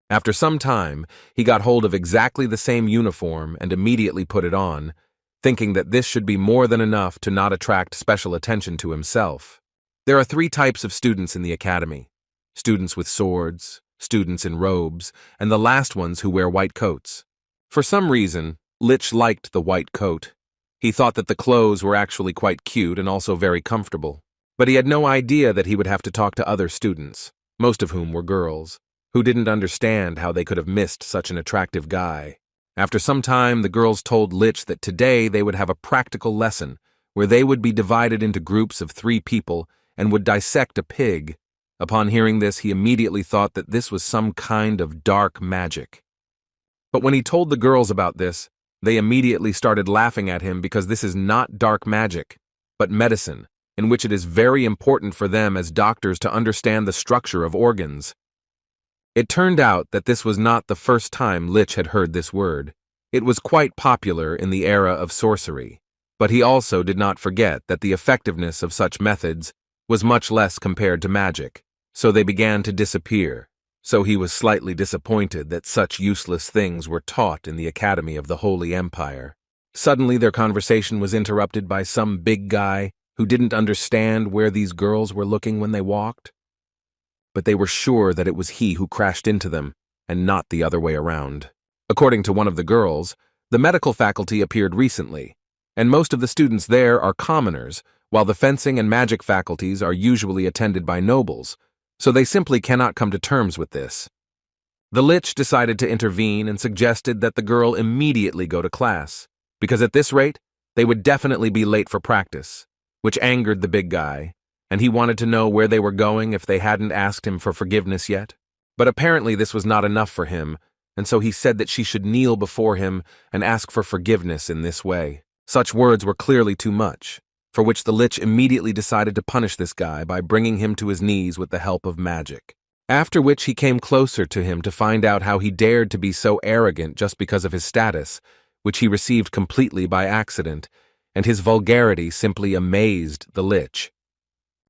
After some time, he got hold of exactly the same uniform and immediately put it on, thinking that this should be more than enough to not attract special attention to himself. There are 3 types of students in the academy: students with swords, students in robes, and the last ones who wear white coats. For some reason, Lich liked the white coat. He thought that the clothes were actually quite cute and also very comfortable. But he had no idea that he would have to talk to other students, most of whom were girls, who didn't understand how they could have missed such an attractive guy. After some time, the girls told Lich that today they would have a practical lesson where they would be divided into groups of 3 people and would dissect a pig. Upon hearing this, he immediately thought that this was some kind of dark magic. But when he told the girls about this, they immediately started laughing at him because this is not dark magic, but medicine, in which it is very important for them as doctors to understand the structure of organs. It turned out that this was not the first time Lich had heard this word. It was quite popular in the era of sorcery, but he also did not forget that the effectiveness of such methods was much less compared to magic, so they began to disappear. So he was slightly disappointed that such useless things were taught in the Academy of the Holy Empire. Suddenly their conversation was interrupted by some big guy who didn't understand where these girls were looking when they walked. But they were sure that it was he who crashed into them, and not the other way around. According to one of the girls, the medical faculty appeared recently, and most of the students there are commoners, while the fencing and magic faculties are usually attended by nobles, so they simply cannot come to terms with this. The Lich decided to intervene and suggested that the girl immediately go to class, because at this rate, they would definitely be late for practice, which angered the big guy, and he wanted to know where they were going if they hadn't asked him for forgiveness yet. But apparently this was not enough for him, and so he said that she should kneel before him and ask for forgiveness in this way. Such words were clearly too much, for which the Lich immediately decided to punish this guy by bringing him to his knees with the help of magic. After which he came closer to him to find out how he dared to be so arrogant just because of his status, which he received completely by accident, and his vulgarity simply amazed the Lich.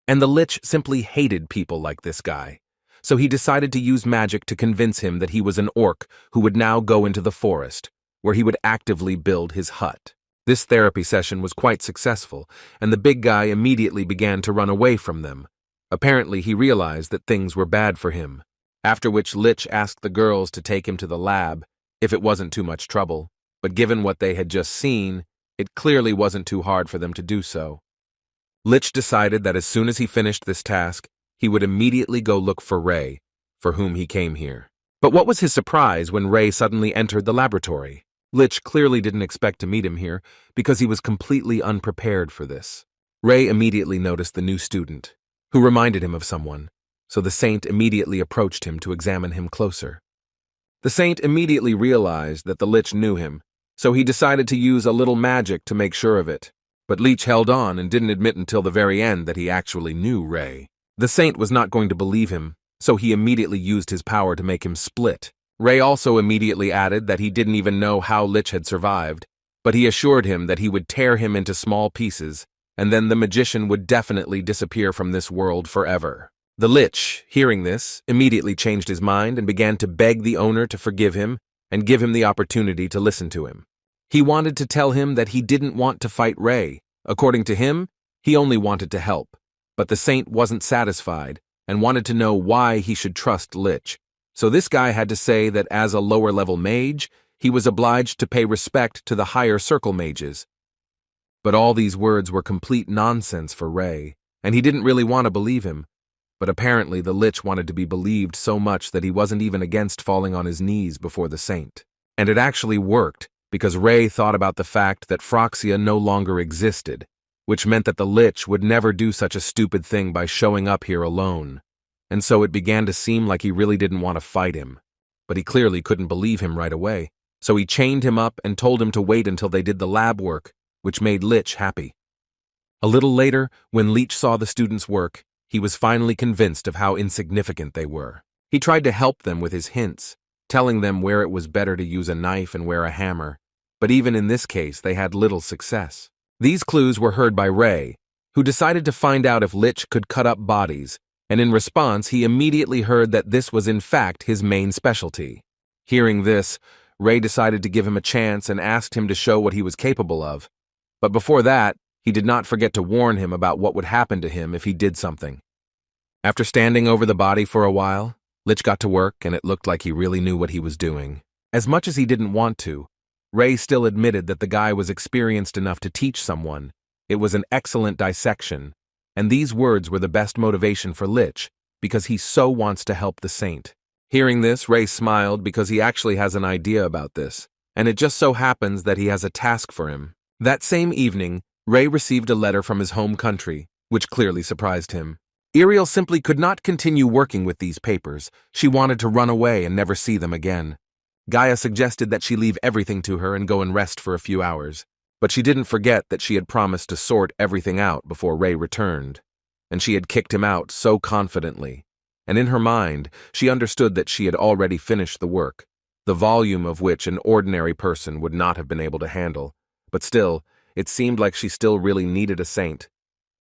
And the Lich simply hated people like this guy, so he decided to use magic to convince him that he was an orc who would now go into the forest, where he would actively build his hut. This therapy session was quite successful, and the big guy immediately began to run away from them. Apparently he realized that things were bad for him, after which Lich asked the girls to take him to the lab, if it wasn't too much trouble, but given what they had just seen, it clearly wasn't too hard for them to do so. Lich decided that as soon as he finished this task, he would immediately go look for Ray, for whom he came here. But what was his surprise when Ray suddenly entered the laboratory? Lich clearly didn't expect to meet him here, because he was completely unprepared for this. Ray immediately noticed the new student, who reminded him of someone, so the saint immediately approached him to examine him closer. The saint immediately realized that the Lich knew him, so he decided to use a little magic to make sure of it. But Lich held on and didn't admit until the very end that he actually knew Ray. The saint was not going to believe him, so he immediately used his power to make him split. Ray also immediately added that he didn't even know how Lich had survived, but he assured him that he would tear him into small pieces, and then the magician would definitely disappear from this world forever. The Lich, hearing this, immediately changed his mind and began to beg the owner to forgive him and give him the opportunity to listen to him. He wanted to tell him that he didn't want to fight Ray. According to him, he only wanted to help. But the saint wasn't satisfied and wanted to know why he should trust Lich. So this guy had to say that as a lower-level mage, he was obliged to pay respect to the higher circle mages. But all these words were complete nonsense for Ray, and he didn't really want to believe him. But apparently the Lich wanted to be believed so much that he wasn't even against falling on his knees before the saint. And it actually worked, because Ray thought about the fact that Phroxia no longer existed, which meant that the Lich would never do such a stupid thing by showing up here alone. And so it began to seem like he really didn't want to fight him. But he clearly couldn't believe him right away, so he chained him up and told him to wait until they did the lab work, which made Lich happy. A little later, when Lich saw the students' work, he was finally convinced of how insignificant they were. He tried to help them with his hints, telling them where it was better to use a knife and where a hammer, but even in this case they had little success. These clues were heard by Ray, who decided to find out if Lich could cut up bodies and in response he immediately heard that this was in fact his main specialty. Hearing this, Ray decided to give him a chance and asked him to show what he was capable of. But before that, he did not forget to warn him about what would happen to him if he did something. After standing over the body for a while, Lich got to work and it looked like he really knew what he was doing. As much as he didn't want to, Ray still admitted that the guy was experienced enough to teach someone. It was an excellent dissection, and these words were the best motivation for Lich, because he so wants to help the saint. Hearing this, Ray smiled because he actually has an idea about this, and it just so happens that he has a task for him. That same evening, Ray received a letter from his home country, which clearly surprised him. Ariel simply could not continue working with these papers. She wanted to run away and never see them again. Gaia suggested that she leave everything to her and go and rest for a few hours, but she didn't forget that she had promised to sort everything out before Ray returned, and she had kicked him out so confidently. And in her mind, she understood that she had already finished the work, the volume of which an ordinary person would not have been able to handle. But still, it seemed like she still really needed a saint.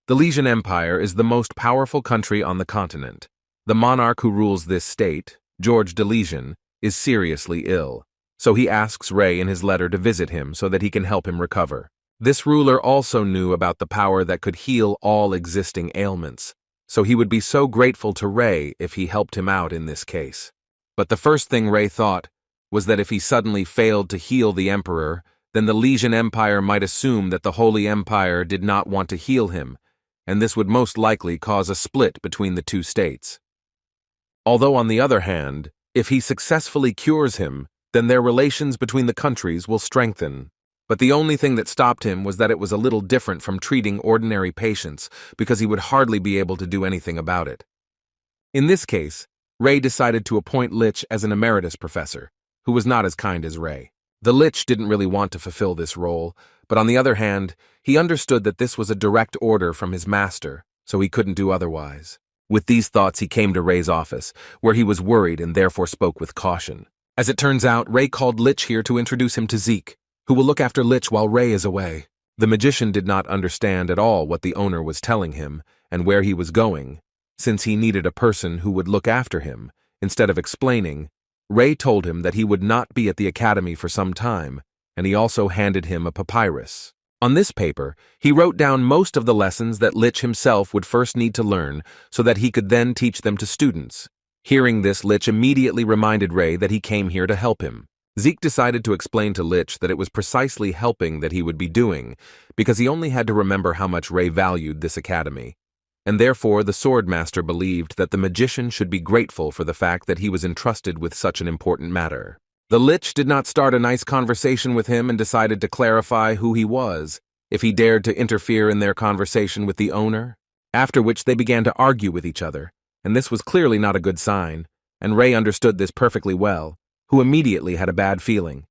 The Legion Empire is the most powerful country on the continent. The monarch who rules this state, George de Legion, is seriously ill, so he asks Ray in his letter to visit him so that he can help him recover. This ruler also knew about the power that could heal all existing ailments, so he would be so grateful to Ray if he helped him out in this case. But the first thing Ray thought was that if he suddenly failed to heal the Emperor, then the Legion Empire might assume that the Holy Empire did not want to heal him, and this would most likely cause a split between the two states. Although on the other hand, if he successfully cures him, then their relations between the countries will strengthen. But the only thing that stopped him was that it was a little different from treating ordinary patients, because he would hardly be able to do anything about it. In this case, Ray decided to appoint Lich as an emeritus professor, who was not as kind as Ray. The Lich didn't really want to fulfill this role, but on the other hand, he understood that this was a direct order from his master, so he couldn't do otherwise. With these thoughts, he came to Ray's office, where he was worried and therefore spoke with caution. As it turns out, Ray called Lich here to introduce him to Zeke, who will look after Lich while Ray is away. The magician did not understand at all what the owner was telling him and where he was going, since he needed a person who would look after him. Instead of explaining, Ray told him that he would not be at the academy for some time, and he also handed him a papyrus. On this paper, he wrote down most of the lessons that Lich himself would first need to learn so that he could then teach them to students. Hearing this, Lich immediately reminded Ray that he came here to help him. Zeke decided to explain to Lich that it was precisely helping that he would be doing, because he only had to remember how much Ray valued this academy. And therefore the Swordmaster believed that the magician should be grateful for the fact that he was entrusted with such an important matter. The Lich did not start a nice conversation with him and decided to clarify who he was, if he dared to interfere in their conversation with the owner, after which they began to argue with each other, and this was clearly not a good sign, and Ray understood this perfectly well, who immediately had a bad feeling.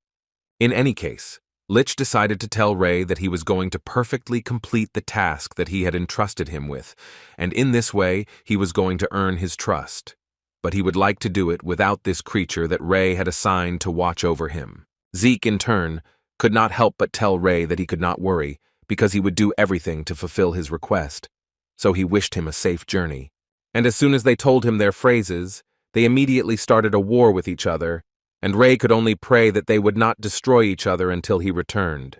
In any case, Lich decided to tell Ray that he was going to perfectly complete the task that he had entrusted him with, and in this way he was going to earn his trust. But he would like to do it without this creature that Ray had assigned to watch over him. Zeke, in turn, could not help but tell Ray that he could not worry, because he would do everything to fulfill his request. So he wished him a safe journey. And as soon as they told him their phrases, they immediately started a war with each other, and Ray could only pray that they would not destroy each other until he returned.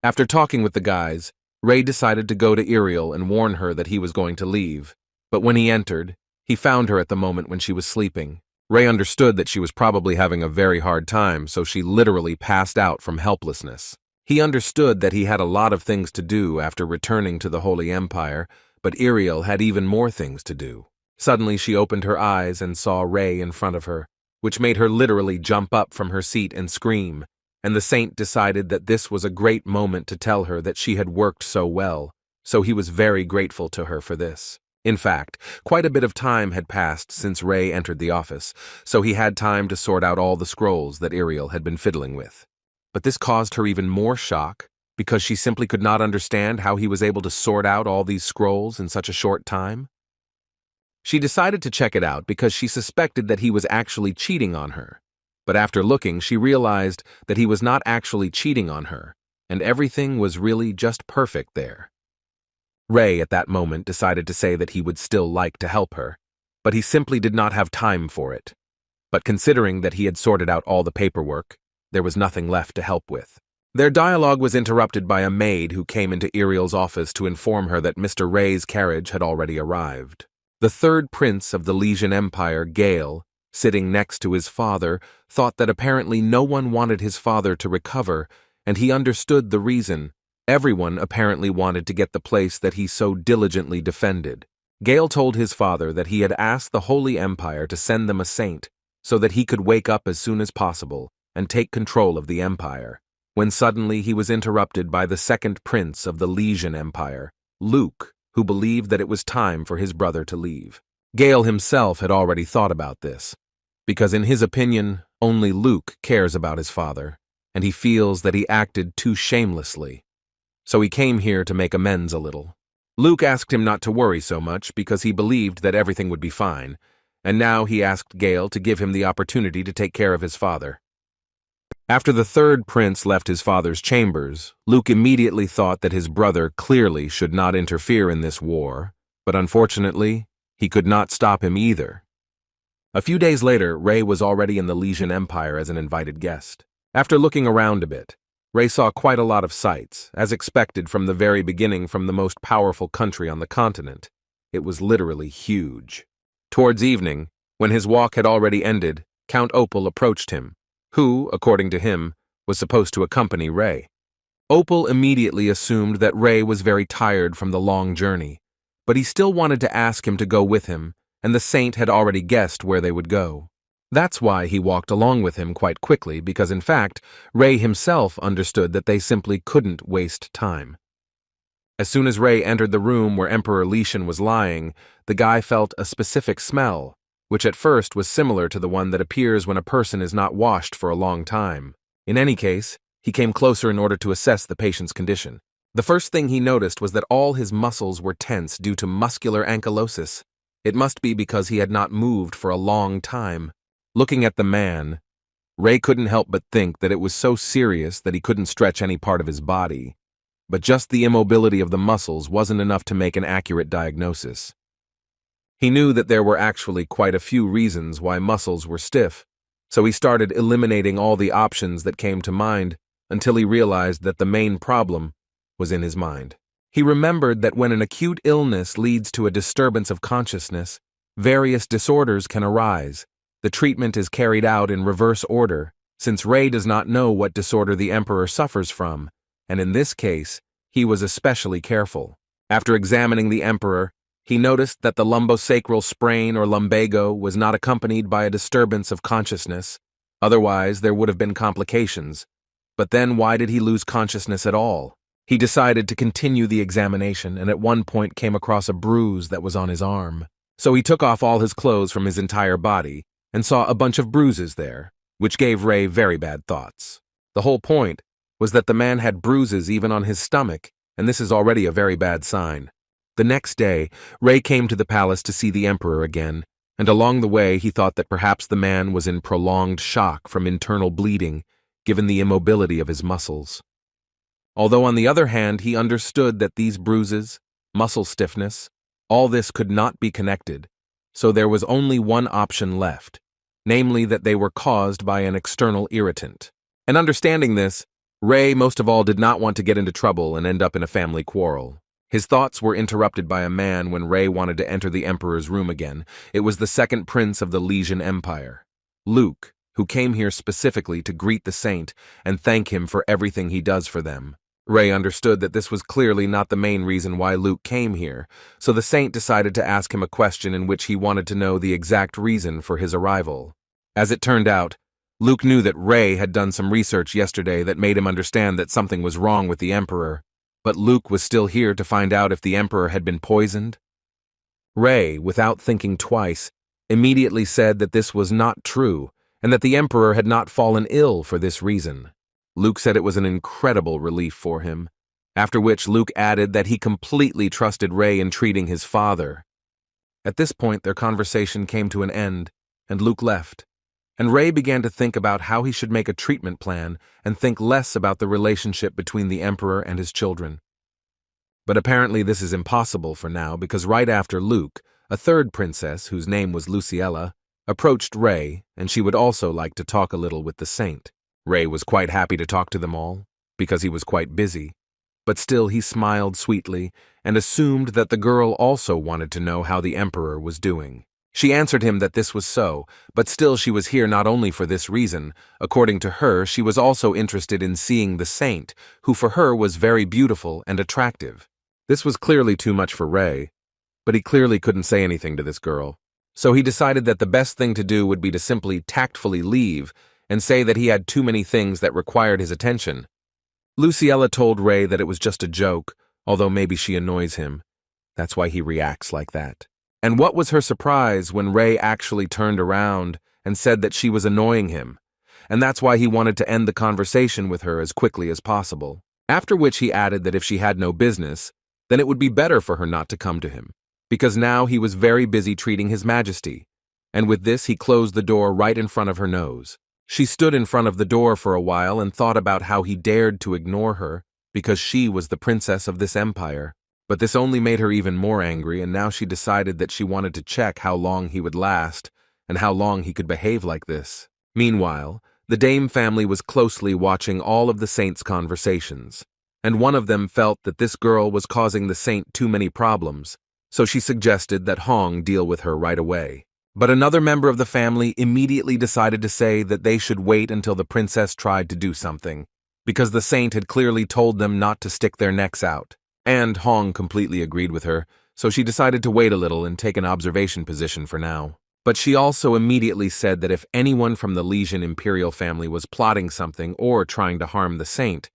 After talking with the guys, Ray decided to go to Ariel and warn her that he was going to leave. But when he entered, he found her at the moment when she was sleeping. Ray understood that she was probably having a very hard time, so she literally passed out from helplessness. He understood that he had a lot of things to do after returning to the Holy Empire, but Ariel had even more things to do. Suddenly she opened her eyes and saw Ray in front of her, which made her literally jump up from her seat and scream, and the saint decided that this was a great moment to tell her that she had worked so well, so he was very grateful to her for this. In fact, quite a bit of time had passed since Ray entered the office, so he had time to sort out all the scrolls that Ariel had been fiddling with. But this caused her even more shock, because she simply could not understand how he was able to sort out all these scrolls in such a short time. She decided to check it out because she suspected that he was actually cheating on her. But after looking, she realized that he was not actually cheating on her, and everything was really just perfect there. Ray, at that moment, decided to say that he would still like to help her, but he simply did not have time for it. But considering that he had sorted out all the paperwork, there was nothing left to help with. Their dialogue was interrupted by a maid who came into Ariel's office to inform her that Mr. Ray's carriage had already arrived. The third prince of the Legion Empire, Gale, sitting next to his father, thought that apparently no one wanted his father to recover, and he understood the reason. Everyone apparently wanted to get the place that he so diligently defended. Gale told his father that he had asked the Holy Empire to send them a saint so that he could wake up as soon as possible and take control of the empire, when suddenly he was interrupted by the second prince of the Legion Empire, Luke, who believed that it was time for his brother to leave. Gale himself had already thought about this, because in his opinion, only Luke cares about his father, and he feels that he acted too shamelessly. So he came here to make amends a little. Luke asked him not to worry so much because he believed that everything would be fine, and now he asked Gale to give him the opportunity to take care of his father. After the third prince left his father's chambers, Luke immediately thought that his brother clearly should not interfere in this war, but unfortunately, he could not stop him either. A few days later, Ray was already in the Legion Empire as an invited guest. After looking around a bit, Ray saw quite a lot of sights, as expected from the very beginning from the most powerful country on the continent. It was literally huge. Towards evening, when his walk had already ended, Count Opal approached him, who, according to him, was supposed to accompany Ray. Opal immediately assumed that Ray was very tired from the long journey, but he still wanted to ask him to go with him, and the saint had already guessed where they would go. That's why he walked along with him quite quickly, because in fact, Ray himself understood that they simply couldn't waste time. As soon as Ray entered the room where Emperor Lishan was lying, the guy felt a specific smell, which at first was similar to the one that appears when a person is not washed for a long time. In any case, he came closer in order to assess the patient's condition. The first thing he noticed was that all his muscles were tense due to muscular ankylosis. It must be because he had not moved for a long time. Looking at the man, Ray couldn't help but think that it was so serious that he couldn't stretch any part of his body. But just the immobility of the muscles wasn't enough to make an accurate diagnosis. He knew that there were actually quite a few reasons why muscles were stiff, so he started eliminating all the options that came to mind until he realized that the main problem was in his mind. He remembered that when an acute illness leads to a disturbance of consciousness, various disorders can arise. The treatment is carried out in reverse order, since Ray does not know what disorder the Emperor suffers from, and in this case, he was especially careful. After examining the Emperor, he noticed that the lumbosacral sprain or lumbago was not accompanied by a disturbance of consciousness. Otherwise, there would have been complications. But then why did he lose consciousness at all? He decided to continue the examination and at one point came across a bruise that was on his arm. So he took off all his clothes from his entire body and saw a bunch of bruises there, which gave Ray very bad thoughts. The whole point was that the man had bruises even on his stomach, and this is already a very bad sign. The next day, Ray came to the palace to see the Emperor again, and along the way he thought that perhaps the man was in prolonged shock from internal bleeding, given the immobility of his muscles. Although on the other hand he understood that these bruises, muscle stiffness, all this could not be connected, so there was only one option left, namely that they were caused by an external irritant. And understanding this, Ray most of all did not want to get into trouble and end up in a family quarrel. His thoughts were interrupted by a man when Ray wanted to enter the Emperor's room again. It was the second prince of the Legion Empire, Luke, who came here specifically to greet the saint and thank him for everything he does for them. Ray understood that this was clearly not the main reason why Luke came here, so the saint decided to ask him a question in which he wanted to know the exact reason for his arrival. As it turned out, Luke knew that Ray had done some research yesterday that made him understand that something was wrong with the Emperor, but Luke was still here to find out if the Emperor had been poisoned. Ray, without thinking twice, immediately said that this was not true and that the Emperor had not fallen ill for this reason. Luke said it was an incredible relief for him, after which Luke added that he completely trusted Ray in treating his father. At this point, their conversation came to an end, and Luke left, and Ray began to think about how he should make a treatment plan and think less about the relationship between the Emperor and his children. But apparently this is impossible for now because right after Luke, a third princess, whose name was Luciella, approached Ray, and she would also like to talk a little with the saint. Ray was quite happy to talk to them all, because he was quite busy. But still he smiled sweetly and assumed that the girl also wanted to know how the emperor was doing. She answered him that this was so, but still she was here not only for this reason. According to her, she was also interested in seeing the saint, who for her was very beautiful and attractive. This was clearly too much for Ray, but he clearly couldn't say anything to this girl. So he decided that the best thing to do would be to simply tactfully leave and say that he had too many things that required his attention. Luciella told Ray that it was just a joke, although maybe she annoys him. That's why he reacts like that. And what was her surprise when Ray actually turned around and said that she was annoying him, and that's why he wanted to end the conversation with her as quickly as possible. After which he added that if she had no business, then it would be better for her not to come to him, because now he was very busy treating His Majesty, and with this he closed the door right in front of her nose. She stood in front of the door for a while and thought about how he dared to ignore her, because she was the princess of this empire. But this only made her even more angry, and now she decided that she wanted to check how long he would last, and how long he could behave like this. Meanwhile, the Dame family was closely watching all of the saint's conversations, and one of them felt that this girl was causing the saint too many problems, so she suggested that Hong deal with her right away. But another member of the family immediately decided to say that they should wait until the princess tried to do something, because the saint had clearly told them not to stick their necks out. And Hong completely agreed with her, so she decided to wait a little and take an observation position for now. But she also immediately said that if anyone from the Legion Imperial family was plotting something or trying to harm the saint,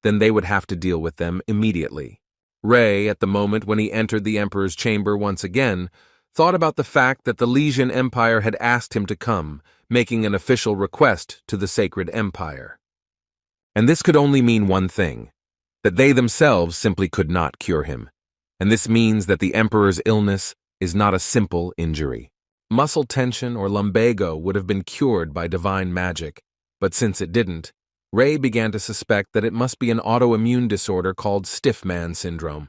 then they would have to deal with them immediately. Ray, at the moment when he entered the Emperor's chamber once again, thought about the fact that the Legion Empire had asked him to come, making an official request to the Sacred Empire. And this could only mean one thing, that they themselves simply could not cure him. And this means that the Emperor's illness is not a simple injury. Muscle tension or lumbago would have been cured by divine magic, but since it didn't, Ray began to suspect that it must be an autoimmune disorder called stiff man syndrome.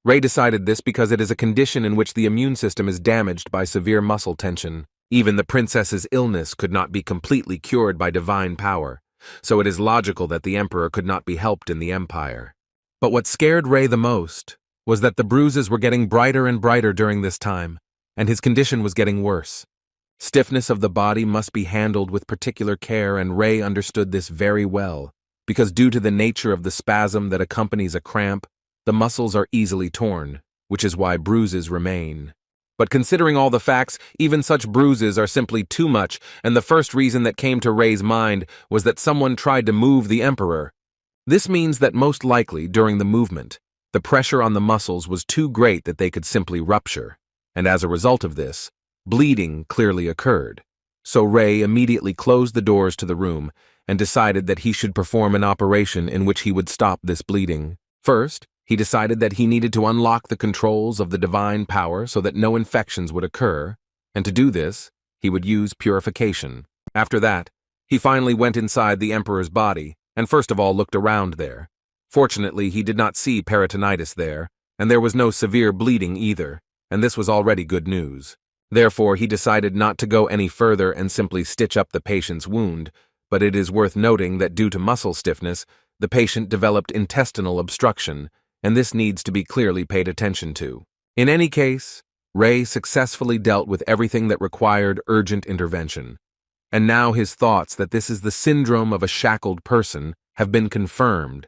Ray decided this because it is a condition in which the immune system is damaged by severe muscle tension. Even the princess's illness could not be completely cured by divine power, so it is logical that the emperor could not be helped in the empire. But what scared Ray the most was that the bruises were getting brighter and brighter during this time, and his condition was getting worse. Stiffness of the body must be handled with particular care, and Ray understood this very well, because due to the nature of the spasm that accompanies a cramp, the muscles are easily torn, which is why bruises remain. But considering all the facts, even such bruises are simply too much, and the first reason that came to Ray's mind was that someone tried to move the emperor. This means that most likely, during the movement, the pressure on the muscles was too great that they could simply rupture, and as a result of this, bleeding clearly occurred. So Ray immediately closed the doors to the room and decided that he should perform an operation in which he would stop this bleeding. First, he decided that he needed to unlock the controls of the divine power so that no infections would occur, and to do this, he would use purification. After that, he finally went inside the emperor's body and first of all looked around there. Fortunately, he did not see peritonitis there, and there was no severe bleeding either, and this was already good news. Therefore, he decided not to go any further and simply stitch up the patient's wound, but it is worth noting that due to muscle stiffness, the patient developed intestinal obstruction, and this needs to be clearly paid attention to. In any case, Ray successfully dealt with everything that required urgent intervention, and now his thoughts that this is the syndrome of a shackled person have been confirmed.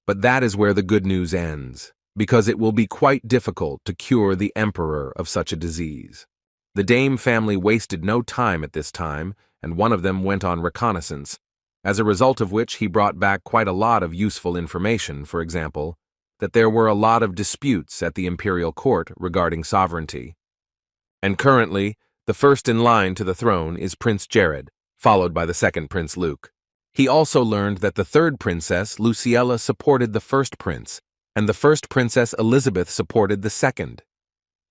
But that is where the good news ends, because it will be quite difficult to cure the emperor of such a disease. The Dame family wasted no time at this time, and one of them went on reconnaissance, as a result of which he brought back quite a lot of useful information. For example, that there were a lot of disputes at the imperial court regarding sovereignty. And currently, the first in line to the throne is Prince Jared, followed by the second Prince Luke. He also learned that the third princess, Luciella, supported the first prince, and the first princess, Elizabeth, supported the second.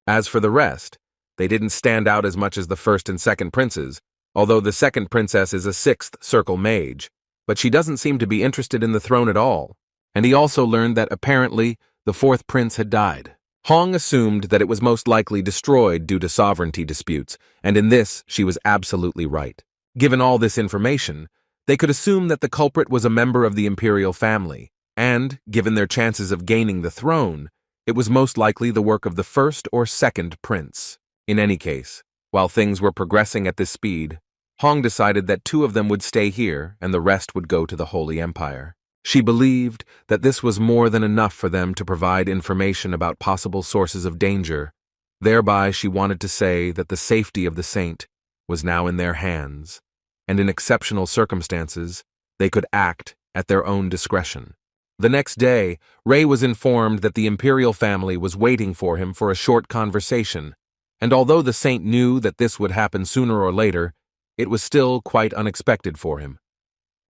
As for the rest, they didn't stand out as much as the first and second princes, although the second princess is a sixth circle mage, but she doesn't seem to be interested in the throne at all. And he also learned that apparently the fourth prince had died. Hong assumed that it was most likely destroyed due to sovereignty disputes, and in this she was absolutely right. Given all this information, they could assume that the culprit was a member of the imperial family, and, given their chances of gaining the throne, it was most likely the work of the first or second prince. In any case, while things were progressing at this speed, Hong decided that two of them would stay here and the rest would go to the Holy Empire. She believed that this was more than enough for them to provide information about possible sources of danger. Thereby, she wanted to say that the safety of the saint was now in their hands, and in exceptional circumstances, they could act at their own discretion. The next day, Rei was informed that the imperial family was waiting for him for a short conversation, and although the saint knew that this would happen sooner or later, it was still quite unexpected for him.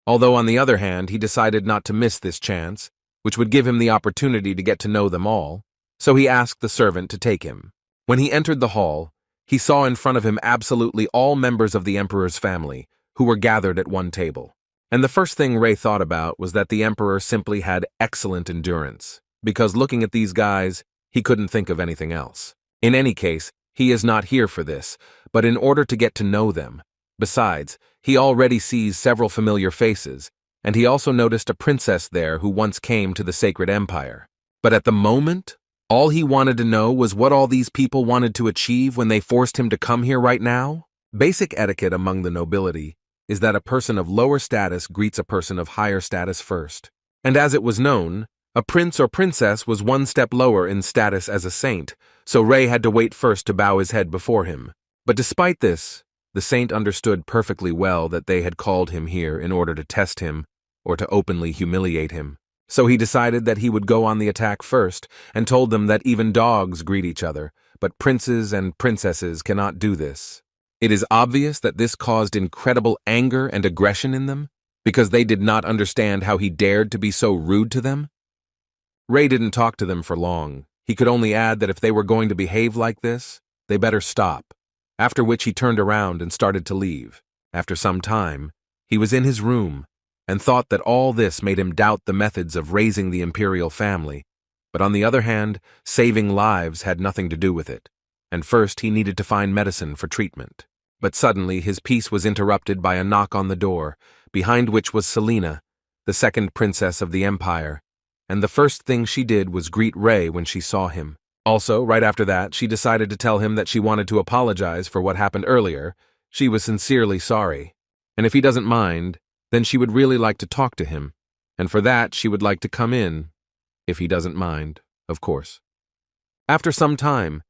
Although on the other hand, he decided not to miss this chance, which would give him the opportunity to get to know them all, so he asked the servant to take him. When he entered the hall, he saw in front of him absolutely all members of the emperor's family, who were gathered at one table. And the first thing Rei thought about was that the emperor simply had excellent endurance, because looking at these guys, he couldn't think of anything else. In any case, he is not here for this, but in order to get to know them. Besides, he already sees several familiar faces, and he also noticed a princess there who once came to the Sacred Empire. But at the moment, all he wanted to know was what all these people wanted to achieve when they forced him to come here right now. Basic etiquette among the nobility is that a person of lower status greets a person of higher status first. And as it was known, a prince or princess was one step lower in status as a saint, so Rei had to wait first to bow his head before him. But despite this, the saint understood perfectly well that they had called him here in order to test him or to openly humiliate him. So he decided that he would go on the attack first and told them that even dogs greet each other, but princes and princesses cannot do this. It is obvious that this caused incredible anger and aggression in them because they did not understand how he dared to be so rude to them. Rei didn't talk to them for long. He could only add that if they were going to behave like this, they better stop. After which he turned around and started to leave. After some time, he was in his room and thought that all this made him doubt the methods of raising the imperial family. But on the other hand, saving lives had nothing to do with it. And first he needed to find medicine for treatment. But suddenly his peace was interrupted by a knock on the door, behind which was Selena, the second princess of the empire, and the first thing she did was greet Rei when she saw him. Also, right after that, she decided to tell him that she wanted to apologize for what happened earlier. She was sincerely sorry. And if he doesn't mind, then she would really like to talk to him. And for that, she would like to come in. If he doesn't mind, of course. After some time,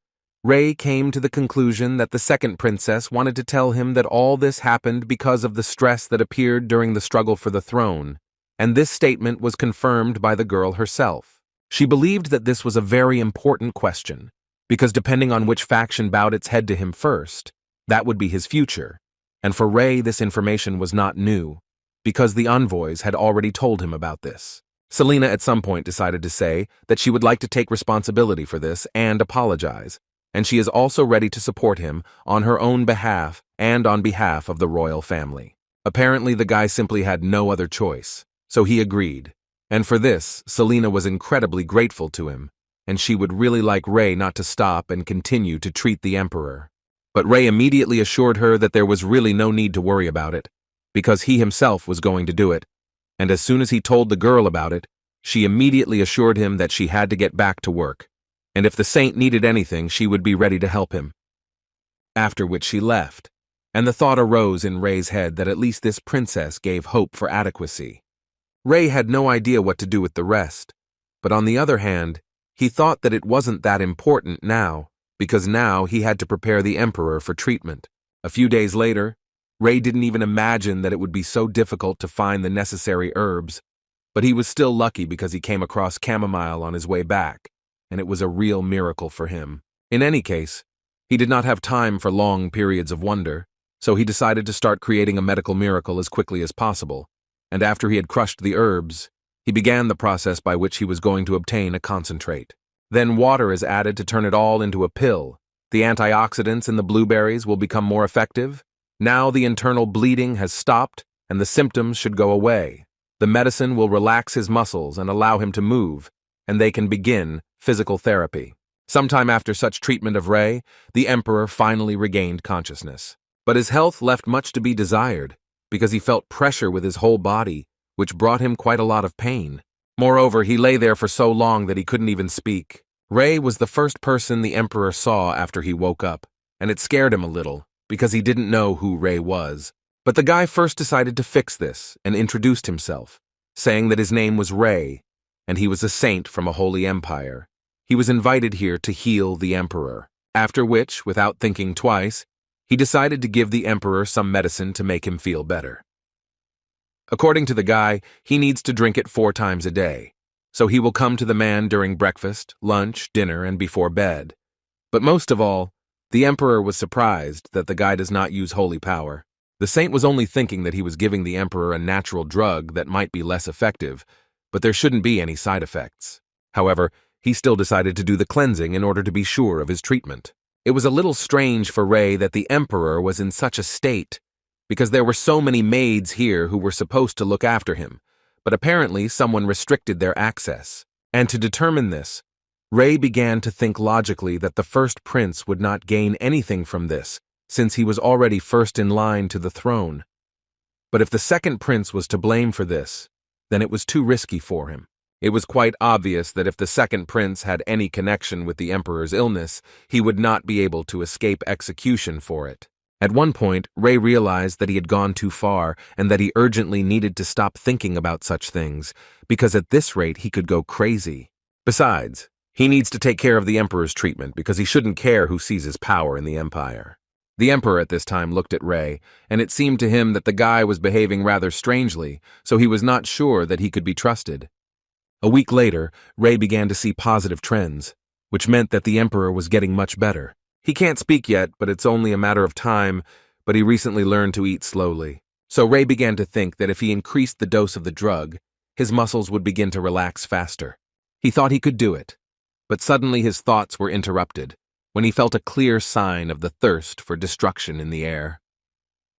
Rei came to the conclusion that the second princess wanted to tell him that all this happened because of the stress that appeared during the struggle for the throne, and this statement was confirmed by the girl herself. She believed that this was a very important question, because depending on which faction bowed its head to him first, that would be his future, and for Rei this information was not new, because the envoys had already told him about this. Selena at some point decided to say that she would like to take responsibility for this and apologize, and she is also ready to support him on her own behalf and on behalf of the royal family. Apparently the guy simply had no other choice, so he agreed. And for this, Selena was incredibly grateful to him, and she would really like Rei not to stop and continue to treat the emperor. But Rei immediately assured her that there was really no need to worry about it, because he himself was going to do it, and as soon as he told the girl about it, she immediately assured him that she had to get back to work, and if the saint needed anything, she would be ready to help him. After which she left, and the thought arose in Rei's head that at least this princess gave hope for adequacy. Rei had no idea what to do with the rest, but on the other hand, he thought that it wasn't that important now, because now he had to prepare the emperor for treatment. A few days later, Rei didn't even imagine that it would be so difficult to find the necessary herbs, but he was still lucky because he came across chamomile on his way back, and it was a real miracle for him. In any case, he did not have time for long periods of wonder, so he decided to start creating a medical miracle as quickly as possible. And after he had crushed the herbs, he began the process by which he was going to obtain a concentrate. Then water is added to turn it all into a pill. The antioxidants in the blueberries will become more effective. Now the internal bleeding has stopped and the symptoms should go away. The medicine will relax his muscles and allow him to move, and they can begin physical therapy. Sometime after such treatment of Rei, the Emperor finally regained consciousness. But his health left much to be desired, because he felt pressure with his whole body, which brought him quite a lot of pain. Moreover, he lay there for so long that he couldn't even speak. Rei was the first person the Emperor saw after he woke up, and it scared him a little, because he didn't know who Rei was. But the guy first decided to fix this and introduced himself, saying that his name was Rei, and he was a saint from a holy empire. He was invited here to heal the Emperor, after which, without thinking twice, he decided to give the Emperor some medicine to make him feel better. According to the guy, he needs to drink it 4 times a day, so he will come to the man during breakfast, lunch, dinner, and before bed. But most of all, the Emperor was surprised that the guy does not use holy power. The saint was only thinking that he was giving the Emperor a natural drug that might be less effective, but there shouldn't be any side effects. However, he still decided to do the cleansing in order to be sure of his treatment. It was a little strange for Rei that the Emperor was in such a state, because there were so many maids here who were supposed to look after him, but apparently someone restricted their access. And to determine this, Rei began to think logically that the first prince would not gain anything from this, since he was already first in line to the throne. But if the second prince was to blame for this, then it was too risky for him. It was quite obvious that if the second prince had any connection with the Emperor's illness, he would not be able to escape execution for it. At one point, Rei realized that he had gone too far and that he urgently needed to stop thinking about such things, because at this rate he could go crazy. Besides, he needs to take care of the Emperor's treatment because he shouldn't care who sees his power in the Empire. The Emperor at this time looked at Rei, and it seemed to him that the guy was behaving rather strangely, so he was not sure that he could be trusted. A week later, Rei began to see positive trends, which meant that the Emperor was getting much better. He can't speak yet, but it's only a matter of time, but he recently learned to eat slowly. So Rei began to think that if he increased the dose of the drug, his muscles would begin to relax faster. He thought he could do it, but suddenly his thoughts were interrupted when he felt a clear sign of the thirst for destruction in the air.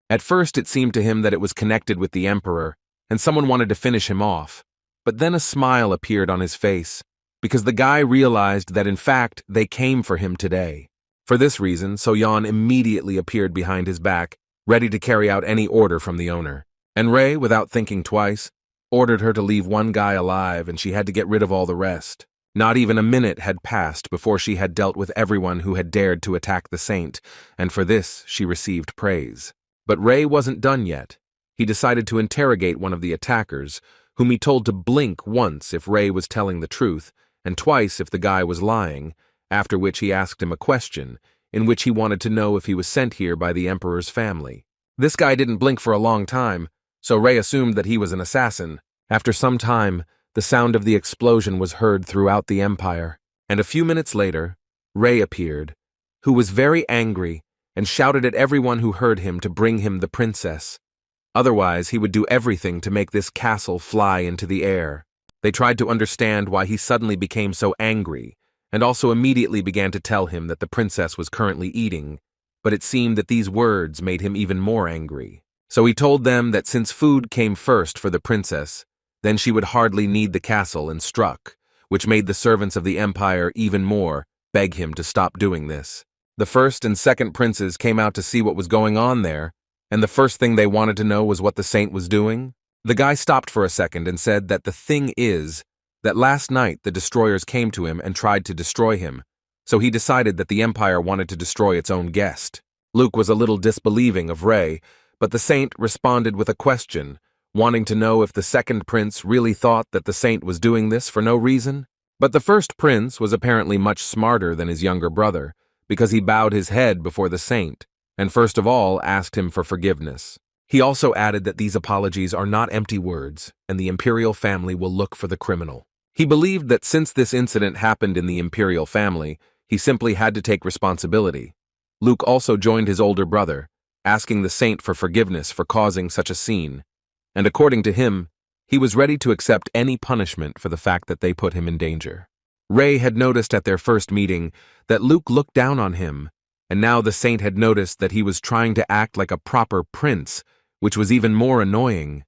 At first it seemed to him that it was connected with the Emperor, and someone wanted to finish him off, but then a smile appeared on his face, because the guy realized that in fact they came for him today. For this reason, So-yeon immediately appeared behind his back, ready to carry out any order from the owner. And Rei, without thinking twice, ordered her to leave one guy alive and she had to get rid of all the rest. Not even a minute had passed before she had dealt with everyone who had dared to attack the saint, and for this she received praise. But Rei wasn't done yet. He decided to interrogate one of the attackers, whom he told to blink once if Rei was telling the truth, and twice if the guy was lying, after which he asked him a question, in which he wanted to know if he was sent here by the Emperor's family. This guy didn't blink for a long time, so Rei assumed that he was an assassin. After some time, the sound of the explosion was heard throughout the empire, and a few minutes later, Rei appeared, who was very angry and shouted at everyone who heard him to bring him the princess. Otherwise, he would do everything to make this castle fly into the air. They tried to understand why he suddenly became so angry, and also immediately began to tell him that the princess was currently eating, but it seemed that these words made him even more angry. So he told them that since food came first for the princess, then she would hardly need the castle and struck, which made the servants of the empire even more beg him to stop doing this. The first and second princes came out to see what was going on there, and the first thing they wanted to know was what the saint was doing. The guy stopped for a second and said that the thing is that last night the destroyers came to him and tried to destroy him, so he decided that the empire wanted to destroy its own guest. Luke was a little disbelieving of Rei, but the saint responded with a question, wanting to know if the second prince really thought that the saint was doing this for no reason. But the first prince was apparently much smarter than his younger brother, because he bowed his head before the saint, and first of all asked him for forgiveness. He also added that these apologies are not empty words, and the imperial family will look for the criminal. He believed that since this incident happened in the imperial family, he simply had to take responsibility. Luke also joined his older brother, asking the saint for forgiveness for causing such a scene, and according to him, he was ready to accept any punishment for the fact that they put him in danger. Rei had noticed at their first meeting that Luke looked down on him, and now the saint had noticed that he was trying to act like a proper prince, which was even more annoying.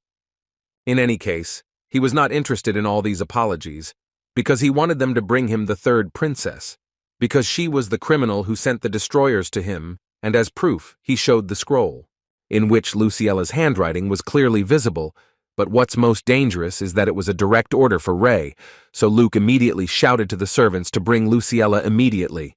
In any case, he was not interested in all these apologies, because he wanted them to bring him the third princess, because she was the criminal who sent the destroyers to him, and as proof, he showed the scroll, in which Luciella's handwriting was clearly visible. But what's most dangerous is that it was a direct order for Rei, so Luke immediately shouted to the servants to bring Luciella immediately.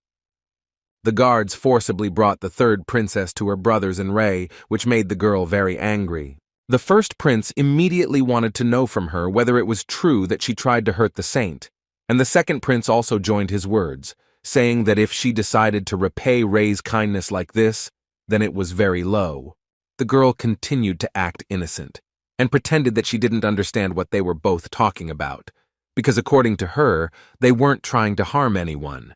The guards forcibly brought the third princess to her brothers and Rei, which made the girl very angry. The first prince immediately wanted to know from her whether it was true that she tried to hurt the saint, and the second prince also joined his words, saying that if she decided to repay Rei's kindness like this, then it was very low. The girl continued to act innocent, and pretended that she didn't understand what they were both talking about, because according to her, they weren't trying to harm anyone.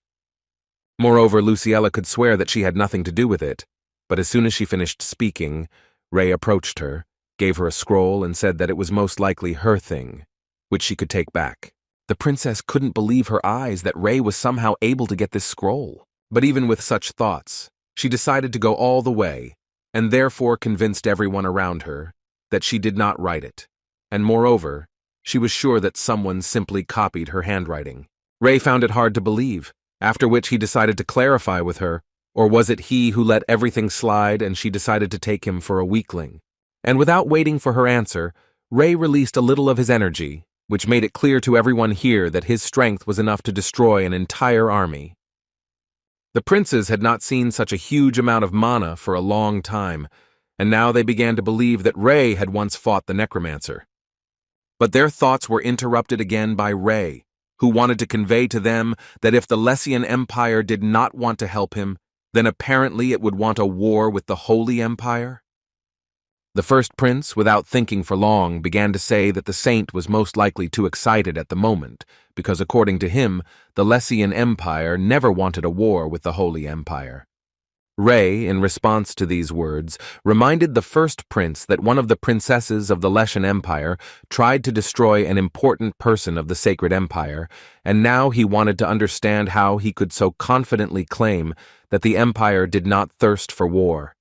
Moreover, Luciella could swear that she had nothing to do with it, but as soon as she finished speaking, Rei approached her, gave her a scroll, and said that it was most likely her thing, which she could take back. The princess couldn't believe her eyes that Rei was somehow able to get this scroll. But even with such thoughts, she decided to go all the way, and therefore convinced everyone around her that she did not write it, and moreover, she was sure that someone simply copied her handwriting. Rei found it hard to believe, after which he decided to clarify with her, or was it he who let everything slide and she decided to take him for a weakling? And without waiting for her answer, Rei released a little of his energy, which made it clear to everyone here that his strength was enough to destroy an entire army. The princes had not seen such a huge amount of mana for a long time, and now they began to believe that Rei had once fought the necromancer. But their thoughts were interrupted again by Rei, who wanted to convey to them that if the Lessian Empire did not want to help him, then apparently it would want a war with the Holy Empire. The first prince, without thinking for long, began to say that the saint was most likely too excited at the moment, because according to him, the Lessian Empire never wanted a war with the Holy Empire. Rei, in response to these words, reminded the first prince that one of the princesses of the Lessian Empire tried to destroy an important person of the Sacred Empire, and now he wanted to understand how he could so confidently claim that the Empire did not thirst for war.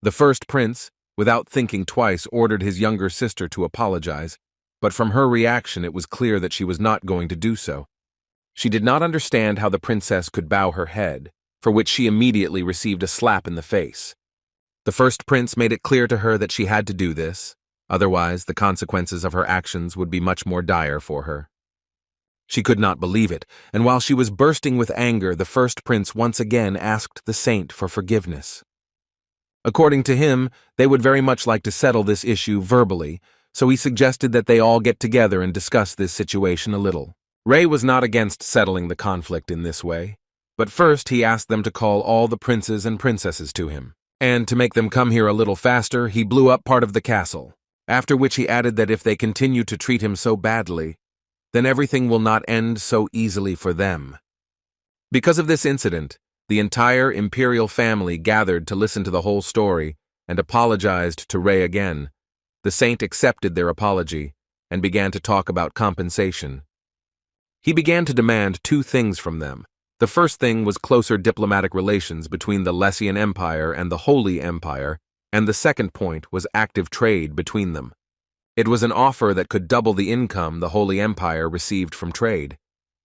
The first prince, without thinking twice, ordered his younger sister to apologize, but from her reaction it was clear that she was not going to do so. She did not understand how the princess could bow her head, for which she immediately received a slap in the face. The first prince made it clear to her that she had to do this, otherwise the consequences of her actions would be much more dire for her. She could not believe it, and while she was bursting with anger, the first prince once again asked the saint for forgiveness. According to him, they would very much like to settle this issue verbally, so he suggested that they all get together and discuss this situation a little. Rei was not against settling the conflict in this way, but first he asked them to call all the princes and princesses to him, and to make them come here a little faster, he blew up part of the castle, after which he added that if they continue to treat him so badly, then everything will not end so easily for them. Because of this incident, the entire imperial family gathered to listen to the whole story and apologized to Rei again. The saint accepted their apology and began to talk about compensation. He began to demand two things from them. The first thing was closer diplomatic relations between the Lessian Empire and the Holy Empire, and the second point was active trade between them. It was an offer that could double the income the Holy Empire received from trade.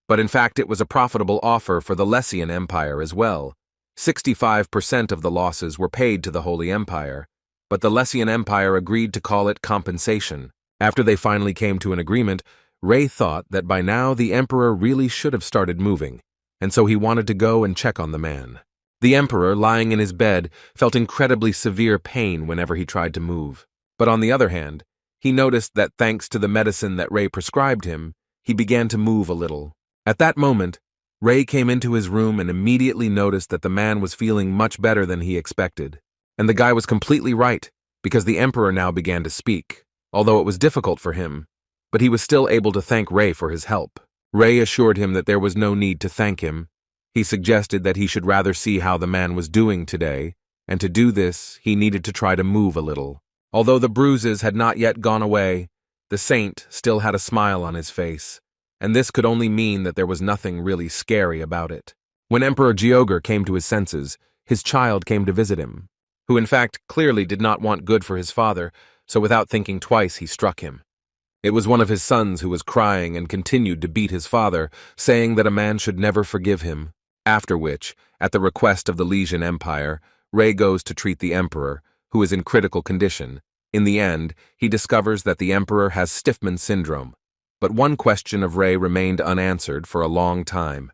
But in fact it was a profitable offer for the Lessian Empire as well. 65% of the losses were paid to the Holy Empire, but the Lessian Empire agreed to call it compensation. After they finally came to an agreement, Rei thought that by now the Emperor really should have started moving, and so he wanted to go and check on the man. The Emperor, lying in his bed, felt incredibly severe pain whenever he tried to move. But on the other hand, he noticed that thanks to the medicine that Rei prescribed him, he began to move a little. At that moment, Rei came into his room and immediately noticed that the man was feeling much better than he expected. And the guy was completely right, because the Emperor now began to speak, although it was difficult for him, but he was still able to thank Rei for his help. Rei assured him that there was no need to thank him. He suggested that he should rather see how the man was doing today, and to do this, he needed to try to move a little. Although the bruises had not yet gone away, the saint still had a smile on his face, and this could only mean that there was nothing really scary about it. When Emperor Gyeoger came to his senses, his child came to visit him, who in fact clearly did not want good for his father, so without thinking twice he struck him. It was one of his sons who was crying and continued to beat his father, saying that a man should never forgive him. After which, at the request of the Legion Empire, Rei goes to treat the Emperor, who is in critical condition. In the end, he discovers that the Emperor has Stiffman syndrome. But one question of Rei remained unanswered for a long time.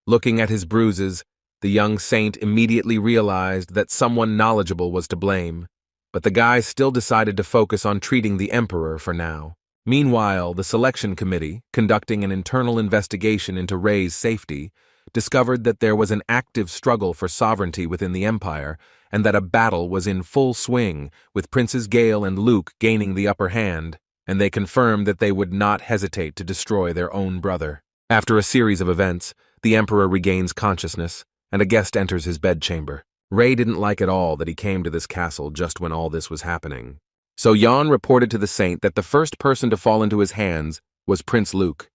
Looking at his bruises, the young saint immediately realized that someone knowledgeable was to blame, but the guy still decided to focus on treating the Emperor for now. Meanwhile, the selection committee, conducting an internal investigation into Rei's safety, discovered that there was an active struggle for sovereignty within the Empire, and that a battle was in full swing, with Princes Gale and Luke gaining the upper hand, and they confirmed that they would not hesitate to destroy their own brother. After a series of events, the Emperor regains consciousness, and a guest enters his bedchamber. Rei didn't like at all that he came to this castle just when all this was happening. So Jan reported to the saint that the first person to fall into his hands was Prince Luke.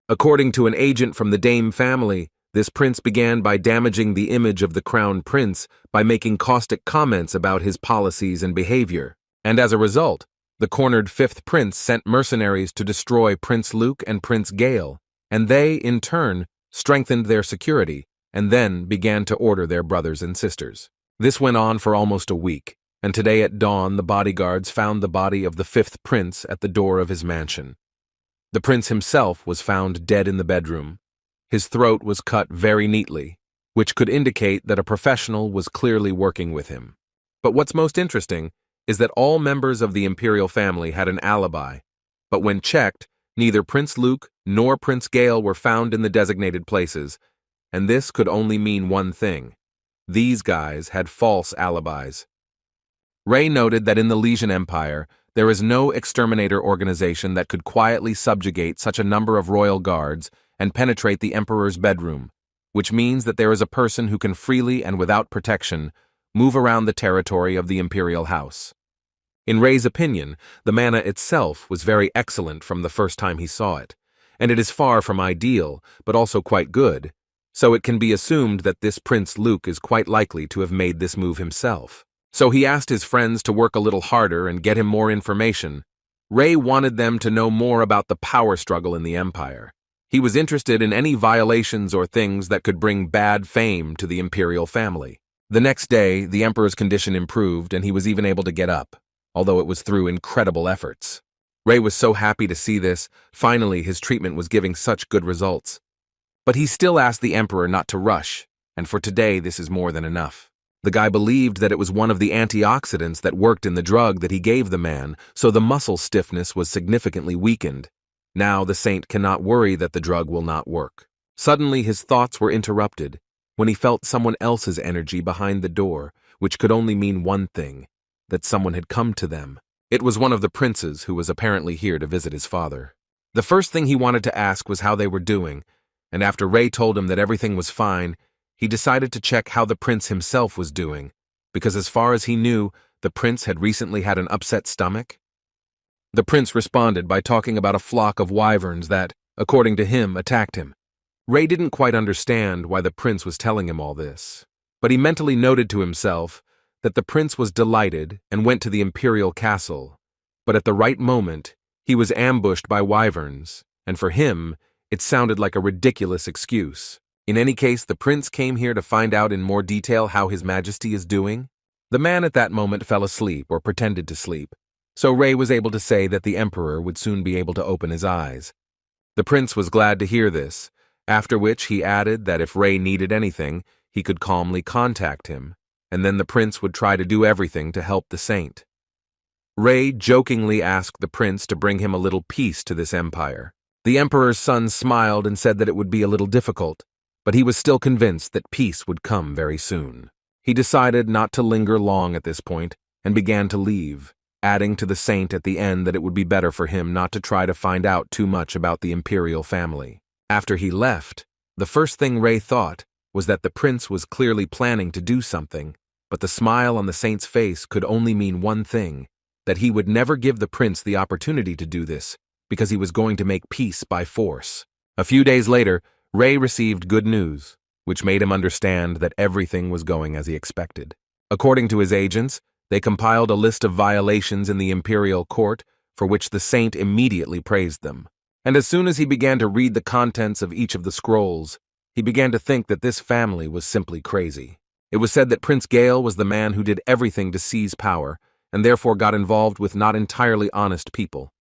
According to an agent from the Dame family, this prince began by damaging the image of the crown prince by making caustic comments about his policies and behavior. And as a result, the cornered fifth prince sent mercenaries to destroy Prince Luke and Prince Gale, and they, in turn, strengthened their security, and then began to order their brothers and sisters. This went on for almost a week, and today at dawn the bodyguards found the body of the fifth prince at the door of his mansion. The prince himself was found dead in the bedroom. His throat was cut very neatly, which could indicate that a professional was clearly working with him. But what's most interesting is that all members of the imperial family had an alibi, but when checked, neither Prince Luke nor Prince Gale were found in the designated places, and this could only mean one thing. These guys had false alibis. Rei noted that in the Legion Empire, there is no exterminator organization that could quietly subjugate such a number of royal guards and penetrate the Emperor's bedroom, which means that there is a person who can freely and without protection move around the territory of the imperial house. In Rei's opinion, the mana itself was very excellent from the first time he saw it, and it is far from ideal, but also quite good, so it can be assumed that this Prince Luke is quite likely to have made this move himself. So he asked his friends to work a little harder and get him more information. Rei wanted them to know more about the power struggle in the Empire. He was interested in any violations or things that could bring bad fame to the imperial family. The next day, the Emperor's condition improved and he was even able to get up, although it was through incredible efforts. Rei was so happy to see this. Finally, his treatment was giving such good results. But he still asked the Emperor not to rush, and for today this is more than enough. The guy believed that it was one of the antioxidants that worked in the drug that he gave the man, so the muscle stiffness was significantly weakened. Now the saint cannot worry that the drug will not work. Suddenly his thoughts were interrupted when he felt someone else's energy behind the door, which could only mean one thing, that someone had come to them. It was one of the princes who was apparently here to visit his father. The first thing he wanted to ask was how they were doing, and after Rei told him that everything was fine, he decided to check how the prince himself was doing, because as far as he knew, the prince had recently had an upset stomach. The prince responded by talking about a flock of wyverns that, according to him, attacked him. Rei didn't quite understand why the prince was telling him all this, but he mentally noted to himself that the prince was delighted and went to the imperial castle, but at the right moment, he was ambushed by wyverns, and for him, it sounded like a ridiculous excuse. In any case, the prince came here to find out in more detail how His Majesty is doing. The man at that moment fell asleep or pretended to sleep, so Rei was able to say that the Emperor would soon be able to open his eyes. The prince was glad to hear this, after which he added that if Rei needed anything, he could calmly contact him, and then the prince would try to do everything to help the saint. Rei jokingly asked the prince to bring him a little peace to this empire. The Emperor's son smiled and said that it would be a little difficult, but he was still convinced that peace would come very soon. He decided not to linger long at this point and began to leave, adding to the saint at the end that it would be better for him not to try to find out too much about the imperial family. After he left, the first thing Rei thought was that the prince was clearly planning to do something, but the smile on the saint's face could only mean one thing, that he would never give the prince the opportunity to do this, because he was going to make peace by force. A few days later, Rei received good news, which made him understand that everything was going as he expected. According to his agents, they compiled a list of violations in the imperial court for which the saint immediately praised them. And as soon as he began to read the contents of each of the scrolls, he began to think that this family was simply crazy. It was said that Prince Gale was the man who did everything to seize power, and therefore got involved with not entirely honest people.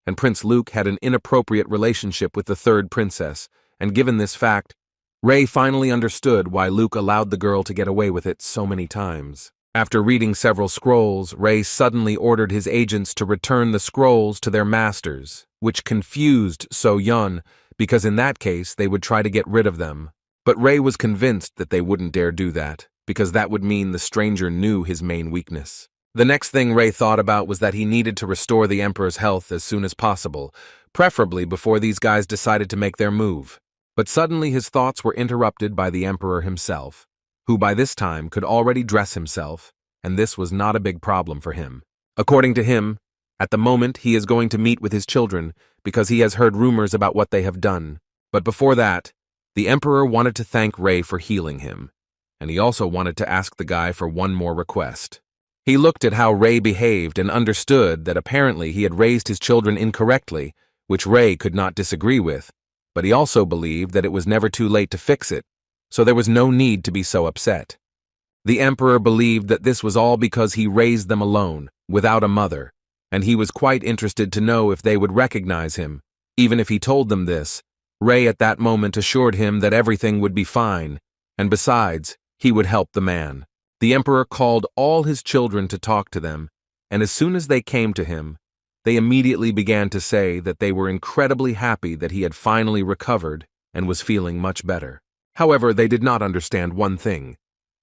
And Prince Luke had an inappropriate relationship with the third princess, and given this fact, Ray finally understood why Luke allowed the girl to get away with it so many times. After reading several scrolls, Ray suddenly ordered his agents to return the scrolls to their masters, which confused So Yun, because in that case they would try to get rid of them. But Ray was convinced that they wouldn't dare do that, because that would mean the stranger knew his main weakness. The next thing Ray thought about was that he needed to restore the Emperor's health as soon as possible, preferably before these guys decided to make their move. But suddenly his thoughts were interrupted by the Emperor himself, who by this time could already dress himself, and this was not a big problem for him. According to him, at the moment he is going to meet with his children because he has heard rumors about what they have done. But before that, the Emperor wanted to thank Ray for healing him, and he also wanted to ask the guy for one more request. He looked at how Ray behaved and understood that apparently he had raised his children incorrectly, which Ray could not disagree with, but he also believed that it was never too late to fix it, so there was no need to be so upset. The Emperor believed that this was all because he raised them alone, without a mother, and he was quite interested to know if they would recognize him. Even if he told them this, Ray at that moment assured him that everything would be fine, and besides, he would help the man. The Emperor called all his children to talk to them, and as soon as they came to him, they immediately began to say that they were incredibly happy that he had finally recovered and was feeling much better. However, they did not understand one thing.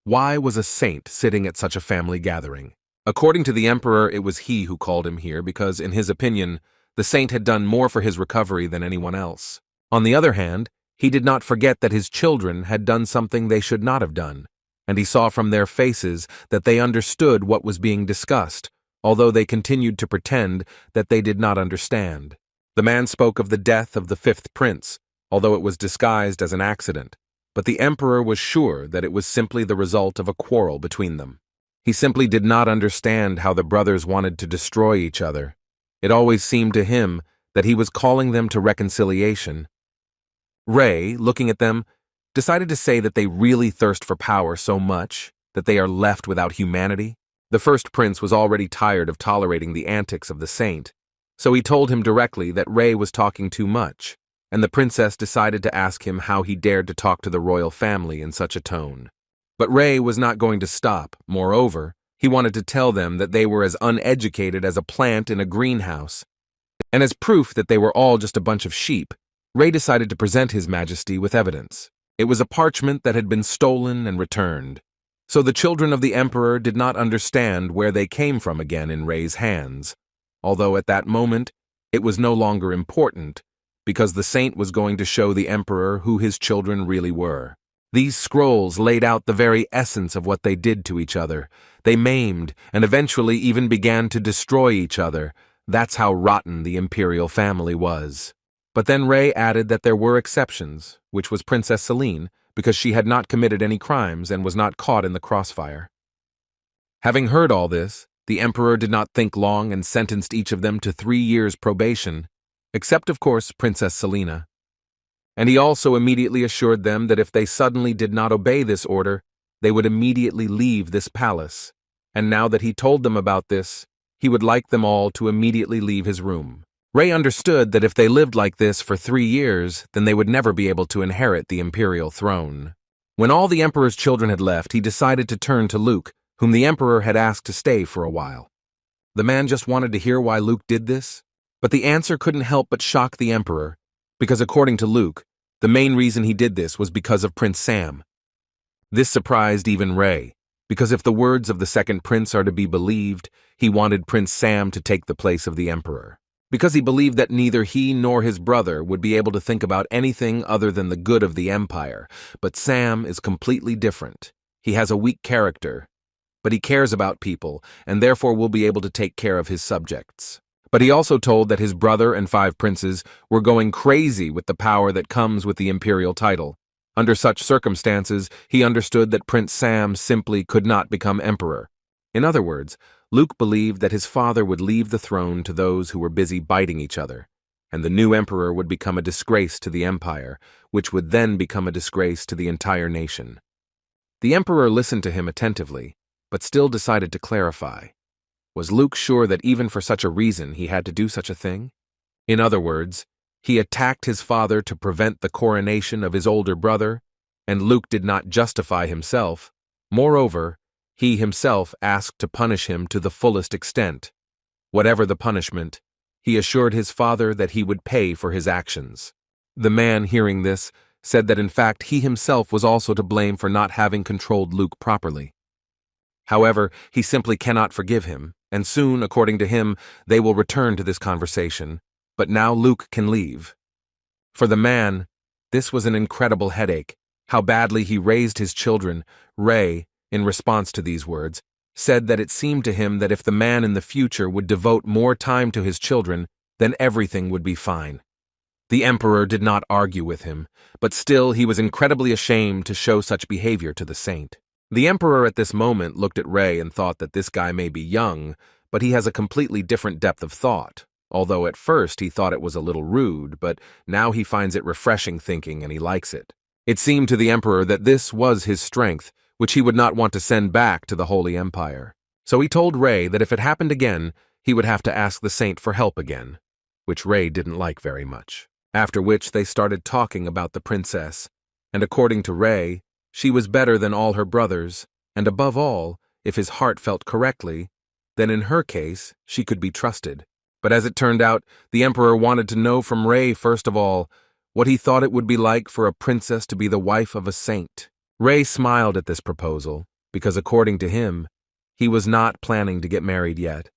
Why was a saint sitting at such a family gathering? According to the Emperor, it was he who called him here because, in his opinion, the saint had done more for his recovery than anyone else. On the other hand, he did not forget that his children had done something they should not have done, and he saw from their faces that they understood what was being discussed, although they continued to pretend that they did not understand. The man spoke of the death of the fifth prince, although it was disguised as an accident, but the Emperor was sure that it was simply the result of a quarrel between them. He simply did not understand how the brothers wanted to destroy each other. It always seemed to him that he was calling them to reconciliation. Ray, looking at them, decided to say that they really thirst for power so much that they are left without humanity. The first prince was already tired of tolerating the antics of the saint, so he told him directly that Ray was talking too much, and the princess decided to ask him how he dared to talk to the royal family in such a tone. But Ray was not going to stop. Moreover, he wanted to tell them that they were as uneducated as a plant in a greenhouse. And as proof that they were all just a bunch of sheep, Ray decided to present His Majesty with evidence. It was a parchment that had been stolen and returned. So the children of the Emperor did not understand where they came from again in Ray's hands, although at that moment it was no longer important, because the saint was going to show the Emperor who his children really were. These scrolls laid out the very essence of what they did to each other. They maimed and eventually even began to destroy each other. That's how rotten the imperial family was. But then Ray added that there were exceptions, which was Princess Celine, because she had not committed any crimes and was not caught in the crossfire. Having heard all this, the Emperor did not think long and sentenced each of them to 3 years probation, except of course Princess Selena. And he also immediately assured them that if they suddenly did not obey this order, they would immediately leave this palace. And now that he told them about this, he would like them all to immediately leave his room. Ray understood that if they lived like this for 3 years, then they would never be able to inherit the imperial throne. When all the Emperor's children had left, he decided to turn to Luke, whom the Emperor had asked to stay for a while. The man just wanted to hear why Luke did this, but the answer couldn't help but shock the Emperor, because according to Luke, the main reason he did this was because of Prince Sam. This surprised even Ray, because if the words of the second prince are to be believed, he wanted Prince Sam to take the place of the Emperor, because he believed that neither he nor his brother would be able to think about anything other than the good of the empire. But Sam is completely different. He has a weak character, but he cares about people, and therefore will be able to take care of his subjects. But he also told that his brother and 5 princes were going crazy with the power that comes with the imperial title. Under such circumstances, he understood that Prince Sam simply could not become emperor. In other words, Luke believed that his father would leave the throne to those who were busy biting each other, and the new emperor would become a disgrace to the empire, which would then become a disgrace to the entire nation. The emperor listened to him attentively, but still decided to clarify. Was Luke sure that even for such a reason he had to do such a thing? In other words, he attacked his father to prevent the coronation of his older brother, and Luke did not justify himself. Moreover, he himself asked to punish him to the fullest extent. Whatever the punishment, he assured his father that he would pay for his actions. The man, hearing this, said that in fact he himself was also to blame for not having controlled Luke properly. However, he simply cannot forgive him, and soon, according to him, they will return to this conversation, but now Luke can leave. For the man, this was an incredible headache. How badly he raised his children. Rei, in response to these words, said that it seemed to him that if the man in the future would devote more time to his children, then everything would be fine. The emperor did not argue with him, but still he was incredibly ashamed to show such behavior to the saint. The emperor at this moment looked at Rei and thought that this guy may be young, but he has a completely different depth of thought. Although at first he thought it was a little rude, but now he finds it refreshing thinking and he likes it. It seemed to the emperor that this was his strength, which he would not want to send back to the Holy Empire. So he told Rei that if it happened again, he would have to ask the saint for help again, which Rei didn't like very much. After which they started talking about the princess, and according to Rei, she was better than all her brothers, and above all, if his heart felt correctly, then in her case, she could be trusted. But as it turned out, the emperor wanted to know from Rei, first of all, what he thought it would be like for a princess to be the wife of a saint. Rei smiled at this proposal, because according to him, he was not planning to get married yet.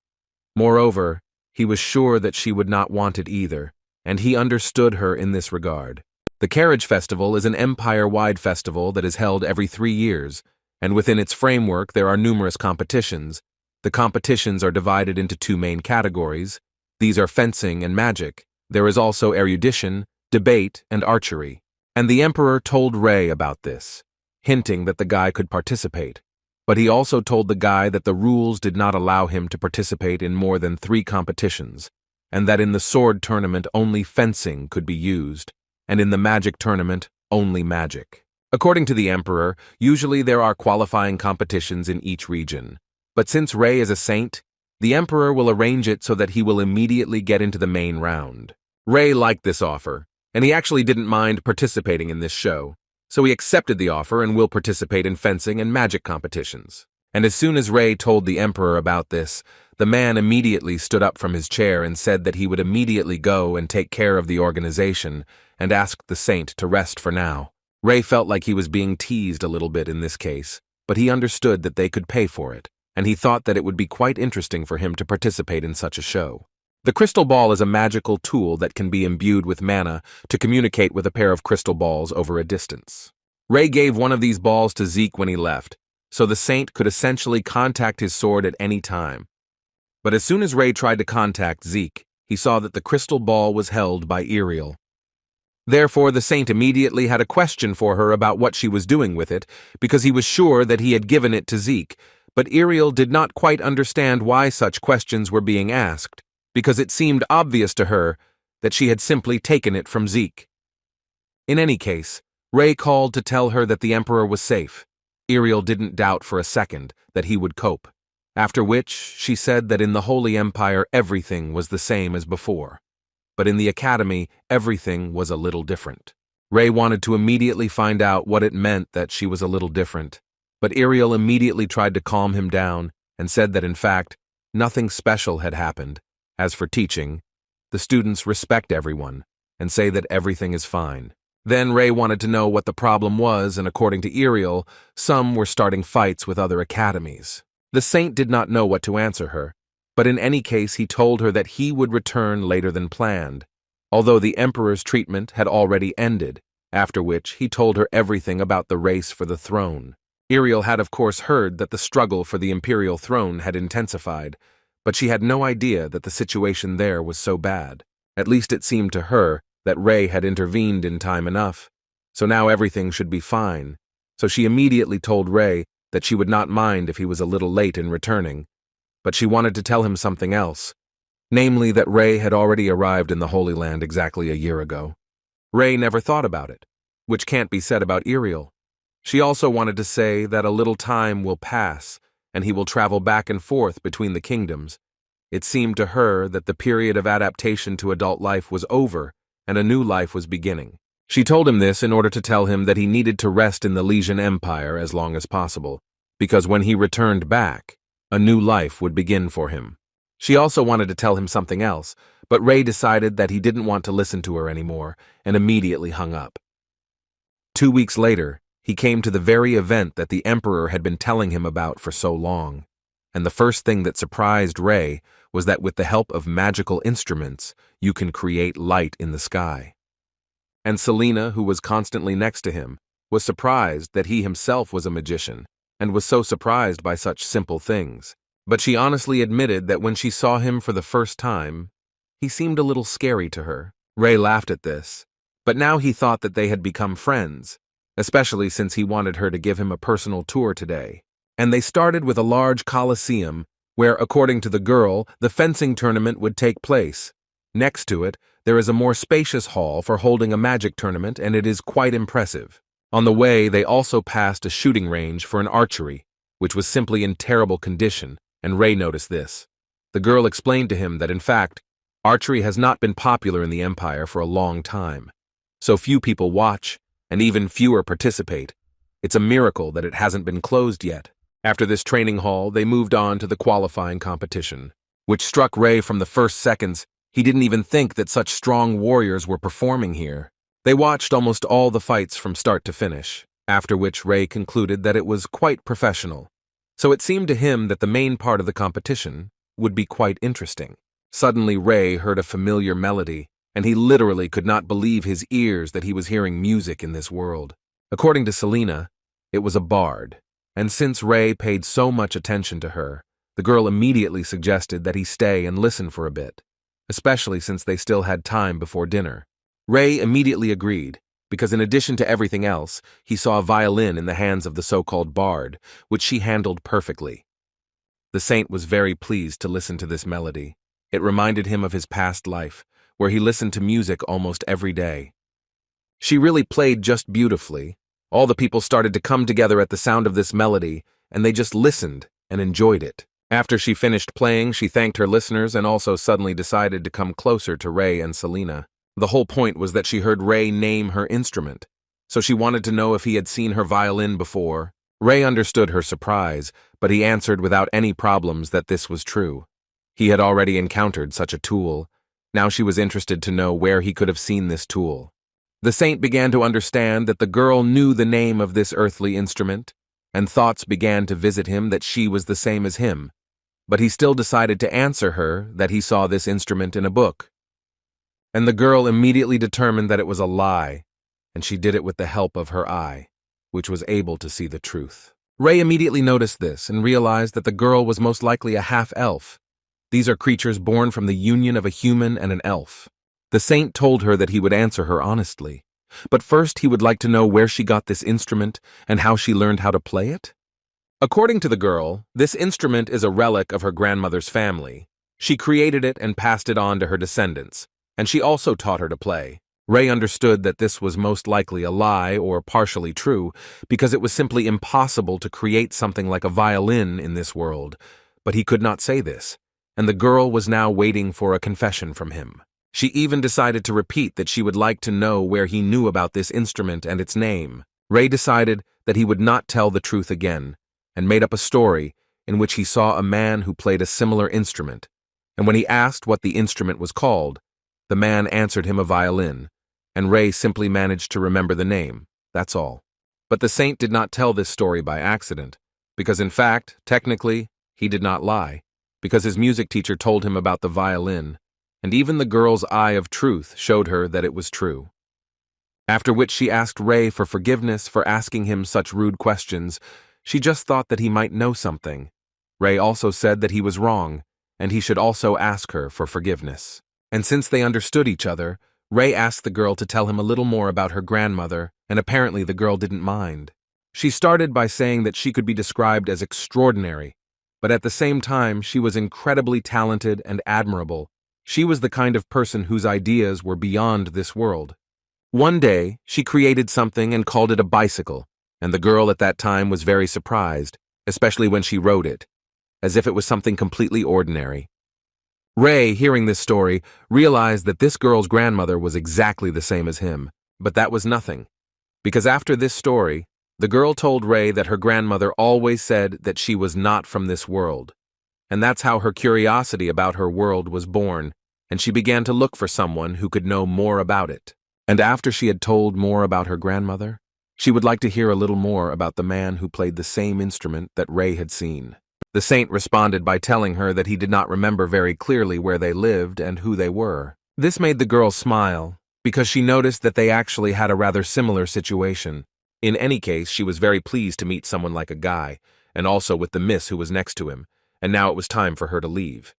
Moreover, he was sure that she would not want it either, and he understood her in this regard. The Carriage Festival is an empire-wide festival that is held every 3 years, and within its framework there are numerous competitions. The competitions are divided into 2 main categories. These are fencing and magic. There is also erudition, debate, and archery. And the emperor told Rei about this, hinting that the guy could participate. But he also told the guy that the rules did not allow him to participate in more than 3 competitions, and that in the sword tournament only fencing could be used, and in the magic tournament only magic. According to the emperor, usually there are qualifying competitions in each region. But since Rei is a saint, the emperor will arrange it so that he will immediately get into the main round. Rei liked this offer, and he actually didn't mind participating in this show, so he accepted the offer and will participate in fencing and magic competitions. And as soon as Rei told the emperor about this, the man immediately stood up from his chair and said that he would immediately go and take care of the organization and asked the saint to rest for now. Rei felt like he was being teased a little bit in this case, but he understood that they could pay for it, and he thought that it would be quite interesting for him to participate in such a show. The crystal ball is a magical tool that can be imbued with mana to communicate with a pair of crystal balls over a distance. Rei gave one of these balls to Zeke when he left, so the saint could essentially contact his sword at any time. But as soon as Rei tried to contact Zeke, he saw that the crystal ball was held by Iriel. Therefore, the saint immediately had a question for her about what she was doing with it, because he was sure that he had given it to Zeke, but Iriel did not quite understand why such questions were being asked, because it seemed obvious to her that she had simply taken it from Zeke. In any case, Rei called to tell her that the emperor was safe. Iriel didn't doubt for a second that he would cope, after which she said that in the Holy Empire everything was the same as before. But in the academy, everything was a little different. Rei wanted to immediately find out what it meant that she was a little different, but Iriel immediately tried to calm him down and said that in fact, nothing special had happened. As for teaching, the students respect everyone and say that everything is fine. Then Rei wanted to know what the problem was, and according to Iriel, some were starting fights with other academies. The saint did not know what to answer her, but in any case he told her that he would return later than planned, although the emperor's treatment had already ended, after which he told her everything about the race for the throne. Iriel had of course heard that the struggle for the imperial throne had intensified, but she had no idea that the situation there was so bad. At least it seemed to her that Rei had intervened in time enough, so now everything should be fine. So she immediately told Rei that she would not mind if he was a little late in returning, but she wanted to tell him something else, namely that Rei had already arrived in the Holy Land exactly a year ago. Rei never thought about it, which can't be said about Iriel. She also wanted to say that a little time will pass, and he will travel back and forth between the kingdoms. It seemed to her that the period of adaptation to adult life was over, and a new life was beginning. She told him this in order to tell him that he needed to rest in the Lysian Empire as long as possible, because when he returned back, a new life would begin for him. She also wanted to tell him something else, but Rei decided that he didn't want to listen to her anymore and immediately hung up. 2 weeks later, he came to the very event that the Emperor had been telling him about for so long, and the first thing that surprised Rei was that with the help of magical instruments, you can create light in the sky. And Selena, who was constantly next to him, was surprised that he himself was a magician, and was so surprised by such simple things. But she honestly admitted that when she saw him for the first time, he seemed a little scary to her. Rei laughed at this, but now he thought that they had become friends, especially since he wanted her to give him a personal tour today. And they started with a large coliseum where, according to the girl, the fencing tournament would take place. Next to it, there is a more spacious hall for holding a magic tournament, and it is quite impressive. On the way, they also passed a shooting range for an archery, which was simply in terrible condition, and Rei noticed this. The girl explained to him that, in fact, archery has not been popular in the Empire for a long time. So few people watch, and even fewer participate. It's a miracle that it hasn't been closed yet. After this training hall, they moved on to the qualifying competition, which struck Rei from the first seconds. He didn't even think that such strong warriors were performing here. They watched almost all the fights from start to finish, after which Rei concluded that it was quite professional. So it seemed to him that the main part of the competition would be quite interesting. Suddenly Rei heard a familiar melody, and he literally could not believe his ears that he was hearing music in this world. According to Selena, it was a bard, and since Rei paid so much attention to her, the girl immediately suggested that he stay and listen for a bit, especially since they still had time before dinner. Rei immediately agreed, because in addition to everything else, he saw a violin in the hands of the so-called bard, which she handled perfectly. The saint was very pleased to listen to this melody. It reminded him of his past life, where he listened to music almost every day. She really played just beautifully. All the people started to come together at the sound of this melody, and they just listened and enjoyed it. After she finished playing, she thanked her listeners and also suddenly decided to come closer to Rei and Selena. The whole point was that she heard Rei name her instrument, so she wanted to know if he had seen her violin before. Rei understood her surprise, but he answered without any problems that this was true. He had already encountered such a tool. Now she was interested to know where he could have seen this tool. The saint began to understand that the girl knew the name of this earthly instrument, and thoughts began to visit him that she was the same as him, but he still decided to answer her that he saw this instrument in a book. And the girl immediately determined that it was a lie, and she did it with the help of her eye, which was able to see the truth. Rei immediately noticed this and realized that the girl was most likely a half-elf. These are creatures born from the union of a human and an elf. The saint told her that he would answer her honestly, but first he would like to know where she got this instrument and how she learned how to play it. According to the girl, this instrument is a relic of her grandmother's family. She created it and passed it on to her descendants, and she also taught her to play. Rei understood that this was most likely a lie or partially true, because it was simply impossible to create something like a violin in this world, but he could not say this, and the girl was now waiting for a confession from him. She even decided to repeat that she would like to know where he knew about this instrument and its name. Rei decided that he would not tell the truth again, and made up a story in which he saw a man who played a similar instrument, and when he asked what the instrument was called, the man answered him a violin, and Rei simply managed to remember the name, that's all. But the saint did not tell this story by accident, because in fact, technically, he did not lie, because his music teacher told him about the violin, and even the girl's eye of truth showed her that it was true. After which she asked Rei for forgiveness for asking him such rude questions. She just thought that he might know something. Rei also said that he was wrong, and he should also ask her for forgiveness. And since they understood each other, Rei asked the girl to tell him a little more about her grandmother, and apparently the girl didn't mind. She started by saying that she could be described as extraordinary, But at the same time, she was incredibly talented and admirable. She was the kind of person whose ideas were beyond this world. One day, she created something and called it a bicycle, and the girl at that time was very surprised, especially when she rode it, as if it was something completely ordinary. Ray, hearing this story, realized that this girl's grandmother was exactly the same as him, but that was nothing. Because after this story, the girl told Ray that her grandmother always said that she was not from this world. And that's how her curiosity about her world was born, and she began to look for someone who could know more about it. And after she had told more about her grandmother, she would like to hear a little more about the man who played the same instrument that Ray had seen. The saint responded by telling her that he did not remember very clearly where they lived and who they were. This made the girl smile, because she noticed that they actually had a rather similar situation. In any case, she was very pleased to meet someone like a guy, and also with the miss who was next to him, and now it was time for her to leave.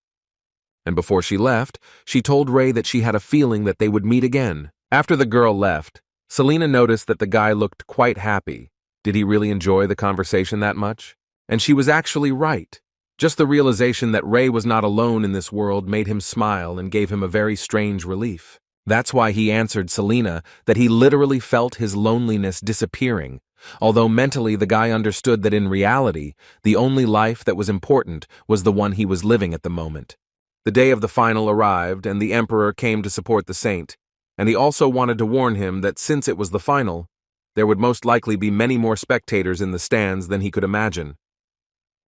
And before she left, she told Ray that she had a feeling that they would meet again. After the girl left, Selena noticed that the guy looked quite happy. Did he really enjoy the conversation that much? And she was actually right. Just the realization that Ray was not alone in this world made him smile and gave him a very strange relief. That's why he answered Selena that he literally felt his loneliness disappearing, although mentally the guy understood that in reality, the only life that was important was the one he was living at the moment. The day of the final arrived, and the Emperor came to support the saint, and he also wanted to warn him that since it was the final, there would most likely be many more spectators in the stands than he could imagine.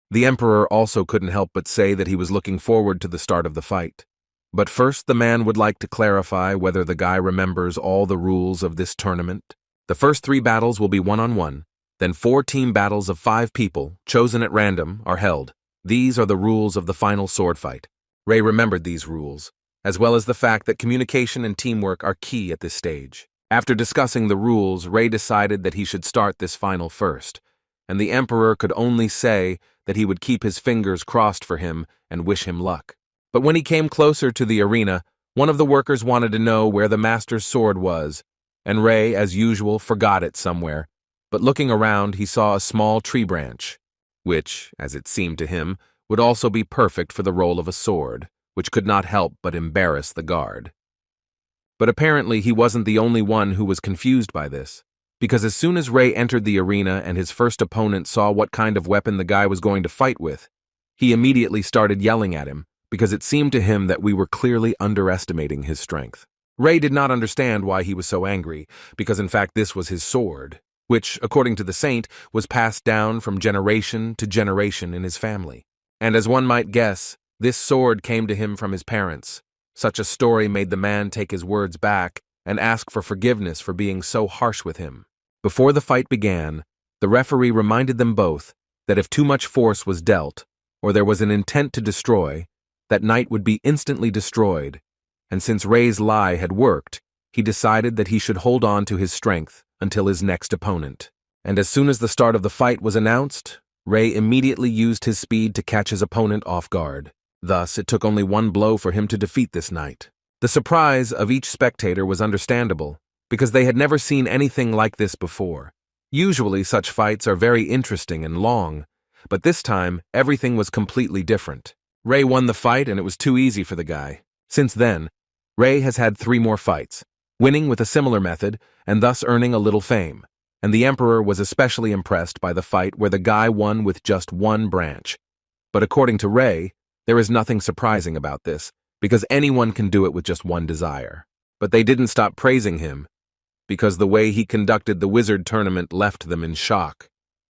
The Emperor also couldn't help but say that he was looking forward to the start of the fight. But first, the man would like to clarify whether the guy remembers all the rules of this tournament. The first 3 battles will be one-on-one, then 4 team battles of 5 people, chosen at random, are held. These are the rules of the final sword fight. Ray remembered these rules, as well as the fact that communication and teamwork are key at this stage. After discussing the rules, Ray decided that he should start this final first, and the Emperor could only say that he would keep his fingers crossed for him and wish him luck. But when he came closer to the arena, one of the workers wanted to know where the master's sword was, and Ray, as usual, forgot it somewhere. But looking around, he saw a small tree branch, which, as it seemed to him, would also be perfect for the role of a sword, which could not help but embarrass the guard. But apparently he wasn't the only one who was confused by this, because as soon as Ray entered the arena and his first opponent saw what kind of weapon the guy was going to fight with, he immediately started yelling at him, because it seemed to him that we were clearly underestimating his strength. Ray did not understand why he was so angry, because in fact this was his sword, which, according to the saint, was passed down from generation to generation in his family. And as one might guess, this sword came to him from his parents. Such a story made the man take his words back and ask for forgiveness for being so harsh with him. Before the fight began, the referee reminded them both that if too much force was dealt, or there was an intent to destroy, that knight would be instantly destroyed, and since Ray's lie had worked, he decided that he should hold on to his strength until his next opponent. And as soon as the start of the fight was announced, Ray immediately used his speed to catch his opponent off guard. Thus, it took only one blow for him to defeat this knight. The surprise of each spectator was understandable, because they had never seen anything like this before. Usually, such fights are very interesting and long, but this time, everything was completely different. Ray won the fight, and it was too easy for the guy. Since then, Ray has had 3 more fights, winning with a similar method and thus earning a little fame. And the Emperor was especially impressed by the fight where the guy won with just 1 branch. But according to Ray, there is nothing surprising about this, because anyone can do it with just 1 desire. But they didn't stop praising him, because the way he conducted the wizard tournament left them in shock,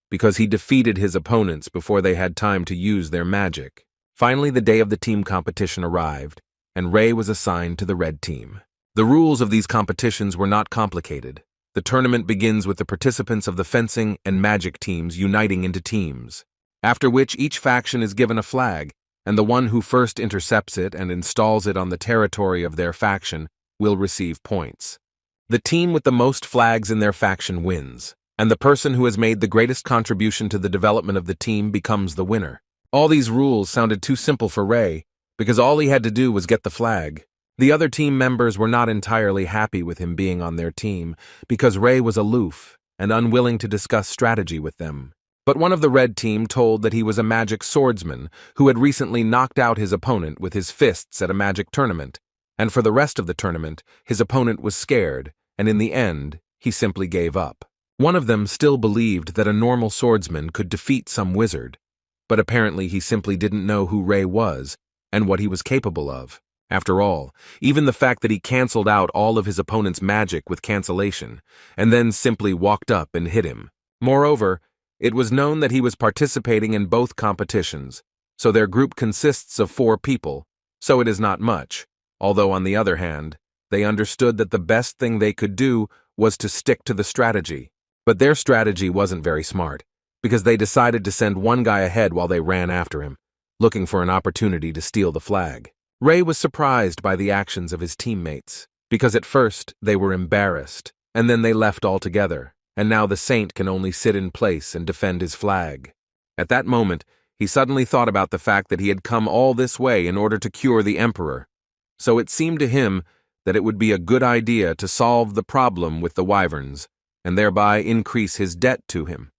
because he defeated his opponents before they had time to use their magic. Finally, the day of the team competition arrived, and Ray was assigned to the red team. The rules of these competitions were not complicated. The tournament begins with the participants of the fencing and magic teams uniting into teams, after which each faction is given a flag, and the one who first intercepts it and installs it on the territory of their faction will receive points. The team with the most flags in their faction wins, and the person who has made the greatest contribution to the development of the team becomes the winner. All these rules sounded too simple for Ray, because all he had to do was get the flag. The other team members were not entirely happy with him being on their team, because Ray was aloof and unwilling to discuss strategy with them. But one of the red team told that he was a magic swordsman who had recently knocked out his opponent with his fists at a magic tournament, and for the rest of the tournament, his opponent was scared, and in the end, he simply gave up. One of them still believed that a normal swordsman could defeat some wizard, but apparently he simply didn't know who Rei was and what he was capable of. After all, even the fact that he canceled out all of his opponent's magic with cancellation, and then simply walked up and hit him. Moreover, it was known that he was participating in both competitions, so their group consists of 4 people, so it is not much, although on the other hand, they understood that the best thing they could do was to stick to the strategy. But their strategy wasn't very smart, because they decided to send one guy ahead while they ran after him, looking for an opportunity to steal the flag. Rei was surprised by the actions of his teammates, because at first they were embarrassed, and then they left altogether, and now the saint can only sit in place and defend his flag. At that moment, he suddenly thought about the fact that he had come all this way in order to cure the emperor, so it seemed to him that it would be a good idea to solve the problem with the wyverns, and thereby increase his debt to him.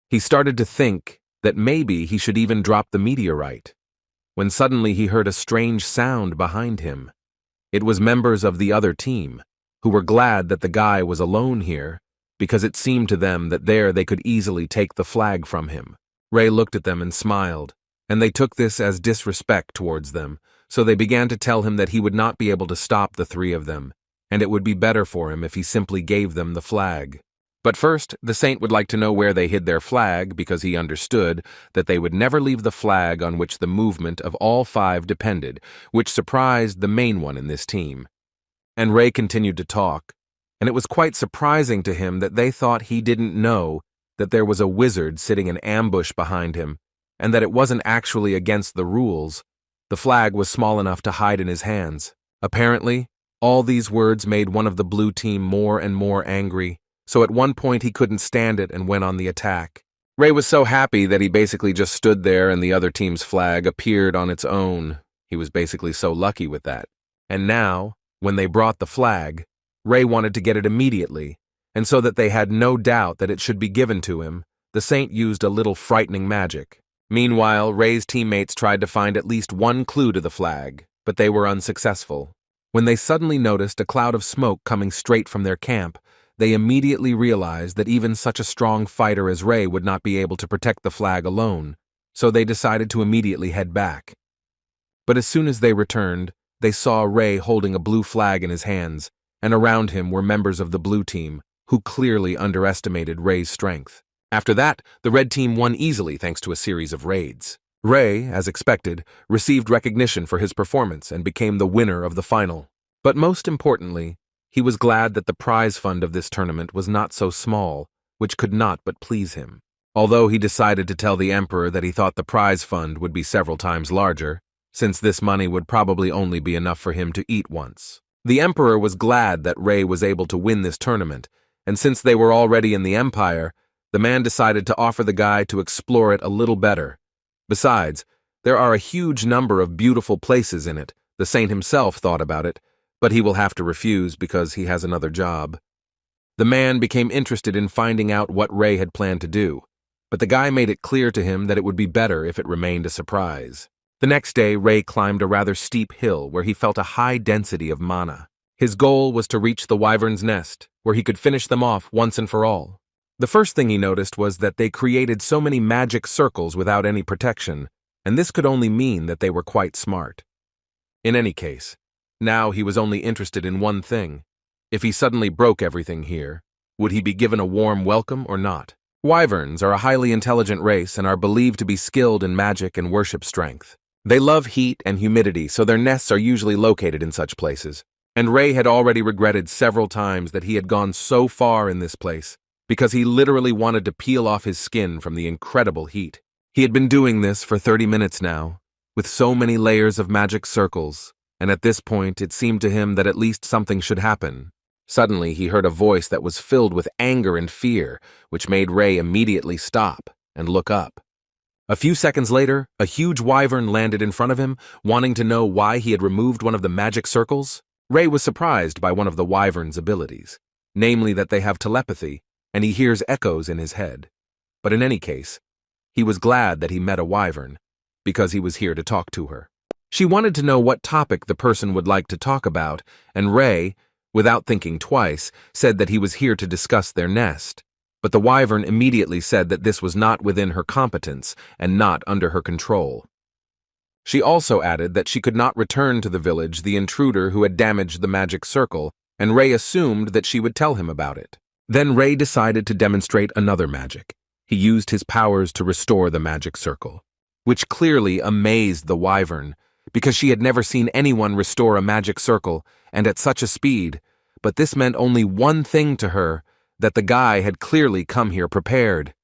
He started to think that maybe he should even drop the meteorite, when suddenly he heard a strange sound behind him. It was members of the other team, who were glad that the guy was alone here, because it seemed to them that there they could easily take the flag from him. Rei looked at them and smiled, and they took this as disrespect towards them, so they began to tell him that he would not be able to stop the 3 of them, and it would be better for him if he simply gave them the flag. But first, the saint would like to know where they hid their flag, because he understood that they would never leave the flag on which the movement of all 5 depended, which surprised the main one in this team. And Rei continued to talk, and it was quite surprising to him that they thought he didn't know that there was a wizard sitting in ambush behind him, and that it wasn't actually against the rules. The flag was small enough to hide in his hands. Apparently, all these words made one of the blue team more and more angry, so at one point he couldn't stand it and went on the attack. Rei was so happy that he basically just stood there and the other team's flag appeared on its own. He was basically so lucky with that. And now, when they brought the flag, Rei wanted to get it immediately, and so that they had no doubt that it should be given to him, the saint used a little frightening magic. Meanwhile, Rei's teammates tried to find at least one clue to the flag, but they were unsuccessful. When they suddenly noticed a cloud of smoke coming straight from their camp, they immediately realized that even such a strong fighter as Rei would not be able to protect the flag alone, so they decided to immediately head back. But as soon as they returned, they saw Rei holding a blue flag in his hands, and around him were members of the blue team, who clearly underestimated Rei's strength. After that, the red team won easily thanks to a series of raids. Rei, as expected, received recognition for his performance and became the winner of the final. But most importantly, he was glad that the prize fund of this tournament was not so small, which could not but please him. Although he decided to tell the emperor that he thought the prize fund would be several times larger, since this money would probably only be enough for him to eat once. The emperor was glad that Rei was able to win this tournament, and since they were already in the empire, the man decided to offer the guy to explore it a little better. Besides, there are a huge number of beautiful places in it. The saint himself thought about it, but he will have to refuse because he has another job. The man became interested in finding out what Rei had planned to do, but the guy made it clear to him that it would be better if it remained a surprise. The next day, Rei climbed a rather steep hill where he felt a high density of mana. His goal was to reach the wyvern's nest, where he could finish them off once and for all. The first thing he noticed was that they created so many magic circles without any protection, and this could only mean that they were quite smart. In any case, now he was only interested in one thing. If he suddenly broke everything here, would he be given a warm welcome or not? Wyverns are a highly intelligent race and are believed to be skilled in magic and worship strength. They love heat and humidity, so their nests are usually located in such places. And Rei had already regretted several times that he had gone so far in this place, because he literally wanted to peel off his skin from the incredible heat. He had been doing this for 30 minutes now, with so many layers of magic circles, and at this point it seemed to him that at least something should happen. Suddenly he heard a voice that was filled with anger and fear, which made Rei immediately stop and look up. A few seconds later, a huge wyvern landed in front of him, wanting to know why he had removed one of the magic circles. Rei was surprised by one of the wyvern's abilities, namely that they have telepathy, and he hears echoes in his head. But in any case, he was glad that he met a wyvern, because he was here to talk to her. She wanted to know what topic the person would like to talk about, and Ray, without thinking twice, said that he was here to discuss their nest. But the wyvern immediately said that this was not within her competence and not under her control. She also added that she could not return to the village the intruder who had damaged the magic circle, and Ray assumed that she would tell him about it. Then Ray decided to demonstrate another magic. He used his powers to restore the magic circle, which clearly amazed the wyvern, because she had never seen anyone restore a magic circle, and at such a speed. But this meant only one thing to her, that the guy had clearly come here prepared.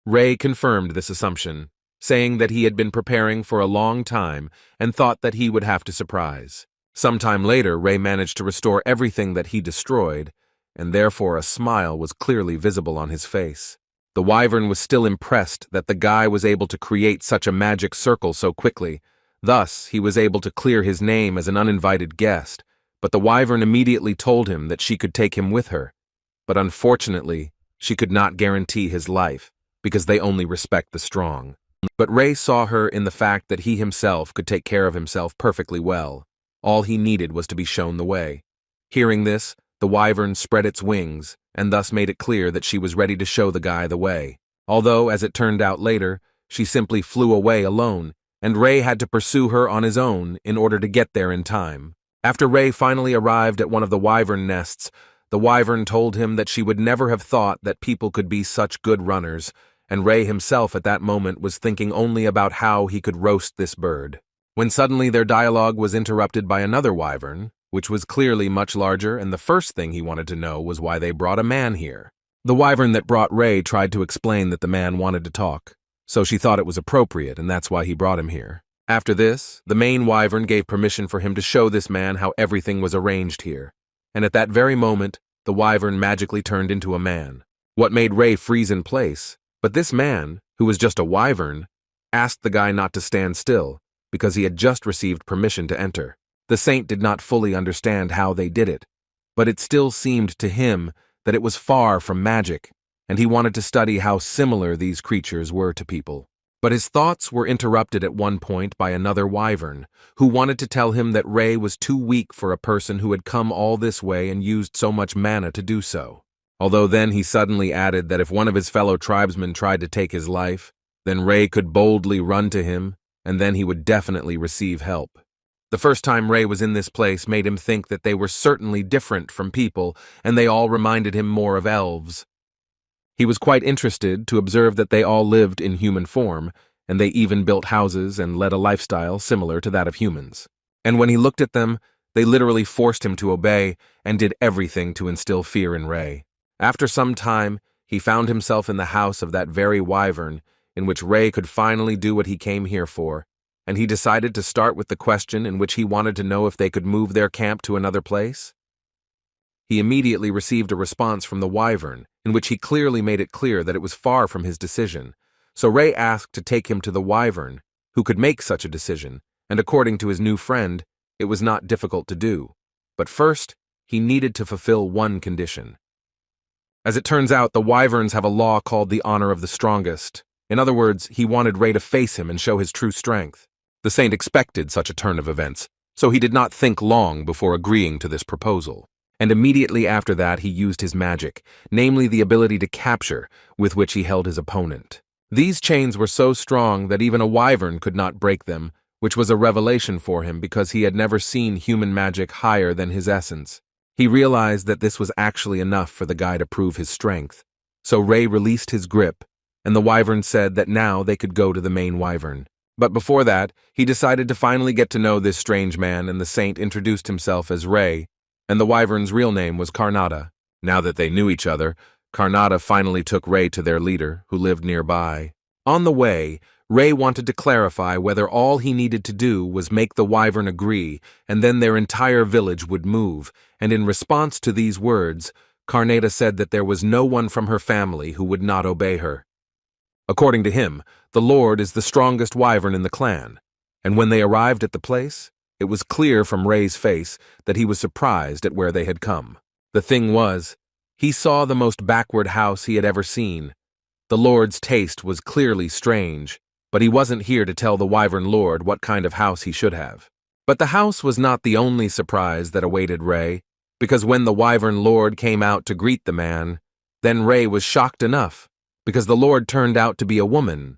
Ray confirmed this assumption, saying that he had been preparing for a long time and thought that he would have to surprise. Sometime later, Ray managed to restore everything that he destroyed, and therefore a smile was clearly visible on his face. The wyvern was still impressed that the guy was able to create such a magic circle so quickly. Thus, he was able to clear his name as an uninvited guest, but the wyvern immediately told him that she could take him with her. But unfortunately, she could not guarantee his life, because they only respect the strong. But Ray saw her in the fact that he himself could take care of himself perfectly well. All he needed was to be shown the way. Hearing this, the wyvern spread its wings, and thus made it clear that she was ready to show the guy the way. Although, as it turned out later, she simply flew away alone, and Ray had to pursue her on his own in order to get there in time. After Ray finally arrived at one of the wyvern nests, the wyvern told him that she would never have thought that people could be such good runners, and Ray himself at that moment was thinking only about how he could roast this bird. When suddenly their dialogue was interrupted by another wyvern, which was clearly much larger, and the first thing he wanted to know was why they brought a man here. The wyvern that brought Ray tried to explain that the man wanted to talk, so she thought it was appropriate, and that's why he brought him here. After this, the main wyvern gave permission for him to show this man how everything was arranged here, and at that very moment, the wyvern magically turned into a man. What made Ray freeze in place? But this man, who was just a wyvern, asked the guy not to stand still, because he had just received permission to enter. The saint did not fully understand how they did it, but it still seemed to him that it was far from magic, and he wanted to study how similar these creatures were to people. But his thoughts were interrupted at one point by another wyvern, who wanted to tell him that Ray was too weak for a person who had come all this way and used so much mana to do so. Although then he suddenly added that if one of his fellow tribesmen tried to take his life, then Ray could boldly run to him, and then he would definitely receive help. The first time Ray was in this place made him think that they were certainly different from people, and they all reminded him more of elves. He was quite interested to observe that they all lived in human form, and they even built houses and led a lifestyle similar to that of humans. And when he looked at them, they literally forced him to obey and did everything to instill fear in Ray. After some time, he found himself in the house of that very wyvern, in which Ray could finally do what he came here for, and he decided to start with the question in which he wanted to know if they could move their camp to another place. He immediately received a response from the wyvern, in which he clearly made it clear that it was far from his decision, so Ray asked to take him to the wyvern, who could make such a decision, and according to his new friend, it was not difficult to do. But first, he needed to fulfill one condition. As it turns out, the wyverns have a law called the honor of the strongest. In other words, he wanted Ray to face him and show his true strength. The saint expected such a turn of events, so he did not think long before agreeing to this proposal. And immediately after that he used his magic, namely the ability to capture, with which he held his opponent. These chains were so strong that even a wyvern could not break them, which was a revelation for him because he had never seen human magic higher than his essence. He realized that this was actually enough for the guy to prove his strength. So Ray released his grip, and the wyvern said that now they could go to the main wyvern. But before that, he decided to finally get to know this strange man, and the saint introduced himself as Ray, and the wyvern's real name was Karnata. Now that they knew each other, Karnata finally took Ray to their leader, who lived nearby. On the way, Ray wanted to clarify whether all he needed to do was make the wyvern agree, and then their entire village would move, and in response to these words, Karnata said that there was no one from her family who would not obey her. According to him, the Lord is the strongest wyvern in the clan, and when they arrived at the place, it was clear from Ray's face that he was surprised at where they had come. The thing was, he saw the most backward house he had ever seen, The Lord's taste was clearly strange, but he wasn't here to tell the Wyvern Lord what kind of house he should have. But the house was not the only surprise that awaited Ray, because when the Wyvern Lord came out to greet the man, then Ray was shocked enough, because the Lord turned out to be a woman,